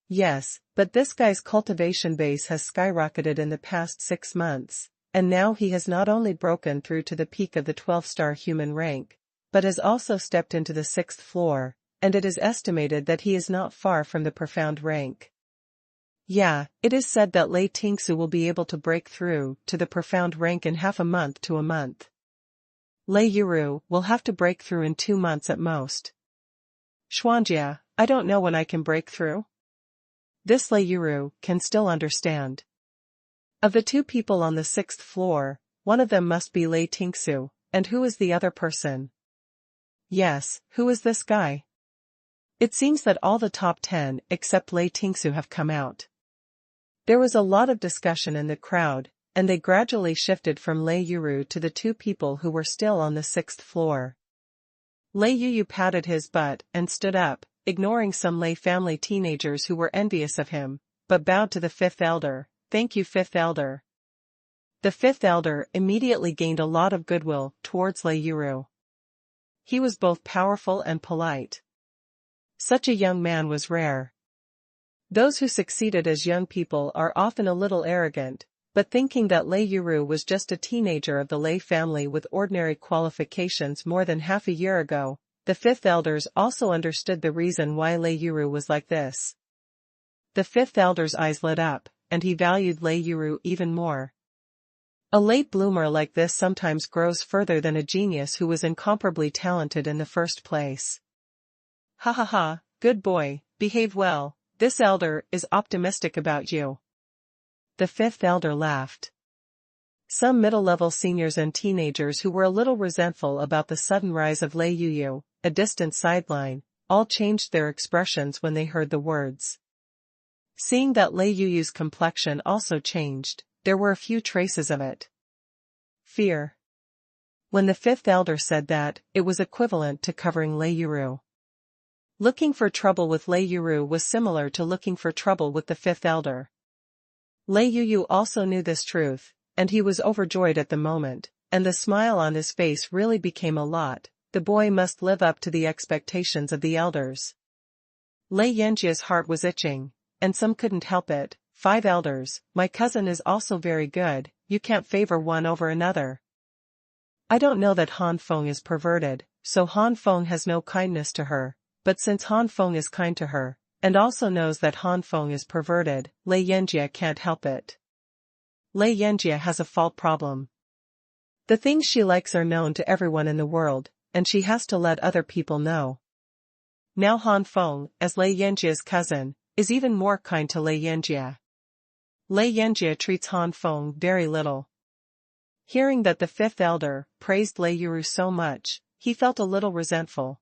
Yes, but this guy's cultivation base has skyrocketed in the past 6 months, and now he has not only broken through to the peak of the 12-star human rank, but has also stepped into the 6th floor, and it is estimated that he is not far from the profound rank. Yeah, it is said that Lei Tingsu will be able to break through to the profound rank in half a month to a month. Lei Yuru will have to break through in 2 months at most. Xuanjia, I don't know when I can break through. This Lei Yuru can still understand. Of the 2 people on the 6th floor, one of them must be Lei Tingsu, and who is the other person? Yes, who is this guy? It seems that all the top 10 except Lei Tingsu have come out. There was a lot of discussion in the crowd, and they gradually shifted from Lei Yuru to the 2 people who were still on the 6th floor. Lei Yuyu patted his butt and stood up, ignoring some Lei family teenagers who were envious of him, but bowed to the 5th elder. Thank you, 5th elder. The 5th elder immediately gained a lot of goodwill towards Lei Yuru. He was both powerful and polite. Such a young man was rare. Those who succeeded as young people are often a little arrogant, but thinking that Lei Yuru was just a teenager of the Lei family with ordinary qualifications more than half a year ago, the 5th elders also understood the reason why Lei Yuru was like this. The 5th elder's eyes lit up, and he valued Lei Yuru even more. A late bloomer like this sometimes grows further than a genius who was incomparably talented in the first place. Ha ha ha, good boy, behave well, this elder is optimistic about you. The 5th elder laughed. Some middle-level seniors and teenagers who were a little resentful about the sudden rise of Lei Yuyu, a distant sideline, all changed their expressions when they heard the words. Seeing that Lei Yuyu's complexion also changed, there were a few traces of it. Fear. When the 5th elder said that, it was equivalent to covering Lei Yuru. Looking for trouble with Lei Yuru was similar to looking for trouble with the 5th elder. Lei Yuyu also knew this truth, and he was overjoyed at the moment, and the smile on his face really became a lot. The boy must live up to the expectations of the elders. Lei Yanjia's heart was itching, and some couldn't help it. 5 elders, my cousin is also very good, you can't favor one over another. I don't know that Han Feng is perverted, so Han Feng has no kindness to her, but since Han Feng is kind to her, and also knows that Han Feng is perverted, Lei Yanjia can't help it. Lei Yanjia has a fault problem. The things she likes are known to everyone in the world, and she has to let other people know. Now Han Feng, as Lei Yanjia's cousin, is even more kind to Lei Yanjia. Lei Yanjia treats Han Feng very little. Hearing that the 5th elder praised Lei Yuru so much, he felt a little resentful.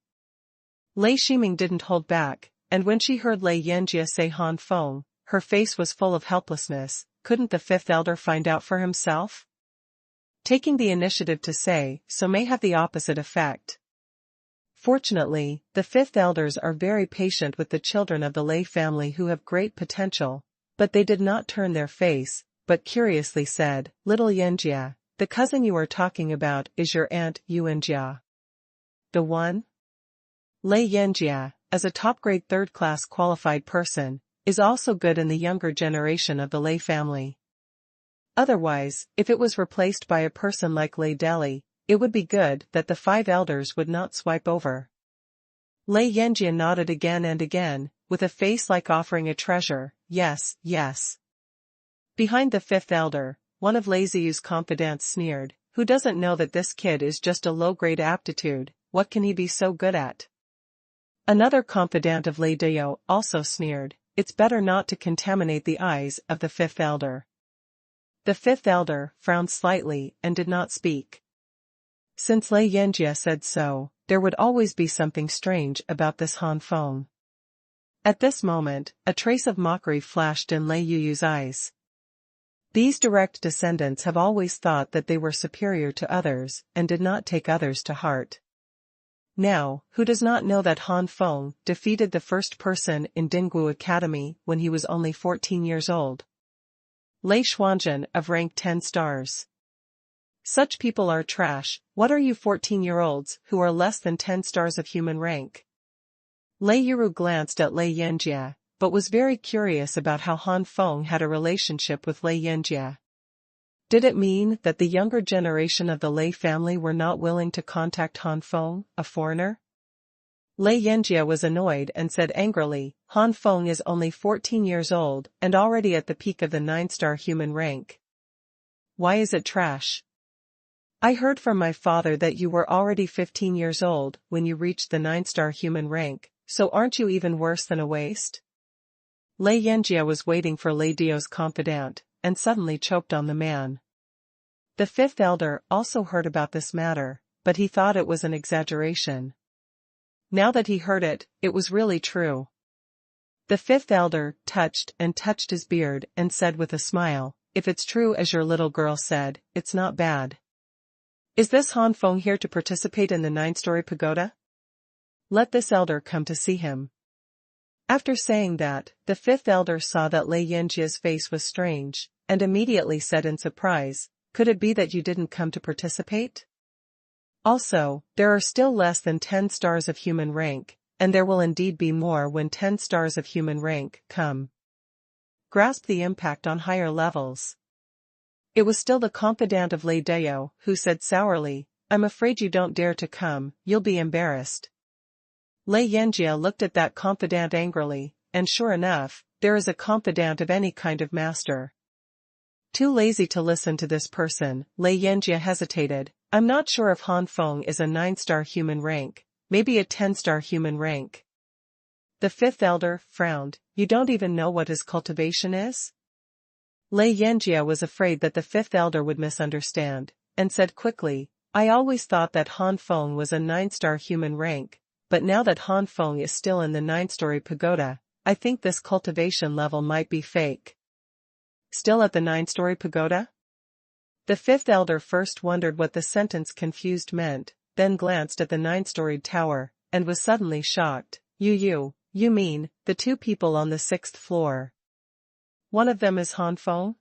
Lei Shiming didn't hold back, and when she heard Lei Yanjia say Han Feng, her face was full of helplessness. Couldn't the 5th elder find out for himself? Taking the initiative to say so may have the opposite effect. Fortunately, the 5th elders are very patient with the children of the Lei family who have great potential, but they did not turn their face, but curiously said, Little Yanjia, the cousin you are talking about is your aunt Yuanjia. The one? Lei Yanjia, as a top-grade third-class qualified person, is also good in the younger generation of the Lei family. Otherwise, if it was replaced by a person like Lei Deli, it would be good that the 5 elders would not swipe over. Lei Yanjia nodded again and again, with a face like offering a treasure, yes, yes. Behind the 5th elder, one of Lei Ziyu's confidants sneered, who doesn't know that this kid is just a low-grade aptitude, what can he be so good at? Another confidant of Lei Deo also sneered, it's better not to contaminate the eyes of the 5th elder. The 5th elder frowned slightly and did not speak. Since Lei Yanjia said so, there would always be something strange about this Han Feng. At this moment, a trace of mockery flashed in Lei Yuyu's eyes. These direct descendants have always thought that they were superior to others and did not take others to heart. Now, who does not know that Han Feng defeated the first person in Dinggu Academy when he was only 14 years old? Lei Xuanhuan of rank 10 stars. Such people are trash. What are you 14-year-olds who are less than 10 stars of human rank? Lei Yuru glanced at Lei Yanjia, but was very curious about how Han Feng had a relationship with Lei Yanjia. Did it mean that the younger generation of the Lei family were not willing to contact Han Feng, a foreigner? Lei Yanjia was annoyed and said angrily, Han Feng is only 14 years old and already at the peak of the 9-star human rank. Why is it trash? I heard from my father that you were already 15 years old when you reached the 9-star human rank, so aren't you even worse than a waste? Lei Yanjia was waiting for Lei Dio's confidant, and suddenly choked on the man. The fifth elder also heard about this matter, but he thought it was an exaggeration. Now that he heard it, it was really true. The fifth elder touched his beard and said with a smile, if it's true as your little girl said, it's not bad. Is this Han Feng here to participate in the 9-story pagoda? Let this elder come to see him. After saying that, the fifth elder saw that Lei Yanjia's face was strange, and immediately said in surprise, could it be that you didn't come to participate? Also, there are still less than 10 stars of human rank, and there will indeed be more when 10 stars of human rank come. Grasp the impact on higher levels. It was still the confidant of Lei Deo who said sourly, I'm afraid you don't dare to come, you'll be embarrassed. Lei Yanjia looked at that confidant angrily, and sure enough, there is a confidant of any kind of master. Too lazy to listen to this person, Lei Yanjia hesitated, I'm not sure if Han Feng is a 9-star human rank, maybe a 10-star human rank. The fifth elder frowned, you don't even know what his cultivation is? Lei Yanjia was afraid that the fifth elder would misunderstand, and said quickly, I always thought that Han Feng was a 9-star human rank, but now that Han Feng is still in the 9-story pagoda, I think this cultivation level might be fake. Still at the 9-story pagoda? The fifth elder first wondered what the sentence confused meant, then glanced at the 9-storied tower, and was suddenly shocked. You mean, the two people on the 6th floor. One of them is Han Feng?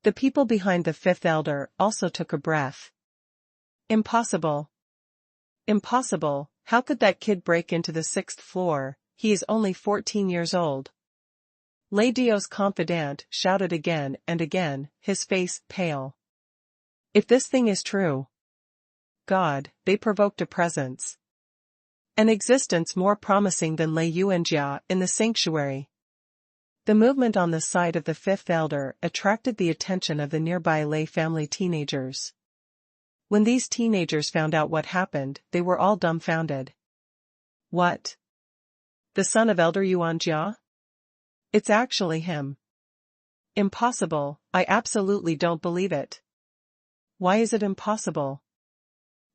The people behind the fifth elder also took a breath. Impossible. Impossible, how could that kid break into the 6th floor, he is only 14 years old. Lei Dio's confidant shouted again and again, his face pale. If this thing is true. God, they provoked a presence. An existence more promising than Lei Yuanjia in the sanctuary. The movement on the side of the fifth elder attracted the attention of the nearby Lei family teenagers. When these teenagers found out what happened, they were all dumbfounded. What? The son of Elder Yuanjia? It's actually him. Impossible, I absolutely don't believe it. Why is it impossible?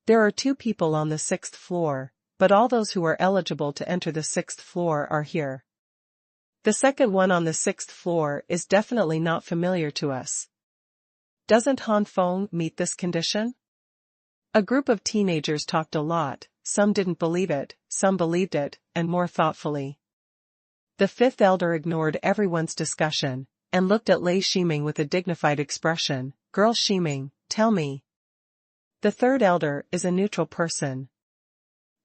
There are two people on the 6th floor, but all those who are eligible to enter the 6th floor are here. The second one on the 6th floor is definitely not familiar to us. Doesn't Han Feng meet this condition? A group of teenagers talked a lot, some didn't believe it, some believed it, and more thoughtfully. The fifth elder ignored everyone's discussion, and looked at Lei Shiming with a dignified expression. Girl Shiming, tell me. The third elder is a neutral person.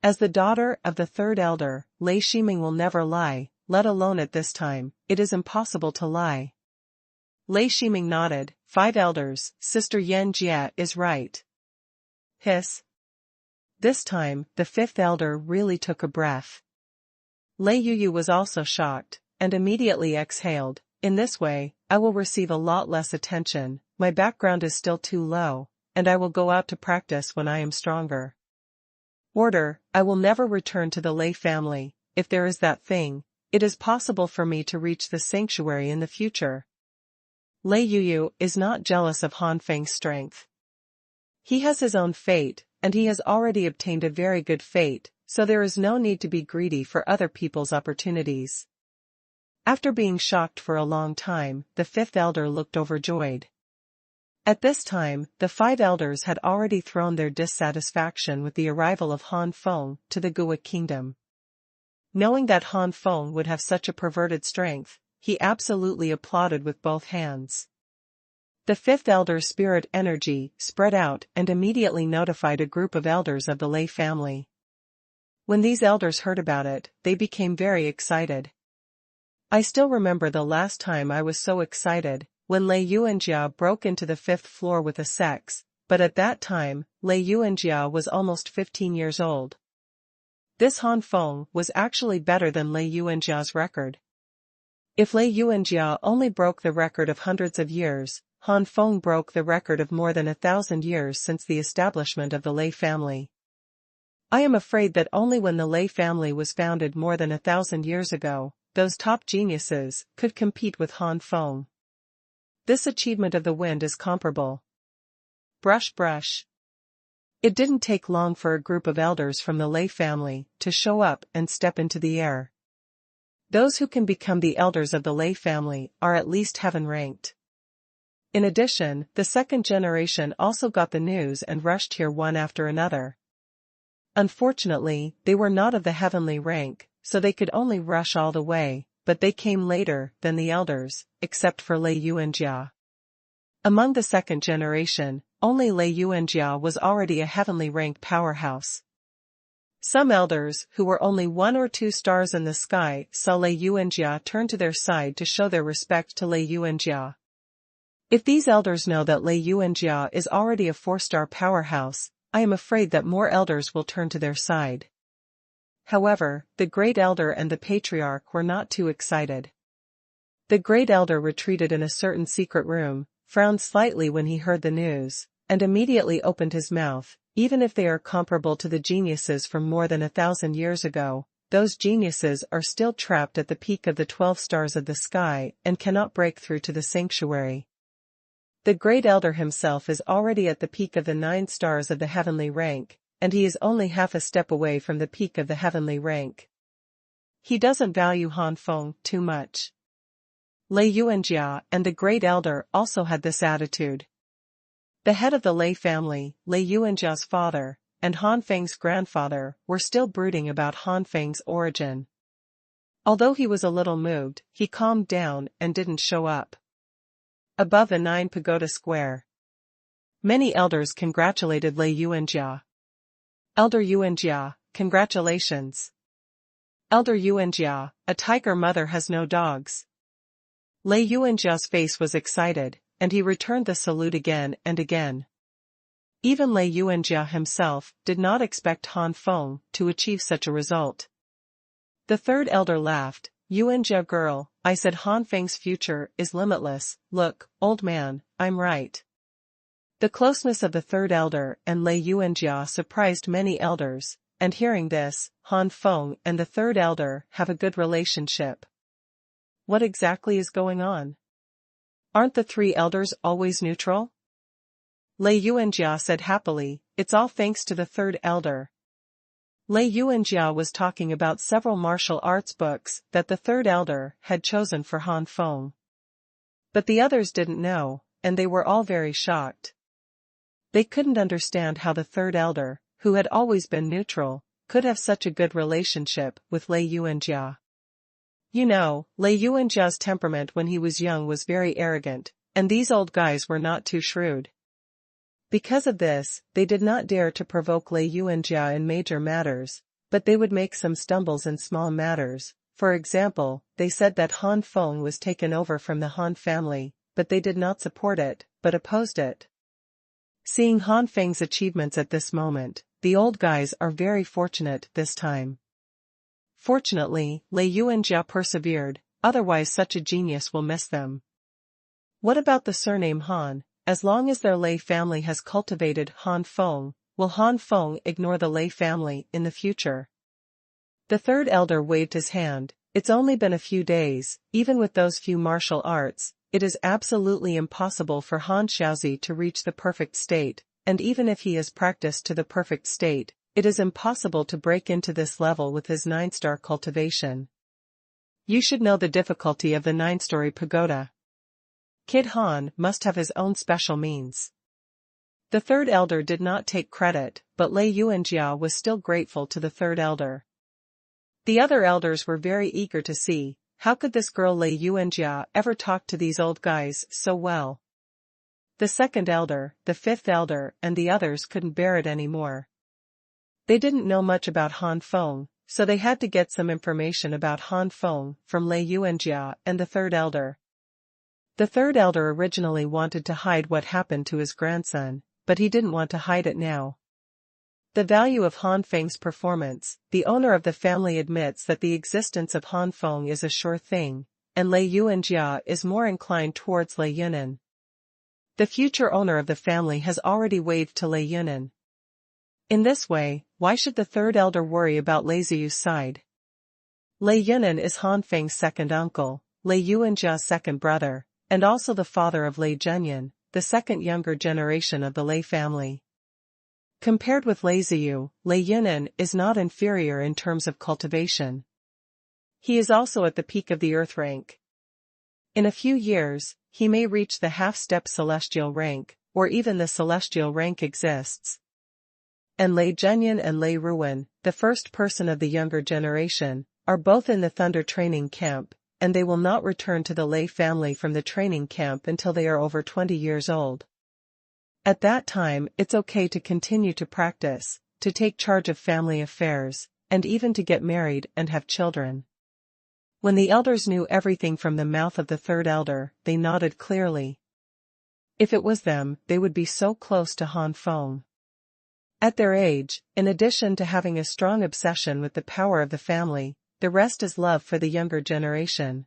As the daughter of the third elder, Lei Shiming will never lie, let alone at this time, it is impossible to lie. Lei Shiming nodded, 5 elders, Sister Yan Jia is right. Hiss. This time, the fifth elder really took a breath. Lei Yuyu was also shocked, and immediately exhaled, in this way, I will receive a lot less attention, my background is still too low, and I will go out to practice when I am stronger. Order, I will never return to the Lei family, if there is that thing, it is possible for me to reach the sanctuary in the future. Lei Yuyu is not jealous of Han Feng's strength. He has his own fate, and he has already obtained a very good fate, so there is no need to be greedy for other people's opportunities. After being shocked for a long time, the fifth elder looked overjoyed. At this time, the 5 elders had already thrown their dissatisfaction with the arrival of Han Feng to the Gua kingdom. Knowing that Han Feng would have such a perverted strength, he absolutely applauded with both hands. The fifth elder's spirit energy spread out and immediately notified a group of elders of the Lei family. When these elders heard about it, they became very excited. I still remember the last time I was so excited, when Lei Yuanjia broke into the 5th floor with a sex, but at that time, Lei Yuanjia was almost 15 years old. This Han Feng was actually better than Lei Yuanjia's record. If Lei Yuanjia only broke the record of hundreds of years, Han Feng broke the record of more than 1,000 years since the establishment of the Lei family. I am afraid that only when the Lei family was founded more than 1,000 years ago, those top geniuses could compete with Han Feng. This achievement of the wind is comparable. Brush brush. It didn't take long for a group of elders from the Lei family to show up and step into the air. Those who can become the elders of the Lei family are at least heaven-ranked. In addition, the second generation also got the news and rushed here one after another. Unfortunately, they were not of the heavenly rank, so they could only rush all the way, but they came later than the elders, except for Lei Yuanjia. Among the second generation, only Lei Yuanjia was already a heavenly rank powerhouse. Some elders, who were only 1 or 2 stars in the sky, saw Lei Yuanjia turn to their side to show their respect to Lei Yuanjia. If these elders know that Lei Yuanjia is already a 4-star powerhouse, I am afraid that more elders will turn to their side. However, the Great Elder and the Patriarch were not too excited. The Great Elder retreated in a certain secret room, frowned slightly when he heard the news, and immediately opened his mouth. Even if they are comparable to the geniuses from more than 1,000 years ago, those geniuses are still trapped at the peak of the 12 stars of the sky and cannot break through to the sanctuary. The Great Elder himself is already at the peak of the 9 stars of the heavenly rank, and he is only half a step away from the peak of the heavenly rank. He doesn't value Han Feng too much. Lei Yuanjia and the Great Elder also had this attitude. The head of the Lei family, Lei Yuanjia's father, and Han Feng's grandfather were still brooding about Han Feng's origin. Although he was a little moved, he calmed down and didn't show up. Above the 9 Pagoda Square, many elders congratulated Lei Yuanjia. Elder Yuanjia, congratulations. Elder Yuanjia, a tiger mother has no dogs. Lei Yuanjia's face was excited, and he returned the salute again and again. Even Lei Yuanjia himself did not expect Han Feng to achieve such a result. The third elder laughed. Yuanjia girl, I said Han Feng's future is limitless. Look, old man, I'm right. The closeness of the third elder and Lei Yuanjia surprised many elders, and hearing this, Han Feng and the third elder have a good relationship. What exactly is going on? Aren't the 3 elders always neutral? Lei Yuanjia said happily, it's all thanks to the third elder. Lei Yuanjia was talking about several martial arts books that the third elder had chosen for Han Feng. But the others didn't know, and they were all very shocked. They couldn't understand how the third elder, who had always been neutral, could have such a good relationship with Lei Yuanjia. You know, Lei Yuanjia's temperament when he was young was very arrogant, and these old guys were not too shrewd. Because of this, they did not dare to provoke Lei Yuanjia in major matters, but they would make some stumbles in small matters. For example, they said that Han Feng was taken over from the Han family, but they did not support it, but opposed it. Seeing Han Feng's achievements at this moment, the old guys are very fortunate this time. Fortunately, Lei Yuanjia persevered, otherwise such a genius will miss them. What about the surname Han? As long as their Lei family has cultivated Han Feng, will Han Feng ignore the Lei family in the future? The third elder waved his hand. It's only been a few days. Even with those few martial arts, it is absolutely impossible for Han Shaozi to reach the perfect state, and even if he is practiced to the perfect state, it is impossible to break into this level with his 9-star cultivation. You should know the difficulty of the 9-story pagoda. Kid Han must have his own special means. The third elder did not take credit, but Lei Yuanjia was still grateful to the third elder. The other elders were very eager to see, how could this girl Lei Yuanjia ever talk to these old guys so well? The second elder, the fifth elder, and the others couldn't bear it anymore. They didn't know much about Han Feng, so they had to get some information about Han Feng from Lei Yuanjia and the third elder. The third elder originally wanted to hide what happened to his grandson, but he didn't want to hide it now. The value of Han Feng's performance. The owner of the family admits that the existence of Han Feng is a sure thing, and Lei Yuanjia is more inclined towards Lei Yunan. The future owner of the family has already waved to Lei Yunan. In this way, why should the third elder worry about Lei Ziyu's side? Lei Yunan is Han Feng's second uncle, Lei Yuanjia's second brother, and also the father of Lei Zhenyan, the second younger generation of the Lei family. Compared with Lei Ziyu, Lei Yunan is not inferior in terms of cultivation. He is also at the peak of the earth rank. In a few years, he may reach the half-step celestial rank, or even the celestial rank exists. And Lei Zhenyan and Lei Ruwen, the first person of the younger generation, are both in the Thunder training camp, and they will not return to the Lei family from the training camp until they are over 20 years old. At that time, it's okay to continue to practice, to take charge of family affairs, and even to get married and have children. When the elders knew everything from the mouth of the third elder, they nodded clearly. If it was them, they would be so close to Han Feng. At their age, in addition to having a strong obsession with the power of the family, the rest is love for the younger generation.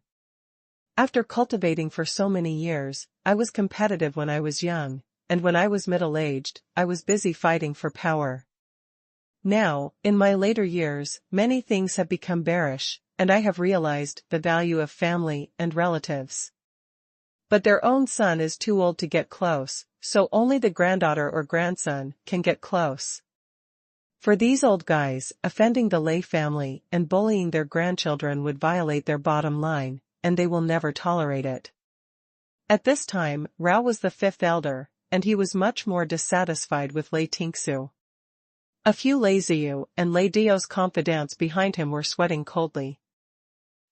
After cultivating for so many years, I was competitive when I was young, and when I was middle-aged, I was busy fighting for power. Now, in my later years, many things have become bearish, and I have realized the value of family and relatives. But their own son is too old to get close, so only the granddaughter or grandson can get close. For these old guys, offending the Lei family and bullying their grandchildren would violate their bottom line, and they will never tolerate it. At this time, Rao was the fifth elder, and he was much more dissatisfied with Lei Tingsu. A few Lei Ziyu and Lei Dio's confidants behind him were sweating coldly.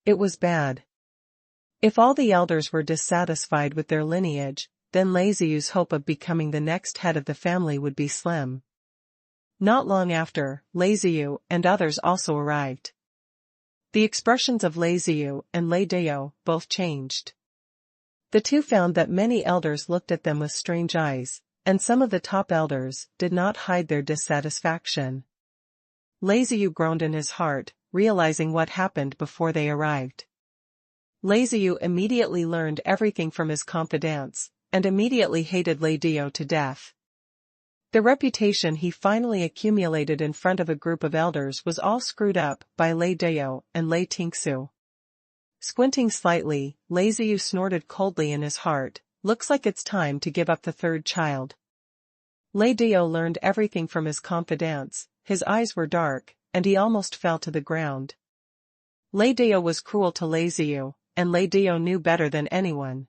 It was bad. If all the elders were dissatisfied with their lineage, then Lei Ziyu's hope of becoming the next head of the family would be slim. Not long after, Lei Ziyu and others also arrived. The expressions of Lei Ziyu and Lei Dio both changed. The two found that many elders looked at them with strange eyes, and some of the top elders did not hide their dissatisfaction. Lei Ziyu groaned in his heart, realizing what happened before they arrived. Lei Ziyu immediately learned everything from his confidants, and immediately hated Lei Dio to death. The reputation he finally accumulated in front of a group of elders was all screwed up by Lei Dio and Lei Tingsu. Squinting slightly, Lei Ziyu snorted coldly in his heart, "Looks like it's time to give up the third child." Lei Dio learned everything from his confidants, his eyes were dark, and he almost fell to the ground. Lei Dio was cruel to Lei Ziyu, and Lei Dio knew better than anyone.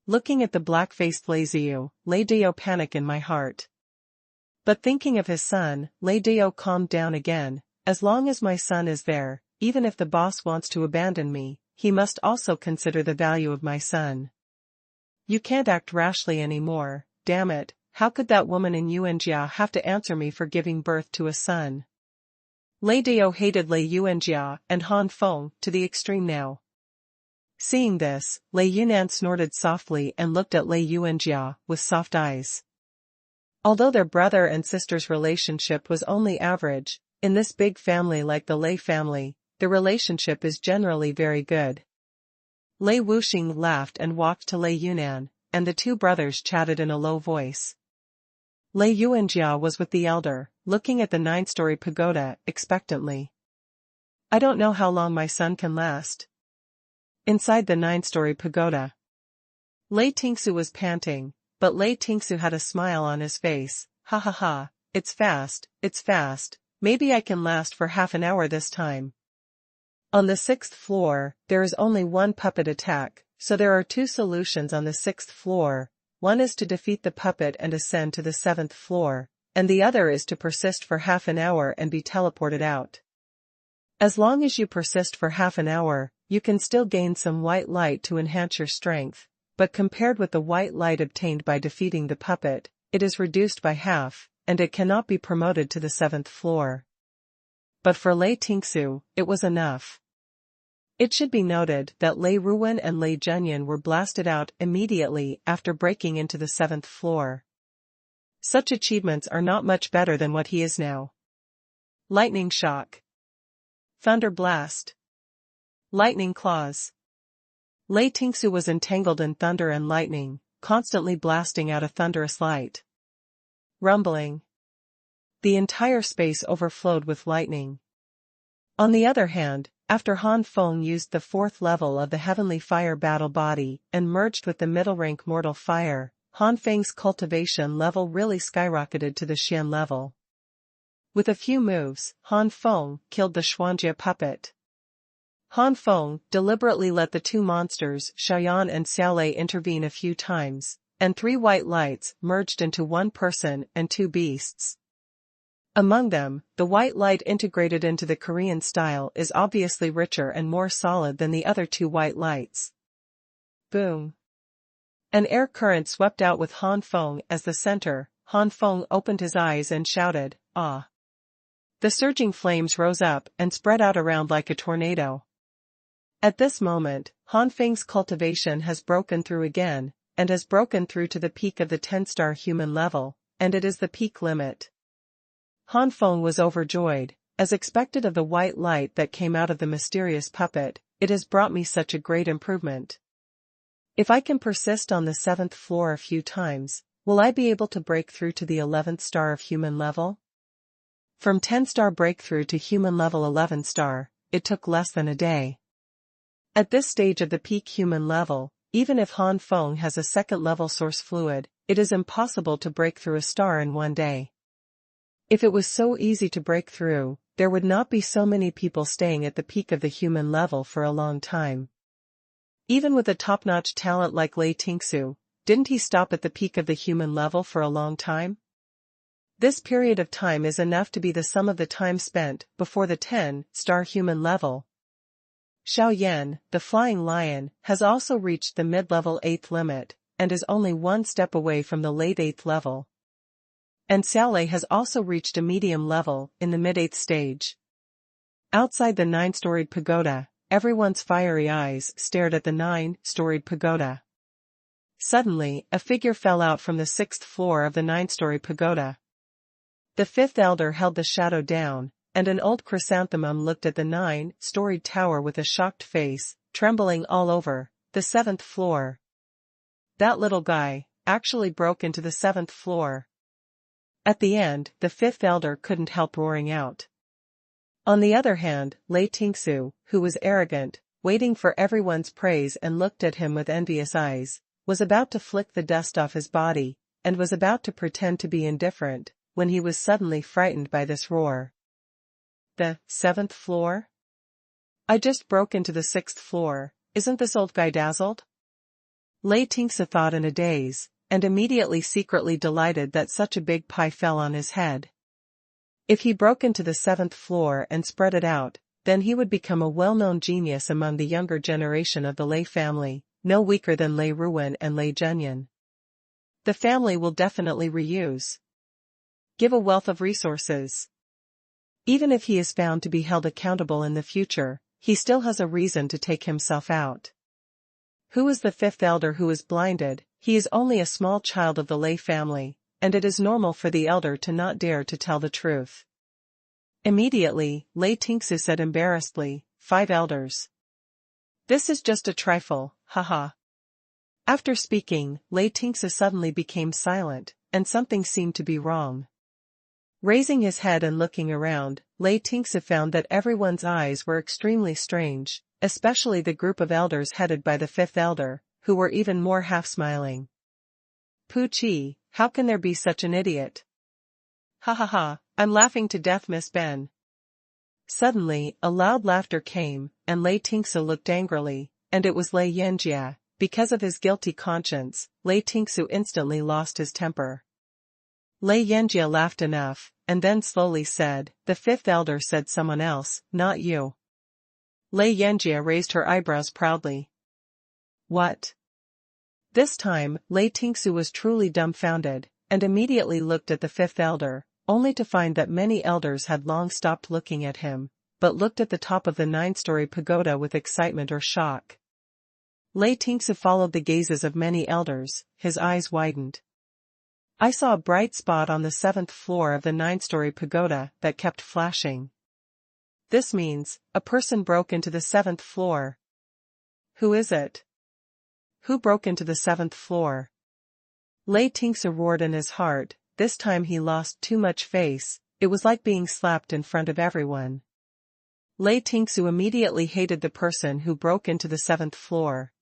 Looking at the black-faced Lei Ziyu, Lei Dio panicked in my heart. But thinking of his son, Lei Dio calmed down again. As long as my son is there, even if the boss wants to abandon me, he must also consider the value of my son. You can't act rashly anymore, damn it, how could that woman in Yuanjia have to answer me for giving birth to a son? Lei Dio hated Lei Yuanjia and Han Feng to the extreme now. Seeing this, Lei Yunan snorted softly and looked at Lei Yuanjia with soft eyes. Although their brother and sister's relationship was only average, in this big family like the Lei family, the relationship is generally very good. Lei Wuxing laughed and walked to Lei Yunan, and the two brothers chatted in a low voice. Lei Yuanjia was with the elder, looking at the 9-story pagoda expectantly. I don't know how long my son can last. Inside the 9-story pagoda, Lei Tingsu was panting, but Lei Tingsu had a smile on his face. Ha ha ha, it's fast, maybe I can last for half an hour this time. On the 6th floor, there is only one puppet attack, so there are two solutions on the 6th floor. One is to defeat the puppet and ascend to the 7th floor, and the other is to persist for half an hour and be teleported out. As long as you persist for half an hour, you can still gain some white light to enhance your strength, but compared with the white light obtained by defeating the puppet, it is reduced by half, and it cannot be promoted to the 7th floor. But for Lei Tingsu, it was enough. It should be noted that Lei Ruwen and Lei Zhenyan were blasted out immediately after breaking into the 7th floor. Such achievements are not much better than what he is now. Lightning shock. Thunder blast. Lightning claws. Lei Tingsu was entangled in thunder and lightning, constantly blasting out a thunderous light. Rumbling. The entire space overflowed with lightning. On the other hand, after Han Feng used the 4th level of the Heavenly Fire battle body and merged with the middle rank Mortal Fire, Han Feng's cultivation level really skyrocketed to the Xian level. With a few moves, Han Feng killed the Xuanhuan puppet. Han Feng deliberately let the two monsters Xuanhuan and Xiaolei intervene a few times, and 3 white lights merged into 1 person and 2 beasts. Among them, the white light integrated into the Korean style is obviously richer and more solid than the other 2 white lights. Boom. An air current swept out with Han Feng as the center. Han Feng opened his eyes and shouted, "Ah!" The surging flames rose up and spread out around like a tornado. At this moment, Han Feng's cultivation has broken through again, and has broken through to the peak of the 10-star human level, and it is the peak limit. Han Feng was overjoyed, as expected of the white light that came out of the mysterious puppet. It has brought me such a great improvement. If I can persist on the 7th floor a few times, will I be able to break through to the 11th star of human level? From 10-star breakthrough to human level 11-star, it took less than a day. At this stage of the peak human level, even if Han Feng has a 2nd level source fluid, it is impossible to break through a star in 1 day. If it was so easy to break through, there would not be so many people staying at the peak of the human level for a long time. Even with a top-notch talent like Lei Tingsu, didn't he stop at the peak of the human level for a long time? This period of time is enough to be the sum of the time spent before the 10-star human level. Xiaoyan, the flying lion, has also reached the mid-level 8th limit, and is only 1 step away from the late 8th level. And Xiaolei has also reached a medium level in the mid-8th stage. Outside the 9-storied pagoda, everyone's fiery eyes stared at the 9-storied pagoda. Suddenly, a figure fell out from the 6th floor of the 9-story pagoda. The 5th elder held the shadow down, and an old chrysanthemum looked at the 9-storied tower with a shocked face, trembling all over. The 7th floor. That little guy actually broke into the 7th floor. At the end, the 5th elder couldn't help roaring out. On the other hand, Lei Tingsu, who was arrogant, waiting for everyone's praise and looked at him with envious eyes, was about to flick the dust off his body, and was about to pretend to be indifferent, when he was suddenly frightened by this roar. The 7th floor? I just broke into the 6th floor, isn't this old guy dazzled? Lei Tingsu thought in a daze, and immediately secretly delighted that such a big pie fell on his head. If he broke into the 7th floor and spread it out, then he would become a well-known genius among the younger generation of the Lei family, no weaker than Lei Ruwen and Lei Zhenyan. The family will definitely reuse. Give a wealth of resources. Even if he is found to be held accountable in the future, he still has a reason to take himself out. Who is the 5th elder who is blinded? He is only a small child of the Lei family, and it is normal for the elder to not dare to tell the truth. Immediately, Lei Tingsu said embarrassedly, 5 elders. This is just a trifle, haha. After speaking, Lei Tingsu suddenly became silent, and something seemed to be wrong. Raising his head and looking around, Lei Tingsu found that everyone's eyes were extremely strange, especially the group of elders headed by the 5th elder, who were even more half-smiling. Pu Chi, how can there be such an idiot? Ha ha ha, I'm laughing to death, Miss Ben. Suddenly, a loud laughter came, and Lei Tingsu looked angrily, and it was Lei Yanjia. Because of his guilty conscience, Lei Tingsu instantly lost his temper. Lei Yanjia laughed enough, and then slowly said, the 5th elder said someone else, not you. Lei Yanjia raised her eyebrows proudly. What? This time, Lei Tingsu was truly dumbfounded, and immediately looked at the 5th elder, only to find that many elders had long stopped looking at him, but looked at the top of the 9-story pagoda with excitement or shock. Lei Tingsu followed the gazes of many elders, his eyes widened. I saw a bright spot on the 7th floor of the 9-story pagoda that kept flashing. This means, a person broke into the 7th floor. Who is it? Who broke into the 7th floor? Lei Tingsu roared in his heart. This time he lost too much face. It was like being slapped in front of everyone. Lei Tingsu immediately hated the person who broke into the 7th floor.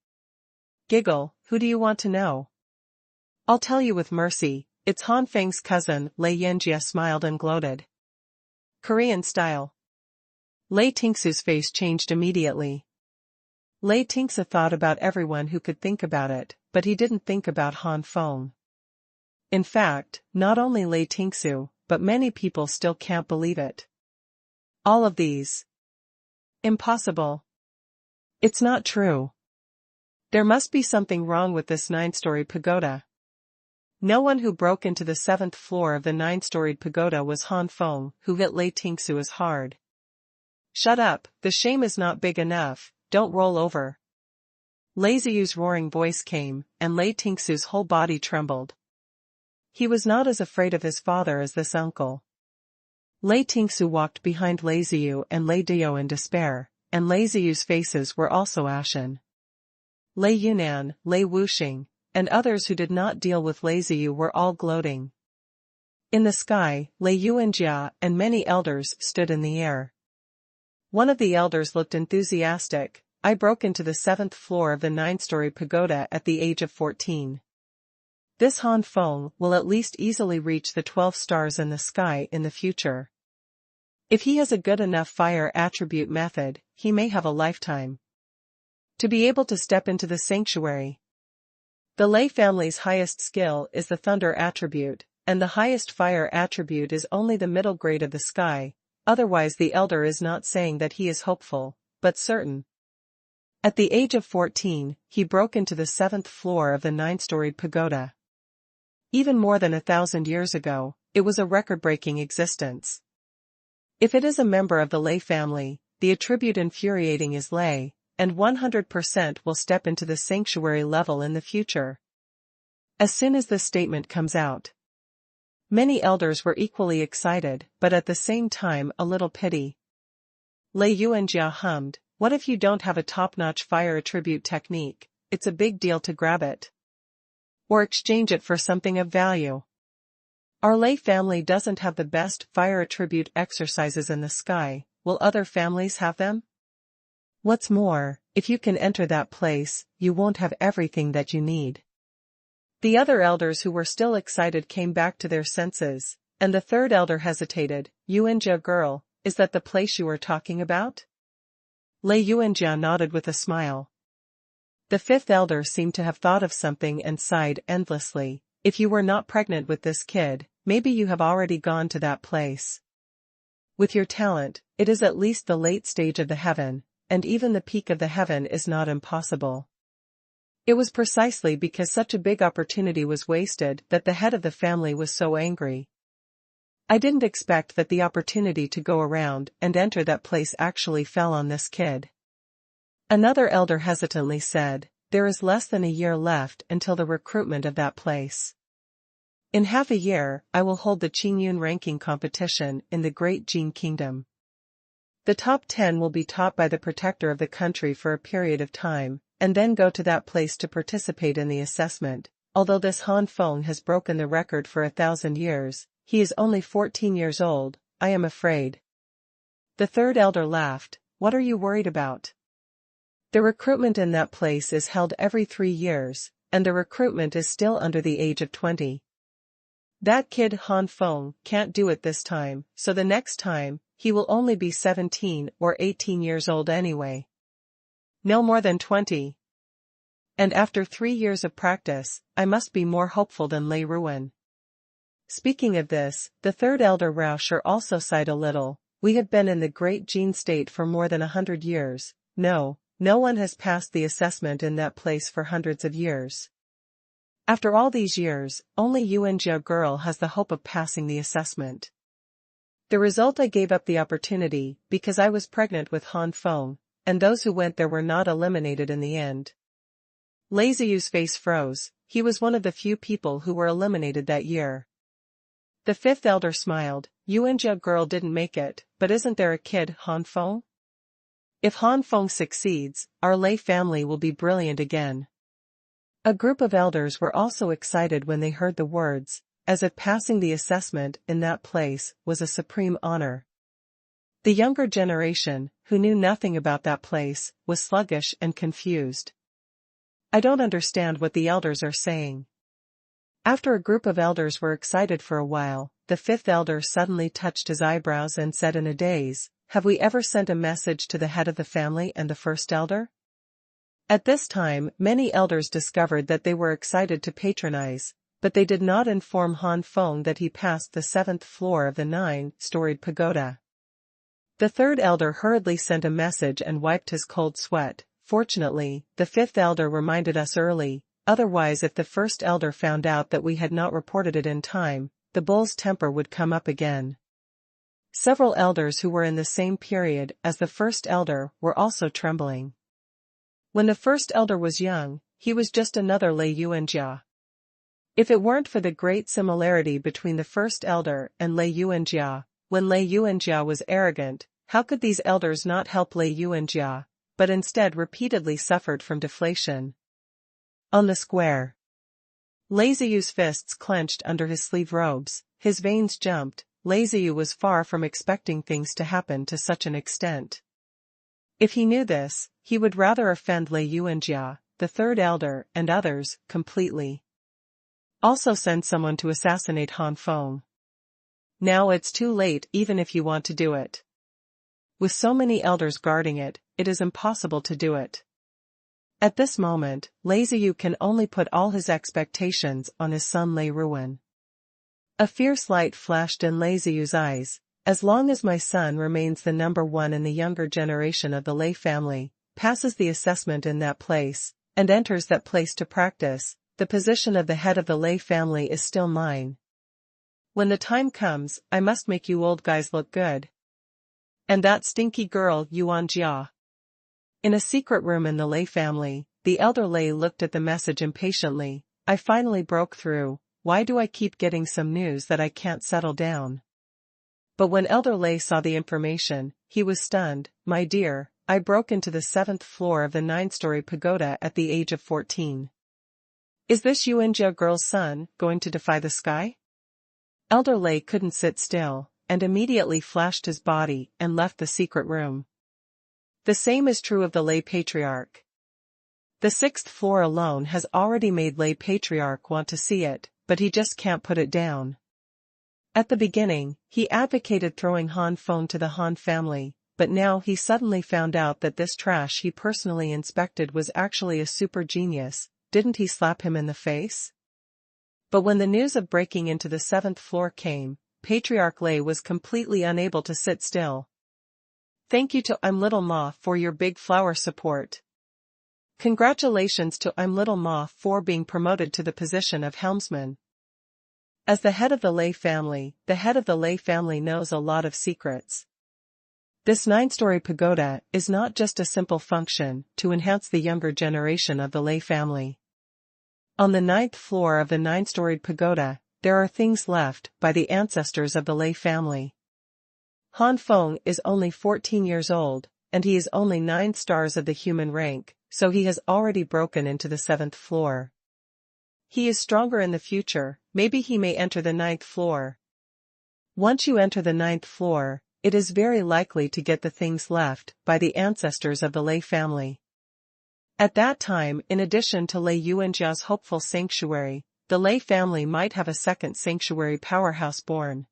Giggle, who do you want to know? I'll tell you with mercy, it's Han Feng's cousin. Lei Yanjia smiled and gloated. Korean style. Lei Tingsu's face changed immediately. Lei Tingsu thought about everyone who could think about it, but he didn't think about Han Feng. In fact, not only Lei Tingsu, but many people still can't believe it. All of these. Impossible. It's not true. There must be something wrong with this 9-story pagoda. No one who broke into the 7th floor of the 9-storied pagoda was Han Feng, who hit Lei Tingsu as hard. Shut up, the shame is not big enough, don't roll over. Lei Ziyu's roaring voice came, and Lei Tingsu's whole body trembled. He was not as afraid of his father as this uncle. Lei Tingsu walked behind Lei Ziyu and Lei Dio in despair, and Lei Ziyu's faces were also ashen. Lei Yunan, Lei Wuxing, and others who did not deal with Lei Ziyu were all gloating. In the sky, Lei Yuanjia and many elders stood in the air. One of the elders looked enthusiastic. I broke into the 7th floor of the 9-story pagoda at the age of 14. This Han Feng will at least easily reach the 12 stars in the sky in the future. If he has a good enough fire attribute method, he may have a lifetime to be able to step into the sanctuary. The Lei family's highest skill is the thunder attribute, and the highest fire attribute is only the middle grade of the sky, otherwise the elder is not saying that he is hopeful, but certain. At the age of 14, he broke into the 7th floor of the 9-storied pagoda. Even more than 1,000 years ago, it was a record-breaking existence. If it is a member of the Lei family, the attribute infuriating is Lei, and 100% will step into the sanctuary level in the future. As soon as this statement comes out, many elders were equally excited, but at the same time a little pity. Lei Yuanjia hummed, what if you don't have a top-notch fire attribute technique? It's a big deal to grab it. Or exchange it for something of value. Our Lei family doesn't have the best fire attribute exercises in the sky, will other families have them? What's more, if you can enter that place, you won't have everything that you need. The other elders who were still excited came back to their senses, and the third elder hesitated. Yuanjia girl, is that the place you were talking about? Lei Yuanjia nodded with a smile. The fifth elder seemed to have thought of something and sighed endlessly. If you were not pregnant with this kid, maybe you have already gone to that place. With your talent, it is at least the late stage of the heaven, and even the peak of the heaven is not impossible. It was precisely because such a big opportunity was wasted that the head of the family was so angry. I didn't expect that the opportunity to go around and enter that place actually fell on this kid. Another elder hesitantly said, there is less than a year left until the recruitment of that place. In half a year, I will hold the Qingyun ranking competition in the Great Jin Kingdom. The top 10 will be taught by the protector of the country for a period of time, and then go to that place to participate in the assessment. Although this Han Feng has broken the record for 1,000 years, he is only 14 years old, I am afraid. The third elder laughed, what are you worried about? The recruitment in that place is held every 3 years, and the recruitment is still under the age of 20. That kid Han Feng can't do it this time, so the next time, he will only be 17 or 18 years old anyway. No more than 20. And after 3 years of practice, I must be more hopeful than Lei Ruan. Speaking of this, the third elder Rauscher also sighed a little. We have been in the Great Jin state for more than 100 years. No one has passed the assessment in that place for hundreds of years. After all these years, only Yuanjia girl has the hope of passing the assessment. The result, I gave up the opportunity because I was pregnant with Han Feng, and those who went there were not eliminated in the end. Lei Ziyu's face froze. He was one of the few people who were eliminated that year. The fifth elder smiled. Yuanjia girl didn't make it, but isn't there a kid, Han Feng? If Han Feng succeeds, our Lei family will be brilliant again. A group of elders were also excited when they heard the words, as if passing the assessment in that place was a supreme honor. The younger generation, who knew nothing about that place, was sluggish and confused. I don't understand what the elders are saying. After a group of elders were excited for a while, the fifth elder suddenly touched his eyebrows and said in a daze, "Have we ever sent a message to the head of the family and the first elder?" At this time, many elders discovered that they were excited to patronize, but they did not inform Han Feng that he passed the 7th floor of the 9-storied pagoda. The third elder hurriedly sent a message and wiped his cold sweat. Fortunately, the fifth elder reminded us early, otherwise if the first elder found out that we had not reported it in time, the bull's temper would come up again. Several elders who were in the same period as the first elder were also trembling. When the first elder was young, he was just another Lei Yuanjia. If it weren't for the great similarity between the first elder and Lei Yuanjia, when Lei Yuanjia was arrogant, how could these elders not help Lei Yuanjia, but instead repeatedly suffered from deflation? On the square, Lei Ziyu's fists clenched under his sleeve robes, his veins jumped. Lei Ziyu was far from expecting things to happen to such an extent. If he knew this, he would rather offend Lei Yuanjia, the third elder, and others, completely. Also send someone to assassinate Han Feng. Now it's too late even if you want to do it. With so many elders guarding it, it is impossible to do it. At this moment, Lei Ziyu can only put all his expectations on his son Lei Ruan. A fierce light flashed in Lei Ziyu's eyes. As long as my son remains the number one in the younger generation of the Lei family, passes the assessment in that place, and enters that place to practice, the position of the head of the Lei family is still mine. When the time comes, I must make you old guys look good. And that stinky girl Yuan Jia. In a secret room in the Lei family, the elder Lei looked at the message impatiently. I finally broke through. Why do I keep getting some news that I can't settle down? But when Elder Lei saw the information, he was stunned. My dear, I broke into the 7th floor of the 9-story pagoda at the age of 14. Is this Yuanjia girl's son going to defy the sky? Elder Lei couldn't sit still, and immediately flashed his body and left the secret room. The same is true of the Lei Patriarch. The 6th floor alone has already made Lei Patriarch want to see it, but he just can't put it down. At the beginning, he advocated throwing Han Feng to the Han family, but now he suddenly found out that this trash he personally inspected was actually a super genius. Didn't he slap him in the face? But when the news of breaking into the 7th floor came, Patriarch Lei was completely unable to sit still. Thank you to I'm Little Ma for your big flower support. Congratulations to I'm Little Ma for being promoted to the position of helmsman. As the head of the Lei family, the head of the Lei family knows a lot of secrets. This 9-story pagoda is not just a simple function to enhance the younger generation of the Lei family. On the 9th floor of the 9-storied pagoda, there are things left by the ancestors of the Lei family. Han Feng is only 14 years old, and he is only 9 stars of the human rank, so he has already broken into the 7th floor. He is stronger in the future, maybe he may enter the 9th floor. Once you enter the 9th floor, it is very likely to get the things left by the ancestors of the Lei family. At that time, in addition to Lei Yuanjia's hopeful sanctuary, the Lei family might have a second sanctuary powerhouse born.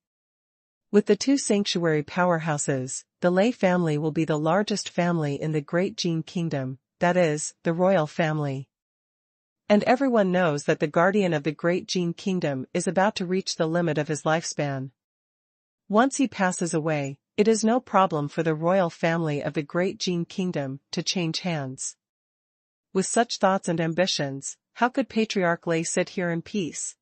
With the 2 sanctuary powerhouses, the Lei family will be the largest family in the Great Jin Kingdom, that is, the royal family. And everyone knows that the guardian of the Great Jin Kingdom is about to reach the limit of his lifespan. Once he passes away, it is no problem for the royal family of the Great Jin Kingdom to change hands. With such thoughts and ambitions, how could Patriarch Lei sit here in peace?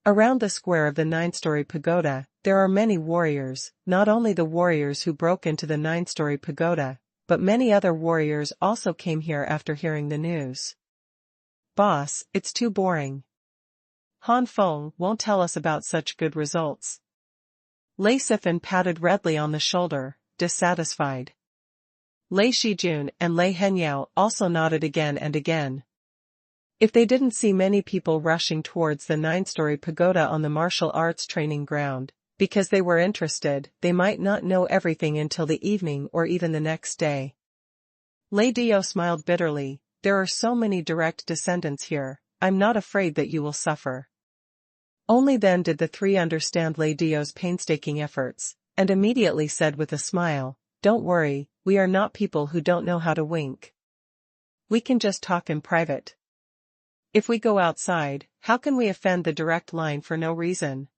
Around the square of the 9-story pagoda, there are many warriors, not only the warriors who broke into the 9-story pagoda, but many other warriors also came here after hearing the news. Boss, it's too boring. Han Feng won't tell us about such good results. Lei Sifan patted Redley on the shoulder, dissatisfied. Lei Shijun and Lei Henyao also nodded again and again. If they didn't see many people rushing towards the 9-story pagoda on the martial arts training ground, because they were interested, they might not know everything until the evening or even the next day. Lei Dio smiled bitterly. There are so many direct descendants here, I'm not afraid that you will suffer. Only then did the three understand Lei Dio's painstaking efforts, and immediately said with a smile, "Don't worry, we are not people who don't know how to wink. We can just talk in private. If we go outside, how can we offend the direct line for no reason?"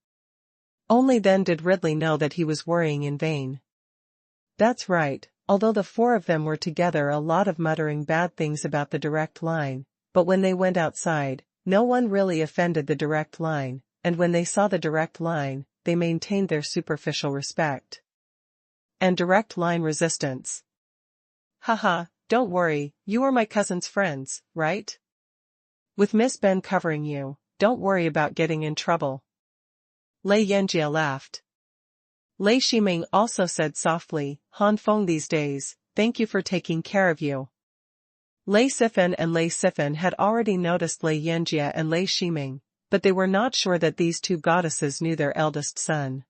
Only then did Ridley know that he was worrying in vain. That's right, although the four of them were together, a lot of muttering bad things about the direct line, but when they went outside, no one really offended the direct line, and when they saw the direct line, they maintained their superficial respect and direct line resistance. Haha, don't worry, you are my cousin's friends, right? With Miss Ben covering you, don't worry about getting in trouble. Lei Yanjia laughed. Lei Shiming also said softly, Han Feng these days, thank you for taking care of you. Lei Sifan and Lei Sifan had already noticed Lei Yanjia and Lei Shiming, but they were not sure that these two goddesses knew their eldest son.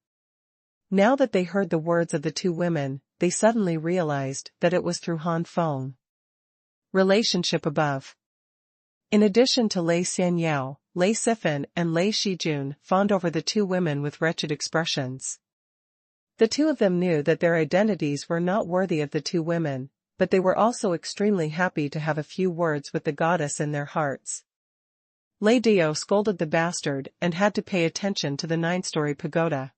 Now that they heard the words of the two women, they suddenly realized that it was through Han Feng. Relationship above. In addition to Lei Xianyao, Lei Sifan and Lei Shijun fawned over the two women with wretched expressions. The two of them knew that their identities were not worthy of the two women, but they were also extremely happy to have a few words with the goddess in their hearts. Lei Dio scolded the bastard and had to pay attention to the 9-story pagoda.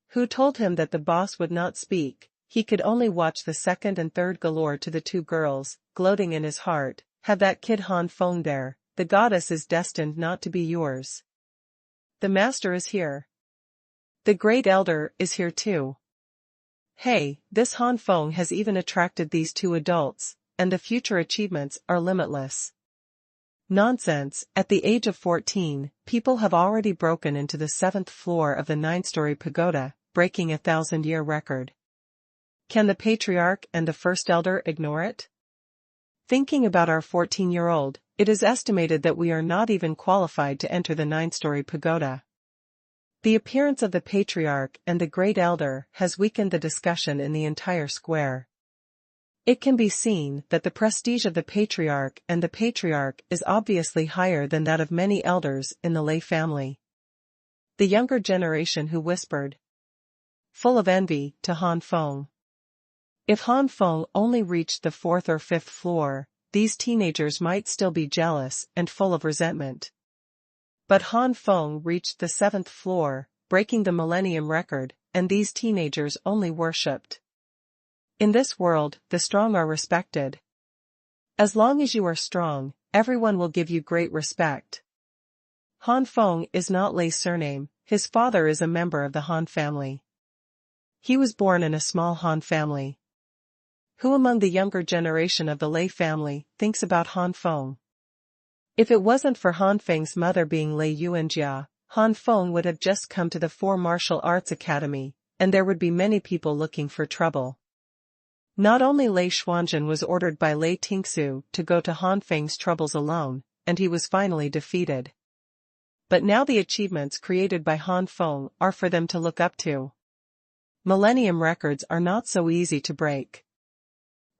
Who told him that the boss would not speak? He could only watch the second and third galore to the two girls, gloating in his heart, have that kid Han Feng there, the goddess is destined not to be yours. The master is here. The great elder is here too. Hey, this Han Feng has even attracted these two adults, and the future achievements are limitless. Nonsense, at the age of 14, people have already broken into the 7th floor of the 9-story pagoda, breaking a 1,000-year record. Can the patriarch and the first elder ignore it? Thinking about our 14-year-old, it is estimated that we are not even qualified to enter the 9-story pagoda. The appearance of the patriarch and the great elder has weakened the discussion in the entire square. It can be seen that the prestige of the patriarch is obviously higher than that of many elders in the Lei family. The younger generation who whispered, full of envy, to Han Feng. If Han Feng only reached the 4th or 5th floor, these teenagers might still be jealous and full of resentment. But Han Feng reached the 7th floor, breaking the millennium record, and these teenagers only worshipped. In this world, the strong are respected. As long as you are strong, everyone will give you great respect. Han Feng is not Lei's surname, his father is a member of the Han family. He was born in a small Han family. Who among the younger generation of the Lei family thinks about Han Feng? If it wasn't for Han Feng's mother being Lei Yuanjia, Han Feng would have just come to the 4 martial arts academy, and there would be many people looking for trouble. Not only Lei Xuanhuan was ordered by Lei Tingsu to go to Han Feng's troubles alone, and he was finally defeated. But now the achievements created by Han Feng are for them to look up to. Millennium records are not so easy to break.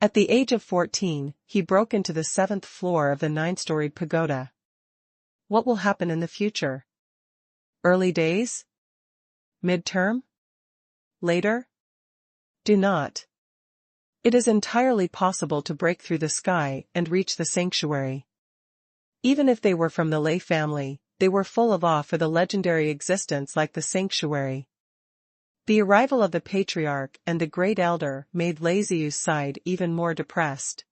At the age of 14, he broke into the 7th floor of the 9-storied pagoda. What will happen in the future? Early days? Midterm? Later? Do not. It is entirely possible to break through the sky and reach the sanctuary. Even if they were from the Lei family, they were full of awe for the legendary existence like the sanctuary. The arrival of the patriarch and the great elder made Lei Ziu's side even more depressed.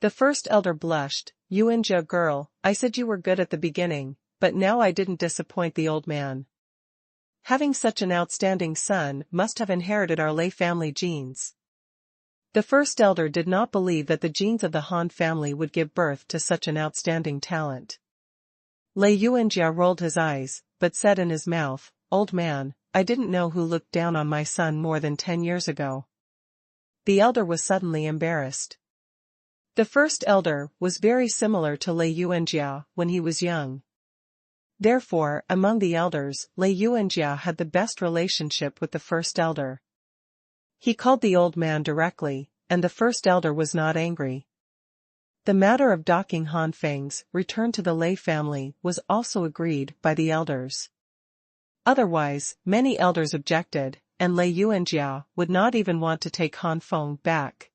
The first elder blushed, Yuanjia girl, I said you were good at the beginning, but now I didn't disappoint the old man. Having such an outstanding son must have inherited our Lei family genes. The first elder did not believe that the genes of the Han family would give birth to such an outstanding talent. Lei Yuanjia rolled his eyes, but said in his mouth, "Old man, I didn't know who looked down on my son more than 10 years ago." The elder was suddenly embarrassed. The first elder was very similar to Lei Yuanjia when he was young. Therefore, among the elders, Lei Yuanjia had the best relationship with the first elder. He called the old man directly, and the first elder was not angry. The matter of docking Han Feng's return to the Lei family was also agreed by the elders. Otherwise, many elders objected, and Lei Yuanjia would not even want to take Han Feng back.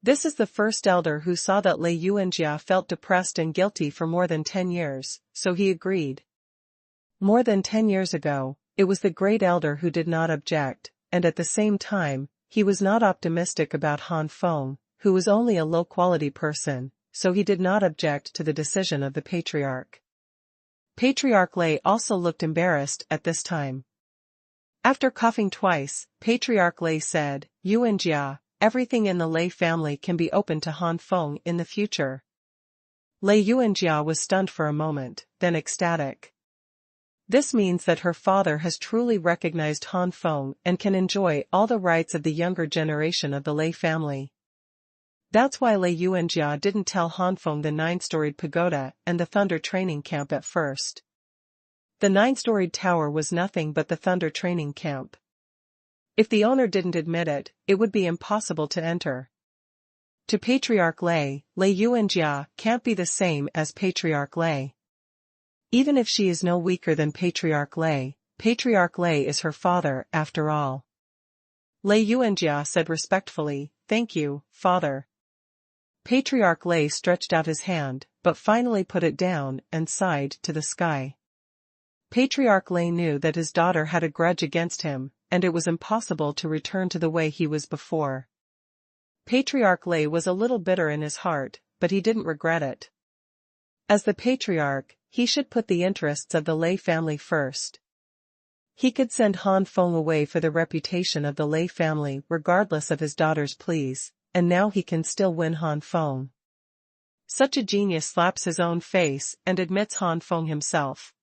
This is the first elder who saw that Lei Yuanjia felt depressed and guilty for more than 10 years, so he agreed. More than 10 years ago, it was the great elder who did not object, and at the same time, he was not optimistic about Han Feng, who was only a low-quality person, so he did not object to the decision of the patriarch. Patriarch Lei also looked embarrassed at this time. After coughing twice, Patriarch Lei said, "Yuanjia, everything in the Lei family can be open to Han Feng in the future." Lei Yuanjia was stunned for a moment, then ecstatic. This means that her father has truly recognized Han Feng and can enjoy all the rights of the younger generation of the Lei family. That's why Lei Yuanjia didn't tell Han Feng the 9-storied pagoda and the Thunder training camp at first. The 9-storied tower was nothing but the Thunder training camp. If the owner didn't admit it, it would be impossible to enter. To Patriarch Lei, Lei Yuanjia can't be the same as Patriarch Lei. Even if she is no weaker than Patriarch Lei is her father after all. Lei Yuanjia said respectfully, "Thank you, father." Patriarch Lei stretched out his hand, but finally put it down and sighed to the sky. Patriarch Lei knew that his daughter had a grudge against him, and it was impossible to return to the way he was before. Patriarch Lei was a little bitter in his heart, but he didn't regret it. As the patriarch, he should put the interests of the Lei family first. He could send Han Feng away for the reputation of the Lei family regardless of his daughter's pleas, and now he can still win Han Feng. Such a genius slaps his own face and admits Han Feng himself.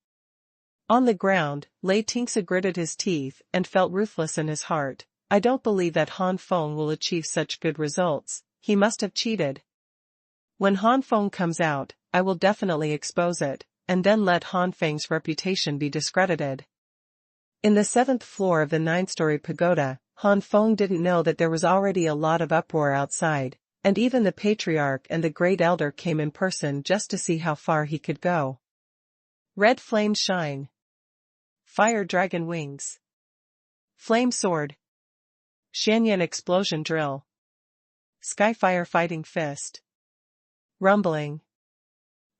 On the ground, Lei Tingsa gritted his teeth and felt ruthless in his heart. "I don't believe that Han Feng will achieve such good results, he must have cheated. When Han Feng comes out, I will definitely expose it, and then let Han Feng's reputation be discredited." In the 7th floor of the 9-story pagoda, Han Feng didn't know that there was already a lot of uproar outside, and even the patriarch and the great elder came in person just to see how far he could go. Red flames shine. Fire dragon wings. Flame sword. Xuanhuan explosion drill. Skyfire fighting fist. Rumbling.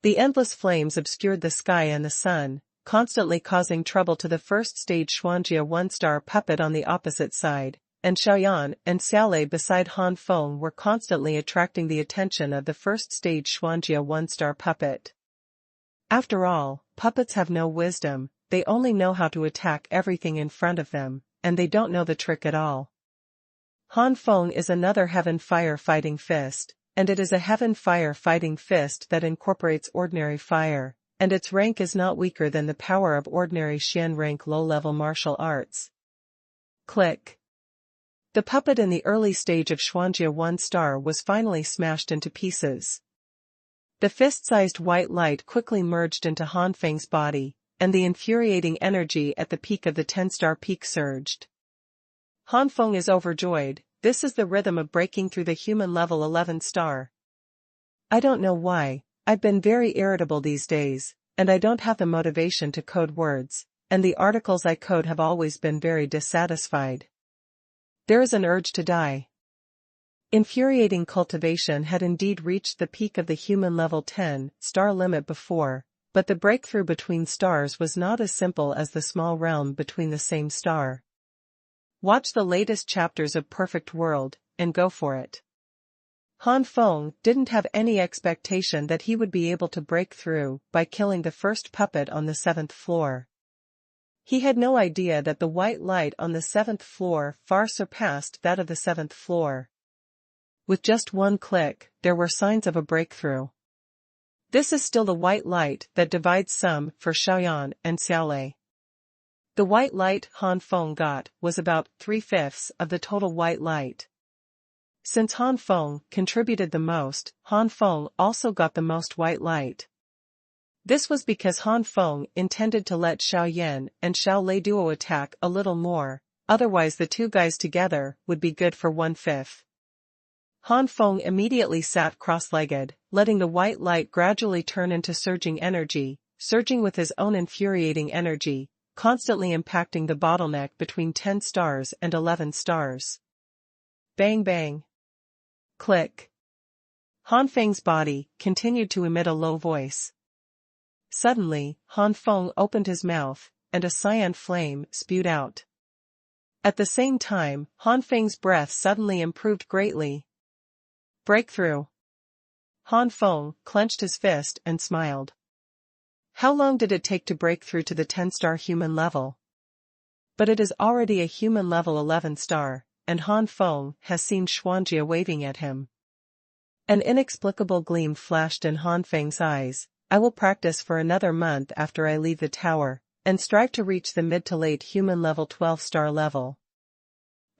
The endless flames obscured the sky and the sun, constantly causing trouble to the first stage Xuanjia 1-star puppet on the opposite side, and Xiaoyan and Xiaolei beside Han Feng were constantly attracting the attention of the first stage Xuanjia 1-star puppet. After all, puppets have no wisdom, they only know how to attack everything in front of them, and they don't know the trick at all. Han Feng is another heaven fire fighting fist, and it is a heaven fire fighting fist that incorporates ordinary fire, and its rank is not weaker than the power of ordinary Xian rank low-level martial arts. Click. The puppet in the early stage of Xuanjia 1-star was finally smashed into pieces. The fist-sized white light quickly merged into Han Feng's body, and the infuriating energy at the peak of the 10-star peak surged. Han Feng is overjoyed. This is the rhythm of breaking through the human level 11-star. I don't know why, I've been very irritable these days, and I don't have the motivation to code words, and the articles I code have always been very dissatisfied. There is an urge to die. Infuriating cultivation had indeed reached the peak of the human level 10-star limit before, but the breakthrough between stars was not as simple as the small realm between the same star. Watch the latest chapters of Perfect World, and go for it. Han Feng didn't have any expectation that he would be able to break through by killing the first puppet on the 7th floor. He had no idea that the white light on the 7th floor far surpassed that of the 7th floor. With just one click, there were signs of a breakthrough. This is still the white light that divides some for Xuanhuan and Xiaolei. The white light Han Feng got was about 3/5 of the total white light. Since Han Feng contributed the most, Han Feng also got the most white light. This was because Han Feng intended to let Xiaoyan and Xiaolei duo attack a little more, otherwise the two guys together would be good for 1/5. Han Feng immediately sat cross-legged, letting the white light gradually turn into surging energy, surging with his own infuriating energy, constantly impacting the bottleneck between 10 stars and 11 stars. Bang bang. Click. Han Feng's body continued to emit a low voice. Suddenly, Han Feng opened his mouth, and a cyan flame spewed out. At the same time, Han Feng's breath suddenly improved greatly. Breakthrough. Han Feng clenched his fist and smiled. How long did it take to break through to the 10-star human level? But it is already a human level 11-star, and Han Feng has seen Xuanjia waving at him. An inexplicable gleam flashed in Han Feng's eyes. I will practice for another month after I leave the tower, and strive to reach the mid to late human level 12-star level.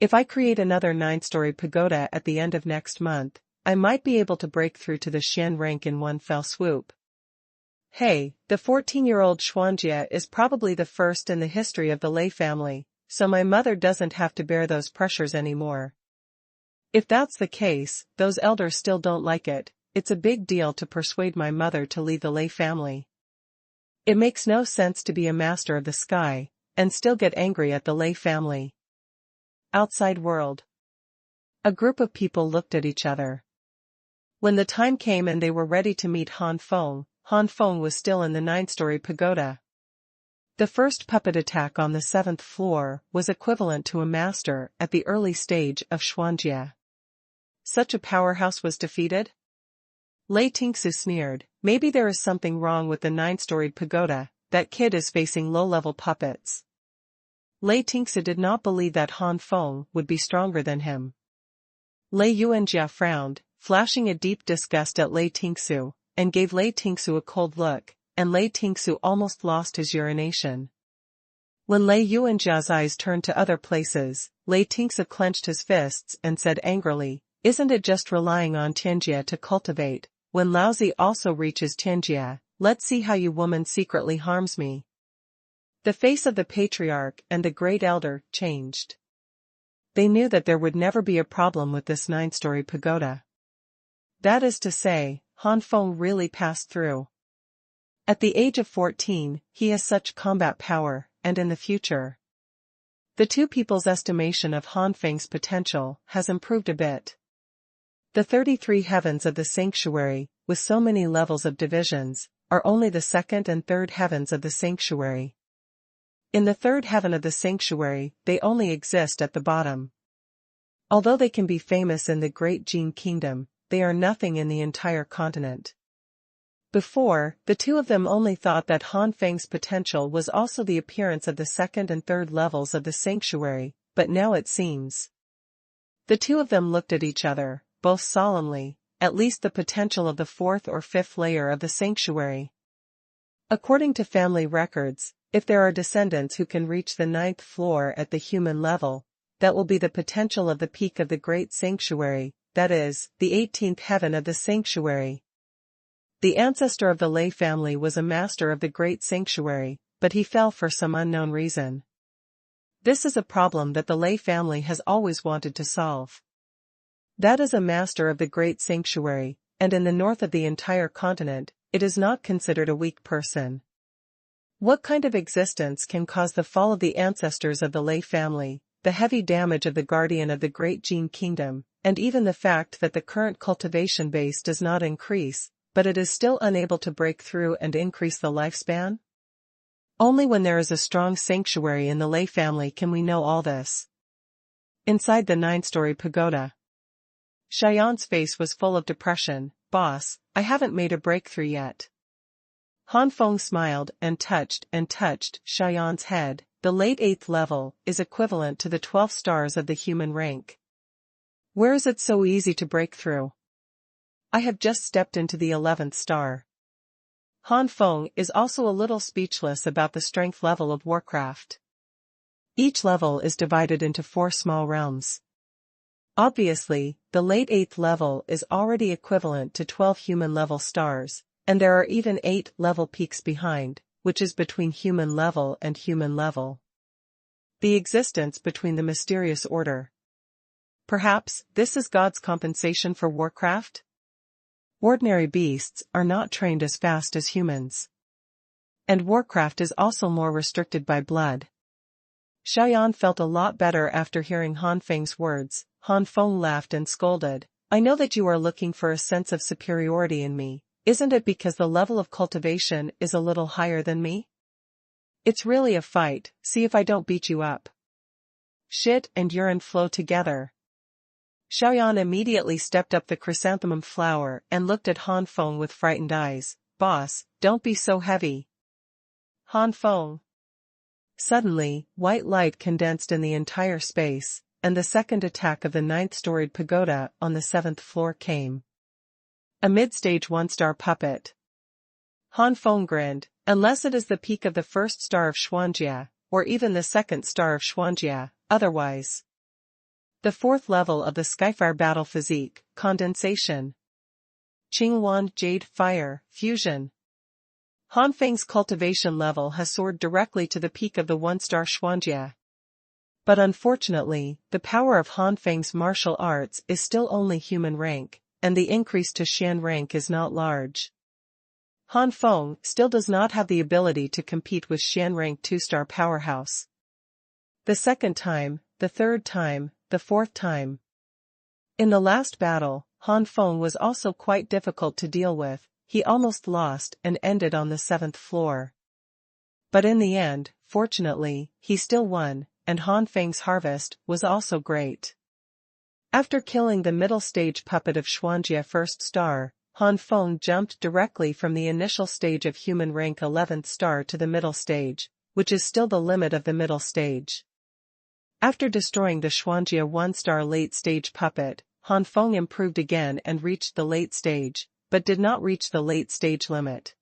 If I create another 9-story pagoda at the end of next month, I might be able to break through to the Xian rank in one fell swoop. Hey, the 14-year-old Xuanjia is probably the first in the history of the Lei family, so my mother doesn't have to bear those pressures anymore. If that's the case, those elders still don't like it. It's a big deal to persuade my mother to leave the Lei family. It makes no sense to be a master of the sky, and still get angry at the Lei family. Outside world. A group of people looked at each other. When the time came and they were ready to meet Han Feng was still in the 9-story pagoda. The first puppet attack on the 7th floor was equivalent to a master at the early stage of Xuanjia. Such a powerhouse was defeated? Lei Tingsu sneered, maybe there is something wrong with the 9-storied pagoda, that kid is facing low-level puppets. Lei Tingsu did not believe that Han Feng would be stronger than him. Lei Yuanjia frowned, flashing a deep disgust at Lei Tingsu, and gave Lei Tingsu a cold look, and Lei Tingsu almost lost his urination. When Lei Yuanjia's eyes turned to other places, Lei Tingsu clenched his fists and said angrily, isn't it just relying on Tianjia to cultivate? When Laozi also reaches Tianjia, let's see how you woman secretly harms me. The face of the patriarch and the great elder changed. They knew that there would never be a problem with this 9-story pagoda. That is to say, Han Feng really passed through. At the age of 14, he has such combat power, and in the future. The two people's estimation of Han Feng's potential has improved a bit. The 33 heavens of the sanctuary, with so many levels of divisions, are only the 2nd and 3rd heavens of the sanctuary. In the 3rd heaven of the sanctuary, they only exist at the bottom. Although they can be famous in the Great Jin Kingdom, they are nothing in the entire continent. Before, the two of them only thought that Han Feng's potential was also the appearance of the 2nd and 3rd levels of the sanctuary, but now it seems. The two of them looked at each other, both solemnly, at least the potential of the 4th or 5th layer of the sanctuary. According to family records, if there are descendants who can reach the 9th floor at the human level, that will be the potential of the peak of the great sanctuary, that is, the 18th heaven of the sanctuary. The ancestor of the Lei family was a master of the great sanctuary, but he fell for some unknown reason. This is a problem that the Lei family has always wanted to solve. That is a master of the great sanctuary, and in the north of the entire continent, it is not considered a weak person. What kind of existence can cause the fall of the ancestors of the Lei family, the heavy damage of the guardian of the great Jin kingdom, and even the fact that the current cultivation base does not increase, but it is still unable to break through and increase the lifespan? Only when there is a strong sanctuary in the Lei family can we know all this. Inside the 9-story pagoda, Xiaoyan's face was full of depression. Boss, I haven't made a breakthrough yet. Han Feng smiled and touched Xiaoyan's head. The late 8th level is equivalent to the 12 stars of the human rank. Where is it so easy to break through? I have just stepped into the 11th star. Han Feng is also a little speechless about the strength level of Warcraft. Each level is divided into 4 small realms. Obviously, the late 8th level is already equivalent to 12 human-level stars, and there are even 8 level peaks behind, which is between human level and human level. The existence between the mysterious order. Perhaps this is God's compensation for Warcraft? Ordinary beasts are not trained as fast as humans. And Warcraft is also more restricted by blood. Xuanhuan felt a lot better after hearing Han Feng's words. Han Feng laughed and scolded. I know that you are looking for a sense of superiority in me. Isn't it because the level of cultivation is a little higher than me? It's really a fight, see if I don't beat you up. Shit and urine flow together. Xuanhuan immediately stepped up the chrysanthemum flower and looked at Han Feng with frightened eyes. Boss, don't be so heavy. Han Feng. Suddenly, white light condensed in the entire space, and the second attack of the 9th-storied pagoda on the 7th floor came. A mid-stage 1-star puppet. Han Feng grinned, unless it is the peak of the 1st star of Xuanjia, or even the 2nd star of Xuanjia, otherwise. The 4th level of the Skyfire battle physique, condensation. Xuanhuan Jade Fire, fusion. Han Feng's cultivation level has soared directly to the peak of the 1-star Xuanjia. But unfortunately, the power of Han Feng's martial arts is still only human rank, and the increase to Xian rank is not large. Han Feng still does not have the ability to compete with Xian rank 2-star powerhouse. The 2nd time, the 3rd time, the 4th time. In the last battle, Han Feng was also quite difficult to deal with. He almost lost and ended on the 7th floor. But in the end, fortunately, he still won, and Han Feng's harvest was also great. After killing the middle stage puppet of Xuanjia 1st star, Han Feng jumped directly from the initial stage of human rank 11th star to the middle stage, which is still the limit of the middle stage. After destroying the Xuanjia 1-star late stage puppet, Han Feng improved again and reached the late stage, but did not reach the late stage limit.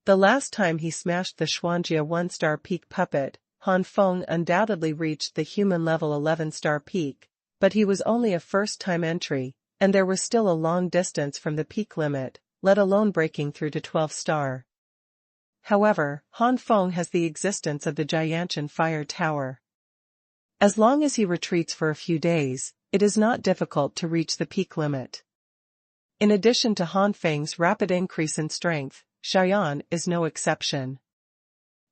The last time he smashed the Xuanjia 1-star peak puppet, Han Feng undoubtedly reached the human level 11-star peak, but he was only a first-time entry, and there was still a long distance from the peak limit, let alone breaking through to 12-star. However, Han Feng has the existence of the Jianshan Fire Tower. As long as he retreats for a few days, it is not difficult to reach the peak limit. In addition to Han Feng's rapid increase in strength, Xuanhuan is no exception.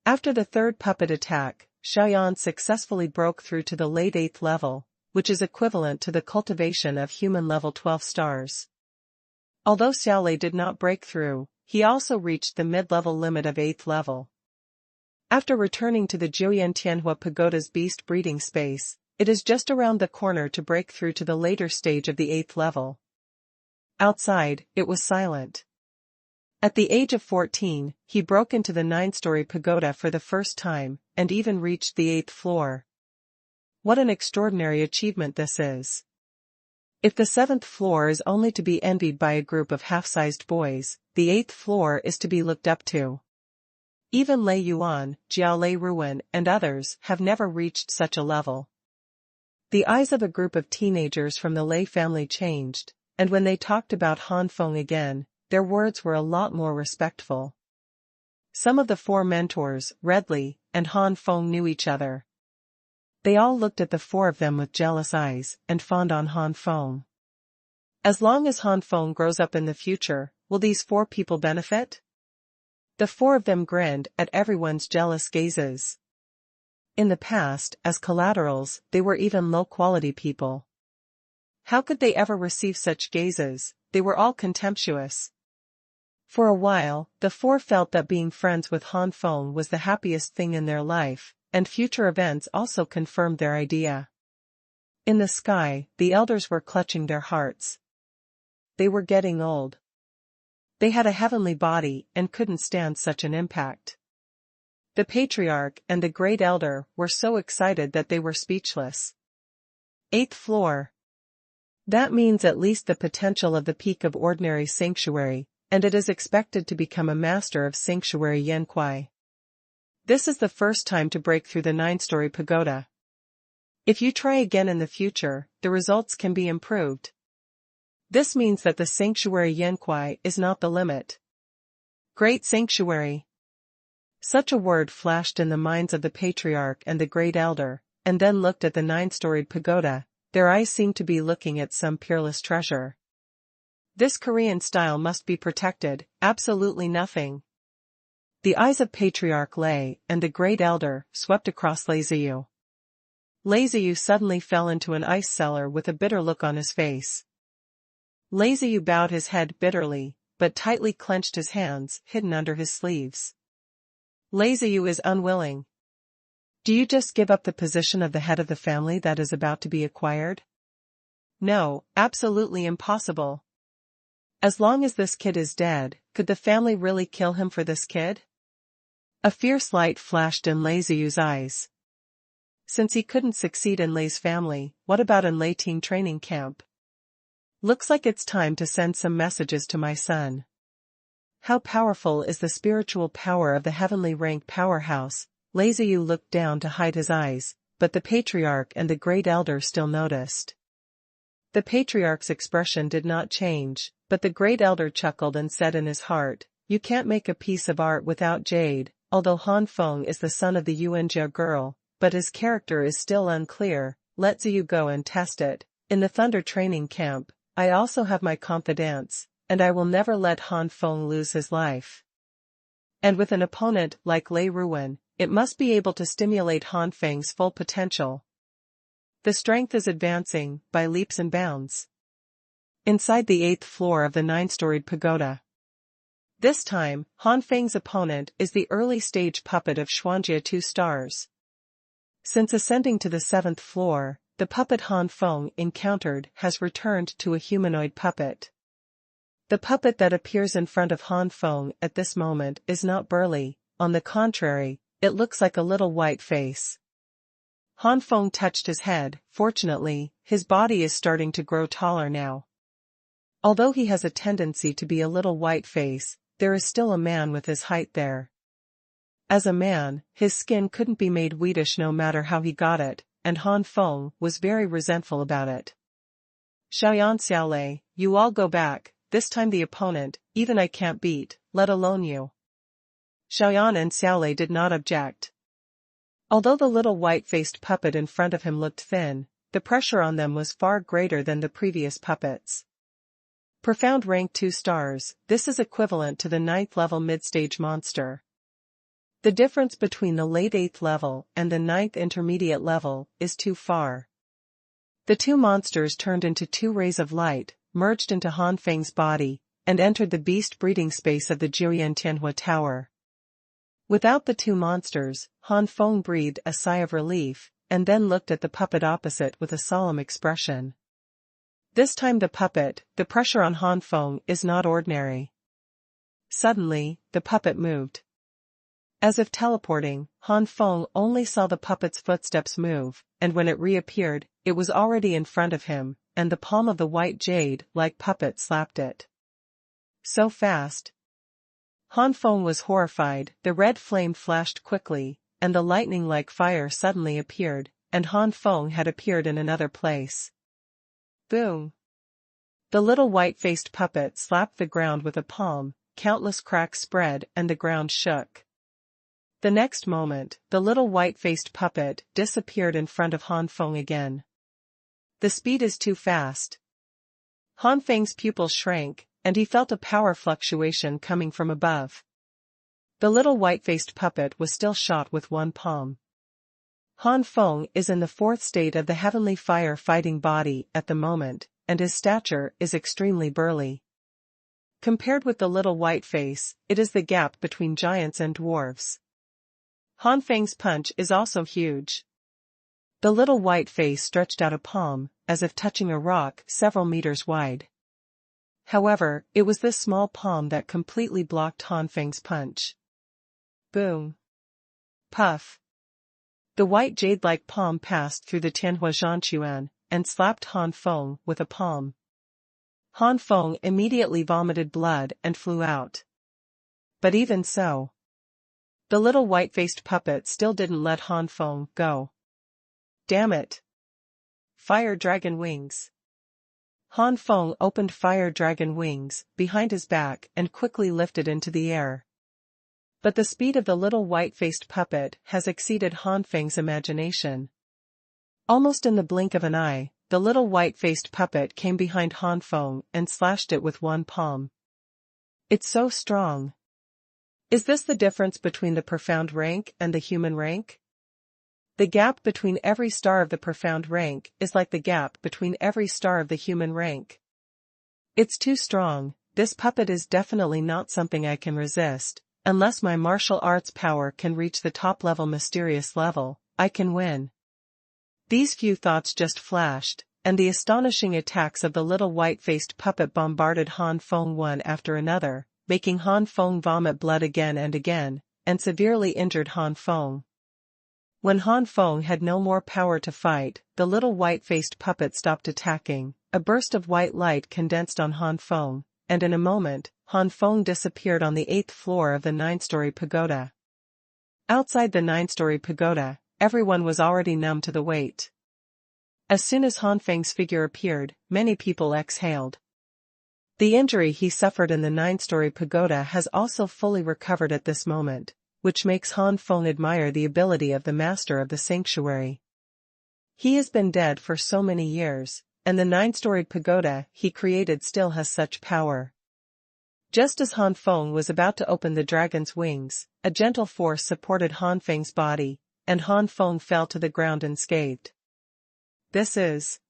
After the 3rd puppet attack, Xuanhuan successfully broke through to the late 8th level, which is equivalent to the cultivation of human level 12 stars. Although Xiaolei did not break through, he also reached the mid-level limit of 8th level. After returning to the Jiuyan Tianhua Pagoda's beast breeding space, it is just around the corner to break through to the later stage of the 8th level. Outside, it was silent. At the age of 14, he broke into the 9-story pagoda for the first time, and even reached the 8th floor. What an extraordinary achievement this is. If the 7th floor is only to be envied by a group of half-sized boys, the 8th floor is to be looked up to. Even Lei Yuan, Jiao Lei Ruan, and others have never reached such a level. The eyes of a group of teenagers from the Lei family changed, and when they talked about Han Feng again, their words were a lot more respectful. Some of the 4 mentors, Red Li, and Han Feng knew each other. They all looked at the 4 of them with jealous eyes and fawned on Han Feng. As long as Han Feng grows up in the future, will these 4 people benefit? The 4 of them grinned at everyone's jealous gazes. In the past, as collaterals, they were even low-quality people. How could they ever receive such gazes? They were all contemptuous. For a while, the 4 felt that being friends with Han Feng was the happiest thing in their life, and future events also confirmed their idea. In the sky, the elders were clutching their hearts. They were getting old. They had a heavenly body and couldn't stand such an impact. The patriarch and the great elder were so excited that they were speechless. 8th floor. That means at least the potential of the peak of ordinary sanctuary, and it is expected to become a master of sanctuary Yankuai. This is the first time to break through the 9-story pagoda. If you try again in the future, the results can be improved. This means that the sanctuary Yankuai is not the limit. Great sanctuary. Such a word flashed in the minds of the patriarch and the great elder, and then looked at the 9-storied pagoda. Their eyes seemed to be looking at some peerless treasure. This Korean style must be protected, absolutely nothing. The eyes of Patriarch Lei and the great elder swept across Leiziyu. Leiziyu suddenly fell into an ice cellar with a bitter look on his face. Leiziyu bowed his head bitterly, but tightly clenched his hands, hidden under his sleeves. Leiziyu is unwilling. Do you just give up the position of the head of the family that is about to be acquired? No, absolutely impossible. As long as this kid is dead, could the family really kill him for this kid? A fierce light flashed in Leiziyu's eyes. Since he couldn't succeed in Lei's family, what about in Lei Ting training camp? Looks like it's time to send some messages to my son. How powerful is the spiritual power of the heavenly rank powerhouse? Leiziyu looked down to hide his eyes, but the patriarch and the great elder still noticed. The patriarch's expression did not change, but the great elder chuckled and said in his heart, "You can't make a piece of art without jade." Although Han Feng is the son of the Yuanjia girl, but his character is still unclear, let Ziyu go and test it. In the Thunder training camp, I also have my confidants, and I will never let Han Feng lose his life. And with an opponent like Lei Ruwen, it must be able to stimulate Han Feng's full potential. The strength is advancing, by leaps and bounds. Inside the 8th floor of the 9-storied pagoda. This time, Han Feng's opponent is the early-stage puppet of Xuanjia 2 stars. Since ascending to the 7th floor, the puppet Han Feng encountered has returned to a humanoid puppet. The puppet that appears in front of Han Feng at this moment is not burly, on the contrary, it looks like a little white face. Han Feng touched his head. Fortunately, his body is starting to grow taller now. Although he has a tendency to be a little white face, there is still a man with his height there. As a man, his skin couldn't be made wheatish no matter how he got it, and Han Feng was very resentful about it. Xiaoyan Xiaolei, you all go back, this time the opponent, even I can't beat, let alone you. Xiaoyan and Xiaolei did not object. Although the little white-faced puppet in front of him looked thin, the pressure on them was far greater than the previous puppets. Profound rank 2 stars, this is equivalent to the 9th level mid-stage monster. The difference between the late 8th level and the 9th intermediate level is too far. The two monsters turned into 2 rays of light, merged into Han Feng's body, and entered the beast breeding space of the Jiuyan Tianhua Tower. Without the 2 monsters, Han Feng breathed a sigh of relief, and then looked at the puppet opposite with a solemn expression. This time the pressure on Han Feng is not ordinary. Suddenly, the puppet moved. As if teleporting, Han Feng only saw the puppet's footsteps move, and when it reappeared, it was already in front of him, and the palm of the white jade-like puppet slapped it. So fast. Han Feng was horrified. The red flame flashed quickly, and the lightning-like fire suddenly appeared, and Han Feng had appeared in another place. Boom! The little white-faced puppet slapped the ground with a palm, countless cracks spread and the ground shook. The next moment, the little white-faced puppet disappeared in front of Han Feng again. The speed is too fast. Han Feng's pupils shrank, and he felt a power fluctuation coming from above. The little white-faced puppet was still shot with one palm. Han Feng is in the 4th state of the heavenly fire fighting body at the moment, and his stature is extremely burly. Compared with the little white face, it is the gap between giants and dwarves. Han Feng's punch is also huge. The little white face stretched out a palm, as if touching a rock several meters wide. However, it was this small palm that completely blocked Han Feng's punch. Boom! Puff! The white jade-like palm passed through the Tianhua Zhanquan, and slapped Han Feng with a palm. Han Feng immediately vomited blood and flew out. But even so, the little white-faced puppet still didn't let Han Feng go. Damn it! Fire dragon wings. Han Feng opened fire dragon wings behind his back and quickly lifted into the air. But the speed of the little white-faced puppet has exceeded Han Feng's imagination. Almost in the blink of an eye, the little white-faced puppet came behind Han Feng and slashed it with one palm. It's so strong. Is this the difference between the profound rank and the human rank? The gap between every star of the profound rank is like the gap between every star of the human rank. It's too strong. This puppet is definitely not something I can resist. Unless my martial arts power can reach the top-level mysterious level, I can win. These few thoughts just flashed, and the astonishing attacks of the little white-faced puppet bombarded Han Feng one after another, making Han Feng vomit blood again and again, and severely injured Han Feng. When Han Feng had no more power to fight, the little white-faced puppet stopped attacking. A burst of white light condensed on Han Feng, and in a moment, Han Feng disappeared on the 8th floor of the 9-story pagoda. Outside the 9-story pagoda, everyone was already numb to the weight. As soon as Han Feng's figure appeared, many people exhaled. The injury he suffered in the 9-story pagoda has also fully recovered at this moment, which makes Han Feng admire the ability of the master of the sanctuary. He has been dead for so many years, and the 9-storied pagoda he created still has such power. Just as Han Feng was about to open the dragon's wings, a gentle force supported Han Feng's body, and Han Feng fell to the ground unscathed. This is.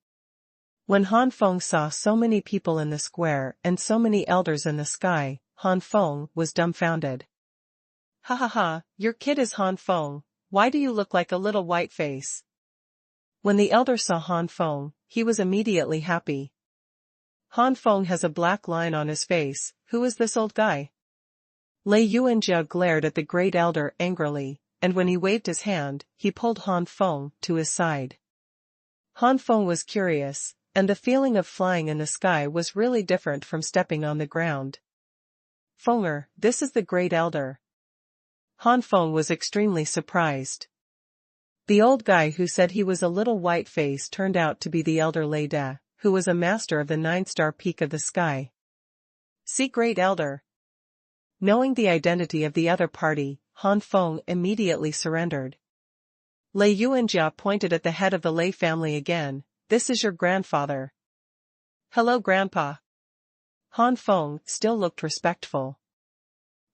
When Han Feng saw so many people in the square and so many elders in the sky, Han Feng was dumbfounded. Ha ha ha, your kid is Han Feng, why do you look like a little white face? When the elder saw Han Feng, he was immediately happy. Han Feng has a black line on his face, who is this old guy? Lei Yuanjia glared at the great elder angrily, and when he waved his hand, he pulled Han Feng to his side. Han Feng was curious, and the feeling of flying in the sky was really different from stepping on the ground. Fenger, this is the great elder. Han Feng was extremely surprised. The old guy who said he was a little white face turned out to be the elder Lei De, who was a master of the 9-star peak of the sky. See, great elder. Knowing the identity of the other party, Han Feng immediately surrendered. Lei Yuanjia pointed at the head of the Lei family again. This is your grandfather. Hello, Grandpa. Han Feng still looked respectful.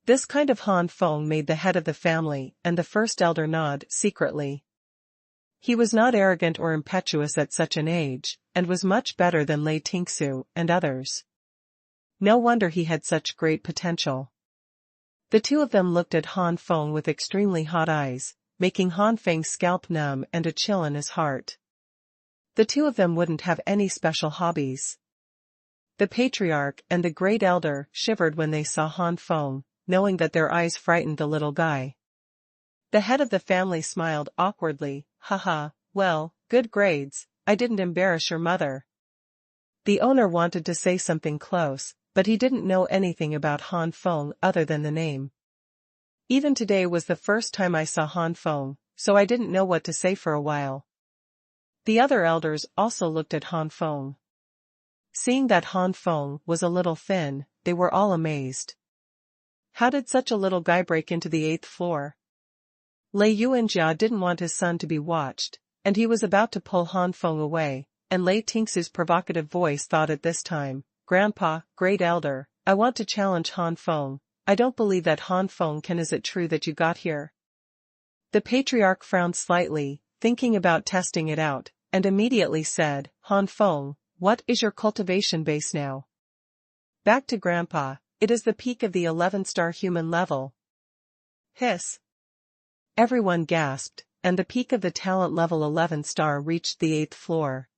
This kind of Han Feng made the head of the family and the first elder nod secretly. He was not arrogant or impetuous at such an age, and was much better than Lei Tingsu and others. No wonder he had such great potential. The two of them looked at Han Feng with extremely hot eyes, making Han Feng's scalp numb and a chill in his heart. The two of them wouldn't have any special hobbies. The patriarch and the great elder shivered when they saw Han Feng, knowing that their eyes frightened the little guy. The head of the family smiled awkwardly. Haha, well, good grades, I didn't embarrass your mother. The owner wanted to say something close, but he didn't know anything about Han Feng other than the name. Even today was the first time I saw Han Feng, so I didn't know what to say for a while. The other elders also looked at Han Feng. Seeing that Han Feng was a little thin, they were all amazed. How did such a little guy break into the 8th floor? Lei Yuanjia didn't want his son to be watched, and he was about to pull Han Feng away, and Lei Tingsu's provocative voice thought at this time, Grandpa, great elder, I want to challenge Han Feng. I don't believe that Han Feng can. Is it true that you got here? The patriarch frowned slightly, thinking about testing it out, and immediately said, Han Feng, what is your cultivation base now? Back to Grandpa, it is the peak of the 11-star human level. Hiss. Everyone gasped, and the peak of the talent level 11-star reached the 8th floor.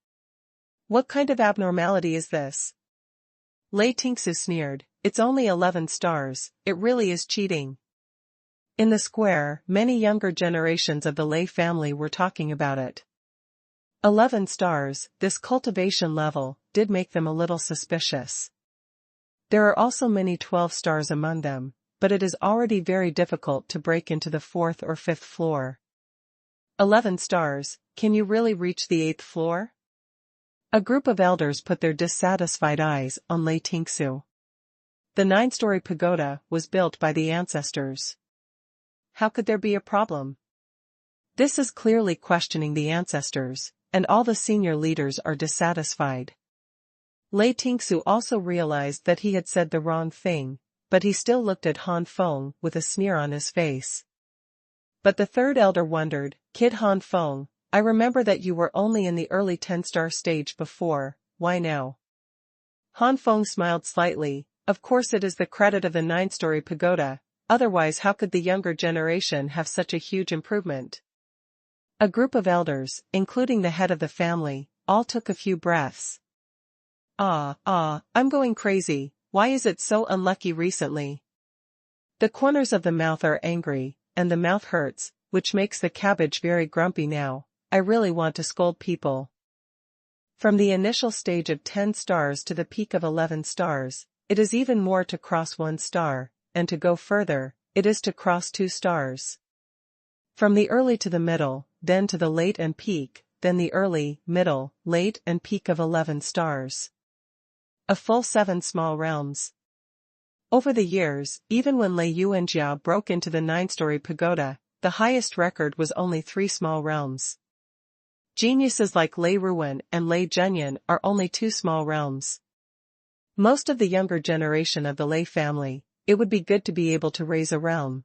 What kind of abnormality is this? Lei Tingsu sneered, it's only 11 stars, it really is cheating. In the square, many younger generations of the Lei family were talking about it. 11 stars, this cultivation level did make them a little suspicious. There are also many 12 stars among them, but it is already very difficult to break into the 4th or 5th floor. 11 stars, can you really reach the 8th floor? A group of elders put their dissatisfied eyes on Lei Tingsu. The 9-story pagoda was built by the ancestors. How could there be a problem? This is clearly questioning the ancestors, and all the senior leaders are dissatisfied. Lei Tingsu also realized that he had said the wrong thing, but he still looked at Han Feng with a sneer on his face. But the 3rd elder wondered, "Kid Han Feng, I remember that you were only in the early 10-star stage before, why now?" Han Feng smiled slightly. Of course it is the credit of the 9-story pagoda, otherwise how could the younger generation have such a huge improvement? A group of elders, including the head of the family, all took a few breaths. I'm going crazy, why is it so unlucky recently? The corners of the mouth are angry, and the mouth hurts, which makes the cabbage very grumpy now. I really want to scold people. From the initial stage of 10 stars to the peak of 11 stars, it is even more to cross 1 star, and to go further, it is to cross 2 stars. From the early to the middle, then to the late and peak, then the early, middle, late and peak of 11 stars. A full 7 small realms. Over the years, even when Lei Yuanjia broke into the 9-story pagoda, the highest record was only 3 small realms. Geniuses like Lei Ruwen and Lei Zhenyan are only 2 small realms. Most of the younger generation of the Lei family, it would be good to be able to raise a realm.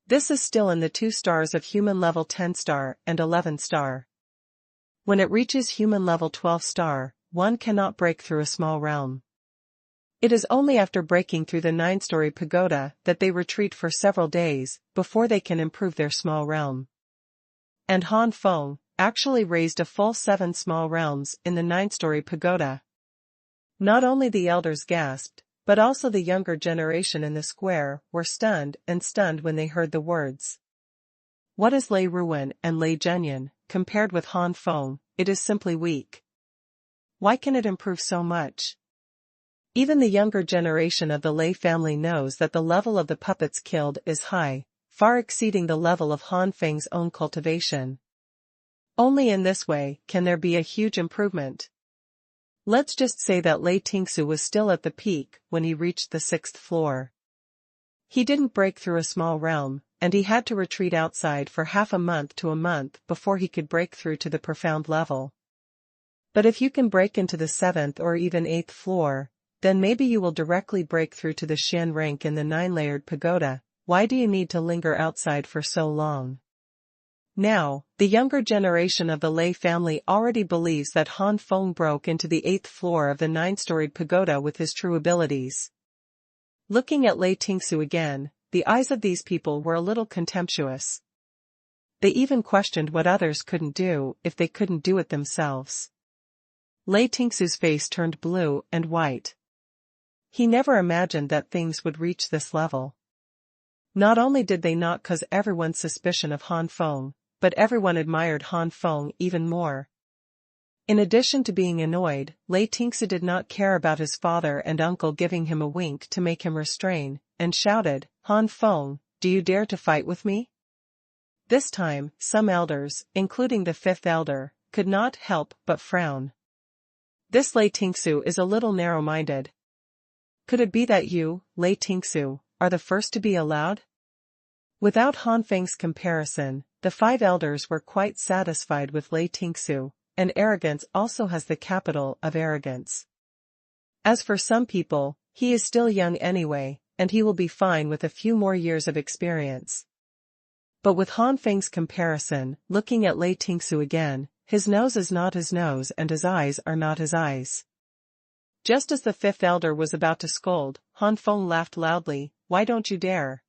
This is still in the 2 stars of human level 10 star and 11 star. When it reaches human level 12 star, one cannot break through a small realm. It is only after breaking through the 9-story pagoda that they retreat for several days, before they can improve their small realm. And Han Feng actually raised a full 7 small realms in the 9-story pagoda. Not only the elders gasped, but also the younger generation in the square were stunned when they heard the words. What is Lei Ruwen and Lei Zhenyan, compared with Han Feng? It is simply weak. Why can it improve so much? Even the younger generation of the Lei family knows that the level of the puppets killed is high, far exceeding the level of Han Feng's own cultivation. Only in this way can there be a huge improvement. Let's just say that Lei Tingsu was still at the peak when he reached the 6th floor. He didn't break through a small realm, and he had to retreat outside for half a month to a month before he could break through to the profound level. But if you can break into the 7th or even 8th floor, then maybe you will directly break through to the Xian rank in the 9-layered pagoda. Why do you need to linger outside for so long? Now, the younger generation of the Lei family already believes that Han Feng broke into the 8th floor of the 9-storied pagoda with his true abilities. Looking at Lei Tingsu again, the eyes of these people were a little contemptuous. They even questioned what others couldn't do if they couldn't do it themselves. Lei Tingsu's face turned blue and white. He never imagined that things would reach this level. Not only did they not cause everyone's suspicion of Han Feng, but everyone admired Han Feng even more. In addition to being annoyed, Lei Tingsu did not care about his father and uncle giving him a wink to make him restrain, and shouted, "Han Feng, do you dare to fight with me?" This time, some elders, including the 5th elder, could not help but frown. This Lei Tingsu is a little narrow-minded. Could it be that you, Lei Tingsu, are the first to be allowed? Without Han Feng's comparison, the 5 elders were quite satisfied with Lei Tingsu, and arrogance also has the capital of arrogance. As for some people, he is still young anyway, and he will be fine with a few more years of experience. But with Han Feng's comparison, looking at Lei Tingsu again, his nose is not his nose and his eyes are not his eyes. Just as the 5th elder was about to scold, Han Feng laughed loudly, "Why don't you dare?"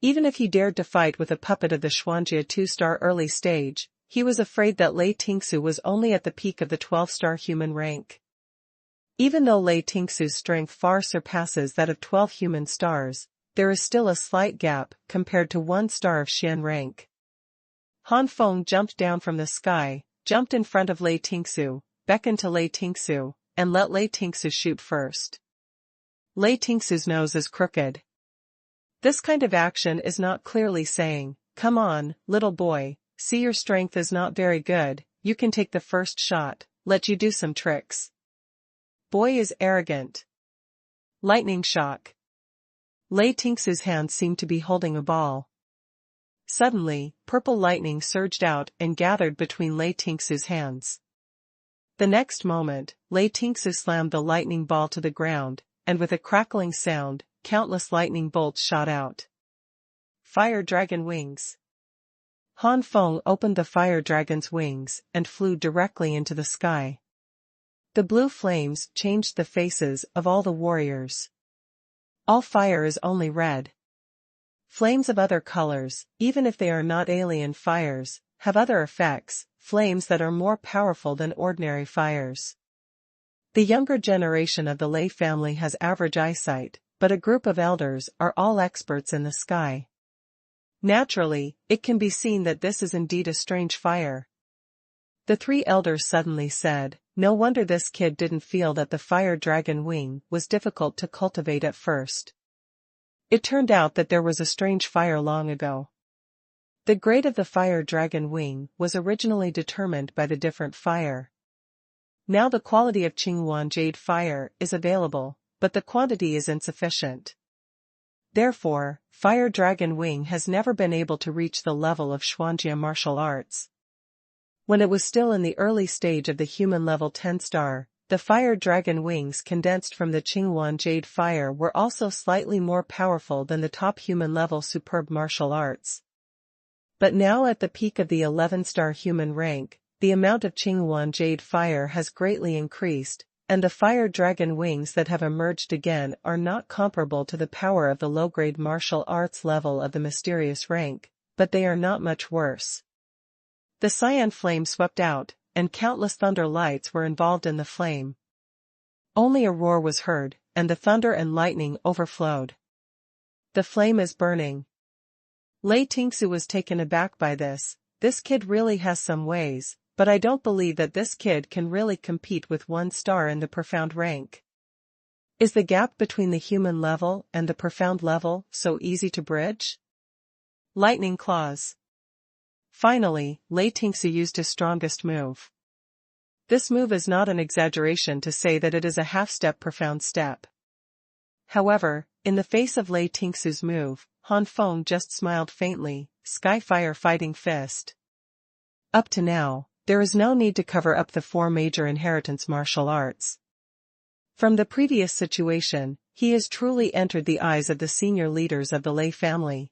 Even if he dared to fight with a puppet of the Xuanjia 2-star early stage, he was afraid that Lei Tingsu was only at the peak of the 12-star human rank. Even though Lei Tingsu's strength far surpasses that of 12 human stars, there is still a slight gap compared to 1 star of Xian rank. Han Feng jumped down from the sky, jumped in front of Lei Tingsu, beckoned to Lei Tingsu, and let Lei Tingsu shoot first. Lei Tingsu's nose is crooked. This kind of action is not clearly saying, "Come on, little boy, see your strength is not very good, you can take the first shot, let you do some tricks." Boy is arrogant. Lightning shock. Lei Tingsu's hand seemed to be holding a ball. Suddenly, purple lightning surged out and gathered between Lei Tingsu's hands. The next moment, Lei Tingsu slammed the lightning ball to the ground, and with a crackling sound, countless lightning bolts shot out. Fire Dragon Wings. Han Feng opened the fire dragon's wings and flew directly into the sky. The blue flames changed the faces of all the warriors. All fire is only red. Flames of other colors, even if they are not alien fires, have other effects, flames that are more powerful than ordinary fires. The younger generation of the Lei family has average eyesight, but a group of elders are all experts in the sky. Naturally, it can be seen that this is indeed a strange fire. The three elders suddenly said, "No wonder this kid didn't feel that the fire dragon wing was difficult to cultivate at first." It turned out that there was a strange fire long ago. The grade of the fire dragon wing was originally determined by the different fire. Now the quality of Xuanhuan jade fire is available, but the quantity is insufficient. Therefore, fire dragon wing has never been able to reach the level of Xuanjia martial arts. When it was still in the early stage of the human level 10 star, the fire dragon wings condensed from the Xuanhuan jade fire were also slightly more powerful than the top human level superb martial arts. But now at the peak of the 11 star human rank, the amount of Xuanhuan jade fire has greatly increased, and the fire dragon wings that have emerged again are not comparable to the power of the low-grade martial arts level of the mysterious rank, but they are not much worse. The cyan flame swept out, and countless thunder lights were involved in the flame. Only a roar was heard, and the thunder and lightning overflowed. The flame is burning. Lei Tingsu was taken aback by this. This kid really has some ways, but I don't believe that this kid can really compete with 1 star in the profound rank. Is the gap between the human level and the profound level so easy to bridge? Lightning claws. Finally, Lei Tingsu used his strongest move. This move is not an exaggeration to say that it is a half-step profound step. However, in the face of Lei Tingsu's move, Han Feng just smiled faintly. Skyfire Fighting Fist. Up to now, there is no need to cover up the 4 major inheritance martial arts. From the previous situation, he has truly entered the eyes of the senior leaders of the Lei family.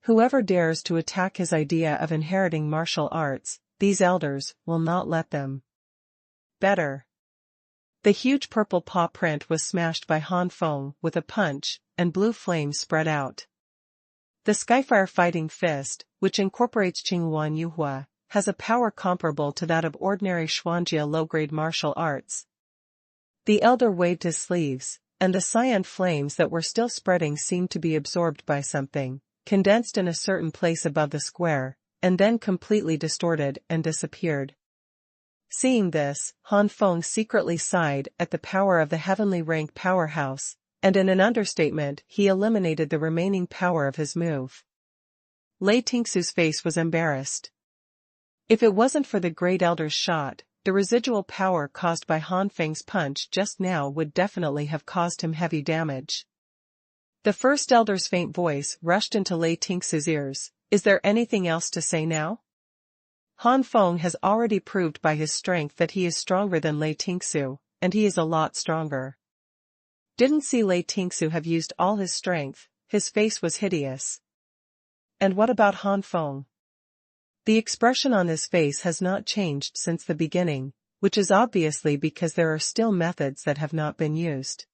Whoever dares to attack his idea of inheriting martial arts, these elders will not let them. Better. The huge purple paw print was smashed by Han Feng with a punch, and blue flames spread out. The Skyfire Fighting Fist, which incorporates Xuanhuan Yuhua, has a power comparable to that of ordinary Xuanjia low-grade martial arts. The elder waved his sleeves, and the cyan flames that were still spreading seemed to be absorbed by something, condensed in a certain place above the square, and then completely distorted and disappeared. Seeing this, Han Feng secretly sighed at the power of the heavenly rank powerhouse, and in an understatement he eliminated the remaining power of his move. Lei Tingsu's face was embarrassed. If it wasn't for the great elder's shot, the residual power caused by Han Feng's punch just now would definitely have caused him heavy damage. The first elder's faint voice rushed into Lei Tingsu's ears. "Is there anything else to say now? Han Feng has already proved by his strength that he is stronger than Lei Tingsu, and he is a lot stronger." Didn't see Lei Tingsu have used all his strength, his face was hideous. And what about Han Feng? The expression on his face has not changed since the beginning, which is obviously because there are still methods that have not been used.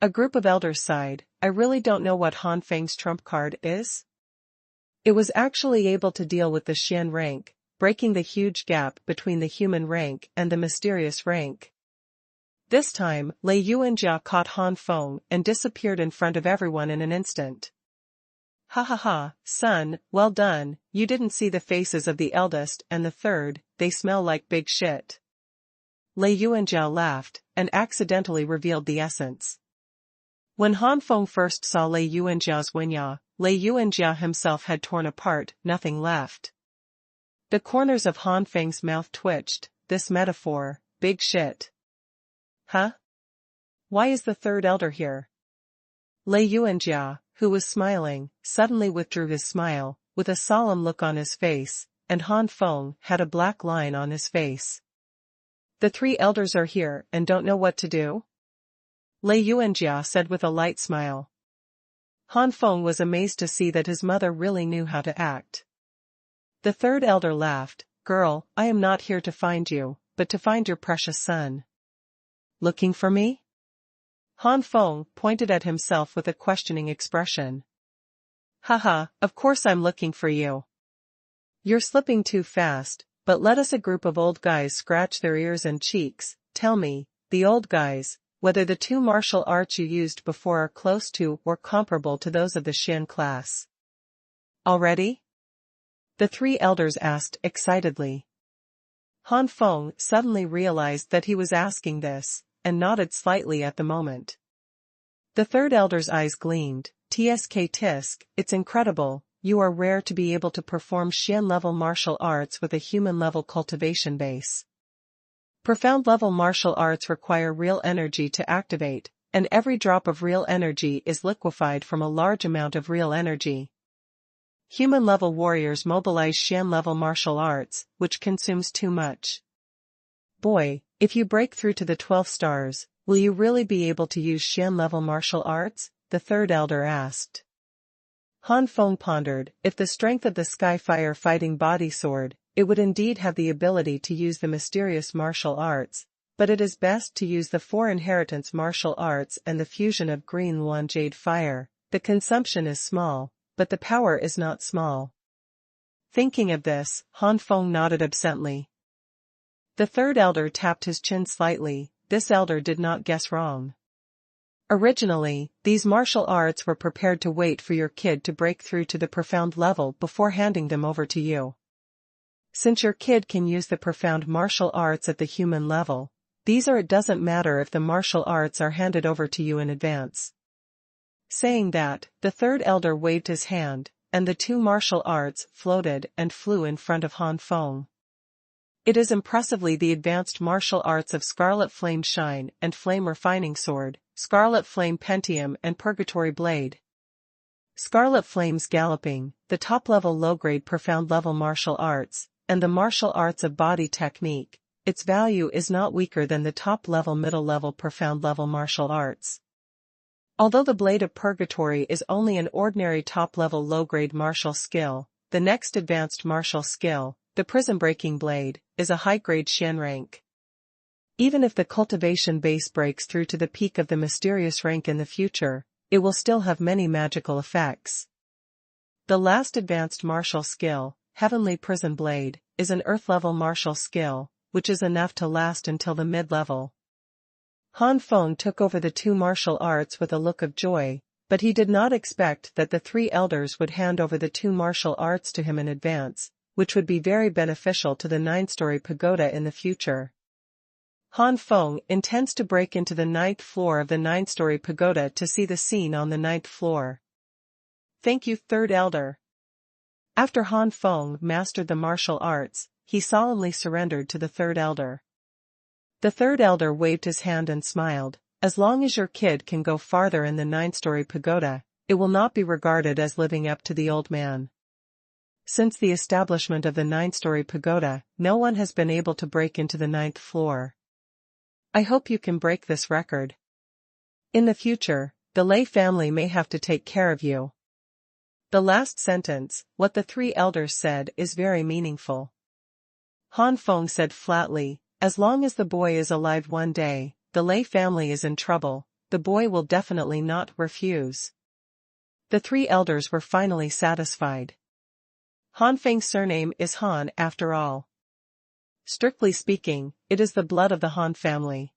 A group of elders sighed. "I really don't know what Han Feng's trump card is." It was actually able to deal with the Xian rank, breaking the huge gap between the human rank and the mysterious rank. This time, Lei Yuanjia caught Han Feng and disappeared in front of everyone in an instant. Ha ha ha, son, well done, you didn't see the faces of the eldest and the third, they smell like big shit. Lei Yuanjiao laughed, and accidentally revealed the essence. When Han Feng first saw Lei Yuanjiao's Winya, Lei Yuanjiao himself had torn apart, nothing left. The corners of Han Feng's mouth twitched, this metaphor, big shit. Huh? Why is the third elder here? Lei Yuanjia, who was smiling, suddenly withdrew his smile, with a solemn look on his face, and Han Feng had a black line on his face. The three elders are here and don't know what to do? Lei Yuanjia said with a light smile. Han Feng was amazed to see that his mother really knew how to act. The third elder laughed, girl, I am not here to find you, but to find your precious son. Looking for me? Han Feng pointed at himself with a questioning expression. Haha, of course I'm looking for you. You're slipping too fast, but let us a group of old guys scratch their ears and cheeks, tell me, the old guys, whether the two martial arts you used before are close to or comparable to those of the Xian class. Already? The three elders asked excitedly. Han Feng suddenly realized that he was asking this, and nodded slightly at the moment. The third elder's eyes gleamed, Tsk tisk, it's incredible, you are rare to be able to perform Xian-level martial arts with a human-level cultivation base. Profound-level martial arts require real energy to activate, and every drop of real energy is liquefied from a large amount of real energy. Human-level warriors mobilize Xian-level martial arts, which consumes too much. Boy, if you break through to the 12 stars, will you really be able to use Xian-level martial arts? The third elder asked. Han Feng pondered, if the strength of the Skyfire fighting body sword, it would indeed have the ability to use the mysterious martial arts, but it is best to use the 4 inheritance martial arts and the fusion of green Luan jade fire. The consumption is small, but the power is not small. Thinking of this, Han Feng nodded absently. The third elder tapped his chin slightly, this elder did not guess wrong. Originally, these martial arts were prepared to wait for your kid to break through to the profound level before handing them over to you. Since your kid can use the profound martial arts at the human level, it doesn't matter if the martial arts are handed over to you in advance. Saying that, the third elder waved his hand, and the 2 martial arts floated and flew in front of Han Feng. It is impressively the advanced martial arts of Scarlet Flame Shine and Flame Refining Sword, Scarlet Flame Pentium and Purgatory Blade. Scarlet Flames Galloping, the top-level low-grade profound-level martial arts, and the martial arts of body technique, its value is not weaker than the top-level middle-level profound-level martial arts. Although the Blade of Purgatory is only an ordinary top-level low-grade martial skill, the next advanced martial skill, the Prism-Breaking Blade, is a high-grade Xian rank. Even if the cultivation base breaks through to the peak of the mysterious rank in the future, it will still have many magical effects. The last advanced martial skill, Heavenly Prison Blade, is an earth-level martial skill, which is enough to last until the mid-level. Han Feng took over the 2 martial arts with a look of joy, but he did not expect that the 3 elders would hand over the 2 martial arts to him in advance, which would be very beneficial to the 9-story pagoda in the future. Han Feng intends to break into the 9th floor of the 9-story pagoda to see the scene on the 9th floor. Thank you, third elder. After Han Feng mastered the martial arts, he solemnly surrendered to the third elder. The third elder waved his hand and smiled, as long as your kid can go farther in the 9-story pagoda, it will not be regarded as living up to the old man. Since the establishment of the 9-story pagoda, no one has been able to break into the 9th floor. I hope you can break this record. In the future, the Lei family may have to take care of you. The last sentence, what the 3 elders said, is very meaningful. Han Feng said flatly, as long as the boy is alive one day, the Lei family is in trouble, the boy will definitely not refuse. The 3 elders were finally satisfied. Han Feng's surname is Han after all. Strictly speaking, it is the blood of the Han family.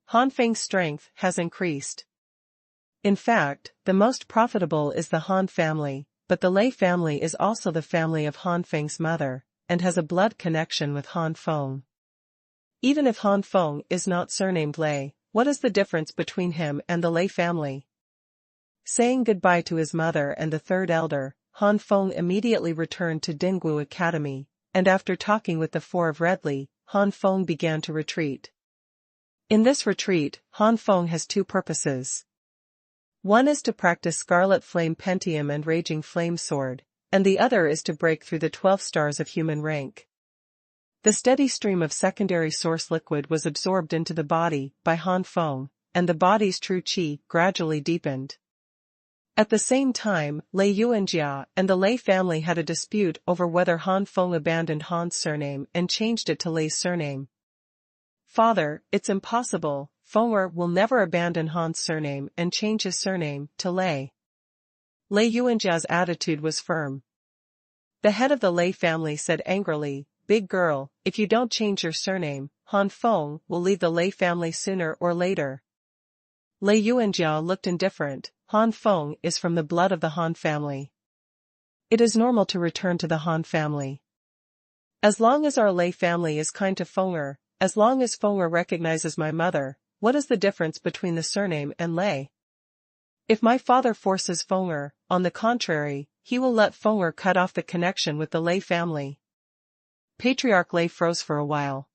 Han Feng's strength has increased. In fact, the most profitable is the Han family, but the Lei family is also the family of Han Feng's mother, and has a blood connection with Han Feng. Even if Han Feng is not surnamed Lei, what is the difference between him and the Lei family? Saying goodbye to his mother and the third elder, Han Feng immediately returned to Dinggu Academy, and after talking with the four of Redli, Han Feng began to retreat. In this retreat, Han Feng has two purposes. One is to practice Scarlet Flame Pentium and Raging Flame Sword, and the other is to break through the 12 stars of human rank. The steady stream of secondary source liquid was absorbed into the body by Han Feng, and the body's true qi gradually deepened. At the same time, Lei Yuanjia and the Lei family had a dispute over whether Han Feng abandoned Han's surname and changed it to Lei's surname. "Father, it's impossible, Fenger will never abandon Han's surname and change his surname to Lei." Lei Yuanjia's attitude was firm. The head of the Lei family said angrily, "Big girl, if you don't change your surname, Han Feng will leave the Lei family sooner or later." Lei Yuanjia looked indifferent. Han Feng is from the blood of the Han family. It is normal to return to the Han family. As long as our Lei family is kind to Fenger, as long as Fenger recognizes my mother, what is the difference between the surname and Lei? If my father forces Fenger, on the contrary, he will let Fenger cut off the connection with the Lei family. Patriarch Lei froze for a while.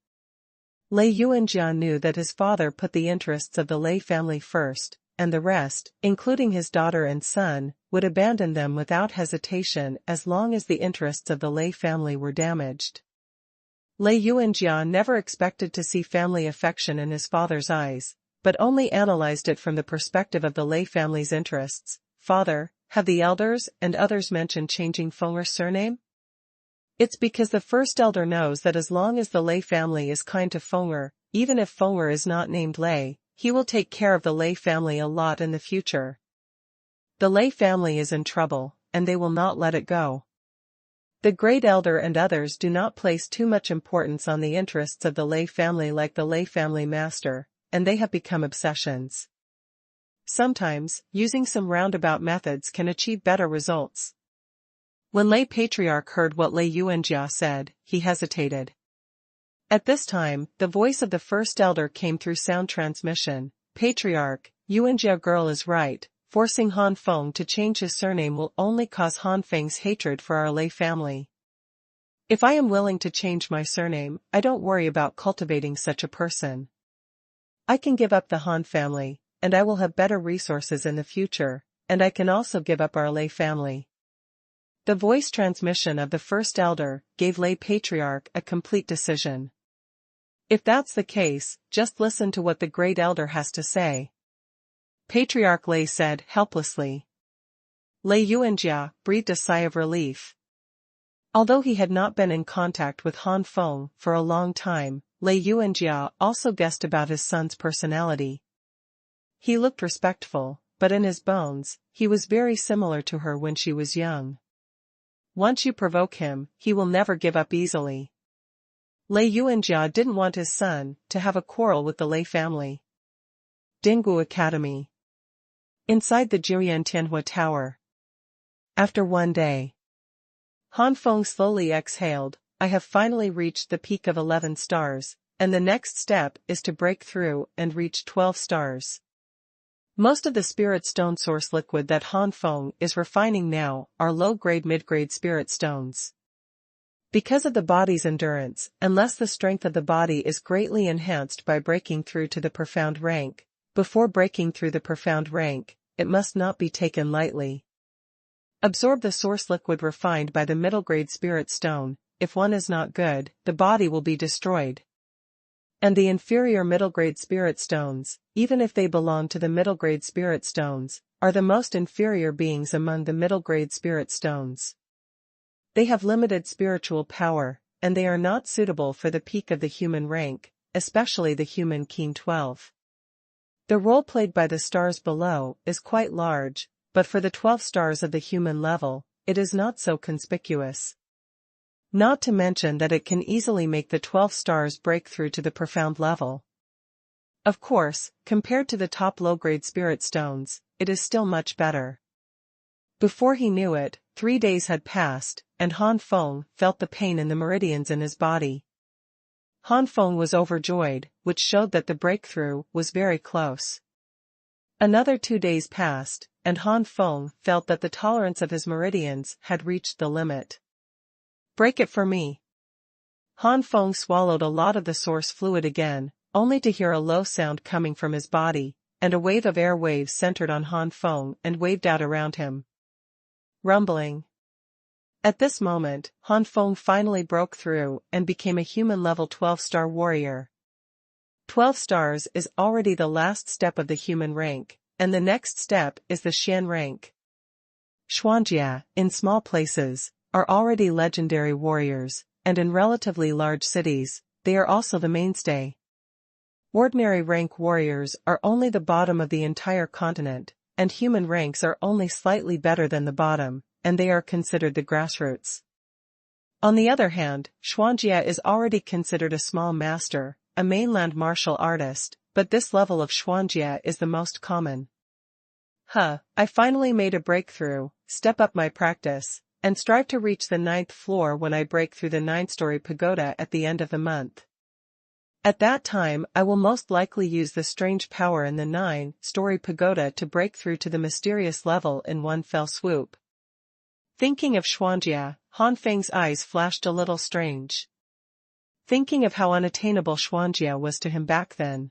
Lei Yuanjia knew that his father put the interests of the Lei family first, and the rest, including his daughter and son, would abandon them without hesitation as long as the interests of the Lei family were damaged. Lei Yuanjia never expected to see family affection in his father's eyes, but only analyzed it from the perspective of the Lei family's interests. "Father, have the elders and others mentioned changing Fenger's surname?" It's because the first elder knows that as long as the Lei family is kind to Fenger, even if Fenger is not named Lei, he will take care of the Lei family a lot in the future. The Lei family is in trouble, and they will not let it go. The great elder and others do not place too much importance on the interests of the Lei family like the Lei family master, and they have become obsessions. Sometimes, using some roundabout methods can achieve better results. When Lei Patriarch heard what Lei Yuanjia said, he hesitated. At this time, the voice of the first elder came through sound transmission. "Patriarch, Yuanjia girl is right, forcing Han Feng to change his surname will only cause Han Feng's hatred for our Lei family. If I am willing to change my surname, I don't worry about cultivating such a person. I can give up the Han family, and I will have better resources in the future, and I can also give up our Lei family." The voice transmission of the first elder gave Lei Patriarch a complete decision. "If that's the case, just listen to what the great elder has to say." Patriarch Lei said helplessly. Lei Yuanjia breathed a sigh of relief. Although he had not been in contact with Han Feng for a long time, Lei Yuanjia also guessed about his son's personality. He looked respectful, but in his bones, he was very similar to her when she was young. Once you provoke him, he will never give up easily. Lei Yuanjia didn't want his son to have a quarrel with the Lei family. Dinggu Academy. Inside the Jiuyan Tianhua Tower. After one day, Han Feng slowly exhaled. "I have finally reached the peak of 11 stars, and the next step is to break through and reach 12 stars. Most of the spirit stone source liquid that Han Feng is refining now are low-grade mid-grade spirit stones. Because of the body's endurance, unless the strength of the body is greatly enhanced by breaking through to the profound rank, before breaking through the profound rank, it must not be taken lightly. Absorb the source liquid refined by the middle-grade spirit stone. If one is not good, the body will be destroyed. And the inferior middle-grade spirit stones, even if they belong to the middle-grade spirit stones, are the most inferior beings among the middle-grade spirit stones. They have limited spiritual power, and they are not suitable for the peak of the human rank, especially the human Keen 12. The role played by the stars below is quite large, but for the 12 stars of the human level, it is not so conspicuous. Not to mention that it can easily make the 12 stars break through to the profound level. Of course, compared to the top low-grade spirit stones, it is still much better. Before he knew it, 3 days had passed, and Han Feng felt the pain in the meridians in his body. Han Feng was overjoyed, which showed that the breakthrough was very close. Another 2 days passed, and Han Feng felt that the tolerance of his meridians had reached the limit. Break it for me. Han Feng swallowed a lot of the source fluid again, only to hear a low sound coming from his body, and a wave of air waves centered on Han Feng and waved out around him. Rumbling. At this moment, Han Feng finally broke through and became a human-level 12-star warrior. 12 stars is already the last step of the human rank, and the next step is the Xian rank. Xuanjia, in small places, are already legendary warriors, and in relatively large cities, they are also the mainstay. Ordinary rank warriors are only the bottom of the entire continent, and human ranks are only slightly better than the bottom, and they are considered the grassroots. On the other hand, Xuanjia is already considered a small master, a mainland martial artist, but this level of Xuanjia is the most common. I finally made a breakthrough, step up my practice, and strive to reach the 9th floor when I break through the 9-story pagoda at the end of the month. At that time I will most likely use the strange power in the 9-story pagoda to break through to the mysterious level in one fell swoop. Thinking of Xuanjia, Han Feng's eyes flashed a little strange. Thinking of how unattainable Xuanjia was to him back then.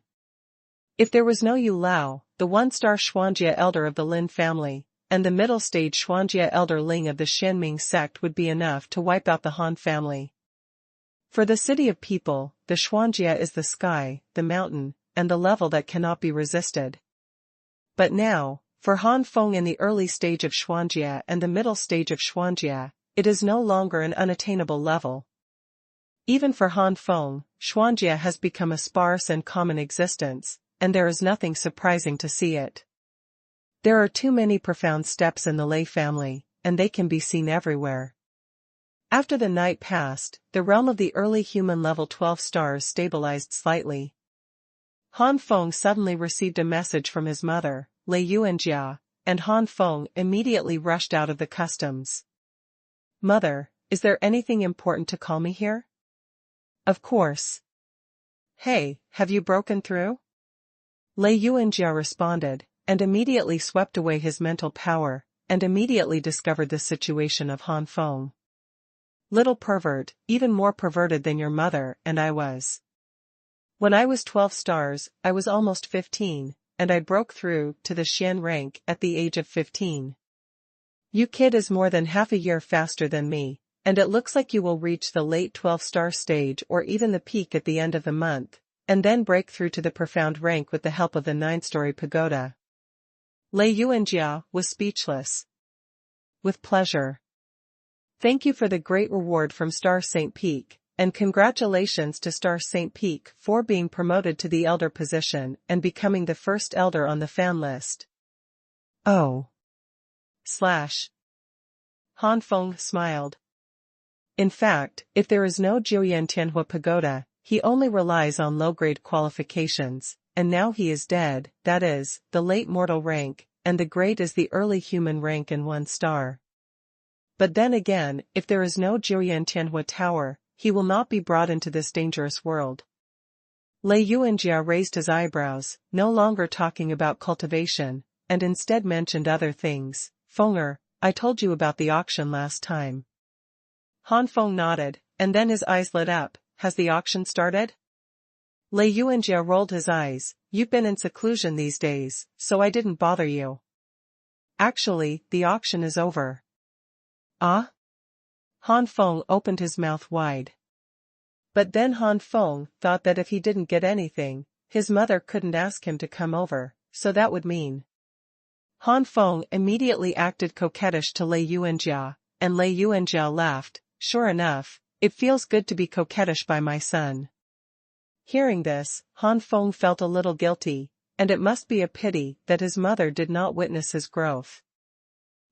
If there was no Yu Lao, the 1-star Xuanjia elder of the Lin family, and the middle stage Xuanjia elder Ling of the Xianming sect would be enough to wipe out the Han family. For the city of people, the Xuanjia is the sky, the mountain, and the level that cannot be resisted. But now, for Han Feng in the early stage of Xuanjia and the middle stage of Xuanjia, it is no longer an unattainable level. Even for Han Feng, Xuanjia has become a sparse and common existence, and there is nothing surprising to see it. There are too many profound steps in the Lei family, and they can be seen everywhere. After the night passed, the realm of the early human level 12 stars stabilized slightly. Han Feng suddenly received a message from his mother, Lei Yuanjia, and Han Feng immediately rushed out of the customs. Mother, is there anything important to call me here? Of course. Hey, have you broken through? Lei Yuanjia responded, and immediately swept away his mental power, and immediately discovered the situation of Han Feng. Little pervert, even more perverted than your mother and I was. When I was 12 stars, I was almost 15, and I broke through to the Xian rank at the age of 15. You kid is more than half a year faster than me, and it looks like you will reach the late 12-star stage or even the peak at the end of the month, and then break through to the profound rank with the help of the 9-story pagoda. Lei Yuanjia was speechless. With pleasure. Thank you for the great reward from Star St. Peak, and congratulations to Star St. Peak for being promoted to the elder position and becoming the first elder on the fan list. Oh. Han Feng smiled. In fact, if there is no Jiuyan Tianhua pagoda, he only relies on low-grade qualifications, and now he is dead, that is, the late mortal rank, and the grade is the early human rank in 1 star. But then again, if there is no Jiuyan Tianhua tower, he will not be brought into this dangerous world. Lei Yuanjia raised his eyebrows, no longer talking about cultivation, and instead mentioned other things. Fenger, I told you about the auction last time. Han Feng nodded, and then his eyes lit up. Has the auction started? Lei Yuanjia rolled his eyes. You've been in seclusion these days, so I didn't bother you. Actually, the auction is over. Ah? Han Feng opened his mouth wide. But then Han Feng thought that if he didn't get anything, his mother couldn't ask him to come over, so that would mean. Han Feng immediately acted coquettish to Lei Yuanjia, and Lei Yuanjia laughed. Sure enough, it feels good to be coquettish by my son. Hearing this, Han Feng felt a little guilty, and it must be a pity that his mother did not witness his growth.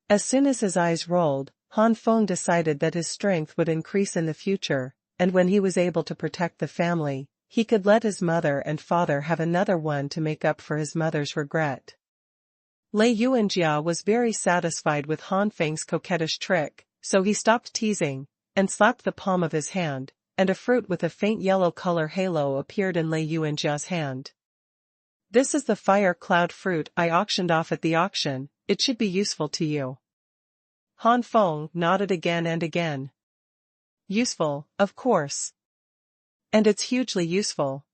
As soon as his eyes rolled, Han Feng decided that his strength would increase in the future, and when he was able to protect the family, he could let his mother and father have another one to make up for his mother's regret. Lei Yuanjia was very satisfied with Han Feng's coquettish trick, so he stopped teasing, and slapped the palm of his hand, and a fruit with a faint yellow color halo appeared in Lei Yuanjia's hand. This is the fire cloud fruit I auctioned off at the auction, it should be useful to you. Han Feng nodded again and again. Useful, of course. And it's hugely useful.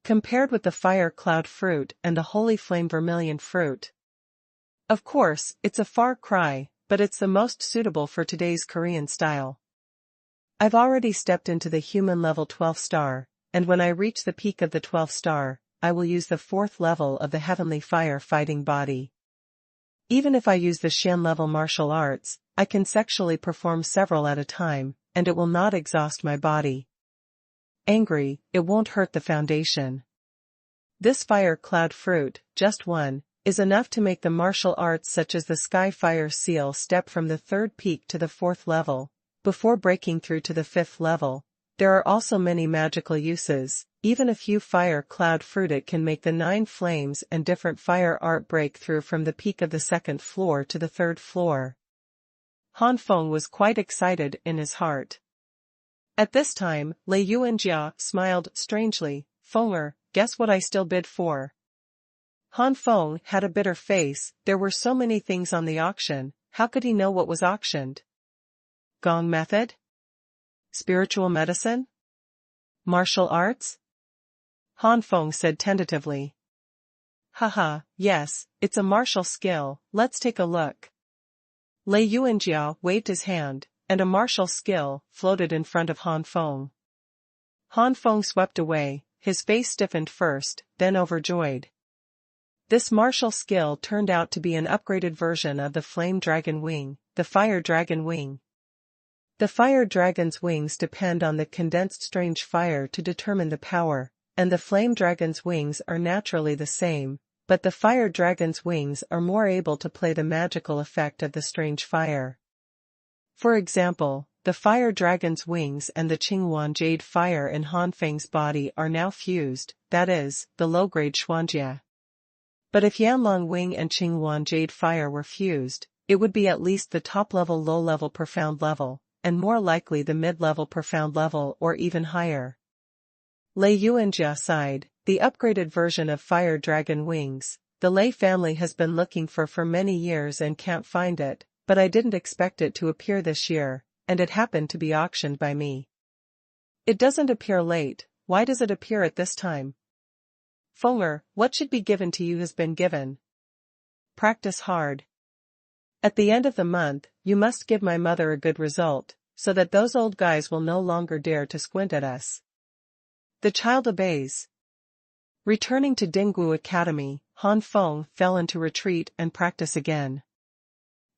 Compared with the fire cloud fruit and the holy flame vermilion fruit. Of course, it's a far cry, but it's the most suitable for today's Korean style. I've already stepped into the human level 12th star, and when I reach the peak of the 12th star, I will use the 4th level of the heavenly fire fighting body. Even if I use the Shan level martial arts, I can sexually perform several at a time, and it will not exhaust my body. Angry, it won't hurt the foundation. This fire cloud fruit, just one, is enough to make the martial arts such as the Skyfire seal step from the 3rd peak to the 4th level, before breaking through to the 5th level. There are also many magical uses, even a few fire cloud fruit it can make the 9 flames and different fire art break through from the peak of the 2nd floor to the 3rd floor. Han Feng was quite excited in his heart. At this time, Lei Yuanjia smiled strangely. Fenger, guess what I still bid for? Han Feng had a bitter face, there were so many things on the auction, how could he know what was auctioned? Gong method? Spiritual medicine? Martial arts? Han Feng said tentatively. Haha, yes, it's a martial skill, let's take a look. Lei Yuanjia waved his hand, and a martial skill floated in front of Han Feng. Han Feng swept away, his face stiffened first, then overjoyed. This martial skill turned out to be an upgraded version of the Flame Dragon Wing, the Fire Dragon Wing. The Fire Dragon's wings depend on the condensed strange fire to determine the power, and the Flame Dragon's wings are naturally the same, but the Fire Dragon's wings are more able to play the magical effect of the strange fire. For example, the Fire Dragon's wings and the Xuanhuan jade fire in Han Feng's body are now fused, that is, the low-grade Xuanjia. But if Yanlong Wing and Xuanhuan jade fire were fused, it would be at least the top-level low-level profound level, and more likely the mid-level profound level or even higher. Lei Yuanjia sighed, the upgraded version of Fire Dragon Wings, the Lei family has been looking for many years and can't find it, but I didn't expect it to appear this year, and it happened to be auctioned by me. It doesn't appear late, why does it appear at this time? Fenger, what should be given to you has been given. Practice hard. At the end of the month, you must give my mother a good result, so that those old guys will no longer dare to squint at us. The child obeys. Returning to Dinggu Academy, Han Feng fell into retreat and practice again.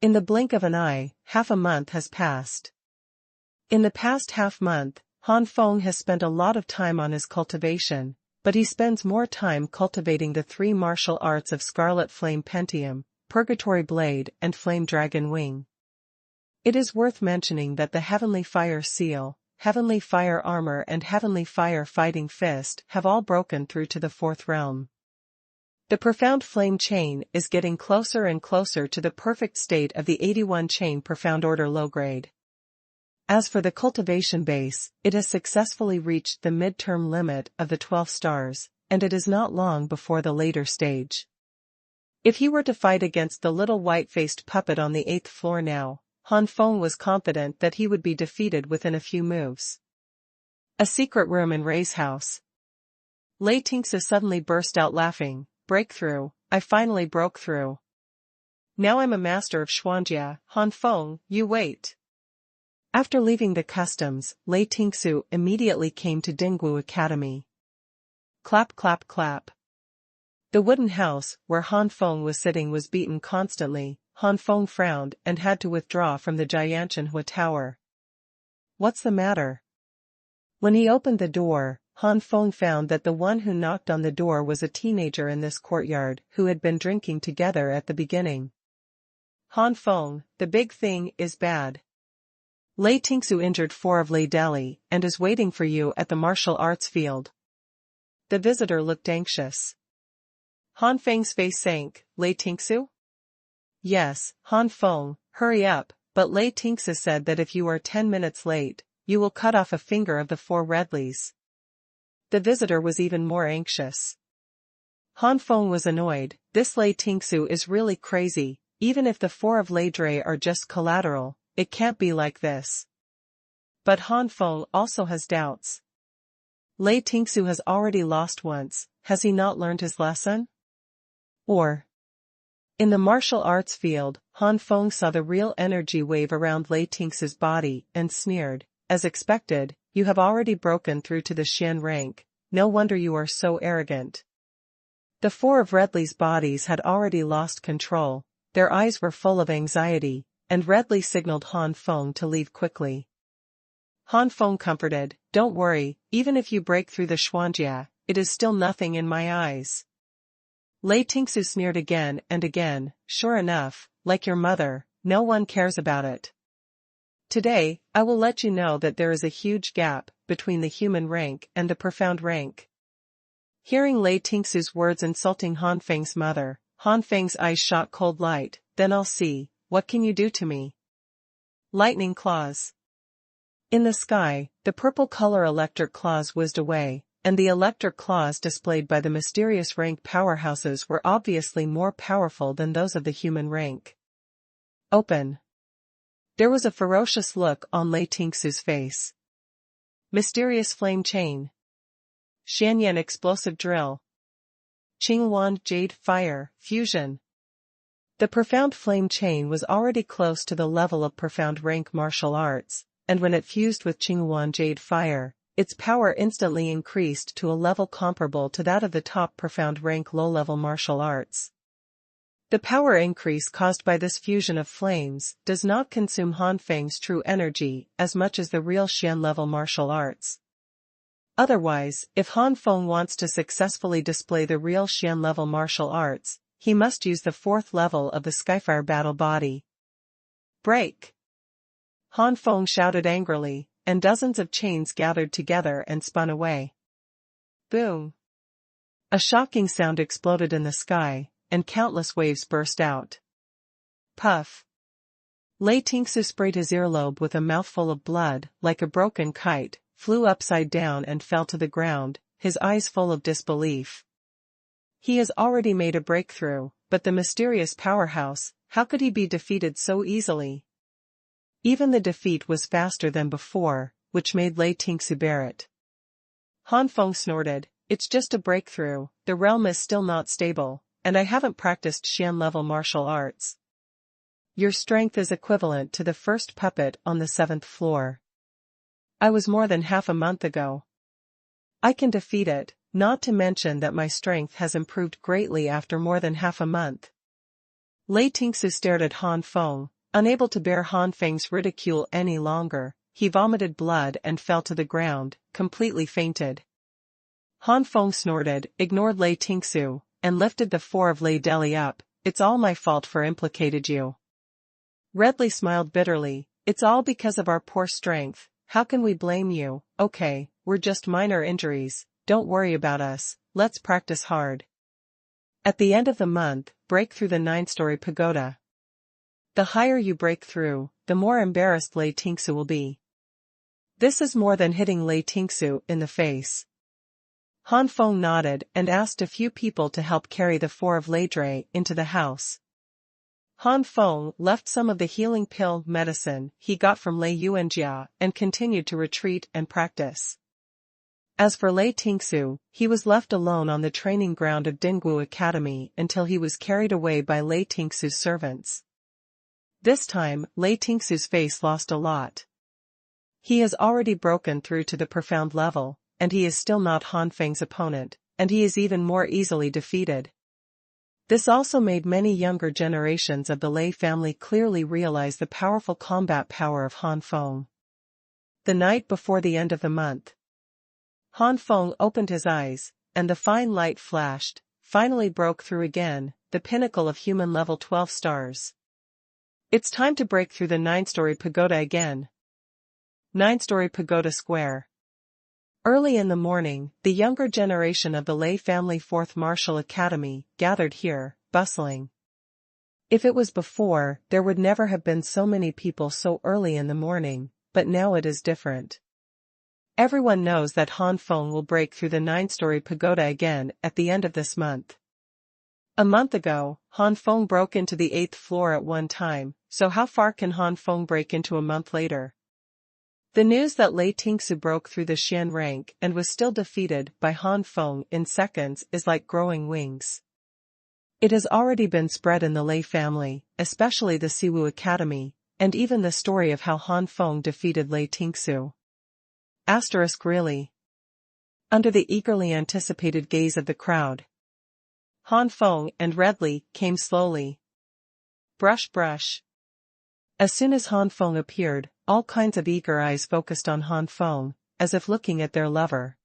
In the blink of an eye, half a month has passed. In the past half-month, Han Feng has spent a lot of time on his cultivation, but he spends more time cultivating the 3 martial arts of Scarlet Flame Pentium, Purgatory Blade and Flame Dragon Wing. It is worth mentioning that the Heavenly Fire Seal, Heavenly Fire Armor and Heavenly Fire Fighting Fist have all broken through to the 4th realm. The Profound Flame Chain is getting closer and closer to the perfect state of the 81 Chain Profound Order low grade. As for the cultivation base, it has successfully reached the midterm limit of the 12 stars, and it is not long before the later stage. If he were to fight against the little white-faced puppet on the 8th floor now, Han Feng was confident that he would be defeated within a few moves. A secret room in Rei's house. Lei Tingsu suddenly burst out laughing. Breakthrough, I finally broke through. Now I'm a master of Xuanjia, Han Feng, you wait. After leaving the customs, Lei Tingsu immediately came to Dinggu Academy. Clap clap clap. The wooden house where Han Feng was sitting was beaten constantly. Han Feng frowned and had to withdraw from the Xuanhuan tower. What's the matter? When he opened the door, Han Feng found that the one who knocked on the door was a teenager in this courtyard who had been drinking together at the beginning. Han Feng, the big thing is bad. Lei Tingsu injured 4 of Lei Deli and is waiting for you at the martial arts field. The visitor looked anxious. Han Feng's face sank. Lei Tingsu? Yes, Han Feng, hurry up, but Lei Tingsu said that if you are 10 minutes late, you will cut off a finger of the 4 Redleys. The visitor was even more anxious. Han Feng was annoyed. This Lei Tingsu is really crazy. Even if the 4 of Lei Dre are just collateral, it can't be like this. But Han Feng also has doubts. Lei Tingsu has already lost once, has he not learned his lesson? Or, in the martial arts field, Han Feng saw the real energy wave around Lei Tingsu's body and sneered, as expected, you have already broken through to the Xian rank, no wonder you are so arrogant. The 4 of Redley's bodies had already lost control, their eyes were full of anxiety, and Redley signaled Han Feng to leave quickly. Han Feng comforted, don't worry, even if you break through the Xuanjia, it is still nothing in my eyes. Lei Tingsu sneered again and again, sure enough, like your mother, no one cares about it. Today, I will let you know that there is a huge gap between the human rank and the profound rank. Hearing Lei Tingsu's words insulting Han Feng's mother, Han Feng's eyes shot cold light, then I'll see, what can you do to me? Lightning claws. In the sky, the purple color electric claws whizzed away, and the electric claws displayed by the mysterious rank powerhouses were obviously more powerful than those of the human rank. Open. There was a ferocious look on Lei Tingsu's face. Mysterious flame chain. Xuanhuan explosive drill. Xuanhuan jade fire fusion. The profound flame chain was already close to the level of profound rank martial arts, and when it fused with Xuanhuan jade fire, its power instantly increased to a level comparable to that of the top profound rank low-level martial arts. The power increase caused by this fusion of flames does not consume Han Feng's true energy as much as the real Xian-level martial arts. Otherwise, if Han Feng wants to successfully display the real Xian-level martial arts, he must use the 4th level of the Skyfire battle body. Break! Han Feng shouted angrily, and dozens of chains gathered together and spun away. Boom! A shocking sound exploded in the sky, and countless waves burst out. Puff! Lei Tingsu sprayed his earlobe with a mouthful of blood, like a broken kite, flew upside down and fell to the ground, his eyes full of disbelief. He has already made a breakthrough, but the mysterious powerhouse, how could he be defeated so easily? Even the defeat was faster than before, which made Lei Tingsu bear it. Han Feng snorted, it's just a breakthrough, the realm is still not stable, and I haven't practiced Xian-level martial arts. Your strength is equivalent to the first puppet on the 7th floor. I was more than half a month ago. I can defeat it, not to mention that my strength has improved greatly after more than half a month. Lei Tingsu stared at Han Feng. Unable to bear Han Feng's ridicule any longer, he vomited blood and fell to the ground, completely fainted. Han Feng snorted, ignored Lei Tingsu, and lifted the 4 of Lei Deli up, it's all my fault for implicated you. Redley smiled bitterly, it's all because of our poor strength, how can we blame you? Okay, we're just minor injuries, don't worry about us, let's practice hard. At the end of the month, break through the 9-story pagoda. The higher you break through, the more embarrassed Lei Tingsu will be. This is more than hitting Lei Tingsu in the face. Han Feng nodded and asked a few people to help carry the 4 of Lei Dre into the house. Han Feng left some of the healing pill medicine he got from Lei Yuanjia and continued to retreat and practice. As for Lei Tingsu, he was left alone on the training ground of Dingwu Academy until he was carried away by Lei Tingsu's servants. This time, Lei Tingsu's face lost a lot. He has already broken through to the profound level, and he is still not Han Feng's opponent, and he is even more easily defeated. This also made many younger generations of the Lei family clearly realize the powerful combat power of Han Feng. The night before the end of the month, Han Feng opened his eyes, and the fine light flashed, finally broke through again, the pinnacle of human level 12 stars. It's time to break through the 9-story pagoda again. 9-story pagoda square. Early in the morning, the younger generation of the Lei family 4th Martial Academy gathered here, bustling. If it was before, there would never have been so many people so early in the morning, but now it is different. Everyone knows that Han Feng will break through the 9-story pagoda again at the end of this month. A month ago, Han Feng broke into the 8th floor at one time, so how far can Han Feng break into a month later? The news that Lei Tingsu broke through the Xian rank and was still defeated by Han Feng in seconds is like growing wings. It has already been spread in the Lei family, especially the Siwu Academy, and even the story of how Han Feng defeated Lei Tingsu. Really? Under the eagerly anticipated gaze of the crowd, Han Feng and Redley came slowly. Brush brush. As soon as Han Feng appeared, all kinds of eager eyes focused on Han Feng, as if looking at their lover.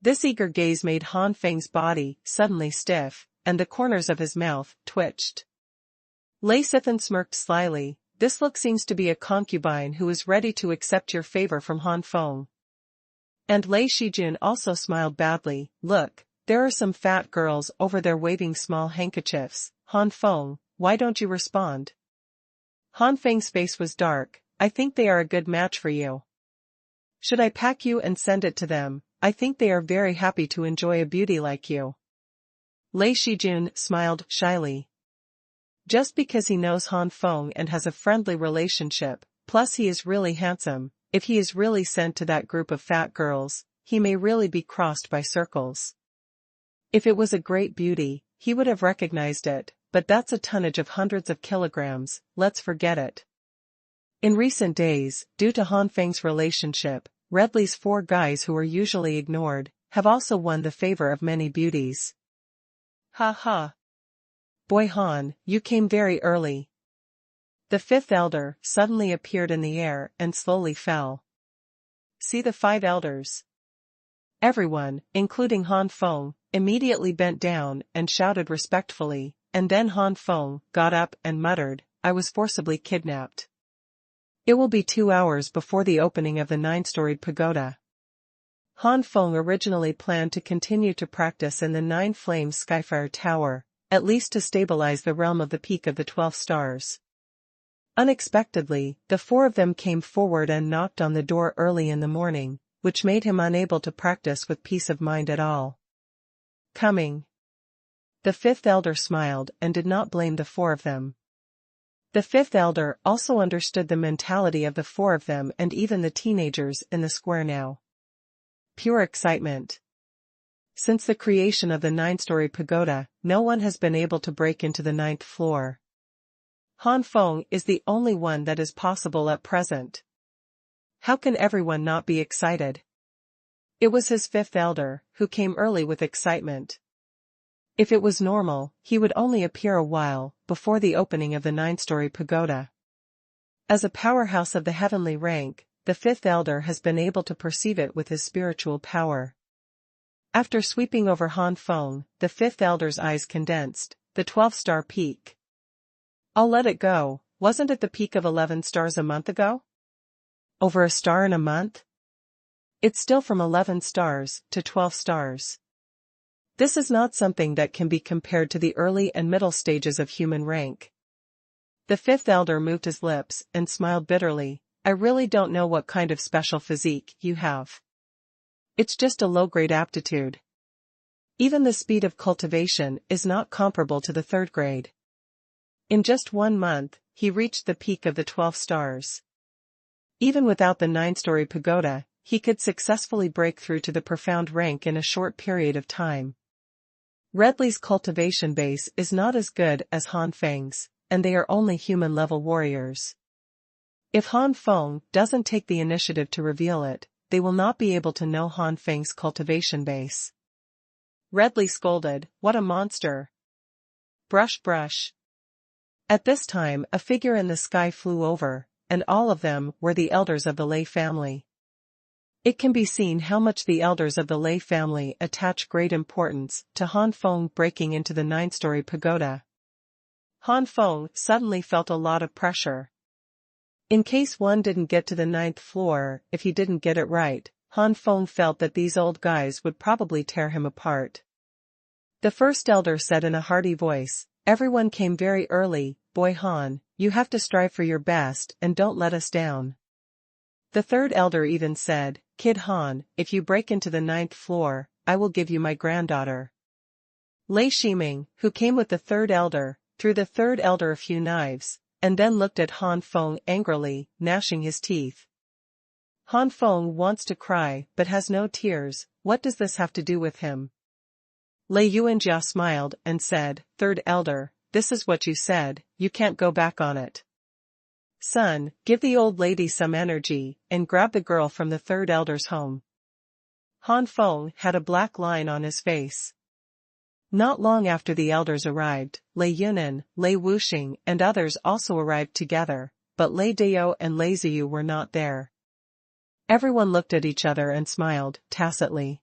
This eager gaze made Han Feng's body suddenly stiff, and the corners of his mouth twitched. Lei Sithan smirked slyly. This look seems to be a concubine who is ready to accept your favor from Han Feng. And Lei Shijun also smiled badly. Look, there are some fat girls over there waving small handkerchiefs. Han Feng, why don't you respond? Han Feng's face was dark. I think they are a good match for you. Should I pack you and send it to them? I think they are very happy to enjoy a beauty like you. Lei Shijun smiled shyly. Just because he knows Han Feng and has a friendly relationship, plus he is really handsome, if he is really sent to that group of fat girls, he may really be crossed by circles. If it was a great beauty, he would have recognized it, but that's a tonnage of hundreds of kilograms, let's forget it. In recent days, due to Han Feng's relationship, Redley's 4 guys who were usually ignored, have also won the favor of many beauties. Ha ha. Boy Han, you came very early. The 5th elder suddenly appeared in the air and slowly fell. See the 5 elders. Everyone, including Han Feng, immediately bent down and shouted respectfully, and then Han Feng got up and muttered, I was forcibly kidnapped. It will be 2 hours before the opening of the 9-storied pagoda. Han Feng originally planned to continue to practice in the 9 Flame Skyfire Tower, at least to stabilize the realm of the peak of the 12 stars. Unexpectedly, the 4 of them came forward and knocked on the door early in the morning, which made him unable to practice with peace of mind at all. Coming. The 5th elder smiled and did not blame the 4 of them. The 5th elder also understood the mentality of the 4 of them and even the teenagers in the square now. Pure excitement. Since the creation of the 9-story pagoda, no one has been able to break into the 9th floor. Han Feng is the only one that is possible at present. How can everyone not be excited? It was his 5th elder, who came early with excitement. If it was normal, he would only appear a while before the opening of the 9-story pagoda. As a powerhouse of the heavenly rank, the 5th elder has been able to perceive it with his spiritual power. After sweeping over Han Feng, the 5th elder's eyes condensed, the 12-star peak. I'll let it go, wasn't it the peak of 11 stars a month ago? Over a star in a month? It's still from 11 stars to 12 stars. This is not something that can be compared to the early and middle stages of human rank. The 5th elder moved his lips and smiled bitterly. I really don't know what kind of special physique you have. It's just a low-grade aptitude. Even the speed of cultivation is not comparable to the 3rd grade. In just 1 month, he reached the peak of the 12 stars. Even without the 9-story pagoda, he could successfully break through to the profound rank in a short period of time. Redley's cultivation base is not as good as Han Feng's, and they are only human-level warriors. If Han Feng doesn't take the initiative to reveal it, they will not be able to know Han Feng's cultivation base. Redley scolded, what a monster! Brush brush. At this time a figure in the sky flew over, and all of them were the elders of the Lei family. It can be seen how much the elders of the Lei family attach great importance to Han Feng breaking into the 9-story pagoda. Han Feng suddenly felt a lot of pressure. In case one didn't get to the 9th floor, if he didn't get it right, Han Feng felt that these old guys would probably tear him apart. The 1st elder said in a hearty voice, Everyone came very early, boy Han, you have to strive for your best and don't let us down. The third elder even said, Kid Han, if you break into the 9th floor, I will give you my granddaughter. Lei Shiming, who came with the third elder, threw the third elder a few knives, and then looked at Han Feng angrily, gnashing his teeth. Han Feng wants to cry but has no tears. What does this have to do with him? Lei Yuanjia smiled and said, Third elder, this is what you said, you can't go back on it. Son, give the old lady some energy, and grab the girl from the third elder's home. Han Feng had a black line on his face. Not long after the elders arrived, Lei Yunan, Lei Wuxing and others also arrived together, but Lei Dao and Lei Ziyu were not there. Everyone looked at each other and smiled, tacitly.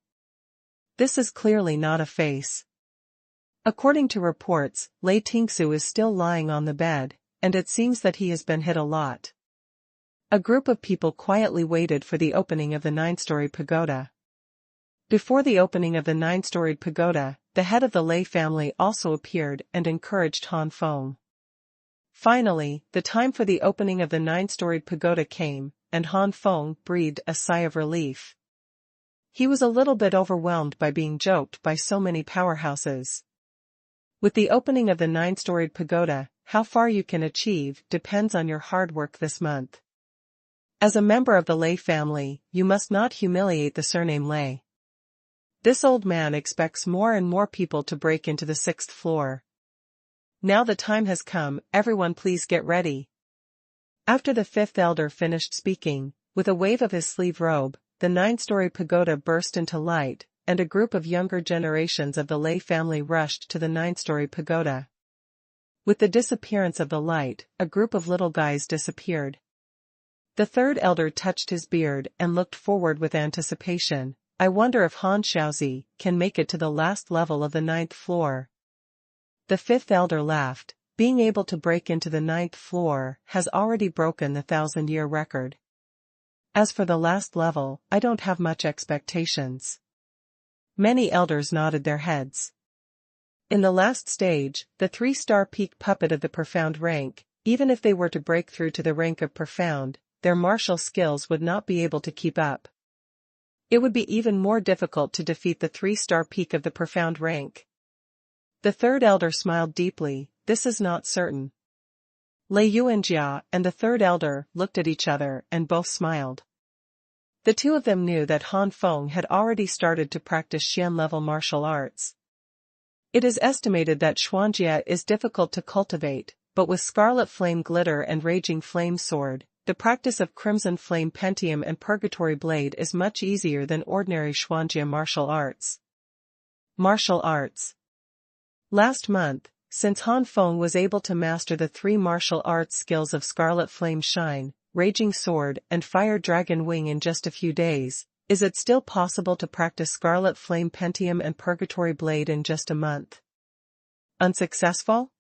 This is clearly not a face. According to reports, Lei Tingsu is still lying on the bed, and it seems that he has been hit a lot. A group of people quietly waited for the opening of the 9-story pagoda. Before the opening of the 9-storied pagoda, the head of the Lei family also appeared and encouraged Han Feng. Finally, the time for the opening of the 9-storied pagoda came, and Han Feng breathed a sigh of relief. He was a little bit overwhelmed by being joked by so many powerhouses. With the opening of the 9-storied pagoda, how far you can achieve depends on your hard work this month. As a member of the Lei family, you must not humiliate the surname Lei. This old man expects more and more people to break into the 6th floor. Now the time has come, everyone please get ready. After the 5th elder finished speaking, with a wave of his sleeve robe, the 9-story pagoda burst into light, and a group of younger generations of the Lei family rushed to the 9-story pagoda. With the disappearance of the light, a group of little guys disappeared. The third elder touched his beard and looked forward with anticipation. I wonder if Han Shaozi can make it to the last level of the 9th floor. The 5th elder laughed. Being able to break into the 9th floor has already broken the 1,000-year record. As for the last level, I don't have much expectations. Many elders nodded their heads. In the last stage, the 3-star peak puppet of the profound rank, even if they were to break through to the rank of profound, their martial skills would not be able to keep up. It would be even more difficult to defeat the 3-star peak of the profound rank. The third elder smiled deeply. This is not certain. Lei Yuanjia and the third elder looked at each other and both smiled. The two of them knew that Han Feng had already started to practice Xian-level martial arts. It is estimated that Xuanjia is difficult to cultivate, but with Scarlet Flame Glitter and Raging Flame Sword, the practice of Crimson Flame Pentium and Purgatory Blade is much easier than ordinary Xuanjia martial arts. Martial arts. Last month, since Han Feng was able to master the 3 martial arts skills of Scarlet Flame Shine, Raging Sword and Fire Dragon Wing in just a few days, is it still possible to practice Scarlet Flame Pentium and Purgatory Blade in just a month? Unsuccessful?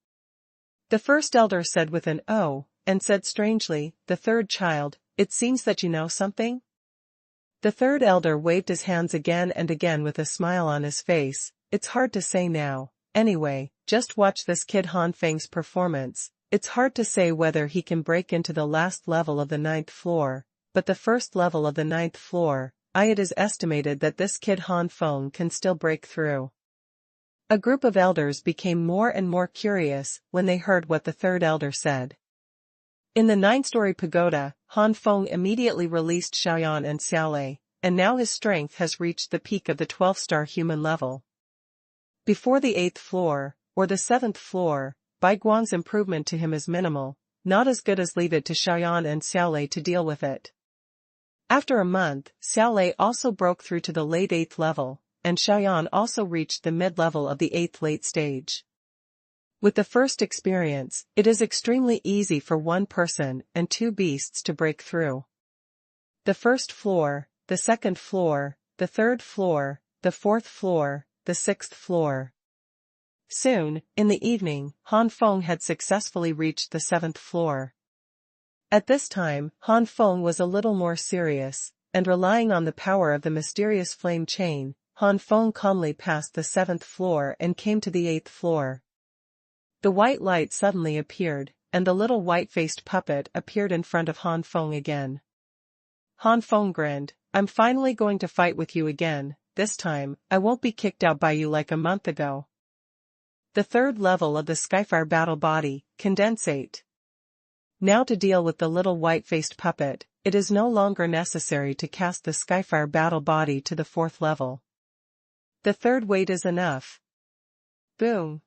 The first elder said with an "oh," and said strangely, the third child, it seems that you know something? The third elder waved his hands again and again with a smile on his face. It's hard to say now. Anyway, just watch this kid Han Feng's performance. It's hard to say whether he can break into the last level of the 9th floor, but the first level of the 9th floor, it is estimated that this kid Han Feng can still break through. A group of elders became more and more curious when they heard what the third elder said. In the 9-story pagoda, Han Feng immediately released Xiaoyan and Xiaolei, and now his strength has reached the peak of the 12-star human level. Before the 8th floor, or the 7th floor, Bai Guang's improvement to him is minimal, not as good as leave it to Xiaoyan and Xiaolei to deal with it. After a month, Xiaolei also broke through to the late 8th level, and Xiaoyan also reached the mid-level of the 8th late stage. With the first experience, it is extremely easy for one person and 2 beasts to break through. The 1st floor, the 2nd floor, the 3rd floor, the 4th floor, the 6th floor. Soon, in the evening, Han Feng had successfully reached the 7th floor. At this time, Han Feng was a little more serious, and relying on the power of the mysterious flame chain, Han Feng calmly passed the 7th floor and came to the 8th floor. The white light suddenly appeared, and the little white-faced puppet appeared in front of Han Feng again. Han Feng grinned, "I'm finally going to fight with you again. This time, I won't be kicked out by you like a month ago." The third level of the Skyfire battle body, condensate. Now to deal with the little white-faced puppet, it is no longer necessary to cast the Skyfire battle body to the fourth level. The third weight is enough. Boom.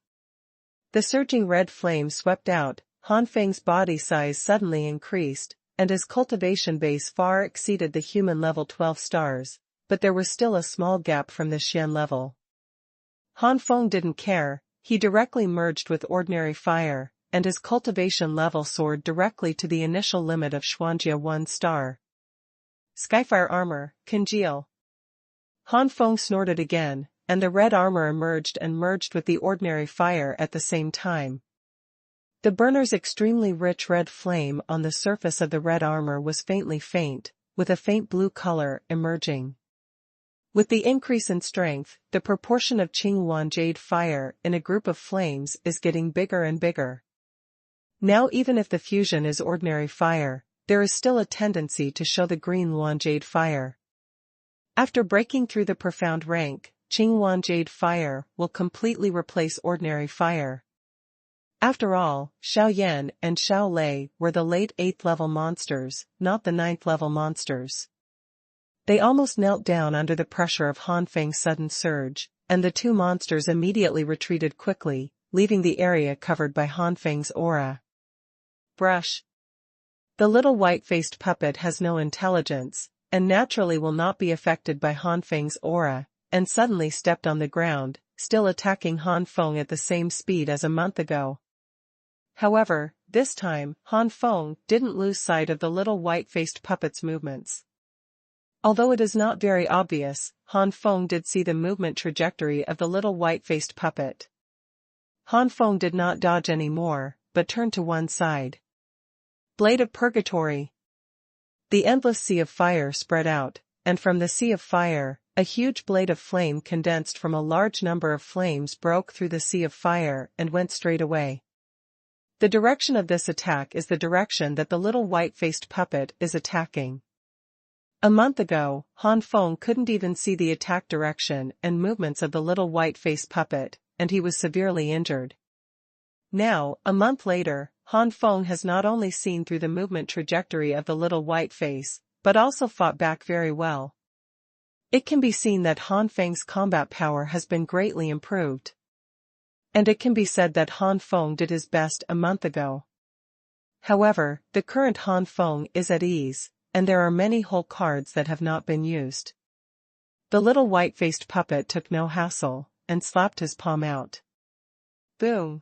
The surging red flame swept out, Han Feng's body size suddenly increased, and his cultivation base far exceeded the human level 12 stars, but there was still a small gap from the Xian level. Han Feng didn't care, he directly merged with ordinary fire, and his cultivation level soared directly to the initial limit of Xuanhuan 1 star. Skyfire armor, congeal. Han Feng snorted again, and the red armor emerged and merged with the ordinary fire at the same time. The burner's extremely rich red flame on the surface of the red armor was faintly faint, with a faint blue color emerging. With the increase in strength, the proportion of Xuanhuan jade fire in a group of flames is getting bigger and bigger. Now even if the fusion is ordinary fire, there is still a tendency to show the green Luan jade fire. After breaking through the profound rank, Xuanhuan jade fire will completely replace ordinary fire. After all, Xiao Yan and Xiao Lei were the late 8th level monsters, not the 9th level monsters. They almost knelt down under the pressure of Han Feng's sudden surge, and the two monsters immediately retreated quickly, leaving the area covered by Han Feng's aura. Brush. The little white-faced puppet has no intelligence, and naturally will not be affected by Han Feng's aura, and suddenly stepped on the ground, still attacking Han Feng at the same speed as a month ago. However, this time, Han Feng didn't lose sight of the little white-faced puppet's movements. Although it is not very obvious, Han Feng did see the movement trajectory of the little white-faced puppet. Han Feng did not dodge anymore, but turned to one side. Blade of Purgatory. The endless sea of fire spread out, and from the sea of fire, a huge blade of flame condensed from a large number of flames broke through the sea of fire and went straight away. The direction of this attack is the direction that the little white-faced puppet is attacking. A month ago, Han Feng couldn't even see the attack direction and movements of the little white-faced puppet, and he was severely injured. Now, a month later, Han Feng has not only seen through the movement trajectory of the little white face, but also fought back very well. It can be seen that Han Feng's combat power has been greatly improved. And it can be said that Han Feng did his best a month ago. However, the current Han Feng is at ease, and there are many whole cards that have not been used. The little white-faced puppet took no hassle, and slapped his palm out. Boom!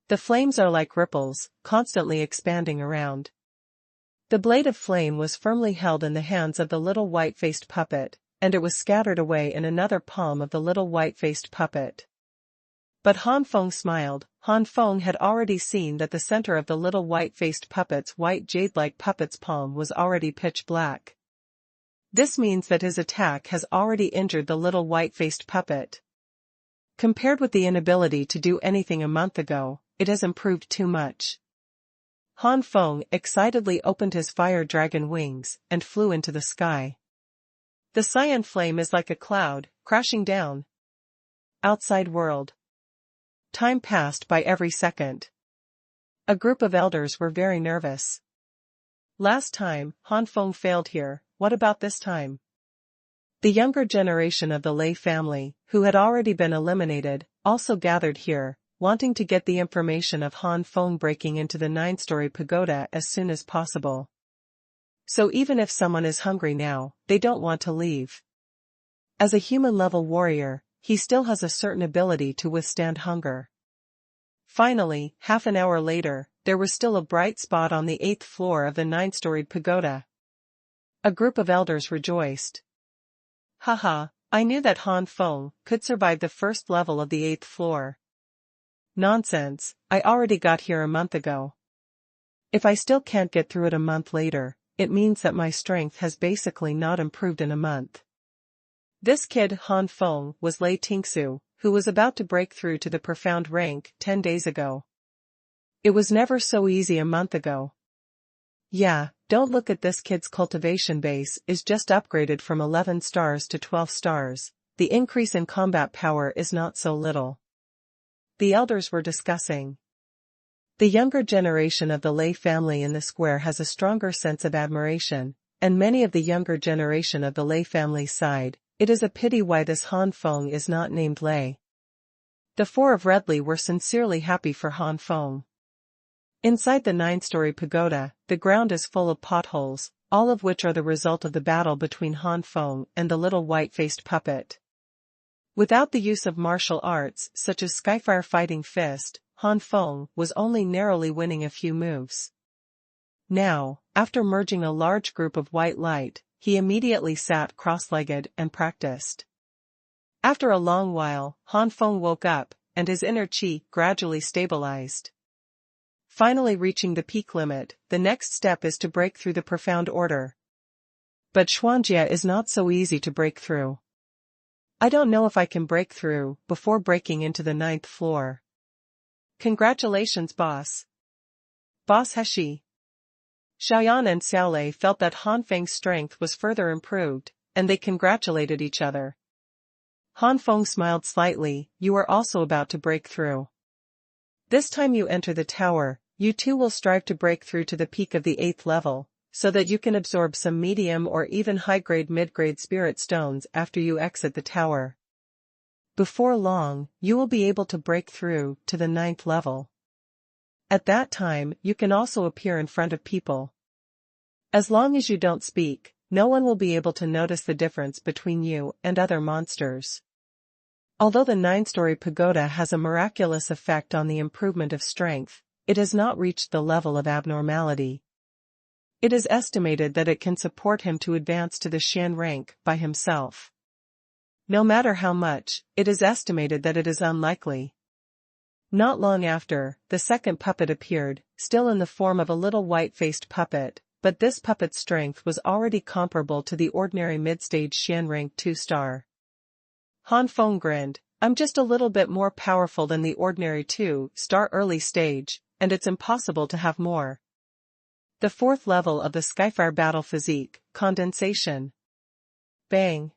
The flames are like ripples, constantly expanding around. The blade of flame was firmly held in the hands of the little white-faced puppet, and it was scattered away in another palm of the little white-faced puppet. But Han Feng smiled. Han Feng had already seen that the center of the little white-faced puppet's white jade-like puppet's palm was already pitch black. This means that his attack has already injured the little white-faced puppet. Compared with the inability to do anything a month ago, it has improved too much. Han Feng excitedly opened his fire dragon wings and flew into the sky. The cyan flame is like a cloud, crashing down. Outside world. Time passed by every second. A group of elders were very nervous. Last time, Han Feng failed here, what about this time? The younger generation of the Lei family, who had already been eliminated, also gathered here, wanting to get the information of Han Feng breaking into the 9-story pagoda as soon as possible. So even if someone is hungry now, they don't want to leave. As a human-level warrior, he still has a certain ability to withstand hunger. Finally, half an hour later, there was still a bright spot on the 8th floor of the 9-storied pagoda. A group of elders rejoiced. Haha, I knew that Han Feng could survive the first level of the 8th floor. Nonsense, I already got here a month ago. If I still can't get through it a month later, it means that my strength has basically not improved in a month. This kid Han Feng was Lei Tingsu, who was about to break through to the profound rank 10 days ago. It was never so easy a month ago. Yeah, don't look at this kid's cultivation base is just upgraded from 11 stars to 12 stars, the increase in combat power is not so little. The elders were discussing. The younger generation of the Lei family in the square has a stronger sense of admiration, and many of the younger generation of the Lei family sighed, it is a pity why this Han Feng is not named Lei. The four of Redley were sincerely happy for Han Feng. Inside the 9-story pagoda, the ground is full of potholes, all of which are the result of the battle between Han Feng and the little white-faced puppet. Without the use of martial arts such as Skyfire Fighting Fist, Han Feng was only narrowly winning a few moves. Now, after merging a large group of white light, he immediately sat cross-legged and practiced. After a long while, Han Feng woke up, and his inner chi gradually stabilized. Finally reaching the peak limit, the next step is to break through the profound order. But Xuanjia is not so easy to break through. I don't know if I can break through before breaking into the 9th floor. Congratulations, boss. Boss Heshi. Xiaoyan and Xiaolei felt that Han Feng's strength was further improved, and they congratulated each other. Han Feng smiled slightly, you are also about to break through. This time you enter the tower, you too will strive to break through to the peak of the 8th level, so that you can absorb some medium or even high-grade mid-grade spirit stones after you exit the tower. Before long, you will be able to break through to the 9th level. At that time, you can also appear in front of people. As long as you don't speak, no one will be able to notice the difference between you and other monsters. Although the 9-story pagoda has a miraculous effect on the improvement of strength, it has not reached the level of abnormality. It is estimated that it can support him to advance to the Xian rank by himself. No matter how much, it is estimated that it is unlikely. Not long after, the second puppet appeared, still in the form of a little white-faced puppet, but this puppet's strength was already comparable to the ordinary mid-stage Xian rank 2-star. Han Feng grinned, I'm just a little bit more powerful than the ordinary 2-star early stage, and it's impossible to have more. The 4th level of the Skyfire battle physique, condensation. Bang.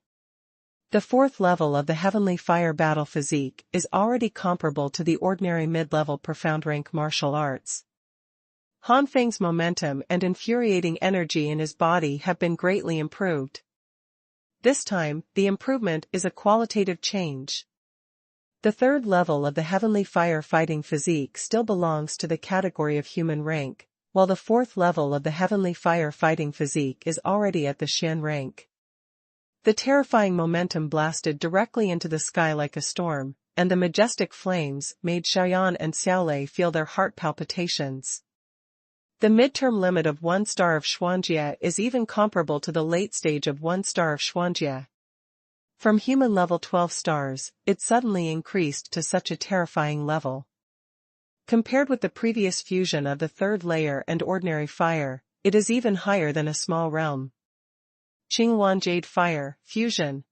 The 4th level of the heavenly fire battle physique is already comparable to the ordinary mid-level profound rank martial arts. Han Feng's momentum and infuriating energy in his body have been greatly improved. This time, the improvement is a qualitative change. The 3rd level of the heavenly fire fighting physique still belongs to the category of human rank, while the 4th level of the heavenly fire fighting physique is already at the Xian rank. The terrifying momentum blasted directly into the sky like a storm, and the majestic flames made Xiaoyan and Xiaolei feel their heart palpitations. The midterm limit of 1 star of Xuanjia is even comparable to the late stage of 1 star of Xuanjia. From human level 12 stars, it suddenly increased to such a terrifying level. Compared with the previous fusion of the 3rd layer and ordinary fire, it is even higher than a small realm. Xuanhuan Jade Fire, Fusion.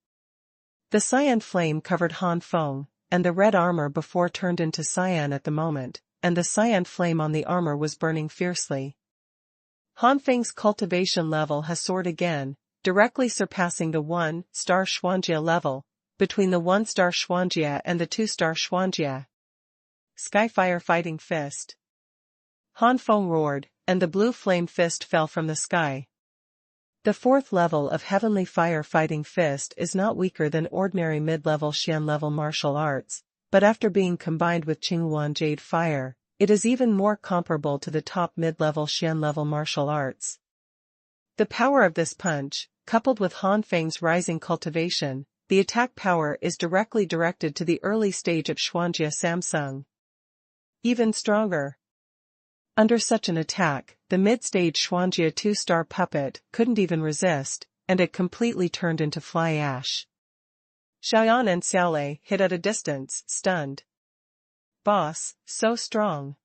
The cyan flame covered Han Feng, and the red armor before turned into cyan at the moment, and the cyan flame on the armor was burning fiercely. Han Feng's cultivation level has soared again, directly surpassing the 1-star Xuanjia level, between the 1-star Xuanjia and the 2-star Xuanjia. Skyfire Fighting Fist. Han Feng roared, and the blue flame fist fell from the sky. The 4th level of Heavenly Fire Fighting Fist is not weaker than ordinary mid-level Xian level martial arts, but after being combined with Xuanhuan Jade Fire, it is even more comparable to the top mid-level Xian level martial arts. The power of this punch, coupled with Han Feng's rising cultivation, the attack power is directly directed to the early stage of Xuanjia Samsung. Even stronger. Under such an attack, the mid-stage Xuanjia 2-star puppet couldn't even resist, and it completely turned into fly ash. Xiaoyan and Xiaolei hid at a distance, stunned. Boss, so strong.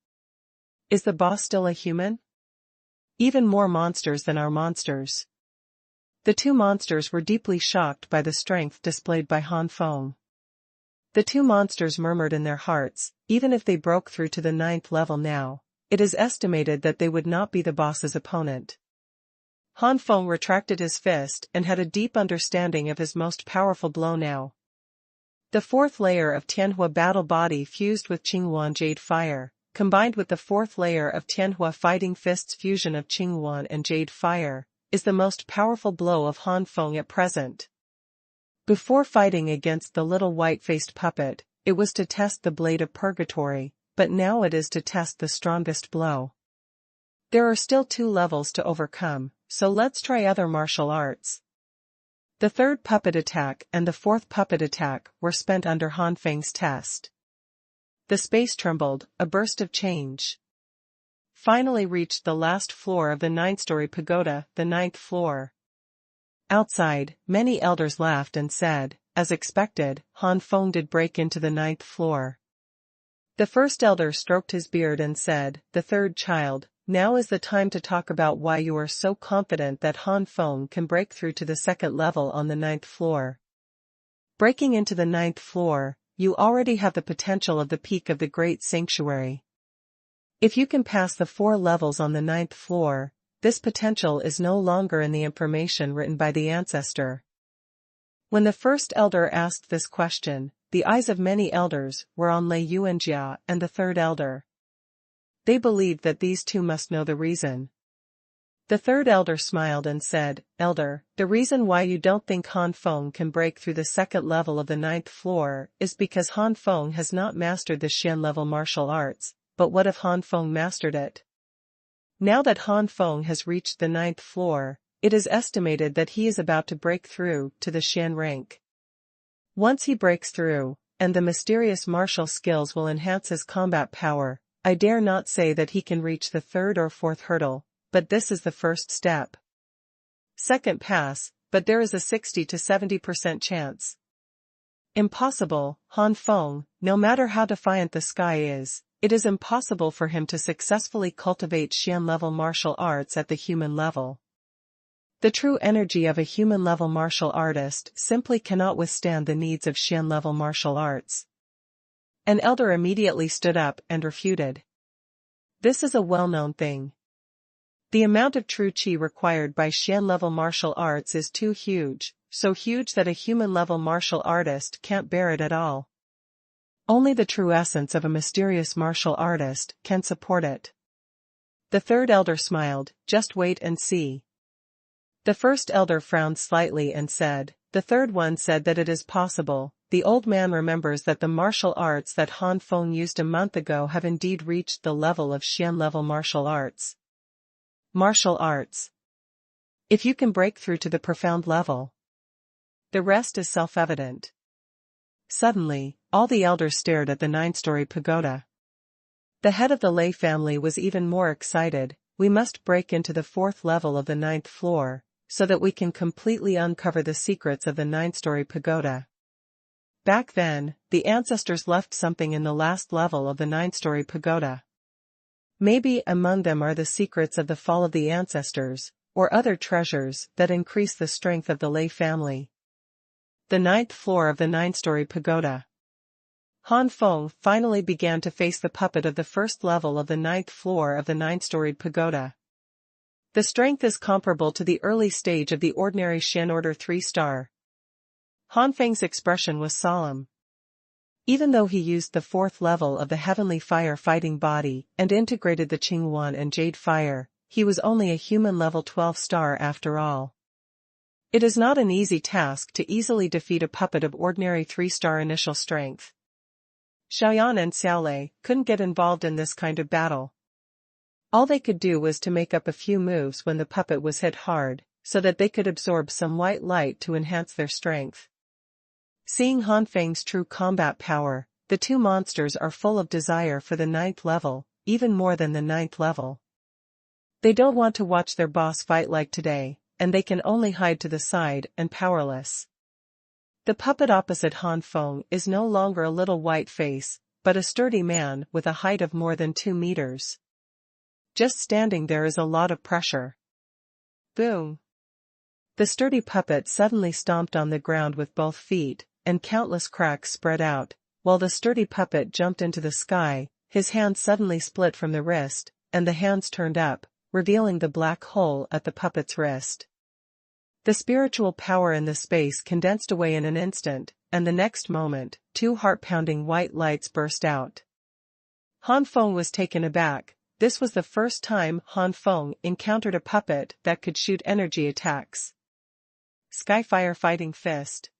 Is the boss still a human? Even more monsters than our monsters. The two monsters were deeply shocked by the strength displayed by Han Feng. The two monsters murmured in their hearts, even if they broke through to the 9th level now, it is estimated that they would not be the boss's opponent. Han Feng retracted his fist and had a deep understanding of his most powerful blow now. The fourth layer of Tianhua battle body fused with Xuanhuan jade fire, combined with the fourth layer of Tianhua fighting fists fusion of Xuanhuan and jade fire, is the most powerful blow of Han Feng at present. Before fighting against the little white-faced puppet, it was to test the blade of purgatory, but now it is to test the strongest blow. There are still 2 levels to overcome, so let's try other martial arts. The third puppet attack and the fourth puppet attack were spent under Han Feng's test. The space trembled, a burst of change finally reached the last floor of the 9-story pagoda, the 9th floor. Outside, many elders laughed and said, as expected, Han Feng did break into the 9th floor. The first elder stroked his beard and said, "The third child, now is the time to talk about why you are so confident that Han Feng can break through to the 2nd level on the 9th floor. Breaking into the 9th floor, you already have the potential of the peak of the Great Sanctuary. If you can pass the 4 levels on the 9th floor, this potential is no longer in the information written by the ancestor." When the first elder asked this question, the eyes of many elders were on Lei Yuanjia and the third elder. They believed that these two must know the reason. The third elder smiled and said, "Elder, the reason why you don't think Han Feng can break through the 2nd level of the 9th floor is because Han Feng has not mastered the Xian level martial arts, but what if Han Feng mastered it? Now that Han Feng has reached the 9th floor, it is estimated that he is about to break through to the Xian rank. Once he breaks through, and the mysterious martial skills will enhance his combat power, I dare not say that he can reach the 3rd or 4th hurdle, but this is the first step. Second pass, but there is a 60 to 70% chance. Impossible, Han Feng, no matter how defiant the sky is, it is impossible for him to successfully cultivate Xian-level martial arts at the human level. The true energy of a human-level martial artist simply cannot withstand the needs of Xian-level martial arts." An elder immediately stood up and refuted. This is a well-known thing. The amount of true qi required by Xian-level martial arts is too huge, so huge that a human-level martial artist can't bear it at all. Only the true essence of a mysterious martial artist can support it. The third elder smiled, "Just wait and see." The first elder frowned slightly and said, "The third one said that it is possible." The old man remembers that the martial arts that Han Feng used a month ago have indeed reached the level of Xian-level martial arts. Martial arts. If you can break through to the profound level, the rest is self-evident. Suddenly, all the elders stared at the 9-story pagoda. The head of the Lei family was even more excited. "We must break into the 4th level of the 9th floor, so that we can completely uncover the secrets of the 9-story pagoda." Back then, the ancestors left something in the last level of the 9-story pagoda. Maybe among them are the secrets of the fall of the ancestors, or other treasures that increase the strength of the Lei family. The 9th floor of the 9-story pagoda. Han Feng finally began to face the puppet of the 1st level of the 9th floor of the 9-storied pagoda. The strength is comparable to the early stage of the ordinary Xian Order 3-star. Han Feng's expression was solemn. Even though he used the 4th level of the heavenly fire fighting body and integrated the Qinghuan and jade fire, he was only a human level 12-star after all. It is not an easy task to easily defeat a puppet of ordinary 3-star initial strength. Xiaoyan and Xiaolei couldn't get involved in this kind of battle. All they could do was to make up a few moves when the puppet was hit hard, so that they could absorb some white light to enhance their strength. Seeing Han Feng's true combat power, the two monsters are full of desire for the 9th level, even more than the 9th level. They don't want to watch their boss fight like today, and they can only hide to the side and powerless. The puppet opposite Han Feng is no longer a little white face, but a sturdy man with a height of more than 2 meters. Just standing there is a lot of pressure. Boom! The sturdy puppet suddenly stomped on the ground with both feet, and countless cracks spread out, while the sturdy puppet jumped into the sky, his hand suddenly split from the wrist, and the hands turned up, revealing the black hole at the puppet's wrist. The spiritual power in the space condensed away in an instant, and the next moment, two heart-pounding white lights burst out. Han Feng was taken aback. This was the first time Han Feng encountered a puppet that could shoot energy attacks. Skyfire Fighting Fist.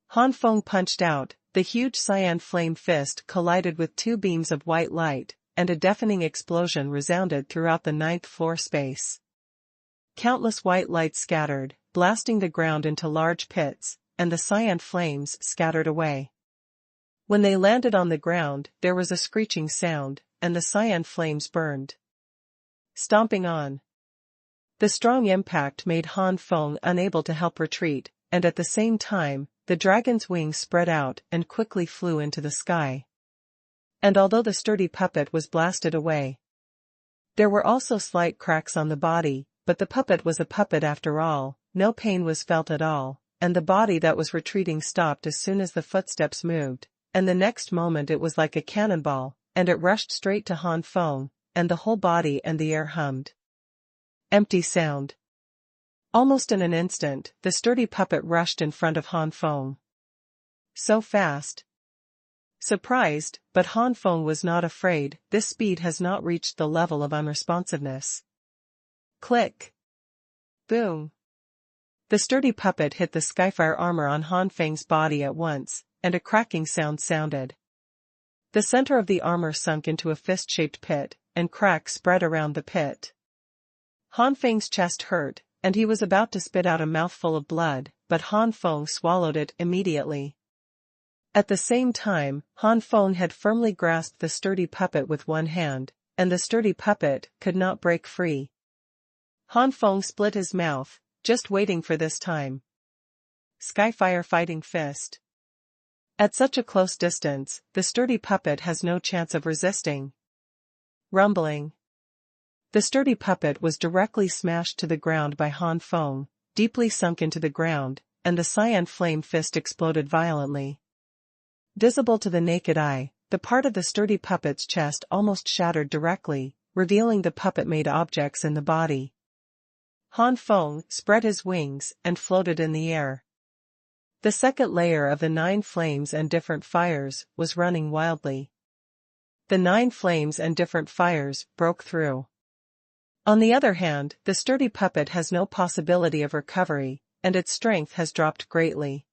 Han Feng punched out. The huge cyan flame fist collided with two beams of white light, and a deafening explosion resounded throughout the ninth floor space. Countless white lights scattered, blasting the ground into large pits, and the cyan flames scattered away. When they landed on the ground, there was a screeching sound, and the cyan flames burned. Stomping on. The strong impact made Han Feng unable to help retreat, and at the same time, the dragon's wings spread out and quickly flew into the sky. And although the sturdy puppet was blasted away, there were also slight cracks on the body, but the puppet was a puppet after all, no pain was felt at all, and the body that was retreating stopped as soon as the footsteps moved, and the next moment it was like a cannonball, and it rushed straight to Han Feng, and the whole body and the air hummed. Empty sound. Almost in an instant, the sturdy puppet rushed in front of Han Feng. So fast. Surprised, but Han Feng was not afraid. This speed has not reached the level of unresponsiveness. Click. Boom. The sturdy puppet hit the Skyfire armor on Han Feng's body at once, and a cracking sound sounded. The center of the armor sunk into a fist-shaped pit, and cracks spread around the pit. Han Feng's chest hurt, and he was about to spit out a mouthful of blood, but Han Feng swallowed it immediately. At the same time, Han Feng had firmly grasped the sturdy puppet with one hand, and the sturdy puppet could not break free. Han Feng split his mouth, just waiting for this time. Skyfire Fighting Fist. At such a close distance, the sturdy puppet has no chance of resisting. Rumbling. The sturdy puppet was directly smashed to the ground by Han Feng, deeply sunk into the ground, and the cyan flame fist exploded violently. Visible to the naked eye, the part of the sturdy puppet's chest almost shattered directly, revealing the puppet-made objects in the body. Han Feng spread his wings and floated in the air. The second layer of the 9 flames and different fires was running wildly. The 9 flames and different fires broke through. On the other hand, the sturdy puppet has no possibility of recovery, and its strength has dropped greatly.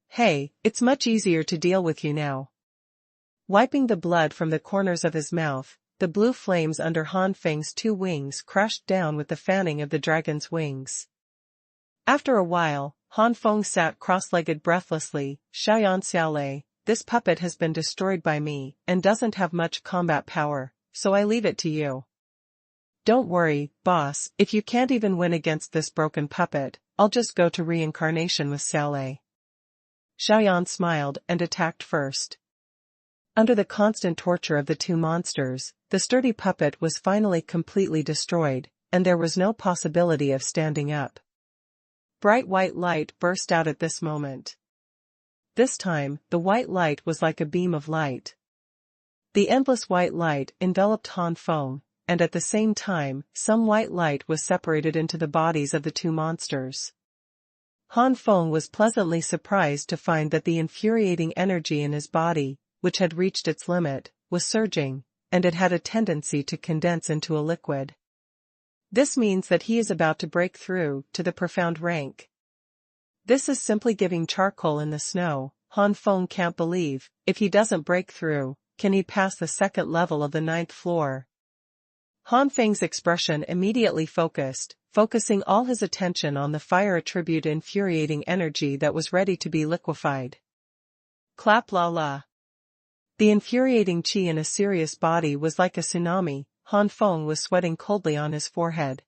Hey, it's much easier to deal with you now. Wiping the blood from the corners of his mouth, the blue flames under Han Feng's 2 wings crashed down with the fanning of the dragon's wings. After a while, Han Feng sat cross-legged breathlessly. Xiaoyan Xiaolei, this puppet has been destroyed by me, and doesn't have much combat power, so I leave it to you. Don't worry, boss, if you can't even win against this broken puppet, I'll just go to reincarnation with Xiaolei. Xiaoyan smiled and attacked first. Under the constant torture of the 2 monsters, the sturdy puppet was finally completely destroyed, and there was no possibility of standing up. Bright white light burst out at this moment. This time, the white light was like a beam of light. The endless white light enveloped Han Feng, and at the same time, some white light was separated into the bodies of the 2 monsters. Han Feng was pleasantly surprised to find that the infuriating energy in his body, which had reached its limit, was surging, and it had a tendency to condense into a liquid. This means that he is about to break through to the profound rank. This is simply giving charcoal in the snow. Han Feng can't believe, if he doesn't break through, can he pass the second level of the 9th floor? Han Feng's expression immediately focusing all his attention on the fire attribute infuriating energy that was ready to be liquefied. Clap la la. The infuriating chi in a serious body was like a tsunami. Han Feng was sweating coldly on his forehead.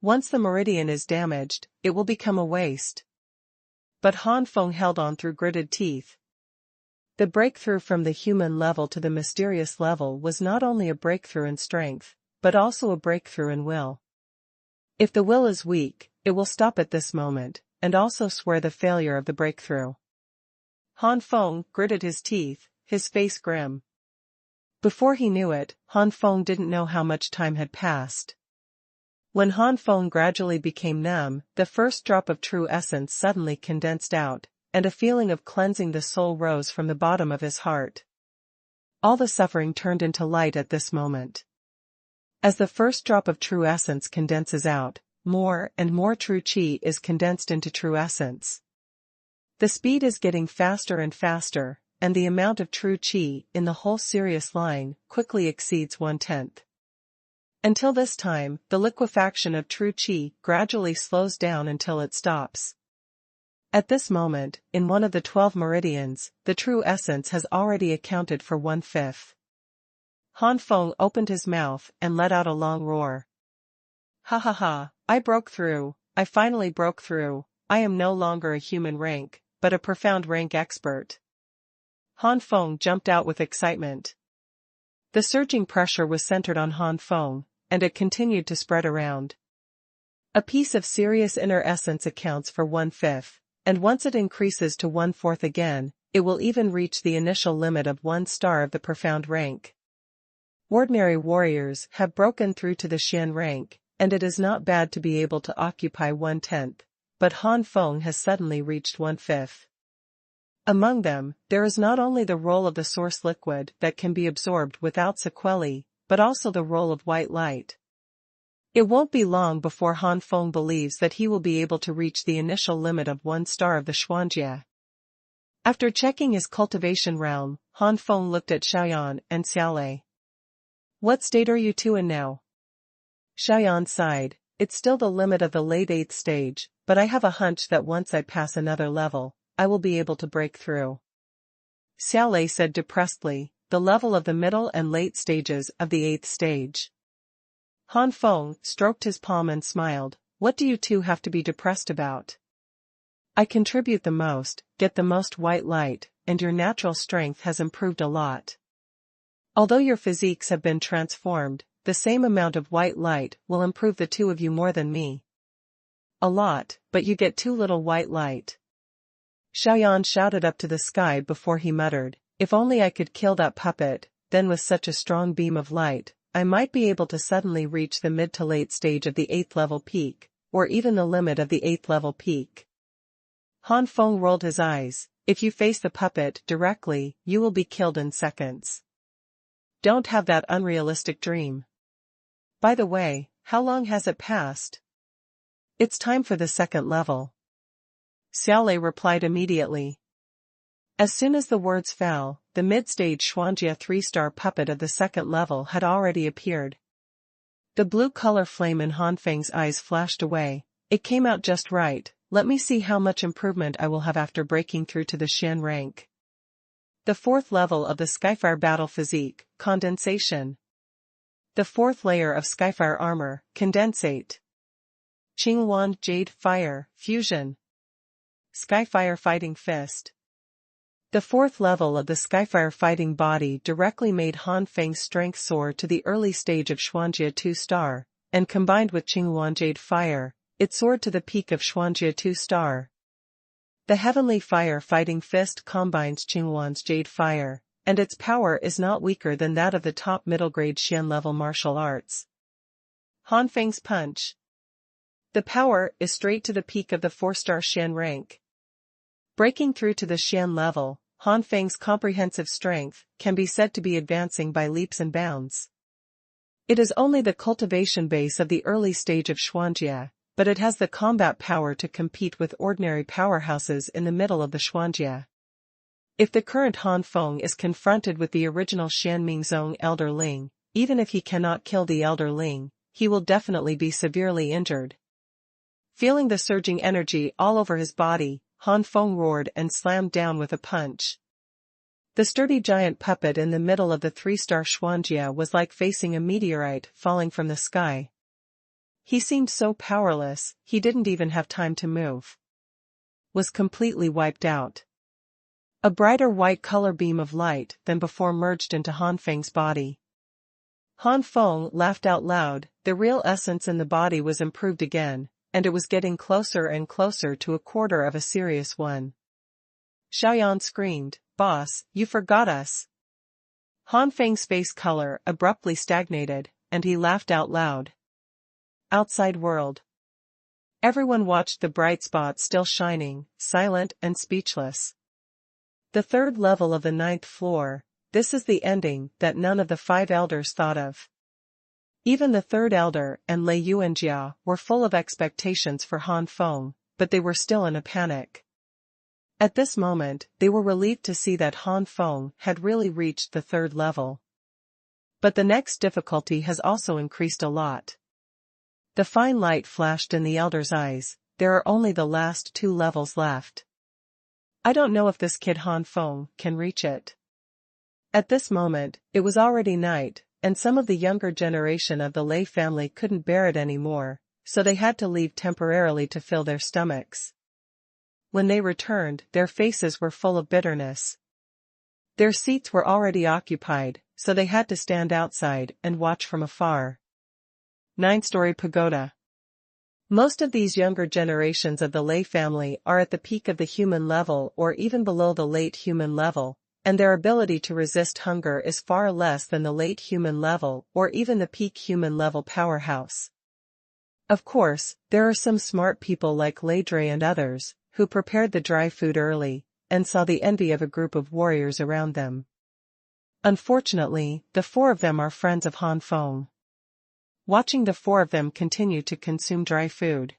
Once the meridian is damaged, it will become a waste. But Han Feng held on through gritted teeth. The breakthrough from the human level to the mysterious level was not only a breakthrough in strength, but also a breakthrough in will. If the will is weak, it will stop at this moment, and also swear the failure of the breakthrough. Han Feng gritted his teeth, his face grim. Before he knew it, Han Feng didn't know how much time had passed. When Han Feng gradually became numb, the first drop of true essence suddenly condensed out, and a feeling of cleansing the soul rose from the bottom of his heart. All the suffering turned into light at this moment. As the first drop of true essence condenses out, more and more true chi is condensed into true essence. The speed is getting faster and faster, and the amount of true chi in the whole Sirius line quickly exceeds 1/10. Until this time, the liquefaction of true chi gradually slows down until it stops. At this moment, in one of the 12 meridians, the true essence has already accounted for 1/5. Han Feng opened his mouth and let out a long roar. Ha ha ha, I broke through, I finally broke through, I am no longer a human rank, but a profound rank expert. Han Feng jumped out with excitement. The surging pressure was centered on Han Feng, and it continued to spread around. A piece of Sirius inner essence accounts for 1/5, and once it increases to 1/4 again, it will even reach the initial limit of 1 star of the profound rank. Ordinary warriors have broken through to the Xian rank, and it is not bad to be able to occupy 1/10, but Han Feng has suddenly reached 1/5. Among them, there is not only the role of the source liquid that can be absorbed without sequelae, but also the role of white light. It won't be long before Han Feng believes that he will be able to reach the initial limit of 1 star of the Xuanjie. After checking his cultivation realm, Han Feng looked at Xuanhuan and Xiaolei. What state are you two in now? Xuanhuan sighed, it's still the limit of the late 8th stage, but I have a hunch that once I pass another level, I will be able to break through. Xiaolei said depressedly, the level of the middle and late stages of the 8th stage. Han Feng stroked his palm and smiled, what do you two have to be depressed about? I contribute the most, get the most white light, and your natural strength has improved a lot. Although your physiques have been transformed, the same amount of white light will improve the two of you more than me. A lot, but you get too little white light. Xuanhuan shouted up to the sky before he muttered, if only I could kill that puppet, then with such a strong beam of light, I might be able to suddenly reach the mid to late stage of the 8th level peak, or even the limit of the 8th level peak. Han Feng rolled his eyes, if you face the puppet directly, you will be killed in seconds. Don't have that unrealistic dream. By the way, how long has it passed? It's time for the 2nd level. Xiaolei replied immediately. As soon as the words fell, the mid-stage Xuanjie 3-star puppet of the 2nd level had already appeared. The blue color flame in Han Feng's eyes flashed away, it came out just right, let me see how much improvement I will have after breaking through to the Xian rank. The 4th level of the Skyfire battle physique, condensation. The 4th layer of Skyfire armor, condensate. Xuanhuan Jade Fire, fusion. Skyfire fighting fist. The 4th level of the Skyfire fighting body directly made Han Feng's strength soar to the early stage of Xuanjie 2-star, and combined with Xuanhuan Jade Fire, it soared to the peak of Xuanjie 2-star. The Heavenly Fire fighting fist combines Xuanhuan's Jade Fire, and its power is not weaker than that of the top middle grade Xian level martial arts. Han Feng's punch. The power is straight to the peak of the 4-star Xian rank. Breaking through to the Xian level, Han Feng's comprehensive strength can be said to be advancing by leaps and bounds. It is only the cultivation base of the early stage of Xuanjie, but it has the combat power to compete with ordinary powerhouses in the middle of the Xuanjie. If the current Han Feng is confronted with the original Xian Mingzong Elder Ling, even if he cannot kill the Elder Ling, he will definitely be severely injured. Feeling the surging energy all over his body, Han Feng roared and slammed down with a punch. The sturdy giant puppet in the middle of the 3-star Xuanjie was like facing a meteorite falling from the sky. He seemed so powerless, he didn't even have time to move. Was completely wiped out. A brighter white color beam of light than before merged into Han Feng's body. Han Feng laughed out loud, the real essence in the body was improved again, and it was getting closer and closer to a quarter of a serious one. Xiaoyan screamed, "Boss, you forgot us." Han Feng's face color abruptly stagnated, and he laughed out loud. Outside world. Everyone watched the bright spot still shining, silent and speechless. The third level of the ninth floor, this is the ending that none of the 5 elders thought of. Even the third elder and Lei Yuanjia were full of expectations for Han Feng, but they were still in a panic. At this moment, they were relieved to see that Han Feng had really reached the third level. But the next difficulty has also increased a lot. The fine light flashed in the elder's eyes. There are only the last 2 levels left. I don't know if this kid Han Feng can reach it. At this moment, it was already night, and some of the younger generation of the Lei family couldn't bear it anymore, so they had to leave temporarily to fill their stomachs. When they returned, their faces were full of bitterness. Their seats were already occupied, so they had to stand outside and watch from afar. 9-story pagoda. Most of these younger generations of the Lei family are at the peak of the human level or even below the late human level, and their ability to resist hunger is far less than the late human level or even the peak human level powerhouse. Of course, there are some smart people like Lei Dre and others, who prepared the dry food early, and saw the envy of a group of warriors around them. Unfortunately, the 4 of them are friends of Han Feng. Watching the 4 of them continue to consume dry food.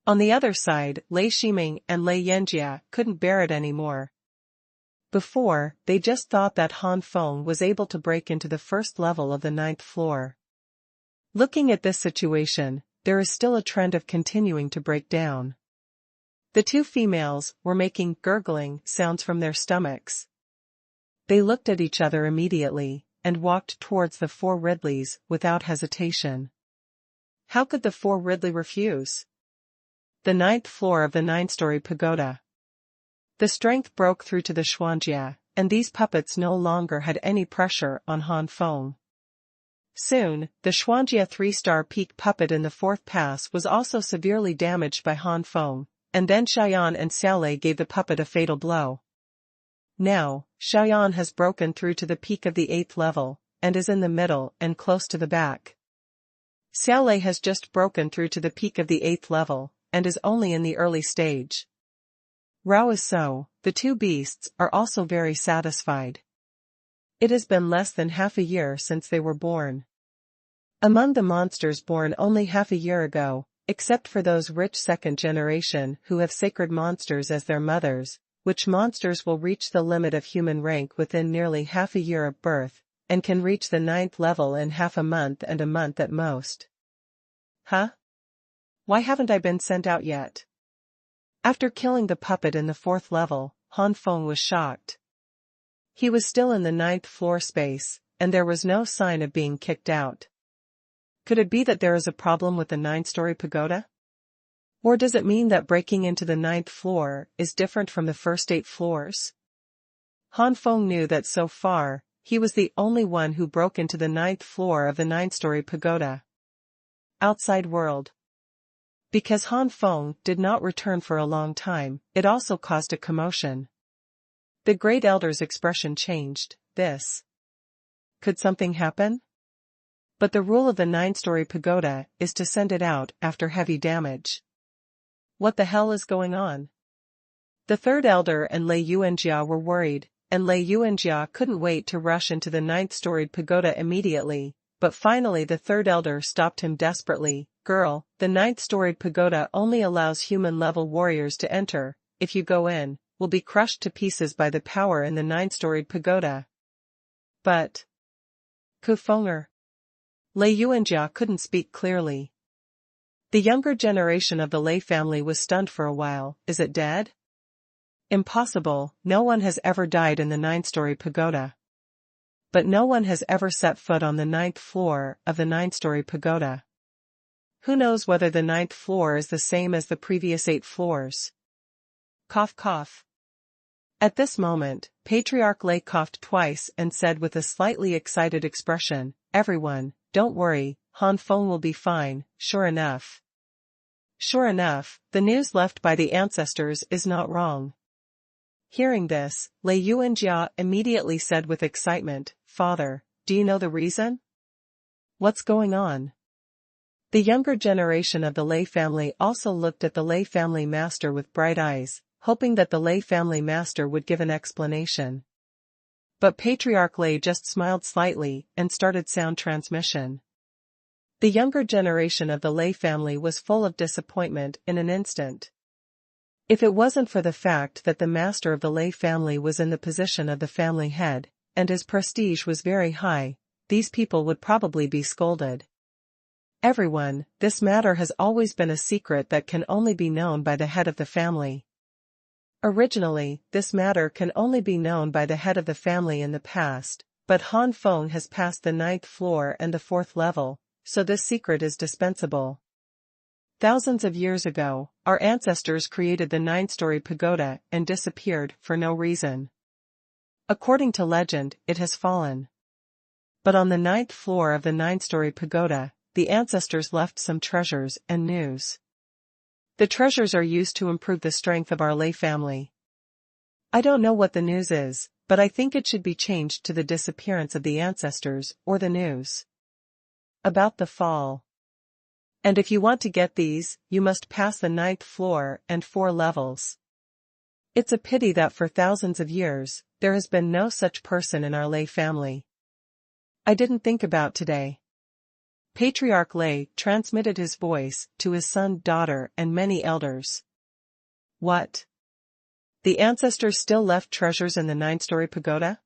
On the other side, Lei Shiming and Lei Yanjia couldn't bear it anymore. Before, they just thought that Han Feng was able to break into the first level of the 9th floor. Looking at this situation, there is still a trend of continuing to break down. The 2 females were making gurgling sounds from their stomachs. They looked at each other immediately, and walked towards the 4 Ridleys without hesitation. How could the 4 Ridley refuse? The 9th floor of the 9-story pagoda. The strength broke through to the Xuanjia, and these puppets no longer had any pressure on Han Feng. Soon, the Xuanjia 3-star peak puppet in the 4th pass was also severely damaged by Han Feng, and then Xiaoyan and Xiaolei gave the puppet a fatal blow. Now, Xiaoyan has broken through to the peak of the 8th level, and is in the middle and close to the back. Xiaolei has just broken through to the peak of the 8th level, and is only in the early stage. Rao is so, the 2 beasts are also very satisfied. It has been less than half a year since they were born. Among the monsters born only half a year ago, except for those rich 2nd generation who have sacred monsters as their mothers, which monsters will reach the limit of human rank within nearly half a year of birth, and can reach the 9th level in half a month and a month at most. Huh? Why haven't I been sent out yet? After killing the puppet in the 4th level, Han Feng was shocked. He was still in the 9th floor space, and there was no sign of being kicked out. Could it be that there is a problem with the 9-story pagoda? Or does it mean that breaking into the 9th floor is different from the first 8 floors? Han Feng knew that so far, he was the only one who broke into the 9th floor of the 9-story pagoda. Outside world. Because Han Feng did not return for a long time, it also caused a commotion. The great elder's expression changed. This. Could something happen? But the rule of the 9-story pagoda is to send it out after heavy damage. What the hell is going on? The 3rd elder and Lei Yuanjia were worried, and Lei Yuanjia couldn't wait to rush into the 9th-storied pagoda immediately, but finally the 3rd elder stopped him desperately. Girl, the 9th-storied pagoda only allows human-level warriors to enter. If you go in, will be crushed to pieces by the power in the 9-storied pagoda. But... Kufeng'er. Lei Yuanjia couldn't speak clearly. The younger generation of the Lei family was stunned for a while. Is it dead? Impossible, no one has ever died in the 9-story pagoda. But no one has ever set foot on the 9th floor of the 9-story pagoda. Who knows whether the 9th floor is the same as the previous 8 floors? Cough cough. At this moment, Patriarch Lei coughed twice and said with a slightly excited expression, "Everyone, don't worry, Han Feng will be fine." Sure enough. Sure enough, the news left by the ancestors is not wrong. Hearing this, Lei Yuanjia immediately said with excitement, "Father, do you know the reason? What's going on?" The younger generation of the Lei family also looked at the Lei family master with bright eyes, hoping that the Lei family master would give an explanation. But Patriarch Lei just smiled slightly and started sound transmission. The younger generation of the Lei family was full of disappointment in an instant. If it wasn't for the fact that the master of the Lei family was in the position of the family head, and his prestige was very high, these people would probably be scolded. Everyone, this matter has always been a secret that can only be known by the head of the family. Originally, this matter can only be known by the head of the family in the past, but Han Feng has passed the 9th floor and the 4th level, so this secret is dispensable. Thousands of years ago, our ancestors created the 9-story pagoda and disappeared for no reason. According to legend, it has fallen. But on the 9th floor of the 9-story pagoda, the ancestors left some treasures and news. The treasures are used to improve the strength of our Lei family. I don't know what the news is, but I think it should be changed to the disappearance of the ancestors or the news about the fall. And if you want to get these, you must pass the 9th floor and 4 levels. It's a pity that for thousands of years, there has been no such person in our Lei family. I didn't think about today. Patriarch Lei transmitted his voice to his son, daughter, and many elders. What? The ancestors still left treasures in the 9-story pagoda?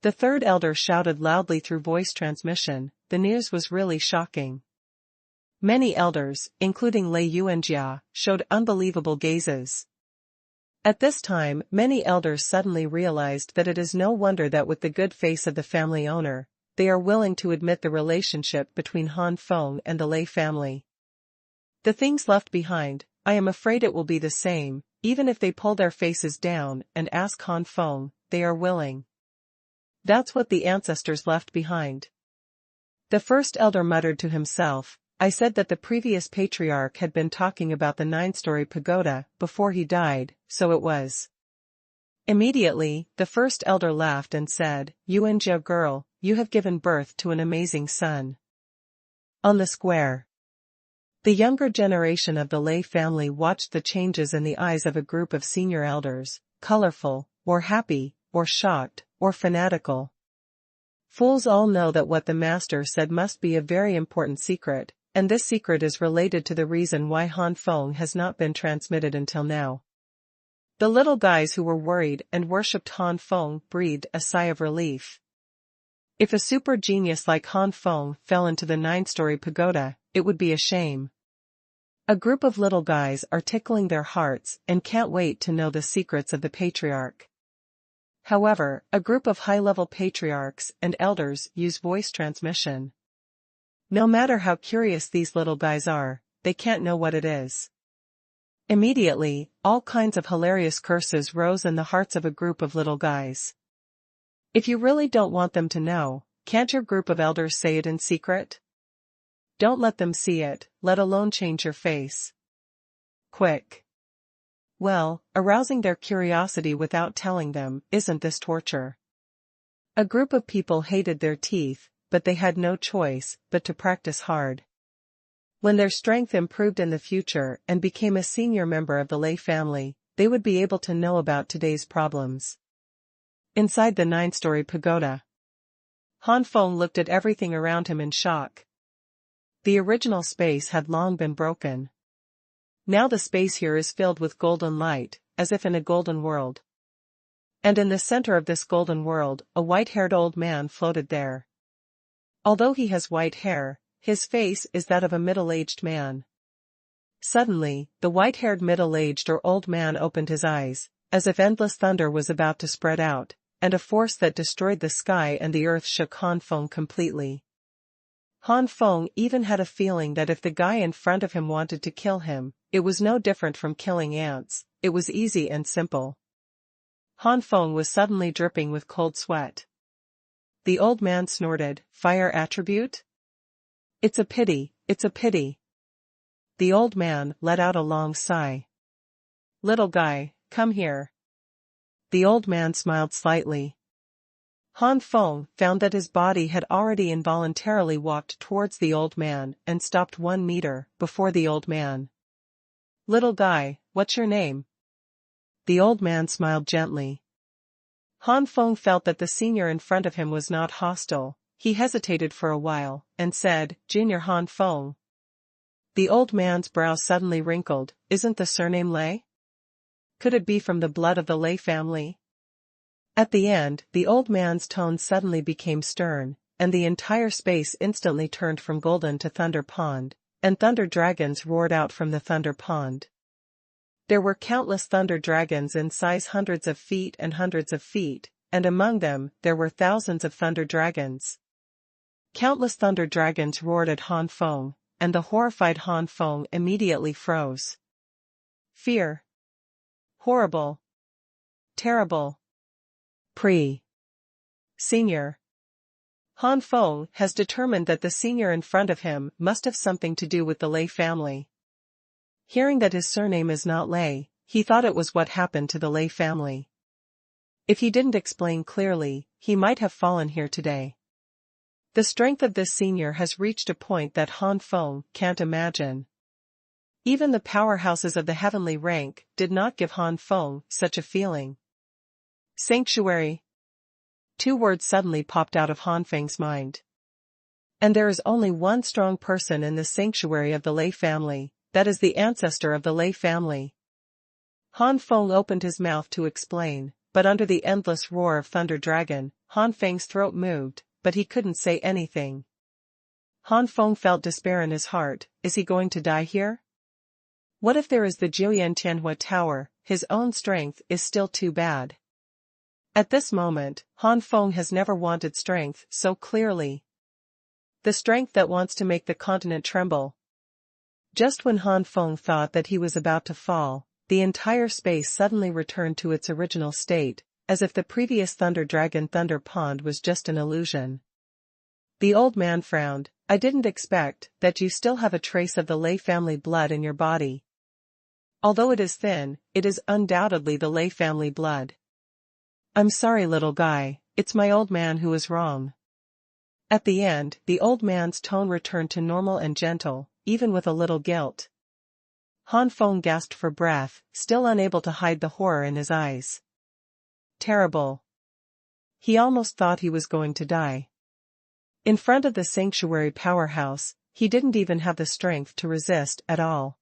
The third elder shouted loudly through voice transmission. The news was really shocking. Many elders, including Lei Yuanjia, showed unbelievable gazes. At this time, many elders suddenly realized that it is no wonder that with the good face of the family owner, they are willing to admit the relationship between Han Feng and the Lei family. The things left behind, I am afraid it will be the same, even if they pull their faces down and ask Han Feng, they are willing. That's what the ancestors left behind. The first elder muttered to himself, I said that the previous patriarch had been talking about the 9-story pagoda before he died, so it was. Immediately, the first elder laughed and said, Yuanjia girl, you have given birth to an amazing son. On the square. The younger generation of the Lei family watched the changes in the eyes of a group of senior elders, colorful, or happy, or shocked, or fanatical. Fools all know that what the master said must be a very important secret, and this secret is related to the reason why Han Feng has not been transmitted until now. The little guys who were worried and worshipped Han Feng breathed a sigh of relief. If a super genius like Han Feng fell into the 9-story pagoda, it would be a shame. A group of little guys are tickling their hearts and can't wait to know the secrets of the patriarch. However, a group of high-level patriarchs and elders use voice transmission. No matter how curious these little guys are, they can't know what it is. Immediately, all kinds of hilarious curses rose in the hearts of a group of little guys. If you really don't want them to know, can't your group of elders say it in secret? Don't let them see it, let alone change your face. Quick. Well, arousing their curiosity without telling them, isn't this torture? A group of people hated their teeth, but they had no choice but to practice hard. When their strength improved in the future and became a senior member of the Lei family, they would be able to know about today's problems. Inside the 9-story pagoda, Han Feng looked at everything around him in shock. The original space had long been broken. Now the space here is filled with golden light, as if in a golden world. And in the center of this golden world, a white-haired old man floated there. Although he has white hair, his face is that of a middle-aged man. Suddenly, the white-haired middle-aged or old man opened his eyes, as if endless thunder was about to spread out, and a force that destroyed the sky and the earth shook Han Feng completely. Han Feng even had a feeling that if the guy in front of him wanted to kill him, it was no different from killing ants, it was easy and simple. Han Feng was suddenly dripping with cold sweat. The old man snorted, "Fire attribute? It's a pity, it's a pity." The old man let out a long sigh. "Little guy, come here." The old man smiled slightly. Han Feng found that his body had already involuntarily walked towards the old man and stopped 1 meter before the old man. "Little guy, what's your name?" The old man smiled gently. Han Feng felt that the senior in front of him was not hostile. He hesitated for a while, and said, "Junior Han Feng." The old man's brow suddenly wrinkled. "Isn't the surname Lei? Could it be from the blood of the Lei family?" At the end, the old man's tone suddenly became stern, and the entire space instantly turned from golden to Thunder Pond, and thunder dragons roared out from the Thunder Pond. There were countless thunder dragons in size hundreds of feet, and among them there were thousands of thunder dragons. Countless thunder dragons roared at Han Feng, and the horrified Han Feng immediately froze. Fear. Horrible. Terrible. Senior. Han Feng has determined that the senior in front of him must have something to do with the Lei family. Hearing that his surname is not Lei, he thought it was what happened to the Lei family. If he didn't explain clearly, he might have fallen here today. The strength of this senior has reached a point that Han Feng can't imagine. Even the powerhouses of the heavenly rank did not give Han Feng such a feeling. Sanctuary. 2 words suddenly popped out of Han Feng's mind. And there is only one strong person in the sanctuary of the Lei family, that is the ancestor of the Lei family. Han Feng opened his mouth to explain, but under the endless roar of Thunder Dragon, Han Feng's throat moved, but he couldn't say anything. Han Feng felt despair in his heart. Is he going to die here? What if there is the Xuanhuan Tower? His own strength is still too bad. At this moment, Han Feng has never wanted strength so clearly. The strength that wants to make the continent tremble. Just when Han Feng thought that he was about to fall, the entire space suddenly returned to its original state, as if the previous Thunder Dragon Thunder Pond was just an illusion. The old man frowned. I didn't expect that you still have a trace of the Lei family blood in your body. Although it is thin, it is undoubtedly the Lei family blood. I'm sorry, little guy, it's my old man who is wrong. At the end, the old man's tone returned to normal and gentle, even with a little guilt. Han Feng gasped for breath, still unable to hide the horror in his eyes. Terrible. He almost thought he was going to die. In front of the sanctuary powerhouse, he didn't even have the strength to resist at all.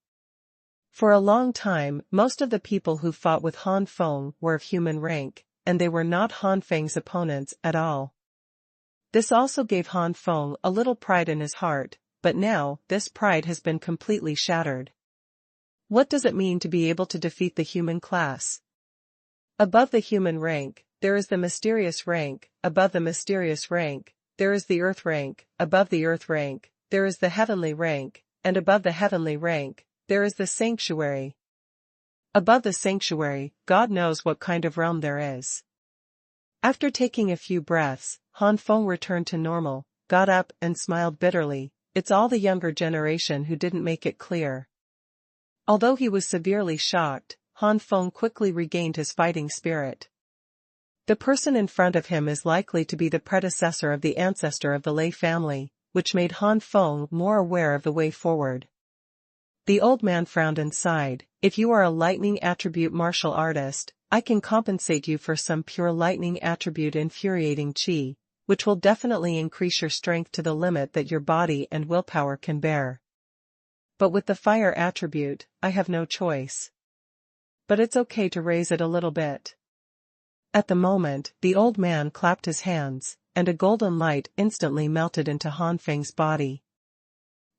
For a long time, most of the people who fought with Han Feng were of human rank, and they were not Han Feng's opponents at all. This also gave Han Feng a little pride in his heart, but now, this pride has been completely shattered. What does it mean to be able to defeat the human class? Above the human rank, there is the mysterious rank. Above the mysterious rank, there is the earth rank. Above the earth rank, there is the heavenly rank, and above the heavenly rank, there is the sanctuary. Above the sanctuary, God knows what kind of realm there is. After taking a few breaths, Han Feng returned to normal, got up and smiled bitterly. It's all the younger generation who didn't make it clear. Although he was severely shocked, Han Feng quickly regained his fighting spirit. The person in front of him is likely to be the predecessor of the ancestor of the Lei family, which made Han Feng more aware of the way forward. The old man frowned and sighed. If you are a lightning attribute martial artist, I can compensate you for some pure lightning attribute infuriating chi, which will definitely increase your strength to the limit that your body and willpower can bear. But with the fire attribute, I have no choice. But it's okay to raise it a little bit. At the moment, the old man clapped his hands, and a golden light instantly melted into Han Feng's body.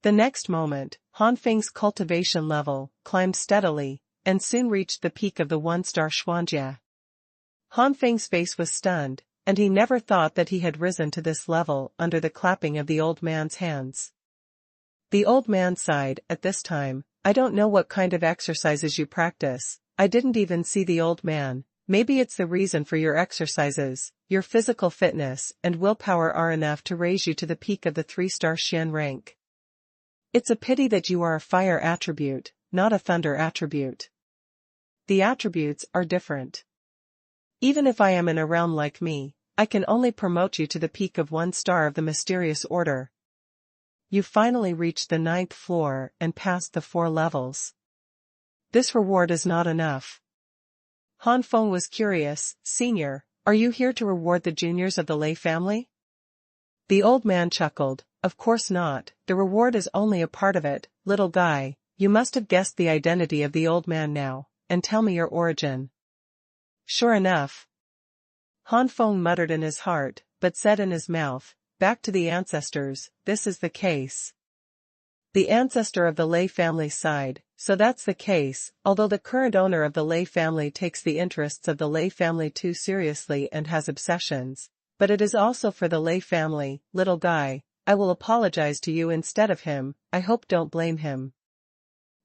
The next moment, Han Feng's cultivation level climbed steadily, and soon reached the peak of the one-star Xuanjia. Han Feng's face was stunned, and he never thought that he had risen to this level under the clapping of the old man's hands. The old man sighed. At this time, I don't know what kind of exercises you practice. I didn't even see the old man. Maybe it's the reason for your exercises. Your physical fitness and willpower are enough to raise you to the peak of the 3-star Xian rank. It's a pity that you are a fire attribute, not a thunder attribute. The attributes are different. Even if I am in a realm like me, I can only promote you to the peak of 1 star of the mysterious order. You finally reached the 9th floor and passed the 4 levels. This reward is not enough. Han Feng was curious. Senior, are you here to reward the juniors of the Lei family? The old man chuckled. Of course not, the reward is only a part of it. Little guy, you must have guessed the identity of the old man now, and tell me your origin. Sure enough. Han Feng muttered in his heart, but said in his mouth, back to the ancestors, this is the case. The ancestor of the Lei family sighed, so that's the case, although the current owner of the Lei family takes the interests of the Lei family too seriously and has obsessions. But it is also for the Lei family. Little guy, I will apologize to you instead of him, I hope don't blame him.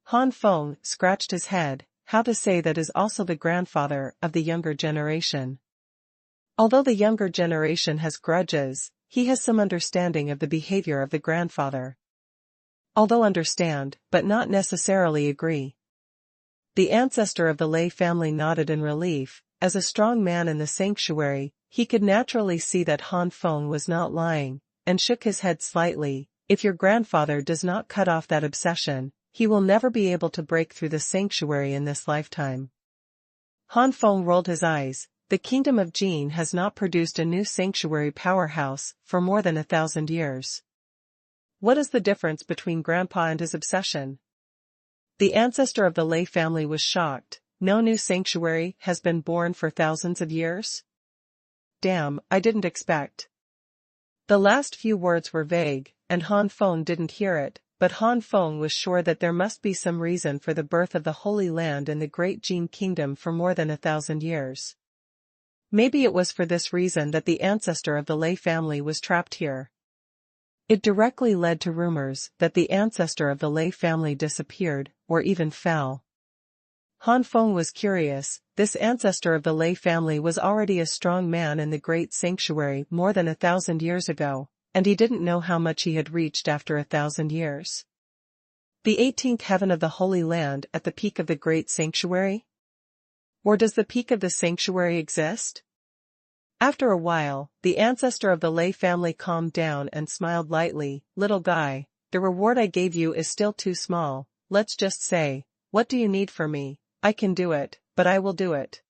Han Feng scratched his head, how to say that is also the grandfather of the younger generation. Although the younger generation has grudges, he has some understanding of the behavior of the grandfather. Although understand, but not necessarily agree. The ancestor of the Lei family nodded in relief. As a strong man in the sanctuary, he could naturally see that Han Feng was not lying, and shook his head slightly. If your grandfather does not cut off that obsession, he will never be able to break through the sanctuary in this lifetime. Han Feng rolled his eyes. The kingdom of Jin has not produced a new sanctuary powerhouse for more than 1,000 years. What is the difference between Grandpa and his obsession? The ancestor of the Lei family was shocked. No new sanctuary has been born for thousands of years? Damn, I didn't expect. The last few words were vague, and Han Feng didn't hear it, but Han Feng was sure that there must be some reason for the birth of the Holy Land in the Great Jin Kingdom for more than 1,000 years. Maybe it was for this reason that the ancestor of the Lei family was trapped here. It directly led to rumors that the ancestor of the Lei family disappeared, or even fell. Han Feng was curious. This ancestor of the Lei family was already a strong man in the Great Sanctuary more than 1,000 years ago, and he didn't know how much he had reached after 1,000 years. The 18th heaven of the Holy Land at the peak of the Great Sanctuary? Or does the peak of the sanctuary exist? After a while, the ancestor of the Lei family calmed down and smiled lightly. Little guy, the reward I gave you is still too small. Let's just say, what do you need from me? I can do it, but I will do it.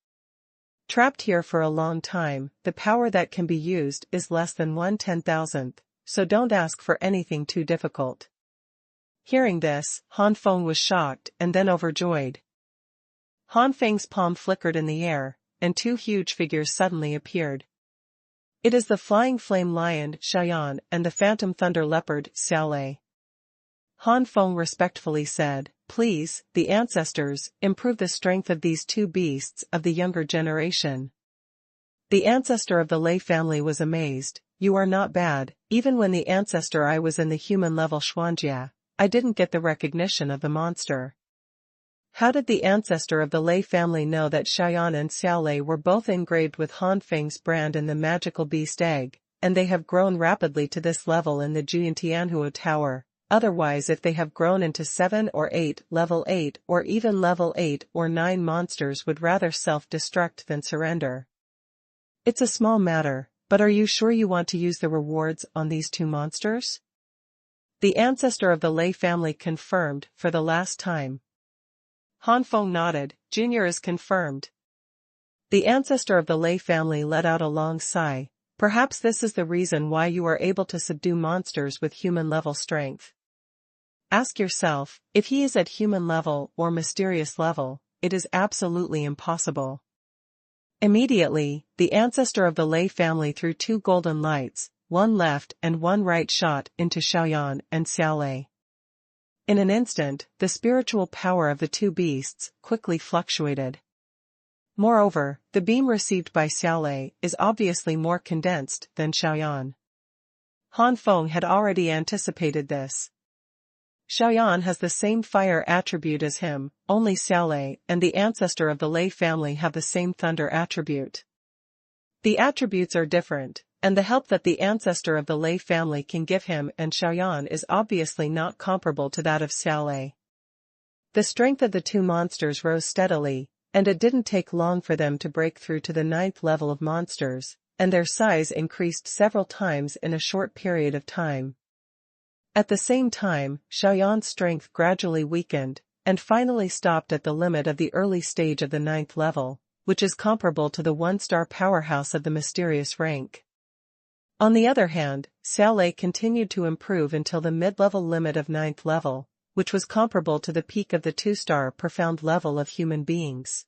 Trapped here for a long time, the power that can be used is less than 1/10,000th, so don't ask for anything too difficult. Hearing this, Han Feng was shocked and then overjoyed. Han Feng's palm flickered in the air, and 2 huge figures suddenly appeared. It is the flying flame lion, Xuanhuan, and the phantom thunder leopard, Xiaolei. Han Feng respectfully said, please, the ancestors, improve the strength of these 2 beasts of the younger generation. The ancestor of the Lei family was amazed. You are not bad. Even when the ancestor I was in the human level Xuanjia, I didn't get the recognition of the monster. How did the ancestor of the Lei family know that Xuanhuan and Xiaolei were both engraved with Han Feng's brand in the magical beast egg, and they have grown rapidly to this level in the Xuanhuan Tower? Otherwise, if they have grown into 7 or 8, level 8 or even level 8 or 9 monsters would rather self-destruct than surrender. It's a small matter, but are you sure you want to use the rewards on these 2 monsters? The ancestor of the Lei family confirmed for the last time. Han Feng nodded. Junior is confirmed. The ancestor of the Lei family let out a long sigh. Perhaps this is the reason why you are able to subdue monsters with human level strength. Ask yourself, if he is at human level or mysterious level, it is absolutely impossible. Immediately, the ancestor of the Lei family threw 2 golden lights, one left and one right shot into Xuanhuan and Xiaolei. In an instant, the spiritual power of the 2 beasts quickly fluctuated. Moreover, the beam received by Xiaolei is obviously more condensed than Xuanhuan. Han Feng had already anticipated this. Xuanhuan has the same fire attribute as him, only Xiaolei and the ancestor of the Lei family have the same thunder attribute. The attributes are different, and the help that the ancestor of the Lei family can give him and Xuanhuan is obviously not comparable to that of Xiaolei. The strength of the 2 monsters rose steadily, and it didn't take long for them to break through to the 9th level of monsters, and their size increased several times in a short period of time. At the same time, Xuanhuan's strength gradually weakened, and finally stopped at the limit of the early stage of the 9th level, which is comparable to the 1-star powerhouse of the mysterious rank. On the other hand, Xiaolei continued to improve until the mid-level limit of 9th level, which was comparable to the peak of the 2-star profound level of human beings.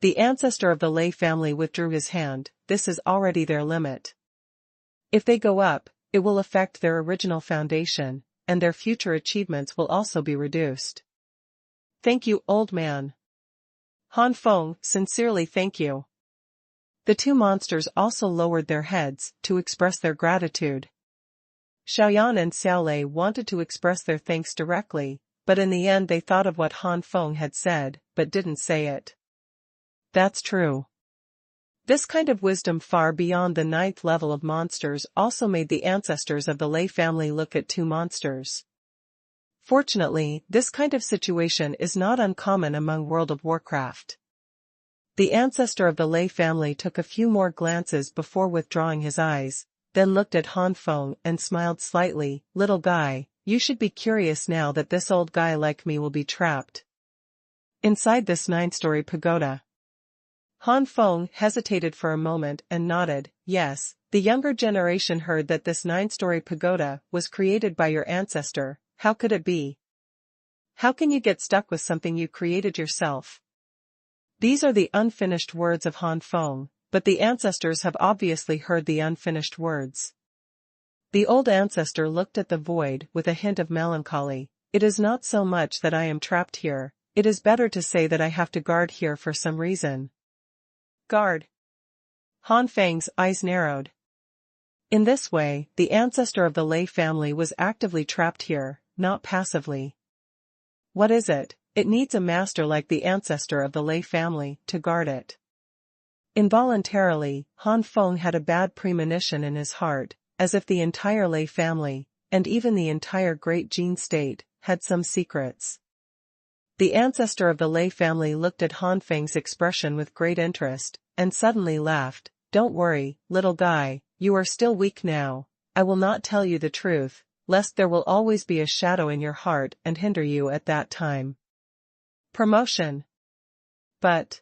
The ancestor of the Lei family withdrew his hand. This is already their limit. If they go up, it will affect their original foundation, and their future achievements will also be reduced. Thank you, old man. Han Feng, sincerely thank you. The two monsters also lowered their heads to express their gratitude. Xuanhuan and Xiaolei wanted to express their thanks directly, but in the end they thought of what Han Feng had said, but didn't say it. That's true. This kind of wisdom far beyond the 9th level of monsters also made the ancestors of the Lei family look at two monsters. Fortunately, this kind of situation is not uncommon among World of Warcraft. The ancestor of the Lei family took a few more glances before withdrawing his eyes, then looked at Han Feng and smiled slightly. Little guy, you should be curious now that this old guy like me will be trapped inside this 9-story pagoda. Han Feng hesitated for a moment and nodded. Yes, the younger generation heard that this 9-story pagoda was created by your ancestor. How could it be? How can you get stuck with something you created yourself? These are the unfinished words of Han Feng, but the ancestors have obviously heard the unfinished words. The old ancestor looked at the void with a hint of melancholy. It is not so much that I am trapped here, it is better to say that I have to guard here for some reason. Guard. Han Feng's eyes narrowed. In this way, the ancestor of the Lei family was actively trapped here, not passively. What is it? It needs a master like the ancestor of the Lei family to guard it. Involuntarily, Han Feng had a bad premonition in his heart, as if the entire Lei family, and even the entire Great Jin state, had some secrets. The ancestor of the Lei family looked at Han Feng's expression with great interest, and suddenly laughed. Don't worry, little guy, you are still weak now. I will not tell you the truth, lest there will always be a shadow in your heart and hinder you at that time. Promotion. But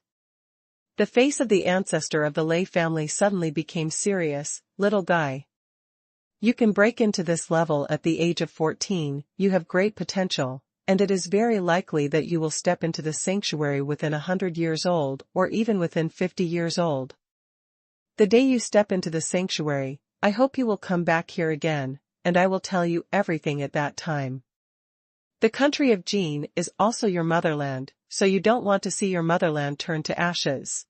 the face of the ancestor of the Lei family suddenly became serious. Little guy, you can break into this level at the age of 14, you have great potential, and it is very likely that you will step into the sanctuary within 100 years old or even within 50 years old. The day you step into the sanctuary, I hope you will come back here again, and I will tell you everything at that time. The country of Jin is also your motherland, so you don't want to see your motherland turn to ashes.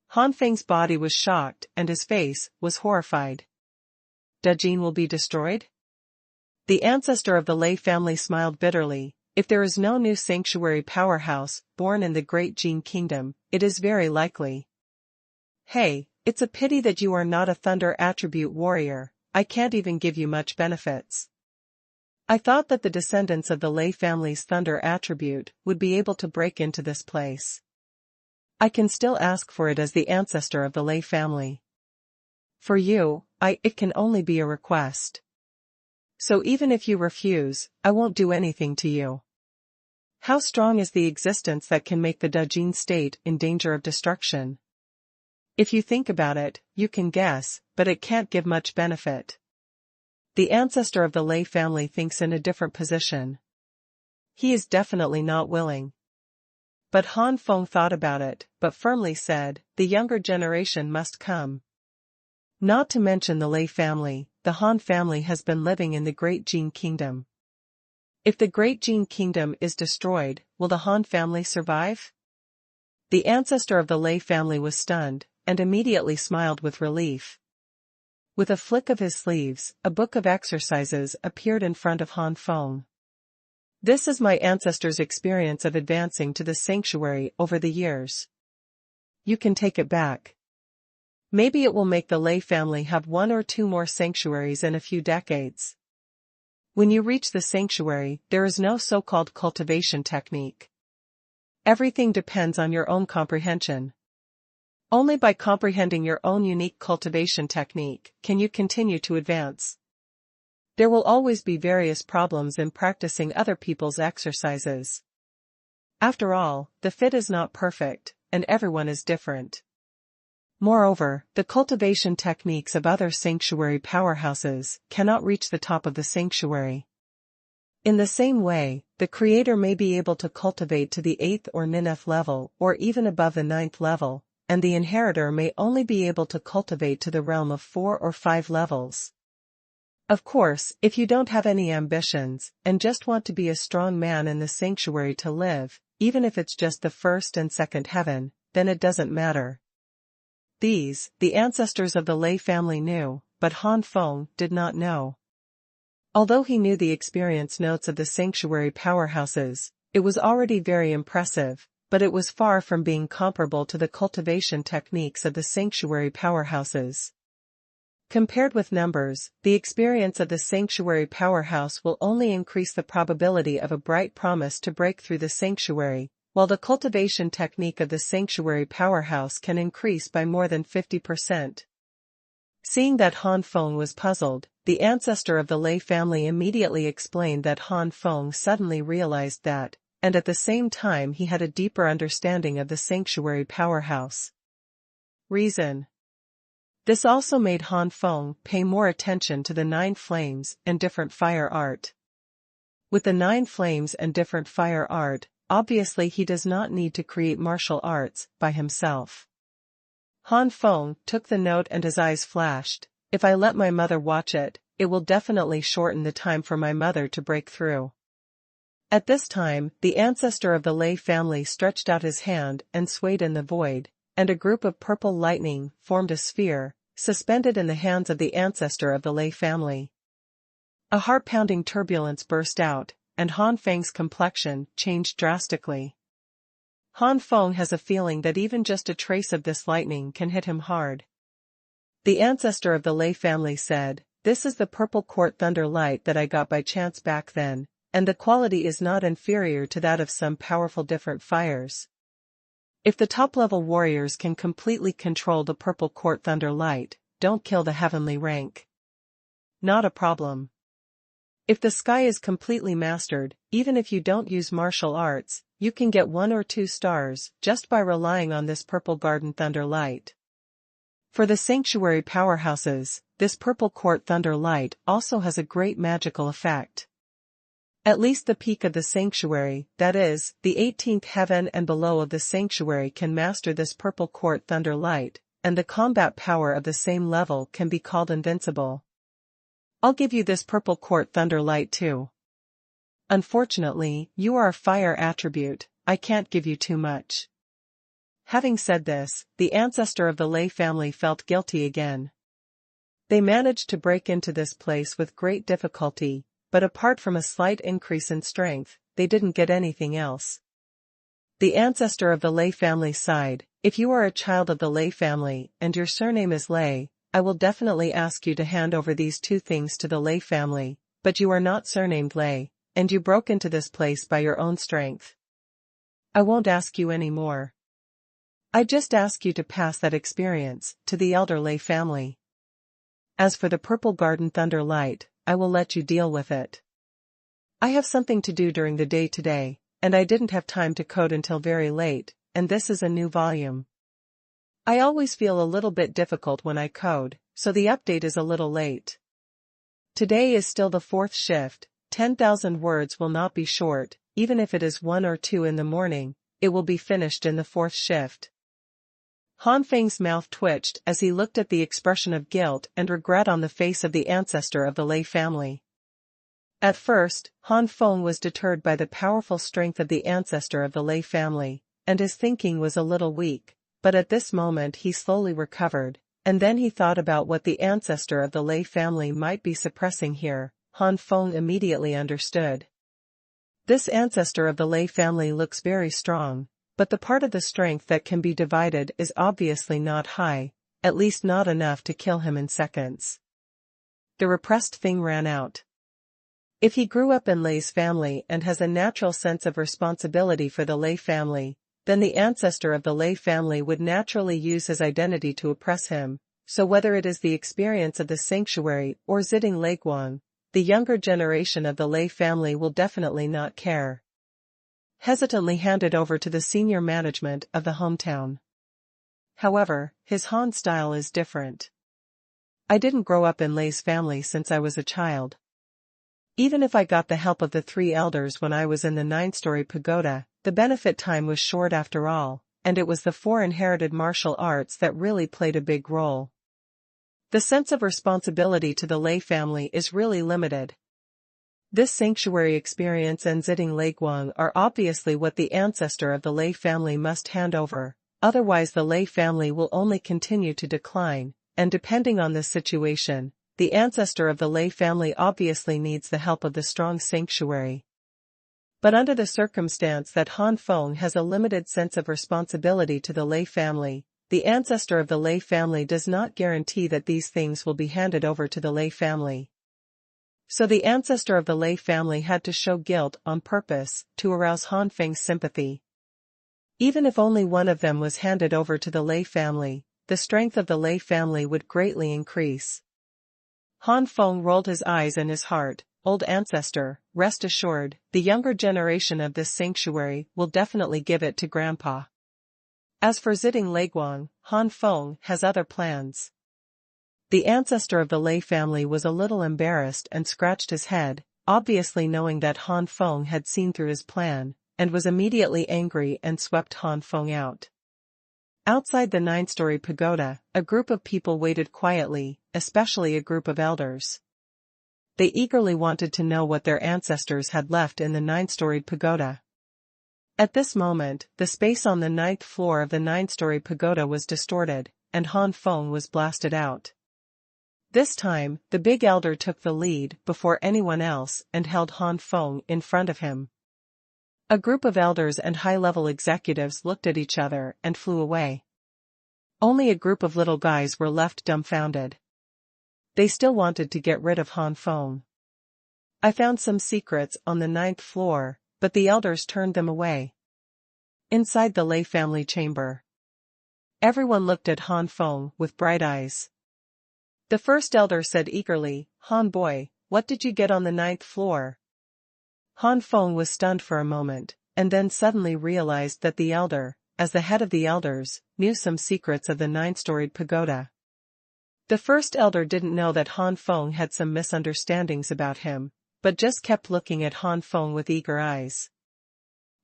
Han Feng's body was shocked and his face was horrified. Jin will be destroyed? The ancestor of the Lei family smiled bitterly. If there is no new sanctuary powerhouse born in the Great Jin Kingdom, it is very likely. Hey, it's a pity that you are not a thunder attribute warrior. I can't even give you much benefits. I thought that the descendants of the Lei family's thunder attribute would be able to break into this place. I can still ask for it as the ancestor of the Lei family. For you, it can only be a request. So even if you refuse, I won't do anything to you. How strong is the existence that can make the Dajin state in danger of destruction? If you think about it, you can guess, but it can't give much benefit. The ancestor of the Lei family thinks in a different position. He is definitely not willing. But Han Feng thought about it, but firmly said, the younger generation must come. Not to mention the Lei family, the Han family has been living in the Great Jin Kingdom. If the Great Jin Kingdom is destroyed, will the Han family survive? The ancestor of the Lei family was stunned, and immediately smiled with relief. With a flick of his sleeves, a book of exercises appeared in front of Han Feng. This is my ancestor's experience of advancing to the sanctuary over the years. You can take it back. Maybe it will make the Lei family have 1 or 2 more sanctuaries in a few decades. When you reach the sanctuary, there is no so-called cultivation technique. Everything depends on your own comprehension. Only by comprehending your own unique cultivation technique can you continue to advance. There will always be various problems in practicing other people's exercises. After all, the fit is not perfect, and everyone is different. Moreover, the cultivation techniques of other sanctuary powerhouses cannot reach the top of the sanctuary. In the same way, the creator may be able to cultivate to the 8th or 9th level or even above the 9th level, and the inheritor may only be able to cultivate to the realm of 4 or 5 levels. Of course, if you don't have any ambitions, and just want to be a strong man in the sanctuary to live, even if it's just the 1st and 2nd heaven, then it doesn't matter. These, the ancestors of the Lei family knew, but Han Feng did not know. Although he knew the experience notes of the sanctuary powerhouses, it was already very impressive, but it was far from being comparable to the cultivation techniques of the sanctuary powerhouses. Compared with numbers, the experience of the sanctuary powerhouse will only increase the probability of a bright promise to break through the sanctuary, while the cultivation technique of the sanctuary powerhouse can increase by more than 50%. Seeing that Han Feng was puzzled, the ancestor of the Lei family immediately explained that Han Feng suddenly realized that, and at the same time he had a deeper understanding of the sanctuary powerhouse. Reason. This also made Han Feng pay more attention to the 9 flames and different fire art. With the 9 flames and different fire art, obviously he does not need to create martial arts by himself. Han Feng took the note and his eyes flashed. If I let my mother watch it, it will definitely shorten the time for my mother to break through. At this time, the ancestor of the Lei family stretched out his hand and swayed in the void, and a group of purple lightning formed a sphere, suspended in the hands of the ancestor of the Lei family. A heart-pounding turbulence burst out, and Han Feng's complexion changed drastically. Han Feng has a feeling that even just a trace of this lightning can hit him hard. The ancestor of the Lei family said, "This is the purple court thunder light that I got by chance back then, and the quality is not inferior to that of some powerful different fires. If the top-level warriors can completely control the purple court thunder light, don't kill the heavenly rank. Not a problem. If the sky is completely mastered, even if you don't use martial arts, you can get 1 or 2 stars just by relying on this purple garden thunder light." For the sanctuary powerhouses, this purple court thunder light also has a great magical effect. At least the peak of the sanctuary, that is, the 18th heaven and below of the sanctuary can master this purple court thunder light, and the combat power of the same level can be called invincible. I'll give you this purple court thunder light too. Unfortunately, you are a fire attribute, I can't give you too much. Having said this, the ancestor of the Lei family felt guilty again. They managed to break into this place with great difficulty, but apart from a slight increase in strength, they didn't get anything else. The ancestor of the Lei family sighed, "If you are a child of the Lei family and your surname is Lei, I will definitely ask you to hand over these 2 things to the Lei family, but you are not surnamed Lei, and you broke into this place by your own strength. I won't ask you any more. I just ask you to pass that experience to the elder Lei family. As for the purple garden thunder light, I will let you deal with it. I have something to do during the day today, and I didn't have time to code until very late, and this is a new volume. I always feel a little bit difficult when I code, so the update is a little late. Today is still the 4th shift, 10,000 words will not be short, even if it is 1 or 2 in the morning, it will be finished in the 4th shift." Han Feng's mouth twitched as he looked at the expression of guilt and regret on the face of the ancestor of the Lei family. At first, Han Feng was deterred by the powerful strength of the ancestor of the Lei family, and his thinking was a little weak, but at this moment he slowly recovered, and then he thought about what the ancestor of the Lei family might be suppressing here. Han Feng immediately understood. This ancestor of the Lei family looks very strong, but the part of the strength that can be divided is obviously not high, at least not enough to kill him in seconds. The repressed thing ran out. If he grew up in Lei's family and has a natural sense of responsibility for the Lei family, then the ancestor of the Lei family would naturally use his identity to oppress him, so whether it is the experience of the sanctuary or Ziding Leiguang, the younger generation of the Lei family will definitely not care. Hesitantly handed over to the senior management of the hometown. However, his Han style is different. I didn't grow up in Lei's family since I was a child. Even if I got the help of the 3 elders when I was in the 9-story pagoda, the benefit time was short after all, and it was the 4 inherited martial arts that really played a big role. The sense of responsibility to the Lei family is really limited. This sanctuary experience and Ziding Leiguang are obviously what the ancestor of the Lei family must hand over, otherwise the Lei family will only continue to decline, and depending on this situation, the ancestor of the Lei family obviously needs the help of the strong sanctuary. But under the circumstance that Han Feng has a limited sense of responsibility to the Lei family, the ancestor of the Lei family does not guarantee that these things will be handed over to the Lei family. So the ancestor of the Lei family had to show guilt on purpose to arouse Han Feng's sympathy. Even if only one of them was handed over to the Lei family, the strength of the Lei family would greatly increase. Han Feng rolled his eyes in his heart. Old ancestor, rest assured, the younger generation of this sanctuary will definitely give it to Grandpa. As for Ziding Leiguang, Han Feng has other plans. The ancestor of the Lei family was a little embarrassed and scratched his head, obviously knowing that Han Feng had seen through his plan, and was immediately angry and swept Han Feng out. Outside the 9-story pagoda, a group of people waited quietly, especially a group of elders. They eagerly wanted to know what their ancestors had left in the 9-storied pagoda. At this moment, the space on the 9th floor of the 9-story pagoda was distorted, and Han Feng was blasted out. This time, the big elder took the lead before anyone else and held Han Feng in front of him. A group of elders and high-level executives looked at each other and flew away. Only a group of little guys were left dumbfounded. They still wanted to get rid of Han Feng. I found some secrets on the 9th floor, but the elders turned them away. Inside the Lei family chamber, everyone looked at Han Feng with bright eyes. The first elder said eagerly, "Han boy, what did you get on the 9th floor?" Han Feng was stunned for a moment, and then suddenly realized that the elder, as the head of the elders, knew some secrets of the 9-storied pagoda. The first elder didn't know that Han Feng had some misunderstandings about him, but just kept looking at Han Feng with eager eyes.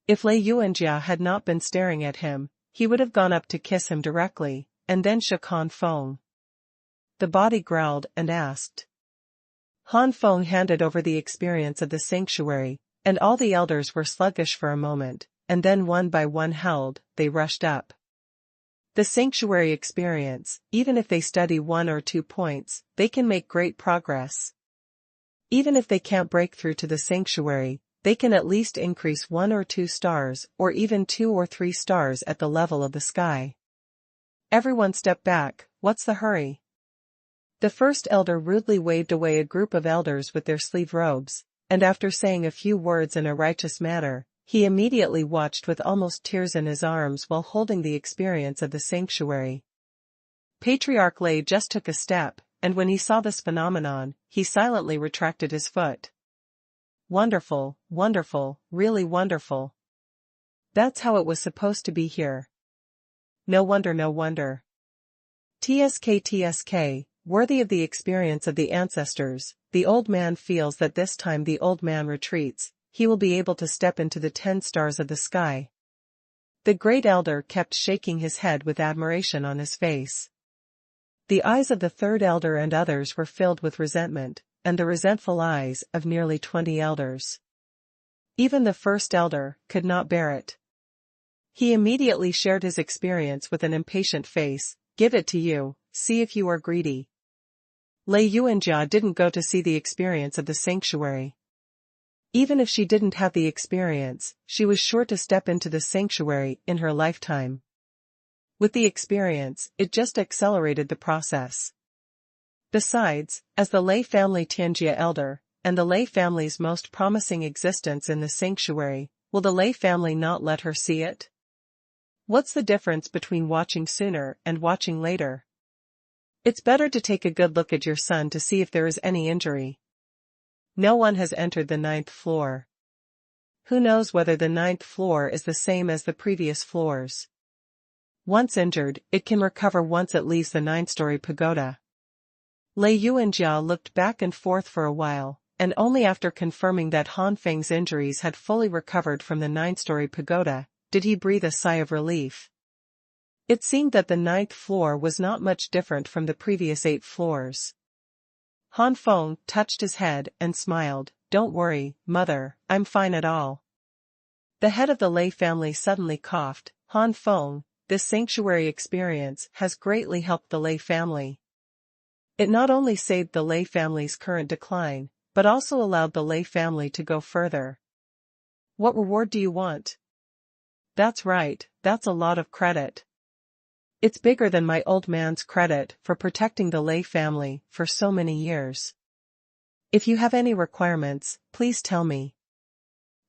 If Lei Yuanjia had not been staring at him, he would have gone up to kiss him directly, and then shook Han Feng. The body growled and asked. Han Feng handed over the experience of the sanctuary, and all the elders were sluggish for a moment, and then one by one they rushed up. The sanctuary experience, even if they study 1 or 2 points, they can make great progress. Even if they can't break through to the sanctuary, they can at least increase 1 or 2 stars, or even 2 or 3 stars at the level of the sky. Everyone step back, what's the hurry? The first elder rudely waved away a group of elders with their sleeve robes, and after saying a few words in a righteous manner, he immediately watched with almost tears in his arms while holding the experience of the sanctuary. Patriarch Lei just took a step, and when he saw this phenomenon, he silently retracted his foot. Wonderful, wonderful, really wonderful. That's how it was supposed to be here. No wonder, no wonder. TSK, worthy of the experience of the ancestors, the old man feels that this time the old man retreats, he will be able to step into the 10 stars of the sky. The great elder kept shaking his head with admiration on his face. The eyes of the third elder and others were filled with resentment, and the resentful eyes of nearly 20 elders. Even the first elder could not bear it. He immediately shared his experience with an impatient face. Give it to you, see if you are greedy. Lei Yuanjia didn't go to see the experience of the sanctuary. Even if she didn't have the experience, she was sure to step into the sanctuary in her lifetime. With the experience, it just accelerated the process. Besides, as the Lei family Tianjia elder, and the Lei family's most promising existence in the sanctuary, will the Lei family not let her see it? What's the difference between watching sooner and watching later? It's better to take a good look at your son to see if there is any injury. No one has entered the 9th floor. Who knows whether the 9th floor is the same as the previous floors? Once injured, it can recover once it leaves the 9-story pagoda. Lei Yu and Jia looked back and forth for a while, and only after confirming that Han Feng's injuries had fully recovered from the 9-story pagoda, did he breathe a sigh of relief. It seemed that the 9th floor was not much different from the previous 8 floors. Han Feng touched his head and smiled. Don't worry, mother, I'm fine at all. The head of the Lei family suddenly coughed. Han Feng, this sanctuary experience has greatly helped the Lei family. It not only saved the Lei family's current decline, but also allowed the Lei family to go further. What reward do you want? That's right, that's a lot of credit. It's bigger than my old man's credit for protecting the Lei family for so many years. If you have any requirements, please tell me.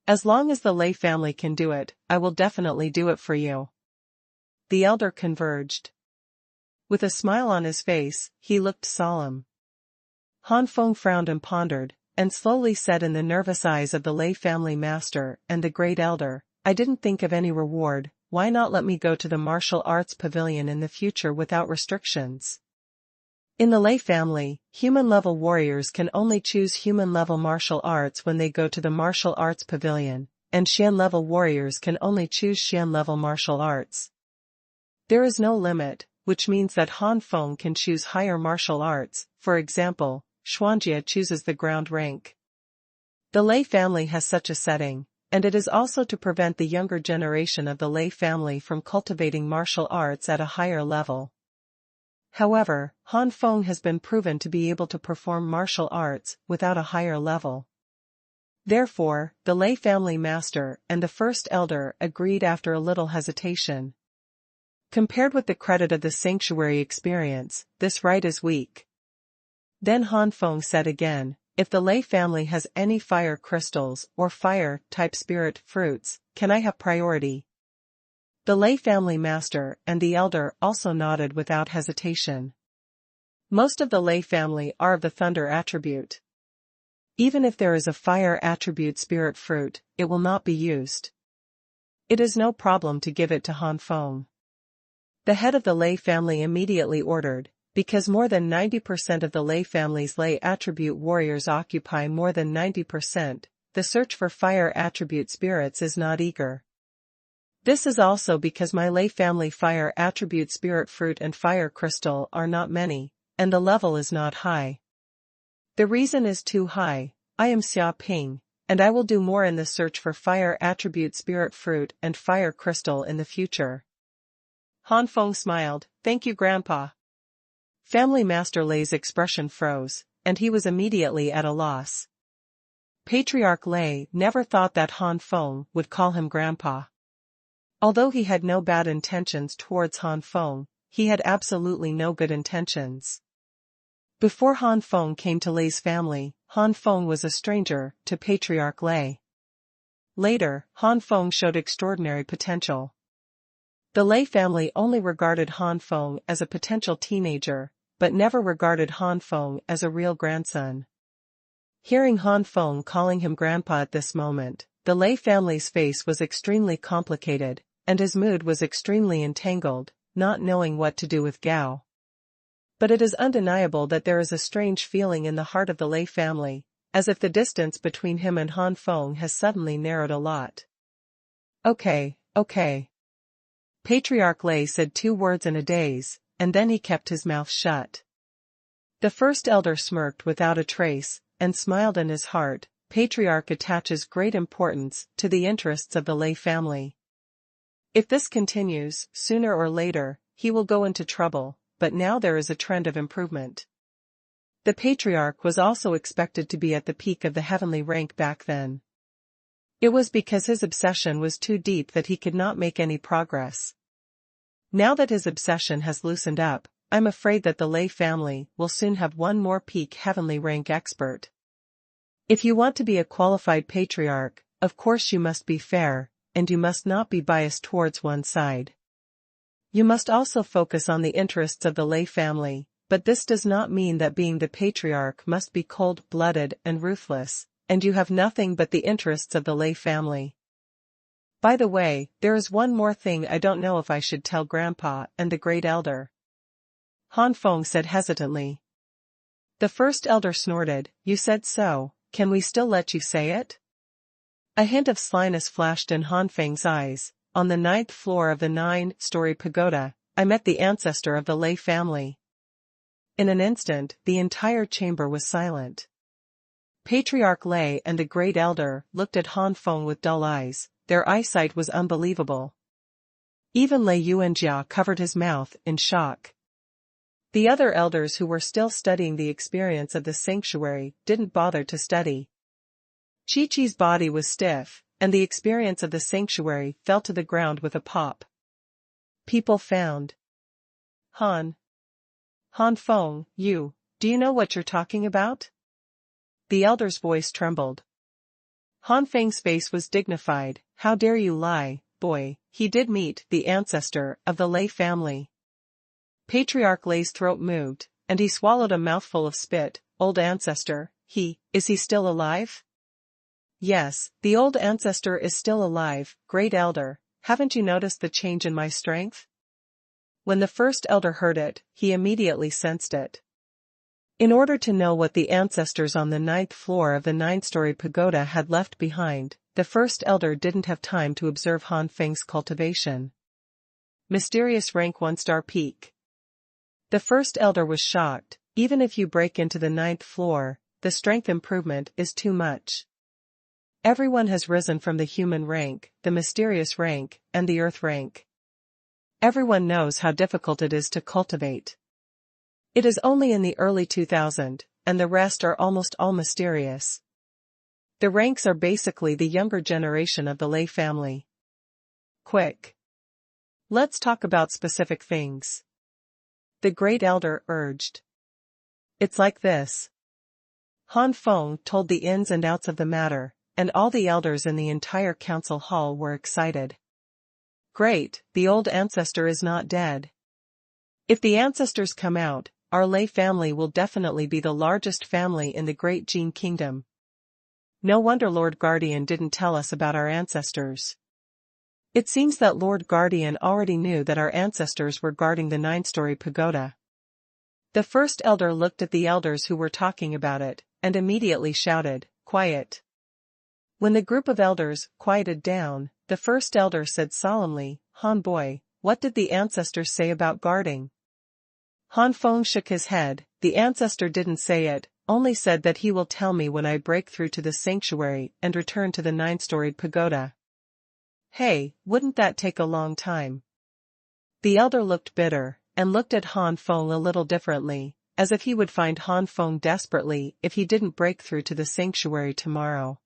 As long as the Lei family can do it, I will definitely do it for you. The elder converged. With a smile on his face, he looked solemn. Han Feng frowned and pondered, and slowly said in the nervous eyes of the Lei family master and the great elder, I didn't think of any reward. Why not let me go to the martial arts pavilion in the future without restrictions? In the Lei family, human-level warriors can only choose human-level martial arts when they go to the martial arts pavilion, and Xian-level warriors can only choose Xian-level martial arts. There is no limit, which means that Han Feng can choose higher martial arts. For example, Xuanjia chooses the ground rank. The Lei family has such a setting, and it is also to prevent the younger generation of the Lei family from cultivating martial arts at a higher level. However, Han Feng has been proven to be able to perform martial arts without a higher level. Therefore, the Lei family master and the first elder agreed after a little hesitation. Compared with the credit of the sanctuary experience, this right is weak. Then Han Feng said again, if the Lei family has any fire crystals or fire-type spirit fruits, can I have priority? The Lei family master and the elder also nodded without hesitation. Most of the Lei family are of the thunder attribute. Even if there is a fire attribute spirit fruit, it will not be used. It is no problem to give it to Han Feng. The head of the Lei family immediately ordered, because more than 90% of the Lei family's Lei attribute warriors occupy more than 90%, the search for fire attribute spirits is not eager. This is also because my Lei family fire attribute spirit fruit and fire crystal are not many, and the level is not high. The reason is too high. I am Xia Ping, and I will do more in the search for fire attribute spirit fruit and fire crystal in the future. Han Feng smiled, thank you Grandpa. Family Master Lei's expression froze, and he was immediately at a loss. Patriarch Lei never thought that Han Feng would call him Grandpa. Although he had no bad intentions towards Han Feng, he had absolutely no good intentions. Before Han Feng came to Lei's family, Han Feng was a stranger to Patriarch Lei. Later, Han Feng showed extraordinary potential. The Lei family only regarded Han Feng as a potential teenager, but never regarded Han Feng as a real grandson. Hearing Han Feng calling him Grandpa at this moment, the Lei family's face was extremely complicated, and his mood was extremely entangled, not knowing what to do with Gao. But it is undeniable that there is a strange feeling in the heart of the Lei family, as if the distance between him and Han Feng has suddenly narrowed a lot. Okay. Patriarch Lei said 2 words in a daze, and then he kept his mouth shut. The first elder smirked without a trace, and smiled in his heart. Patriarch attaches great importance to the interests of the Lei family. If this continues, sooner or later, he will go into trouble, but now there is a trend of improvement. The Patriarch was also expected to be at the peak of the heavenly rank back then. It was because his obsession was too deep that he could not make any progress. Now that his obsession has loosened up, I'm afraid that the Lei family will soon have one more peak heavenly rank expert. If you want to be a qualified patriarch, of course you must be fair, and you must not be biased towards one side. You must also focus on the interests of the lay family, but this does not mean that being the patriarch must be cold-blooded and ruthless, and you have nothing but the interests of the lay family. By the way, there is one more thing I don't know if I should tell Grandpa and the great elder. Han Feng said hesitantly. The first elder snorted, "You said so, can we still let you say it?" A hint of slyness flashed in Han Feng's eyes. On the 9th floor of the 9-story pagoda, I met the ancestor of the lay family. In an instant, the entire chamber was silent. Patriarch Lei and the great elder looked at Han Feng with dull eyes. Their eyesight was unbelievable. Even Lei Yuanjia covered his mouth in shock. The other elders who were still studying the experience of the sanctuary didn't bother to study. Chi-Chi's body was stiff, and the experience of the sanctuary fell to the ground with a pop. People found. Han Feng, do you know what you're talking about? The elder's voice trembled. Han Feng's face was dignified. How dare you lie, boy, he did meet the ancestor of the Lei family. Patriarch Lei's throat moved, and he swallowed a mouthful of spit. Old ancestor, is he still alive? Yes, the old ancestor is still alive, great elder, haven't you noticed the change in my strength? When the first elder heard it, he immediately sensed it. In order to know what the ancestors on the 9th floor of the 9-story pagoda had left behind, the first elder didn't have time to observe Han Feng's cultivation. Mysterious rank 1-star peak. The first elder was shocked. Even if you break into the 9th floor, the strength improvement is too much. Everyone has risen from the human rank, the mysterious rank, and the earth rank. Everyone knows how difficult it is to cultivate. It is only in the early 2000s, and the rest are almost all mysterious. The ranks are basically the younger generation of the Lei family. Quick. Let's talk about specific things. The great elder urged. It's like this. Han Feng told the ins and outs of the matter, and all the elders in the entire council hall were excited. Great, the old ancestor is not dead. If the ancestors come out, our Lei family will definitely be the largest family in the Great Jin Kingdom. No wonder Lord Guardian didn't tell us about our ancestors. It seems that Lord Guardian already knew that our ancestors were guarding the 9-story pagoda. The first elder looked at the elders who were talking about it, and immediately shouted, "Quiet." When the group of elders quieted down, the first elder said solemnly, "Han boy, what did the ancestors say about guarding?" Han Feng shook his head. The ancestor didn't say it, only said that he will tell me when I break through to the sanctuary and return to the 9-storied pagoda. Hey, wouldn't that take a long time? The elder looked bitter, and looked at Han Feng a little differently, as if he would find Han Feng desperately if he didn't break through to the sanctuary tomorrow.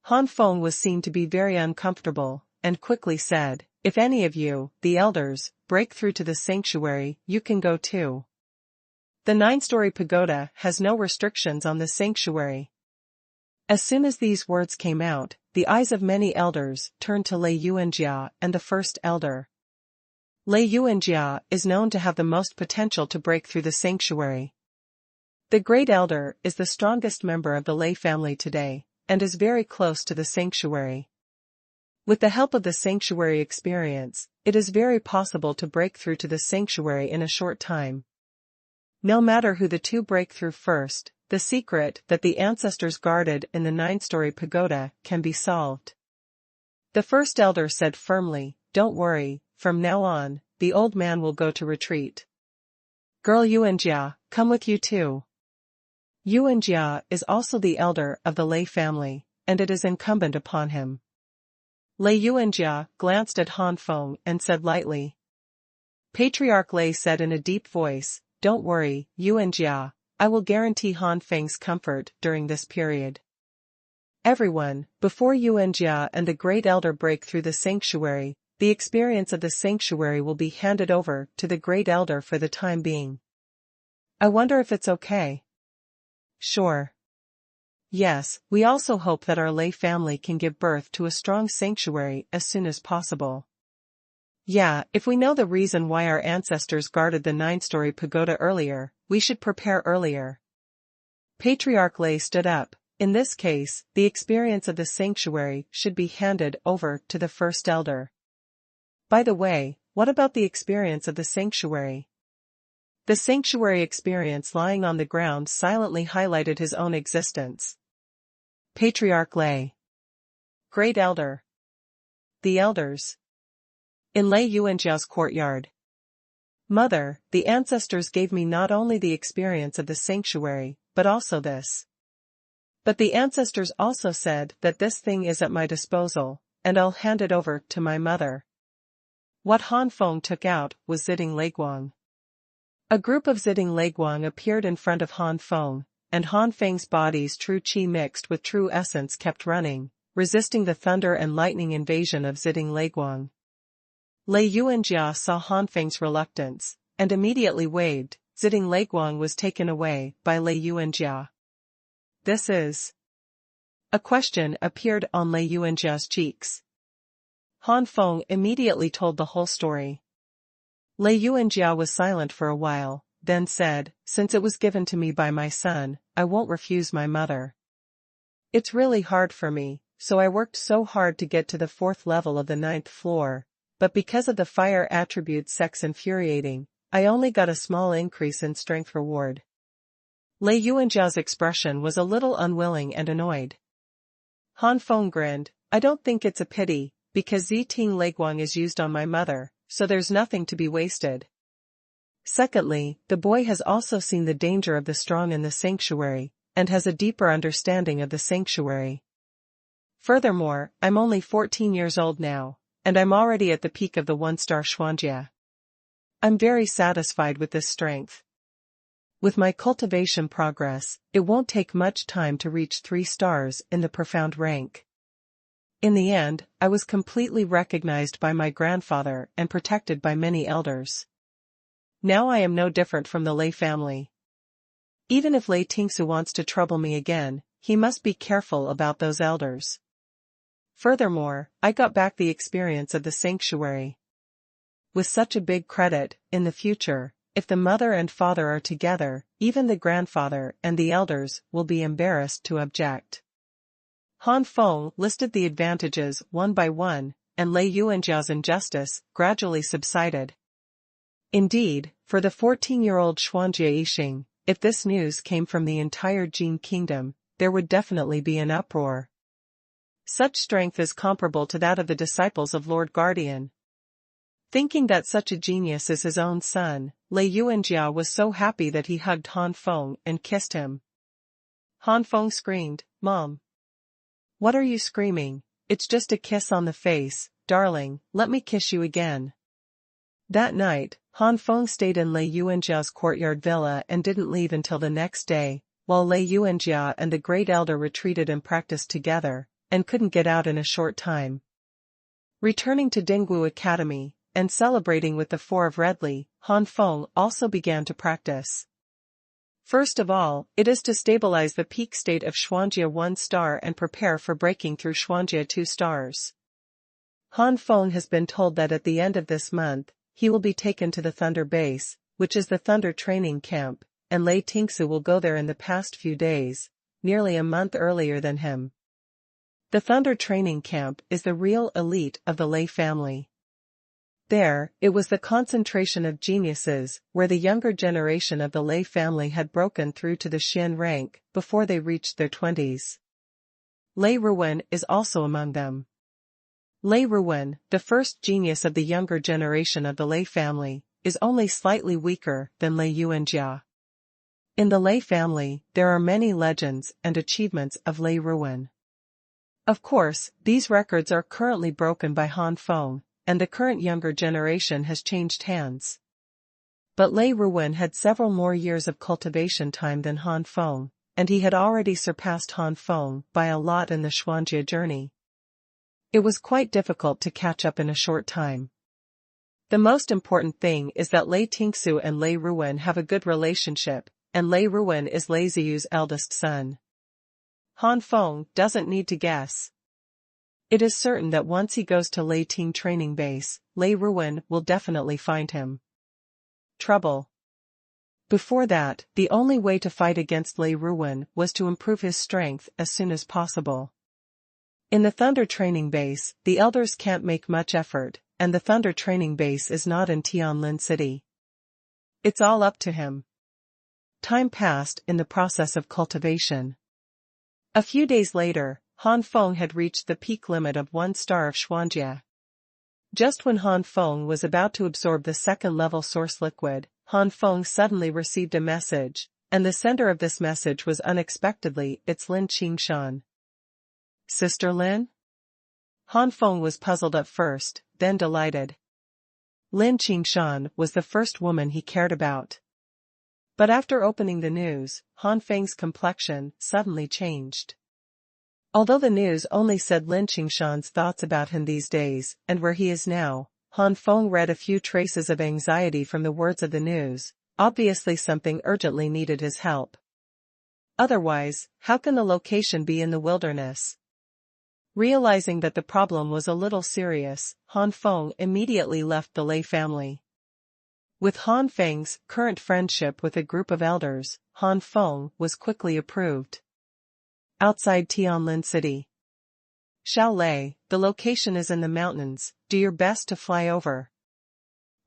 Han Feng was seen to be very uncomfortable, and quickly said, "If any of you, the elders, break through to the sanctuary, you can go too. The 9-story pagoda has no restrictions on the sanctuary." As soon as these words came out, the eyes of many elders turned to Lei Yuanjia and the first elder. Lei Yuanjia is known to have the most potential to break through the sanctuary. The great elder is the strongest member of the Lei family today, and is very close to the sanctuary. With the help of the sanctuary experience, it is very possible to break through to the sanctuary in a short time. No matter who the two break through first, the secret that the ancestors guarded in the 9-story pagoda can be solved. The first elder said firmly, "Don't worry, from now on, the old man will go to retreat. Girl Yuanjia, come with you too." Yuanjia is also the elder of the Lei family, and it is incumbent upon him. Lei Yuanjia glanced at Han Feng and said lightly. Patriarch Lei said in a deep voice, "Don't worry, Yuanjia, I will guarantee Han Feng's comfort during this period." Everyone, before Yuanjia and the great elder break through the sanctuary, the experience of the sanctuary will be handed over to the great elder for the time being. I wonder if it's okay. Sure. Yes, we also hope that our Lei family can give birth to a strong sanctuary as soon as possible. Yeah, if we know the reason why our ancestors guarded the 9-story pagoda earlier, we should prepare earlier. Patriarch Lei stood up. In this case, the experience of the sanctuary should be handed over to the first elder. By the way, what about the experience of the sanctuary? The sanctuary experience lying on the ground silently highlighted his own existence. Patriarch Lei. Great Elder. The elders. In Lei Yuanjiao's courtyard. Mother, the ancestors gave me not only the experience of the sanctuary, but also this. But the ancestors also said that this thing is at my disposal, and I'll hand it over to my mother. What Han Feng took out was Ziding Leiguang. A group of Ziding Leiguang appeared in front of Han Feng, and Han Feng's body's true qi mixed with true essence kept running, resisting the thunder and lightning invasion of Ziding Leiguang. Lei Yuanjia saw Han Feng's reluctance, and immediately waved. Ziding Leiguang was taken away by Lei Yuanjia. This is. A question appeared on Lei Yuanjia's cheeks. Han Feng immediately told the whole story. Lei Yuanjia was silent for a while, then said, since it was given to me by my son, I won't refuse my mother. It's really hard for me, so I worked so hard to get to the 4th level of the 9th floor, but because of the fire attribute sex infuriating, I only got a small increase in strength reward. Lei Yuanjia's expression was a little unwilling and annoyed. Han Feng grinned, I don't think it's a pity, because Ziding Leiguang is used on my mother, so there's nothing to be wasted. Secondly, the boy has also seen the danger of the strong in the sanctuary, and has a deeper understanding of the sanctuary. Furthermore, I'm only 14 years old now, and I'm already at the peak of the 1-star Xuanjia. I'm very satisfied with this strength. With my cultivation progress, it won't take much time to reach 3 stars in the profound rank. In the end, I was completely recognized by my grandfather and protected by many elders. Now I am no different from the Lei family. Even if Lei Tingsu wants to trouble me again, he must be careful about those elders. Furthermore, I got back the experience of the sanctuary. With such a big credit, in the future, if the mother and father are together, even the grandfather and the elders will be embarrassed to object. Han Feng listed the advantages one by one, and Lei Yuanjia's injustice gradually subsided. Indeed, for the 14-year-old Xuanjia Yixing, if this news came from the entire Jin kingdom, there would definitely be an uproar. Such strength is comparable to that of the disciples of Lord Guardian. Thinking that such a genius is his own son, Lei Yuanjia was so happy that he hugged Han Feng and kissed him. Han Feng screamed, Mom! What are you screaming? It's just a kiss on the face, darling, let me kiss you again. That night, Han Feng stayed in Lei Yuanjia's courtyard villa and didn't leave until the next day, while Lei Yuanjia and the great elder retreated and practiced together, and couldn't get out in a short time. Returning to Dingwu Academy, and celebrating with the 4 of Redli, Han Feng also began to practice. First of all, it is to stabilize the peak state of Xuanjia 1 star and prepare for breaking through Xuanjia 2 stars. Han Feng has been told that at the end of this month, he will be taken to the Thunder Base, which is the Thunder Training Camp, and Lei Tingsu will go there in the past few days, nearly a month earlier than him. The Thunder Training Camp is the real elite of the Lei family. There, it was the concentration of geniuses, where the younger generation of the Lei family had broken through to the Xian rank before they reached their 20s. Lei Ruwen is also among them. Lei Ruwen, the first genius of the younger generation of the Lei family, is only slightly weaker than Lei Yuanjia. In the Lei family, there are many legends and achievements of Lei Ruwen. Of course, these records are currently broken by Han Feng, and the current younger generation has changed hands. But Lei Ruwen had several more years of cultivation time than Han Feng, and he had already surpassed Han Feng by a lot in the Xuanjia journey. It was quite difficult to catch up in a short time. The most important thing is that Lei Tingsu and Lei Ruwen have a good relationship, and Lei Ruwen is Lei Ziyu's eldest son. Han Feng doesn't need to guess. It is certain that once he goes to Lei Ting training base, Lei Ruwen will definitely find him. Trouble. Before that, the only way to fight against Lei Ruwen was to improve his strength as soon as possible. In the Thunder training base, the elders can't make much effort, and the Thunder training base is not in Tianlin City. It's all up to him. Time passed in the process of cultivation. A few days later, Han Feng had reached the peak limit of 1 star of Xuanjie. Just when Han Feng was about to absorb the second-level source liquid, Han Feng suddenly received a message, and the sender of this message was unexpectedly its Lin Qingshan. Sister Lin? Han Feng was puzzled at first, then delighted. Lin Qingshan was the first woman he cared about. But after opening the news, Han Feng's complexion suddenly changed. Although the news only said Lin Qingshan's thoughts about him these days and where he is now, Han Feng read a few traces of anxiety from the words of the news. Obviously something urgently needed his help. Otherwise, how can the location be in the wilderness? Realizing that the problem was a little serious, Han Feng immediately left the Lei family. With Han Feng's current friendship with a group of elders, Han Feng was quickly approved. Outside Tianlin City. Xiao Lei, the location is in the mountains, do your best to fly over.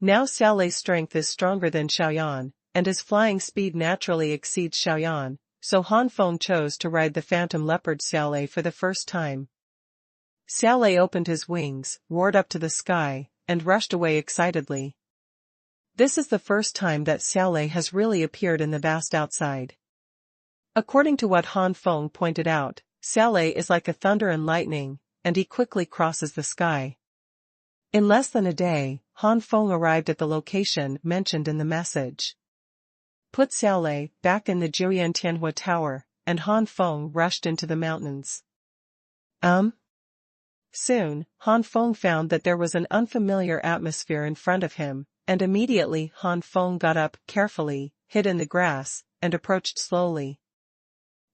Now Xiao Lei's strength is stronger than Xiaoyan, and his flying speed naturally exceeds Xiaoyan, so Han Feng chose to ride the phantom leopard Xiao Lei for the first time. Xiao Lei opened his wings, roared up to the sky, and rushed away excitedly. This is the first time that Xiao Lei has really appeared in the vast outside. According to what Han Feng pointed out, Xiao Lei is like a thunder and lightning, and he quickly crosses the sky. In less than a day, Han Feng arrived at the location mentioned in the message. Put Xiao Lei back in the Jiuyan Tianhua Tower, and Han Feng rushed into the mountains. Soon, Han Feng found that there was an unfamiliar atmosphere in front of him, and immediately Han Feng got up carefully, hid in the grass, and approached slowly.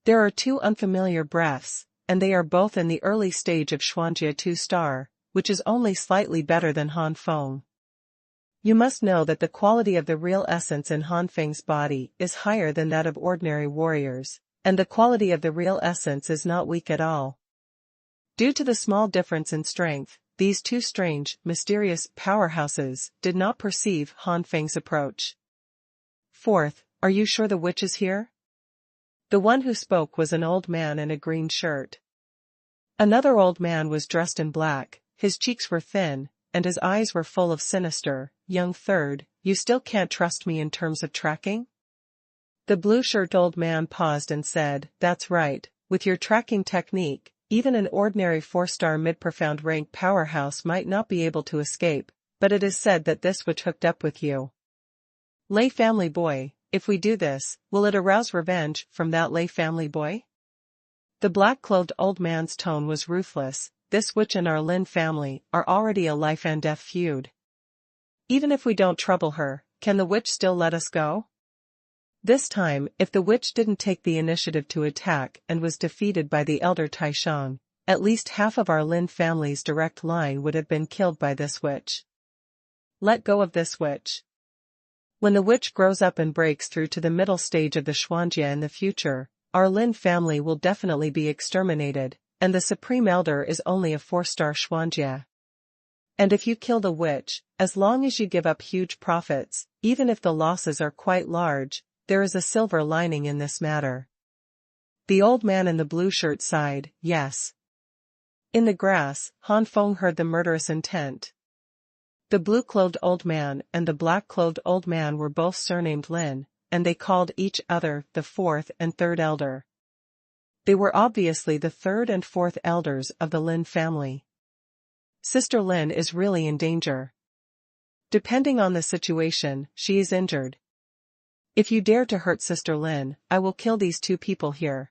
There are 2 unfamiliar breaths, and they are both in the early stage of Xuanjie 2 star, which is only slightly better than Han Feng. You must know that the quality of the real essence in Han Feng's body is higher than that of ordinary warriors, and the quality of the real essence is not weak at all. Due to the small difference in strength, these 2 strange, mysterious powerhouses did not perceive Han Feng's approach. Fourth, are you sure the witch is here? The one who spoke was an old man in a green shirt. Another old man was dressed in black, his cheeks were thin, and his eyes were full of sinister. Young third, you still can't trust me in terms of tracking? The blue-shirt old man paused and said, that's right, with your tracking technique, even an ordinary 4-star mid-profound rank powerhouse might not be able to escape, but it is said that this witch hooked up with you. Lei family boy, if we do this, will it arouse revenge from that Lei family boy? The black-clothed old man's tone was ruthless. This witch and our Lin family are already a life and death feud. Even if we don't trouble her, can the witch still let us go? This time, if the witch didn't take the initiative to attack and was defeated by the elder Taishang, at least half of our Lin family's direct line would have been killed by this witch. Let go of this witch. When the witch grows up and breaks through to the middle stage of the Xuanjie in the future, our Lin family will definitely be exterminated, and the Supreme Elder is only a 4-star Xuanjie. And if you kill the witch, as long as you give up huge profits, even if the losses are quite large, there is a silver lining in this matter. The old man in the blue shirt sighed, yes. In the grass, Han Feng heard the murderous intent. The blue-clothed old man and the black-clothed old man were both surnamed Lin, and they called each other the 4th and 3rd elder. They were obviously the 3rd and 4th elders of the Lin family. Sister Lin is really in danger. Depending on the situation, she is injured. If you dare to hurt Sister Lin, I will kill these 2 people here.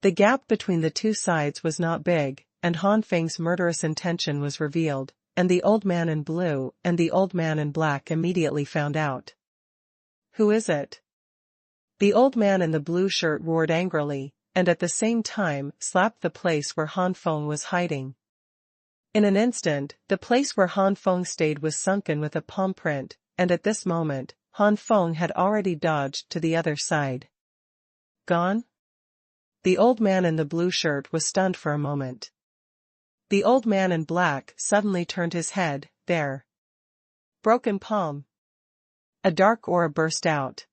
The gap between the 2 sides was not big, and Han Feng's murderous intention was revealed, and the old man in blue and the old man in black immediately found out. Who is it? The old man in the blue shirt roared angrily, and at the same time slapped the place where Han Feng was hiding. In an instant, the place where Han Feng stayed was sunken with a palm print, and at this moment, Han Feng had already dodged to the other side. Gone? The old man in the blue shirt was stunned for a moment. The old man in black suddenly turned his head. There. Broken palm. A dark aura burst out.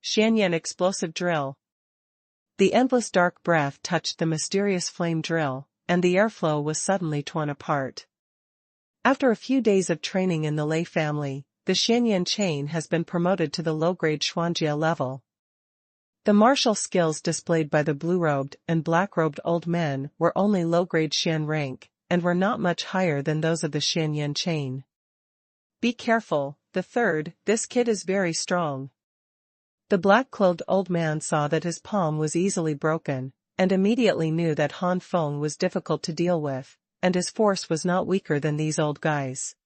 Xuanhuan explosive drill. The endless dark breath touched the mysterious flame drill, and the airflow was suddenly torn apart. After a few days of training in the Lei family, the Xuanhuan chain has been promoted to the low-grade Xuanjia level. The martial skills displayed by the blue-robed and black-robed old men were only low-grade Xian rank, and were not much higher than those of the Xuanhuan chain. Be careful, the third, this kid is very strong. The black-clothed old man saw that his palm was easily broken, and immediately knew that Han Feng was difficult to deal with, and his force was not weaker than these old guys.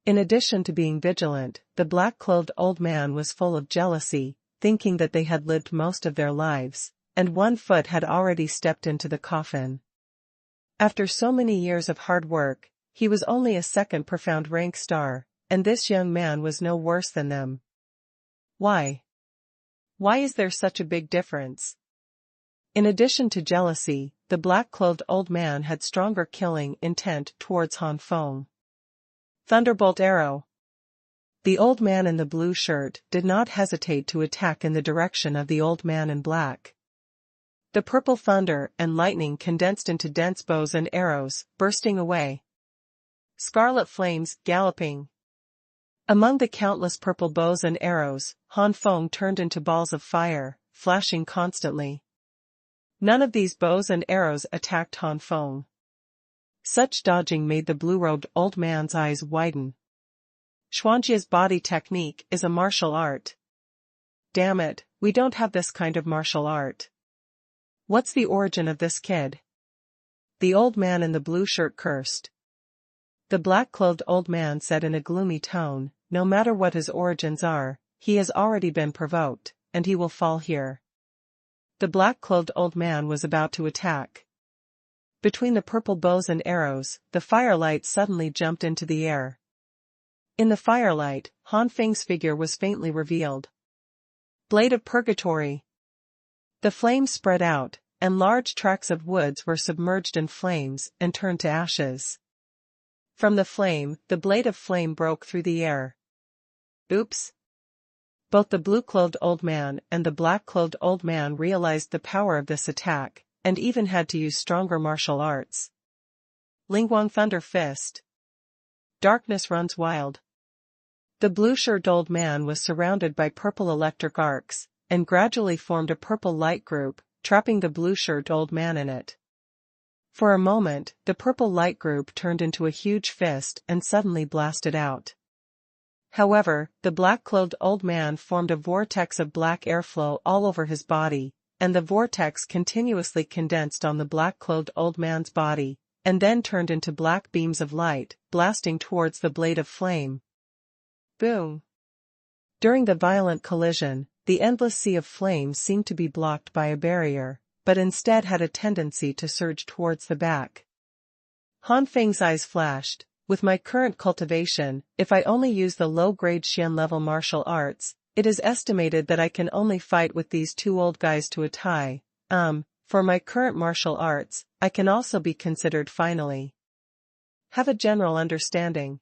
In addition to being vigilant, the black-clothed old man was full of jealousy, thinking that they had lived most of their lives, and one foot had already stepped into the coffin. After so many years of hard work, he was only a second profound rank star, and this young man was no worse than them. Why? Why is there such a big difference? In addition to jealousy, the black-clothed old man had stronger killing intent towards Han Feng. Thunderbolt arrow. The old man in the blue shirt did not hesitate to attack in the direction of the old man in black. The purple thunder and lightning condensed into dense bows and arrows, bursting away. Scarlet flames, galloping. Among the countless purple bows and arrows, Han Feng turned into balls of fire, flashing constantly. None of these bows and arrows attacked Han Feng. Such dodging made the blue-robed old man's eyes widen. Xuanjia's body technique is a martial art. Damn it, we don't have this kind of martial art. What's the origin of this kid? The old man in the blue shirt cursed. The black-clothed old man said in a gloomy tone, no matter what his origins are, he has already been provoked, and he will fall here. The black-clothed old man was about to attack. Between the purple bows and arrows, the firelight suddenly jumped into the air. In the firelight, Han Feng's figure was faintly revealed. Blade of Purgatory. The flames spread out, and large tracts of woods were submerged in flames and turned to ashes. From the flame, the blade of flame broke through the air. Oops! Both the blue-clothed old man and the black-clothed old man realized the power of this attack, and even had to use stronger martial arts. Lingguang Thunder Fist. Darkness runs wild. The blue-shirted old man was surrounded by purple electric arcs, and gradually formed a purple light group, trapping the blue-shirted old man in it. For a moment, the purple light group turned into a huge fist and suddenly blasted out. However, the black-clothed old man formed a vortex of black airflow all over his body, and the vortex continuously condensed on the black-clothed old man's body, and then turned into black beams of light, blasting towards the blade of flame. Boom! During the violent collision, the endless sea of flames seemed to be blocked by a barrier, but instead had a tendency to surge towards the back. Han Feng's eyes flashed. With my current cultivation, if I only use the low-grade Xian-level martial arts, it is estimated that I can only fight with these two old guys to a tie. For my current martial arts, I can also be considered finally. Have a general understanding.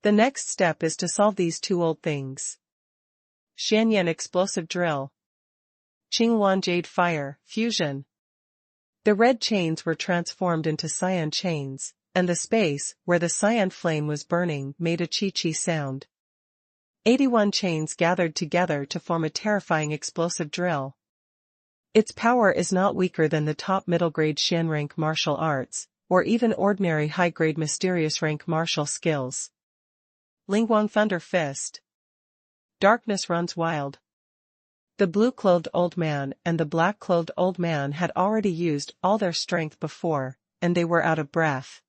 The next step is to solve these two old things. Xuanhuan explosive drill. Qinghuan jade fire, fusion. The red chains were transformed into cyan chains, and the space where the cyan flame was burning made a chi-chi sound. 81 chains gathered together to form a terrifying explosive drill. Its power is not weaker than the top middle-grade Xian rank martial arts, or even ordinary high-grade mysterious rank martial skills. Lingguang Thunder Fist. Darkness runs wild. The blue-clothed old man and the black-clothed old man had already used all their strength before, and they were out of breath.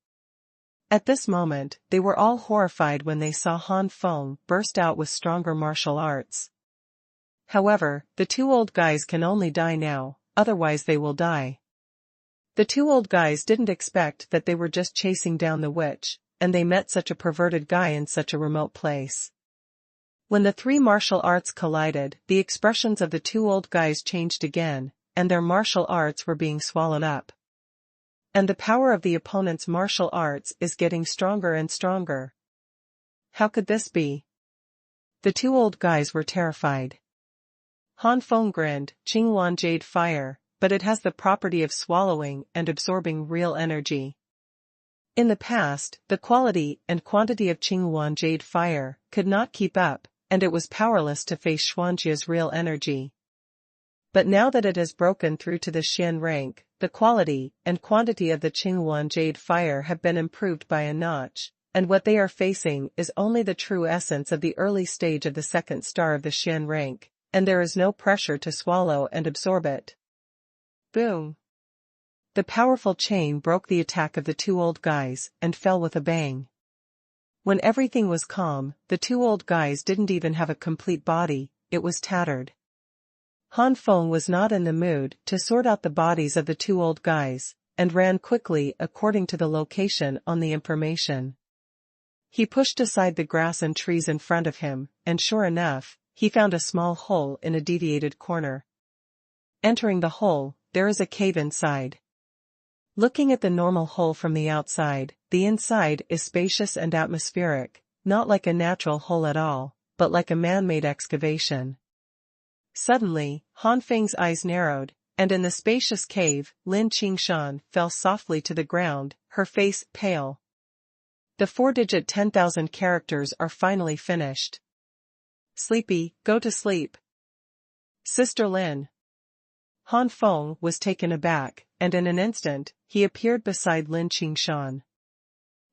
At this moment, they were all horrified when they saw Han Feng burst out with stronger martial arts. However, the two old guys can only die now, otherwise they will die. The two old guys didn't expect that they were just chasing down the witch, and they met such a perverted guy in such a remote place. When the three martial arts collided, the expressions of the two old guys changed again, and their martial arts were being swallowed up. And the power of the opponent's martial arts is getting stronger and stronger. How could this be? The two old guys were terrified. Han Feng grinned, Xuanhuan jade fire, but it has the property of swallowing and absorbing real energy. In the past, the quality and quantity of Xuanhuan jade fire could not keep up, and it was powerless to face Xuanjia's real energy. But now that it has broken through to the Xian rank, the quality and quantity of the Xuanhuan jade fire have been improved by a notch, and what they are facing is only the true essence of the early stage of the second star of the Xian rank, and there is no pressure to swallow and absorb it. Boom! The powerful chain broke the attack of the two old guys and fell with a bang. When everything was calm, the two old guys didn't even have a complete body, it was tattered. Han Feng was not in the mood to sort out the bodies of the two old guys, and ran quickly according to the location on the information. He pushed aside the grass and trees in front of him, and sure enough, he found a small hole in a deviated corner. Entering the hole, there is a cave inside. Looking at the normal hole from the outside, the inside is spacious and atmospheric, not like a natural hole at all, but like a man-made excavation. Suddenly, Han Feng's eyes narrowed, and in the spacious cave, Lin Qingshan fell softly to the ground, her face pale. The 4-digit 10,000 characters are finally finished. Sleepy, go to sleep. Sister Lin. Han Feng was taken aback, and in an instant, he appeared beside Lin Qingshan.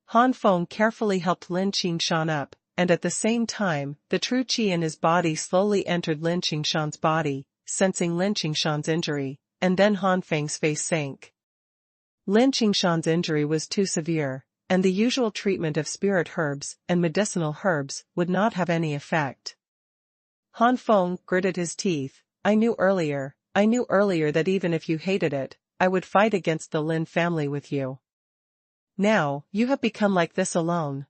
Han Feng carefully helped Lin Qingshan up, and at the same time, the true qi in his body slowly entered Lin Qingshan's body, sensing Lin Qingshan's injury, and then Han Feng's face sank. Lin Qingshan's injury was too severe, and the usual treatment of spirit herbs and medicinal herbs would not have any effect. Han Feng gritted his teeth, I knew earlier that even if you hated it, I would fight against the Lin family with you. Now, you have become like this alone.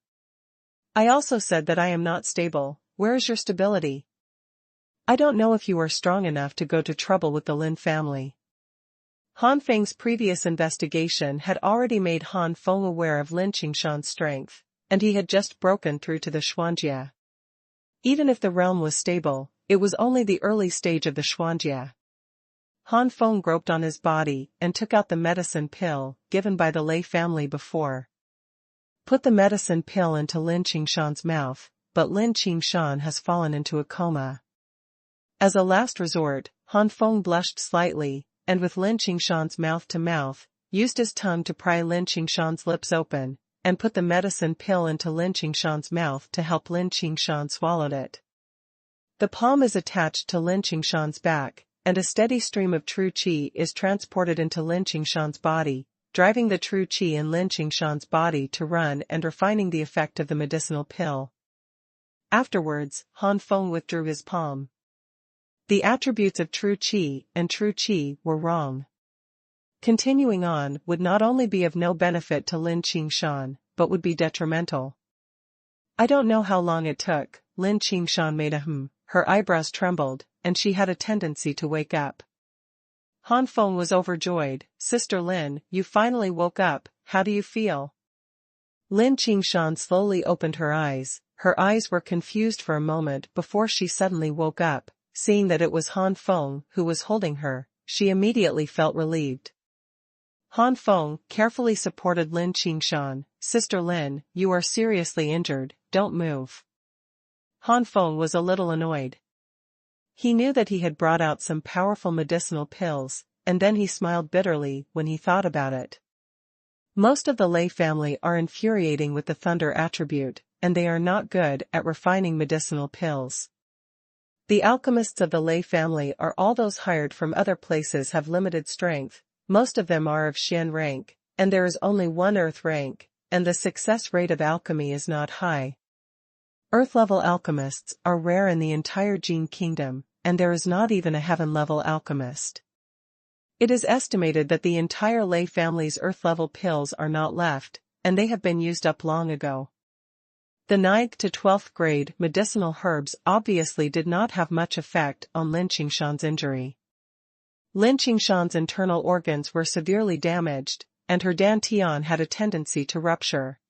I also said that I am not stable, where is your stability? I don't know if you are strong enough to go to trouble with the Lin family. Han Feng's previous investigation had already made Han Feng aware of Lin Qingshan's strength, and he had just broken through to the Xuanjia. Even if the realm was stable, it was only the early stage of the Xuanjia. Han Feng groped on his body and took out the medicine pill given by the Lei family before. Put the medicine pill into Lin Qingshan's mouth, but Lin Qingshan has fallen into a coma. As a last resort, Han Feng blushed slightly, and with Lin Qingshan's mouth to mouth, used his tongue to pry Lin Qingshan's lips open, and put the medicine pill into Lin Qingshan's mouth to help Lin Qingshan swallow it. The palm is attached to Lin Qingshan's back, and a steady stream of true qi is transported into Lin Qingshan's body, driving the true qi in Lin Qingshan's body to run and refining the effect of the medicinal pill. Afterwards, Han Feng withdrew his palm. The attributes of true qi and true qi were wrong. Continuing on would not only be of no benefit to Lin Qingshan, but would be detrimental. I don't know how long it took, Lin Qingshan made a her eyebrows trembled, and she had a tendency to wake up. Han Feng was overjoyed, Sister Lin, you finally woke up, how do you feel? Lin Qingshan slowly opened her eyes were confused for a moment before she suddenly woke up, seeing that it was Han Feng who was holding her, she immediately felt relieved. Han Feng carefully supported Lin Qingshan, Sister Lin, you are seriously injured, don't move. Han Feng was a little annoyed. He knew that he had brought out some powerful medicinal pills, and then he smiled bitterly when he thought about it. Most of the Lei family are infuriating with the thunder attribute, and they are not good at refining medicinal pills. The alchemists of the Lei family are all those hired from other places have limited strength, most of them are of Xian rank, and there is only one Earth rank, and the success rate of alchemy is not high. Earth-level alchemists are rare in the entire Jin kingdom, and there is not even a heaven-level alchemist. It is estimated that the entire Lei family's Earth-level pills are not left, and they have been used up long ago. The 9th to 12th grade medicinal herbs obviously did not have much effect on Lin Qingshan's injury. Lin Qingshan's internal organs were severely damaged, and her dantian had a tendency to rupture.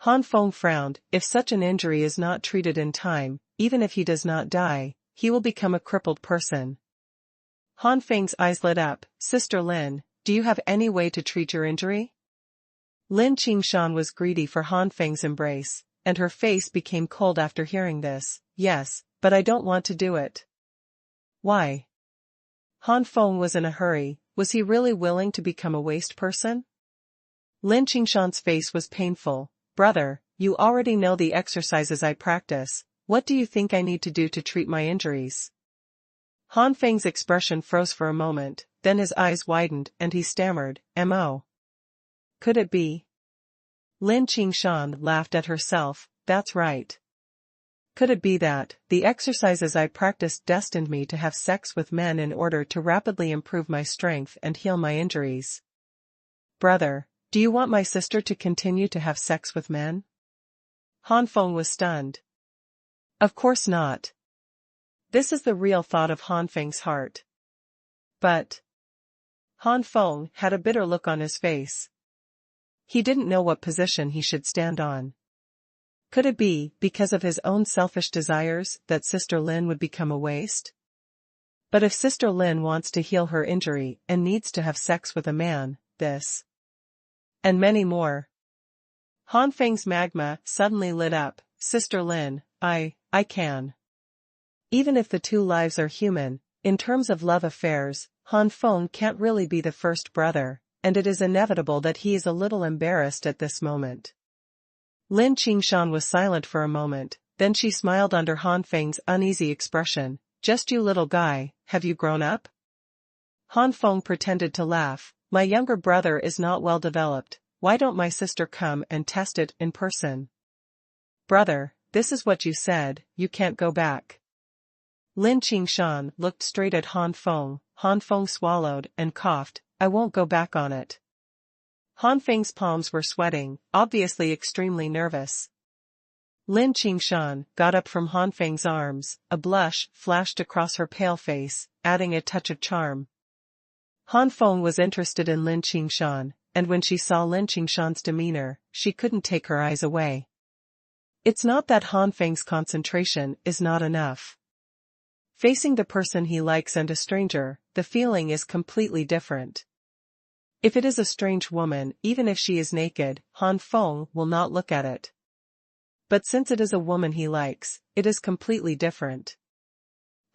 Han Feng frowned. If such an injury is not treated in time, even if he does not die, he will become a crippled person. Han Feng's eyes lit up. Sister Lin, do you have any way to treat your injury? Lin Qingshan was greedy for Han Feng's embrace, and her face became cold after hearing this. Yes, but I don't want to do it. Why? Han Feng was in a hurry. Was he really willing to become a waste person? Lin Qingshan's face was painful. Brother, you already know the exercises I practice. What do you think I need to do to treat my injuries? Han Feng's expression froze for a moment, then his eyes widened and he stammered, "Mo. Could it be?" Lin Qingshan laughed at herself. That's right. Could it be that the exercises I practiced destined me to have sex with men in order to rapidly improve my strength and heal my injuries? Brother, do you want my sister to continue to have sex with men? Han Feng was stunned. Of course not. This is the real thought of Han Feng's heart. But Han Feng had a bitter look on his face. He didn't know what position he should stand on. Could it be, because of his own selfish desires, that Sister Lin would become a waste? But if Sister Lin wants to heal her injury and needs to have sex with a man, this and many more. Han Feng's magma suddenly lit up. Sister Lin, I can. Even if the two lives are human, in terms of love affairs, Han Feng can't really be the first brother, and it is inevitable that he is a little embarrassed at this moment. Lin Qingshan was silent for a moment, then she smiled under Han Feng's uneasy expression. Just you little guy, have you grown up? Han Feng pretended to laugh. My younger brother is not well developed. Why don't my sister come and test it in person? Brother, this is what you said, you can't go back. Lin Qingshan looked straight at Han Feng. Han Feng swallowed and coughed. I won't go back on it. Han Feng's palms were sweating, obviously extremely nervous. Lin Qingshan got up from Han Feng's arms. A blush flashed across her pale face, adding a touch of charm. Han Feng was interested in Lin Qingshan, and when she saw Lin Qingshan's demeanor, she couldn't take her eyes away. It's not that Han Feng's concentration is not enough. Facing the person he likes and a stranger, the feeling is completely different. If it is a strange woman, even if she is naked, Han Feng will not look at it. But since it is a woman he likes, it is completely different.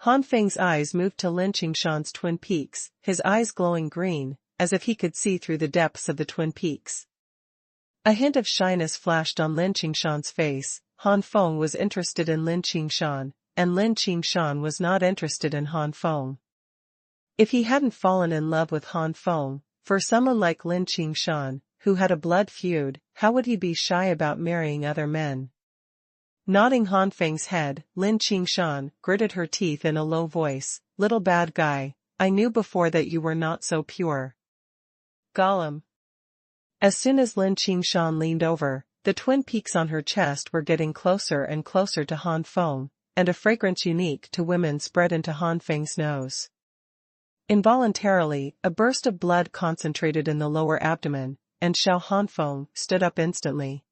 Han Feng's eyes moved to Lin Qingshan's twin peaks, his eyes glowing green, as if he could see through the depths of the twin peaks. A hint of shyness flashed on Lin Qingshan's face. Han Feng was interested in Lin Qingshan, and Lin Qingshan was not interested in Han Feng. If he hadn't fallen in love with Han Feng, for someone like Lin Qingshan, who had a blood feud, how would he be shy about marrying other men? Nodding Han Feng's head, Lin Qingshan gritted her teeth in a low voice. Little bad guy, I knew before that you were not so pure. Gollum. As soon as Lin Qingshan leaned over, the twin peaks on her chest were getting closer and closer to Han Feng, and a fragrance unique to women spread into Han Feng's nose. Involuntarily, a burst of blood concentrated in the lower abdomen, and Han Feng stood up instantly.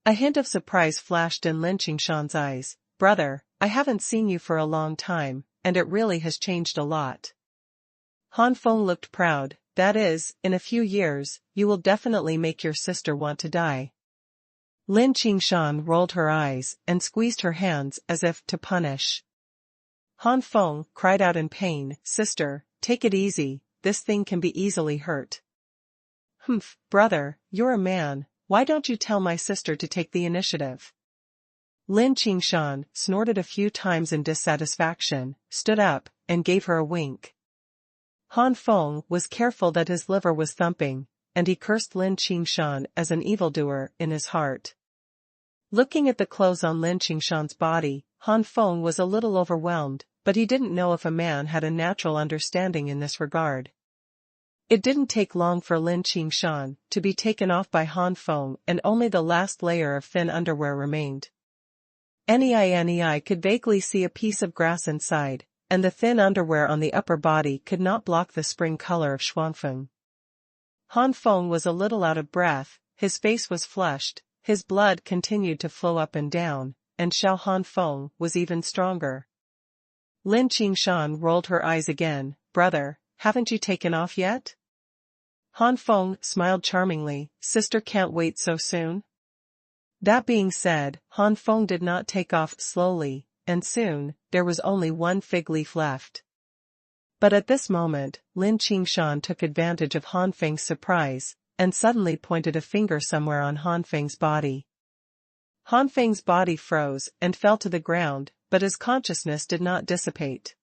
A hint of surprise flashed in Lin Qingshan's eyes. Brother, I haven't seen you for a long time, and it really has changed a lot. Han Feng looked proud. That is, in a few years, you will definitely make your sister want to die. Lin Qingshan rolled her eyes and squeezed her hands as if to punish. Han Feng cried out in pain. Sister, take it easy, this thing can be easily hurt. Humph, brother, you're a man, why don't you tell my sister to take the initiative? Lin Qingshan snorted a few times in dissatisfaction, stood up, and gave her a wink. Han Feng was careful that his liver was thumping, and he cursed Lin Qingshan as an evildoer in his heart. Looking at the clothes on Lin Qingshan's body, Han Feng was a little overwhelmed, but he didn't know if a man had a natural understanding in this regard. It didn't take long for Lin Qingshan to be taken off by Han Feng, and only the last layer of thin underwear remained. Nei could vaguely see a piece of grass inside, and the thin underwear on the upper body could not block the spring color of Xuanhuan. Han Feng was a little out of breath, his face was flushed, his blood continued to flow up and down, and Xiao Han Feng was even stronger. Lin Qingshan rolled her eyes again. "Brother, haven't you taken off yet?" Han Feng smiled charmingly. "Sister can't wait so soon." That being said, Han Feng did not take off slowly, and soon, there was only one fig leaf left. But at this moment, Lin Qingshan took advantage of Han Feng's surprise, and suddenly pointed a finger somewhere on Han Feng's body. Han Feng's body froze and fell to the ground, but his consciousness did not dissipate.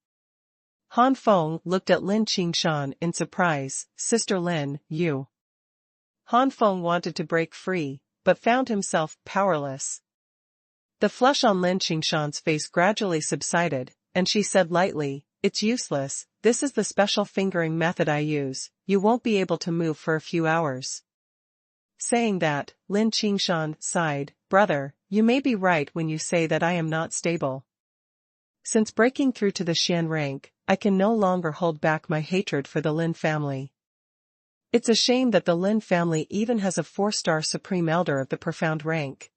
Han Feng looked at Lin Qingshan in surprise. "Sister Lin, you..." Han Feng wanted to break free, but found himself powerless. The flush on Lin Qingshan's face gradually subsided, and she said lightly, "It's useless, this is the special fingering method I use, you won't be able to move for a few hours." Saying that, Lin Qingshan sighed. "Brother, you may be right when you say that I am not stable. Since breaking through to the Xian rank, I can no longer hold back my hatred for the Lin family. It's a shame that the Lin family even has a 4-star supreme elder of the profound rank.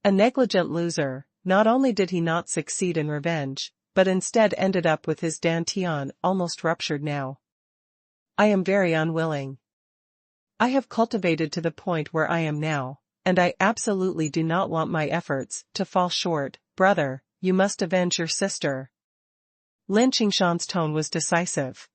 A negligent loser, not only did he not succeed in revenge, but instead ended up with his dantian almost ruptured now. I am very unwilling. I have cultivated to the point where I am now, and I absolutely do not want my efforts to fall short. Brother, you must avenge your sister." Lin Qingshan's tone was decisive.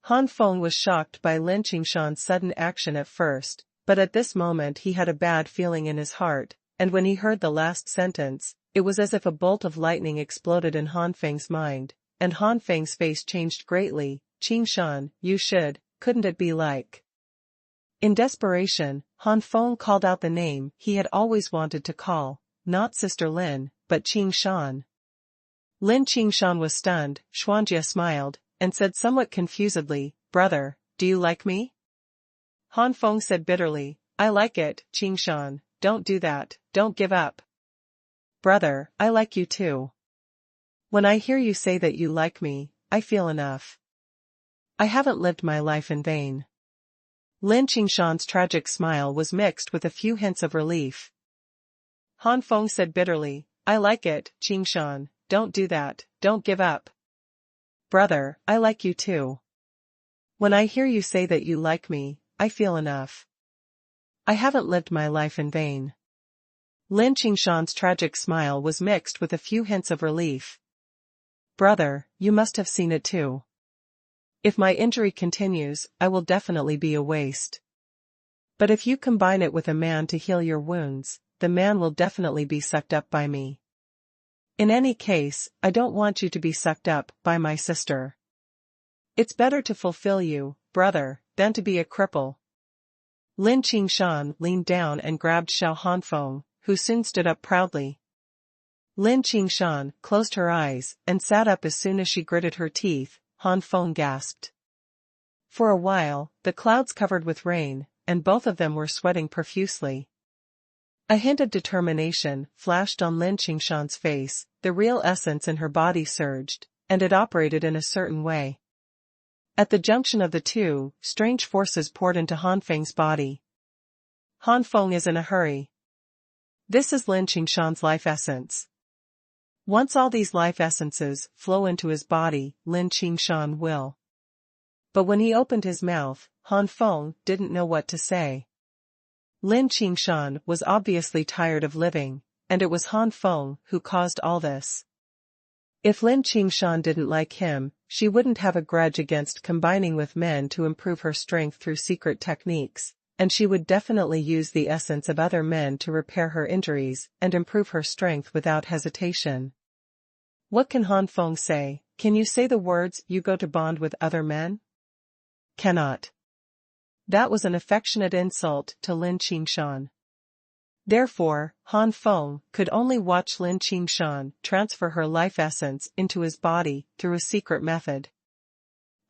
Han Feng was shocked by Lin Qingshan's sudden action at first, but at this moment he had a bad feeling in his heart, and when he heard the last sentence, it was as if a bolt of lightning exploded in Han Feng's mind, and Han Feng's face changed greatly. "Qingshan, couldn't it be like..." In desperation, Han Feng called out the name he had always wanted to call, not Sister Lin, but Qingshan. Lin Qingshan was stunned. Xuanjie smiled, and said somewhat confusedly, "Brother, do you like me?" Han Feng said bitterly, "I like it, Qingshan, don't do that, don't give up." "Brother, I like you too. When I hear you say that you like me, I feel enough. I haven't lived my life in vain." Lin Qingshan's tragic smile was mixed with a few hints of relief. Han Feng said bitterly, "I like it, Qingshan, don't do that, don't give up." "Brother, I like you too. When I hear you say that you like me, I feel enough. I haven't lived my life in vain." Lin Qingshan's tragic smile was mixed with a few hints of relief. "Brother, you must have seen it too. If my injury continues, I will definitely be a waste. But if you combine it with a man to heal your wounds, the man will definitely be sucked up by me. In any case, I don't want you to be sucked up by my sister. It's better to fulfill you, brother, than to be a cripple." Lin Qingshan leaned down and grabbed Xiao Han Feng, who soon stood up proudly. Lin Qingshan closed her eyes and sat up as soon as she gritted her teeth. Han Feng gasped. For a while, the clouds covered with rain, and both of them were sweating profusely. A hint of determination flashed on Lin Qingshan's face, the real essence in her body surged, and it operated in a certain way. At the junction of the two, strange forces poured into Han Feng's body. Han Feng is in a hurry. This is Lin Qingshan's life essence. Once all these life essences flow into his body, Lin Qingshan will. But when he opened his mouth, Han Feng didn't know what to say. Lin Qingshan was obviously tired of living, and it was Han Feng who caused all this. If Lin Qingshan didn't like him, she wouldn't have a grudge against combining with men to improve her strength through secret techniques, and she would definitely use the essence of other men to repair her injuries and improve her strength without hesitation. What can Han Feng say? Can you say the words, "You go to bond with other men"? Cannot. That was an affectionate insult to Lin Qingshan. Therefore, Han Feng could only watch Lin Qingshan transfer her life essence into his body through a secret method.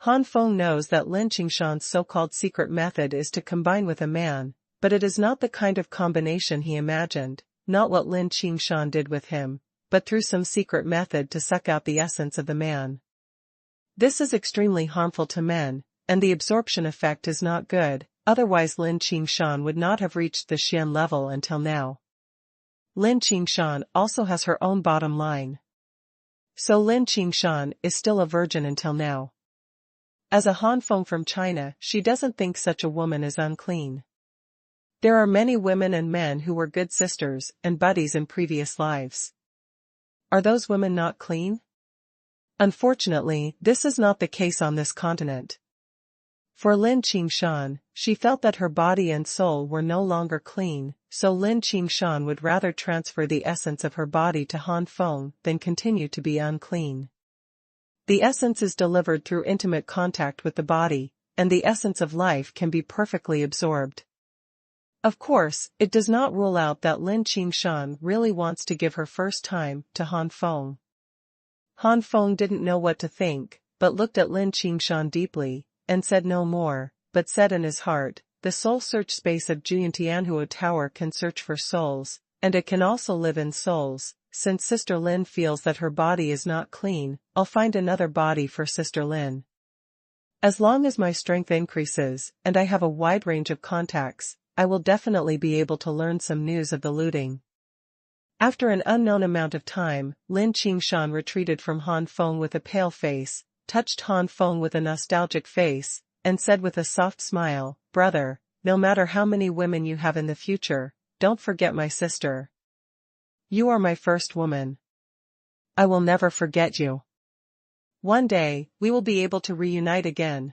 Han Feng knows that Lin Qingshan's so-called secret method is to combine with a man, but it is not the kind of combination he imagined, not what Lin Qingshan did with him, but through some secret method to suck out the essence of the man. This is extremely harmful to men, and the absorption effect is not good, otherwise Lin Qingshan would not have reached the Xian level until now. Lin Qingshan also has her own bottom line. So Lin Qingshan is still a virgin until now. As a Han Feng from China, she doesn't think such a woman is unclean. There are many women and men who were good sisters and buddies in previous lives. Are those women not clean? Unfortunately, this is not the case on this continent. For Lin Qingshan, she felt that her body and soul were no longer clean, so Lin Qingshan would rather transfer the essence of her body to Han Feng than continue to be unclean. The essence is delivered through intimate contact with the body, and the essence of life can be perfectly absorbed. Of course, it does not rule out that Lin Qingshan really wants to give her first time to Han Feng. Han Feng didn't know what to think, but looked at Lin Qingshan deeply, and said no more, but said in his heart, the soul search space of Xuanhuan Tower can search for souls, and it can also live in souls. Since Sister Lin feels that her body is not clean, I'll find another body for Sister Lin. As long as my strength increases, and I have a wide range of contacts, I will definitely be able to learn some news of the looting. After an unknown amount of time, Lin Qingshan retreated from Han Feng with a pale face, touched Han Feng with a nostalgic face, and said with a soft smile, "Brother, no matter how many women you have in the future, don't forget my sister. You are my first woman. I will never forget you. One day, we will be able to reunite again."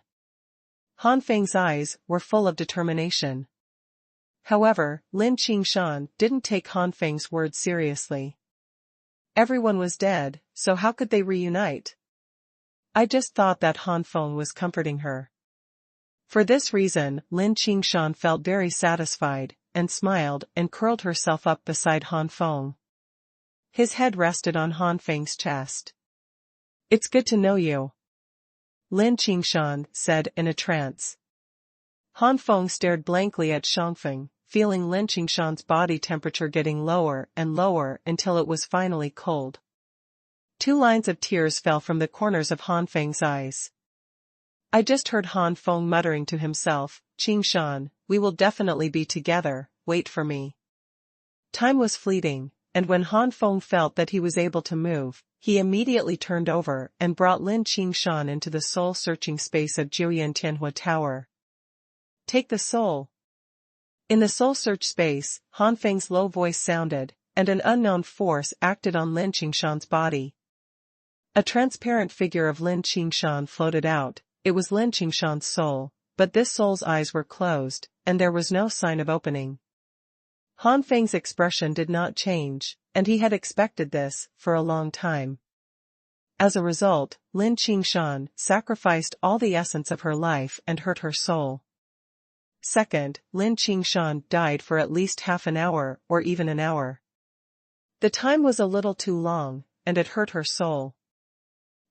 Han Feng's eyes were full of determination. However, Lin Qingshan didn't take Han Feng's words seriously. Everyone was dead, so how could they reunite? I just thought that Han Feng was comforting her. For this reason, Lin Qingshan felt very satisfied, and smiled and curled herself up beside Han Feng. His head rested on Han Feng's chest. "It's good to know you," Lin Qingshan said in a trance. Han Feng stared blankly at Xuanhuan, feeling Lin Qingshan's body temperature getting lower and lower until it was finally cold. 2 lines of tears fell from the corners of Han Feng's eyes. I just heard Han Feng muttering to himself, "Qingshan, we will definitely be together, wait for me." Time was fleeting, and when Han Feng felt that he was able to move, he immediately turned over and brought Lin Qingshan into the soul-searching space of Xuanhuan Tower. Take the soul. In the soul search space, Han Feng's low voice sounded, and an unknown force acted on Lin Qingshan's body. A transparent figure of Lin Qingshan floated out. It was Lin Qingshan's soul, but this soul's eyes were closed, and there was no sign of opening. Han Feng's expression did not change, and he had expected this for a long time. As a result, Lin Qingshan sacrificed all the essence of her life and hurt her soul. Second, Lin Qingshan died for at least half an hour or even an hour. The time was a little too long, and it hurt her soul.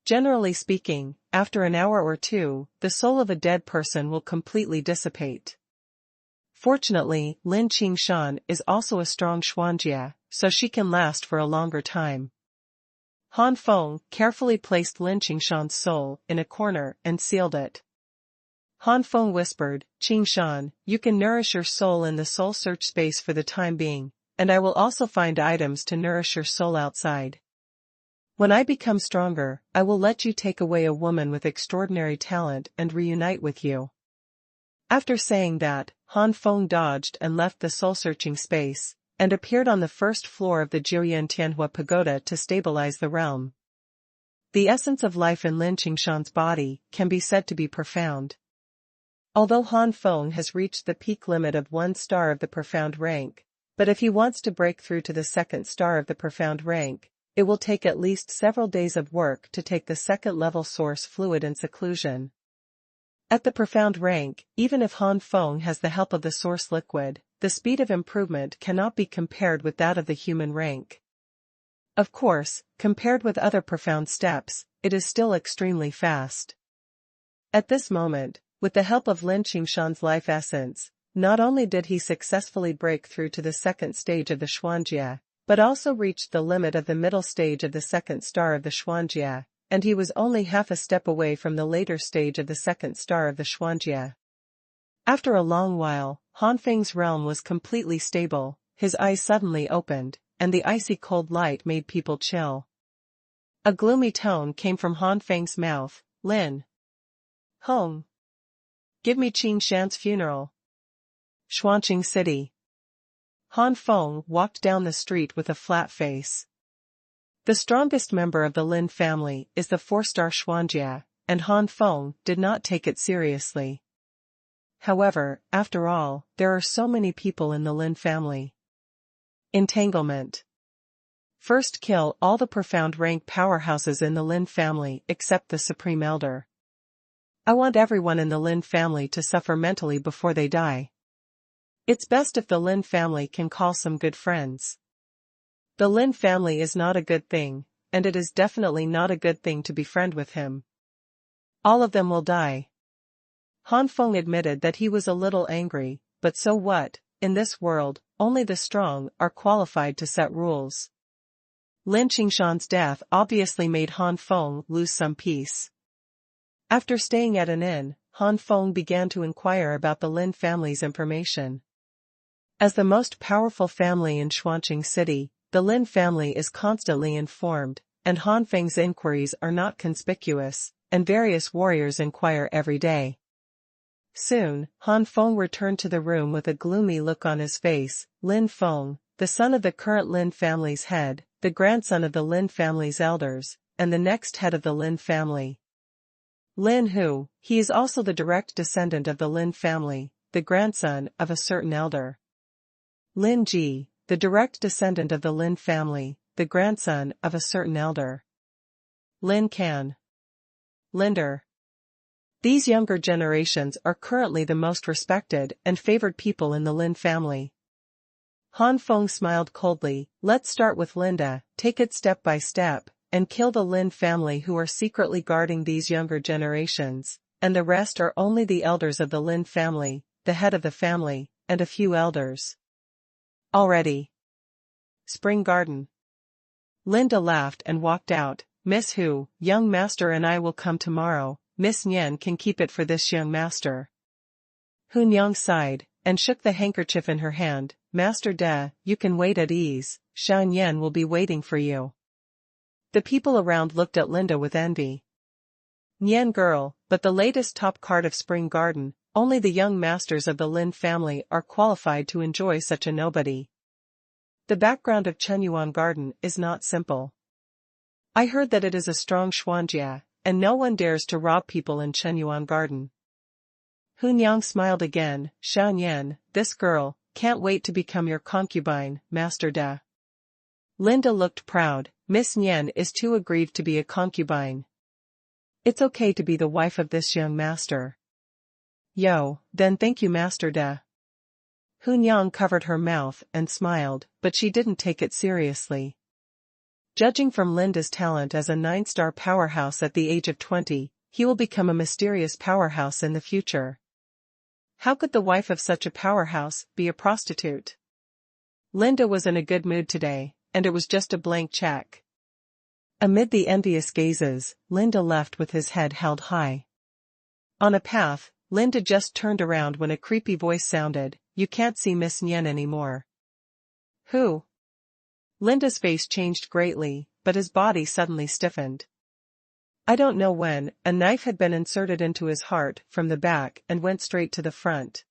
Generally speaking, after an hour or two, the soul of a dead person will completely dissipate. Fortunately, Lin Qingshan is also a strong Xuanjia, so she can last for a longer time. Han Feng carefully placed Lin Qingshan's soul in a corner and sealed it. Han Feng whispered, "Qingshan, you can nourish your soul in the soul search space for the time being, and I will also find items to nourish your soul outside. When I become stronger, I will let you take away a woman with extraordinary talent and reunite with you." After saying that, Han Feng dodged and left the soul-searching space, and appeared on the first floor of the Jiuyan Pagoda to stabilize the realm. The essence of life in Lin Qingshan's body can be said to be profound. Although Han Feng has reached the peak limit of 1 star of the profound rank, but if he wants to break through to the 2nd star of the profound rank, it will take at least several days of work to take the 2nd level source fluid in seclusion. At the profound rank, even if Han Feng has the help of the source liquid, the speed of improvement cannot be compared with that of the human rank. Of course, compared with other profound steps, it is still extremely fast. At this moment, with the help of Lin Qingshan's life essence, not only did he successfully break through to the second stage of the Xuanjia, but also reached the limit of the middle stage of the second star of the Xuanjia, and he was only half a step away from the later stage of the second star of the Xuanjia. After a long while, Han Feng's realm was completely stable, his eyes suddenly opened, and the icy cold light made people chill. A gloomy tone came from Han Feng's mouth. Lin Hong. Give me Qing Shan's funeral. Xuanqing City. Han Feng walked down the street with a flat face. The strongest member of the Lin family is the 4-star Xuanjia, and Han Feng did not take it seriously. However, after all, there are so many people in the Lin family. Entanglement. First kill all the profound rank powerhouses in the Lin family except the Supreme Elder. I want everyone in the Lin family to suffer mentally before they die. It's best if the Lin family can call some good friends. The Lin family is not a good thing, and it is definitely not a good thing to befriend with him. All of them will die. Han Feng admitted that he was a little angry, but so what, in this world, only the strong are qualified to set rules. Lin Qingshan's death obviously made Han Feng lose some peace. After staying at an inn, Han Feng began to inquire about the Lin family's information. As the most powerful family in Xuanqing City, the Lin family is constantly informed, and Han Feng's inquiries are not conspicuous, and various warriors inquire every day. Soon, Han Feng returned to the room with a gloomy look on his face. Lin Feng, the son of the current Lin family's head, the grandson of the Lin family's elders, and the next head of the Lin family. Lin Hu, he is also the direct descendant of the Lin family, the grandson of a certain elder. Lin Ji, the direct descendant of the Lin family, the grandson of a certain elder. Lin Can. Linder. These younger generations are currently the most respected and favored people in the Lin family. Han Feng smiled coldly. Let's start with Linda, take it step by step, and kill the Lin family who are secretly guarding these younger generations, and the rest are only the elders of the Lin family, the head of the family, and a few elders. Already. Spring Garden. Linda laughed and walked out. Miss Hu, young master and I will come tomorrow. Miss Nian can keep it for this young master. Hun Yang sighed, and shook the handkerchief in her hand. Master De, you can wait at ease, Shan Yan will be waiting for you. The people around looked at Linda with envy. Nian girl, but the latest top card of Spring Garden, only the young masters of the Lin family are qualified to enjoy such a nobody. The background of Xuanhuan Garden is not simple. I heard that it is a strong Xuanjia, and no one dares to rob people in Xuanhuan Garden. Hun Yang smiled again. Shan Yan, this girl, can't wait to become your concubine, Master De. Linda looked proud. Miss Nian is too aggrieved to be a concubine. It's okay to be the wife of this young master. Yo, then thank you Master De. Hun Yang covered her mouth and smiled, but she didn't take it seriously. Judging from Linda's talent as a 9-star powerhouse at the age of 20, he will become a mysterious powerhouse in the future. How could the wife of such a powerhouse be a prostitute? Linda was in a good mood today, and it was just a blank check. Amid the envious gazes, Linda left with his head held high. On a path, Linda just turned around when a creepy voice sounded, "You can't see Miss Nian anymore." Who? Linda's face changed greatly, but his body suddenly stiffened. I don't know when, a knife had been inserted into his heart from the back and went straight to the front.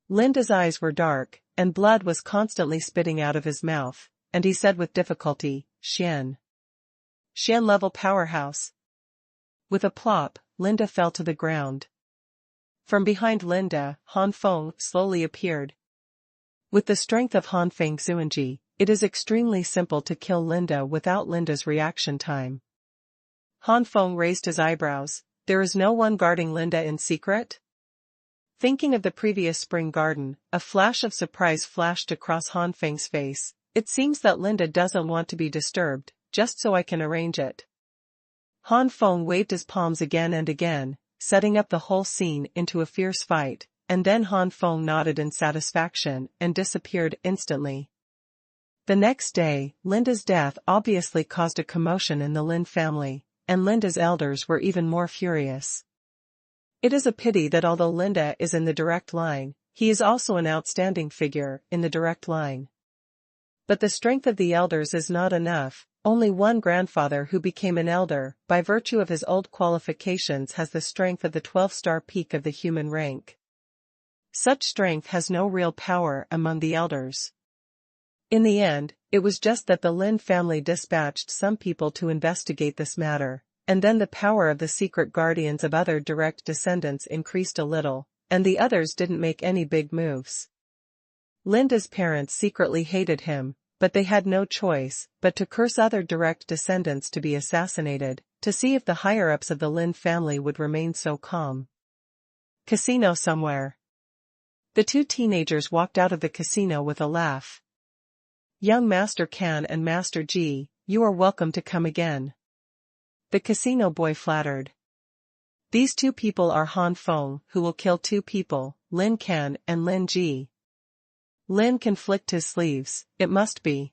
Linda's eyes were dark, and blood was constantly spitting out of his mouth, and he said with difficulty, Xian. Xian level powerhouse. With a plop, Linda fell to the ground. From behind Linda, Han Feng slowly appeared. With the strength of Han Feng Xuanji, it is extremely simple to kill Linda without Linda's reaction time. Han Feng raised his eyebrows. There is no one guarding Linda in secret? Thinking of the previous Spring Garden, a flash of surprise flashed across Han Feng's face. It seems that Linda doesn't want to be disturbed, just so I can arrange it. Han Feng waved his palms again and again. setting up the whole scene into a fierce fight, and then Han Feng nodded in satisfaction and disappeared instantly. The next day, Linda's death obviously caused a commotion in the Lin family, and Linda's elders were even more furious. It is a pity that although Linda is in the direct line, he is also an outstanding figure in the direct line. But the strength of the elders is not enough. Only one grandfather who became an elder by virtue of his old qualifications has the strength of the 12-star peak of the human rank. Such strength has no real power among the elders. In the end, it was just that the Lin family dispatched some people to investigate this matter, and then the power of the secret guardians of other direct descendants increased a little, and the others didn't make any big moves. Linda's parents secretly hated him, but they had no choice but to curse other direct descendants to be assassinated, to see if the higher-ups of the Lin family would remain so calm. Casino somewhere. The two teenagers walked out of the casino with a laugh. Young Master Can and Master Ji, you are welcome to come again. The casino boy flattered. These two people are Han Feng, who will kill two people, Lin Can and Lin Ji. Lin can flicked his sleeves, it must be.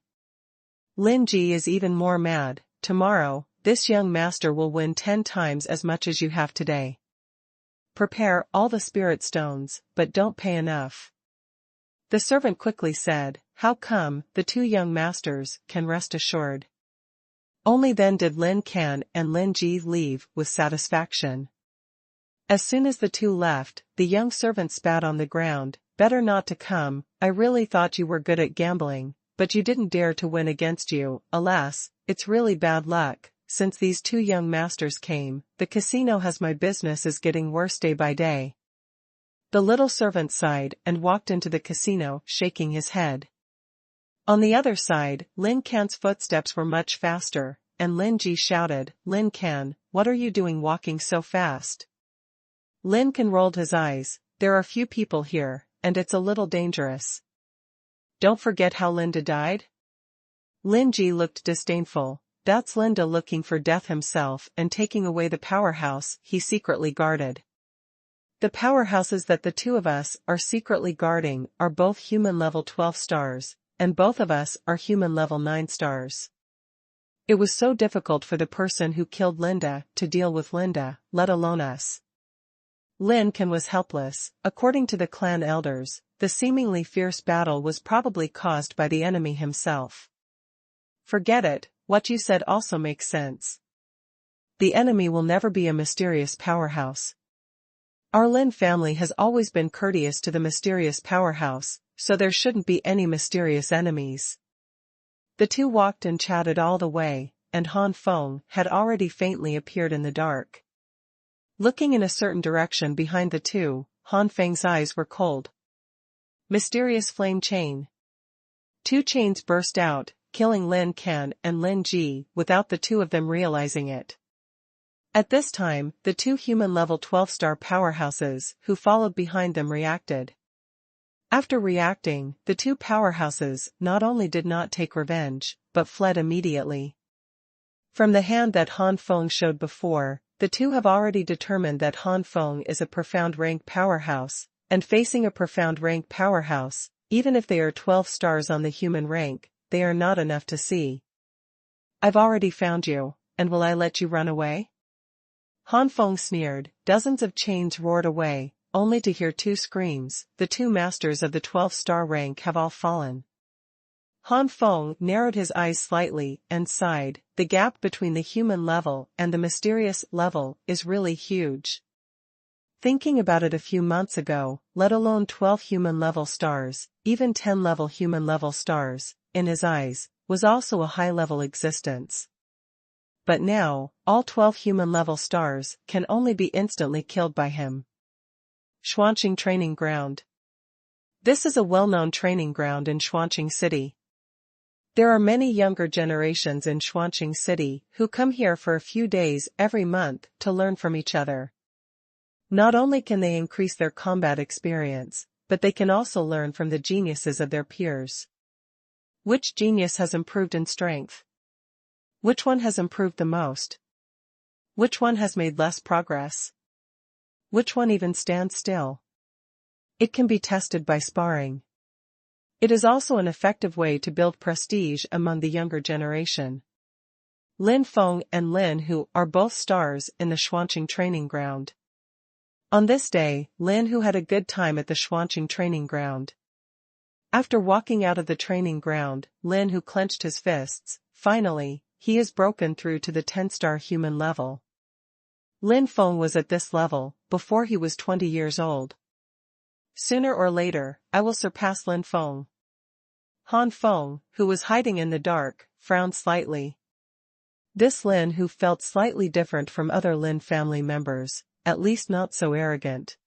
Lin Ji is even more mad. Tomorrow, this young master will win 10 times as much as you have today. Prepare all the spirit stones, but don't pay enough. The servant quickly said, how come? The two young masters can rest assured. Only then did Lin Can and Lin Ji leave with satisfaction. As soon as the two left, the young servant spat on the ground. Better not to come. I really thought you were good at gambling, but you didn't dare to win against you. Alas, it's really bad luck. Since these two young masters came, the casino has my business is getting worse day by day. The little servant sighed and walked into the casino, shaking his head. On the other side, Lin Can's footsteps were much faster, and Lin Ji shouted, Lin Can, what are you doing walking so fast? Lin Can rolled his eyes. There are few people here, and it's a little dangerous. Don't forget how Linda died? Lin Ji looked disdainful. That's Linda looking for death himself and taking away the powerhouse he secretly guarded. The powerhouses that the two of us are secretly guarding are both human level 12 stars, and both of us are human level 9 stars. It was so difficult for the person who killed Linda to deal with Linda, let alone us. Lin Can was helpless. According to the clan elders, the seemingly fierce battle was probably caused by the enemy himself. Forget it, what you said also makes sense. The enemy will never be a mysterious powerhouse. Our Lin family has always been courteous to the mysterious powerhouse, so there shouldn't be any mysterious enemies. The two walked and chatted all the way, and Han Feng had already faintly appeared in the dark. Looking in a certain direction behind the two, Han Feng's eyes were cold. Mysterious flame chain. 2 chains burst out, killing Lin Can and Lin Ji without the two of them realizing it. At this time, the two human level 12-star powerhouses who followed behind them reacted. After reacting, the two powerhouses not only did not take revenge, but fled immediately. From the hand that Han Feng showed before, the two have already determined that Han Feng is a profound rank powerhouse, and facing a profound rank powerhouse, even if they are 12 stars on the human rank, they are not enough to see. I've already found you, and will I let you run away? Han Feng sneered. Dozens of chains roared away, only to hear 2 screams. The 2 masters of the 12-star rank have all fallen. Han Feng narrowed his eyes slightly and sighed. The gap between the human level and the mysterious level is really huge. Thinking about it a few months ago, let alone 12 human level stars, even 10 level human level stars, in his eyes, was also a high-level existence. But now, all 12 human level stars can only be instantly killed by him. Xuanhuan Training Ground. This is a well-known training ground in Xuanhuan City. There are many younger generations in Xuanhuan City who come here for a few days every month to learn from each other. Not only can they increase their combat experience, but they can also learn from the geniuses of their peers. Which genius has improved in strength? Which one has improved the most? Which one has made less progress? Which one even stands still? It can be tested by sparring. It is also an effective way to build prestige among the younger generation. Lin Feng and Lin Hu are both stars in the Xuanqing training ground. On this day, Lin Hu had a good time at the Xuanqing training ground. After walking out of the training ground, Lin Hu clenched his fists. Finally, he is broken through to the 10-star human level. Lin Feng was at this level before he was 20 years old. Sooner or later, I will surpass Lin Feng. Han Feng, who was hiding in the dark, frowned slightly. This Lin Hu felt slightly different from other Lin family members, at least not so arrogant.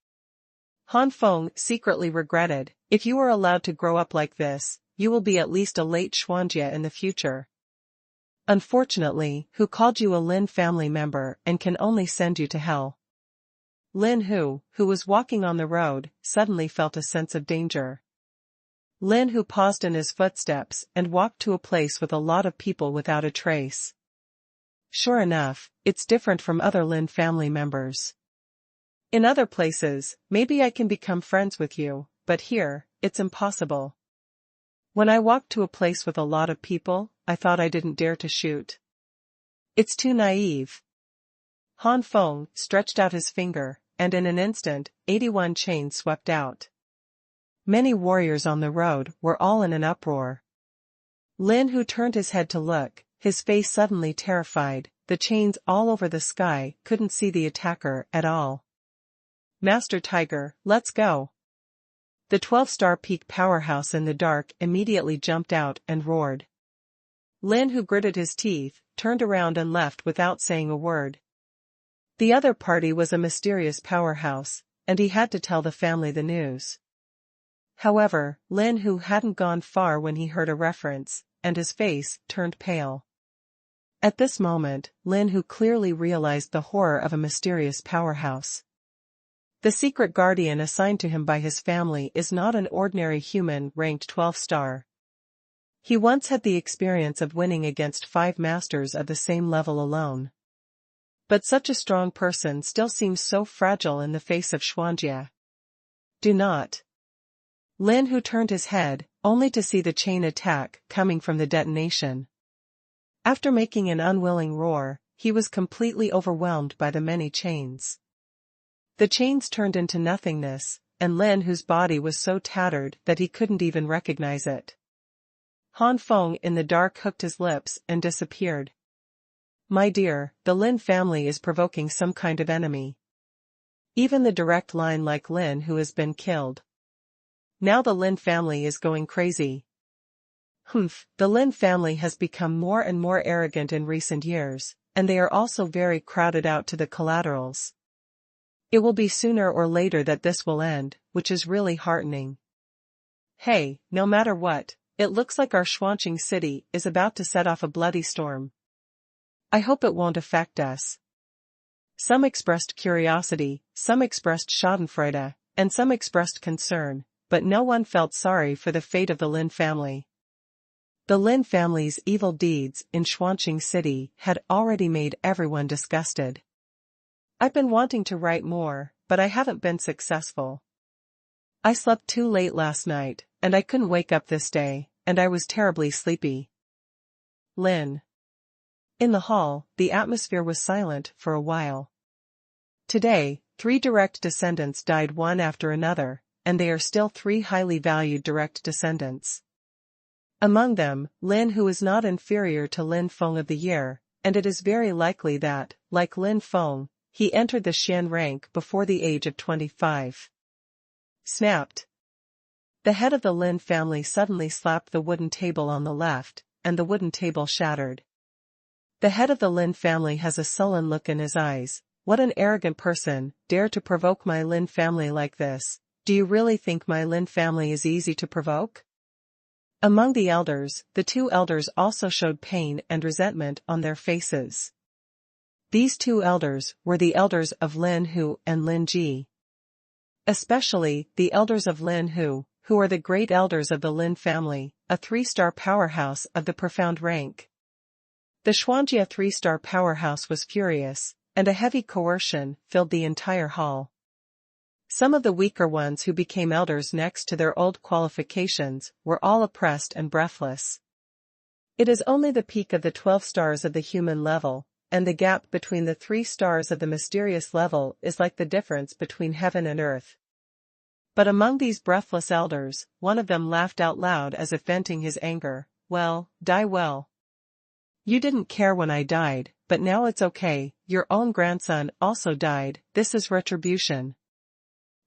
Han Feng secretly regretted, if you are allowed to grow up like this, you will be at least a late Xuanjie in the future. Unfortunately, who called you a Lin family member and can only send you to hell? Lin Hu, who was walking on the road, suddenly felt a sense of danger. Lin Hu paused in his footsteps and walked to a place with a lot of people without a trace. Sure enough, it's different from other Lin family members. In other places, maybe I can become friends with you, but here, it's impossible. When I walked to a place with a lot of people, I thought I didn't dare to shoot. It's too naive. Han Feng stretched out his finger, and in an instant, 81 chains swept out. Many warriors on the road were all in an uproar. Lin Hu turned his head to look, his face suddenly terrified. The chains all over the sky couldn't see the attacker at all. Master Tiger, let's go. The 12-star peak powerhouse in the dark immediately jumped out and roared. Lin Hu gritted his teeth, turned around and left without saying a word. The other party was a mysterious powerhouse, and he had to tell the family the news. However, Lin Hu hadn't gone far when he heard a reference, and his face turned pale. At this moment, Lin Hu clearly realized the horror of a mysterious powerhouse. The secret guardian assigned to him by his family is not an ordinary human ranked 12-star. He once had the experience of winning against 5 masters of the same level alone. But such a strong person still seems so fragile in the face of Xuanjie. Do not. Lin Hu turned his head, only to see the chain attack coming from the detonation. After making an unwilling roar, he was completely overwhelmed by the many chains. The chains turned into nothingness, and Lin Hu's body was so tattered that he couldn't even recognize it. Han Feng in the dark hooked his lips and disappeared. My dear, the Lin family is provoking some kind of enemy. Even the direct line like Lin Hu has been killed. Now the Lin family is going crazy. The Lin family has become more and more arrogant in recent years, and they are also very crowded out to the collaterals. It will be sooner or later that this will end, which is really heartening. Hey, no matter what, it looks like our Xuanqing city is about to set off a bloody storm. I hope it won't affect us. Some expressed curiosity, some expressed schadenfreude, and some expressed concern, but no one felt sorry for the fate of the Lin family. The Lin family's evil deeds in Xuanqing City had already made everyone disgusted. I've been wanting to write more, but I haven't been successful. I slept too late last night, and I couldn't wake up this day, and I was terribly sleepy. Lin. In the hall, the atmosphere was silent for a while. Today, 3 direct descendants died one after another, and they are still 3 highly valued direct descendants. Among them, Lin Hu is not inferior to Lin Feng of the year, and it is very likely that, like Lin Feng, he entered the Xian rank before the age of 25. Snapped. The head of the Lin family suddenly slapped the wooden table on the left, and the wooden table shattered. The head of the Lin family has a sullen look in his eyes. What an arrogant person, dare to provoke my Lin family like this. Do you really think my Lin family is easy to provoke? Among the elders, the 2 elders also showed pain and resentment on their faces. These 2 elders were the elders of Lin Hu and Lin Ji. Especially, the elders of Lin Hu, who are the great elders of the Lin family, a 3-star powerhouse of the profound rank. The Xuanjie 3-star powerhouse was furious, and a heavy coercion filled the entire hall. Some of the weaker ones who became elders next to their old qualifications were all oppressed and breathless. It is only the peak of the 12 stars of the human level, and the gap between the 3 stars of the mysterious level is like the difference between heaven and earth. But among these breathless elders, one of them laughed out loud as if venting his anger. Well, die well. You didn't care when I died, but now it's okay, your own grandson also died, this is retribution.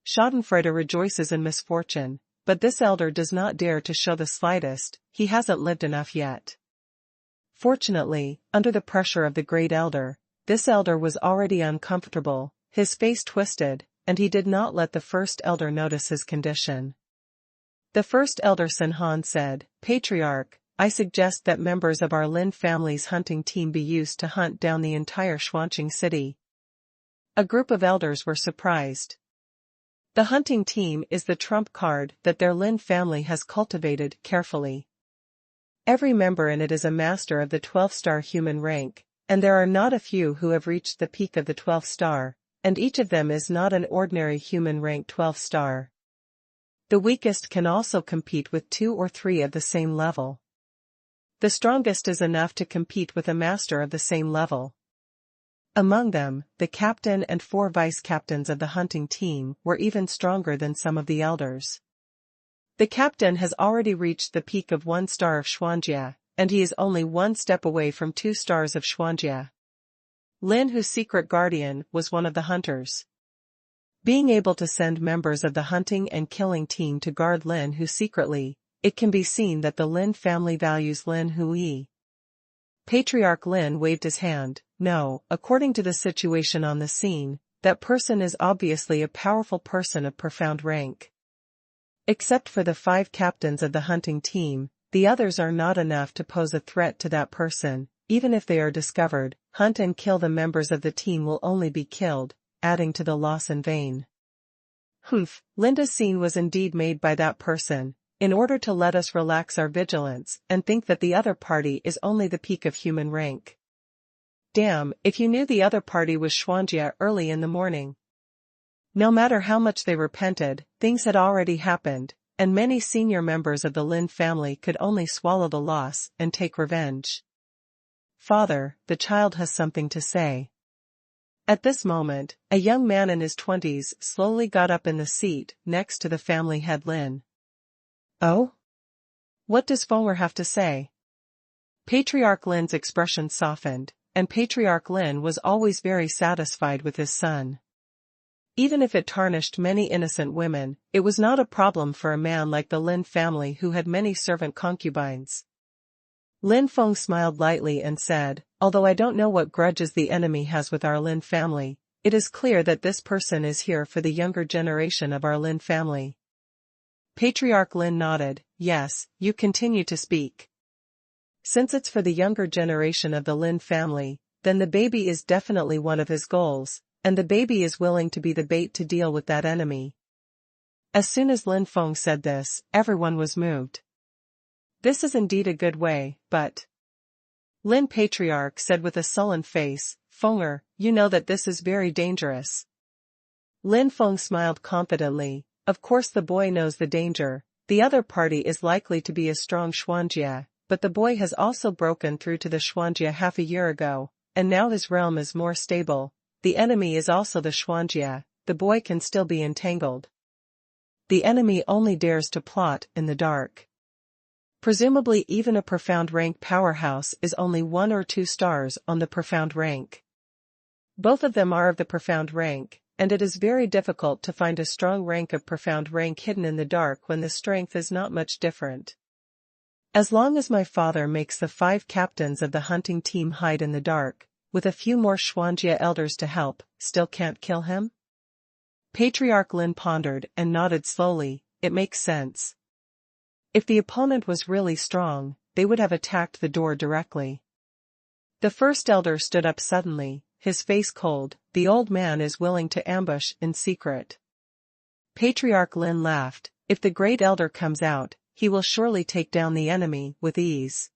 Schadenfreude rejoices in misfortune, but this elder does not dare to show the slightest, he hasn't lived enough yet. Fortunately, under the pressure of the great elder, this elder was already uncomfortable, his face twisted, and he did not let the first elder notice his condition. The first elder Xuanhuan said, Patriarch, I suggest that members of our Lin family's hunting team be used to hunt down the entire Xuanqing city. A group of elders were surprised. The hunting team is the trump card that their Lin family has cultivated carefully. Every member in it is a master of the 12-star human rank, and there are not a few who have reached the peak of the 12th star, and each of them is not an ordinary human rank 12th star. The weakest can also compete with 2 or 3 of the same level. The strongest is enough to compete with a master of the same level. Among them, the captain and 4 vice-captains of the hunting team were even stronger than some of the elders. The captain has already reached the peak of 1 star of Xuanjia, and he is only 1 step away from 2 stars of Xuanjia. Lin, whose secret guardian, was one of the hunters. Being able to send members of the hunting and killing team to guard Lin Hu secretly, it can be seen that the Lin family values Lin Hui. Patriarch Lin waved his hand. No, according to the situation on the scene, that person is obviously a powerful person of profound rank. Except for the 5 captains of the hunting team, the others are not enough to pose a threat to that person. Even if they are discovered, hunt and kill the members of the team will only be killed, adding to the loss in vain. Linda's scene was indeed made by that person, in order to let us relax our vigilance and think that the other party is only the peak of human rank. Damn, if you knew the other party was Xuanjia early in the morning. No matter how much they repented, things had already happened, and many senior members of the Lin family could only swallow the loss and take revenge. Father, the child has something to say. At this moment, a young man in his 20s slowly got up in the seat next to the family head Lin. Oh? What does Feng have to say? Patriarch Lin's expression softened, and Patriarch Lin was always very satisfied with his son. Even if it tarnished many innocent women, it was not a problem for a man like the Lin family who had many servant concubines. Lin Feng smiled lightly and said, although I don't know what grudges the enemy has with our Lin family, it is clear that this person is here for the younger generation of our Lin family. Patriarch Lin nodded, yes, you continue to speak. Since it's for the younger generation of the Lin family, then the baby is definitely one of his goals, and the baby is willing to be the bait to deal with that enemy. As soon as Lin Feng said this, everyone was moved. This is indeed a good way, but... Lin Patriarch said with a sullen face, Fenger, you know that this is very dangerous. Lin Feng smiled confidently, of course the boy knows the danger, the other party is likely to be a strong Xuanjia, but the boy has also broken through to the Xuanjia half a year ago, and now his realm is more stable. The enemy is also the Xuanjia, the boy can still be entangled. The enemy only dares to plot in the dark. Presumably even a profound rank powerhouse is only 1 or 2 stars on the profound rank. Both of them are of the profound rank, and it is very difficult to find a strong rank of profound rank hidden in the dark when the strength is not much different. As long as my father makes the 5 captains of the hunting team hide in the dark, with a few more Xuanjia elders to help, still can't kill him? Patriarch Lin pondered and nodded slowly, it makes sense. If the opponent was really strong, they would have attacked the door directly. The first elder stood up suddenly, his face cold, the old man is willing to ambush in secret. Patriarch Lin laughed, if the great elder comes out, he will surely take down the enemy with ease.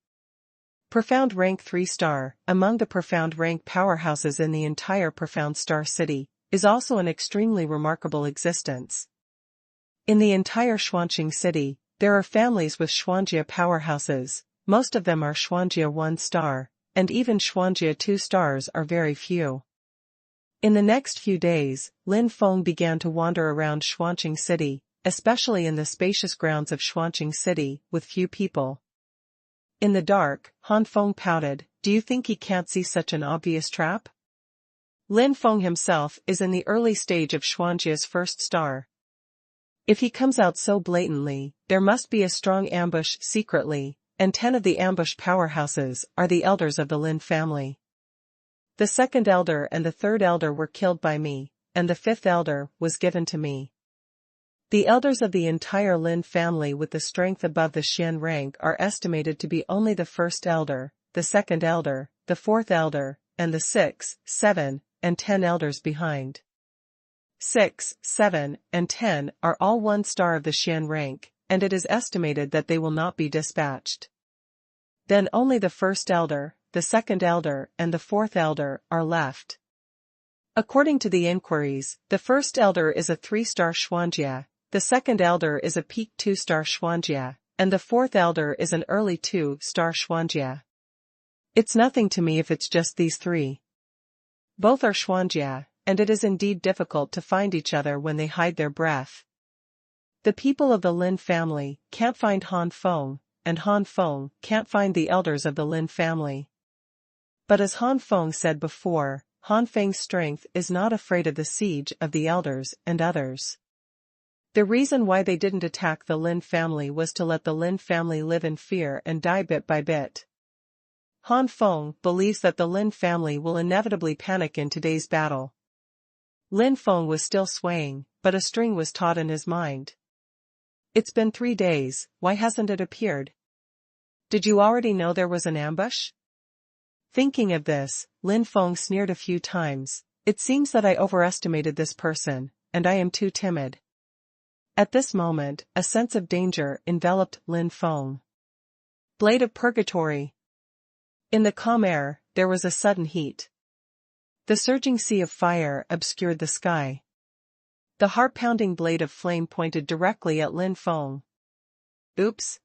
Profound rank 3 star, among the profound rank powerhouses in the entire profound star city, is also an extremely remarkable existence. In the entire Xuanqing city, there are families with Xuanjia powerhouses. Most of them are Xuanjia 1-star, and even Xuanjia 2 stars are very few. In the next few days, Lin Feng began to wander around Xuanqing city, especially in the spacious grounds of Xuanqing city, with few people. In the dark, Han Feng pouted, "Do you think he can't see such an obvious trap?" Lin Feng himself is in the early stage of Xuanjia's 1st star. If he comes out so blatantly, there must be a strong ambush secretly, and 10 of the ambush powerhouses are the elders of the Lin family. The 2nd elder and the 3rd elder were killed by me, and the 5th elder was given to me. The elders of the entire Lin family with the strength above the Xian rank are estimated to be only the 1st elder, the 2nd elder, the 4th elder, and the 6, 7, and 10 elders behind. 6, 7, and 10 are all 1 star of the Xian rank, and it is estimated that they will not be dispatched. Then only the 1st elder, the 2nd elder, and the 4th elder are left. According to the inquiries, the 1st elder is a 3-star Xuanjia, the 2nd elder is a peak 2-star Xuanjia, and the 4th elder is an early 2-star Xuanjia. It's nothing to me if it's just these 3. Both are Xuanjia, and it is indeed difficult to find each other when they hide their breath. The people of the Lin family can't find Han Feng, and Han Feng can't find the elders of the Lin family. But as Han Feng said before, Han Feng's strength is not afraid of the siege of the elders and others. The reason why they didn't attack the Lin family was to let the Lin family live in fear and die bit by bit. Han Feng believes that the Lin family will inevitably panic in today's battle. Lin Feng was still swaying, but a string was taut in his mind. It's been 3 days, why hasn't it appeared? Did you already know there was an ambush? Thinking of this, Lin Feng sneered a few times. It seems that I overestimated this person, and I am too timid. At this moment, a sense of danger enveloped Lin Feng. Blade of Purgatory. In the calm air, there was a sudden heat. The surging sea of fire obscured the sky. The heart-pounding blade of flame pointed directly at Lin Feng. Oops!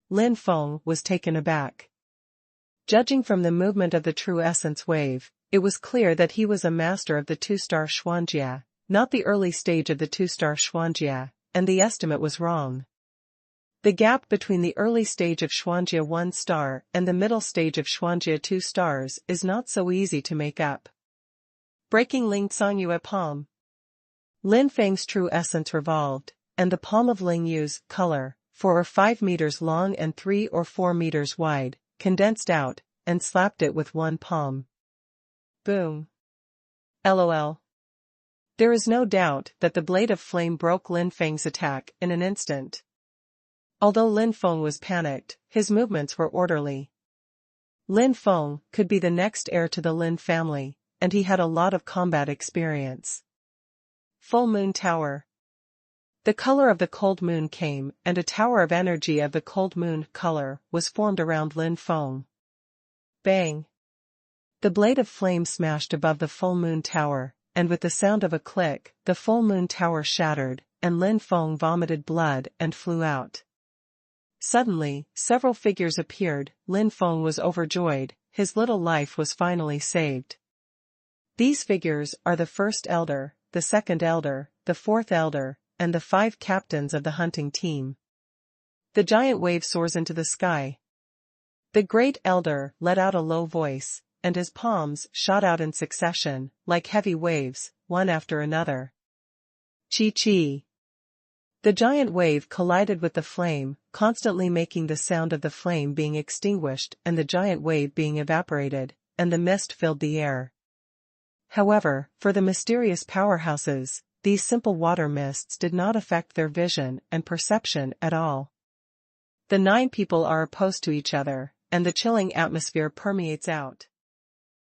Lin Feng was taken aback. Judging from the movement of the true essence wave, it was clear that he was a master of the 2-star Xuanjia, not the early stage of the 2-star Xuanjia, and the estimate was wrong. The gap between the early stage of Xuanjia 1-star and the middle stage of Xuanjia 2 stars is not so easy to make up. Breaking Ling Canyue palm. Lin Feng's true essence revolved, and the palm of Ling Yu's color, 4 or 5 meters long and 3 or 4 meters wide, condensed out, and slapped it with one palm. Boom. LOL. There is no doubt that the blade of flame broke Lin Feng's attack in an instant. Although Lin Feng was panicked, his movements were orderly. Lin Feng could be the next heir to the Lin family, and he had a lot of combat experience. Full Moon Tower. The color of the cold moon came, and a tower of energy of the cold moon color was formed around Lin Feng. Bang! The blade of flame smashed above the full moon tower, and with the sound of a click, the full moon tower shattered, and Lin Feng vomited blood and flew out. Suddenly, several figures appeared. Lin Feng was overjoyed, his little life was finally saved. These figures are the 1st elder, the 2nd elder, the 4th elder, and the 5 captains of the hunting team. The giant wave soars into the sky. The great elder let out a low voice, and his palms shot out in succession, like heavy waves, one after another. Chi Chi. The giant wave collided with the flame, constantly making the sound of the flame being extinguished and the giant wave being evaporated, and the mist filled the air. However, for the mysterious powerhouses, these simple water mists did not affect their vision and perception at all. The 9 people are opposed to each other, and the chilling atmosphere permeates out.